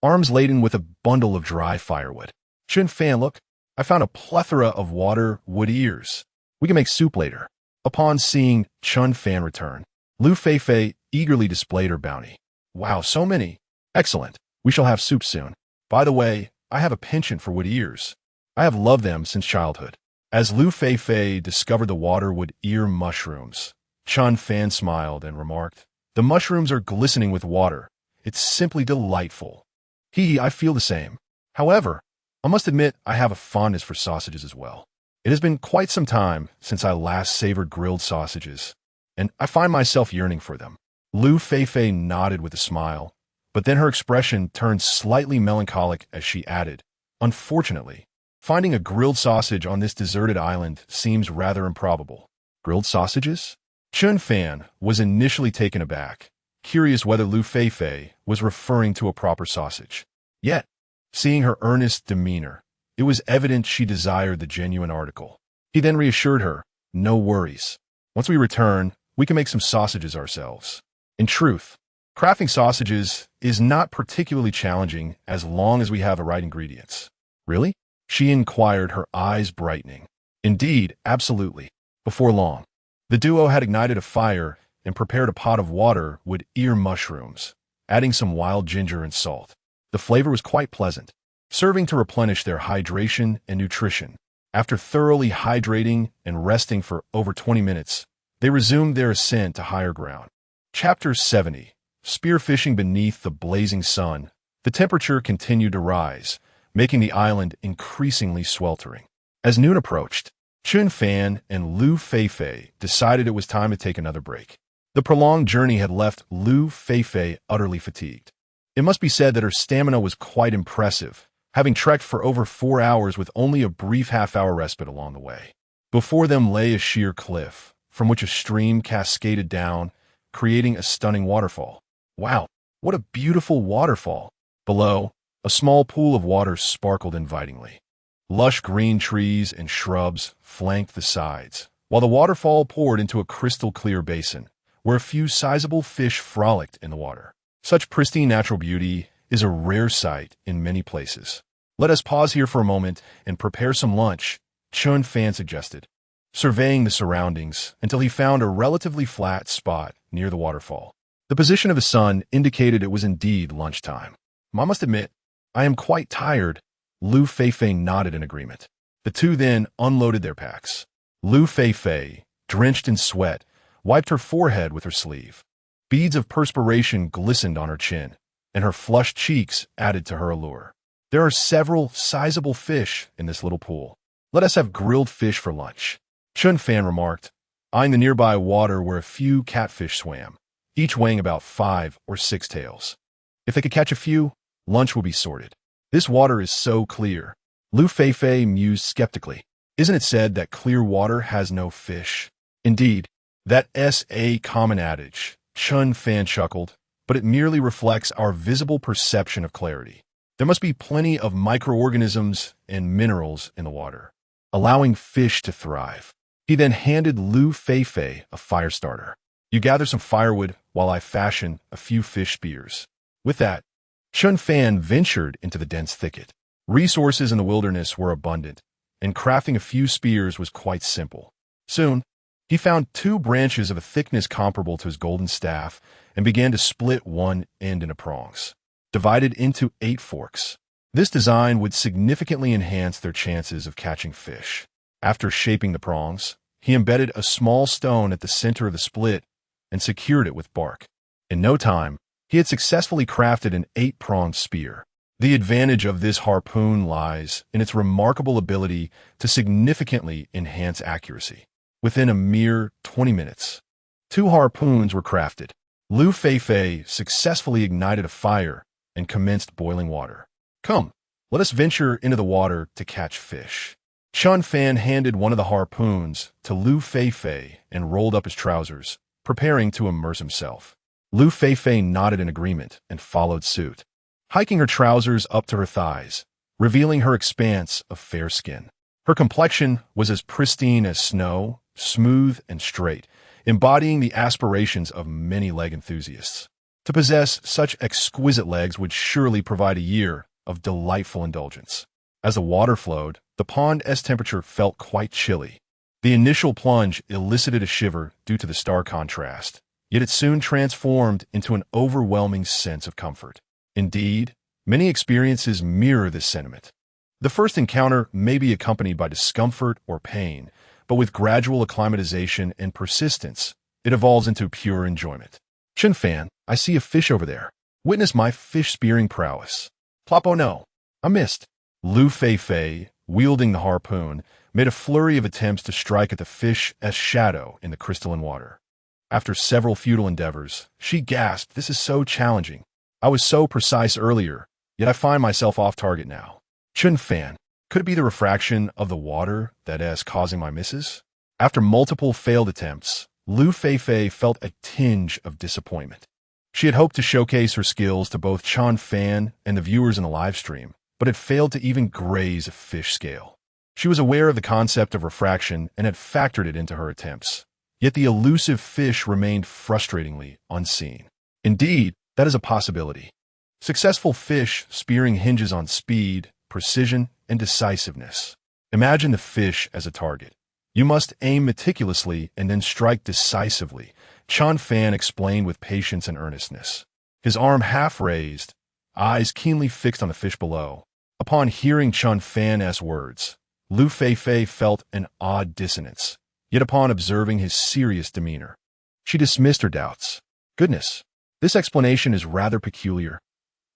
arms laden with a bundle of dry firewood. Chen Fan, look, I found a plethora of waterwood ears. We can make soup later. Upon seeing Chen Fan return, Liu Feifei eagerly displayed her bounty. Wow, so many. Excellent. We shall have soup soon. By the way, I have a penchant for wood ears. I have loved them since childhood. As Liu Feifei discovered the waterwood ear mushrooms, Chen Fan smiled and remarked, the mushrooms are glistening with water. It's simply delightful. I feel the same. However, I must admit I have a fondness for sausages as well. It has been quite some time since I last savored grilled sausages, and I find myself yearning for them. Liu Feifei nodded with a smile, but then her expression turned slightly melancholic as she added, unfortunately, finding a grilled sausage on this deserted island seems rather improbable. Grilled sausages? Chen Fan was initially taken aback, curious whether Liu Feifei was referring to a proper sausage. Yet, seeing her earnest demeanor, it was evident she desired the genuine article. He then reassured her, no worries. Once we return, we can make some sausages ourselves. In truth, crafting sausages is not particularly challenging as long as we have the right ingredients. Really? She inquired, her eyes brightening. Indeed, absolutely. Before long, the duo had ignited a fire and prepared a pot of water with ear mushrooms, adding some wild ginger and salt. The flavor was quite pleasant, serving to replenish their hydration and nutrition. After thoroughly hydrating and resting for over 20 minutes, they resumed their ascent to higher ground. Chapter 70. Spearfishing beneath the blazing sun. The temperature continued to rise, making the island increasingly sweltering. As noon approached, Chen Fan and Liu Feifei decided it was time to take another break. The prolonged journey had left Liu Feifei utterly fatigued. It must be said that her stamina was quite impressive, having trekked for over 4 hours with only a brief half-hour respite along the way. Before them lay a sheer cliff, from which a stream cascaded down, creating a stunning waterfall. Wow, what a beautiful waterfall! Below, a small pool of water sparkled invitingly. Lush green trees and shrubs flanked the sides, while the waterfall poured into a crystal-clear basin, where a few sizable fish frolicked in the water. Such pristine natural beauty is a rare sight in many places. Let us pause here for a moment and prepare some lunch, Chen Fan suggested, surveying the surroundings until he found a relatively flat spot near the waterfall. The position of the sun indicated it was indeed lunchtime. I must admit, I am quite tired. Liu Feifei nodded in agreement. The two then unloaded their packs. Liu Feifei, drenched in sweat, wiped her forehead with her sleeve. Beads of perspiration glistened on her chin, and her flushed cheeks added to her allure. There are several sizable fish in this little pool. Let us have grilled fish for lunch, Chen Fan remarked, eyeing the nearby water where a few catfish swam, each weighing about 5 or 6 tails. If they could catch a few, lunch would be sorted. This water is so clear, Liu Feifei mused skeptically. Isn't it said that clear water has no fish? Indeed, that's a common adage, Chen Fan chuckled, but it merely reflects our visible perception of clarity. There must be plenty of microorganisms and minerals in the water, allowing fish to thrive. He then handed Liu Feifei a fire starter. You gather some firewood while I fashion a few fish spears. With that, Chen Fan ventured into the dense thicket. Resources in the wilderness were abundant, and crafting a few spears was quite simple. Soon, he found 2 branches of a thickness comparable to his golden staff and began to split one end into prongs, divided into 8 forks. This design would significantly enhance their chances of catching fish. After shaping the prongs, he embedded a small stone at the center of the split and secured it with bark. In no time, he had successfully crafted an 8-pronged spear. The advantage of this harpoon lies in its remarkable ability to significantly enhance accuracy. Within a mere 20 minutes, 2 harpoons were crafted. Liu Feifei successfully ignited a fire and commenced boiling water. Come, let us venture into the water to catch fish. Chen Fan handed one of the harpoons to Liu Feifei and rolled up his trousers, preparing to immerse himself. Liu Feifei nodded in agreement and followed suit, hiking her trousers up to her thighs, revealing her expanse of fair skin. Her complexion was as pristine as snow, smooth and straight, embodying the aspirations of many leg enthusiasts. To possess such exquisite legs would surely provide a year of delightful indulgence. As the water flowed, the pond's temperature felt quite chilly. The initial plunge elicited a shiver due to the stark contrast, yet it soon transformed into an overwhelming sense of comfort. Indeed, many experiences mirror this sentiment. The first encounter may be accompanied by discomfort or pain, but with gradual acclimatization and persistence, it evolves into pure enjoyment. Chen Fan, I see a fish over there. Witness my fish-spearing prowess. Plop, oh no, I missed. Liu Feifei, wielding the harpoon, made a flurry of attempts to strike at the fish's shadow in the crystalline water. After several futile endeavors, she gasped, "This is so challenging. I was so precise earlier, yet I find myself off target now." Chen Fan, could it be the refraction of the water that is causing my misses? After multiple failed attempts, Liu Feifei felt a tinge of disappointment. She had hoped to showcase her skills to both Chen Fan and the viewers in the live stream, but had failed to even graze a fish scale. She was aware of the concept of refraction and had factored it into her attempts. Yet the elusive fish remained frustratingly unseen. Indeed, that is a possibility. Successful fish spearing hinges on speed, precision, and decisiveness. Imagine the fish as a target. You must aim meticulously and then strike decisively, Chen Fan explained with patience and earnestness. His arm half raised, eyes keenly fixed on the fish below. Upon hearing Chen Fan's words, Liu Feifei felt an odd dissonance. Yet upon observing his serious demeanor, she dismissed her doubts. Goodness, this explanation is rather peculiar.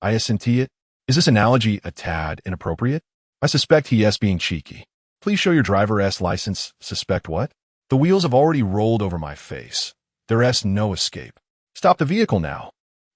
I assenti it. Is this analogy a tad inappropriate? I suspect he is being cheeky. Please show your driver's license. Suspect what? The wheels have already rolled over my face. There is no escape. Stop the vehicle now.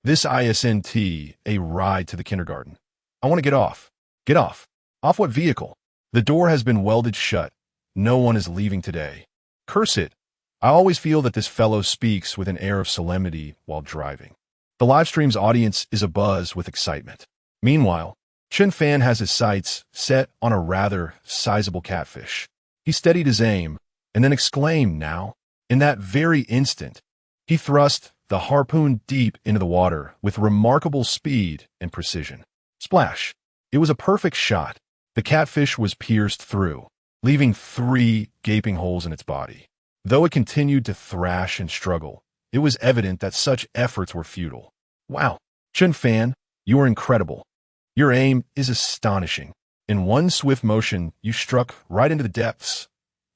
This isn't a ride to the kindergarten. I want to get off. Get off. Off what vehicle? The door has been welded shut. No one is leaving today. Curse it. I always feel that this fellow speaks with an air of solemnity while driving. The livestream's audience is abuzz with excitement. Meanwhile, Chen Fan has his sights set on a rather sizable catfish. He steadied his aim and then exclaimed, "Now!" In that very instant, he thrust the harpoon deep into the water with remarkable speed and precision. Splash! It was a perfect shot. The catfish was pierced through, leaving 3 gaping holes in its body. Though it continued to thrash and struggle, it was evident that such efforts were futile. Wow! Chen Fan, you are incredible. Your aim is astonishing. In one swift motion, you struck right into the depths.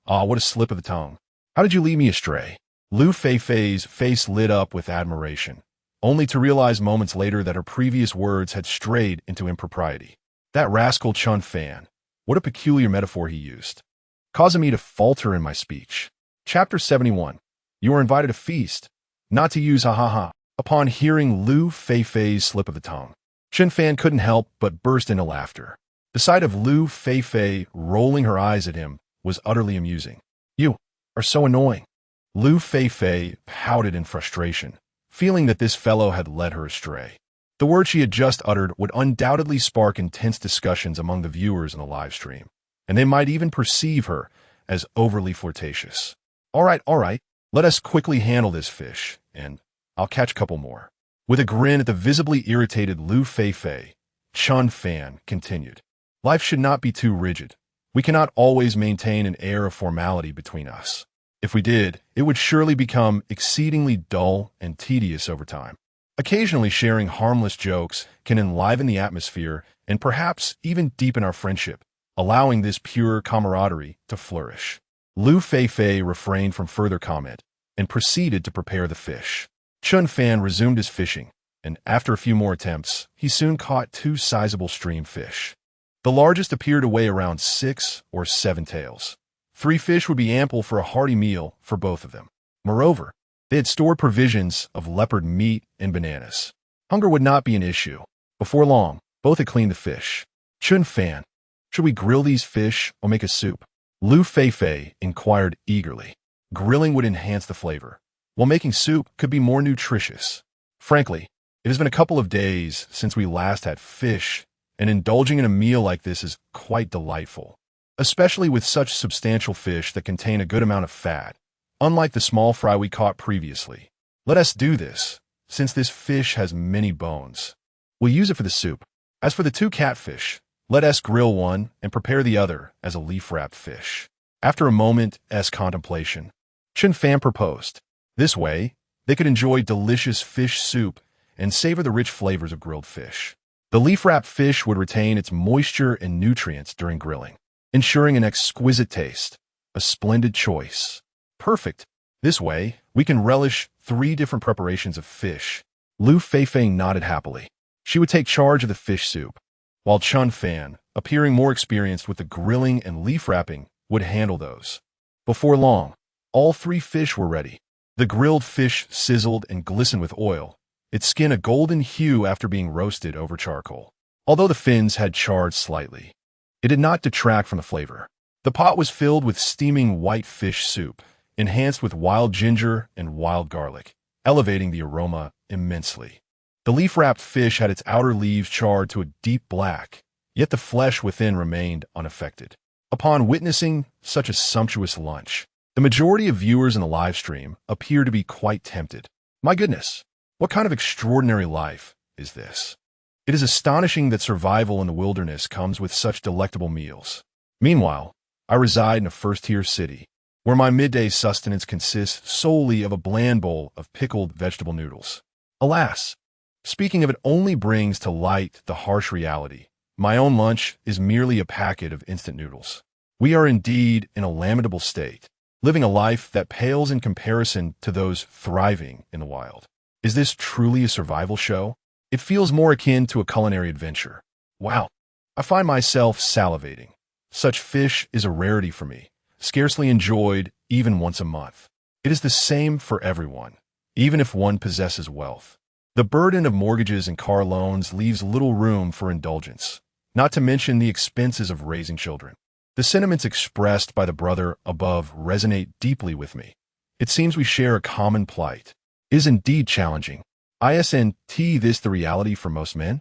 Ah, what a slip of the tongue. How did you lead me astray? Liu Feifei's face lit up with admiration, only to realize moments later that her previous words had strayed into impropriety. That rascal Chen Fan, what a peculiar metaphor he used, causing me to falter in my speech. Chapter 71. You are invited to feast, not to use ha ha ha. Upon hearing Liu Feifei's slip of the tongue, Chen Fan couldn't help but burst into laughter. The sight of Liu Feifei rolling her eyes at him was utterly amusing. You are so annoying. Liu Feifei pouted in frustration, feeling that this fellow had led her astray. The words she had just uttered would undoubtedly spark intense discussions among the viewers in the live stream, and they might even perceive her as overly flirtatious. All right, let us quickly handle this fish, and I'll catch a couple more. With a grin at the visibly irritated Liu Feifei, Chen Fan continued. Life should not be too rigid. We cannot always maintain an air of formality between us. If we did, it would surely become exceedingly dull and tedious over time. Occasionally sharing harmless jokes can enliven the atmosphere and perhaps even deepen our friendship, allowing this pure camaraderie to flourish. Liu Feifei refrained from further comment and proceeded to prepare the fish. Chen Fan resumed his fishing, and after a few more attempts, he soon caught 2 sizable stream fish. The largest appeared to weigh around 6 or 7 taels. 3 fish would be ample for a hearty meal for both of them. Moreover, they had stored provisions of leopard meat and bananas. Hunger would not be an issue. Before long, both had cleaned the fish. Chen Fan, should we grill these fish or make a soup? Liu Feifei inquired eagerly. Grilling would enhance the flavor, while making soup could be more nutritious. Frankly, it has been a couple of days since we last had fish, and indulging in a meal like this is quite delightful, especially with such substantial fish that contain a good amount of fat, unlike the small fry we caught previously. Let us do this, since this fish has many bones. We'll use it for the soup. As for the 2 catfish, let us grill one and prepare the other as a leaf-wrapped fish. After a moment's contemplation, Chen Fan proposed. This way, they could enjoy delicious fish soup and savor the rich flavors of grilled fish. The leaf-wrapped fish would retain its moisture and nutrients during grilling, ensuring an exquisite taste. A splendid choice. Perfect. This way, we can relish 3 different preparations of fish. Liu Feifei nodded happily. She would take charge of the fish soup, while Chen Fan, appearing more experienced with the grilling and leaf wrapping, would handle those. Before long, all 3 fish were ready. The grilled fish sizzled and glistened with oil, its skin a golden hue after being roasted over charcoal. Although the fins had charred slightly, it did not detract from the flavor. The pot was filled with steaming white fish soup, enhanced with wild ginger and wild garlic, elevating the aroma immensely. The leaf-wrapped fish had its outer leaves charred to a deep black, yet the flesh within remained unaffected. Upon witnessing such a sumptuous lunch, the majority of viewers in the live stream appeared to be quite tempted. My goodness, what kind of extraordinary life is this? It is astonishing that survival in the wilderness comes with such delectable meals. Meanwhile, I reside in a first-tier city, where my midday sustenance consists solely of a bland bowl of pickled vegetable noodles. Alas, speaking of it only brings to light the harsh reality. My own lunch is merely a packet of instant noodles. We are indeed in a lamentable state, living a life that pales in comparison to those thriving in the wild. Is this truly a survival show? It feels more akin to a culinary adventure. Wow, I find myself salivating. Such fish is a rarity for me, scarcely enjoyed even once a month. It is the same for everyone, even if one possesses wealth. The burden of mortgages and car loans leaves little room for indulgence, not to mention the expenses of raising children. The sentiments expressed by the brother above resonate deeply with me. It seems we share a common plight. It is indeed challenging. Isn't this the reality for most men?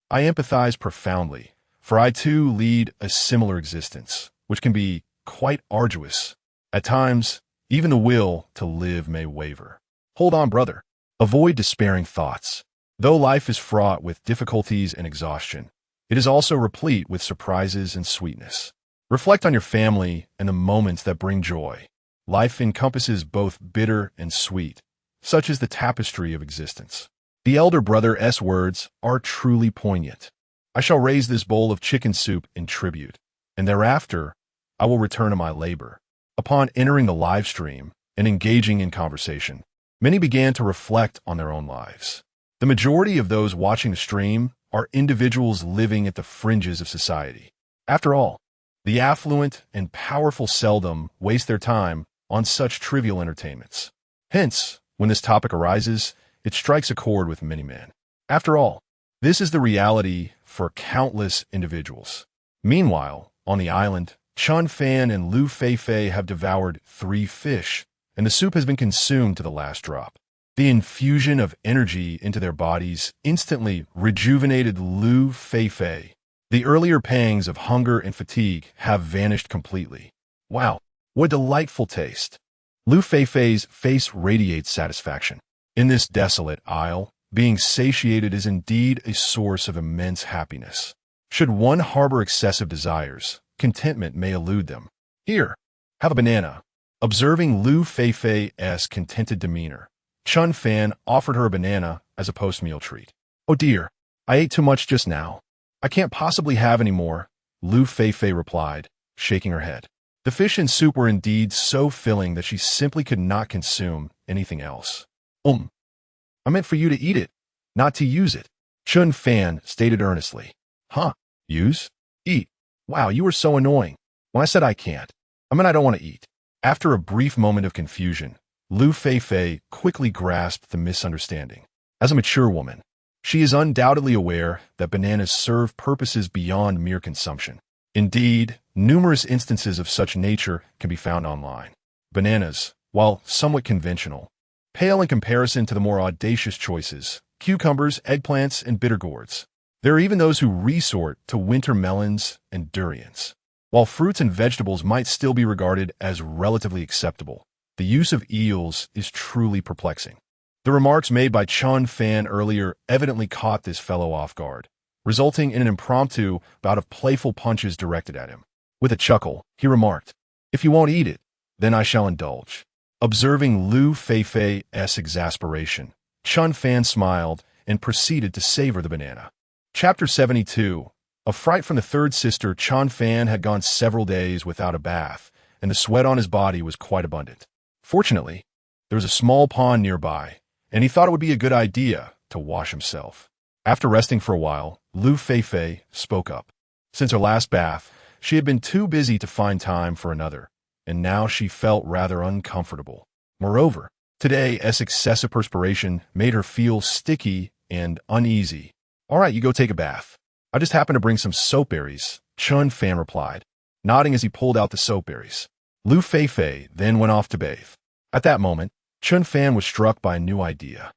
I empathize profoundly, for I too lead a similar existence, which can be quite arduous. At times, even the will to live may waver. Hold on, brother. Avoid despairing thoughts. Though life is fraught with difficulties and exhaustion, it is also replete with surprises and sweetness. Reflect on your family and the moments that bring joy. Life encompasses both bitter and sweet, such is the tapestry of existence. The elder brother's words are truly poignant. I shall raise this bowl of chicken soup in tribute, and thereafter I will return to my labor. Upon entering the live stream and engaging in conversation, many began to reflect on their own lives. The majority of those watching the stream are individuals living at the fringes of society. After all, the affluent and powerful seldom waste their time on such trivial entertainments. Hence, when this topic arises, it strikes a chord with many men. After all, this is the reality for countless individuals. Meanwhile, on the island, Chen Fan and Liu Feifei have devoured 3 fish, and the soup has been consumed to the last drop. The infusion of energy into their bodies instantly rejuvenated Liu Feifei. The earlier pangs of hunger and fatigue have vanished completely. Wow, what delightful taste! Liu Feifei's face radiates satisfaction. In this desolate isle, being satiated is indeed a source of immense happiness. Should one harbor excessive desires, contentment may elude them. Here, have a banana. Observing Liu Feifei's contented demeanor, Chen Fan offered her a banana as a post-meal treat. Oh dear, I ate too much just now. I can't possibly have any more, Liu Feifei replied, shaking her head. The fish and soup were indeed so filling that she simply could not consume anything else. I meant for you to eat it, not to use it, Chen Fan stated earnestly. Huh? Use? Eat? Wow, you were so annoying. When I said I can't, I meant I don't want to eat. After a brief moment of confusion, Liu Feifei quickly grasped the misunderstanding. As a mature woman, she is undoubtedly aware that bananas serve purposes beyond mere consumption. Indeed, numerous instances of such nature can be found online. Bananas, while somewhat conventional, pale in comparison to the more audacious choices, cucumbers, eggplants, and bitter gourds. There are even those who resort to winter melons and durians. While fruits and vegetables might still be regarded as relatively acceptable, the use of eels is truly perplexing. The remarks made by Chen Fan earlier evidently caught this fellow off guard, resulting in an impromptu bout of playful punches directed at him. With a chuckle, he remarked, "If you won't eat it, then I shall indulge." Observing Liu Feifei's exasperation, Chen Fan smiled and proceeded to savor the banana. Chapter 72. A fright from the third sister. Chen Fan had gone several days without a bath, and the sweat on his body was quite abundant. Fortunately, there was a small pond nearby, and he thought it would be a good idea to wash himself. After resting for a while, Liu Feifei spoke up. Since her last bath, she had been too busy to find time for another, and now she felt rather uncomfortable. Moreover, today's excessive perspiration made her feel sticky and uneasy. "All right, you go take a bath. I just happened to bring some soapberries," Chen Fan replied, nodding as he pulled out the soapberries. Liu Feifei then went off to bathe. At that moment, Chen Fan was struck by a new idea.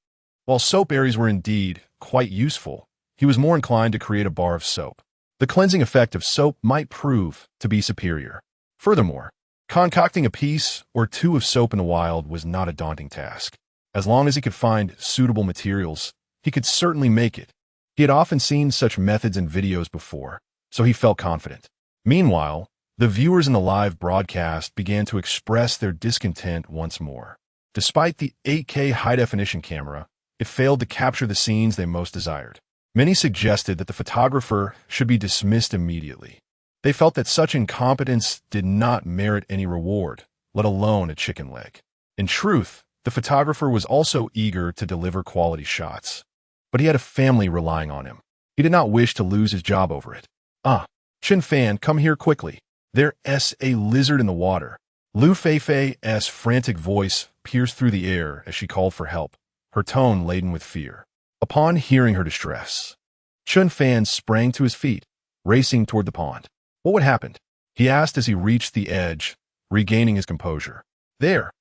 While soapberries were indeed quite useful, he was more inclined to create a bar of soap. The cleansing effect of soap might prove to be superior. Furthermore, concocting a piece or two of soap in the wild was not a daunting task. As long as he could find suitable materials, he could certainly make it. He had often seen such methods in videos before, so he felt confident. Meanwhile, the viewers in the live broadcast began to express their discontent once more. Despite the 8K high-definition camera, it failed to capture the scenes they most desired. Many suggested that the photographer should be dismissed immediately. They felt that such incompetence did not merit any reward, let alone a chicken leg. In truth, the photographer was also eager to deliver quality shots. But he had a family relying on him. He did not wish to lose his job over it. Chen Fan, come here quickly. There's a lizard in the water. Liu Feifei's frantic voice pierced through the air as she called for help, her tone laden with fear. Upon hearing her distress, Chen Fan sprang to his feet, racing toward the pond. What would happen? He asked as he reached the edge, regaining his composure. There's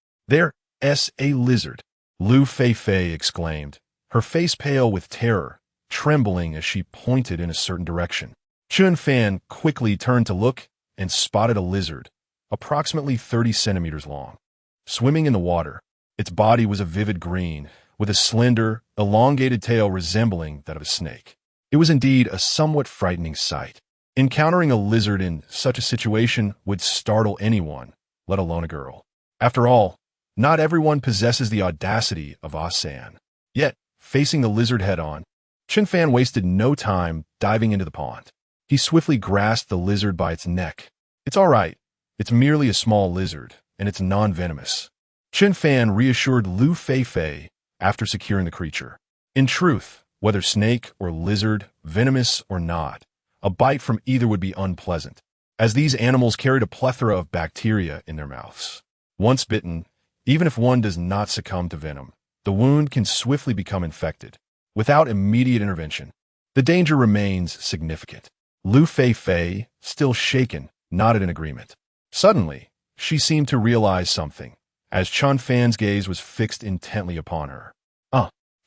a lizard, Liu Feifei exclaimed, her face pale with terror, trembling as she pointed in a certain direction. Chen Fan quickly turned to look and spotted a lizard, approximately 30 centimeters long. Swimming in the water, its body was a vivid green, with a slender, elongated tail resembling that of a snake. It was indeed a somewhat frightening sight. Encountering a lizard in such a situation would startle anyone, let alone a girl. After all, not everyone possesses the audacity of Asan. Yet, facing the lizard head-on, Chen Fan wasted no time diving into the pond. He swiftly grasped the lizard by its neck. It's all right. It's merely a small lizard, and it's non-venomous. Chen Fan reassured Liu Feifei after securing the creature. In truth, whether snake or lizard, venomous or not, a bite from either would be unpleasant, as these animals carried a plethora of bacteria in their mouths. Once bitten, even if one does not succumb to venom, the wound can swiftly become infected. Without immediate intervention, the danger remains significant. Liu Feifei, still shaken, nodded in agreement. Suddenly, she seemed to realize something, as Chen Fan's gaze was fixed intently upon her.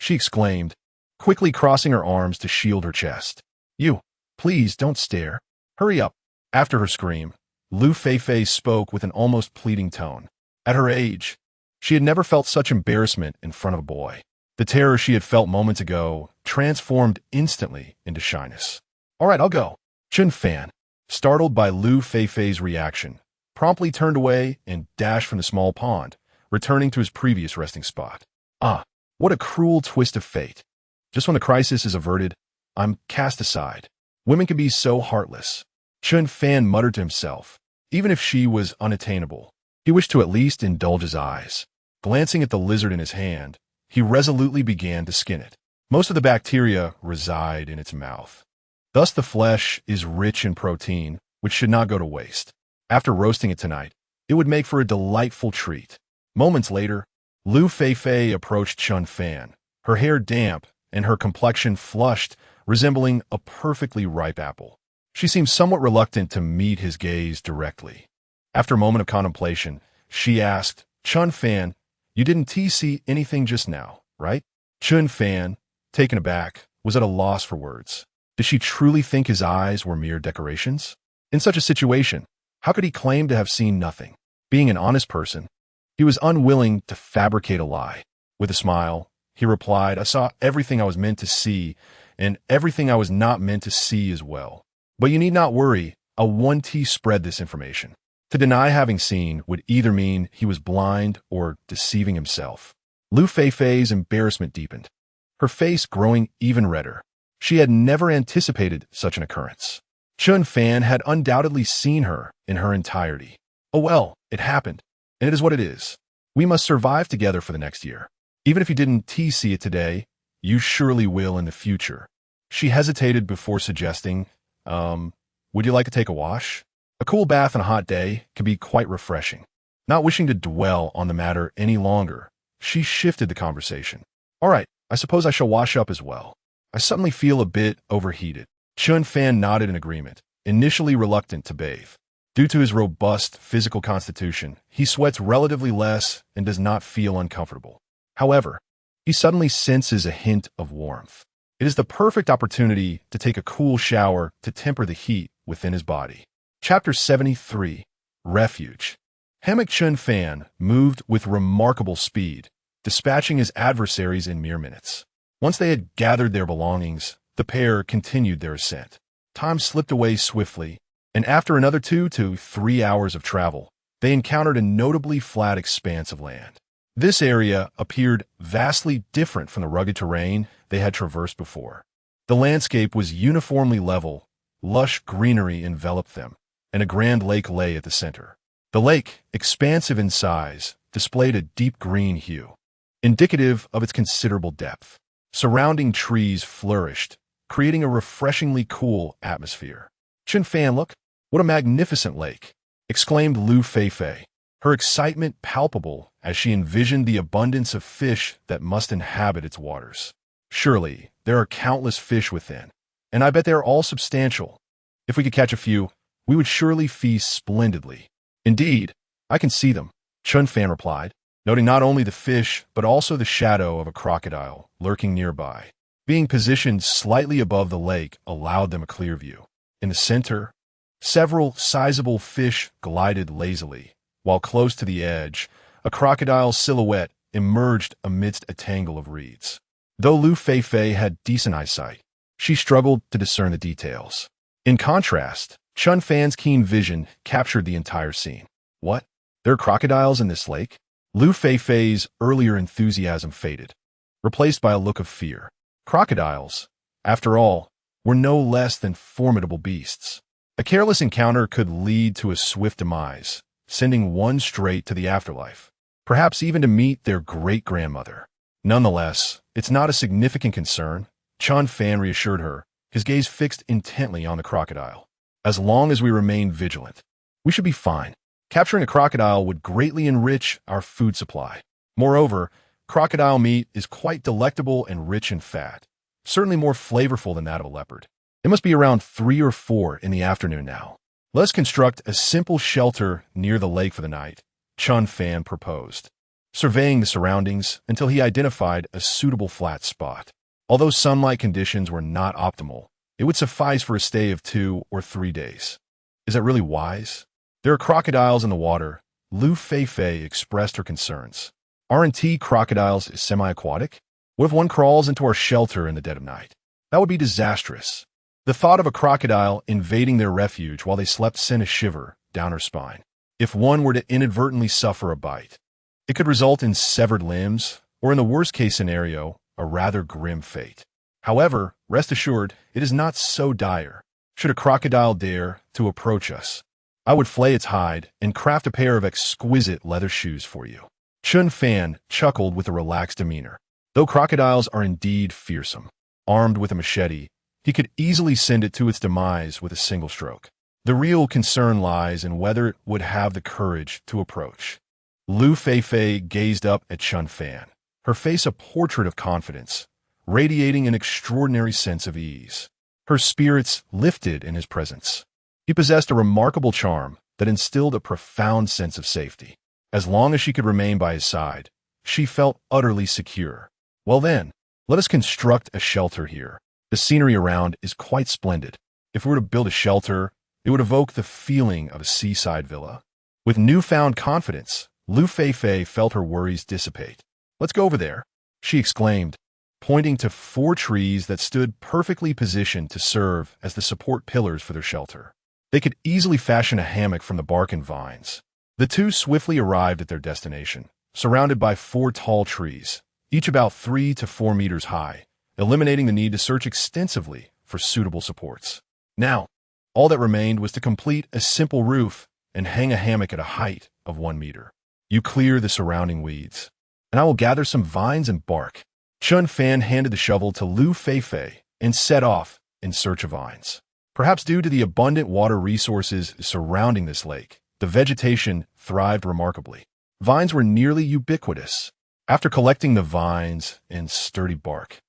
She exclaimed, quickly crossing her arms to shield her chest. You, please don't stare. Hurry up. After her scream, Liu Feifei spoke with an almost pleading tone. At her age, she had never felt such embarrassment in front of a boy. The terror she had felt moments ago transformed instantly into shyness. All right, I'll go. Chen Fan, startled by Liu Feifei's reaction, promptly turned away and dashed from the small pond, returning to his previous resting spot. What a cruel twist of fate. Just when the crisis is averted, I'm cast aside. Women can be so heartless. Chen Fan muttered to himself. Even if she was unattainable, he wished to at least indulge his eyes. Glancing at the lizard in his hand, he resolutely began to skin it. Most of the bacteria reside in its mouth. Thus the flesh is rich in protein, which should not go to waste. After roasting it tonight, it would make for a delightful treat. Moments later, Liu Feifei approached Chen Fan, her hair damp and her complexion flushed, resembling a perfectly ripe apple. She seemed somewhat reluctant to meet his gaze directly. After a moment of contemplation, she asked, Chen Fan, you didn't see anything just now, right? Chen Fan, taken aback, was at a loss for words. Did she truly think his eyes were mere decorations? In such a situation, how could he claim to have seen nothing? Being an honest person, he was unwilling to fabricate a lie. With a smile, he replied, I saw everything I was meant to see, and everything I was not meant to see as well. But you need not worry, I'll 1T spread this information. To deny having seen would either mean he was blind or deceiving himself. Liu Feifei's embarrassment deepened, her face growing even redder. She had never anticipated such an occurrence. Chen Fan had undoubtedly seen her in her entirety. Oh well, it happened, and it is what it is. We must survive together for the next year. Even if you didn't see it today, you surely will in the future. She hesitated before suggesting, would you like to take a wash? A cool bath on a hot day can be quite refreshing. Not wishing to dwell on the matter any longer, she shifted the conversation. All right, I suppose I shall wash up as well. I suddenly feel a bit overheated. Chen Fan nodded in agreement, initially reluctant to bathe. Due to his robust physical constitution, he sweats relatively less and does not feel uncomfortable. However, he suddenly senses a hint of warmth. It is the perfect opportunity to take a cool shower to temper the heat within his body. Chapter 73, Refuge. Hammock Chen Fan moved with remarkable speed, dispatching his adversaries in mere minutes. Once they had gathered their belongings, the pair continued their ascent. Time slipped away swiftly, and after another 2 to 3 hours of travel, they encountered a notably flat expanse of land. This area appeared vastly different from the rugged terrain they had traversed before. The landscape was uniformly level, lush greenery enveloped them, and a grand lake lay at the center. The lake, expansive in size, displayed a deep green hue, indicative of its considerable depth. Surrounding trees flourished, creating a refreshingly cool atmosphere. Chen Fan, look, what a magnificent lake, exclaimed Liu Feifei, her excitement palpable as she envisioned the abundance of fish that must inhabit its waters. Surely, there are countless fish within, and I bet they are all substantial. If we could catch a few, we would surely feast splendidly. Indeed, I can see them, Chen Fan replied, noting not only the fish but also the shadow of a crocodile lurking nearby. Being positioned slightly above the lake allowed them a clear view. In the center, several sizable fish glided lazily, while close to the edge, a crocodile's silhouette emerged amidst a tangle of reeds. Though Liu Feifei had decent eyesight, she struggled to discern the details. In contrast, Chen Fan's keen vision captured the entire scene. What? There are crocodiles in this lake? Liu Feifei's earlier enthusiasm faded, replaced by a look of fear. Crocodiles, after all, were no less than formidable beasts. A careless encounter could lead to a swift demise, sending one straight to the afterlife, perhaps even to meet their great-grandmother. Nonetheless, it's not a significant concern, Chen Fan reassured her, his gaze fixed intently on the crocodile. As long as we remain vigilant, we should be fine. Capturing a crocodile would greatly enrich our food supply. Moreover, crocodile meat is quite delectable and rich in fat, certainly more flavorful than that of a leopard. It must be around 3 or 4 in the afternoon now. Let's construct a simple shelter near the lake for the night, Chen Fan proposed, surveying the surroundings until he identified a suitable flat spot. Although sunlight conditions were not optimal, it would suffice for a stay of 2 or 3 days. Is that really wise? There are crocodiles in the water. Liu Feifei expressed her concerns. Aren't crocodiles semi-aquatic? What if one crawls into our shelter in the dead of night? That would be disastrous. The thought of a crocodile invading their refuge while they slept sent a shiver down her spine. If one were to inadvertently suffer a bite, it could result in severed limbs, or in the worst-case scenario, a rather grim fate. However, rest assured, it is not so dire. Should a crocodile dare to approach us, I would flay its hide and craft a pair of exquisite leather shoes for you. Chen Fan chuckled with a relaxed demeanor. Though crocodiles are indeed fearsome, armed with a machete, he could easily send it to its demise with a single stroke. The real concern lies in whether it would have the courage to approach. Liu Feifei gazed up at Chen Fan, her face a portrait of confidence, radiating an extraordinary sense of ease. Her spirits lifted in his presence. He possessed a remarkable charm that instilled a profound sense of safety. As long as she could remain by his side, she felt utterly secure. Well then, let us construct a shelter here. The scenery around is quite splendid. If we were to build a shelter, it would evoke the feeling of a seaside villa. With newfound confidence, Liu Feifei felt her worries dissipate. Let's go over there, she exclaimed, pointing to 4 trees that stood perfectly positioned to serve as the support pillars for their shelter. They could easily fashion a hammock from the bark and vines. The two swiftly arrived at their destination, surrounded by 4 tall trees, each about 3 to 4 meters high, eliminating the need to search extensively for suitable supports. Now, all that remained was to complete a simple roof and hang a hammock at a height of 1 meter. You clear the surrounding weeds, and I will gather some vines and bark. Chen Fan handed the shovel to Liu Feifei and set off in search of vines. Perhaps due to the abundant water resources surrounding this lake, the vegetation thrived remarkably. Vines were nearly ubiquitous. After collecting the vines and sturdy bark,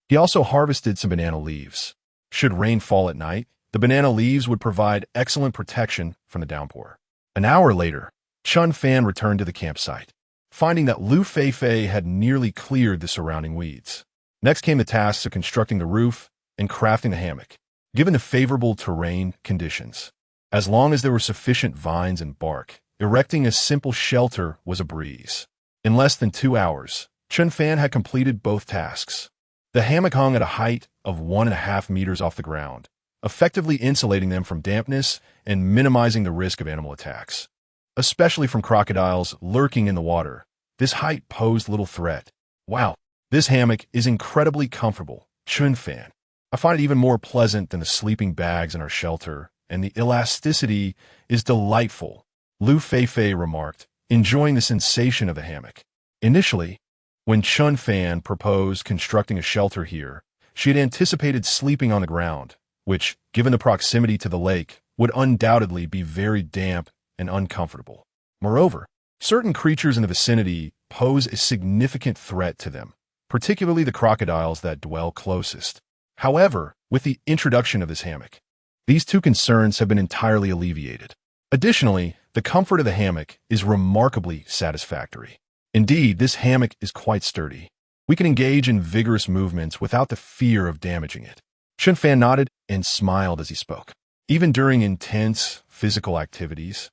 he also harvested some banana leaves. Should rain fall at night, the banana leaves would provide excellent protection from the downpour. An hour later, Chen Fan returned to the campsite, finding that Liu Feifei had nearly cleared the surrounding weeds. Next came the tasks of constructing the roof and crafting the hammock. Given the favorable terrain conditions, as long as there were sufficient vines and bark, erecting a simple shelter was a breeze. In less than 2 hours, Chen Fan had completed both tasks. The hammock hung at a height of 1.5 meters off the ground, effectively insulating them from dampness and minimizing the risk of animal attacks. Especially from crocodiles lurking in the water, this height posed little threat. Wow, this hammock is incredibly comfortable, Chen Fan. I find it even more pleasant than the sleeping bags in our shelter, and the elasticity is delightful, Liu Feifei remarked, enjoying the sensation of the hammock. Initially, when Chen Fan proposed constructing a shelter here, she had anticipated sleeping on the ground, which, given the proximity to the lake, would undoubtedly be very damp and uncomfortable. Moreover, certain creatures in the vicinity pose a significant threat to them, particularly the crocodiles that dwell closest. However, with the introduction of this hammock, these two concerns have been entirely alleviated. Additionally, the comfort of the hammock is remarkably satisfactory. Indeed, this hammock is quite sturdy. We can engage in vigorous movements without the fear of damaging it. Chen Fan nodded and smiled as he spoke. Even during intense physical activities,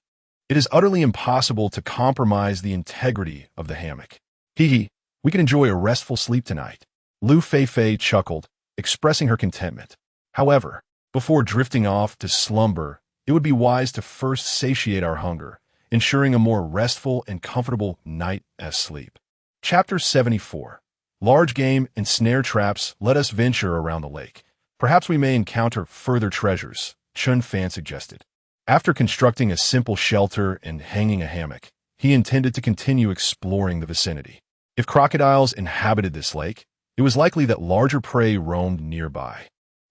it is utterly impossible to compromise the integrity of the hammock. Hee, we can enjoy a restful sleep tonight. Liu Feifei chuckled, expressing her contentment. However, before drifting off to slumber, it would be wise to first satiate our hunger, ensuring a more restful and comfortable night's sleep. Chapter 74. Large game and snare traps let us venture around the lake. Perhaps we may encounter further treasures, Chen Fan suggested. After constructing a simple shelter and hanging a hammock, he intended to continue exploring the vicinity. If crocodiles inhabited this lake, it was likely that larger prey roamed nearby.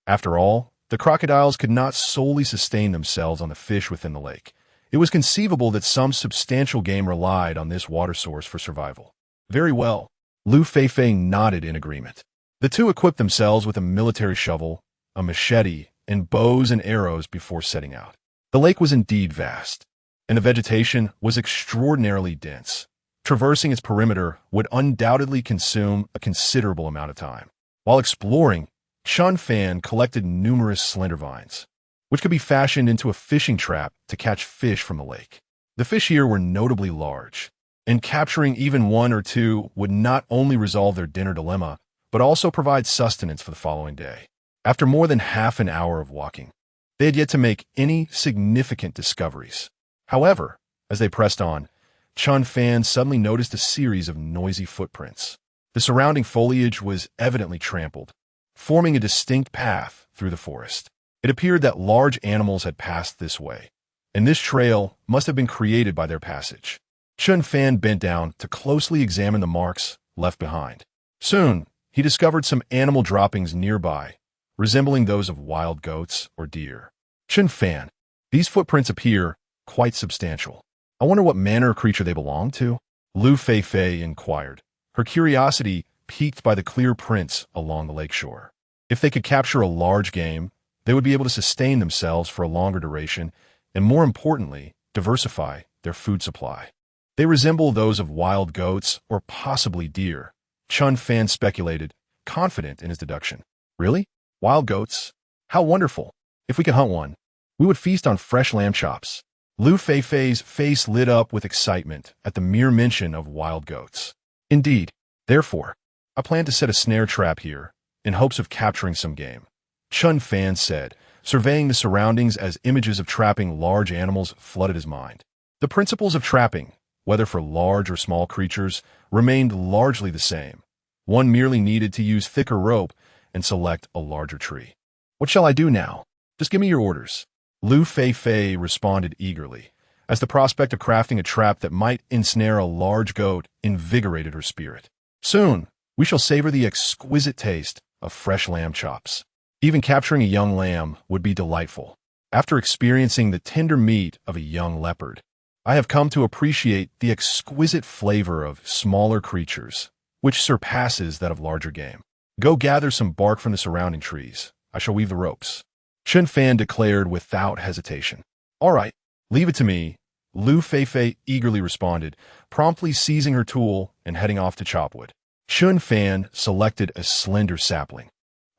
After all, the crocodiles could not solely sustain themselves on the fish within the lake. It was conceivable that some substantial game relied on this water source for survival. Very well. Liu Feifei nodded in agreement. The two equipped themselves with a military shovel, a machete, and bows and arrows before setting out. The lake was indeed vast, and the vegetation was extraordinarily dense. Traversing its perimeter would undoubtedly consume a considerable amount of time. While exploring, Chen Fan collected numerous slender vines, which could be fashioned into a fishing trap to catch fish from the lake. The fish here were notably large, and capturing even one or two would not only resolve their dinner dilemma, but also provide sustenance for the following day. After more than half an hour of walking, they had yet to make any significant discoveries. However, as they pressed on, Chen Fan suddenly noticed a series of noisy footprints. The surrounding foliage was evidently trampled, forming a distinct path through the forest. It appeared that large animals had passed this way, and this trail must have been created by their passage. Chen Fan bent down to closely examine the marks left behind. Soon, he discovered some animal droppings nearby, resembling those of wild goats or deer. Chen Fan, these footprints appear quite substantial. I wonder what manner of creature they belong to? Liu Feifei inquired, her curiosity piqued by the clear prints along the lakeshore. If they could capture a large game, they would be able to sustain themselves for a longer duration and, more importantly, diversify their food supply. They resemble those of wild goats or possibly deer, Chen Fan speculated, confident in his deduction. Really? Wild goats? How wonderful! If we could hunt one, we would feast on fresh lamb chops. Liu Feifei's face lit up with excitement at the mere mention of wild goats. Indeed, therefore, I plan to set a snare trap here, in hopes of capturing some game, Chen Fan said, surveying the surroundings as images of trapping large animals flooded his mind. The principles of trapping, whether for large or small creatures, remained largely the same. One merely needed to use thicker rope and select a larger tree. What shall I do now? Just give me your orders. Liu Feifei responded eagerly, as the prospect of crafting a trap that might ensnare a large goat invigorated her spirit. Soon, we shall savor the exquisite taste of fresh lamb chops. Even capturing a young lamb would be delightful. After experiencing the tender meat of a young leopard, I have come to appreciate the exquisite flavor of smaller creatures, which surpasses that of larger game. Go gather some bark from the surrounding trees. I shall weave the ropes. Chen Fan declared without hesitation. All right, leave it to me, Liu Feifei eagerly responded, promptly seizing her tool and heading off to chop wood. Chen Fan selected a slender sapling,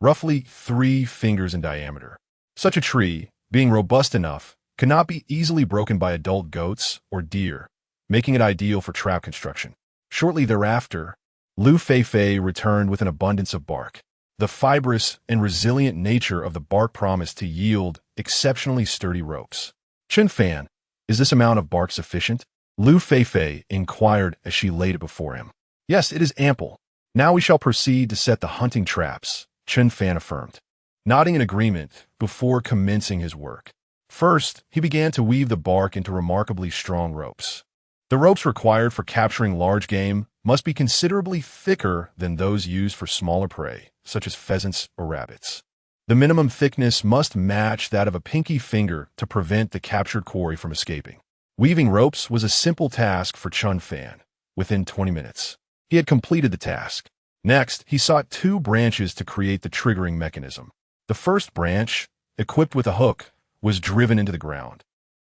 roughly 3 fingers in diameter. Such a tree, being robust enough, could not be easily broken by adult goats or deer, making it ideal for trap construction. Shortly thereafter, Liu Feifei returned with an abundance of bark. The fibrous and resilient nature of the bark promised to yield exceptionally sturdy ropes. Chen Fan, is this amount of bark sufficient? Liu Feifei inquired as she laid it before him. Yes, it is ample. Now we shall proceed to set the hunting traps, Chen Fan affirmed, nodding in agreement before commencing his work. First, he began to weave the bark into remarkably strong ropes. The ropes required for capturing large game must be considerably thicker than those used for smaller prey, such as pheasants or rabbits. The minimum thickness must match that of a pinky finger to prevent the captured quarry from escaping. Weaving ropes was a simple task for Chen Fan. Within 20 minutes, he had completed the task. Next, he sought two branches to create the triggering mechanism. The first branch, equipped with a hook, was driven into the ground,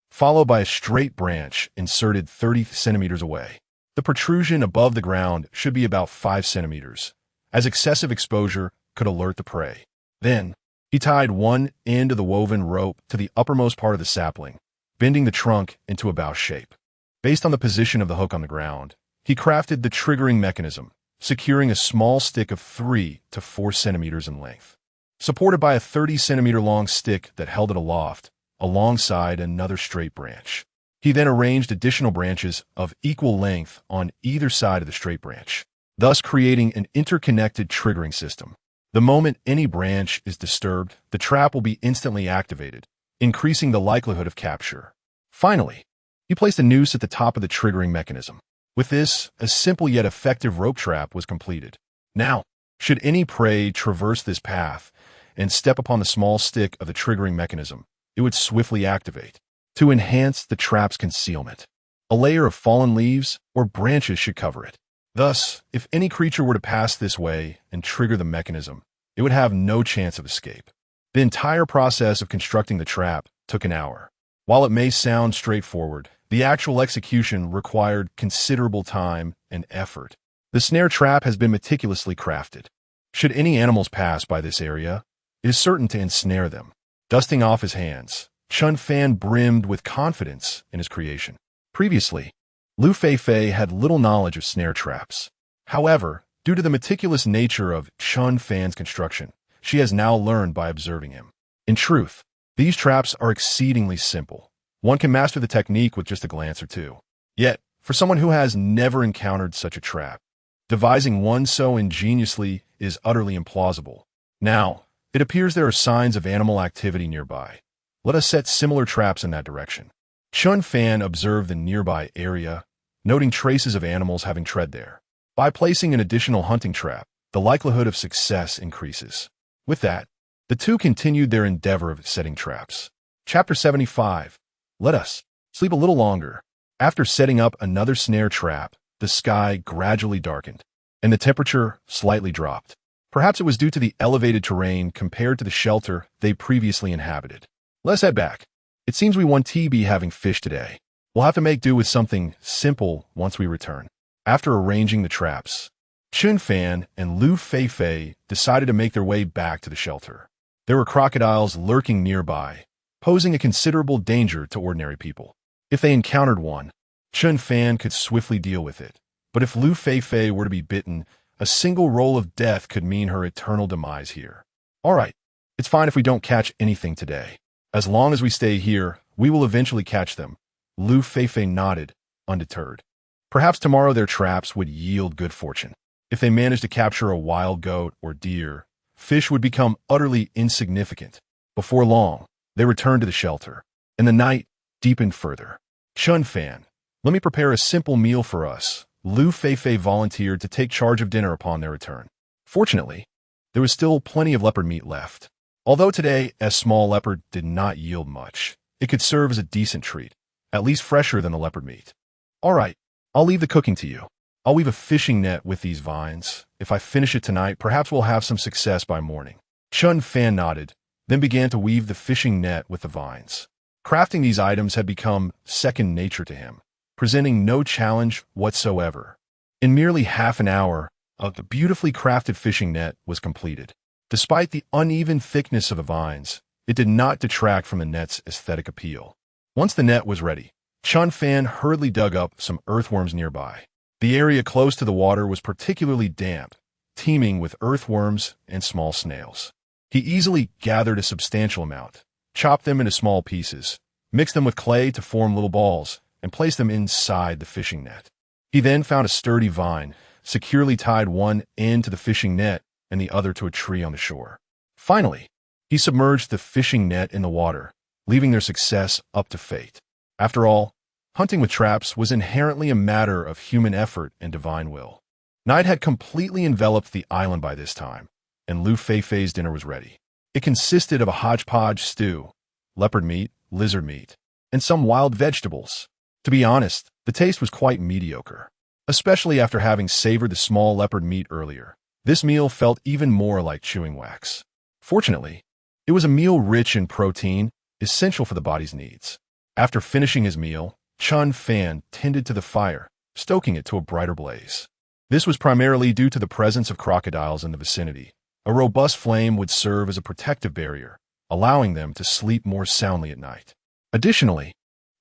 followed by a straight branch inserted 30 centimeters away. The protrusion above the ground should be about 5 centimeters, as excessive exposure could alert the prey. Then, he tied one end of the woven rope to the uppermost part of the sapling, bending the trunk into a bow shape. Based on the position of the hook on the ground, he crafted the triggering mechanism, securing a small stick of 3 to 4 centimeters in length, supported by a 30-centimeter-long stick that held it aloft, alongside another straight branch. He then arranged additional branches of equal length on either side of the straight branch, thus creating an interconnected triggering system. The moment any branch is disturbed, the trap will be instantly activated, increasing the likelihood of capture. Finally, he placed a noose at the top of the triggering mechanism. With this, a simple yet effective rope trap was completed. Now, should any prey traverse this path and step upon the small stick of the triggering mechanism, it would swiftly activate. To enhance the trap's concealment, a layer of fallen leaves or branches should cover it. Thus, if any creature were to pass this way and trigger the mechanism, it would have no chance of escape. The entire process of constructing the trap took an hour. While it may sound straightforward, the actual execution required considerable time and effort. The snare trap has been meticulously crafted. Should any animals pass by this area, it is certain to ensnare them. Dusting off his hands, Chen Fan brimmed with confidence in his creation. Previously, Liu Feifei had little knowledge of snare traps. However, due to the meticulous nature of Chen Fan's construction, she has now learned by observing him. In truth, these traps are exceedingly simple. One can master the technique with just a glance or two. Yet, for someone who has never encountered such a trap, devising one so ingeniously is utterly implausible. Now, it appears there are signs of animal activity nearby. Let us set similar traps in that direction. Chen Fan observed the nearby area, noting traces of animals having tread there. By placing an additional hunting trap, the likelihood of success increases. With that, the two continued their endeavor of setting traps. Chapter 75. Let us sleep a little longer. After setting up another snare trap, the sky gradually darkened, and the temperature slightly dropped. Perhaps it was due to the elevated terrain compared to the shelter they previously inhabited. Let's head back. It seems we won't be having fish today. We'll have to make do with something simple once we return. After arranging the traps, Chen Fan and Liu Feifei decided to make their way back to the shelter. There were crocodiles lurking nearby, posing a considerable danger to ordinary people. If they encountered one, Chen Fan could swiftly deal with it. But if Liu Feifei were to be bitten, a single roll of death could mean her eternal demise here. All right, it's fine if we don't catch anything today. As long as we stay here, we will eventually catch them. Liu Feifei nodded, undeterred. Perhaps tomorrow their traps would yield good fortune. If they managed to capture a wild goat or deer, fish would become utterly insignificant. Before long, they returned to the shelter, and the night deepened further. Chen Fan, let me prepare a simple meal for us. Liu Feifei volunteered to take charge of dinner upon their return. Fortunately, there was still plenty of leopard meat left. Although today, a small leopard did not yield much, it could serve as a decent treat, at least fresher than the leopard meat. All right, I'll leave the cooking to you. I'll weave a fishing net with these vines. If I finish it tonight, perhaps we'll have some success by morning. Chen Fan nodded, then began to weave the fishing net with the vines. Crafting these items had become second nature to him, presenting no challenge whatsoever. In merely half an hour, the beautifully crafted fishing net was completed. Despite the uneven thickness of the vines, it did not detract from the net's aesthetic appeal. Once the net was ready, Chen Fan hurriedly dug up some earthworms nearby. The area close to the water was particularly damp, teeming with earthworms and small snails. He easily gathered a substantial amount, chopped them into small pieces, mixed them with clay to form little balls, and placed them inside the fishing net. He then found a sturdy vine, securely tied one end to the fishing net and the other to a tree on the shore. Finally, he submerged the fishing net in the water, leaving their success up to fate. After all, hunting with traps was inherently a matter of human effort and divine will. Night had completely enveloped the island by this time, and Liu Feifei's dinner was ready. It consisted of a hodgepodge stew, leopard meat, lizard meat, and some wild vegetables. To be honest, the taste was quite mediocre, especially after having savored the small leopard meat earlier. This meal felt even more like chewing wax. Fortunately, it was a meal rich in protein, essential for the body's needs. After finishing his meal, Chen Fan tended to the fire, stoking it to a brighter blaze. This was primarily due to the presence of crocodiles in the vicinity. A robust flame would serve as a protective barrier, allowing them to sleep more soundly at night. Additionally,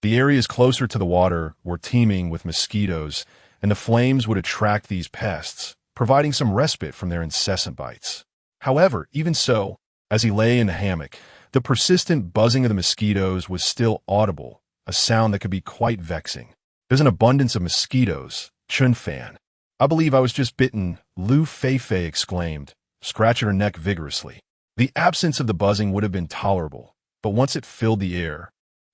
the areas closer to the water were teeming with mosquitoes, and the flames would attract these pests, providing some respite from their incessant bites. However, even so, as he lay in the hammock, the persistent buzzing of the mosquitoes was still audible, a sound that could be quite vexing. There's an abundance of mosquitoes, Chen Fan. I believe I was just bitten, Liu Feifei exclaimed, scratching her neck vigorously. The absence of the buzzing would have been tolerable, but once it filled the air,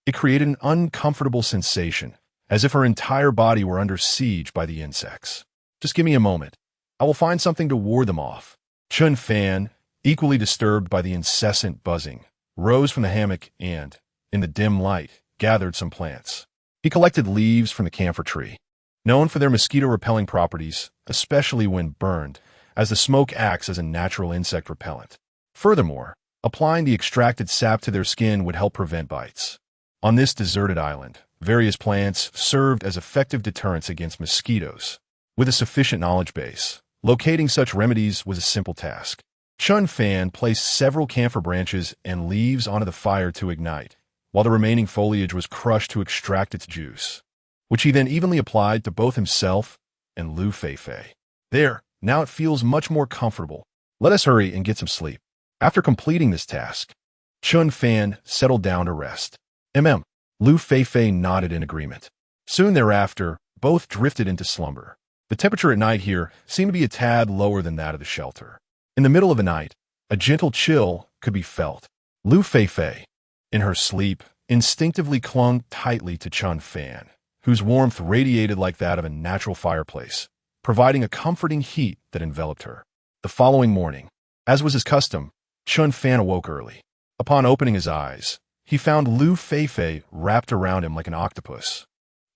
it created an uncomfortable sensation, as if her entire body were under siege by the insects. Just give me a moment. I will find something to ward them off. Chen Fan, equally disturbed by the incessant buzzing, rose from the hammock and, in the dim light, gathered some plants. He collected leaves from the camphor tree, known for their mosquito-repelling properties, especially when burned, as the smoke acts as a natural insect repellent. Furthermore, applying the extracted sap to their skin would help prevent bites. On this deserted island, various plants served as effective deterrents against mosquitoes. With a sufficient knowledge base, locating such remedies was a simple task. Chen Fan placed several camphor branches and leaves onto the fire to ignite, while the remaining foliage was crushed to extract its juice, which he then evenly applied to both himself and Liu Feifei. There, now it feels much more comfortable. Let us hurry and get some sleep. After completing this task, Chen Fan settled down to rest. Liu Feifei nodded in agreement. Soon thereafter, both drifted into slumber. The temperature at night here seemed to be a tad lower than that of the shelter. In the middle of the night, a gentle chill could be felt. Liu Feifei, in her sleep, instinctively clung tightly to Chen Fan, whose warmth radiated like that of a natural fireplace, providing a comforting heat that enveloped her. The following morning, as was his custom, Chen Fan awoke early. Upon opening his eyes, he found Liu Feifei wrapped around him like an octopus.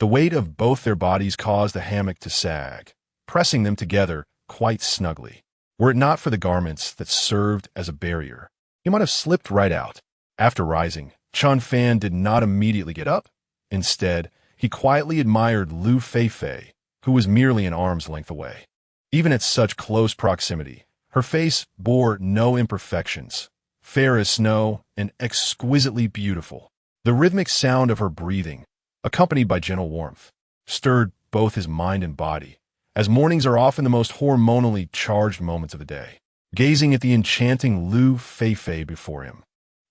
The weight of both their bodies caused the hammock to sag, pressing them together quite snugly. Were it not for the garments that served as a barrier, he might have slipped right out. After rising, Chen Fan did not immediately get up. Instead, he quietly admired Liu Feifei, who was merely an arm's length away. Even at such close proximity, her face bore no imperfections, fair as snow and exquisitely beautiful. The rhythmic sound of her breathing, accompanied by gentle warmth, stirred both his mind and body, as mornings are often the most hormonally charged moments of the day. Gazing at the enchanting Liu Feifei before him,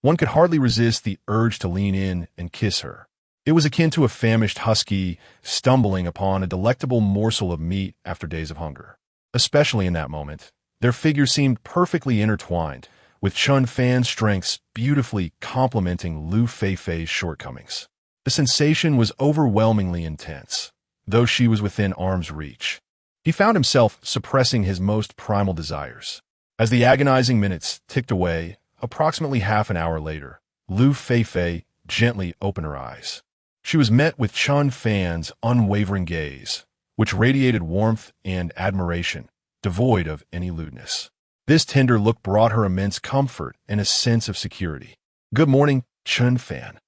one could hardly resist the urge to lean in and kiss her. It was akin to a famished husky stumbling upon a delectable morsel of meat after days of hunger. Especially in that moment, their figures seemed perfectly intertwined, with Chen Fan's strengths beautifully complementing Liu Feifei's shortcomings. The sensation was overwhelmingly intense, though she was within arm's reach. He found himself suppressing his most primal desires. As the agonizing minutes ticked away, approximately half an hour later, Liu Feifei gently opened her eyes. She was met with Chen Fan's unwavering gaze, which radiated warmth and admiration, devoid of any lewdness. This tender look brought her immense comfort and a sense of security. "Good morning, Chen Fan."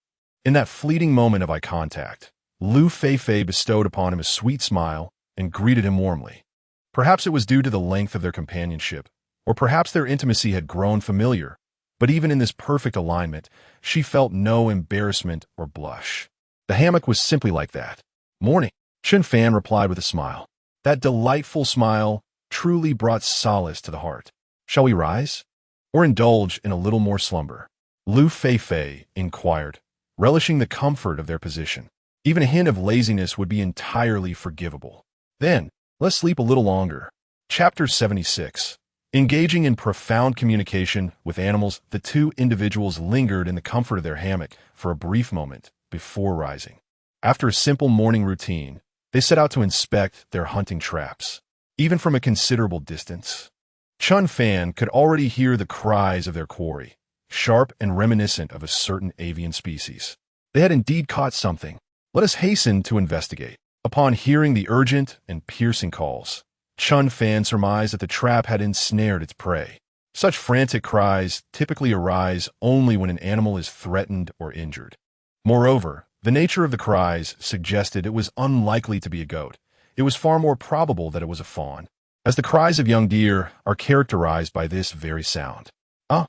In that fleeting moment of eye contact, Liu Feifei bestowed upon him a sweet smile and greeted him warmly. Perhaps it was due to the length of their companionship, or perhaps their intimacy had grown familiar, but even in this perfect alignment, she felt no embarrassment or blush. The hammock was simply like that. "Morning," Chen Fan replied with a smile. That delightful smile truly brought solace to the heart. "Shall we rise, or indulge in a little more slumber?" Liu Feifei inquired, relishing the comfort of their position. Even a hint of laziness would be entirely forgivable. "Then, let's sleep a little longer." Chapter 76. Engaging in profound communication with animals, the two individuals lingered in the comfort of their hammock for a brief moment before rising. After a simple morning routine, they set out to inspect their hunting traps. Even from a considerable distance, Chen Fan could already hear the cries of their quarry, sharp and reminiscent of a certain avian species. They had indeed caught something. Let us hasten to investigate. Upon hearing the urgent and piercing calls, Chen Fan surmised that the trap had ensnared its prey. Such frantic cries typically arise only when an animal is threatened or injured. Moreover, the nature of the cries suggested it was unlikely to be a goat. It was far more probable that it was a fawn, as the cries of young deer are characterized by this very sound. "Ah,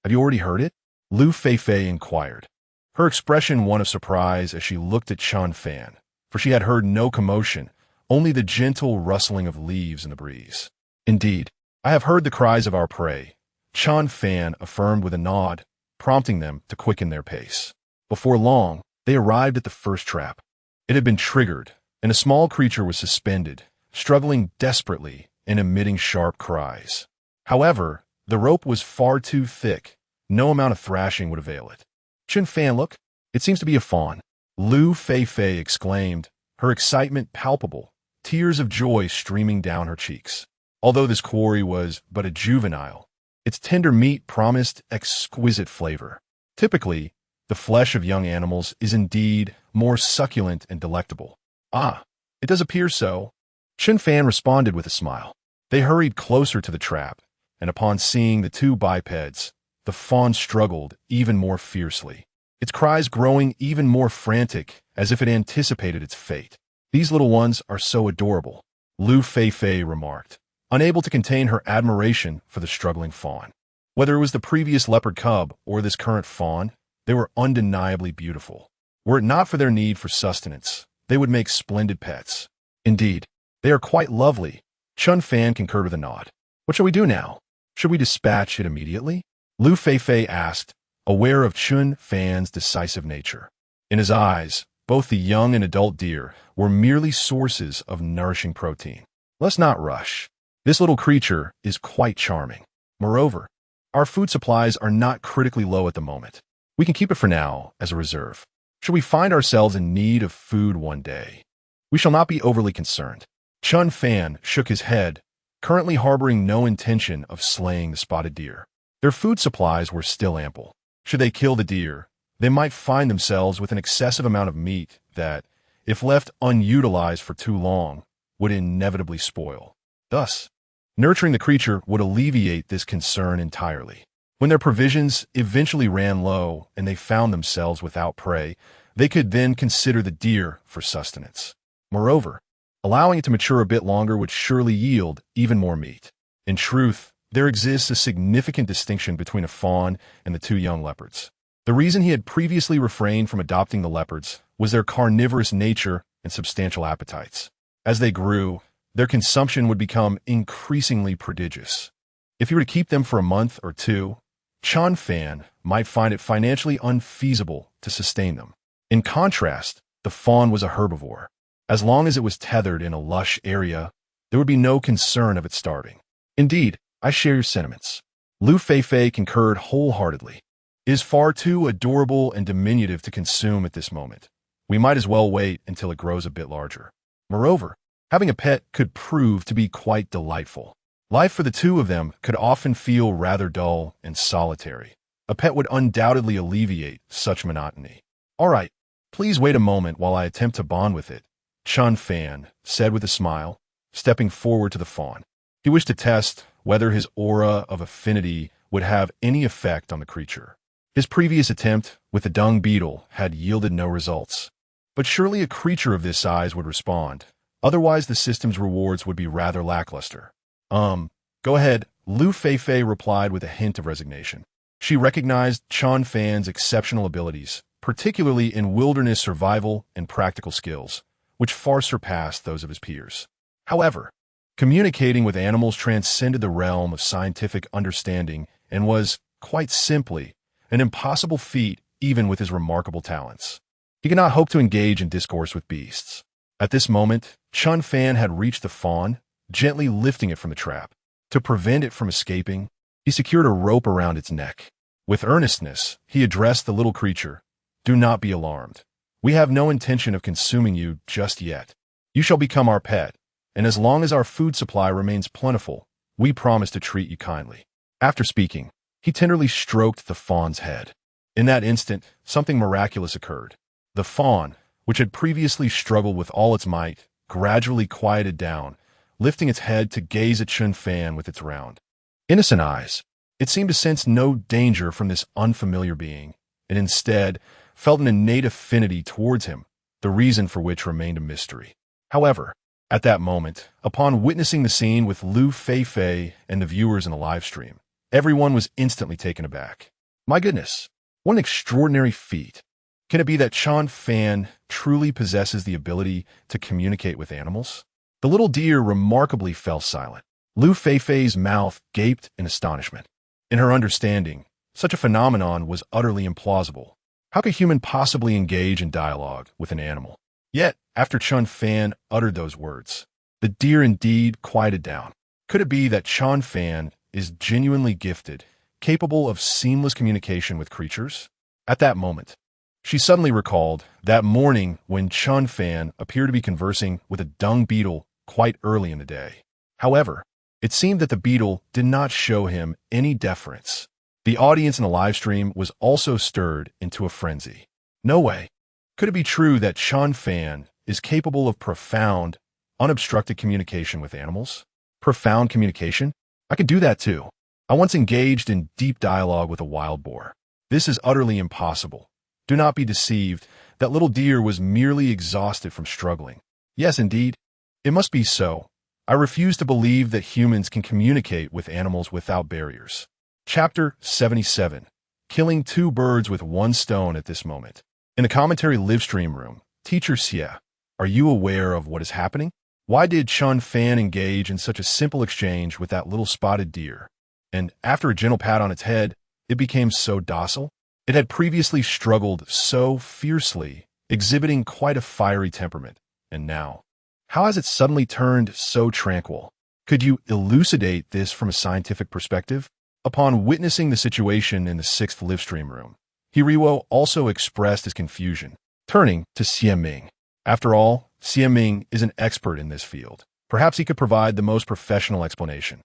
have you already heard it?" Liu Feifei inquired, her expression one of surprise as she looked at Chen Fan, for she had heard no commotion, only the gentle rustling of leaves in the breeze. "Indeed, I have heard the cries of our prey," Chen Fan affirmed with a nod, prompting them to quicken their pace. Before long, they arrived at the first trap. It had been triggered, and a small creature was suspended, struggling desperately and emitting sharp cries. However, the rope was far too thick. No amount of thrashing would avail it. "Chen Fan, look, it seems to be a fawn," Liu Feifei exclaimed, her excitement palpable, tears of joy streaming down her cheeks. Although this quarry was but a juvenile, its tender meat promised exquisite flavor. Typically, the flesh of young animals is indeed more succulent and delectable. "Ah, it does appear so," Chen Fan responded with a smile. They hurried closer to the trap, and upon seeing the two bipeds, the fawn struggled even more fiercely, its cries growing even more frantic as if it anticipated its fate. "These little ones are so adorable," Liu Feifei remarked, unable to contain her admiration for the struggling fawn. Whether it was the previous leopard cub or this current fawn, they were undeniably beautiful. Were it not for their need for sustenance, they would make splendid pets. "Indeed, they are quite lovely," Chen Fan concurred with a nod. "What shall we do now? Should we dispatch it immediately?" Liu Feifei asked, aware of Chen Fan's decisive nature. In his eyes, both the young and adult deer were merely sources of nourishing protein. "Let's not rush. This little creature is quite charming. Moreover, our food supplies are not critically low at the moment. We can keep it for now as a reserve. Should we find ourselves in need of food one day, we shall not be overly concerned." Chen Fan shook his head, currently harboring no intention of slaying the spotted deer. Their food supplies were still ample. Should they kill the deer, they might find themselves with an excessive amount of meat that, if left unutilized for too long, would inevitably spoil. Thus, nurturing the creature would alleviate this concern entirely. When their provisions eventually ran low and they found themselves without prey, they could then consider the deer for sustenance. Moreover, allowing it to mature a bit longer would surely yield even more meat. In truth, there exists a significant distinction between a fawn and the two young leopards. The reason he had previously refrained from adopting the leopards was their carnivorous nature and substantial appetites. As they grew, their consumption would become increasingly prodigious. If he were to keep them for a month or two, Chen Fan might find it financially unfeasible to sustain them. In contrast, the fawn was a herbivore. As long as it was tethered in a lush area, there would be no concern of it starving. "Indeed, I share your sentiments." Liu Feifei concurred wholeheartedly. "It is far too adorable and diminutive to consume at this moment. We might as well wait until it grows a bit larger. Moreover, having a pet could prove to be quite delightful. Life for the two of them could often feel rather dull and solitary. A pet would undoubtedly alleviate such monotony." "All right, please wait a moment while I attempt to bond with it," Chen Fan said with a smile, stepping forward to the fawn. He wished to test whether his aura of affinity would have any effect on the creature. His previous attempt with the dung beetle had yielded no results. But surely a creature of this size would respond. Otherwise, the system's rewards would be rather lackluster. Go ahead," Liu Feifei replied with a hint of resignation. She recognized Chen Fan's exceptional abilities, particularly in wilderness survival and practical skills, which far surpassed those of his peers. However, communicating with animals transcended the realm of scientific understanding and was, quite simply, an impossible feat even with his remarkable talents. He could not hope to engage in discourse with beasts. At this moment, Chen Fan had reached the fawn, gently lifting it from the trap. To prevent it from escaping, he secured a rope around its neck. With earnestness, he addressed the little creature. "Do not be alarmed. We have no intention of consuming you just yet. You shall become our pet, and as long as our food supply remains plentiful, we promise to treat you kindly." After speaking, he tenderly stroked the fawn's head. In that instant, something miraculous occurred. The fawn, which had previously struggled with all its might, gradually quieted down, lifting its head to gaze at Chen Fan with its round, innocent eyes. It seemed to sense no danger from this unfamiliar being, and instead felt an innate affinity towards him, the reason for which remained a mystery. However, at that moment, upon witnessing the scene with Liu Feifei and the viewers in the live stream, everyone was instantly taken aback. My goodness, what an extraordinary feat. Can it be that Chen Fan truly possesses the ability to communicate with animals? The little deer remarkably fell silent. Liu Feifei's mouth gaped in astonishment. In her understanding, such a phenomenon was utterly implausible. How could a human possibly engage in dialogue with an animal? Yet, after Chen Fan uttered those words, the deer indeed quieted down. Could it be that Chen Fan is genuinely gifted, capable of seamless communication with creatures? At that moment, she suddenly recalled that morning when Chen Fan appeared to be conversing with a dung beetle quite early in the day. However, it seemed that the beetle did not show him any deference. The audience in the live stream was also stirred into a frenzy. No way. Could it be true that Chen Fan is capable of profound, unobstructed communication with animals? Profound communication? I could do that too. I once engaged in deep dialogue with a wild boar. This is utterly impossible. Do not be deceived. That little deer was merely exhausted from struggling. Yes, indeed. It must be so. I refuse to believe that humans can communicate with animals without barriers. Chapter 77. Killing two birds with one stone at this moment. In the commentary live stream room, Teacher Xie, are you aware of what is happening? Why did Chen Fan engage in such a simple exchange with that little spotted deer? And after a gentle pat on its head, it became so docile? It had previously struggled so fiercely, exhibiting quite a fiery temperament. And now, how has it suddenly turned so tranquil? Could you elucidate this from a scientific perspective? Upon witnessing the situation in the 6th live stream room, Hiriwo also expressed his confusion, turning to Xie Ming. After all, Xie Ming is an expert in this field. Perhaps he could provide the most professional explanation.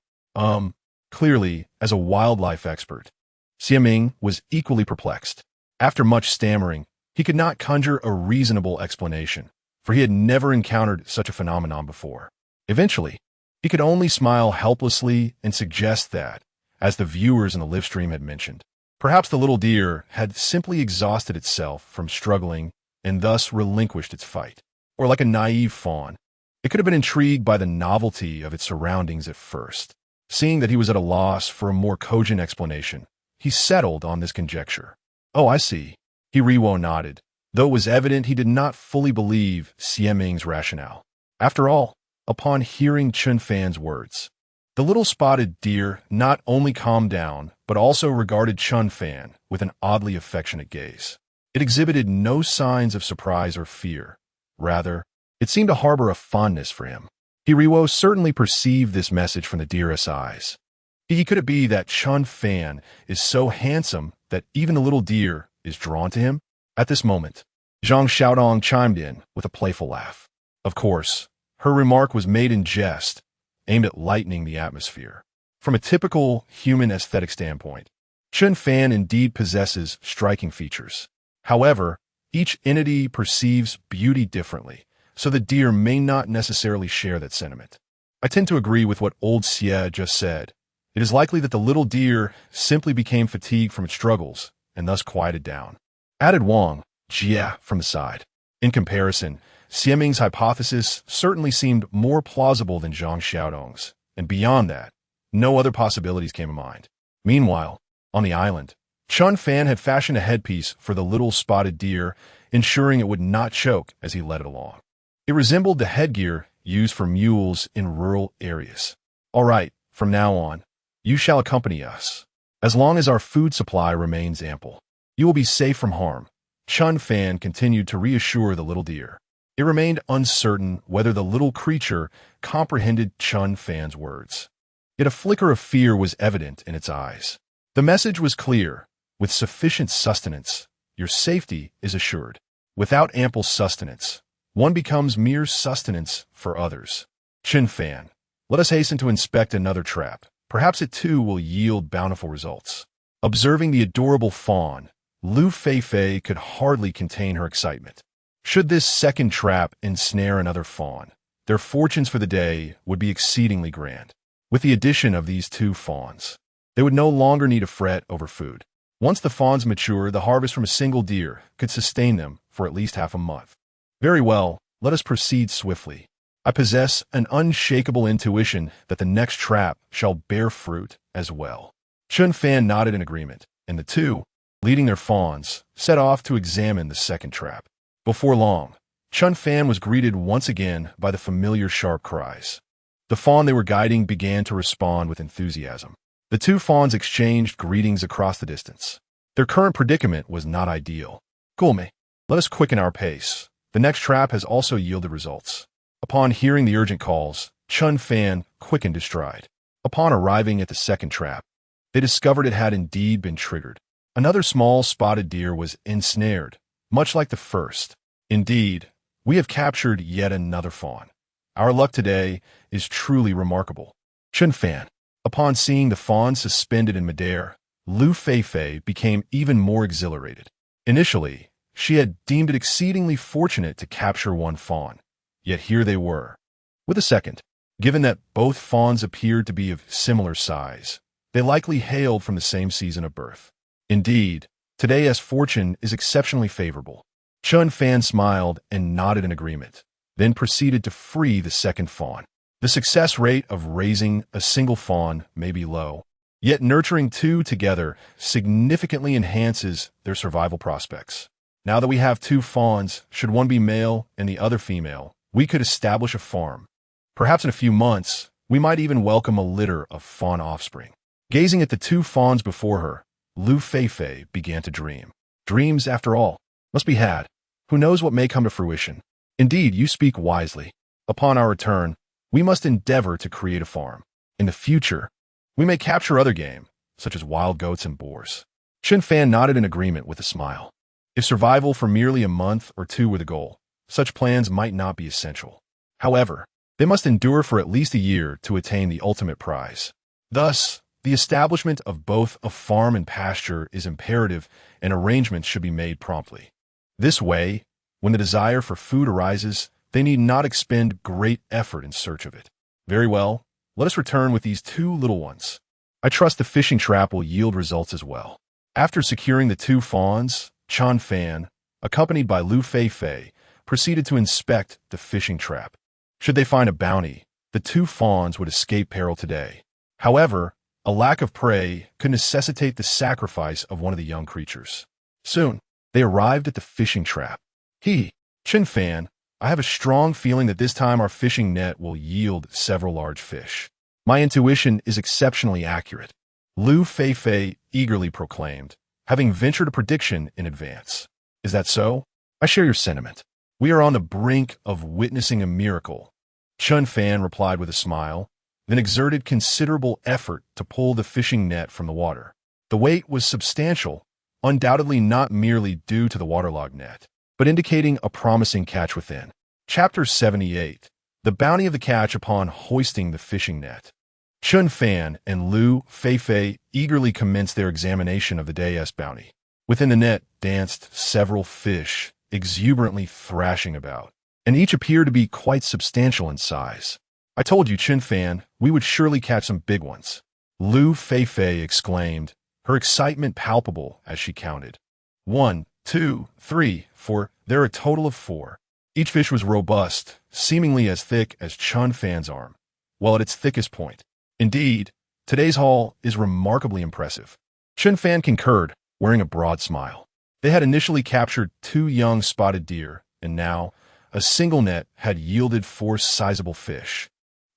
Clearly, as a wildlife expert, Xie Ming was equally perplexed. After much stammering, he could not conjure a reasonable explanation, for he had never encountered such a phenomenon before. Eventually, he could only smile helplessly and suggest that, as the viewers in the live stream had mentioned, perhaps the little deer had simply exhausted itself from struggling and thus relinquished its fight. Or like a naive fawn, it could have been intrigued by the novelty of its surroundings at first. Seeing that he was at a loss for a more cogent explanation, he settled on this conjecture. Oh, I see. Hiriwo nodded, though it was evident he did not fully believe Xie Ming's rationale. After all, upon hearing Chen Fan's words, the little spotted deer not only calmed down, but also regarded Chen Fan with an oddly affectionate gaze. It exhibited no signs of surprise or fear. Rather, it seemed to harbor a fondness for him. Hiriwo certainly perceived this message from the deer's eyes. Could it be that Chen Fan is so handsome that even the little deer is drawn to him? At this moment, Zhang Xiaodong chimed in with a playful laugh. Of course, her remark was made in jest, aimed at lightening the atmosphere. From a typical human aesthetic standpoint, Chen Fan indeed possesses striking features. However, each entity perceives beauty differently, so the deer may not necessarily share that sentiment. I tend to agree with what old Xie just said. It is likely that the little deer simply became fatigued from its struggles and thus quieted down. Added Wang, Jia, from the side. In comparison, Xie Ming's hypothesis certainly seemed more plausible than Zhang Xiaodong's, and beyond that, no other possibilities came to mind. Meanwhile, on the island, Chen Fan had fashioned a headpiece for the little spotted deer, ensuring it would not choke as he led it along. It resembled the headgear used for mules in rural areas. All right, from now on, you shall accompany us. As long as our food supply remains ample, you will be safe from harm. Chen Fan continued to reassure the little deer. It remained uncertain whether the little creature comprehended Chen Fan's words. Yet a flicker of fear was evident in its eyes. The message was clear. With sufficient sustenance, your safety is assured. Without ample sustenance, one becomes mere sustenance for others. Chen Fan, let us hasten to inspect another trap. Perhaps it too will yield bountiful results. Observing the adorable fawn, Liu Feifei could hardly contain her excitement. Should this second trap ensnare another fawn, their fortunes for the day would be exceedingly grand. With the addition of these two fawns, they would no longer need to fret over food. Once the fawns mature, the harvest from a single deer could sustain them for at least half a month. Very well, let us proceed swiftly. I possess an unshakable intuition that the next trap shall bear fruit as well. Chen Fan nodded in agreement, and the two, leading their fawns, set off to examine the second trap. Before long, Chen Fan was greeted once again by the familiar sharp cries. The fawn they were guiding began to respond with enthusiasm. The two fawns exchanged greetings across the distance. Their current predicament was not ideal. Gulme, let us quicken our pace. The next trap has also yielded results. Upon hearing the urgent calls, Chen Fan quickened his stride. Upon arriving at the second trap, they discovered it had indeed been triggered. Another small spotted deer was ensnared, much like the first. Indeed, we have captured yet another fawn. Our luck today is truly remarkable. Chen Fan, upon seeing the fawn suspended in midair, Liu Feifei became even more exhilarated. Initially, she had deemed it exceedingly fortunate to capture one fawn, yet here they were, with a second. Given that both fawns appeared to be of similar size, they likely hailed from the same season of birth. Indeed, today's fortune is exceptionally favorable. Chen Fan smiled and nodded in agreement, then proceeded to free the second fawn. The success rate of raising a single fawn may be low, yet nurturing two together significantly enhances their survival prospects. Now that we have two fawns, should one be male and the other female, we could establish a farm. Perhaps in a few months, we might even welcome a litter of fawn offspring. Gazing at the two fawns before her, Liu Feifei began to dream. Dreams, after all, must be had. Who knows what may come to fruition? Indeed, you speak wisely. Upon our return, we must endeavor to create a farm. In the future, we may capture other game, such as wild goats and boars. Chen Fan nodded in agreement with a smile. If survival for merely a month or two were the goal, such plans might not be essential. However, they must endure for at least a year to attain the ultimate prize. Thus, the establishment of both a farm and pasture is imperative, and arrangements should be made promptly. This way, when the desire for food arises, they need not expend great effort in search of it. Very well, let us return with these two little ones. I trust the fishing trap will yield results as well. After securing the two fawns, Chen Fan, accompanied by Liu Feifei, proceeded to inspect the fishing trap. Should they find a bounty, the two fawns would escape peril today. However, a lack of prey could necessitate the sacrifice of one of the young creatures. Soon, they arrived at the fishing trap. Chen Fan, I have a strong feeling that this time our fishing net will yield several large fish. My intuition is exceptionally accurate. Liu Feifei eagerly proclaimed, having ventured a prediction in advance. Is that so? I share your sentiment. We are on the brink of witnessing a miracle. Chen Fan replied with a smile, then exerted considerable effort to pull the fishing net from the water. The weight was substantial, undoubtedly not merely due to the waterlogged net, but indicating a promising catch within. Chapter 78. The bounty of the catch upon hoisting the fishing net. Chen Fan and Liu Feifei eagerly commenced their examination of the day's bounty. Within the net danced several fish, exuberantly thrashing about, and each appeared to be quite substantial in size. I told you, Chen Fan, we would surely catch some big ones. Liu Feifei exclaimed, her excitement palpable as she counted. 1, 2, 3, 4, there are a total of 4. Each fish was robust, seemingly as thick as Chen Fan's arm, while at its thickest point. Indeed, today's haul is remarkably impressive. Chen Fan concurred, wearing a broad smile. They had initially captured 2 young spotted deer, and now, a single net had yielded 4 sizable fish,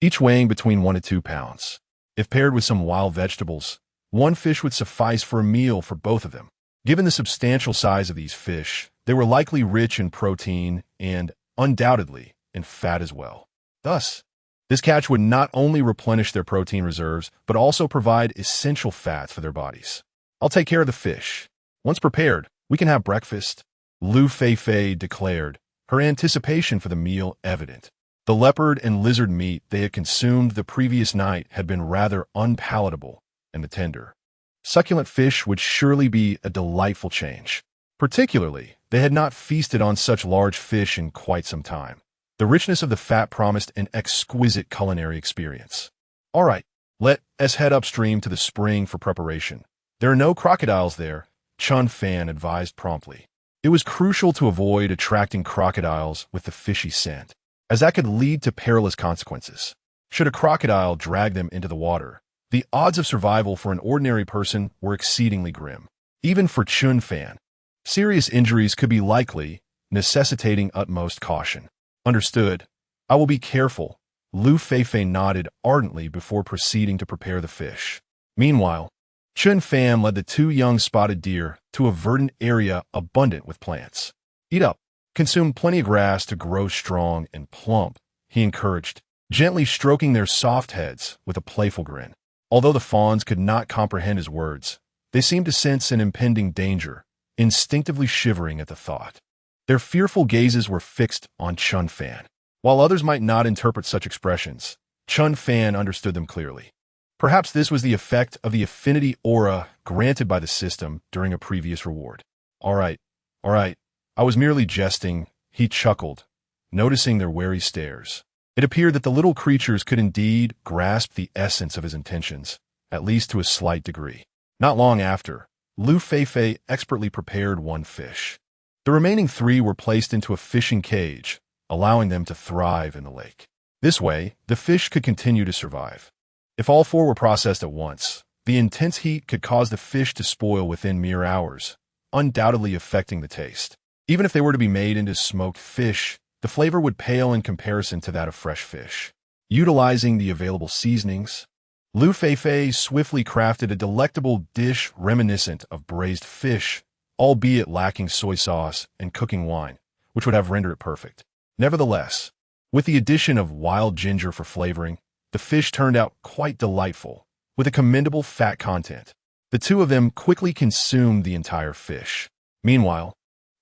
each weighing between 1 to 2 pounds. If paired with some wild vegetables, one fish would suffice for a meal for both of them. Given the substantial size of these fish, they were likely rich in protein and, undoubtedly, in fat as well. Thus, this catch would not only replenish their protein reserves, but also provide essential fats for their bodies. I'll take care of the fish. Once prepared, we can have breakfast, Liu Feifei declared, her anticipation for the meal evident. The leopard and lizard meat they had consumed the previous night had been rather unpalatable, and the tender, succulent fish would surely be a delightful change. Particularly, they had not feasted on such large fish in quite some time. The richness of the fat promised an exquisite culinary experience. All right, let us head upstream to the spring for preparation. There are no crocodiles there, Chen Fan advised promptly. It was crucial to avoid attracting crocodiles with the fishy scent, as that could lead to perilous consequences. Should a crocodile drag them into the water, the odds of survival for an ordinary person were exceedingly grim. Even for Chen Fan, serious injuries could be likely, necessitating utmost caution. Understood. I will be careful. Liu Feifei nodded ardently before proceeding to prepare the fish. Meanwhile, Chen Fan led the two young spotted deer to a verdant area abundant with plants. Eat up. Consume plenty of grass to grow strong and plump, he encouraged, gently stroking their soft heads with a playful grin. Although the fawns could not comprehend his words, they seemed to sense an impending danger, instinctively shivering at the thought. Their fearful gazes were fixed on Chen Fan. While others might not interpret such expressions, Chen Fan understood them clearly. Perhaps this was the effect of the affinity aura granted by the system during a previous reward. All right, I was merely jesting, he chuckled, noticing their wary stares. It appeared that the little creatures could indeed grasp the essence of his intentions, at least to a slight degree. Not long after, Liu Feifei expertly prepared one fish. The remaining three were placed into a fishing cage, allowing them to thrive in the lake. This way, the fish could continue to survive. If all four were processed at once, the intense heat could cause the fish to spoil within mere hours, undoubtedly affecting the taste. Even if they were to be made into smoked fish, the flavor would pale in comparison to that of fresh fish. Utilizing the available seasonings, Liu Feifei swiftly crafted a delectable dish reminiscent of braised fish, albeit lacking soy sauce and cooking wine, which would have rendered it perfect. Nevertheless, with the addition of wild ginger for flavoring, the fish turned out quite delightful, with a commendable fat content. The two of them quickly consumed the entire fish. Meanwhile,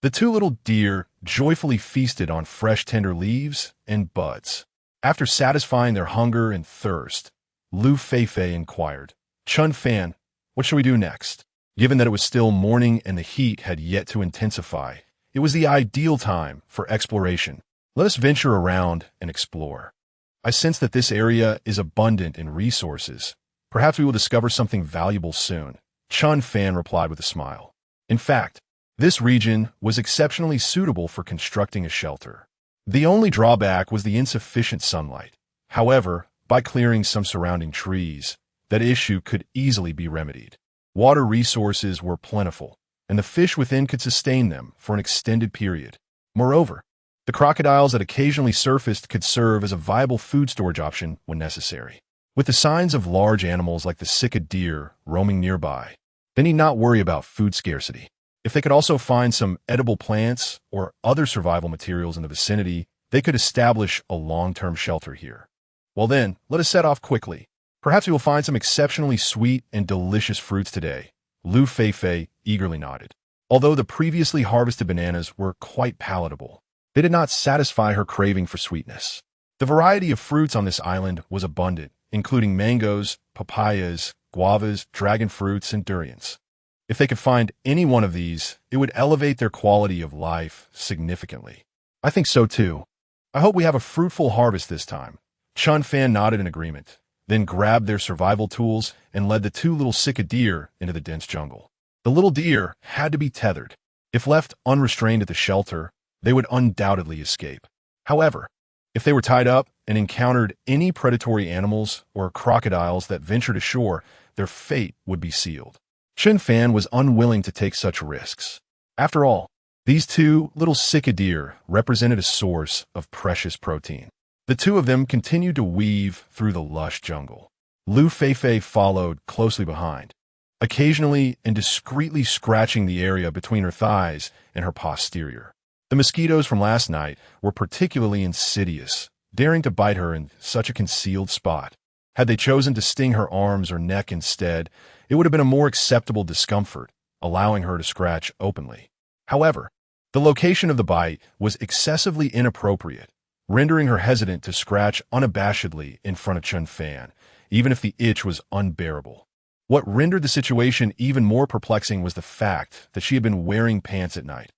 the two little deer joyfully feasted on fresh tender leaves and buds. After satisfying their hunger and thirst, Liu Feifei inquired, Chen Fan, what shall we do next? Given that it was still morning and the heat had yet to intensify, it was the ideal time for exploration. Let us venture around and explore. I sense that this area is abundant in resources. Perhaps we will discover something valuable soon, Chen Fan replied with a smile. In fact, this region was exceptionally suitable for constructing a shelter. The only drawback was the insufficient sunlight. However, by clearing some surrounding trees, that issue could easily be remedied. Water resources were plentiful, and the fish within could sustain them for an extended period. Moreover, the crocodiles that occasionally surfaced could serve as a viable food storage option when necessary. With the signs of large animals like the sika deer roaming nearby, they need not worry about food scarcity. If they could also find some edible plants or other survival materials in the vicinity, they could establish a long-term shelter here. Well then, let us set off quickly. Perhaps we will find some exceptionally sweet and delicious fruits today. Liu Feifei eagerly nodded. Although the previously harvested bananas were quite palatable, they did not satisfy her craving for sweetness. The variety of fruits on this island was abundant, including mangoes, papayas, guavas, dragon fruits, and durians. If they could find any one of these, it would elevate their quality of life significantly. I think so too. I hope we have a fruitful harvest this time. Chen Fan nodded in agreement, then grabbed their survival tools and led the two little sika deer into the dense jungle. The little deer had to be tethered. If left unrestrained at the shelter, they would undoubtedly escape. However, if they were tied up and encountered any predatory animals or crocodiles that ventured ashore, their fate would be sealed. Chen Fan was unwilling to take such risks. After all, these two little sika deer represented a source of precious protein. The two of them continued to weave through the lush jungle. Liu Feifei followed closely behind, occasionally and discreetly scratching the area between her thighs and her posterior. The mosquitoes from last night were particularly insidious, daring to bite her in such a concealed spot. Had they chosen to sting her arms or neck instead, it would have been a more acceptable discomfort, allowing her to scratch openly. However, the location of the bite was excessively inappropriate, rendering her hesitant to scratch unabashedly in front of Chen Fan, even if the itch was unbearable. What rendered the situation even more perplexing was the fact that she had been wearing pants at night.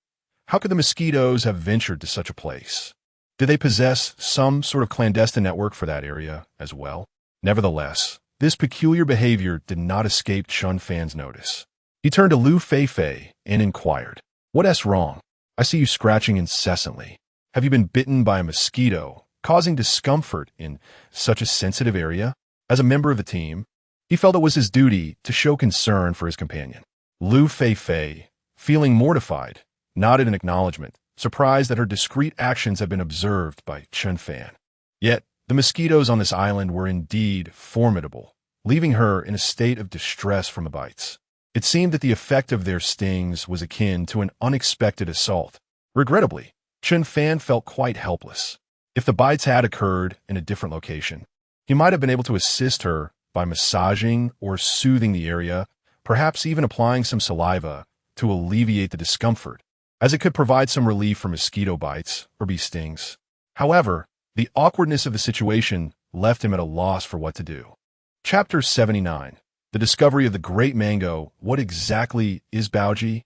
How could the mosquitoes have ventured to such a place? Did they possess some sort of clandestine network for that area as well? Nevertheless, this peculiar behavior did not escape Chen Fan's notice. He turned to Liu Feifei and inquired, "What's wrong? I see you scratching incessantly. Have you been bitten by a mosquito, causing discomfort in such a sensitive area?" As a member of the team, he felt it was his duty to show concern for his companion. Liu Feifei, feeling mortified, nodded in acknowledgement, surprised that her discreet actions had been observed by Chen Fan. Yet, the mosquitoes on this island were indeed formidable, leaving her in a state of distress from the bites. It seemed that the effect of their stings was akin to an unexpected assault. Regrettably, Chen Fan felt quite helpless. If the bites had occurred in a different location, he might have been able to assist her by massaging or soothing the area, perhaps even applying some saliva to alleviate the discomfort, as it could provide some relief from mosquito bites or bee stings. However, the awkwardness of the situation left him at a loss for what to do. Chapter 79. The Discovery of the Great Mango. What exactly is Baoji?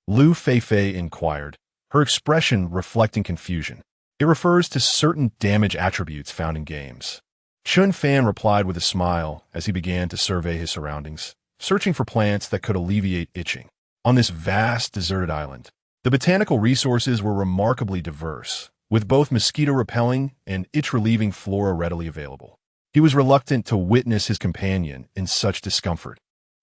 Liu Feifei inquired, her expression reflecting confusion. It refers to certain damage attributes found in games. Chen Fan replied with a smile as he began to survey his surroundings, searching for plants that could alleviate itching. On this vast, deserted island, the botanical resources were remarkably diverse, with both mosquito-repelling and itch-relieving flora readily available. He was reluctant to witness his companion in such discomfort,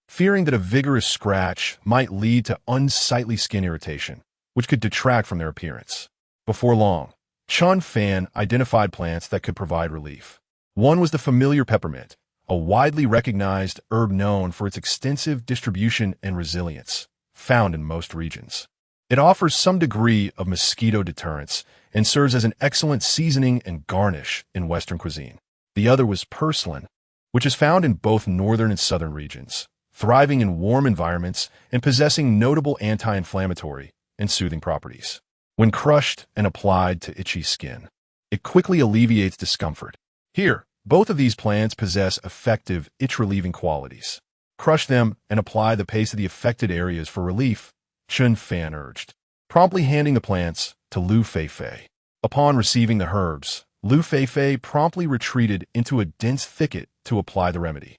fearing that a vigorous scratch might lead to unsightly skin irritation, which could detract from their appearance. Before long, Chen Fan identified plants that could provide relief. One was the familiar peppermint, a widely recognized herb known for its extensive distribution and resilience, found in most regions. It offers some degree of mosquito deterrence and serves as an excellent seasoning and garnish in Western cuisine. The other was purslane, which is found in both northern and southern regions, thriving in warm environments and possessing notable anti-inflammatory and soothing properties. When crushed and applied to itchy skin, it quickly alleviates discomfort. Here, both of these plants possess effective itch-relieving qualities. Crush them and apply the paste to the affected areas for relief, Chen Fan urged, promptly handing the plants to Liu Feifei. Upon receiving the herbs, Liu Feifei promptly retreated into a dense thicket to apply the remedy.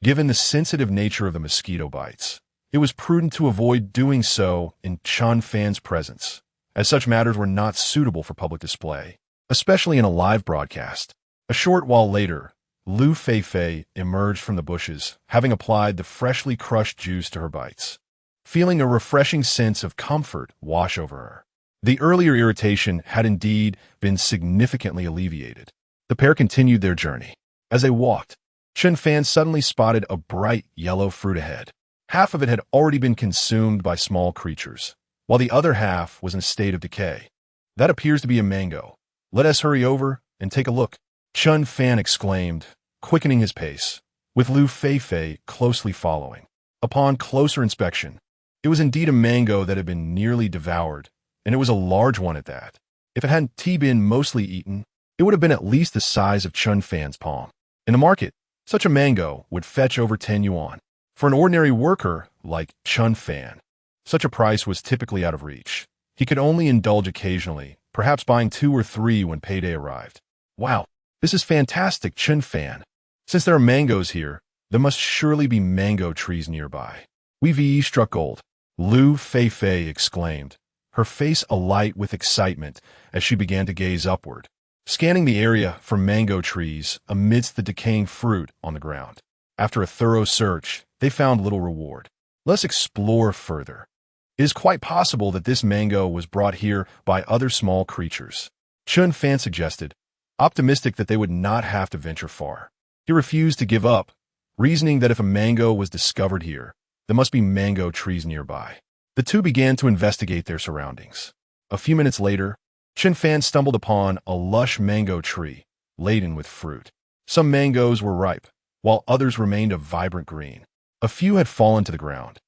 Given the sensitive nature of the mosquito bites, it was prudent to avoid doing so in Chen Fan's presence, as such matters were not suitable for public display, especially in a live broadcast. A short while later, Liu Feifei emerged from the bushes, having applied the freshly crushed juice to her bites, feeling a refreshing sense of comfort wash over her. The earlier irritation had indeed been significantly alleviated. The pair continued their journey. As they walked, Chen Fan suddenly spotted a bright yellow fruit ahead. Half of it had already been consumed by small creatures, while the other half was in a state of decay. "That appears to be a mango. Let us hurry over and take a look," Chen Fan exclaimed, quickening his pace, with Liu Feifei closely following. Upon closer inspection, it was indeed a mango that had been nearly devoured, and it was a large one at that. If it hadn't been mostly eaten, it would have been at least the size of Chen Fan's palm. In the market, such a mango would fetch over 10 yuan. For an ordinary worker like Chen Fan, such a price was typically out of reach. He could only indulge occasionally, perhaps buying 2 or 3 when payday arrived. "Wow, this is fantastic, Chen Fan. Since there are mangoes here, there must surely be mango trees nearby." "We've struck gold," Liu Feifei exclaimed, her face alight with excitement as she began to gaze upward, scanning the area for mango trees amidst the decaying fruit on the ground. After a thorough search, they found little reward. "Let's explore further. It is quite possible that this mango was brought here by other small creatures," Chen Fan suggested, optimistic that they would not have to venture far. He refused to give up, reasoning that if a mango was discovered here, there must be mango trees nearby. The two began to investigate their surroundings. A few minutes later, Chen Fan stumbled upon a lush mango tree, laden with fruit. Some mangoes were ripe, while others remained a vibrant green. A few had fallen to the ground,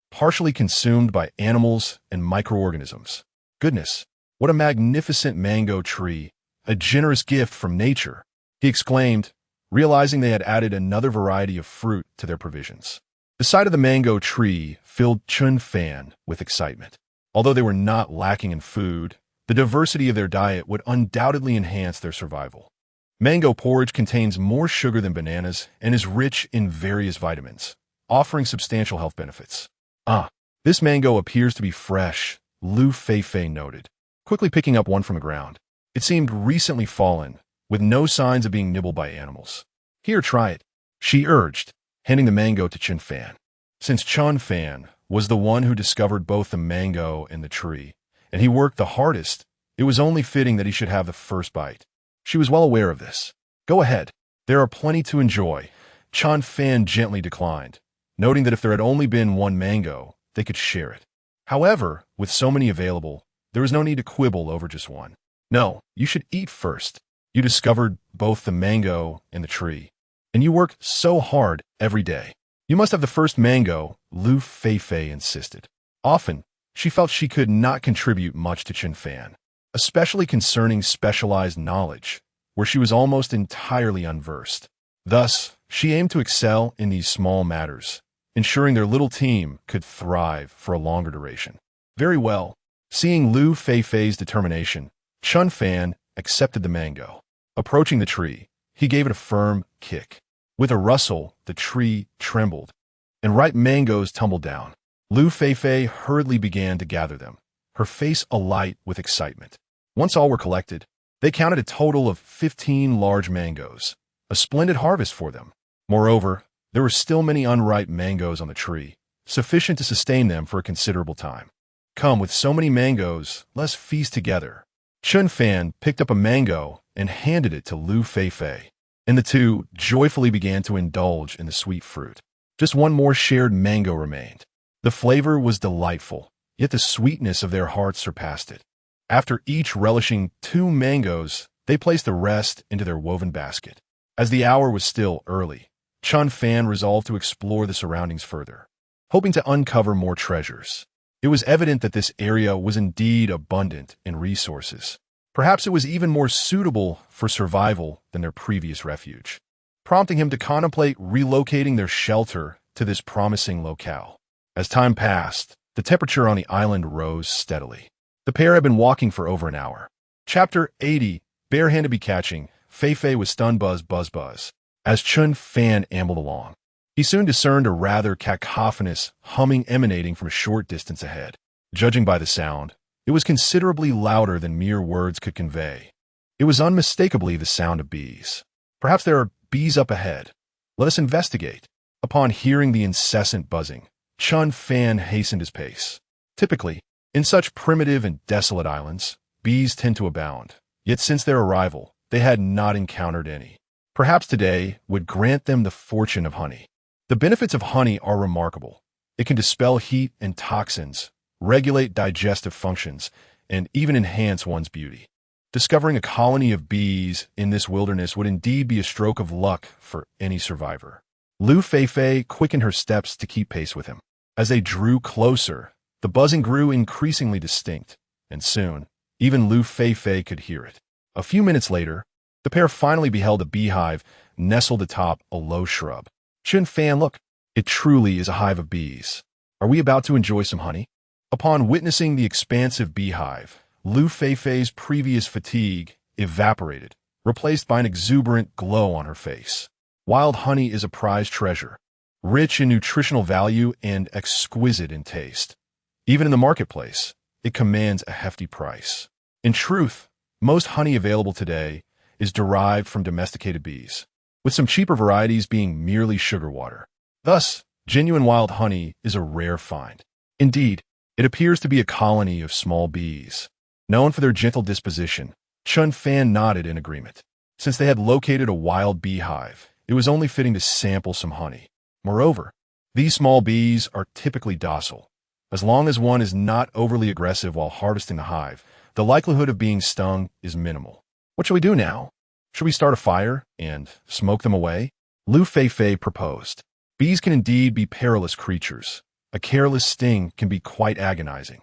partially consumed by animals and microorganisms. "Goodness, what a magnificent mango tree, a generous gift from nature," he exclaimed, realizing they had added another variety of fruit to their provisions. The sight of the mango tree filled Chen Fan with excitement. Although they were not lacking in food, The diversity of their diet would undoubtedly enhance their survival. Mango porridge contains more sugar than bananas and is rich in various vitamins, offering substantial health benefits. This mango appears to be fresh, Liu Feifei noted, quickly picking up one from the ground. It seemed recently fallen, with no signs of being nibbled by animals. Here, try it, she urged, handing the mango to Chen Fan. Since Chen Fan was the one who discovered both the mango and the tree, and he worked the hardest, it was only fitting that he should have the first bite. She was well aware of this. Go ahead. There are plenty to enjoy. Chen Fan gently declined, noting that if there had only been one mango, they could share it. However, with so many available, there was no need to quibble over just one. No, you should eat first. You discovered both the mango and the tree, and you work so hard every day. You must have the first mango, Liu Feifei insisted. Often, she felt she could not contribute much to Chen Fan, especially concerning specialized knowledge, where she was almost entirely unversed. Thus, she aimed to excel in these small matters, ensuring their little team could thrive for a longer duration. Very well. Seeing Liu Feifei's determination, Chen Fan accepted the mango. Approaching the tree, he gave it a firm kick. With a rustle, the tree trembled, and ripe mangoes tumbled down. Liu Feifei hurriedly began to gather them, her face alight with excitement. Once all were collected, they counted a total of 15 large mangoes, a splendid harvest for them. Moreover, there were still many unripe mangoes on the tree, sufficient to sustain them for a considerable time. Come, with so many mangoes, let's feast together. Chen Fan picked up a mango and handed it to Liu Feifei, and the two joyfully began to indulge in the sweet fruit. Just one more shared mango remained. The flavor was delightful, yet the sweetness of their hearts surpassed it. After each relishing 2 mangoes, they placed the rest into their woven basket. As the hour was still early, Chen Fan resolved to explore the surroundings further, hoping to uncover more treasures. It was evident that this area was indeed abundant in resources. Perhaps it was even more suitable for survival than their previous refuge, prompting him to contemplate relocating their shelter to this promising locale. As time passed, the temperature on the island rose steadily. The pair had been walking for over an hour. Chapter 80, Barehanded Be Catching. Feifei was stunned buzz buzz buzz as Chen Fan ambled along. He soon discerned a rather cacophonous humming emanating from a short distance ahead. Judging by the sound, it was considerably louder than mere words could convey. It was unmistakably the sound of bees. Perhaps there are bees up ahead. Let us investigate. Upon hearing the incessant buzzing, Chen Fan hastened his pace. Typically, in such primitive and desolate islands, bees tend to abound. Yet since their arrival, they had not encountered any. Perhaps today would grant them the fortune of honey. The benefits of honey are remarkable. It can dispel heat and toxins, regulate digestive functions, and even enhance one's beauty. Discovering a colony of bees in this wilderness would indeed be a stroke of luck for any survivor. Liu Feifei quickened her steps to keep pace with him. As they drew closer, the buzzing grew increasingly distinct, and soon, even Liu Feifei could hear it. A few minutes later, the pair finally beheld a beehive nestled atop a low shrub. Chen Fan, look, it truly is a hive of bees. Are we about to enjoy some honey? Upon witnessing the expansive beehive, Liu Feifei's previous fatigue evaporated, replaced by an exuberant glow on her face. Wild honey is a prized treasure, rich in nutritional value and exquisite in taste. Even in the marketplace, it commands a hefty price. In truth, most honey available today is derived from domesticated bees, with some cheaper varieties being merely sugar water. Thus, genuine wild honey is a rare find. Indeed, it appears to be a colony of small bees. Known for their gentle disposition, Chen Fan nodded in agreement. Since they had located a wild beehive, it was only fitting to sample some honey. Moreover, these small bees are typically docile. As long as one is not overly aggressive while harvesting the hive, the likelihood of being stung is minimal. What shall we do now? Should we start a fire and smoke them away? Liu Feifei proposed. Bees can indeed be perilous creatures. A careless sting can be quite agonizing.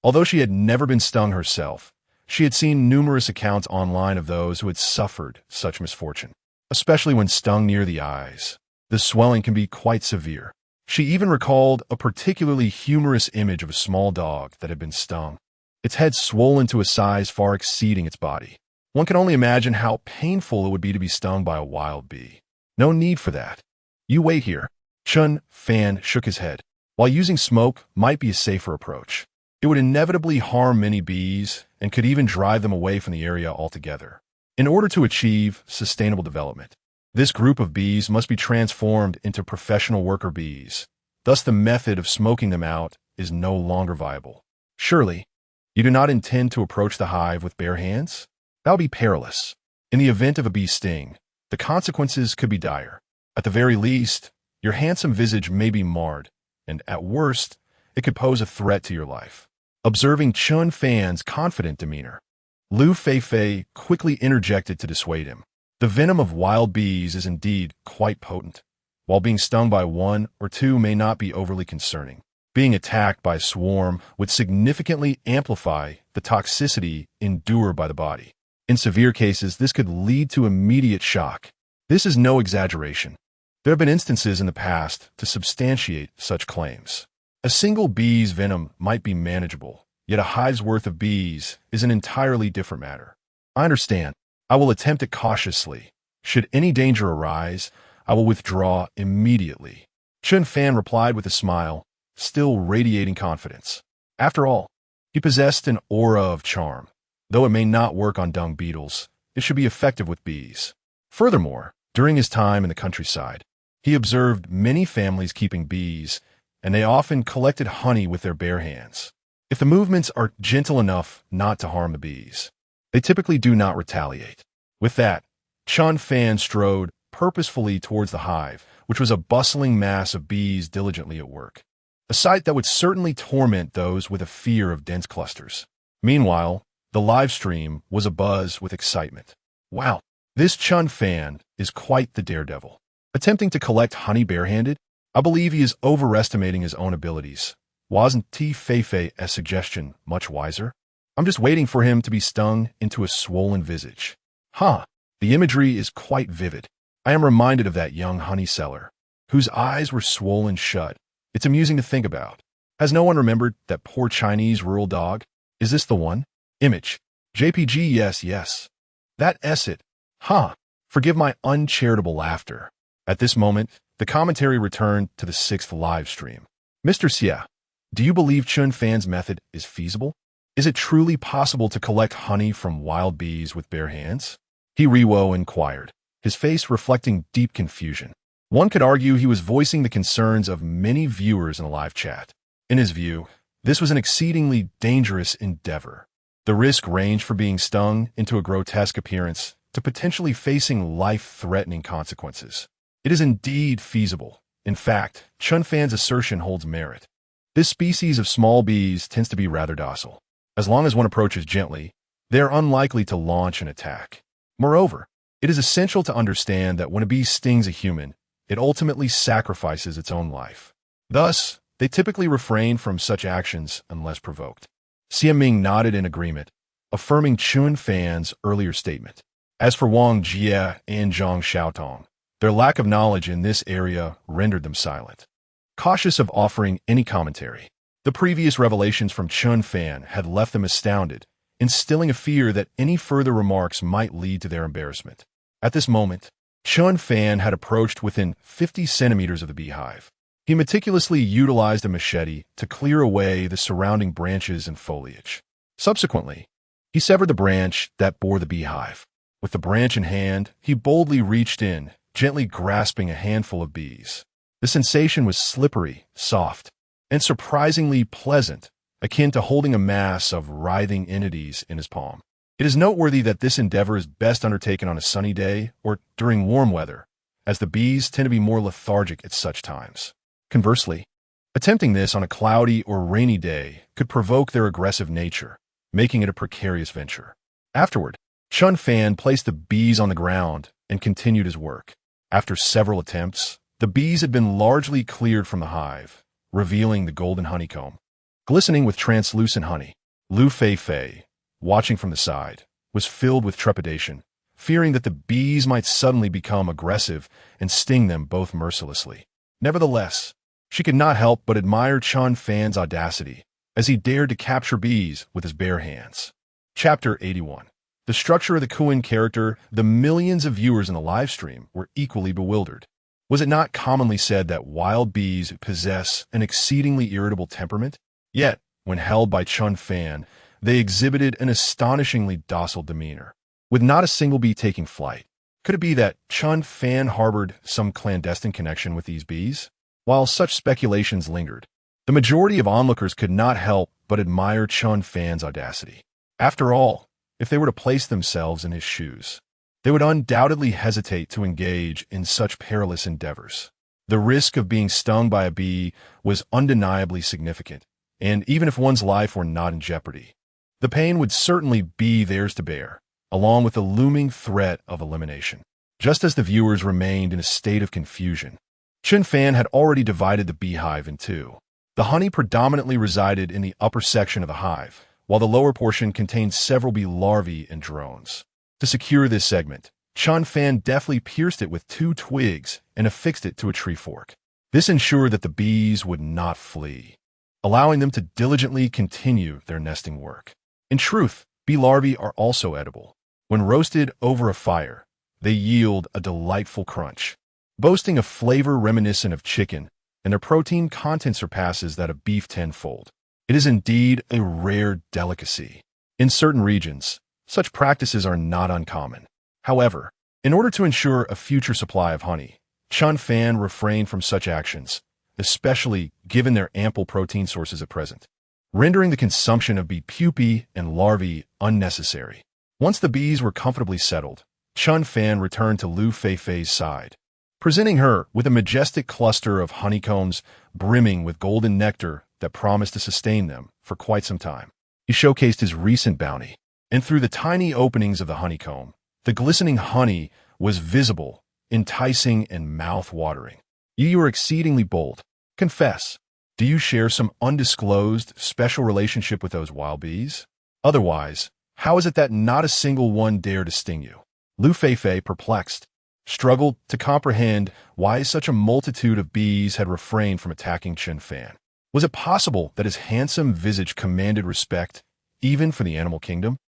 Although she had never been stung herself, she had seen numerous accounts online of those who had suffered such misfortune, especially when stung near the eyes. The swelling can be quite severe. She even recalled a particularly humorous image of a small dog that had been stung. its head swollen to a size far exceeding its body. One can only imagine how painful it would be to be stung by a wild bee. No need for that. You wait here. Chen Fan shook his head. While using smoke might be a safer approach, it would inevitably harm many bees and could even drive them away from the area altogether. In order to achieve sustainable development, this group of bees must be transformed into professional worker bees. Thus, the method of smoking them out is no longer viable. Surely, you do not intend to approach the hive with bare hands? That would be perilous. In the event of a bee sting, the consequences could be dire. At the very least, your handsome visage may be marred, and at worst, it could pose a threat to your life. Observing Chen Fan's confident demeanor, Liu Feifei quickly interjected to dissuade him. The venom of wild bees is indeed quite potent. While being stung by one or two may not be overly concerning, being attacked by a swarm would significantly amplify the toxicity endured by the body. In severe cases, this could lead to immediate shock. This is no exaggeration. There have been instances in the past to substantiate such claims. A single bee's venom might be manageable, yet a hive's worth of bees is an entirely different matter. I understand. I will attempt it cautiously. Should any danger arise, I will withdraw immediately. Chen Fan replied with a smile, still radiating confidence. After all, he possessed an aura of charm. Though it may not work on dung beetles, it should be effective with bees. Furthermore, during his time in the countryside, he observed many families keeping bees, and they often collected honey with their bare hands. If the movements are gentle enough not to harm the bees, they typically do not retaliate. With that, Chen Fan strode purposefully towards the hive, which was a bustling mass of bees diligently at work, a sight that would certainly torment those with a fear of dense clusters. Meanwhile, the live stream was abuzz with excitement. Wow, this Chen Fan is quite the daredevil. Attempting to collect honey barehanded? I believe he is overestimating his own abilities. Wasn't Liu Feifei's suggestion much wiser? I'm just waiting for him to be stung into a swollen visage. The imagery is quite vivid. I am reminded of that young honey seller, whose eyes were swollen shut. It's amusing to think about. Has no one remembered that poor Chinese rural dog? Is this the one? Image. JPG, yes. That it. Forgive my uncharitable laughter. At this moment, the commentary returned to the 6th live stream. Mr. Xia, do you believe Chen Fan's method is feasible? Is it truly possible to collect honey from wild bees with bare hands? He Riwo inquired, his face reflecting deep confusion. One could argue he was voicing the concerns of many viewers in a live chat. In his view, this was an exceedingly dangerous endeavor. The risk ranged from being stung into a grotesque appearance to potentially facing life-threatening consequences. It is indeed feasible. In fact, Chen Fan's assertion holds merit. This species of small bees tends to be rather docile. As long as one approaches gently, they are unlikely to launch an attack. Moreover, it is essential to understand that when a bee stings a human, it ultimately sacrifices its own life. Thus, they typically refrain from such actions unless provoked. Xia Ming nodded in agreement, affirming Chen Fan's earlier statement. As for Wang Jie and Zhang Xiaotong, their lack of knowledge in this area rendered them silent. Cautious of offering any commentary, the previous revelations from Chen Fan had left them astounded, instilling a fear that any further remarks might lead to their embarrassment. At this moment, Chen Fan had approached within 50 centimeters of the beehive. He meticulously utilized a machete to clear away the surrounding branches and foliage. Subsequently, he severed the branch that bore the beehive. With the branch in hand, he boldly reached in, gently grasping a handful of bees. The sensation was slippery, soft, and surprisingly pleasant, akin to holding a mass of writhing entities in his palm. It is noteworthy that this endeavor is best undertaken on a sunny day or during warm weather, as the bees tend to be more lethargic at such times. Conversely, attempting this on a cloudy or rainy day could provoke their aggressive nature, making it a precarious venture. Afterward, Chen Fan placed the bees on the ground and continued his work. After several attempts, the bees had been largely cleared from the hive, revealing the golden honeycomb. Glistening with translucent honey, Liu Feifei, watching from the side, was filled with trepidation, fearing that the bees might suddenly become aggressive and sting them both mercilessly. Nevertheless, she could not help but admire Chen Fan's audacity, as he dared to capture bees with his bare hands. Chapter 81. The structure of the Kuan character. The millions of viewers in the live stream were equally bewildered. Was it not commonly said that wild bees possess an exceedingly irritable temperament? Yet, when held by Chen Fan, they exhibited an astonishingly docile demeanor, with not a single bee taking flight. Could it be that Chen Fan harbored some clandestine connection with these bees? While such speculations lingered, the majority of onlookers could not help but admire Chen Fan's audacity. After all, if they were to place themselves in his shoes, they would undoubtedly hesitate to engage in such perilous endeavors. The risk of being stung by a bee was undeniably significant, and even if one's life were not in jeopardy, the pain would certainly be theirs to bear, along with the looming threat of elimination. Just as the viewers remained in a state of confusion, Chen Fan had already divided the beehive in two. The honey predominantly resided in the upper section of the hive, while the lower portion contained several bee larvae and drones. To secure this segment, Chen Fan deftly pierced it with 2 twigs and affixed it to a tree fork. This ensured that the bees would not flee, allowing them to diligently continue their nesting work. In truth, bee larvae are also edible. When roasted over a fire, they yield a delightful crunch, boasting a flavor reminiscent of chicken, and their protein content surpasses that of beef tenfold. It is indeed a rare delicacy. In certain regions, such practices are not uncommon. However, in order to ensure a future supply of honey, Chen Fan refrained from such actions, especially given their ample protein sources at present, rendering the consumption of bee pupae and larvae unnecessary. Once the bees were comfortably settled, Chen Fan returned to Liu Feifei's side, presenting her with a majestic cluster of honeycombs brimming with golden nectar that promised to sustain them for quite some time. He showcased his recent bounty, and through the tiny openings of the honeycomb, the glistening honey was visible, enticing and mouth-watering. You are exceedingly bold. Confess, do you share some undisclosed special relationship with those wild bees? Otherwise, how is it that not a single one dared to sting you? Liu Feifei, perplexed, struggled to comprehend why such a multitude of bees had refrained from attacking Chen Fan. Was it possible that his handsome visage commanded respect, even for the animal kingdom?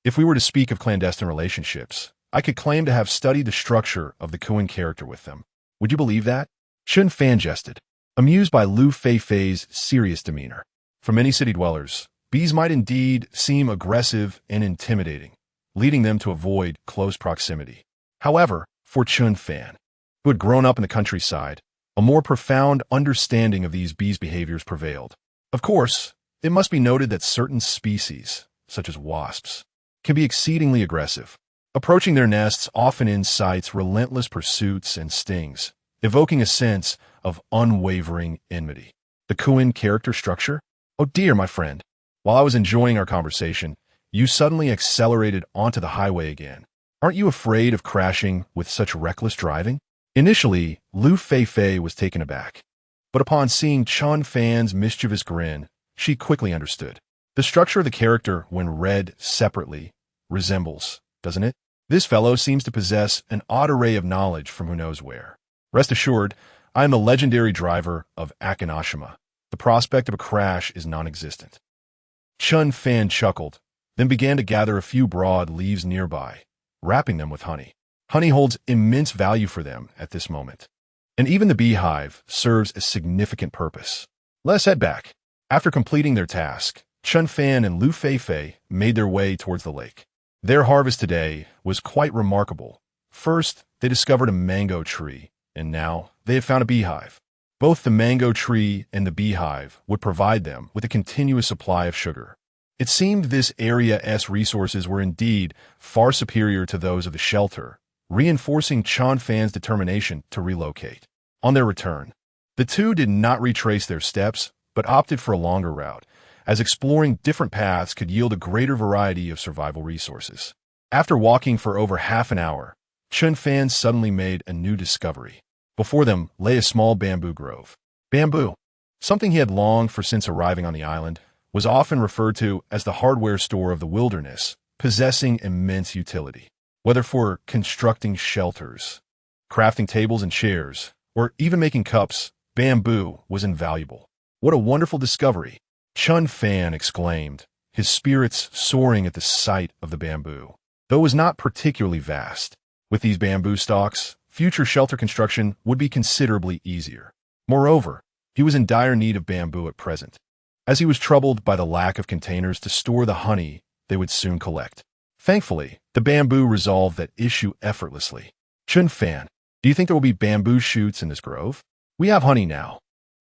If we were to speak of clandestine relationships, I could claim to have studied the structure of the Kuan character with them. Would you believe that? Chen Fan jested, amused by Liu Feifei's serious demeanor. For many city dwellers, bees might indeed seem aggressive and intimidating, leading them to avoid close proximity. However, for Chen Fan, who had grown up in the countryside, a more profound understanding of these bees' behaviors prevailed. Of course, it must be noted that certain species, such as wasps, can be exceedingly aggressive. Approaching their nests often incites relentless pursuits and stings, evoking a sense of unwavering enmity. The Kuan character structure? Oh dear, my friend. While I was enjoying our conversation, you suddenly accelerated onto the highway again. Aren't you afraid of crashing with such reckless driving? Initially, Liu Feifei was taken aback, but upon seeing Chen Fan's mischievous grin, she quickly understood. The structure of the character, when read separately, resembles, doesn't it? This fellow seems to possess an odd array of knowledge from who knows where. Rest assured, I am the legendary driver of Akinoshima. The prospect of a crash is non-existent. Chen Fan chuckled, then began to gather a few broad leaves nearby, wrapping them with honey. Honey holds immense value for them at this moment, and even the beehive serves a significant purpose. Let us head back. After completing their task, Chen Fan and Liu Feifei made their way towards the lake. Their harvest today was quite remarkable. First, they discovered a mango tree, and now they had found a beehive. Both the mango tree and the beehive would provide them with a continuous supply of sugar. It seemed this area's resources were indeed far superior to those of the shelter, reinforcing Chen Fan's determination to relocate. On their return, the two did not retrace their steps, but opted for a longer route, as exploring different paths could yield a greater variety of survival resources. After walking for over half an hour, Chen Fan suddenly made a new discovery. Before them lay a small bamboo grove. Bamboo, something he had longed for since arriving on the island, was often referred to as the hardware store of the wilderness, possessing immense utility. Whether for constructing shelters, crafting tables and chairs, or even making cups, bamboo was invaluable. What a wonderful discovery! Chen Fan exclaimed, his spirits soaring at the sight of the bamboo. Though it was not particularly vast, with these bamboo stalks, future shelter construction would be considerably easier. Moreover, he was in dire need of bamboo at present, as he was troubled by the lack of containers to store the honey they would soon collect. Thankfully, the bamboo resolved that issue effortlessly. Chen Fan, do you think there will be bamboo shoots in this grove? We have honey now.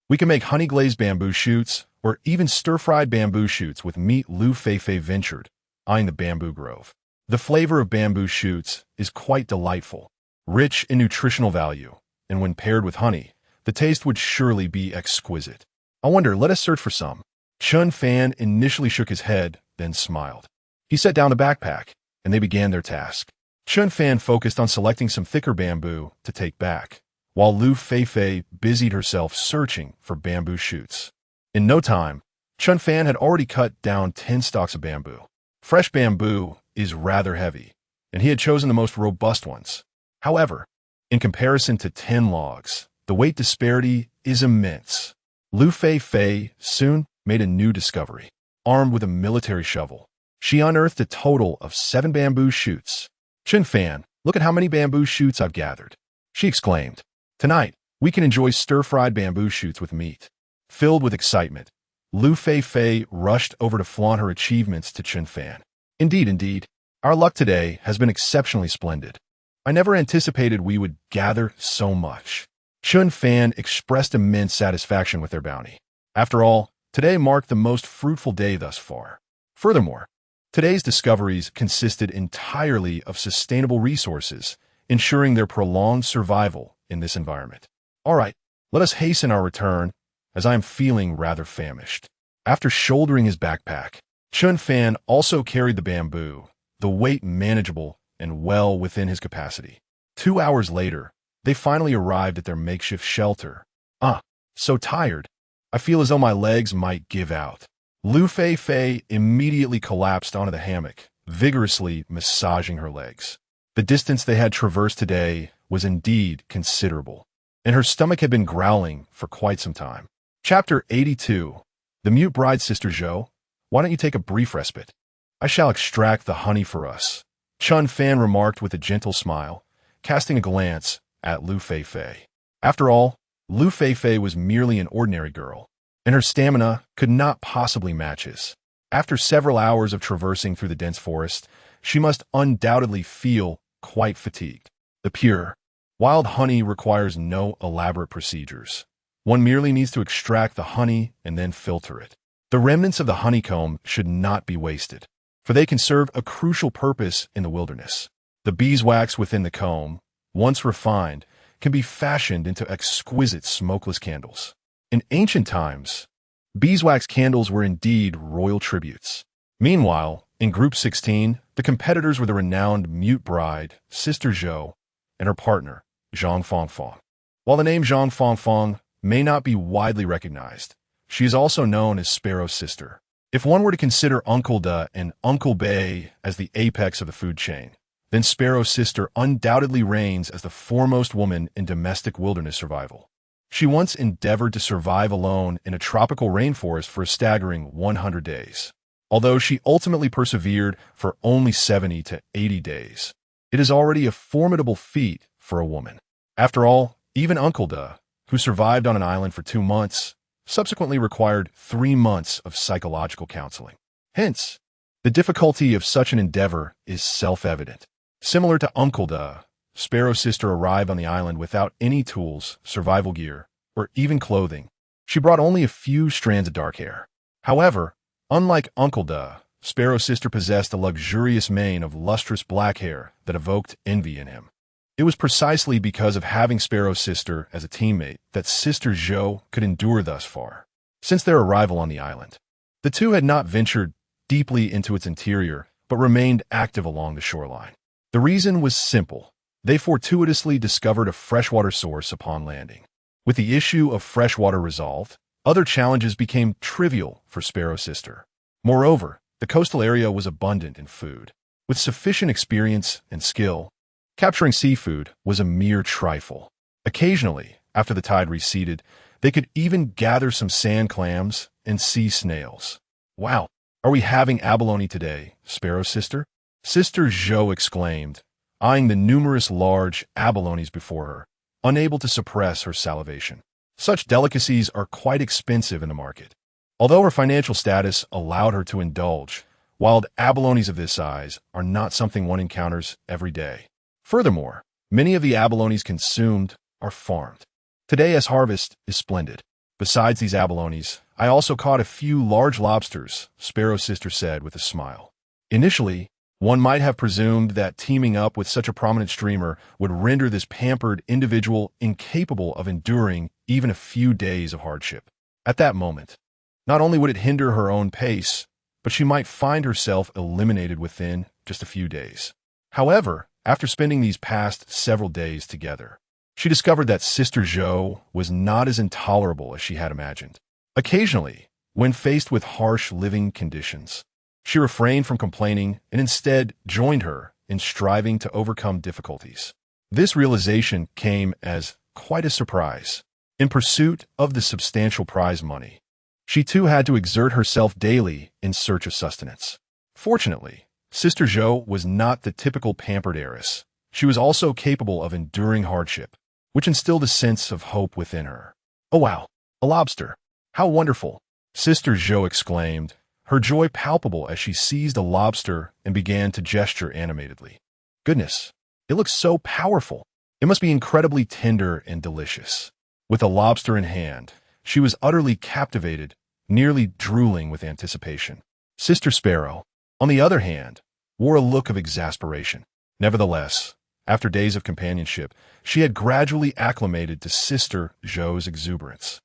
We can make honey-glazed bamboo shoots, or even stir-fried bamboo shoots with meat. Liu Feifei ventured, eyeing the bamboo grove. The flavor of bamboo shoots is quite delightful, rich in nutritional value, and when paired with honey, the taste would surely be exquisite. I wonder, let us search for some. Chen Fan initially shook his head, then smiled. He set down the backpack, and they began their task. Chen Fan focused on selecting some thicker bamboo to take back, while Liu Feifei busied herself searching for bamboo shoots. In no time, Chen Fan had already cut down 10 stalks of bamboo. Fresh bamboo is rather heavy, and he had chosen the most robust ones. However, in comparison to 10 logs, the weight disparity is immense. Liu Feifei soon made a new discovery. Armed with a military shovel, she unearthed a total of 7 bamboo shoots. Chen Fan, look at how many bamboo shoots I've gathered, she exclaimed. Tonight, we can enjoy stir-fried bamboo shoots with meat. Filled with excitement, Liu Feifei rushed over to flaunt her achievements to Chen Fan. Indeed, our luck today has been exceptionally splendid. I never anticipated we would gather so much. Chen Fan expressed immense satisfaction with their bounty. After all, today marked the most fruitful day thus far. Furthermore, today's discoveries consisted entirely of sustainable resources, ensuring their prolonged survival in this environment. All right, let us hasten our return, as I am feeling rather famished. After shouldering his backpack, Chen Fan also carried the bamboo, the weight manageable and well within his capacity. 2 hours later, they finally arrived at their makeshift shelter. So tired. I feel as though my legs might give out. Liu Feifei immediately collapsed onto the hammock, vigorously massaging her legs. The distance they had traversed today was indeed considerable, and her stomach had been growling for quite some time. Chapter 82. The Mute Bride. Sister Zhou, why don't you take a brief respite? I shall extract the honey for us, Chen Fan remarked with a gentle smile, casting a glance at Liu Feifei. After all, Liu Feifei was merely an ordinary girl, and her stamina could not possibly match his. After several hours of traversing through the dense forest, she must undoubtedly feel quite fatigued. The pure, wild honey requires no elaborate procedures. One merely needs to extract the honey and then filter it. The remnants of the honeycomb should not be wasted, for they can serve a crucial purpose in the wilderness. The beeswax within the comb, once refined, can be fashioned into exquisite smokeless candles. In ancient times, beeswax candles were indeed royal tributes. Meanwhile, in Group 16, the competitors were the renowned Mute Bride, Sister Zhou, and her partner, Zhang Fangfang. While the name Zhang Fangfang may not be widely recognized, she is also known as Sparrow's sister. If one were to consider Uncle Da and Uncle Bei as the apex of the food chain, then Sparrow's sister undoubtedly reigns as the foremost woman in domestic wilderness survival. She once endeavored to survive alone in a tropical rainforest for a staggering 100 days, although she ultimately persevered for only 70 to 80 days. It is already a formidable feat for a woman. After all, even Uncle Da, who survived on an island for 2 months, subsequently required 3 months of psychological counseling. Hence, the difficulty of such an endeavor is self-evident. Similar to Uncle Da, Sparrow's sister arrived on the island without any tools, survival gear, or even clothing. She brought only a few strands of dark hair. However, unlike Uncle Da, Sparrow's sister possessed a luxurious mane of lustrous black hair that evoked envy in him. It was precisely because of having Sparrow's sister as a teammate that Sister Zhou could endure thus far. Since their arrival on the island, the two had not ventured deeply into its interior, but remained active along the shoreline. The reason was simple. They fortuitously discovered a freshwater source upon landing. With the issue of freshwater resolved, other challenges became trivial for Sparrow's sister. Moreover, the coastal area was abundant in food. With sufficient experience and skill, capturing seafood was a mere trifle. Occasionally, after the tide receded, they could even gather some sand clams and sea snails. Wow, are we having abalone today, Sparrow Sister? Sister Zhou exclaimed, eyeing the numerous large abalones before her, unable to suppress her salivation. Such delicacies are quite expensive in the market. Although her financial status allowed her to indulge, wild abalones of this size are not something one encounters every day. Furthermore, many of the abalones consumed are farmed. Today's harvest is splendid. Besides these abalones, I also caught a few large lobsters, Sparrow Sister said with a smile. Initially, one might have presumed that teaming up with such a prominent streamer would render this pampered individual incapable of enduring even a few days of hardship. At that moment, not only would it hinder her own pace, but she might find herself eliminated within just a few days. However, after spending these past several days together, she discovered that Sister Zhou was not as intolerable as she had imagined. Occasionally, when faced with harsh living conditions, she refrained from complaining and instead joined her in striving to overcome difficulties. This realization came as quite a surprise. In pursuit of the substantial prize money, she too had to exert herself daily in search of sustenance. Fortunately, Sister Zhou was not the typical pampered heiress. She was also capable of enduring hardship, which instilled a sense of hope within her. "Oh wow, a lobster! How wonderful!" Sister Zhou exclaimed, her joy palpable as she seized a lobster and began to gesture animatedly. "Goodness, it looks so powerful. It must be incredibly tender and delicious." With a lobster in hand, she was utterly captivated, nearly drooling with anticipation. Sister Sparrow, on the other hand, wore a look of exasperation. Nevertheless, after days of companionship, she had gradually acclimated to Sister Zhou's exuberance.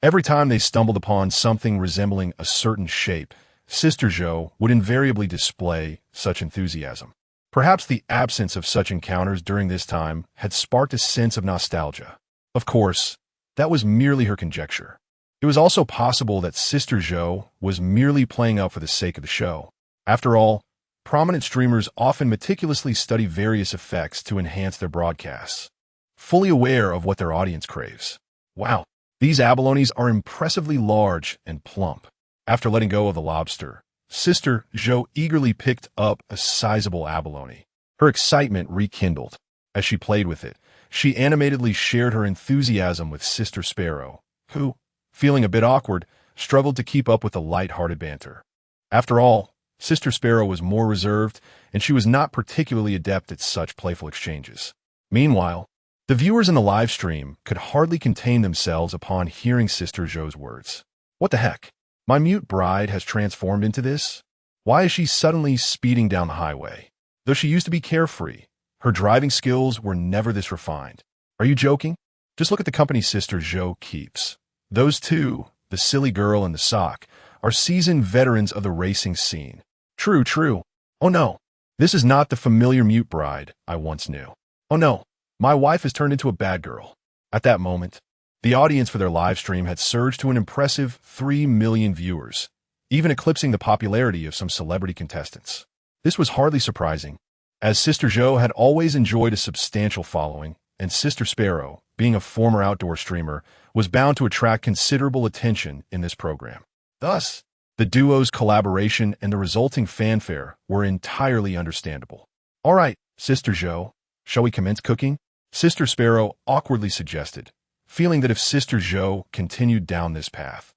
Every time they stumbled upon something resembling a certain shape, Sister Zhou would invariably display such enthusiasm. Perhaps the absence of such encounters during this time had sparked a sense of nostalgia. Of course, that was merely her conjecture. It was also possible that Sister Zhou was merely playing up for the sake of the show. After all, prominent streamers often meticulously study various effects to enhance their broadcasts, fully aware of what their audience craves. Wow, these abalones are impressively large and plump. After letting go of the lobster, Sister Zhou eagerly picked up a sizable abalone. Her excitement rekindled. As she played with it, she animatedly shared her enthusiasm with Sister Sparrow, who, feeling a bit awkward, struggled to keep up with the light-hearted banter. After all, Sister Sparrow was more reserved, and she was not particularly adept at such playful exchanges. Meanwhile, the viewers in the live stream could hardly contain themselves upon hearing Sister Zhou's words. "What the heck? My mute bride has transformed into this? Why is she suddenly speeding down the highway? Though she used to be carefree, her driving skills were never this refined. Are you joking? Just look at the company Sister Zhou keeps. Those two, the silly girl and the sock, are seasoned veterans of the racing scene. True, true. Oh no, this is not the familiar mute bride I once knew. Oh no, my wife has turned into a bad girl." At that moment, the audience for their live stream had surged to an impressive 3 million viewers, even eclipsing the popularity of some celebrity contestants. This was hardly surprising, as Sister Zhou had always enjoyed a substantial following, and Sister Sparrow, being a former outdoor streamer, was bound to attract considerable attention in this program. Thus, the duo's collaboration and the resulting fanfare were entirely understandable. "All right, Sister Zhou, shall we commence cooking?" Sister Sparrow awkwardly suggested, feeling that if Sister Zhou continued down this path,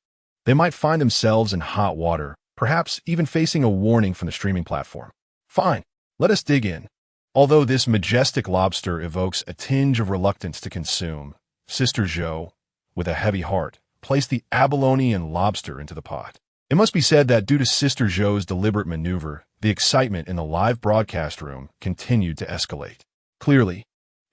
they might find themselves in hot water, perhaps even facing a warning from the streaming platform. "Fine, let us dig in." Although this majestic lobster evokes a tinge of reluctance to consume, Sister Zhou, with a heavy heart, placed the abalone and lobster into the pot. It must be said that due to Sister Zhou's deliberate maneuver, the excitement in the live broadcast room continued to escalate. Clearly,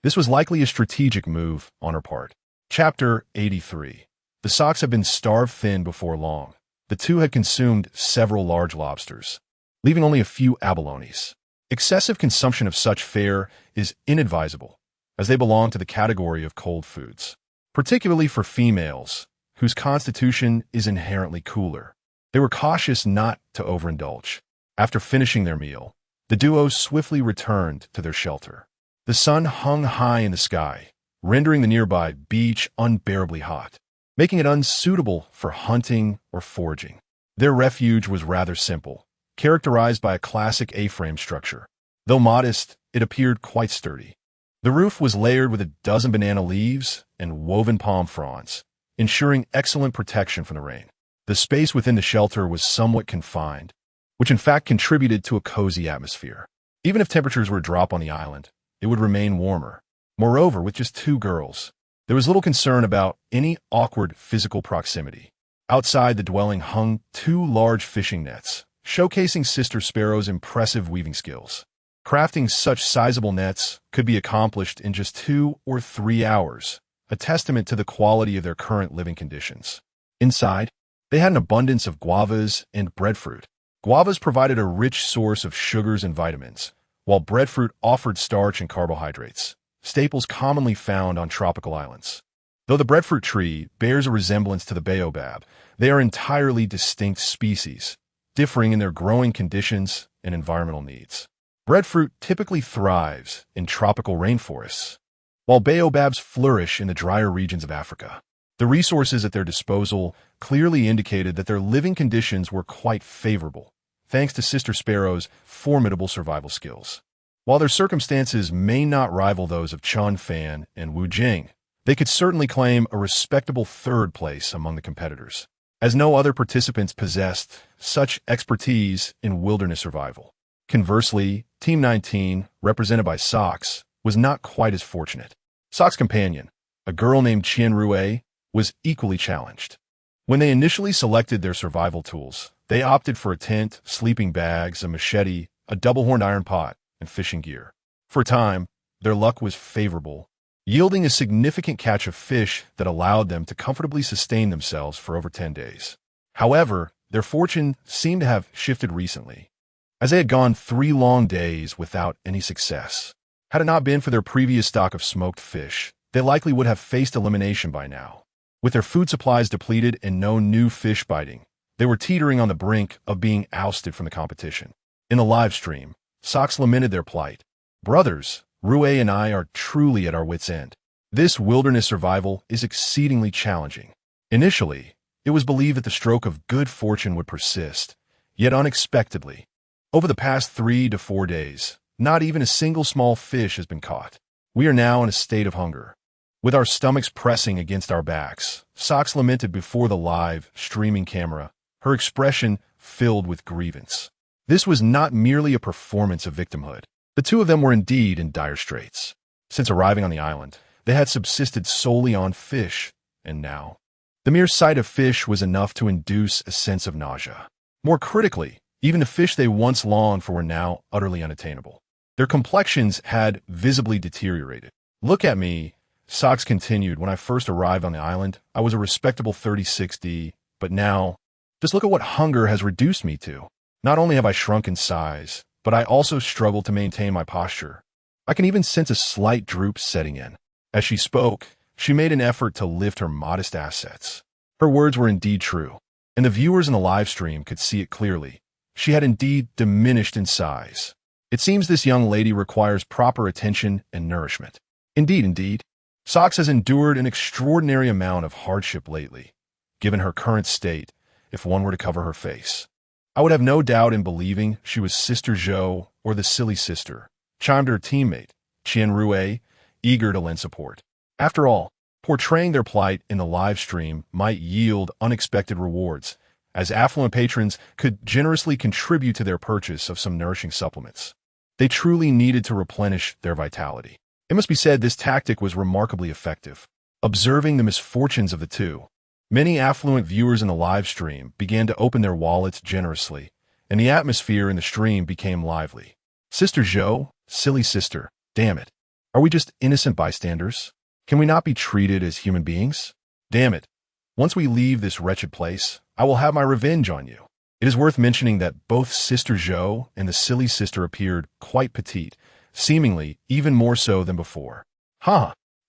this was likely a strategic move on her part. Chapter 83. The socks had been starved thin before long. The two had consumed several large lobsters, leaving only a few abalones. Excessive consumption of such fare is inadvisable, as they belong to the category of cold foods, particularly for females, whose constitution is inherently cooler. They were cautious not to overindulge. After finishing their meal, the duo swiftly returned to their shelter. The sun hung high in the sky, rendering the nearby beach unbearably hot. making it unsuitable for hunting or foraging. Their refuge was rather simple, characterized by a classic A-frame structure. Though modest, it appeared quite sturdy. The roof was layered with a dozen banana leaves and woven palm fronds, ensuring excellent protection from the rain. The space within the shelter was somewhat confined, which in fact contributed to a cozy atmosphere. Even if temperatures were to drop on the island, it would remain warmer. Moreover, with just 2 girls, there was little concern about any awkward physical proximity. Outside the dwelling hung 2 large fishing nets, showcasing Sister Sparrow's impressive weaving skills. Crafting such sizable nets could be accomplished in just 2 or 3 hours, a testament to the quality of their current living conditions. Inside, they had an abundance of guavas and breadfruit. Guavas provided a rich source of sugars and vitamins, while breadfruit offered starch and carbohydrates, staples commonly found on tropical islands. Though the breadfruit tree bears a resemblance to the baobab, they are entirely distinct species, differing in their growing conditions and environmental needs. Breadfruit typically thrives in tropical rainforests, while baobabs flourish in the drier regions of Africa. The resources at their disposal clearly indicated that their living conditions were quite favorable, thanks to Sister Sparrow's formidable survival skills. While their circumstances may not rival those of Chen Fan and Wu Jing, they could certainly claim a respectable 3rd place among the competitors, as no other participants possessed such expertise in wilderness survival. Conversely, Team 19, represented by Socks, was not quite as fortunate. Socks' companion, a girl named Qian Rui, was equally challenged. When they initially selected their survival tools, they opted for a tent, sleeping bags, a machete, a double-horned iron pot, and fishing gear. For a time, their luck was favorable, yielding a significant catch of fish that allowed them to comfortably sustain themselves for over 10 days. However, their fortune seemed to have shifted recently, as they had gone 3 long days without any success. Had it not been for their previous stock of smoked fish, they likely would have faced elimination by now. With their food supplies depleted and no new fish biting, they were teetering on the brink of being ousted from the competition. In the live stream, Socks lamented their plight. "Brothers, Rue and I are truly at our wits' end. This wilderness survival is exceedingly challenging." Initially, it was believed that the stroke of good fortune would persist, yet unexpectedly, over the past 3 to 4 days, not even a single small fish has been caught. We are now in a state of hunger, with our stomachs pressing against our backs. Socks lamented before the live, streaming camera, her expression filled with grievance. This was not merely a performance of victimhood. The 2 of them were indeed in dire straits. Since arriving on the island, they had subsisted solely on fish, and now, the mere sight of fish was enough to induce a sense of nausea. More critically, even the fish they once longed for were now utterly unattainable. Their complexions had visibly deteriorated. "Look at me," Socks continued. "When I first arrived on the island, I was a respectable 36D, but now, just look at what hunger has reduced me to. Not only have I shrunk in size, but I also struggle to maintain my posture. I can even sense a slight droop setting in." As she spoke, she made an effort to lift her modest assets. Her words were indeed true, and the viewers in the live stream could see it clearly. She had indeed diminished in size. It seems this young lady requires proper attention and nourishment. Indeed. Socks has endured an extraordinary amount of hardship lately, given her current state, if one were to cover her face. "I would have no doubt in believing she was Sister Zhou or the Silly Sister," chimed her teammate, Qian Rui, eager to lend support. After all, portraying their plight in the live stream might yield unexpected rewards, as affluent patrons could generously contribute to their purchase of some nourishing supplements. They truly needed to replenish their vitality. It must be said this tactic was remarkably effective. Observing the misfortunes of the 2, many affluent viewers in the live stream began to open their wallets generously, and the atmosphere in the stream became lively. "Sister Zhou, Silly Sister, damn it. Are we just innocent bystanders? Can we not be treated as human beings? Damn it. Once we leave this wretched place, I will have my revenge on you." It is worth mentioning that both Sister Zhou and the Silly Sister appeared quite petite, seemingly even more so than before.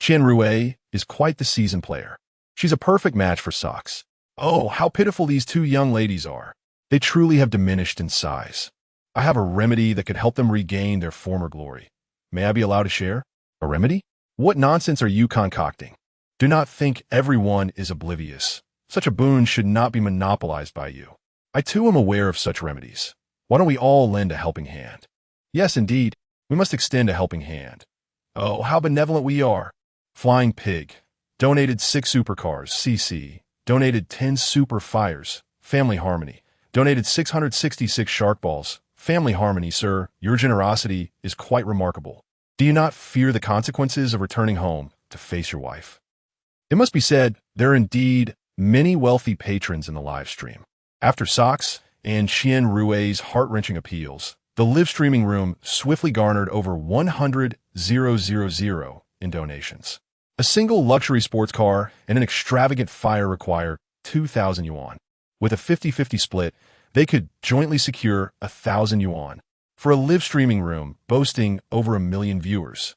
Chen Rui is quite the seasoned player. She's a perfect match for Socks. Oh, how pitiful these 2 young ladies are. They truly have diminished in size. I have a remedy that could help them regain their former glory. May I be allowed to share? A remedy? What nonsense are you concocting? Do not think everyone is oblivious. Such a boon should not be monopolized by you. I too am aware of such remedies. Why don't we all lend a helping hand? Yes, indeed, we must extend a helping hand. Oh, how benevolent we are. Flying Pig donated 6 supercars, CC, donated 10 super fires, Family Harmony, donated 666 shark balls, Family Harmony. Sir, your generosity is quite remarkable. Do you not fear the consequences of returning home to face your wife? It must be said, there are indeed many wealthy patrons in the live stream. After Socks and Chen Rui's heart-wrenching appeals, the live streaming room swiftly garnered over 100,000 in donations. A single luxury sports car and an extravagant fire require 2,000 yuan. With a 50-50 split, they could jointly secure 1,000 yuan for a live streaming room boasting over 1 million viewers.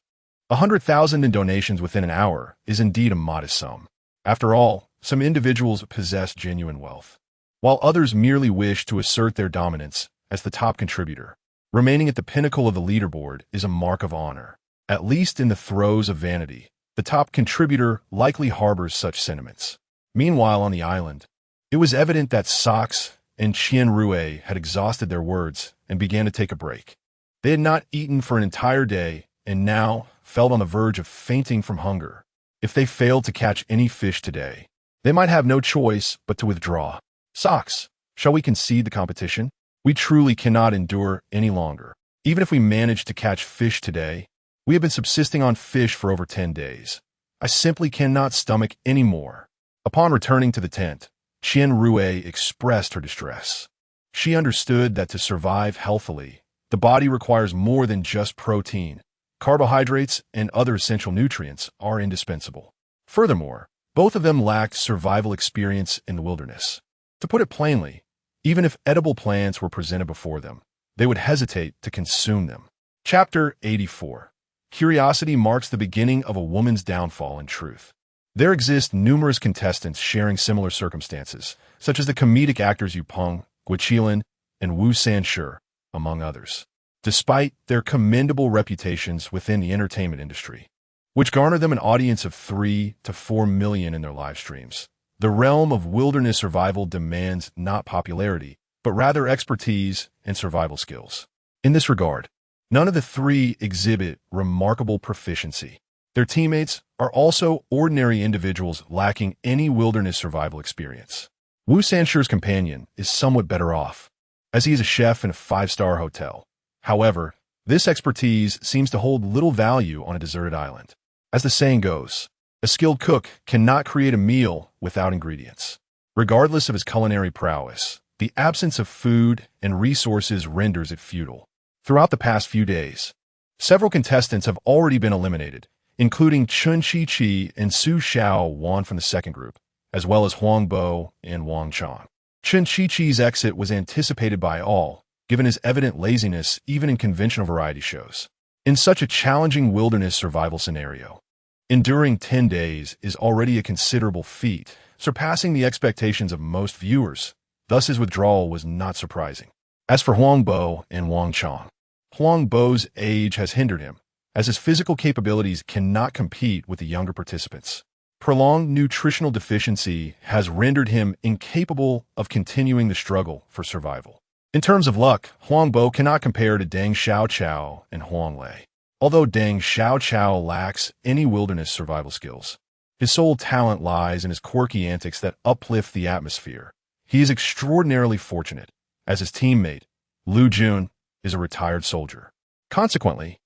100,000 in donations within an hour is indeed a modest sum. After all, some individuals possess genuine wealth, while others merely wish to assert their dominance as the top contributor. Remaining at the pinnacle of the leaderboard is a mark of honor. At least in the throes of vanity, the top contributor likely harbors such sentiments. Meanwhile, on the island, it was evident that Socks and Chen Rui had exhausted their words and began to take a break. They had not eaten for an entire day and now felt on the verge of fainting from hunger. If they failed to catch any fish today, they might have no choice but to withdraw. Socks, shall we concede the competition? We truly cannot endure any longer. Even if we manage to catch fish today, we have been subsisting on fish for over 10 days. I simply cannot stomach any more. Upon returning to the tent, Chen Rui expressed her distress. She understood that to survive healthily, the body requires more than just protein. Carbohydrates and other essential nutrients are indispensable. Furthermore, both of them lacked survival experience in the wilderness. To put it plainly, even if edible plants were presented before them, they would hesitate to consume them. Chapter 84. Curiosity marks the beginning of a woman's downfall in truth. There exist numerous contestants sharing similar circumstances, such as the comedic actors Yu Peng, Guiqilin, and Wu Sanshi, among others. Despite their commendable reputations within the entertainment industry, which garner them an audience of 3 to 4 million in their live streams, the realm of wilderness survival demands not popularity, but rather expertise and survival skills. In this regard, none of the 3 exhibit remarkable proficiency. Their teammates are also ordinary individuals lacking any wilderness survival experience. Wu Sanshi's companion is somewhat better off, as he is a chef in a 5-star hotel. However, this expertise seems to hold little value on a deserted island. As the saying goes, a skilled cook cannot create a meal without ingredients. Regardless of his culinary prowess, the absence of food and resources renders it futile. Throughout the past few days, several contestants have already been eliminated, including Chun Chi-Chi and Su Xiao Wan from the second group, as well as Huang Bo and Wang Chang. Chun Chi-Chi's exit was anticipated by all, given his evident laziness even in conventional variety shows. In such a challenging wilderness survival scenario, enduring 10 days is already a considerable feat, surpassing the expectations of most viewers. Thus his withdrawal was not surprising. As for Huang Bo and Wang Chang, Huang Bo's age has hindered him, as his physical capabilities cannot compete with the younger participants. Prolonged nutritional deficiency has rendered him incapable of continuing the struggle for survival. In terms of luck, Huang Bo cannot compare to Deng Xiaoqiao and Huang Lei. Although Deng Xiaoqiao lacks any wilderness survival skills, his sole talent lies in his quirky antics that uplift the atmosphere. He is extraordinarily fortunate, as his teammate, Liu Jun, is a retired soldier. Consequently,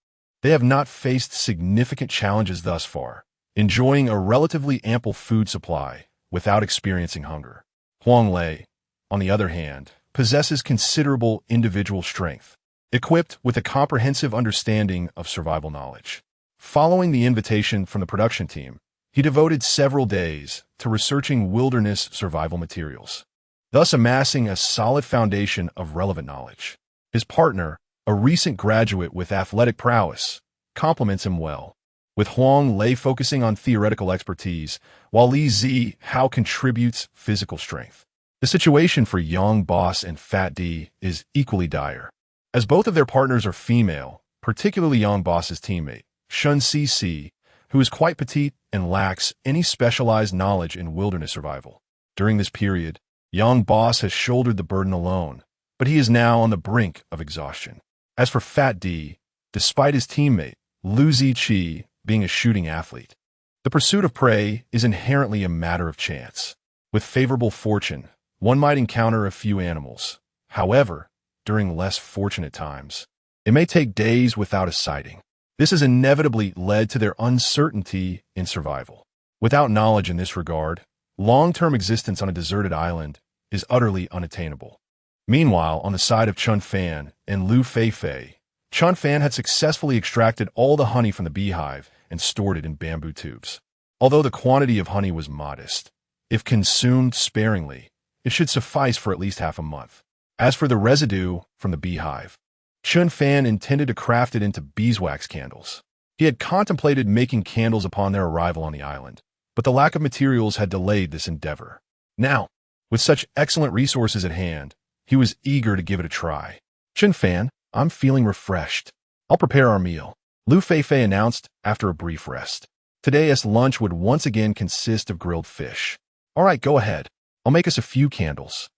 they have not faced significant challenges thus far, enjoying a relatively ample food supply without experiencing hunger. Huang Lei, on the other hand, possesses considerable individual strength, equipped with a comprehensive understanding of survival knowledge. Following the invitation from the production team, he devoted several days to researching wilderness survival materials, thus amassing a solid foundation of relevant knowledge. His partner, a recent graduate with athletic prowess, complements him well, with Huang Lei focusing on theoretical expertise, while Li Zihao contributes physical strength. The situation for Yang Boss and Fat D is equally dire. As both of their partners are female, particularly Yang Boss's teammate, Shun CC, who is quite petite and lacks any specialized knowledge in wilderness survival. During this period, young Boss has shouldered the burden alone, but he is now on the brink of exhaustion. As for Fat D, despite his teammate, Liu Ziqi, being a shooting athlete, the pursuit of prey is inherently a matter of chance. With favorable fortune, one might encounter a few animals. However, during less fortunate times, it may take days without a sighting. This has inevitably led to their uncertainty in survival. Without knowledge in this regard, long-term existence on a deserted island is utterly unattainable. Meanwhile, on the side of Chen Fan and Liu Feifei, Chen Fan had successfully extracted all the honey from the beehive and stored it in bamboo tubes. Although the quantity of honey was modest, if consumed sparingly, it should suffice for at least half a month. As for the residue from the beehive, Chen Fan intended to craft it into beeswax candles. He had contemplated making candles upon their arrival on the island, but the lack of materials had delayed this endeavor. Now, with such excellent resources at hand, he was eager to give it a try. "Chen Fan, I'm feeling refreshed. I'll prepare our meal," Liu Feifei announced after a brief rest. Today's lunch would once again consist of grilled fish. "All right, go ahead. I'll make us a few candles,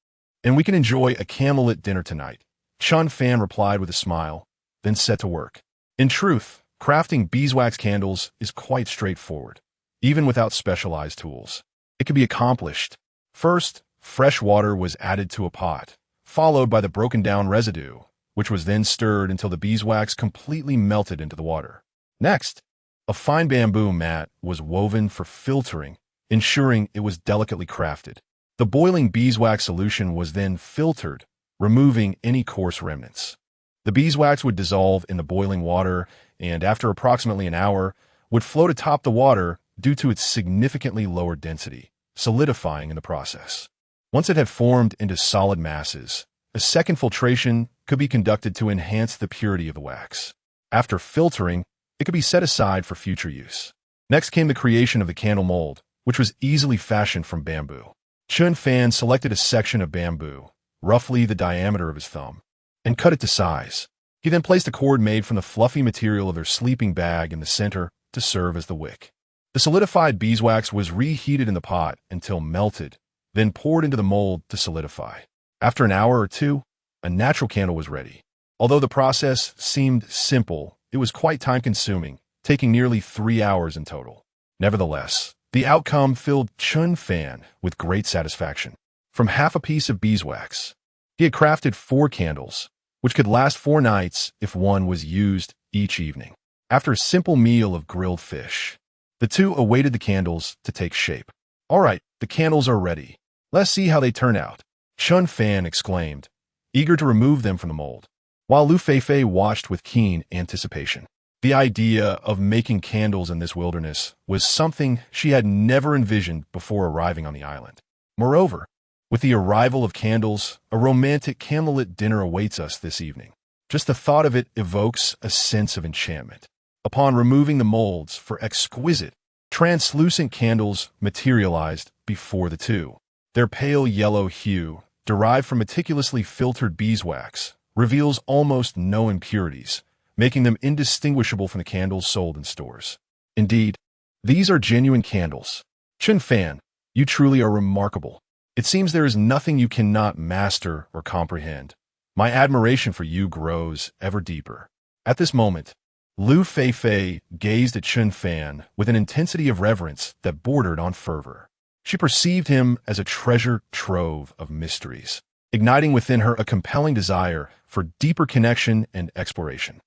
and we can enjoy a candlelit dinner tonight," Chen Fan replied with a smile, then set to work. In truth, crafting beeswax candles is quite straightforward, even without specialized tools. It can be accomplished. First, fresh water was added to a pot, followed by the broken-down residue, which was then stirred until the beeswax completely melted into the water. Next, a fine bamboo mat was woven for filtering, ensuring it was delicately crafted. The boiling beeswax solution was then filtered, removing any coarse remnants. The beeswax would dissolve in the boiling water and, after approximately an hour, would float atop the water due to its significantly lower density, solidifying in the process. Once it had formed into solid masses, a second filtration could be conducted to enhance the purity of the wax. After filtering, it could be set aside for future use. Next came the creation of the candle mold, which was easily fashioned from bamboo. Chen Fan selected a section of bamboo, roughly the diameter of his thumb, and cut it to size. He then placed a cord made from the fluffy material of their sleeping bag in the center to serve as the wick. The solidified beeswax was reheated in the pot until melted, then poured into the mold to solidify. After an hour or two, a natural candle was ready. Although the process seemed simple, it was quite time-consuming, taking nearly 3 hours in total. Nevertheless, the outcome filled Chen Fan with great satisfaction. From half a piece of beeswax, he had crafted 4 candles, which could last 4 nights if one was used each evening. After a simple meal of grilled fish, the two awaited the candles to take shape. "All right, the candles are ready. Let's see how they turn out," Chen Fan exclaimed, eager to remove them from the mold, while Liu Feifei watched with keen anticipation. The idea of making candles in this wilderness was something she had never envisioned before arriving on the island. Moreover, with the arrival of candles, a romantic candlelit dinner awaits us this evening. Just the thought of it evokes a sense of enchantment. Upon removing the molds for exquisite, translucent candles materialized before the two. Their pale yellow hue, derived from meticulously filtered beeswax, reveals almost no impurities, making them indistinguishable from the candles sold in stores. Indeed, these are genuine candles. Chen Fan, you truly are remarkable. It seems there is nothing you cannot master or comprehend. My admiration for you grows ever deeper. At this moment, Liu Feifei gazed at Chen Fan with an intensity of reverence that bordered on fervor. She perceived him as a treasure trove of mysteries, igniting within her a compelling desire for deeper connection and exploration.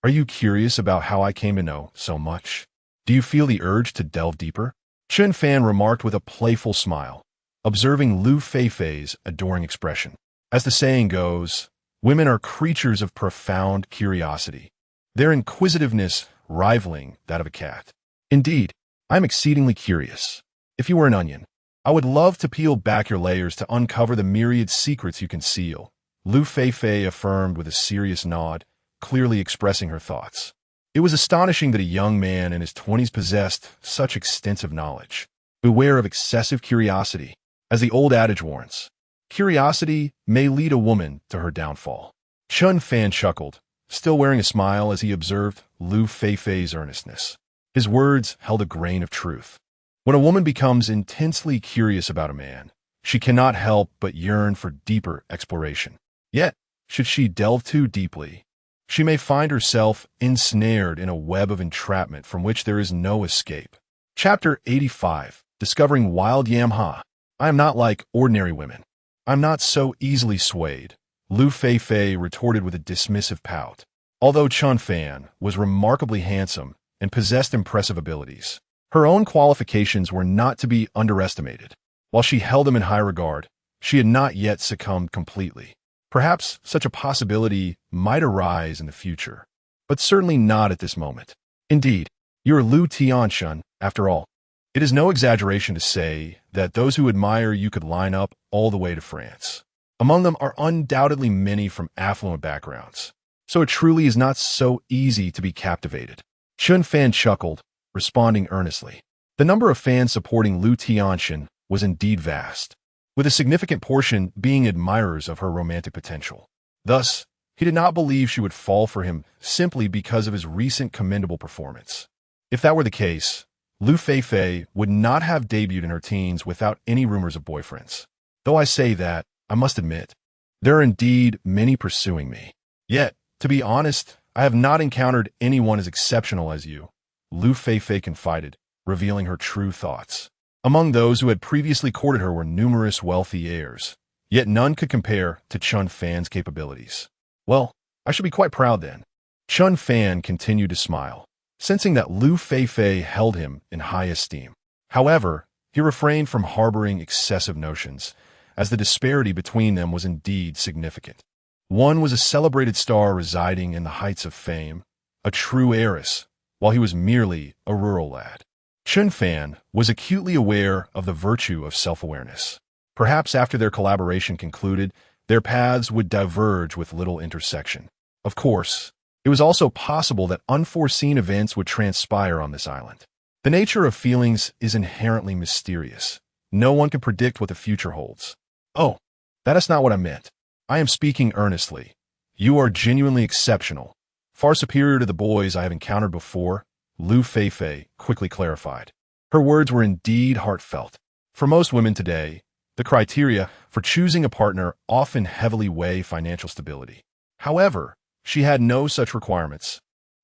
Are you curious about how I came to know so much? Do you feel the urge to delve deeper?" Chen Fan remarked with a playful smile, observing Liu Feifei's adoring expression. As the saying goes, women are creatures of profound curiosity, their inquisitiveness rivaling that of a cat. "Indeed, I'm exceedingly curious. If you were an onion, I would love to peel back your layers to uncover the myriad secrets you conceal," Liu Feifei affirmed with a serious nod, clearly expressing her thoughts. It was astonishing that a young man in his 20s possessed such extensive knowledge. Beware of excessive curiosity. As the old adage warns, curiosity may lead a woman to her downfall. Chen Fan chuckled, still wearing a smile as he observed Liu Feifei's earnestness. His words held a grain of truth. When a woman becomes intensely curious about a man, she cannot help but yearn for deeper exploration. Yet, should she delve too deeply, she may find herself ensnared in a web of entrapment from which there is no escape. Chapter 85. Discovering Wild Yam Ha. I am not like ordinary women. I'm not so easily swayed, Liu Feifei retorted with a dismissive pout. Although Chen Fan was remarkably handsome and possessed impressive abilities, her own qualifications were not to be underestimated. While she held him in high regard, she had not yet succumbed completely. Perhaps such a possibility might arise in the future, but certainly not at this moment. Indeed, you are Liu Tianxun, after all. It is no exaggeration to say that those who admire you could line up all the way to France. Among them are undoubtedly many from affluent backgrounds, so it truly is not so easy to be captivated. Chen Fan chuckled, responding earnestly. The number of fans supporting Liu Tianxun was indeed vast, with a significant portion being admirers of her romantic potential. Thus, he did not believe she would fall for him simply because of his recent commendable performance. If that were the case, Liu Feifei would not have debuted in her teens without any rumors of boyfriends. Though I say that, I must admit, there are indeed many pursuing me. Yet, to be honest, I have not encountered anyone as exceptional as you, Liu Feifei confided, revealing her true thoughts. Among those who had previously courted her were numerous wealthy heirs, yet none could compare to Chen Fan's capabilities. Well, I should be quite proud then. Chen Fan continued to smile, sensing that Liu Feifei held him in high esteem. However, he refrained from harboring excessive notions, as the disparity between them was indeed significant. One was a celebrated star residing in the heights of fame, a true heiress, while he was merely a rural lad. Chen Fan was acutely aware of the virtue of self-awareness. Perhaps after their collaboration concluded, their paths would diverge with little intersection. Of course, it was also possible that unforeseen events would transpire on this island. The nature of feelings is inherently mysterious. No one can predict what the future holds. Oh, that is not what I meant. I am speaking earnestly. You are genuinely exceptional, far superior to the boys I have encountered before, Liu Feifei quickly clarified. Her words were indeed heartfelt. For most women today, the criteria for choosing a partner often heavily weigh financial stability. However, she had no such requirements,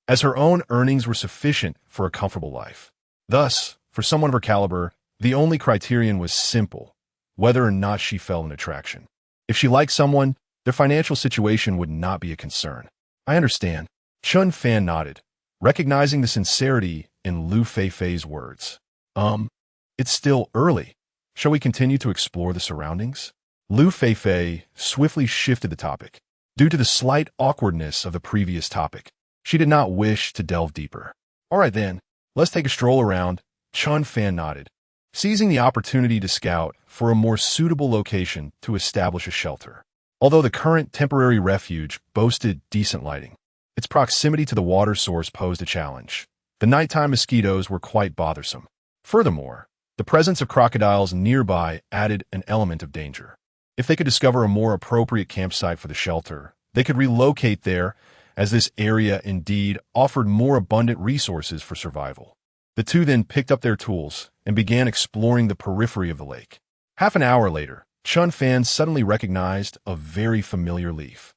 as her own earnings were sufficient for a comfortable life. Thus, for someone of her caliber, the only criterion was simple: whether or not she felt an attraction. If she liked someone, their financial situation would not be a concern. I understand. Chen Fan nodded, recognizing the sincerity in Liu Feifei's words. It's still early. Shall we continue to explore the surroundings? Liu Feifei swiftly shifted the topic. Due to the slight awkwardness of the previous topic, she did not wish to delve deeper. All right then, let's take a stroll around, Chen Fan nodded, seizing the opportunity to scout for a more suitable location to establish a shelter. Although the current temporary refuge boasted decent lighting, its proximity to the water source posed a challenge. The nighttime mosquitoes were quite bothersome. Furthermore, the presence of crocodiles nearby added an element of danger. If they could discover a more appropriate campsite for the shelter, they could relocate there, as this area indeed offered more abundant resources for survival. The two then picked up their tools and began exploring the periphery of the lake. Half an hour later, Chen Fan suddenly recognized a very familiar leaf.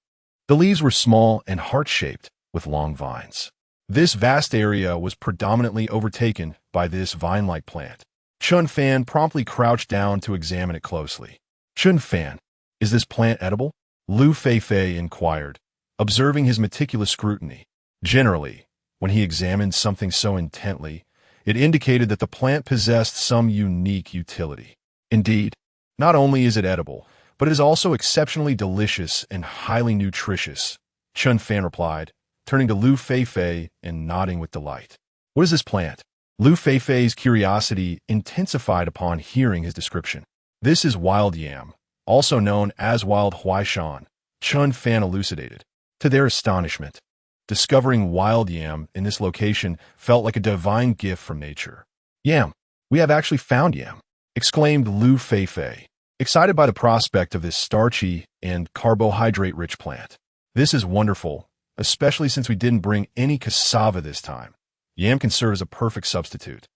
The leaves were small and heart-shaped, with long vines. This vast area was predominantly overtaken by this vine-like plant. Chen Fan promptly crouched down to examine it closely. Chen Fan, is this plant edible? Liu Feifei inquired, observing his meticulous scrutiny. Generally, when he examined something so intently, it indicated that the plant possessed some unique utility. Indeed, not only is it edible, but it is also exceptionally delicious and highly nutritious, Chen Fan replied, turning to Liu Feifei and nodding with delight. What is this plant? Liu Feifei's curiosity intensified upon hearing his description. This is wild yam, also known as wild huaishan, Chen Fan elucidated. To their astonishment, discovering wild yam in this location felt like a divine gift from nature. Yam, we have actually found yam, exclaimed Liu Feifei, excited by the prospect of this starchy and carbohydrate-rich plant. This is wonderful, especially since we didn't bring any cassava this time. Yam can serve as a perfect substitute.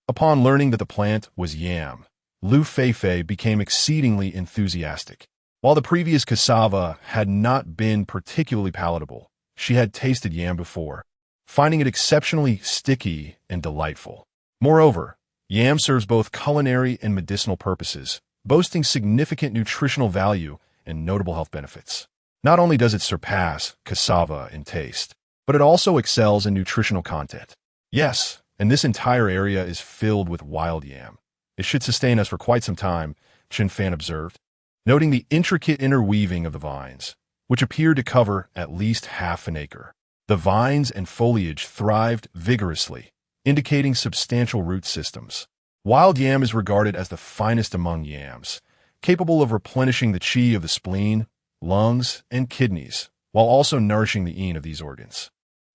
Upon learning that the plant was yam, Liu Feifei became exceedingly enthusiastic. While the previous cassava had not been particularly palatable, she had tasted yam before, finding it exceptionally sticky and delightful. Moreover, yam serves both culinary and medicinal purposes, boasting significant nutritional value and notable health benefits. Not only does it surpass cassava in taste, but it also excels in nutritional content. Yes, and this entire area is filled with wild yam. It should sustain us for quite some time, Chen Fan observed, noting the intricate interweaving of the vines, which appeared to cover at least half an acre. The vines and foliage thrived vigorously, indicating substantial root systems. Wild yam is regarded as the finest among yams, capable of replenishing the qi of the spleen, lungs, and kidneys, while also nourishing the yin of these organs.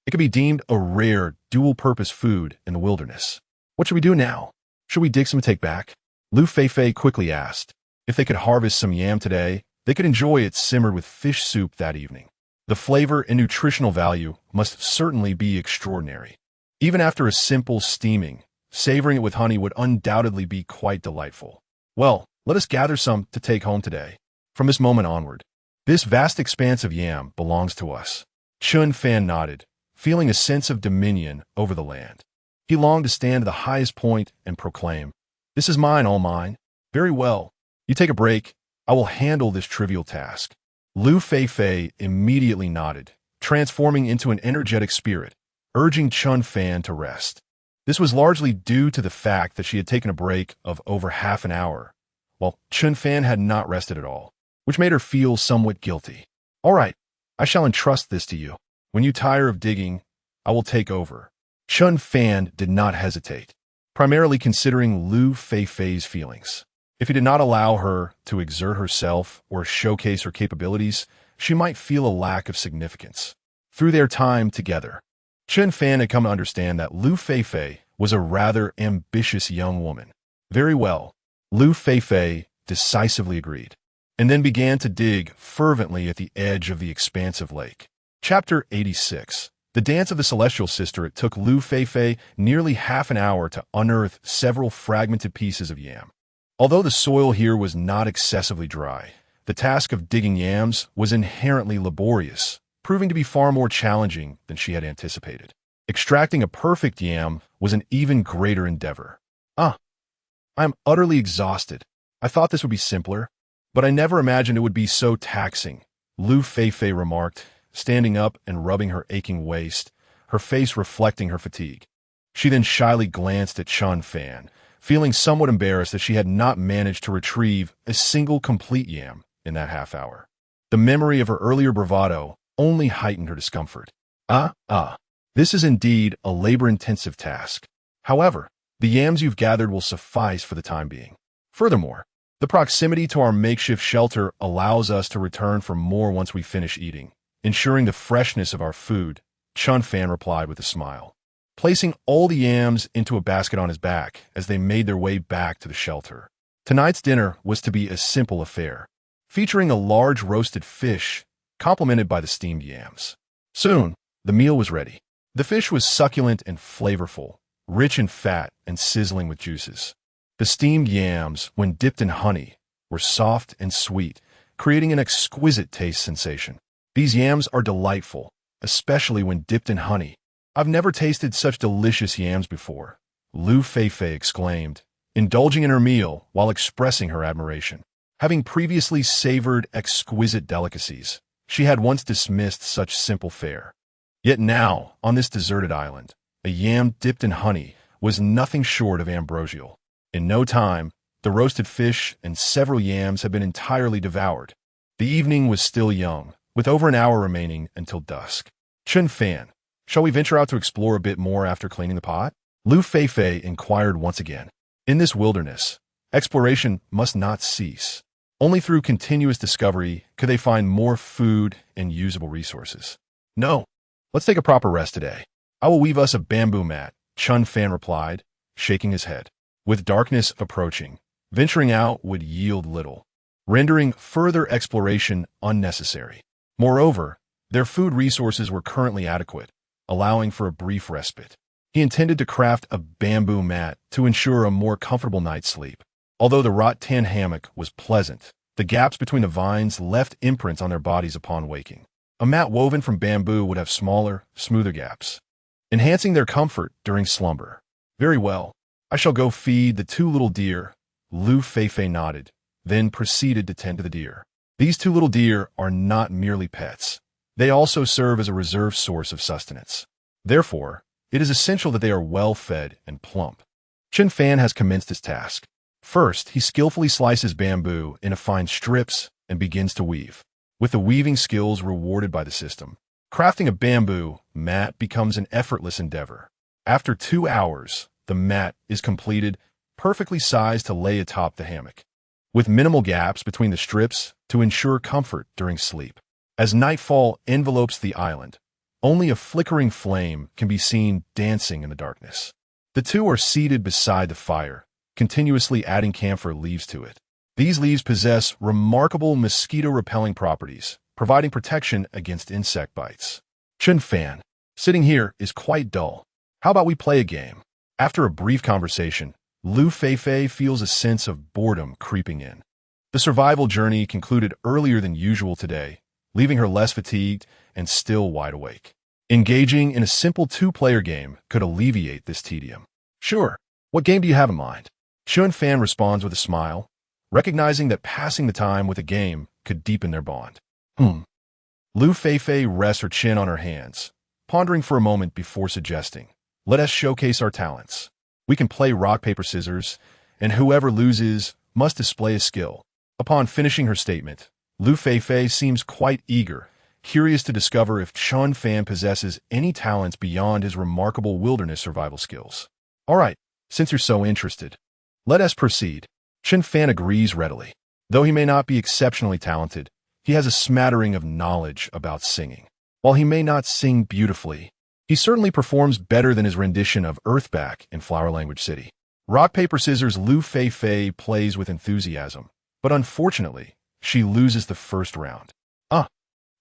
It could be deemed a rare, dual-purpose food in the wilderness. What should we do now? Should we dig some and take back? Liu Feifei quickly asked. If they could harvest some yam today, they could enjoy it simmered with fish soup that evening. The flavor and nutritional value must certainly be extraordinary. Even after a simple steaming, savoring it with honey would undoubtedly be quite delightful. Well, let us gather some to take home today. From this moment onward, this vast expanse of yam belongs to us. Chen Fan nodded, feeling a sense of dominion over the land. He longed to stand at the highest point and proclaim, "This is mine, all mine." Very well. You take a break. I will handle this trivial task. Liu Feifei immediately nodded, transforming into an energetic spirit, urging Chen Fan to rest. This was largely due to the fact that she had taken a break of over half an hour, while Chen Fan had not rested at all, which made her feel somewhat guilty. All right, I shall entrust this to you. When you tire of digging, I will take over. Chen Fan did not hesitate, primarily considering Liu Feifei's feelings. If he did not allow her to exert herself or showcase her capabilities, she might feel a lack of significance. Through their time together, Chen Fan had come to understand that Liu Feifei was a rather ambitious young woman. Very well, Liu Feifei decisively agreed, and then began to dig fervently at the edge of the expansive lake. Chapter 86. The Dance of the Celestial Sister. It took Liu Feifei nearly half an hour to unearth several fragmented pieces of yam. Although the soil here was not excessively dry, the task of digging yams was inherently laborious, proving to be far more challenging than she had anticipated. Extracting a perfect yam was an even greater endeavor. I am utterly exhausted. I thought this would be simpler, but I never imagined it would be so taxing, Liu Feifei remarked, standing up and rubbing her aching waist, her face reflecting her fatigue. She then shyly glanced at Chen Fan, feeling somewhat embarrassed that she had not managed to retrieve a single complete yam in that half hour. The memory of her earlier bravado only heightened her discomfort. This is indeed a labor-intensive task. However, the yams you've gathered will suffice for the time being. Furthermore, the proximity to our makeshift shelter allows us to return for more once we finish eating, ensuring the freshness of our food, Chen Fan replied with a smile, placing all the yams into a basket on his back as they made their way back to the shelter. Tonight's dinner was to be a simple affair, featuring a large roasted fish, complemented by the steamed yams. Soon, the meal was ready. The fish was succulent and flavorful, rich in fat and sizzling with juices. The steamed yams, when dipped in honey, were soft and sweet, creating an exquisite taste sensation. These yams are delightful, especially when dipped in honey. I've never tasted such delicious yams before, Liu Feifei exclaimed, indulging in her meal while expressing her admiration. Having previously savored exquisite delicacies, she had once dismissed such simple fare. Yet now, on this deserted island, a yam dipped in honey was nothing short of ambrosial. In no time, the roasted fish and several yams had been entirely devoured. The evening was still young, with over an hour remaining until dusk. Chen Fan, shall we venture out to explore a bit more after cleaning the pot? Liu Feifei inquired once again. In this wilderness, exploration must not cease. Only through continuous discovery could they find more food and usable resources. No, let's take a proper rest today. I will weave us a bamboo mat, Chen Fan replied, shaking his head. With darkness approaching, venturing out would yield little, rendering further exploration unnecessary. Moreover, their food resources were currently adequate, allowing for a brief respite. He intended to craft a bamboo mat to ensure a more comfortable night's sleep. Although the rattan hammock was pleasant, the gaps between the vines left imprints on their bodies upon waking. A mat woven from bamboo would have smaller, smoother gaps, enhancing their comfort during slumber. Very well. I shall go feed the two little deer. Liu Feifei nodded, then proceeded to tend to the deer. These two little deer are not merely pets. They also serve as a reserve source of sustenance. Therefore, it is essential that they are well-fed and plump. Chen Fan has commenced his task. First, he skillfully slices bamboo into fine strips and begins to weave, with the weaving skills rewarded by the system. Crafting a bamboo mat becomes an effortless endeavor. After 2 hours, the mat is completed, perfectly sized to lay atop the hammock, with minimal gaps between the strips to ensure comfort during sleep. As nightfall envelopes the island, only a flickering flame can be seen dancing in the darkness. The two are seated beside the fire, continuously adding camphor leaves to it. These leaves possess remarkable mosquito-repelling properties, providing protection against insect bites. Chen Fan, sitting here is quite dull. How about we play a game? After a brief conversation, Liu Feifei feels a sense of boredom creeping in. The survival journey concluded earlier than usual today, leaving her less fatigued and still wide awake. Engaging in a simple two-player game could alleviate this tedium. Sure, what game do you have in mind? Chen Fan responds with a smile, recognizing that passing the time with a game could deepen their bond. Liu Feifei rests her chin on her hands, pondering for a moment before suggesting, let us showcase our talents. We can play rock, paper, scissors, and whoever loses must display a skill. Upon finishing her statement, Liu Feifei seems quite eager, curious to discover if Chen Fan possesses any talents beyond his remarkable wilderness survival skills. All right, since you're so interested, let us proceed. Chen Fan agrees readily. Though he may not be exceptionally talented, he has a smattering of knowledge about singing. While he may not sing beautifully, he certainly performs better than his rendition of Earthback in Flower Language City. Rock, paper, scissors, Liu Feifei plays with enthusiasm, but unfortunately, she loses the first round.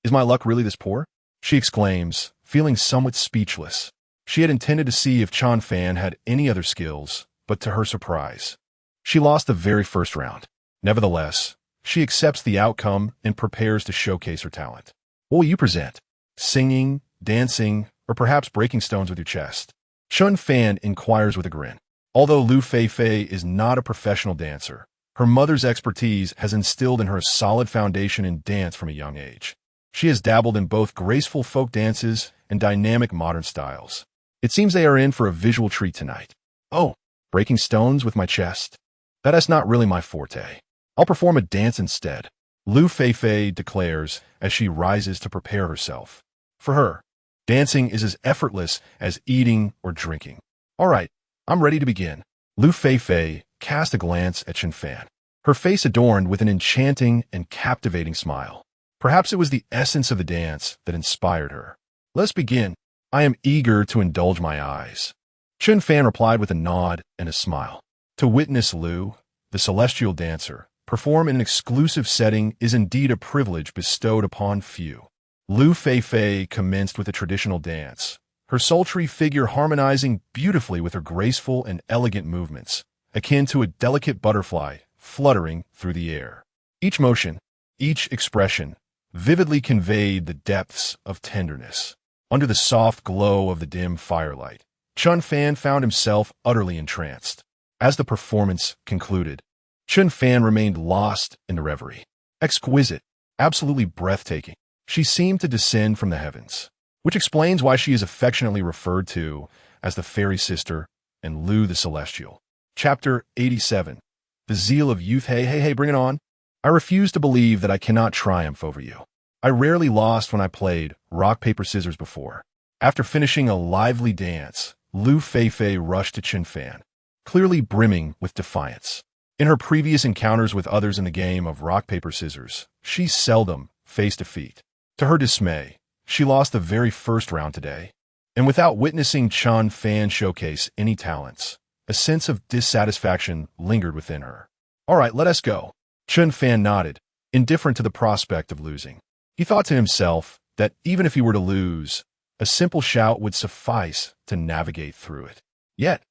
Is my luck really this poor? She exclaims, feeling somewhat speechless. She had intended to see if Chen Fan had any other skills, but to her surprise, she lost the very first round. Nevertheless, she accepts the outcome and prepares to showcase her talent. What will you present? Singing, dancing, or perhaps breaking stones with your chest? Chen Fan inquires with a grin. Although Liu Feifei is not a professional dancer, her mother's expertise has instilled in her a solid foundation in dance from a young age. She has dabbled in both graceful folk dances and dynamic modern styles. It seems they are in for a visual treat tonight. Oh, breaking stones with my chest? That is not really my forte. I'll perform a dance instead, Liu Feifei declares as she rises to prepare herself. For her, dancing is as effortless as eating or drinking. All right, I'm ready to begin. Liu Feifei cast a glance at Chen Fan, her face adorned with an enchanting and captivating smile. Perhaps it was the essence of the dance that inspired her. Let's begin. I am eager to indulge my eyes. Chen Fan replied with a nod and a smile. To witness Liu, the celestial dancer, perform in an exclusive setting is indeed a privilege bestowed upon few. Liu Feifei commenced with a traditional dance, her sultry figure harmonizing beautifully with her graceful and elegant movements, akin to a delicate butterfly fluttering through the air. Each motion, each expression, vividly conveyed the depths of tenderness. Under the soft glow of the dim firelight, Chen Fan found himself utterly entranced. As the performance concluded, Chen Fan remained lost in the reverie. Exquisite, absolutely breathtaking, she seemed to descend from the heavens, which explains why she is affectionately referred to as the fairy sister and Liu the celestial. Chapter 87. The Zeal of Youth. Hey, bring it on. I refuse to believe that I cannot triumph over you. I rarely lost when I played rock, paper, scissors before. After finishing a lively dance, Liu Feifei rushed to Chen Fan, clearly brimming with defiance. In her previous encounters with others in the game of rock, paper, scissors, she seldom faced defeat. To her dismay, she lost the very first round today. And without witnessing Chen Fan showcase any talents, a sense of dissatisfaction lingered within her. All right, let us go. Chen Fan nodded, indifferent to the prospect of losing. He thought to himself that even if he were to lose, A simple shout would suffice to navigate through it. Yet,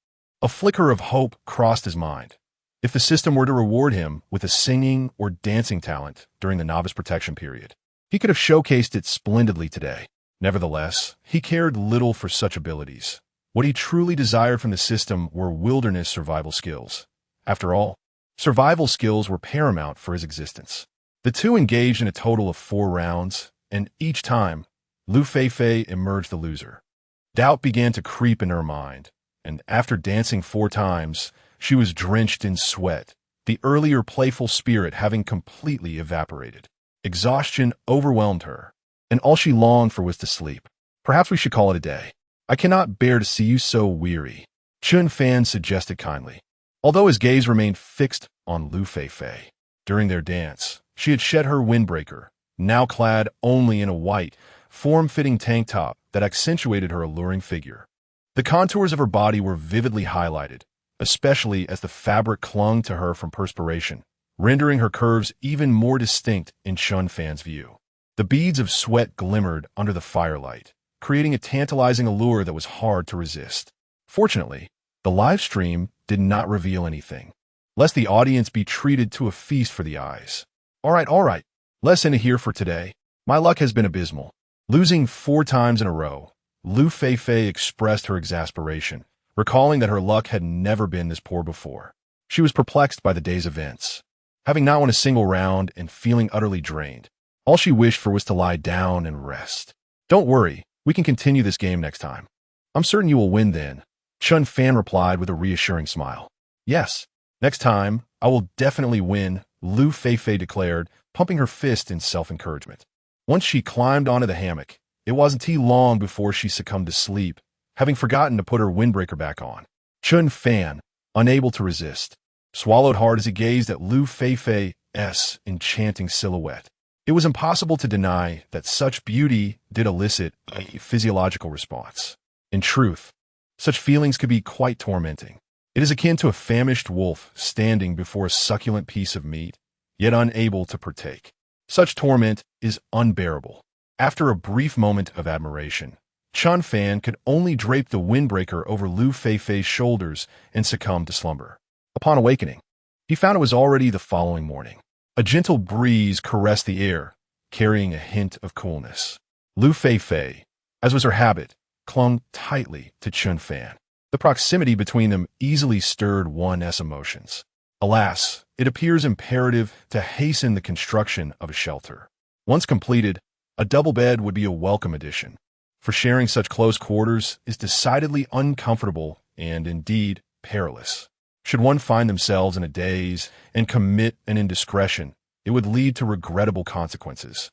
a flicker of hope crossed his mind. If the system were to reward him with a singing or dancing talent during the novice protection period, he could have showcased it splendidly today. Nevertheless, he cared little for such abilities. What he truly desired from the system were wilderness survival skills. After all, survival skills were paramount for his existence. The two engaged in a total of 4 rounds, and each time, Liu Feifei emerged the loser. Doubt began to creep in her mind, and after dancing 4 times, she was drenched in sweat, the earlier playful spirit having completely evaporated. Exhaustion overwhelmed her, and all she longed for was to sleep. Perhaps we should call it a day. I cannot bear to see you so weary, Chen Fan suggested kindly. Although his gaze remained fixed on Liu Feifei. During their dance, she had shed her windbreaker, now clad only in a white, form-fitting tank top that accentuated her alluring figure. The contours of her body were vividly highlighted, especially as the fabric clung to her from perspiration, rendering her curves even more distinct in Chen Fan's view. The beads of sweat glimmered under the firelight, creating a tantalizing allure that was hard to resist. Fortunately, the live stream did not reveal anything, lest the audience be treated to a feast for the eyes. All right, less in here for today. My luck has been abysmal. Losing 4 times in a row, Liu Feifei expressed her exasperation, recalling that her luck had never been this poor before. She was perplexed by the day's events. Having not won a single round and feeling utterly drained, all she wished for was to lie down and rest. Don't worry, we can continue this game next time. I'm certain you will win then, Chen Fan replied with a reassuring smile. Yes, next time, I will definitely win, Liu Feifei declared, pumping her fist in self-encouragement. Once she climbed onto the hammock, it wasn't too long before she succumbed to sleep, having forgotten to put her windbreaker back on. Chen Fan, unable to resist, swallowed hard as he gazed at Liu Feifei's enchanting silhouette. It was impossible to deny that such beauty did elicit a physiological response. In truth, such feelings could be quite tormenting. It is akin to a famished wolf standing before a succulent piece of meat, yet unable to partake. Such torment is unbearable. After a brief moment of admiration, Chen Fan could only drape the windbreaker over Liu Feifei's shoulders and succumb to slumber. Upon awakening, he found it was already the following morning. A gentle breeze caressed the air, carrying a hint of coolness. Liu Feifei, as was her habit, clung tightly to Chen Fan. The proximity between them easily stirred one's emotions. Alas, it appears imperative to hasten the construction of a shelter. Once completed, a double bed would be a welcome addition, for sharing such close quarters is decidedly uncomfortable and, indeed, perilous. Should one find themselves in a daze and commit an indiscretion, it would lead to regrettable consequences.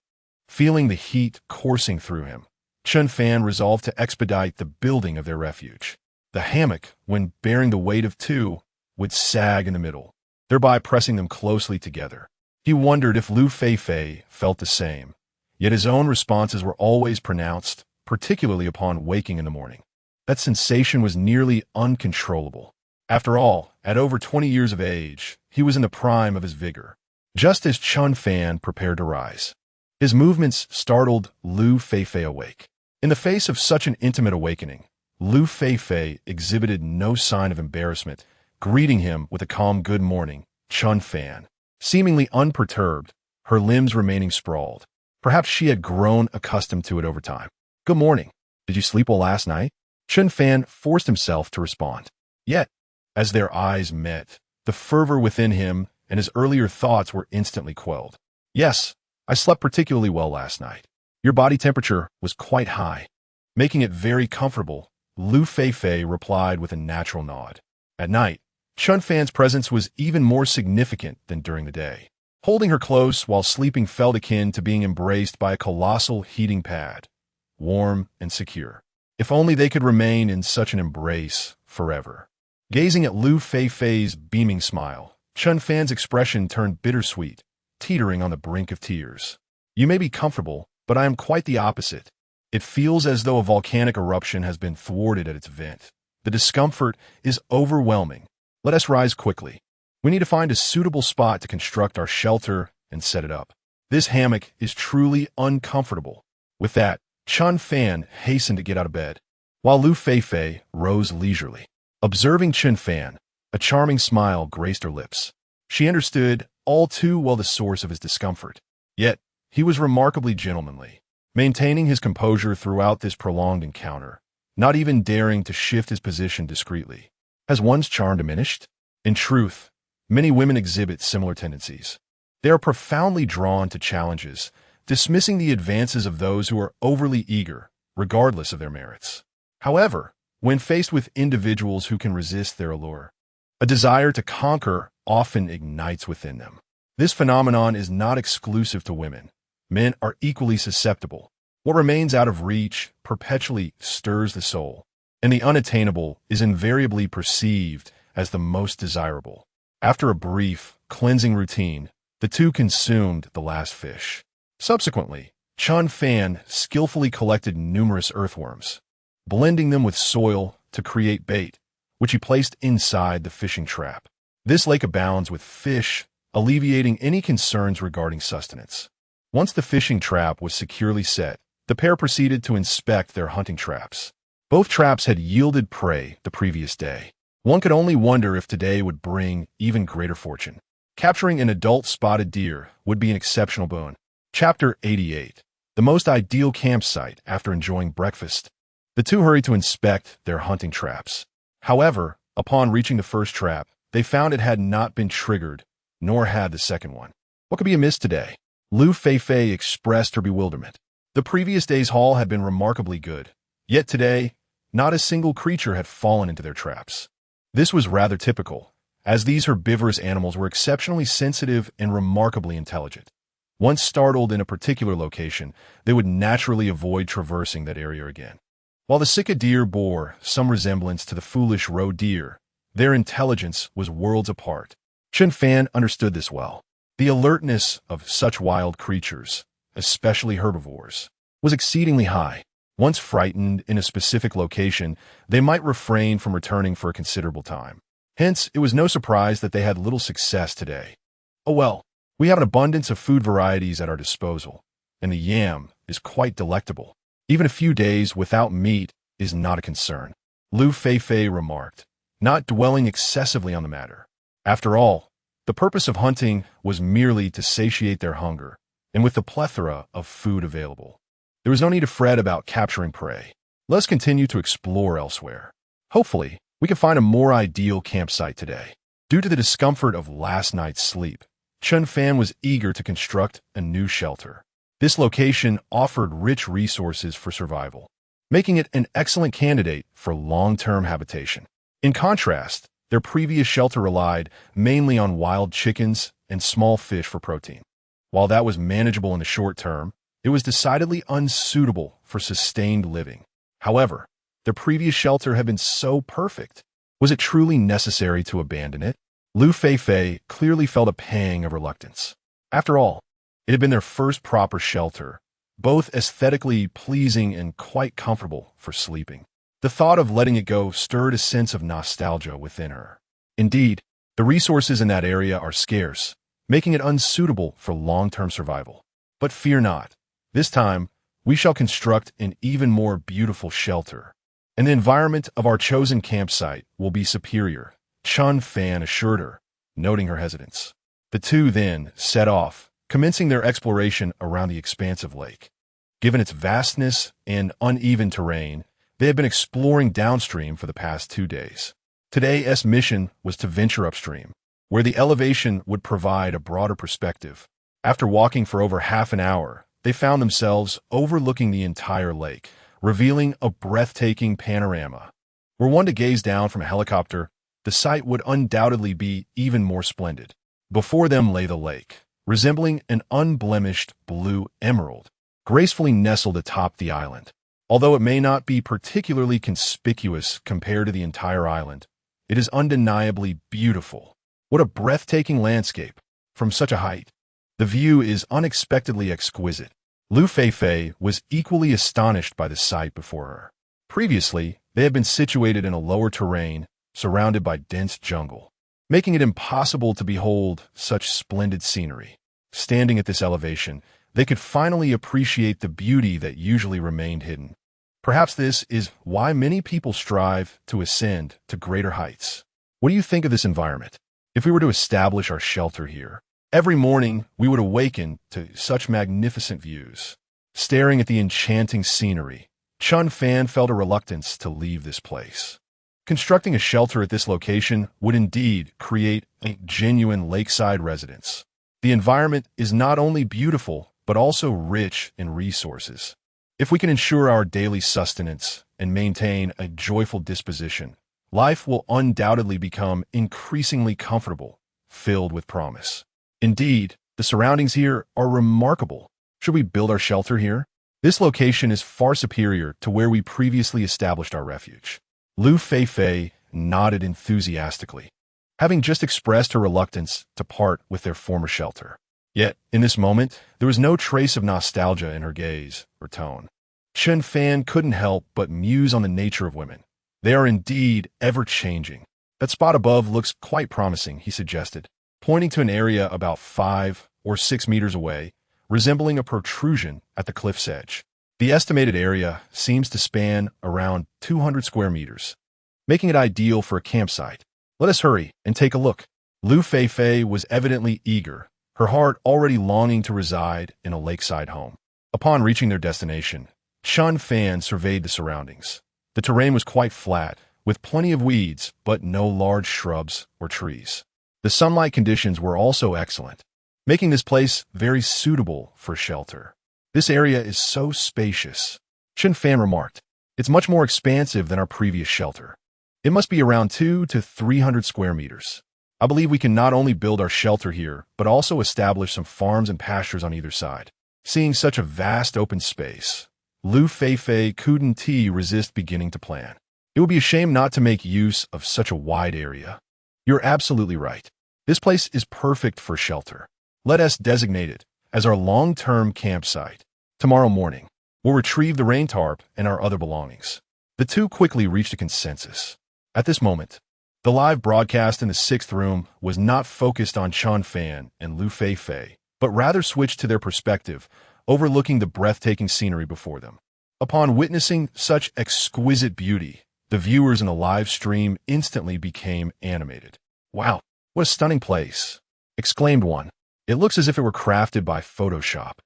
Feeling the heat coursing through him, Chen Fan resolved to expedite the building of their refuge. The hammock, when bearing the weight of 2, would sag in the middle, thereby pressing them closely together. He wondered if Liu Feifei felt the same, yet his own responses were always pronounced, particularly upon waking in the morning. That sensation was nearly uncontrollable. After all, at over 20 years of age, he was in the prime of his vigor. Just as Chen Fan prepared to rise, his movements startled Liu Feifei awake. In the face of such an intimate awakening, Liu Feifei exhibited no sign of embarrassment, greeting him with a calm good morning, Chen Fan. Seemingly unperturbed, her limbs remaining sprawled. Perhaps she had grown accustomed to it over time. Good morning. Did you sleep well last night? Chen Fan forced himself to respond. Yet, as their eyes met, the fervor within him and his earlier thoughts were instantly quelled. Yes, I slept particularly well last night. Your body temperature was quite high. Making it very comfortable, Liu Feifei replied with a natural nod. At night, Chen Fan's presence was even more significant than during the day. Holding her close while sleeping felt akin to being embraced by a colossal heating pad, warm and secure. If only they could remain in such an embrace forever. Gazing at Liu Feifei's beaming smile, Chen Fan's expression turned bittersweet, teetering on the brink of tears. You may be comfortable, but I am quite the opposite. It feels as though a volcanic eruption has been thwarted at its vent. The discomfort is overwhelming. Let us rise quickly. We need to find a suitable spot to construct our shelter and set it up. This hammock is truly uncomfortable. With that, Chen Fan hastened to get out of bed, while Liu Feifei rose leisurely. Observing Chen Fan, a charming smile graced her lips. She understood all too well the source of his discomfort. Yet, he was remarkably gentlemanly, maintaining his composure throughout this prolonged encounter, not even daring to shift his position discreetly. Has one's charm diminished? In truth, many women exhibit similar tendencies. They are profoundly drawn to challenges, dismissing the advances of those who are overly eager, regardless of their merits. However, when faced with individuals who can resist their allure, a desire to conquer often ignites within them. This phenomenon is not exclusive to women. Men are equally susceptible. What remains out of reach perpetually stirs the soul, and the unattainable is invariably perceived as the most desirable. After a brief, cleansing routine, the two consumed the last fish. Subsequently, Chen Fan skillfully collected numerous earthworms, blending them with soil to create bait, which he placed inside the fishing trap. This lake abounds with fish, alleviating any concerns regarding sustenance. Once the fishing trap was securely set, the pair proceeded to inspect their hunting traps. Both traps had yielded prey the previous day. One could only wonder if today would bring even greater fortune. Capturing an adult spotted deer would be an exceptional boon. Chapter 88. The most ideal campsite after enjoying breakfast. The two hurried to inspect their hunting traps. However, upon reaching the first trap, they found it had not been triggered, nor had the second one. What could be amiss today? Liu Feifei expressed her bewilderment. The previous day's haul had been remarkably good, yet today, not a single creature had fallen into their traps. This was rather typical, as these herbivorous animals were exceptionally sensitive and remarkably intelligent. Once startled in a particular location, they would naturally avoid traversing that area again. While the sika deer bore some resemblance to the foolish roe deer, their intelligence was worlds apart. Chen Fan understood this well. The alertness of such wild creatures, especially herbivores, was exceedingly high. Once frightened in a specific location, they might refrain from returning for a considerable time. Hence, it was no surprise that they had little success today. Oh well, we have an abundance of food varieties at our disposal, and the yam is quite delectable. Even a few days without meat is not a concern, Liu Feifei remarked, not dwelling excessively on the matter. After all, the purpose of hunting was merely to satiate their hunger, and with the plethora of food available, there was no need to fret about capturing prey. Let's continue to explore elsewhere. Hopefully, we can find a more ideal campsite today. Due to the discomfort of last night's sleep, Chen Fan was eager to construct a new shelter. This location offered rich resources for survival, making it an excellent candidate for long-term habitation. In contrast, their previous shelter relied mainly on wild chickens and small fish for protein. While that was manageable in the short term, it was decidedly unsuitable for sustained living. However, their previous shelter had been so perfect. Was it truly necessary to abandon it? Liu Feifei clearly felt a pang of reluctance. After all, it had been their first proper shelter, both aesthetically pleasing and quite comfortable for sleeping. The thought of letting it go stirred a sense of nostalgia within her. Indeed, the resources in that area are scarce, making it unsuitable for long-term survival. But fear not. This time, we shall construct an even more beautiful shelter, and the environment of our chosen campsite will be superior, Chen Fan assured her, noting her hesitance. The two then set off, commencing their exploration around the expansive lake. Given its vastness and uneven terrain, they had been exploring downstream for the past 2 days. Today's mission was to venture upstream, where the elevation would provide a broader perspective. After walking for over half an hour, they found themselves overlooking the entire lake, revealing a breathtaking panorama. Were one to gaze down from a helicopter, the sight would undoubtedly be even more splendid. Before them lay the lake, resembling an unblemished blue emerald, gracefully nestled atop the island. Although it may not be particularly conspicuous compared to the entire island, it is undeniably beautiful. What a breathtaking landscape! From such a height, the view is unexpectedly exquisite. Liu Feifei was equally astonished by the sight before her. Previously, they had been situated in a lower terrain, surrounded by dense jungle, making it impossible to behold such splendid scenery. Standing at this elevation, they could finally appreciate the beauty that usually remained hidden. Perhaps this is why many people strive to ascend to greater heights. What do you think of this environment? If we were to establish our shelter here, every morning we would awaken to such magnificent views. Staring at the enchanting scenery, Chen Fan felt a reluctance to leave this place. Constructing a shelter at this location would indeed create a genuine lakeside residence. The environment is not only beautiful, but also rich in resources. If we can ensure our daily sustenance and maintain a joyful disposition, life will undoubtedly become increasingly comfortable, filled with promise. Indeed, the surroundings here are remarkable. Should we build our shelter here? This location is far superior to where we previously established our refuge. Liu Feifei nodded enthusiastically, having just expressed her reluctance to part with their former shelter. Yet, in this moment, there was no trace of nostalgia in her gaze or tone. Chen Fan couldn't help but muse on the nature of women. They are indeed ever-changing. That spot above looks quite promising, he suggested, pointing to an area about 5 or 6 meters away, resembling a protrusion at the cliff's edge. The estimated area seems to span around 200 square meters, making it ideal for a campsite. Let us hurry and take a look. Liu Feifei was evidently eager, her heart already longing to reside in a lakeside home. Upon reaching their destination, Chen Fan surveyed the surroundings. The terrain was quite flat, with plenty of weeds, but no large shrubs or trees. The sunlight conditions were also excellent, making this place very suitable for shelter. This area is so spacious, Chen Fan remarked. It's much more expansive than our previous shelter. It must be around 200 to 300 square meters. I believe we can not only build our shelter here, but also establish some farms and pastures on either side. Seeing such a vast open space, Liu Feifei couldn't resist beginning to plan. It would be a shame not to make use of such a wide area. You're absolutely right. This place is perfect for shelter. Let us designate it as our long-term campsite. Tomorrow morning, we'll retrieve the rain tarp and our other belongings. The two quickly reached a consensus. At this moment, the live broadcast in the 6th room was not focused on Chen Fan and Liu Feifei, but rather switched to their perspective, overlooking the breathtaking scenery before them. Upon witnessing such exquisite beauty, the viewers in the live stream instantly became animated. "Wow, what a stunning place!" exclaimed one. "It looks as if it were crafted by Photoshop."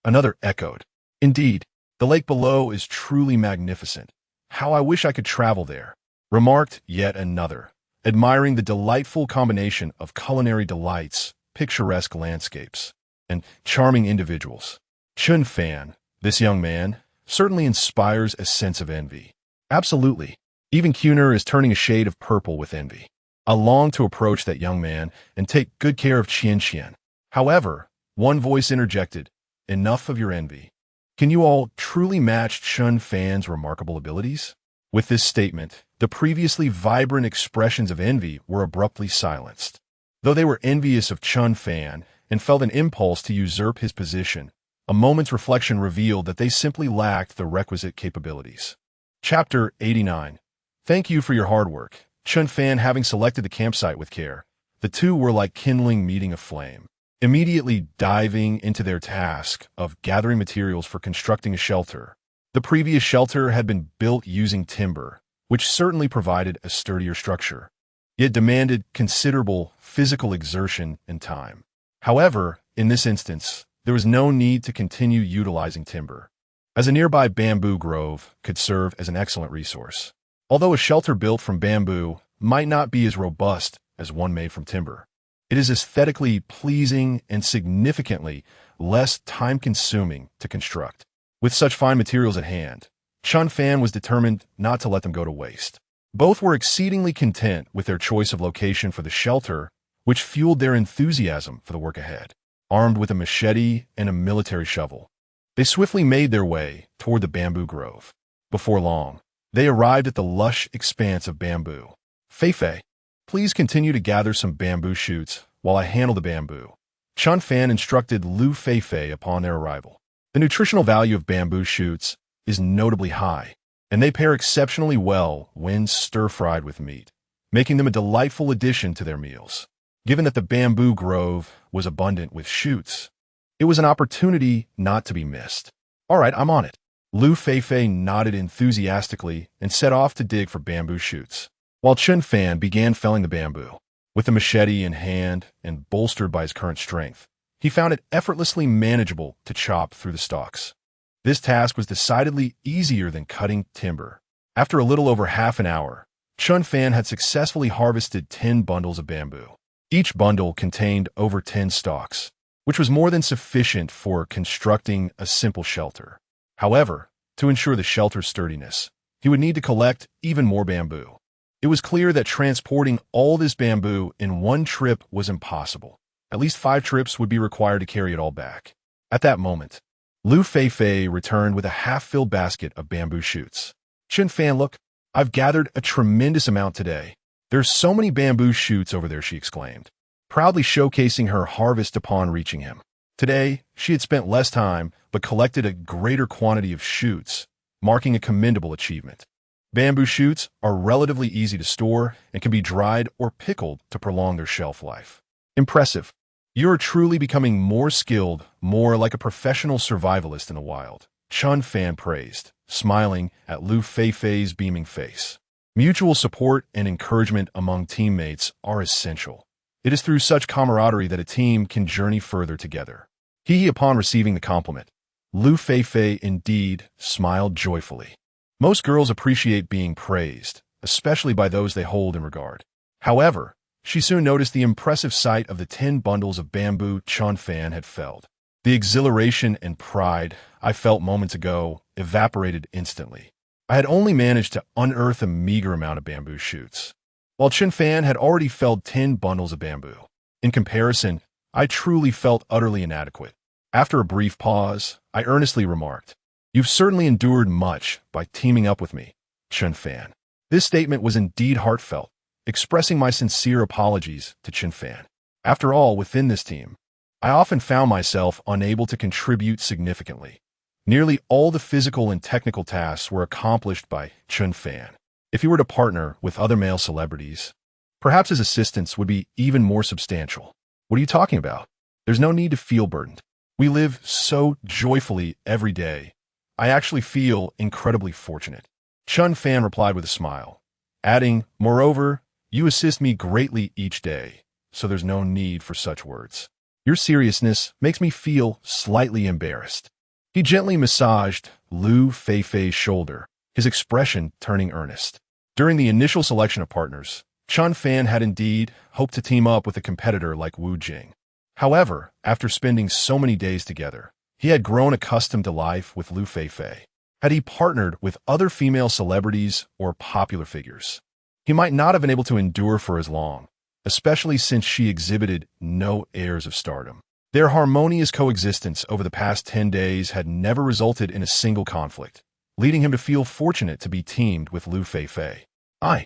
Another echoed. "Indeed, the lake below is truly magnificent. How I wish I could travel there," remarked yet another, admiring the delightful combination of culinary delights, picturesque landscapes, and charming individuals. Chen Fan, this young man, certainly inspires a sense of envy. Absolutely. Even Kuner is turning a shade of purple with envy. I long to approach that young man and take good care of Qian. However, one voice interjected, "Enough of your envy. Can you all truly match Chen Fan's remarkable abilities?" With this statement, the previously vibrant expressions of envy were abruptly silenced. Though they were envious of Chen Fan and felt an impulse to usurp his position, a moment's reflection revealed that they simply lacked the requisite capabilities. Chapter 89. Thank you for your hard work. Chen Fan having selected the campsite with care, the two were like kindling meeting a flame. Immediately diving into their task of gathering materials for constructing a shelter. The previous shelter had been built using timber, which certainly provided a sturdier structure, yet demanded considerable physical exertion and time. However, in this instance, there was no need to continue utilizing timber, as a nearby bamboo grove could serve as an excellent resource. Although a shelter built from bamboo might not be as robust as one made from timber, it is aesthetically pleasing and significantly less time-consuming to construct. With such fine materials at hand, Chen Fan was determined not to let them go to waste. Both were exceedingly content with their choice of location for the shelter, which fueled their enthusiasm for the work ahead. Armed with a machete and a military shovel, they swiftly made their way toward the bamboo grove. Before long, they arrived at the lush expanse of bamboo. "Feifei, please continue to gather some bamboo shoots while I handle the bamboo," Chen Fan instructed Liu Feifei upon their arrival. The nutritional value of bamboo shoots is notably high, and they pair exceptionally well when stir-fried with meat, making them a delightful addition to their meals. Given that the bamboo grove was abundant with shoots, It was an opportunity not to be missed. All right, I'm on it. Liu Feifei nodded enthusiastically and set off to dig for bamboo shoots, while Chen Fan began felling the bamboo. With the machete in hand and bolstered by his current strength, he found it effortlessly manageable to chop through the stalks. This task was decidedly easier than cutting timber. After a little over half an hour, Chen Fan had successfully harvested 10 bundles of bamboo. Each bundle contained over 10 stalks, which was more than sufficient for constructing a simple shelter. However, to ensure the shelter's sturdiness, he would need to collect even more bamboo. It was clear that transporting all this bamboo in one trip was impossible. At least 5 trips would be required to carry it all back. At that moment, Liu Feifei returned with a half-filled basket of bamboo shoots. Chen Fan, look, I've gathered a tremendous amount today. There's so many bamboo shoots over there, she exclaimed, proudly showcasing her harvest upon reaching him. Today, she had spent less time but collected a greater quantity of shoots, marking a commendable achievement. Bamboo shoots are relatively easy to store and can be dried or pickled to prolong their shelf life. Impressive. You're truly becoming more skilled, more like a professional survivalist in the wild, Chen Fan praised, smiling at Liu Feifei's beaming face. Mutual support and encouragement among teammates are essential. It is through such camaraderie that a team can journey further together. Upon receiving the compliment, Liu Feifei indeed smiled joyfully. Most girls appreciate being praised, especially by those they hold in regard. However, she soon noticed the impressive sight of the 10 bundles of bamboo Chen Fan had felled. The exhilaration and pride I felt moments ago evaporated instantly. I had only managed to unearth a meager amount of bamboo shoots, while Chen Fan had already felled 10 bundles of bamboo. In comparison, I truly felt utterly inadequate. After a brief pause, I earnestly remarked, "You've certainly endured much by teaming up with me, Chen Fan." This statement was indeed heartfelt, expressing my sincere apologies to Chen Fan. After all, within this team, I often found myself unable to contribute significantly. Nearly all the physical and technical tasks were accomplished by Chen Fan. If he were to partner with other male celebrities, perhaps his assistance would be even more substantial. What are you talking about? There's no need to feel burdened. We live so joyfully every day. I actually feel incredibly fortunate. Chen Fan replied with a smile, adding, "Moreover, you assist me greatly each day, so there's no need for such words. Your seriousness makes me feel slightly embarrassed." He gently massaged Liu Feifei's shoulder, his expression turning earnest. During the initial selection of partners, Chen Fan had indeed hoped to team up with a competitor like Wu Jing. However, after spending so many days together, he had grown accustomed to life with Liu Feifei. Had he partnered with other female celebrities or popular figures, he might not have been able to endure for as long, especially since she exhibited no airs of stardom. Their harmonious coexistence over the past 10 days had never resulted in a single conflict, leading him to feel fortunate to be teamed with Liu Feifei. I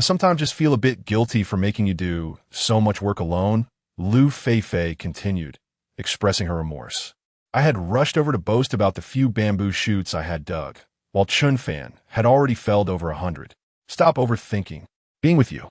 sometimes just feel a bit guilty for making you do so much work alone," Liu Feifei continued, expressing her remorse. I had rushed over to boast about the few bamboo shoots I had dug, while Chen Fan had already felled over 100. "Stop overthinking. Being with you,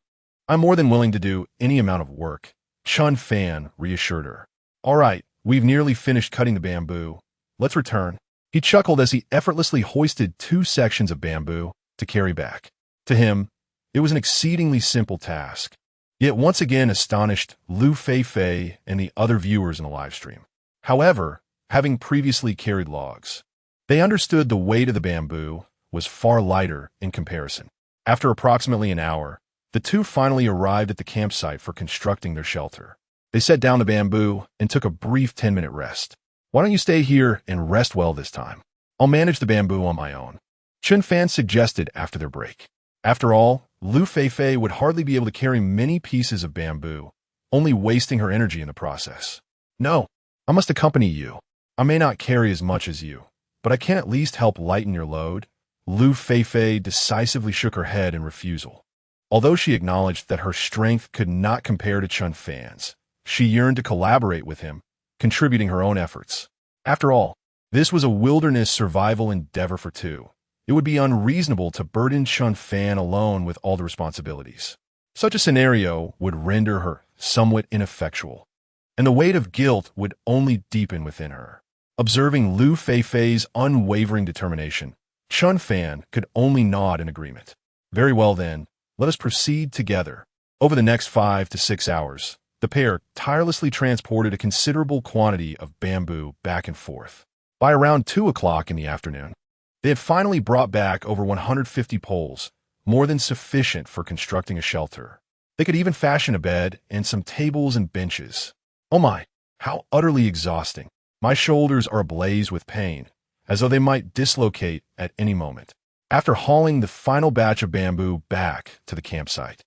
I'm more than willing to do any amount of work," Chen Fan reassured her. "All right, we've nearly finished cutting the bamboo. Let's return." He chuckled as he effortlessly hoisted 2 sections of bamboo to carry back. To him, it was an exceedingly simple task, yet once again astonished Liu Feifei and the other viewers in the live stream. However, having previously carried logs, they understood the weight of the bamboo was far lighter in comparison. After approximately an hour, the two finally arrived at the campsite for constructing their shelter. They set down the bamboo and took a brief 10-minute rest. "Why don't you stay here and rest well this time? I'll manage the bamboo on my own," Chen Fan suggested after their break. After all, Liu Feifei would hardly be able to carry many pieces of bamboo, only wasting her energy in the process. "No, I must accompany you. I may not carry as much as you, but I can at least help lighten your load." Liu Feifei decisively shook her head in refusal. Although she acknowledged that her strength could not compare to Chen Fan's, she yearned to collaborate with him, contributing her own efforts. After all, this was a wilderness survival endeavor for two. It would be unreasonable to burden Chen Fan alone with all the responsibilities. Such a scenario would render her somewhat ineffectual. and the weight of guilt would only deepen within her. Observing Liu Feifei's unwavering determination, Chen Fan could only nod in agreement. Very well then, let us proceed together. Over the next 5 to 6 hours, the pair tirelessly transported a considerable quantity of bamboo back and forth. By around 2 o'clock in the afternoon, they had finally brought back over 150 poles, more than sufficient for constructing a shelter. They could even fashion a bed and some tables and benches. Oh my, how utterly exhausting. My shoulders are ablaze with pain, as though they might dislocate at any moment. After hauling the final batch of bamboo back to the campsite,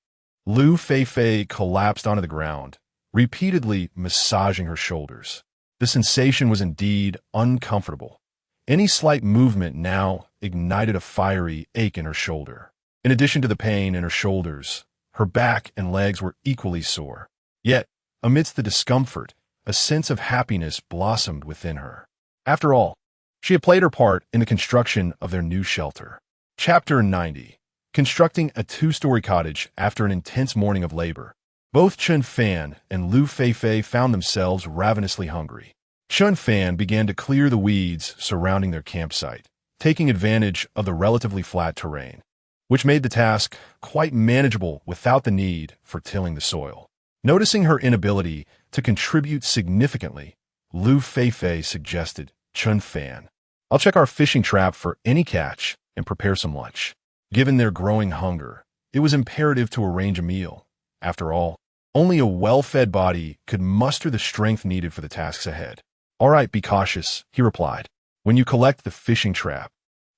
Liu Feifei collapsed onto the ground, repeatedly massaging her shoulders. The sensation was indeed uncomfortable. Any slight movement now ignited a fiery ache in her shoulder. In addition to the pain in her shoulders, her back and legs were equally sore. Yet, amidst the discomfort, a sense of happiness blossomed within her. After all, she had played her part in the construction of their new shelter. Chapter 90. Constructing a 2-story cottage after an intense morning of labor. Both Chen Fan and Liu Feifei found themselves ravenously hungry. Chen Fan began to clear the weeds surrounding their campsite, taking advantage of the relatively flat terrain, which made the task quite manageable without the need for tilling the soil. Noticing her inability to contribute significantly, Liu Feifei suggested, Chen Fan, I'll check our fishing trap for any catch and prepare some lunch. Given their growing hunger, it was imperative to arrange a meal. After all, only a well-fed body could muster the strength needed for the tasks ahead. All right, be cautious, he replied. When you collect the fishing trap,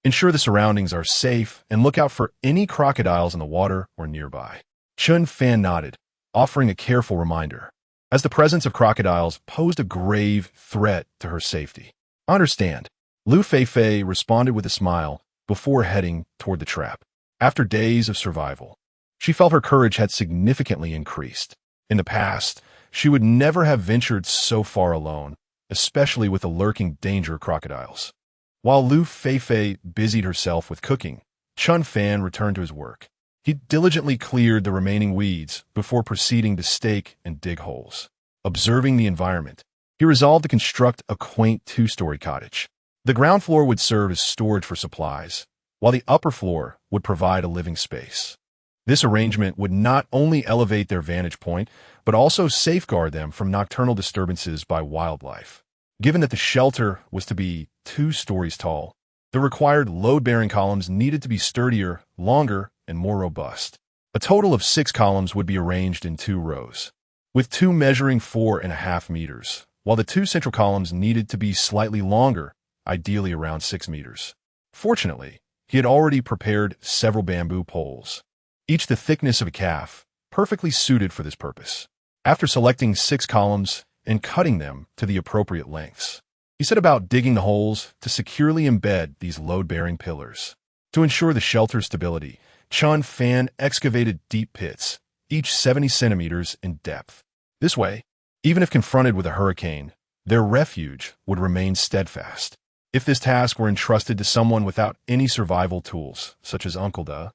ensure the surroundings are safe and look out for any crocodiles in the water or nearby. Chen Fan nodded, offering a careful reminder, as the presence of crocodiles posed a grave threat to her safety. I understand. Liu Feifei responded with a smile before heading toward the trap. After days of survival, she felt her courage had significantly increased. In the past, she would never have ventured so far alone, especially with the lurking danger of crocodiles. While Liu Feifei busied herself with cooking, Chen Fan returned to his work. He diligently cleared the remaining weeds before proceeding to stake and dig holes. Observing the environment, he resolved to construct a quaint 2-story cottage. The ground floor would serve as storage for supplies, while the upper floor would provide a living space. This arrangement would not only elevate their vantage point, but also safeguard them from nocturnal disturbances by wildlife. Given that the shelter was to be 2 stories tall, the required load-bearing columns needed to be sturdier, longer, and more robust. A total of 6 columns would be arranged in 2 rows, with 2 measuring 4.5 meters, while the 2 central columns needed to be slightly longer, ideally around 6 meters. Fortunately, he had already prepared several bamboo poles, each the thickness of a calf, perfectly suited for this purpose. After selecting 6 columns and cutting them to the appropriate lengths, he set about digging the holes to securely embed these load-bearing pillars. To ensure the shelter's stability, Chen Fan excavated deep pits, each 70 centimeters in depth. This way, even if confronted with a hurricane, their refuge would remain steadfast. If this task were entrusted to someone without any survival tools, such as Uncle Da,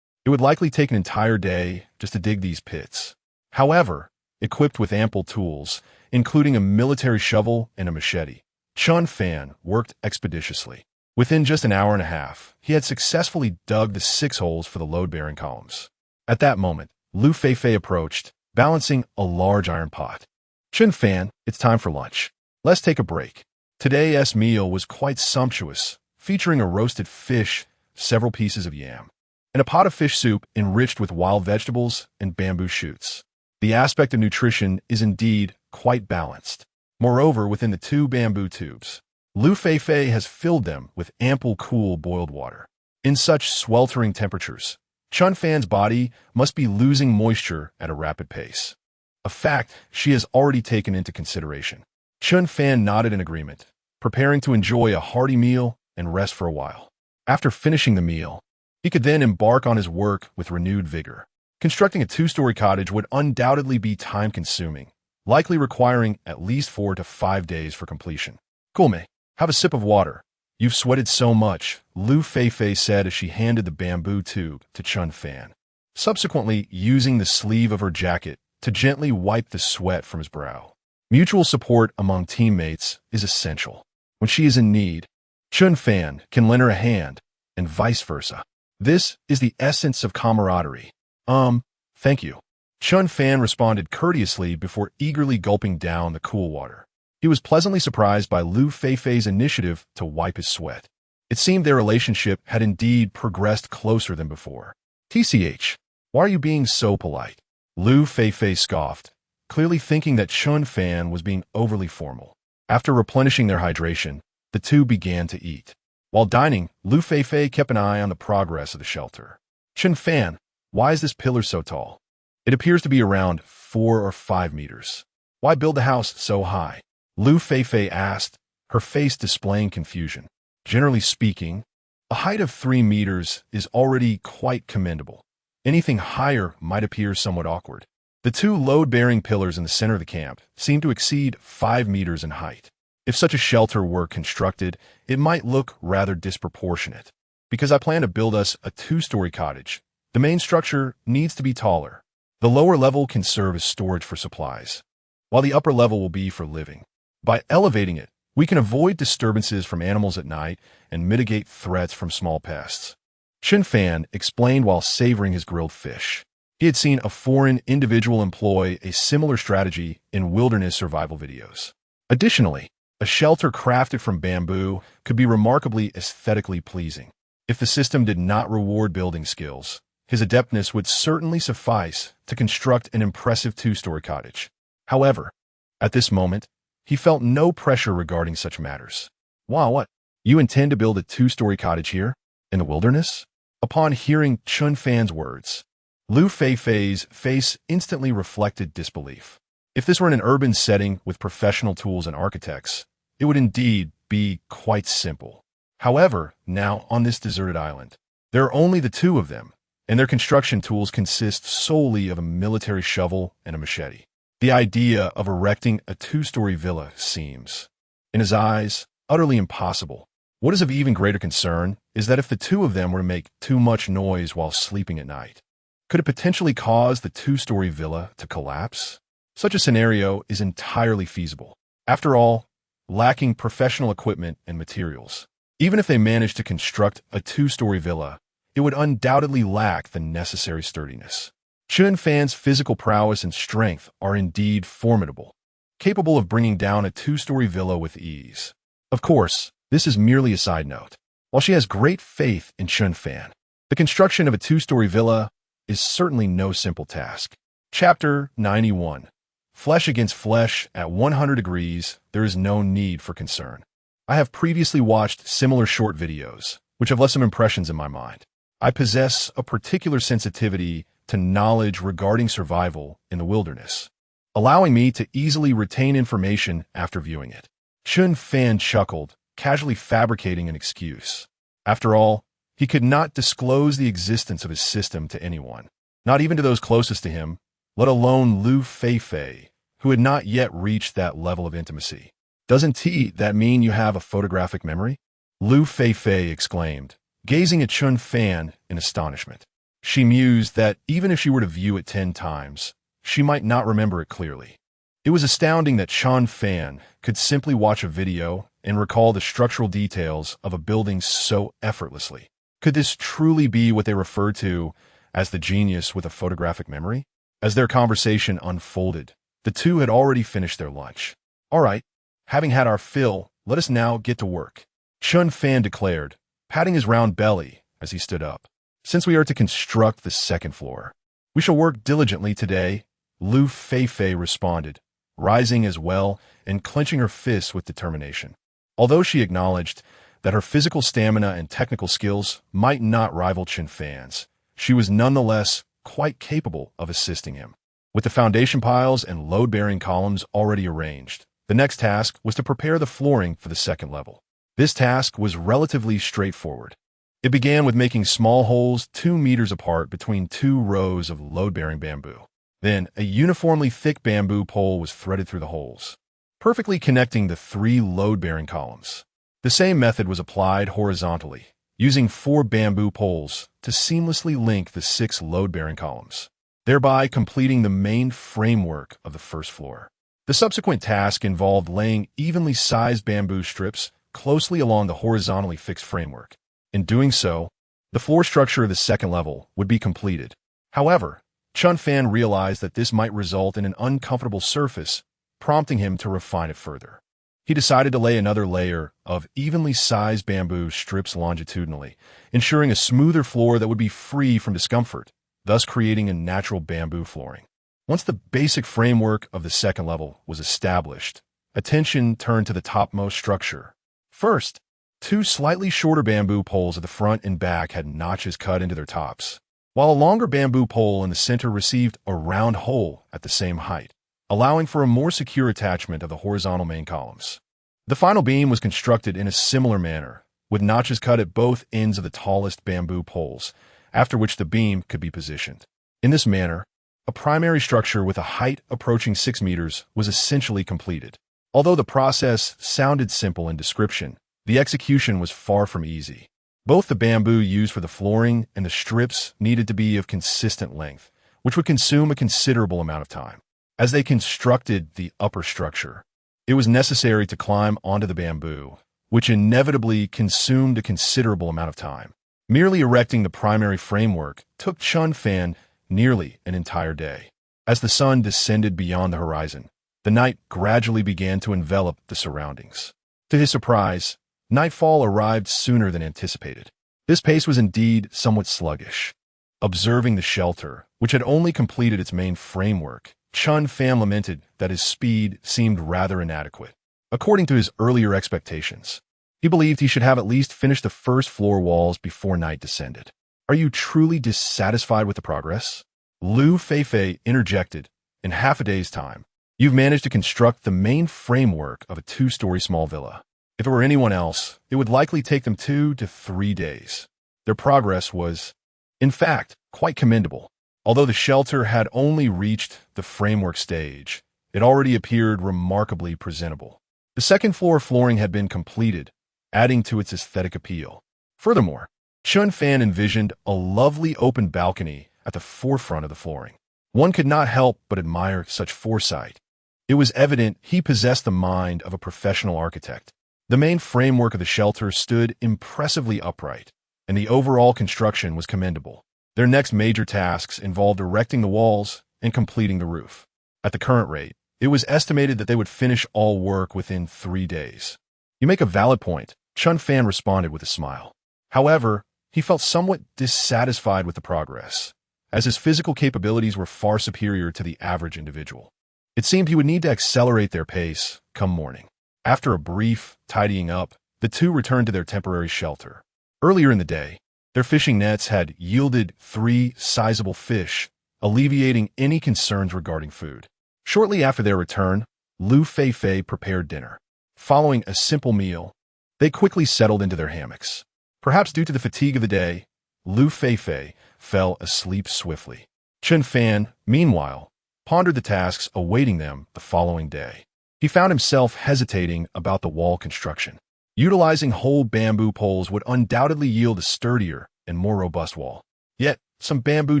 it would likely take an entire day just to dig these pits. However, equipped with ample tools, including a military shovel and a machete, Chen Fan worked expeditiously. Within just an hour and a half, he had successfully dug the 6 holes for the load-bearing columns. At that moment, Liu Feifei approached, balancing a large iron pot. Chen Fan, it's time for lunch. Let's take a break. Today's meal was quite sumptuous, featuring a roasted fish, several pieces of yam, and a pot of fish soup enriched with wild vegetables and bamboo shoots. The aspect of nutrition is indeed quite balanced. Moreover, within the 2 bamboo tubes, Liu Feifei has filled them with ample cool boiled water. In such sweltering temperatures, Chen Fan's body must be losing moisture at a rapid pace, a fact she has already taken into consideration. Chen Fan nodded in agreement, preparing to enjoy a hearty meal and rest for a while. After finishing the meal, he could then embark on his work with renewed vigor. Constructing a 2-story cottage would undoubtedly be time-consuming, likely requiring at least 4 to 5 days for completion. Kulme, have a sip of water. You've sweated so much, Liu Feifei said as she handed the bamboo tube to Chen Fan, subsequently using the sleeve of her jacket to gently wipe the sweat from his brow. Mutual support among teammates is essential. When she is in need, Chen Fan can lend her a hand, and vice versa. This is the essence of camaraderie. Thank you. Chen Fan responded courteously before eagerly gulping down the cool water. He was pleasantly surprised by Liu Feifei's initiative to wipe his sweat. It seemed their relationship had indeed progressed closer than before. TCH, why are you being so polite? Liu Feifei scoffed, clearly thinking that Chen Fan was being overly formal. After replenishing their hydration, the two began to eat. While dining, Liu Feifei kept an eye on the progress of the shelter. Chen Fan, why is this pillar so tall? It appears to be around 4 or 5 meters. Why build the house so high? Liu Feifei asked, her face displaying confusion. Generally speaking, a height of 3 meters is already quite commendable. Anything higher might appear somewhat awkward. The two load-bearing pillars in the center of the camp seemed to exceed 5 meters in height. If such a shelter were constructed, it might look rather disproportionate. Because I plan to build us a 2-story cottage, the main structure needs to be taller. The lower level can serve as storage for supplies, while the upper level will be for living. By elevating it, we can avoid disturbances from animals at night and mitigate threats from small pests. Chen Fan explained while savoring his grilled fish. He had seen a foreign individual employ a similar strategy in wilderness survival videos. Additionally, a shelter crafted from bamboo could be remarkably aesthetically pleasing. If the system did not reward building skills, his adeptness would certainly suffice to construct an impressive 2-story cottage. However, at this moment, he felt no pressure regarding such matters. Wow, what? You intend to build a 2-story cottage here? In the wilderness? Upon hearing Chen Fan's words, Liu Feifei's face instantly reflected disbelief. If this were in an urban setting with professional tools and architects, it would indeed be quite simple. However, now on this deserted island, there are only the two of them, and their construction tools consist solely of a military shovel and a machete. The idea of erecting a 2-story villa seems, in his eyes, utterly impossible. What is of even greater concern is that if the two of them were to make too much noise while sleeping at night, could it potentially cause the 2-story villa to collapse? Such a scenario is entirely feasible. After all, lacking professional equipment and materials, even if they managed to construct a 2-story villa, it would undoubtedly lack the necessary sturdiness. Chen Fan's physical prowess and strength are indeed formidable, capable of bringing down a 2-story villa with ease. Of course, this is merely a side note. While she has great faith in Chen Fan, the construction of a 2-story villa is certainly no simple task. Chapter 91. Flesh against flesh at 100 degrees, there is no need for concern. I have previously watched similar short videos, which have left some impressions in my mind. I possess a particular sensitivity to knowledge regarding survival in the wilderness, allowing me to easily retain information after viewing it. Chen Fan chuckled, casually fabricating an excuse. After all, he could not disclose the existence of his system to anyone, not even to those closest to him, let alone Liu Feifei, who had not yet reached that level of intimacy. Doesn't that mean you have a photographic memory? Liu Feifei exclaimed, gazing at Chen Fan in astonishment. She mused that even if she were to view it 10 times, she might not remember it clearly. It was astounding that Chen Fan could simply watch a video and recall the structural details of a building so effortlessly. Could this truly be what they referred to as the genius with a photographic memory? As their conversation unfolded, the two had already finished their lunch. All right, having had our fill, let us now get to work, Chen Fan declared, patting his round belly as he stood up. Since we are to construct the 2nd floor, we shall work diligently today, Liu Feifei responded, rising as well and clenching her fists with determination. Although she acknowledged that her physical stamina and technical skills might not rival Chen Fan's, she was nonetheless quite capable of assisting him. With the foundation piles and load-bearing columns already arranged, the next task was to prepare the flooring for the 2nd level. This task was relatively straightforward. It began with making small holes 2 meters apart between 2 rows of load-bearing bamboo. Then, a uniformly thick bamboo pole was threaded through the holes, perfectly connecting the 3 load-bearing columns. The same method was applied horizontally, using 4 bamboo poles to seamlessly link the 6 load-bearing columns, thereby completing the main framework of the 1st floor. The subsequent task involved laying evenly sized bamboo strips closely along the horizontally fixed framework. In doing so, the floor structure of the second level would be completed. However, Chen Fan realized that this might result in an uncomfortable surface, prompting him to refine it further. He decided to lay another layer of evenly sized bamboo strips longitudinally, ensuring a smoother floor that would be free from discomfort, thus creating a natural bamboo flooring. Once the basic framework of the second level was established, attention turned to the topmost structure. First, two slightly shorter bamboo poles at the front and back had notches cut into their tops, while a longer bamboo pole in the center received a round hole at the same height, allowing for a more secure attachment of the horizontal main columns. The final beam was constructed in a similar manner, with notches cut at both ends of the tallest bamboo poles, after which the beam could be positioned. In this manner, a primary structure with a height approaching 6 meters was essentially completed. Although the process sounded simple in description, the execution was far from easy. Both the bamboo used for the flooring and the strips needed to be of consistent length, which would consume a considerable amount of time. As they constructed the upper structure, it was necessary to climb onto the bamboo, which inevitably consumed a considerable amount of time. Merely erecting the primary framework took Chen Fan nearly an entire day. As the sun descended beyond the horizon, the night gradually began to envelop the surroundings. To his surprise, nightfall arrived sooner than anticipated. This pace was indeed somewhat sluggish. Observing the shelter, which had only completed its main framework, Chen Fan lamented that his speed seemed rather inadequate. According to his earlier expectations, he believed he should have at least finished the first floor walls before night descended. "Are you truly dissatisfied with the progress?" Liu Feifei interjected. "In half a day's time, you've managed to construct the main framework of a 2-story small villa. If it were anyone else, it would likely take them 2 to 3 days." Their progress was, in fact, quite commendable. Although the shelter had only reached the framework stage, it already appeared remarkably presentable. The second floor flooring had been completed, adding to its aesthetic appeal. Furthermore, Chen Fan envisioned a lovely open balcony at the forefront of the flooring. One could not help but admire such foresight. It was evident he possessed the mind of a professional architect. The main framework of the shelter stood impressively upright, and the overall construction was commendable. Their next major tasks involved erecting the walls and completing the roof. At the current rate, it was estimated that they would finish all work within 3 days. "You make a valid point," Chen Fan responded with a smile. However, he felt somewhat dissatisfied with the progress, as his physical capabilities were far superior to the average individual. It seemed he would need to accelerate their pace come morning. After a brief tidying up, the two returned to their temporary shelter. Earlier in the day, their fishing nets had yielded 3 sizable fish, alleviating any concerns regarding food. Shortly after their return, Liu Feifei prepared dinner. Following a simple meal, they quickly settled into their hammocks. Perhaps due to the fatigue of the day, Liu Feifei fell asleep swiftly. Chen Fan, meanwhile, pondered the tasks awaiting them the following day. He found himself hesitating about the wall construction. Utilizing whole bamboo poles would undoubtedly yield a sturdier and more robust wall. Yet, some bamboo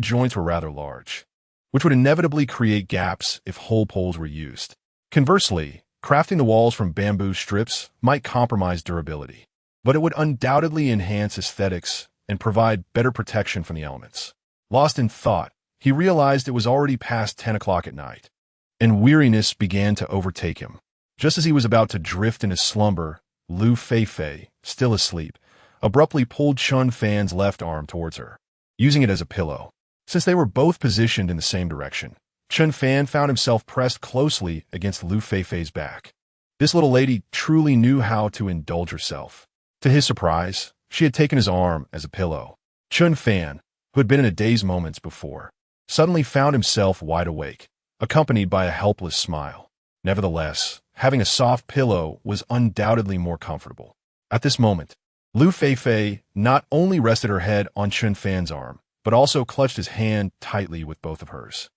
joints were rather large, which would inevitably create gaps if whole poles were used. Conversely, crafting the walls from bamboo strips might compromise durability, but it would undoubtedly enhance aesthetics and provide better protection from the elements. Lost in thought, he realized it was already past 10 o'clock at night, and weariness began to overtake him. Just as he was about to drift into slumber, Liu Feifei, still asleep, abruptly pulled Chen Fan's left arm towards her, using it as a pillow. Since they were both positioned in the same direction, Chen Fan found himself pressed closely against Liu Feifei's back. This little lady truly knew how to indulge herself. To his surprise, she had taken his arm as a pillow. Chen Fan, who had been in a daze moments before, suddenly found himself wide awake, accompanied by a helpless smile. Nevertheless, having a soft pillow was undoubtedly more comfortable. At this moment, Liu Feifei not only rested her head on Chen Fan's arm, but also clutched his hand tightly with both of hers.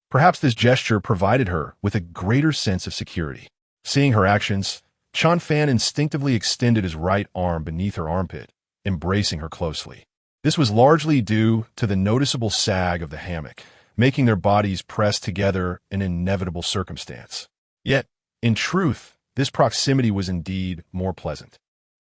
Perhaps this gesture provided her with a greater sense of security. Seeing her actions, Chen Fan instinctively extended his right arm beneath her armpit, embracing her closely. This was largely due to the noticeable sag of the hammock, making their bodies press together an inevitable circumstance. Yet, in truth, this proximity was indeed more pleasant.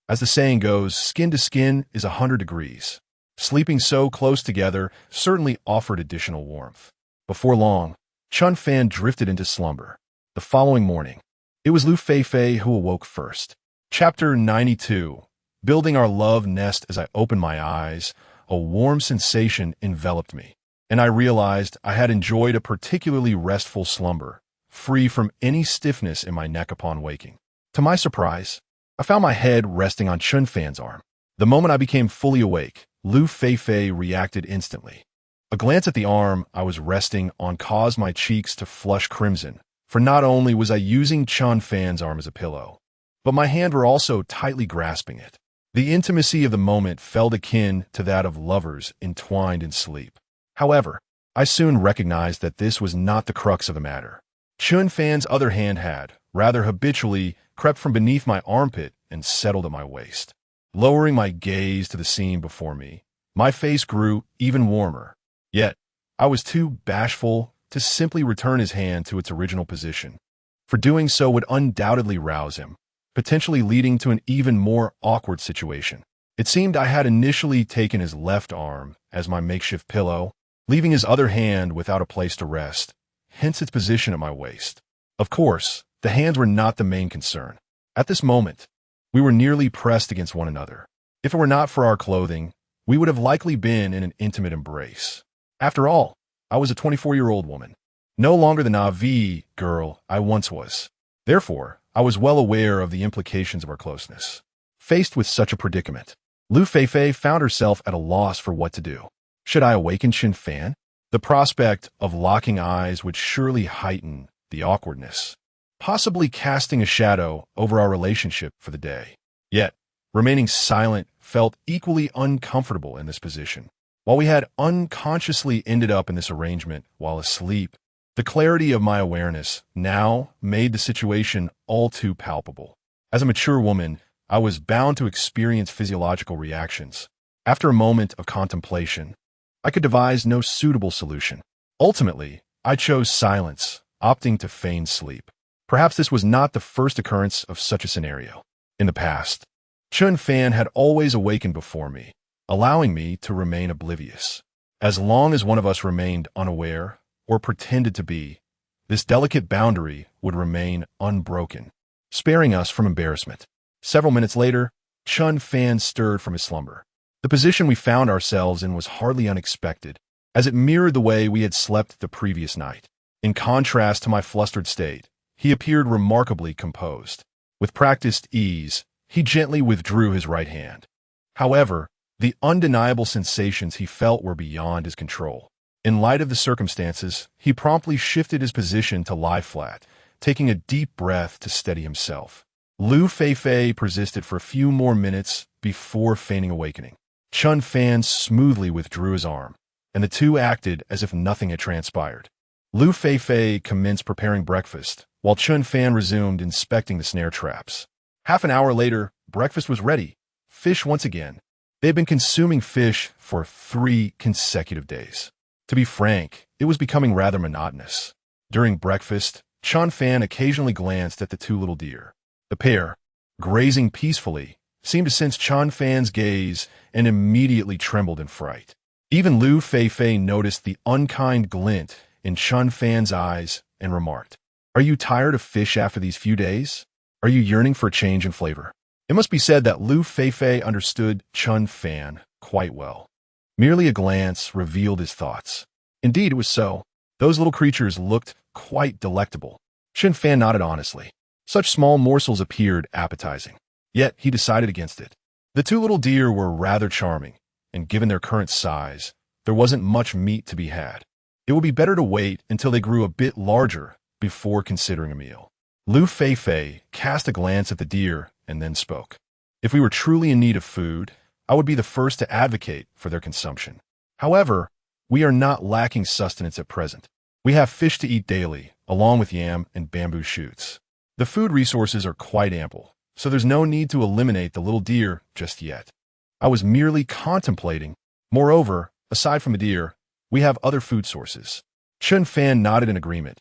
As the saying goes, skin to skin is 100 degrees. Sleeping so close together certainly offered additional warmth. Before long, Chen Fan drifted into slumber. The following morning, it was Liu Feifei who awoke first. Chapter 92. Building our love nest. As I opened my eyes, a warm sensation enveloped me, and I realized I had enjoyed a particularly restful slumber, free from any stiffness in my neck upon waking. To my surprise, I found my head resting on Chen Fan's arm. The moment I became fully awake, Liu Feifei reacted instantly. A glance at the arm I was resting on caused my cheeks to flush crimson, for not only was I using Chen Fan's arm as a pillow, but my hands were also tightly grasping it. The intimacy of the moment felt akin to that of lovers entwined in sleep. However, I soon recognized that this was not the crux of the matter. Chen Fan's other hand had, rather habitually, crept from beneath my armpit and settled at my waist. Lowering my gaze to the scene before me, my face grew even warmer. Yet, I was too bashful to simply return his hand to its original position, for doing so would undoubtedly rouse him, potentially leading to an even more awkward situation. It seemed I had initially taken his left arm as my makeshift pillow, leaving his other hand without a place to rest, hence its position at my waist. Of course, the hands were not the main concern. At this moment, we were nearly pressed against one another. If it were not for our clothing, we would have likely been in an intimate embrace. After all, I was a 24-year-old woman, no longer the naive girl I once was. Therefore, I was well aware of the implications of our closeness. Faced with such a predicament, Liu Feifei found herself at a loss for what to do. Should I awaken Chen Fan? The prospect of locking eyes would surely heighten the awkwardness, possibly casting a shadow over our relationship for the day. Yet, remaining silent felt equally uncomfortable in this position. While we had unconsciously ended up in this arrangement while asleep, the clarity of my awareness now made the situation all too palpable. As a mature woman, I was bound to experience physiological reactions. After a moment of contemplation, I could devise no suitable solution. Ultimately, I chose silence, opting to feign sleep. Perhaps this was not the first occurrence of such a scenario. In the past, Chen Fan had always awakened before me, allowing me to remain oblivious. As long as one of us remained unaware or pretended to be, this delicate boundary would remain unbroken, sparing us from embarrassment. Several minutes later, Chen Fan stirred from his slumber. The position we found ourselves in was hardly unexpected, as it mirrored the way we had slept the previous night. In contrast to my flustered state, he appeared remarkably composed. With practiced ease, he gently withdrew his right hand. However, the undeniable sensations he felt were beyond his control. In light of the circumstances, he promptly shifted his position to lie flat, taking a deep breath to steady himself. Liu Feifei persisted for a few more minutes before feigning awakening. Chen Fan smoothly withdrew his arm, and the two acted as if nothing had transpired. Liu Feifei commenced preparing breakfast, while Chen Fan resumed inspecting the snare traps. Half an hour later, breakfast was ready. Fish once again. They had been consuming fish for 3 consecutive days. To be frank, it was becoming rather monotonous. During breakfast, Chen Fan occasionally glanced at the 2 little deer. The pair, grazing peacefully, seemed to sense Chen Fan's gaze and immediately trembled in fright. Even Liu Feifei noticed the unkind glint in Chen Fan's eyes and remarked, "Are you tired of fish after these few days? Are you yearning for a change in flavor?" It must be said that Liu Feifei understood Chen Fan quite well. Merely a glance revealed his thoughts. Indeed, it was so. Those little creatures looked quite delectable. Chen Fan nodded honestly. Such small morsels appeared appetizing. Yet he decided against it. The 2 little deer were rather charming, and given their current size, there wasn't much meat to be had. It would be better to wait until they grew a bit larger before considering a meal. Liu Feifei cast a glance at the deer and then spoke. If we were truly in need of food, I would be the first to advocate for their consumption. However, we are not lacking sustenance at present. We have fish to eat daily, along with yam and bamboo shoots. The food resources are quite ample, so there's no need to eliminate the little deer just yet. I was merely contemplating. Moreover, aside from the deer, we have other food sources. Chen Fan nodded in agreement,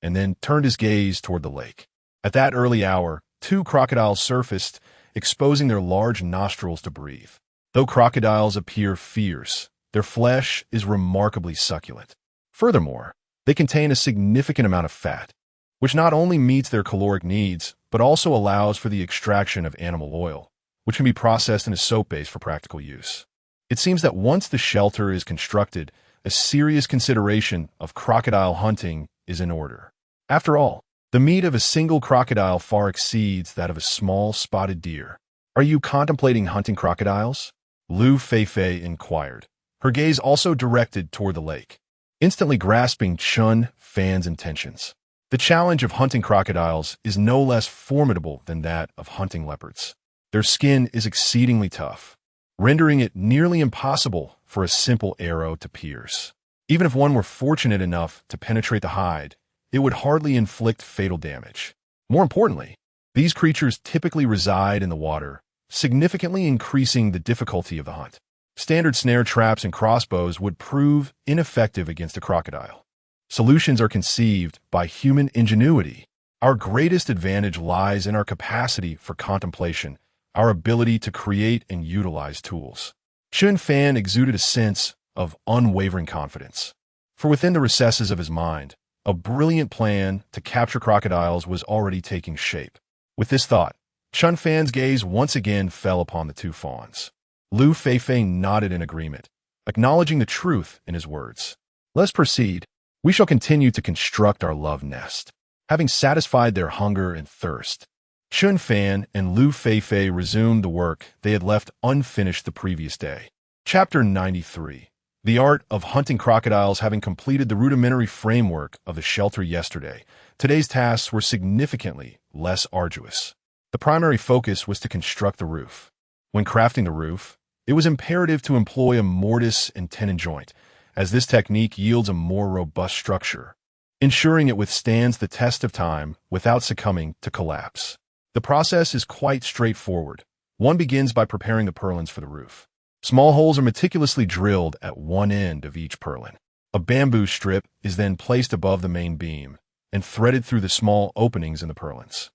and then turned his gaze toward the lake. At that early hour, two crocodiles surfaced, exposing their large nostrils to breathe. Though crocodiles appear fierce, their flesh is remarkably succulent. Furthermore, they contain a significant amount of fat, which not only meets their caloric needs, but also allows for the extraction of animal oil, which can be processed in a soap base for practical use. It seems that once the shelter is constructed, a serious consideration of crocodile hunting is in order. After all, the meat of a single crocodile far exceeds that of a small spotted deer. Are you contemplating hunting crocodiles? Liu Feifei inquired, her gaze also directed toward the lake, instantly grasping Chen Fan's intentions. The challenge of hunting crocodiles is no less formidable than that of hunting leopards. Their skin is exceedingly tough, rendering it nearly impossible for a simple arrow to pierce. Even if one were fortunate enough to penetrate the hide, it would hardly inflict fatal damage. More importantly, these creatures typically reside in the water, significantly increasing the difficulty of the hunt. Standard snare traps and crossbows would prove ineffective against a crocodile. Solutions are conceived by human ingenuity. Our greatest advantage lies in our capacity for contemplation, our ability to create and utilize tools. Chen Fan exuded a sense of unwavering confidence. For within the recesses of his mind, a brilliant plan to capture crocodiles was already taking shape. With this thought, Chen Fan's gaze once again fell upon the two fawns. Liu Feifei nodded in agreement, acknowledging the truth in his words. Let's proceed. We shall continue to construct our love nest. Having satisfied their hunger and thirst, Chen Fan and Liu Feifei resumed the work they had left unfinished the previous day. Chapter 93. The art of hunting crocodiles. Having completed the rudimentary framework of the shelter yesterday, today's tasks were significantly less arduous. The primary focus was to construct the roof. When crafting the roof, it was imperative to employ a mortise and tenon joint, as this technique yields a more robust structure, ensuring it withstands the test of time without succumbing to collapse. The process is quite straightforward. One begins by preparing the purlins for the roof. Small holes are meticulously drilled at one end of each purlin. A bamboo strip is then placed above the main beam and threaded through the small openings in the purlins.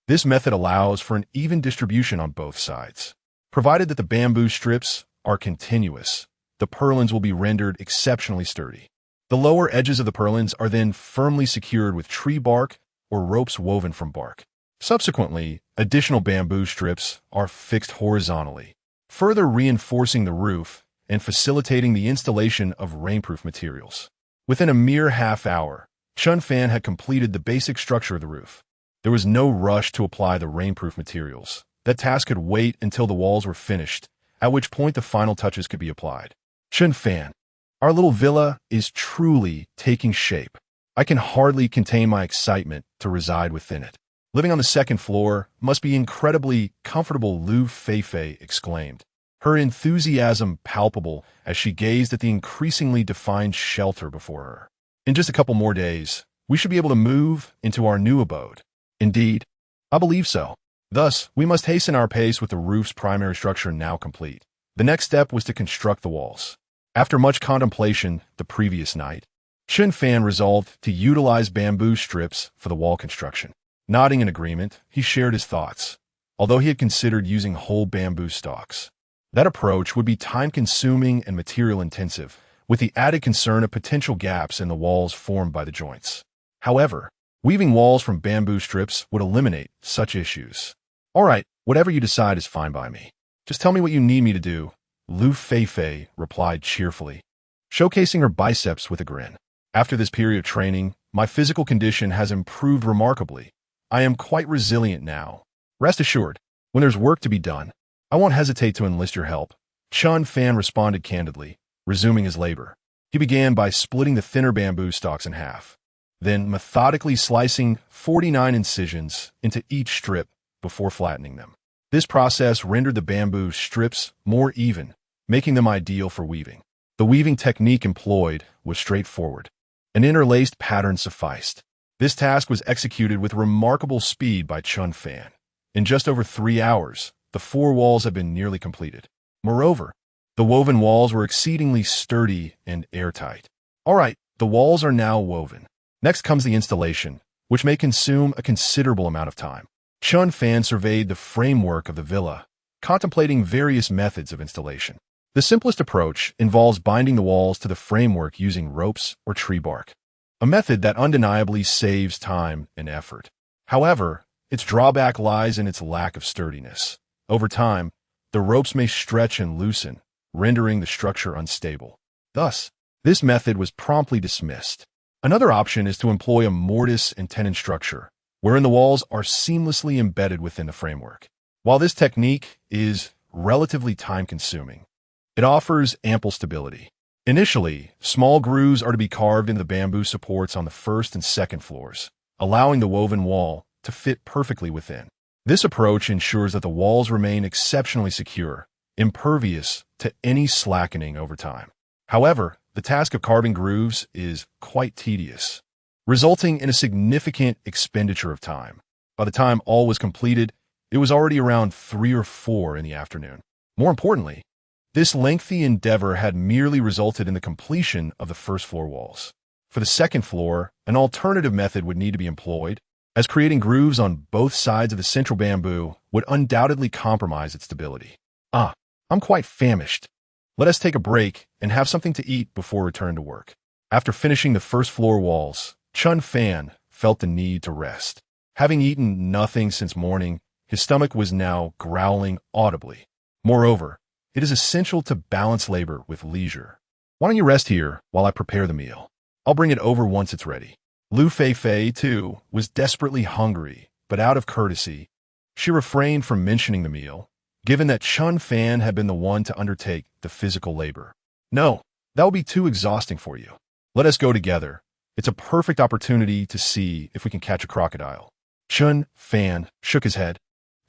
This method allows for an even distribution on both sides. Provided that the bamboo strips are continuous, the purlins will be rendered exceptionally sturdy. The lower edges of the purlins are then firmly secured with tree bark or ropes woven from bark. Subsequently, additional bamboo strips are fixed horizontally, further reinforcing the roof and facilitating the installation of rainproof materials. Within a mere half hour, Chen Fan had completed the basic structure of the roof. There was no rush to apply the rainproof materials. That task could wait until the walls were finished, at which point the final touches could be applied. Chen Fan, our little villa is truly taking shape. I can hardly contain my excitement to reside within it. Living on the second floor must be incredibly comfortable, Liu Feifei exclaimed, her enthusiasm palpable as she gazed at the increasingly defined shelter before her. In just a couple more days, we should be able to move into our new abode. Indeed, I believe so. Thus, we must hasten our pace with the roof's primary structure now complete. The next step was to construct the walls. After much contemplation the previous night, Chen Fan resolved to utilize bamboo strips for the wall construction. Nodding in agreement, he shared his thoughts, although he had considered using whole bamboo stalks. That approach would be time-consuming and material-intensive, with the added concern of potential gaps in the walls formed by the joints. However, weaving walls from bamboo strips would eliminate such issues. All right, whatever you decide is fine by me. Just tell me what you need me to do, Liu Feifei replied cheerfully, showcasing her biceps with a grin. After this period of training, my physical condition has improved remarkably. I am quite resilient now. Rest assured, when there's work to be done, I won't hesitate to enlist your help. Chen Fan responded candidly, resuming his labor. He began by splitting the thinner bamboo stalks in half, then methodically slicing 49 incisions into each strip before flattening them. This process rendered the bamboo strips more even, making them ideal for weaving. The weaving technique employed was straightforward. An interlaced pattern sufficed. This task was executed with remarkable speed by Chen Fan. In just over 3 hours, the 4 walls had been nearly completed. Moreover, the woven walls were exceedingly sturdy and airtight. All right, the walls are now woven. Next comes the installation, which may consume a considerable amount of time. Chen Fan surveyed the framework of the villa, contemplating various methods of installation. The simplest approach involves binding the walls to the framework using ropes or tree bark, a method that undeniably saves time and effort. However, its drawback lies in its lack of sturdiness. Over time, the ropes may stretch and loosen, rendering the structure unstable. Thus, this method was promptly dismissed. Another option is to employ a mortise and tenon structure, wherein the walls are seamlessly embedded within the framework. While this technique is relatively time-consuming, it offers ample stability. Initially, small grooves are to be carved into the bamboo supports on the first and second floors, allowing the woven wall to fit perfectly within. This approach ensures that the walls remain exceptionally secure, impervious to any slackening over time. However, the task of carving grooves is quite tedious, resulting in a significant expenditure of time. By the time all was completed, it was already around 3 or 4 in the afternoon. More importantly, this lengthy endeavor had merely resulted in the completion of the first floor walls. For the second floor, an alternative method would need to be employed, as creating grooves on both sides of the central bamboo would undoubtedly compromise its stability. I'm quite famished. Let us take a break and have something to eat before return to work. After finishing the first floor walls, Chen Fan felt the need to rest. Having eaten nothing since morning, his stomach was now growling audibly. Moreover, it is essential to balance labor with leisure. Why don't you rest here while I prepare the meal? I'll bring it over once it's ready. Liu Feifei, too, was desperately hungry, but out of courtesy, she refrained from mentioning the meal, given that Chen Fan had been the one to undertake the physical labor. No, that will be too exhausting for you. Let us go together. It's a perfect opportunity to see if we can catch a crocodile. Chen Fan shook his head,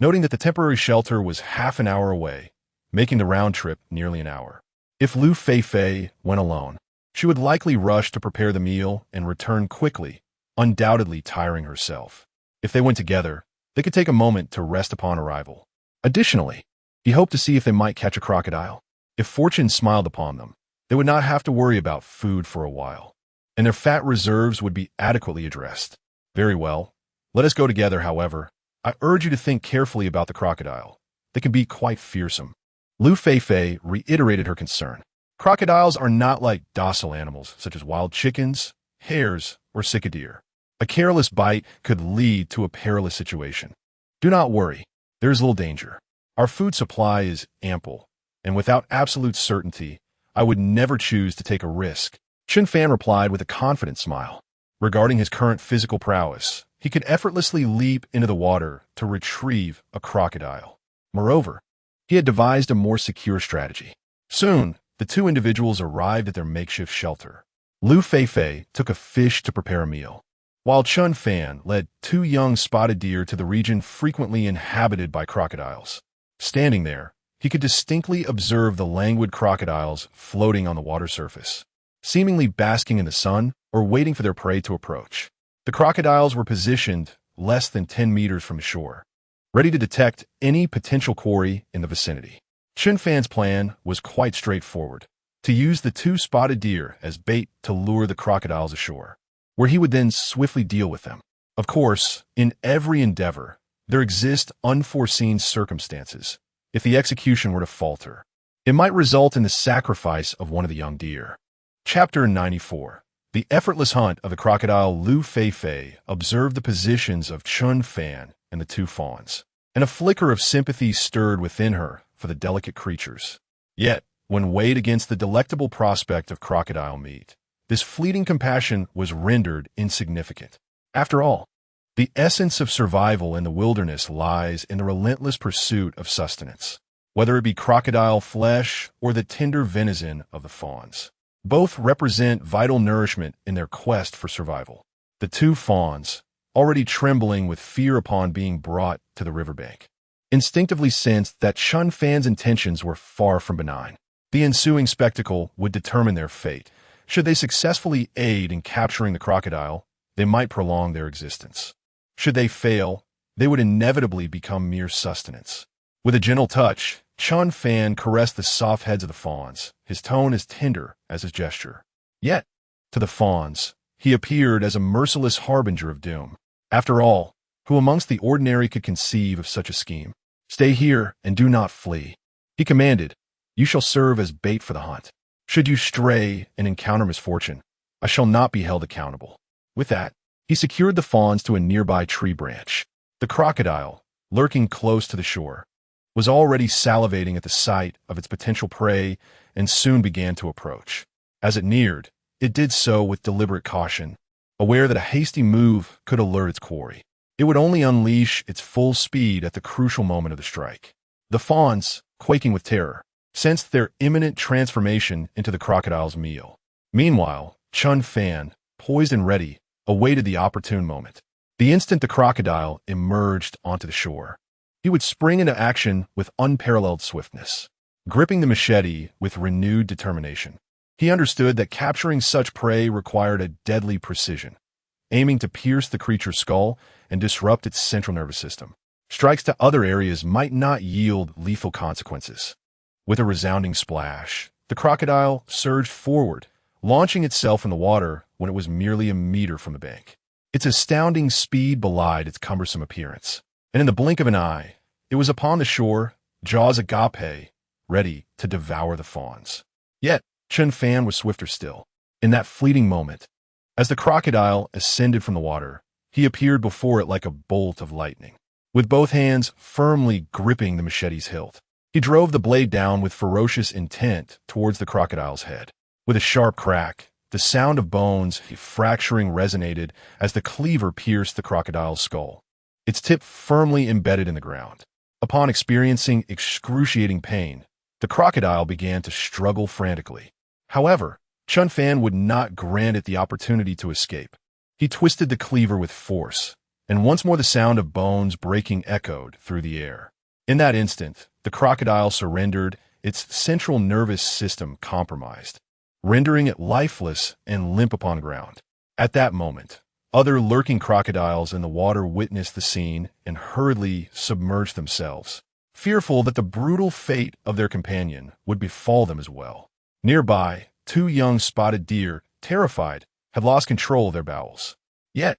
noting that the temporary shelter was half an hour away, making the round trip nearly an hour. If Liu Feifei went alone, she would likely rush to prepare the meal and return quickly, undoubtedly tiring herself. If they went together, they could take a moment to rest upon arrival. Additionally, he hoped to see if they might catch a crocodile. If fortune smiled upon them, they would not have to worry about food for a while, and their fat reserves would be adequately addressed. Very well. Let us go together, however. I urge you to think carefully about the crocodile. They can be quite fearsome. Liu Feifei reiterated her concern. Crocodiles are not like docile animals, such as wild chickens, hares, or cicadeer. A careless bite could lead to a perilous situation. Do not worry. There is little danger. Our food supply is ample, and without absolute certainty, I would never choose to take a risk. Chen Fan replied with a confident smile. Regarding his current physical prowess, he could effortlessly leap into the water to retrieve a crocodile. Moreover, he had devised a more secure strategy. Soon, the two individuals arrived at their makeshift shelter. Liu Feifei took a fish to prepare a meal, while Chen Fan led 2 young spotted deer to the region frequently inhabited by crocodiles. Standing there, he could distinctly observe the languid crocodiles floating on the water surface, seemingly basking in the sun or waiting for their prey to approach. The crocodiles were positioned less than 10 meters from shore, ready to detect any potential quarry in the vicinity. Chen Fan's plan was quite straightforward: to use the 2 spotted deer as bait to lure the crocodiles ashore, where he would then swiftly deal with them. Of course, in every endeavor, there exist unforeseen circumstances. If the execution were to falter, it might result in the sacrifice of one of the young deer. Chapter 94. The effortless hunt of the crocodile. Liu Feifei observed the positions of Chen Fan and the 2 fawns, and a flicker of sympathy stirred within her for the delicate creatures. Yet, when weighed against the delectable prospect of crocodile meat, this fleeting compassion was rendered insignificant. After all, the essence of survival in the wilderness lies in the relentless pursuit of sustenance, whether it be crocodile flesh or the tender venison of the fawns. Both represent vital nourishment in their quest for survival. The 2 fawns, already trembling with fear upon being brought to the riverbank, instinctively sensed that Chen Fan's intentions were far from benign. The ensuing spectacle would determine their fate. Should they successfully aid in capturing the crocodile, they might prolong their existence. Should they fail, they would inevitably become mere sustenance. With a gentle touch, Chen Fan caressed the soft heads of the fawns, his tone as tender as his gesture. Yet, to the fawns, He appeared as a merciless harbinger of doom. After all, who amongst the ordinary could conceive of such a scheme? Stay here and do not flee. He commanded, you shall serve as bait for the hunt. Should you stray and encounter misfortune, I shall not be held accountable. With that, he secured the fawns to a nearby tree branch. The crocodile, lurking close to the shore, was already salivating at the sight of its potential prey and soon began to approach. As it neared, it did so with deliberate caution, aware that a hasty move could alert its quarry. It would only unleash its full speed at the crucial moment of the strike. The fawns, quaking with terror, sensed their imminent transformation into the crocodile's meal. Meanwhile, Chen Fan, poised and ready, awaited the opportune moment. The instant the crocodile emerged onto the shore, he would spring into action with unparalleled swiftness, gripping the machete with renewed determination. He understood that capturing such prey required a deadly precision, aiming to pierce the creature's skull and disrupt its central nervous system. Strikes to other areas might not yield lethal consequences. With a resounding splash, the crocodile surged forward, launching itself in the water when it was merely a meter from the bank. Its astounding speed belied its cumbersome appearance, and in the blink of an eye, it was upon the shore, jaws agape, ready to devour the fawns. Yet, Chen Fan was swifter still. In that fleeting moment, as the crocodile ascended from the water, he appeared before it like a bolt of lightning. With both hands firmly gripping the machete's hilt, he drove the blade down with ferocious intent towards the crocodile's head. With a sharp crack, the sound of bones fracturing resonated as the cleaver pierced the crocodile's skull, its tip firmly embedded in the ground. Upon experiencing excruciating pain, the crocodile began to struggle frantically. However, Chen Fan would not grant it the opportunity to escape. He twisted the cleaver with force, and once more the sound of bones breaking echoed through the air. In that instant, the crocodile surrendered, its central nervous system compromised, rendering it lifeless and limp upon ground. At that moment, other lurking crocodiles in the water witnessed the scene and hurriedly submerged themselves, fearful that the brutal fate of their companion would befall them as well. Nearby, 2 young spotted deer, terrified, had lost control of their bowels. Yet,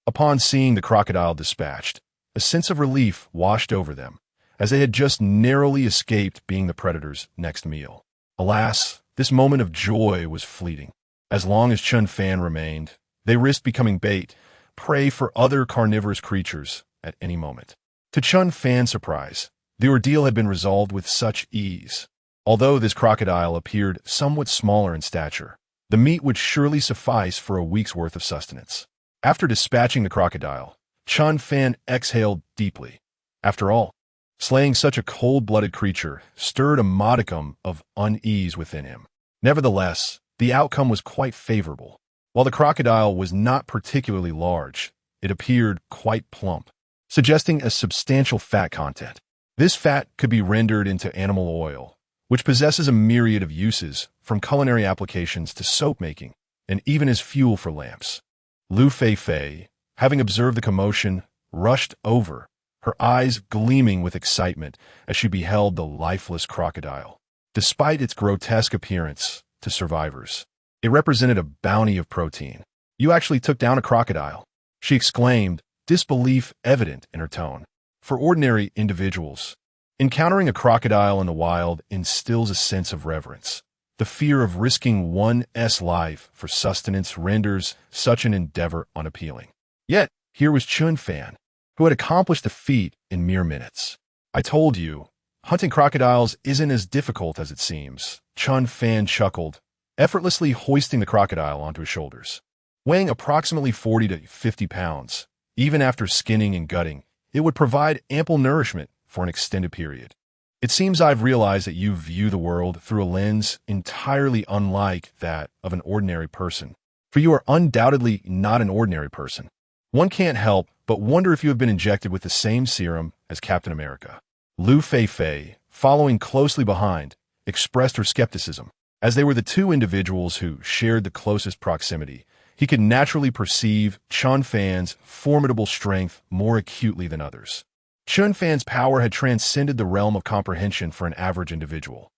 upon seeing the crocodile dispatched, a sense of relief washed over them, as they had just narrowly escaped being the predator's next meal. Alas, this moment of joy was fleeting. As long as Chen Fan remained, they risked becoming bait, prey for other carnivorous creatures at any moment. To Chen Fan's surprise, the ordeal had been resolved with such ease. Although this crocodile appeared somewhat smaller in stature, the meat would surely suffice for a week's worth of sustenance. After dispatching the crocodile, Chen Fan exhaled deeply. After all, slaying such a cold-blooded creature stirred a modicum of unease within him. Nevertheless, the outcome was quite favorable. While the crocodile was not particularly large, it appeared quite plump, suggesting a substantial fat content. This fat could be rendered into animal oil, which possesses a myriad of uses, from culinary applications to soap making, and even as fuel for lamps. Liu Feifei, having observed the commotion, rushed over, her eyes gleaming with excitement as she beheld the lifeless crocodile. Despite its grotesque appearance to survivors, it represented a bounty of protein. "You actually took down a crocodile," she exclaimed, disbelief evident in her tone. For ordinary individuals, encountering a crocodile in the wild instills a sense of reverence. The fear of risking one's life for sustenance renders such an endeavor unappealing. Yet, here was Chen Fan, who had accomplished the feat in mere minutes. "I told you, hunting crocodiles isn't as difficult as it seems," Chen Fan chuckled, effortlessly hoisting the crocodile onto his shoulders. Weighing approximately 40 to 50 pounds, even after skinning and gutting, it would provide ample nourishment for an extended period. "It seems I've realized that you view the world through a lens entirely unlike that of an ordinary person, for you are undoubtedly not an ordinary person. One can't help but wonder if you have been injected with the same serum as Captain America." Liu Feifei, following closely behind, expressed her skepticism. As they were the two individuals who shared the closest proximity, he could naturally perceive Chen Fan's formidable strength more acutely than others. Chen Fan's power had transcended the realm of comprehension for an average individual,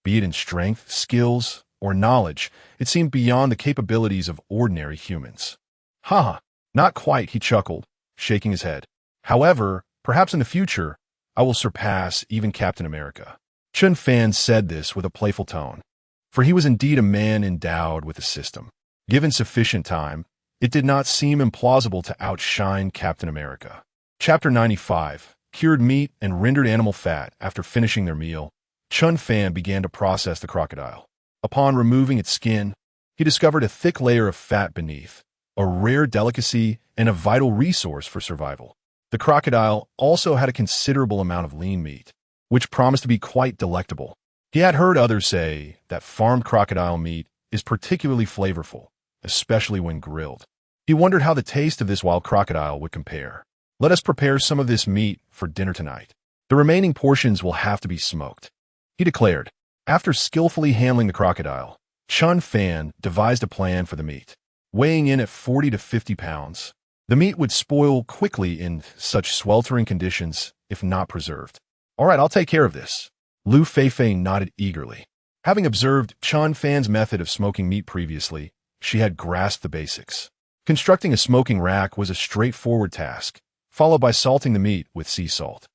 be it in strength, skills, or knowledge, it seemed beyond the capabilities of ordinary humans. Haha, not quite, he chuckled, shaking his head. However, perhaps in the future, I will surpass even Captain America. Chen Fan said this with a playful tone, for he was indeed a man endowed with a system. Given sufficient time, it did not seem implausible to outshine Captain America. Chapter 95. Cured meat and rendered animal fat. After finishing their meal, Chen Fan began to process the crocodile. Upon removing its skin, he discovered a thick layer of fat beneath, a rare delicacy and a vital resource for survival. The crocodile also had a considerable amount of lean meat, which promised to be quite delectable. He had heard others say that farmed crocodile meat is particularly flavorful, especially when grilled. He wondered how the taste of this wild crocodile would compare. Let us prepare some of this meat for dinner tonight. The remaining portions will have to be smoked, he declared. After skillfully handling the crocodile, Chen Fan devised a plan for the meat. Weighing in at 40 to 50 pounds, the meat would spoil quickly in such sweltering conditions if not preserved. All right, I'll take care of this. Liu Feifei nodded eagerly. Having observed Chen Fan's method of smoking meat previously, she had grasped the basics. Constructing a smoking rack was a straightforward task, followed by salting the meat with sea salt.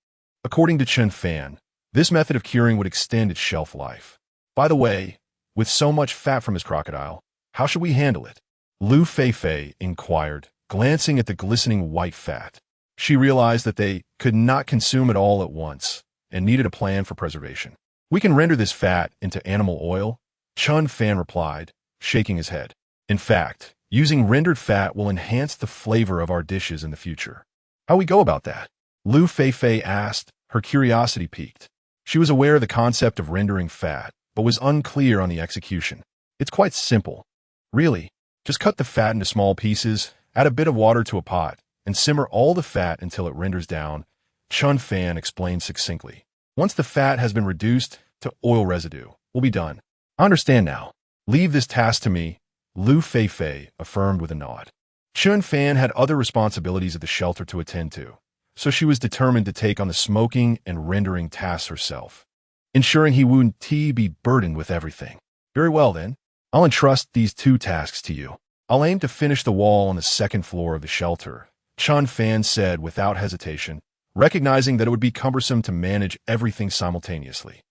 According to Chen Fan, this method of curing would extend its shelf life. By the way, with so much fat from his crocodile, how should we handle it? Liu Feifei inquired, glancing at the glistening white fat. She realized that they could not consume it all at once and needed a plan for preservation. We can render this fat into animal oil, Chen Fan replied, shaking his head. In fact, using rendered fat will enhance the flavor of our dishes in the future. How we go about that? Liu Feifei asked, her curiosity piqued. She was aware of the concept of rendering fat, but was unclear on the execution. It's quite simple. Really, just cut the fat into small pieces, add a bit of water to a pot, and simmer all the fat until it renders down, Chen Fan explained succinctly. Once the fat has been reduced to oil residue, we'll be done. I understand now. Leave this task to me, Liu Feifei affirmed with a nod. Chen Fan had other responsibilities at the shelter to attend to, so she was determined to take on the smoking and rendering tasks herself, ensuring he wouldn't be burdened with everything. Very well then, I'll entrust these two tasks to you. I'll aim to finish the wall on the second floor of the shelter, Chen Fan said without hesitation, recognizing that it would be cumbersome to manage everything simultaneously.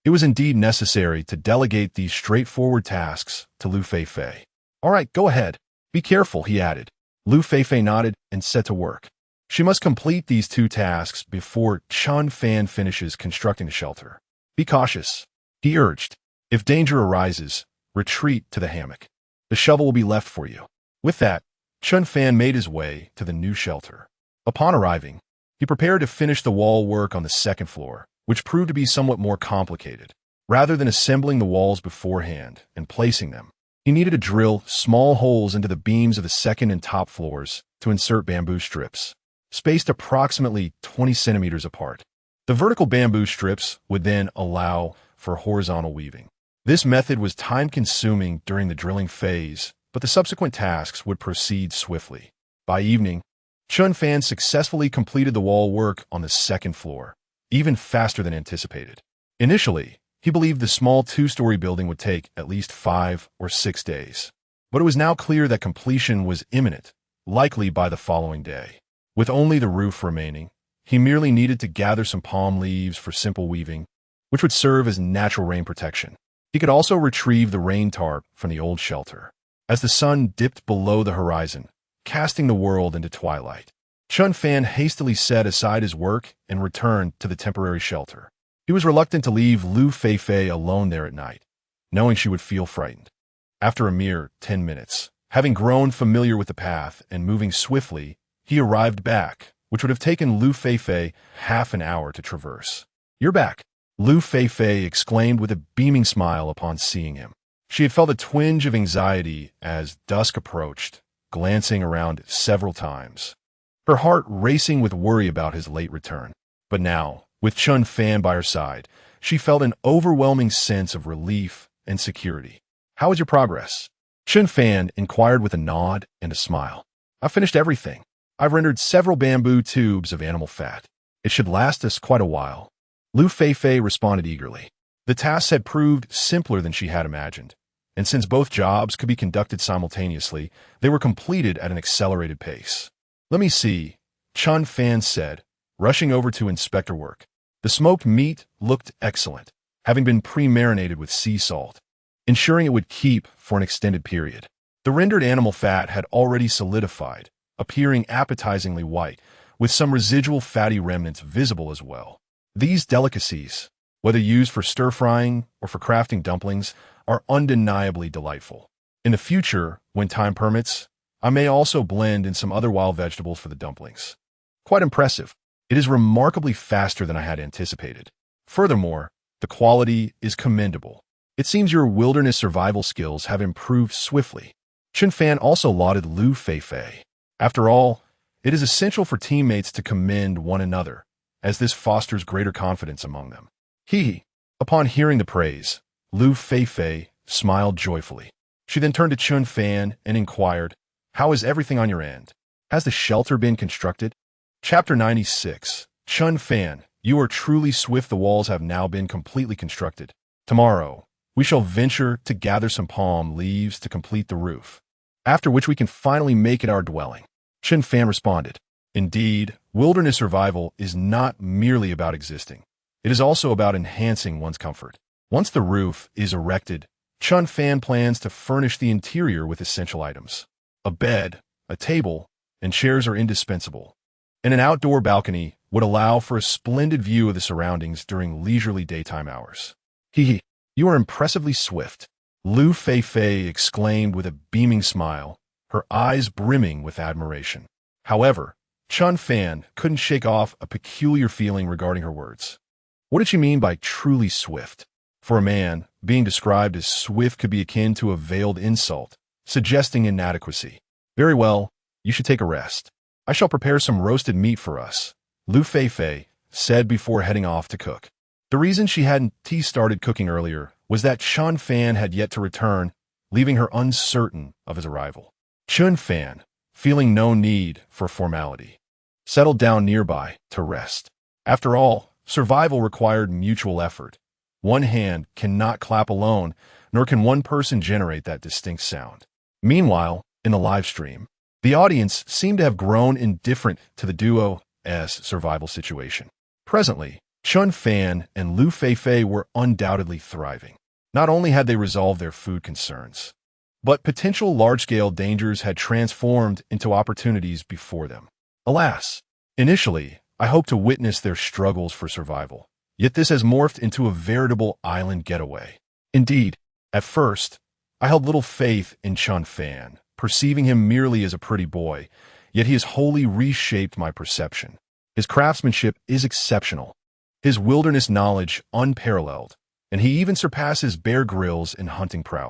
It was indeed necessary to delegate these straightforward tasks to Liu Feifei. All right, go ahead. Be careful, he added. Liu Feifei nodded and set to work. She must complete these two tasks before Chen Fan finishes constructing the shelter. Be cautious, he urged. If danger arises, retreat to the hammock. The shovel will be left for you. With that, Chen Fan made his way to the new shelter. Upon arriving, he prepared to finish the wall work on the second floor, which proved to be somewhat more complicated. Rather than assembling the walls beforehand and placing them, he needed to drill small holes into the beams of the second and top floors to insert bamboo strips, spaced approximately 20 centimeters apart. The vertical bamboo strips would then allow for horizontal weaving. This method was time-consuming during the drilling phase, but the subsequent tasks would proceed swiftly. By evening, Chen Fan successfully completed the wall work on the second floor, even faster than anticipated. Initially, he believed the small two-story building would take at least 5 or 6 days, but it was now clear that completion was imminent, likely by the following day. With only the roof remaining, he merely needed to gather some palm leaves for simple weaving, which would serve as natural rain protection. He could also retrieve the rain tarp from the old shelter. As the sun dipped below the horizon, casting the world into twilight, Chen Fan hastily set aside his work and returned to the temporary shelter. He was reluctant to leave Liu Feifei alone there at night, knowing she would feel frightened. After a mere 10 minutes, having grown familiar with the path and moving swiftly, he arrived back, which would have taken Liu Feifei half an hour to traverse. You're back, Liu Feifei exclaimed with a beaming smile upon seeing him. She had felt a twinge of anxiety as dusk approached, glancing around several times, her heart racing with worry about his late return. But now, with Chen Fan by her side, she felt an overwhelming sense of relief and security. How was your progress? Chen Fan inquired with a nod and a smile. I've finished everything. I've rendered several bamboo tubes of animal fat. It should last us quite a while. Liu Feifei responded eagerly. The tasks had proved simpler than she had imagined, and since both jobs could be conducted simultaneously, they were completed at an accelerated pace. "Let me see," Chen Fan said, rushing over to inspect her work. The smoked meat looked excellent, having been pre-marinated with sea salt, ensuring it would keep for an extended period. The rendered animal fat had already solidified, appearing appetizingly white, with some residual fatty remnants visible as well. These delicacies, whether used for stir-frying or for crafting dumplings, are undeniably delightful. In the future, when time permits, I may also blend in some other wild vegetables for the dumplings. Quite impressive. It is remarkably faster than I had anticipated. Furthermore, the quality is commendable. It seems your wilderness survival skills have improved swiftly. Chen Fan also lauded Liu Feifei. After all, it is essential for teammates to commend one another, as this fosters greater confidence among them. Upon hearing the praise, Liu Feifei smiled joyfully. She then turned to Chen Fan and inquired, "How is everything on your end? Has the shelter been constructed?" Chapter 96. Chen Fan, you are truly swift. The walls have now been completely constructed. Tomorrow, we shall venture to gather some palm leaves to complete the roof, after which we can finally make it our dwelling. Chen Fan responded, "Indeed, wilderness survival is not merely about existing. It is also about enhancing one's comfort." Once the roof is erected, Chen Fan plans to furnish the interior with essential items. A bed, a table, and chairs are indispensable, and an outdoor balcony would allow for a splendid view of the surroundings during leisurely daytime hours. You are impressively swift," Liu Feifei exclaimed with a beaming smile, her eyes brimming with admiration. However, Chen Fan couldn't shake off a peculiar feeling regarding her words. What did she mean by truly swift? For a man, being described as swift could be akin to a veiled insult, suggesting inadequacy. "Very well, you should take a rest. I shall prepare some roasted meat for us," Liu Feifei said before heading off to cook. The reason she hadn't started cooking earlier was that Chen Fan had yet to return, leaving her uncertain of his arrival. Chen Fan, feeling no need for formality, settled down nearby to rest. After all, survival required mutual effort. One hand cannot clap alone, nor can one person generate that distinct sound. Meanwhile, in the live stream, the audience seemed to have grown indifferent to the duo's survival situation. Presently, Chen Fan and Liu Feifei were undoubtedly thriving. Not only had they resolved their food concerns, but potential large-scale dangers had transformed into opportunities before them. Alas, initially, I hoped to witness their struggles for survival. Yet this has morphed into a veritable island getaway. Indeed, at first, I held little faith in Chen Fan, perceiving him merely as a pretty boy, yet he has wholly reshaped my perception. His craftsmanship is exceptional, his wilderness knowledge unparalleled, and he even surpasses Bear Grylls in hunting prowess.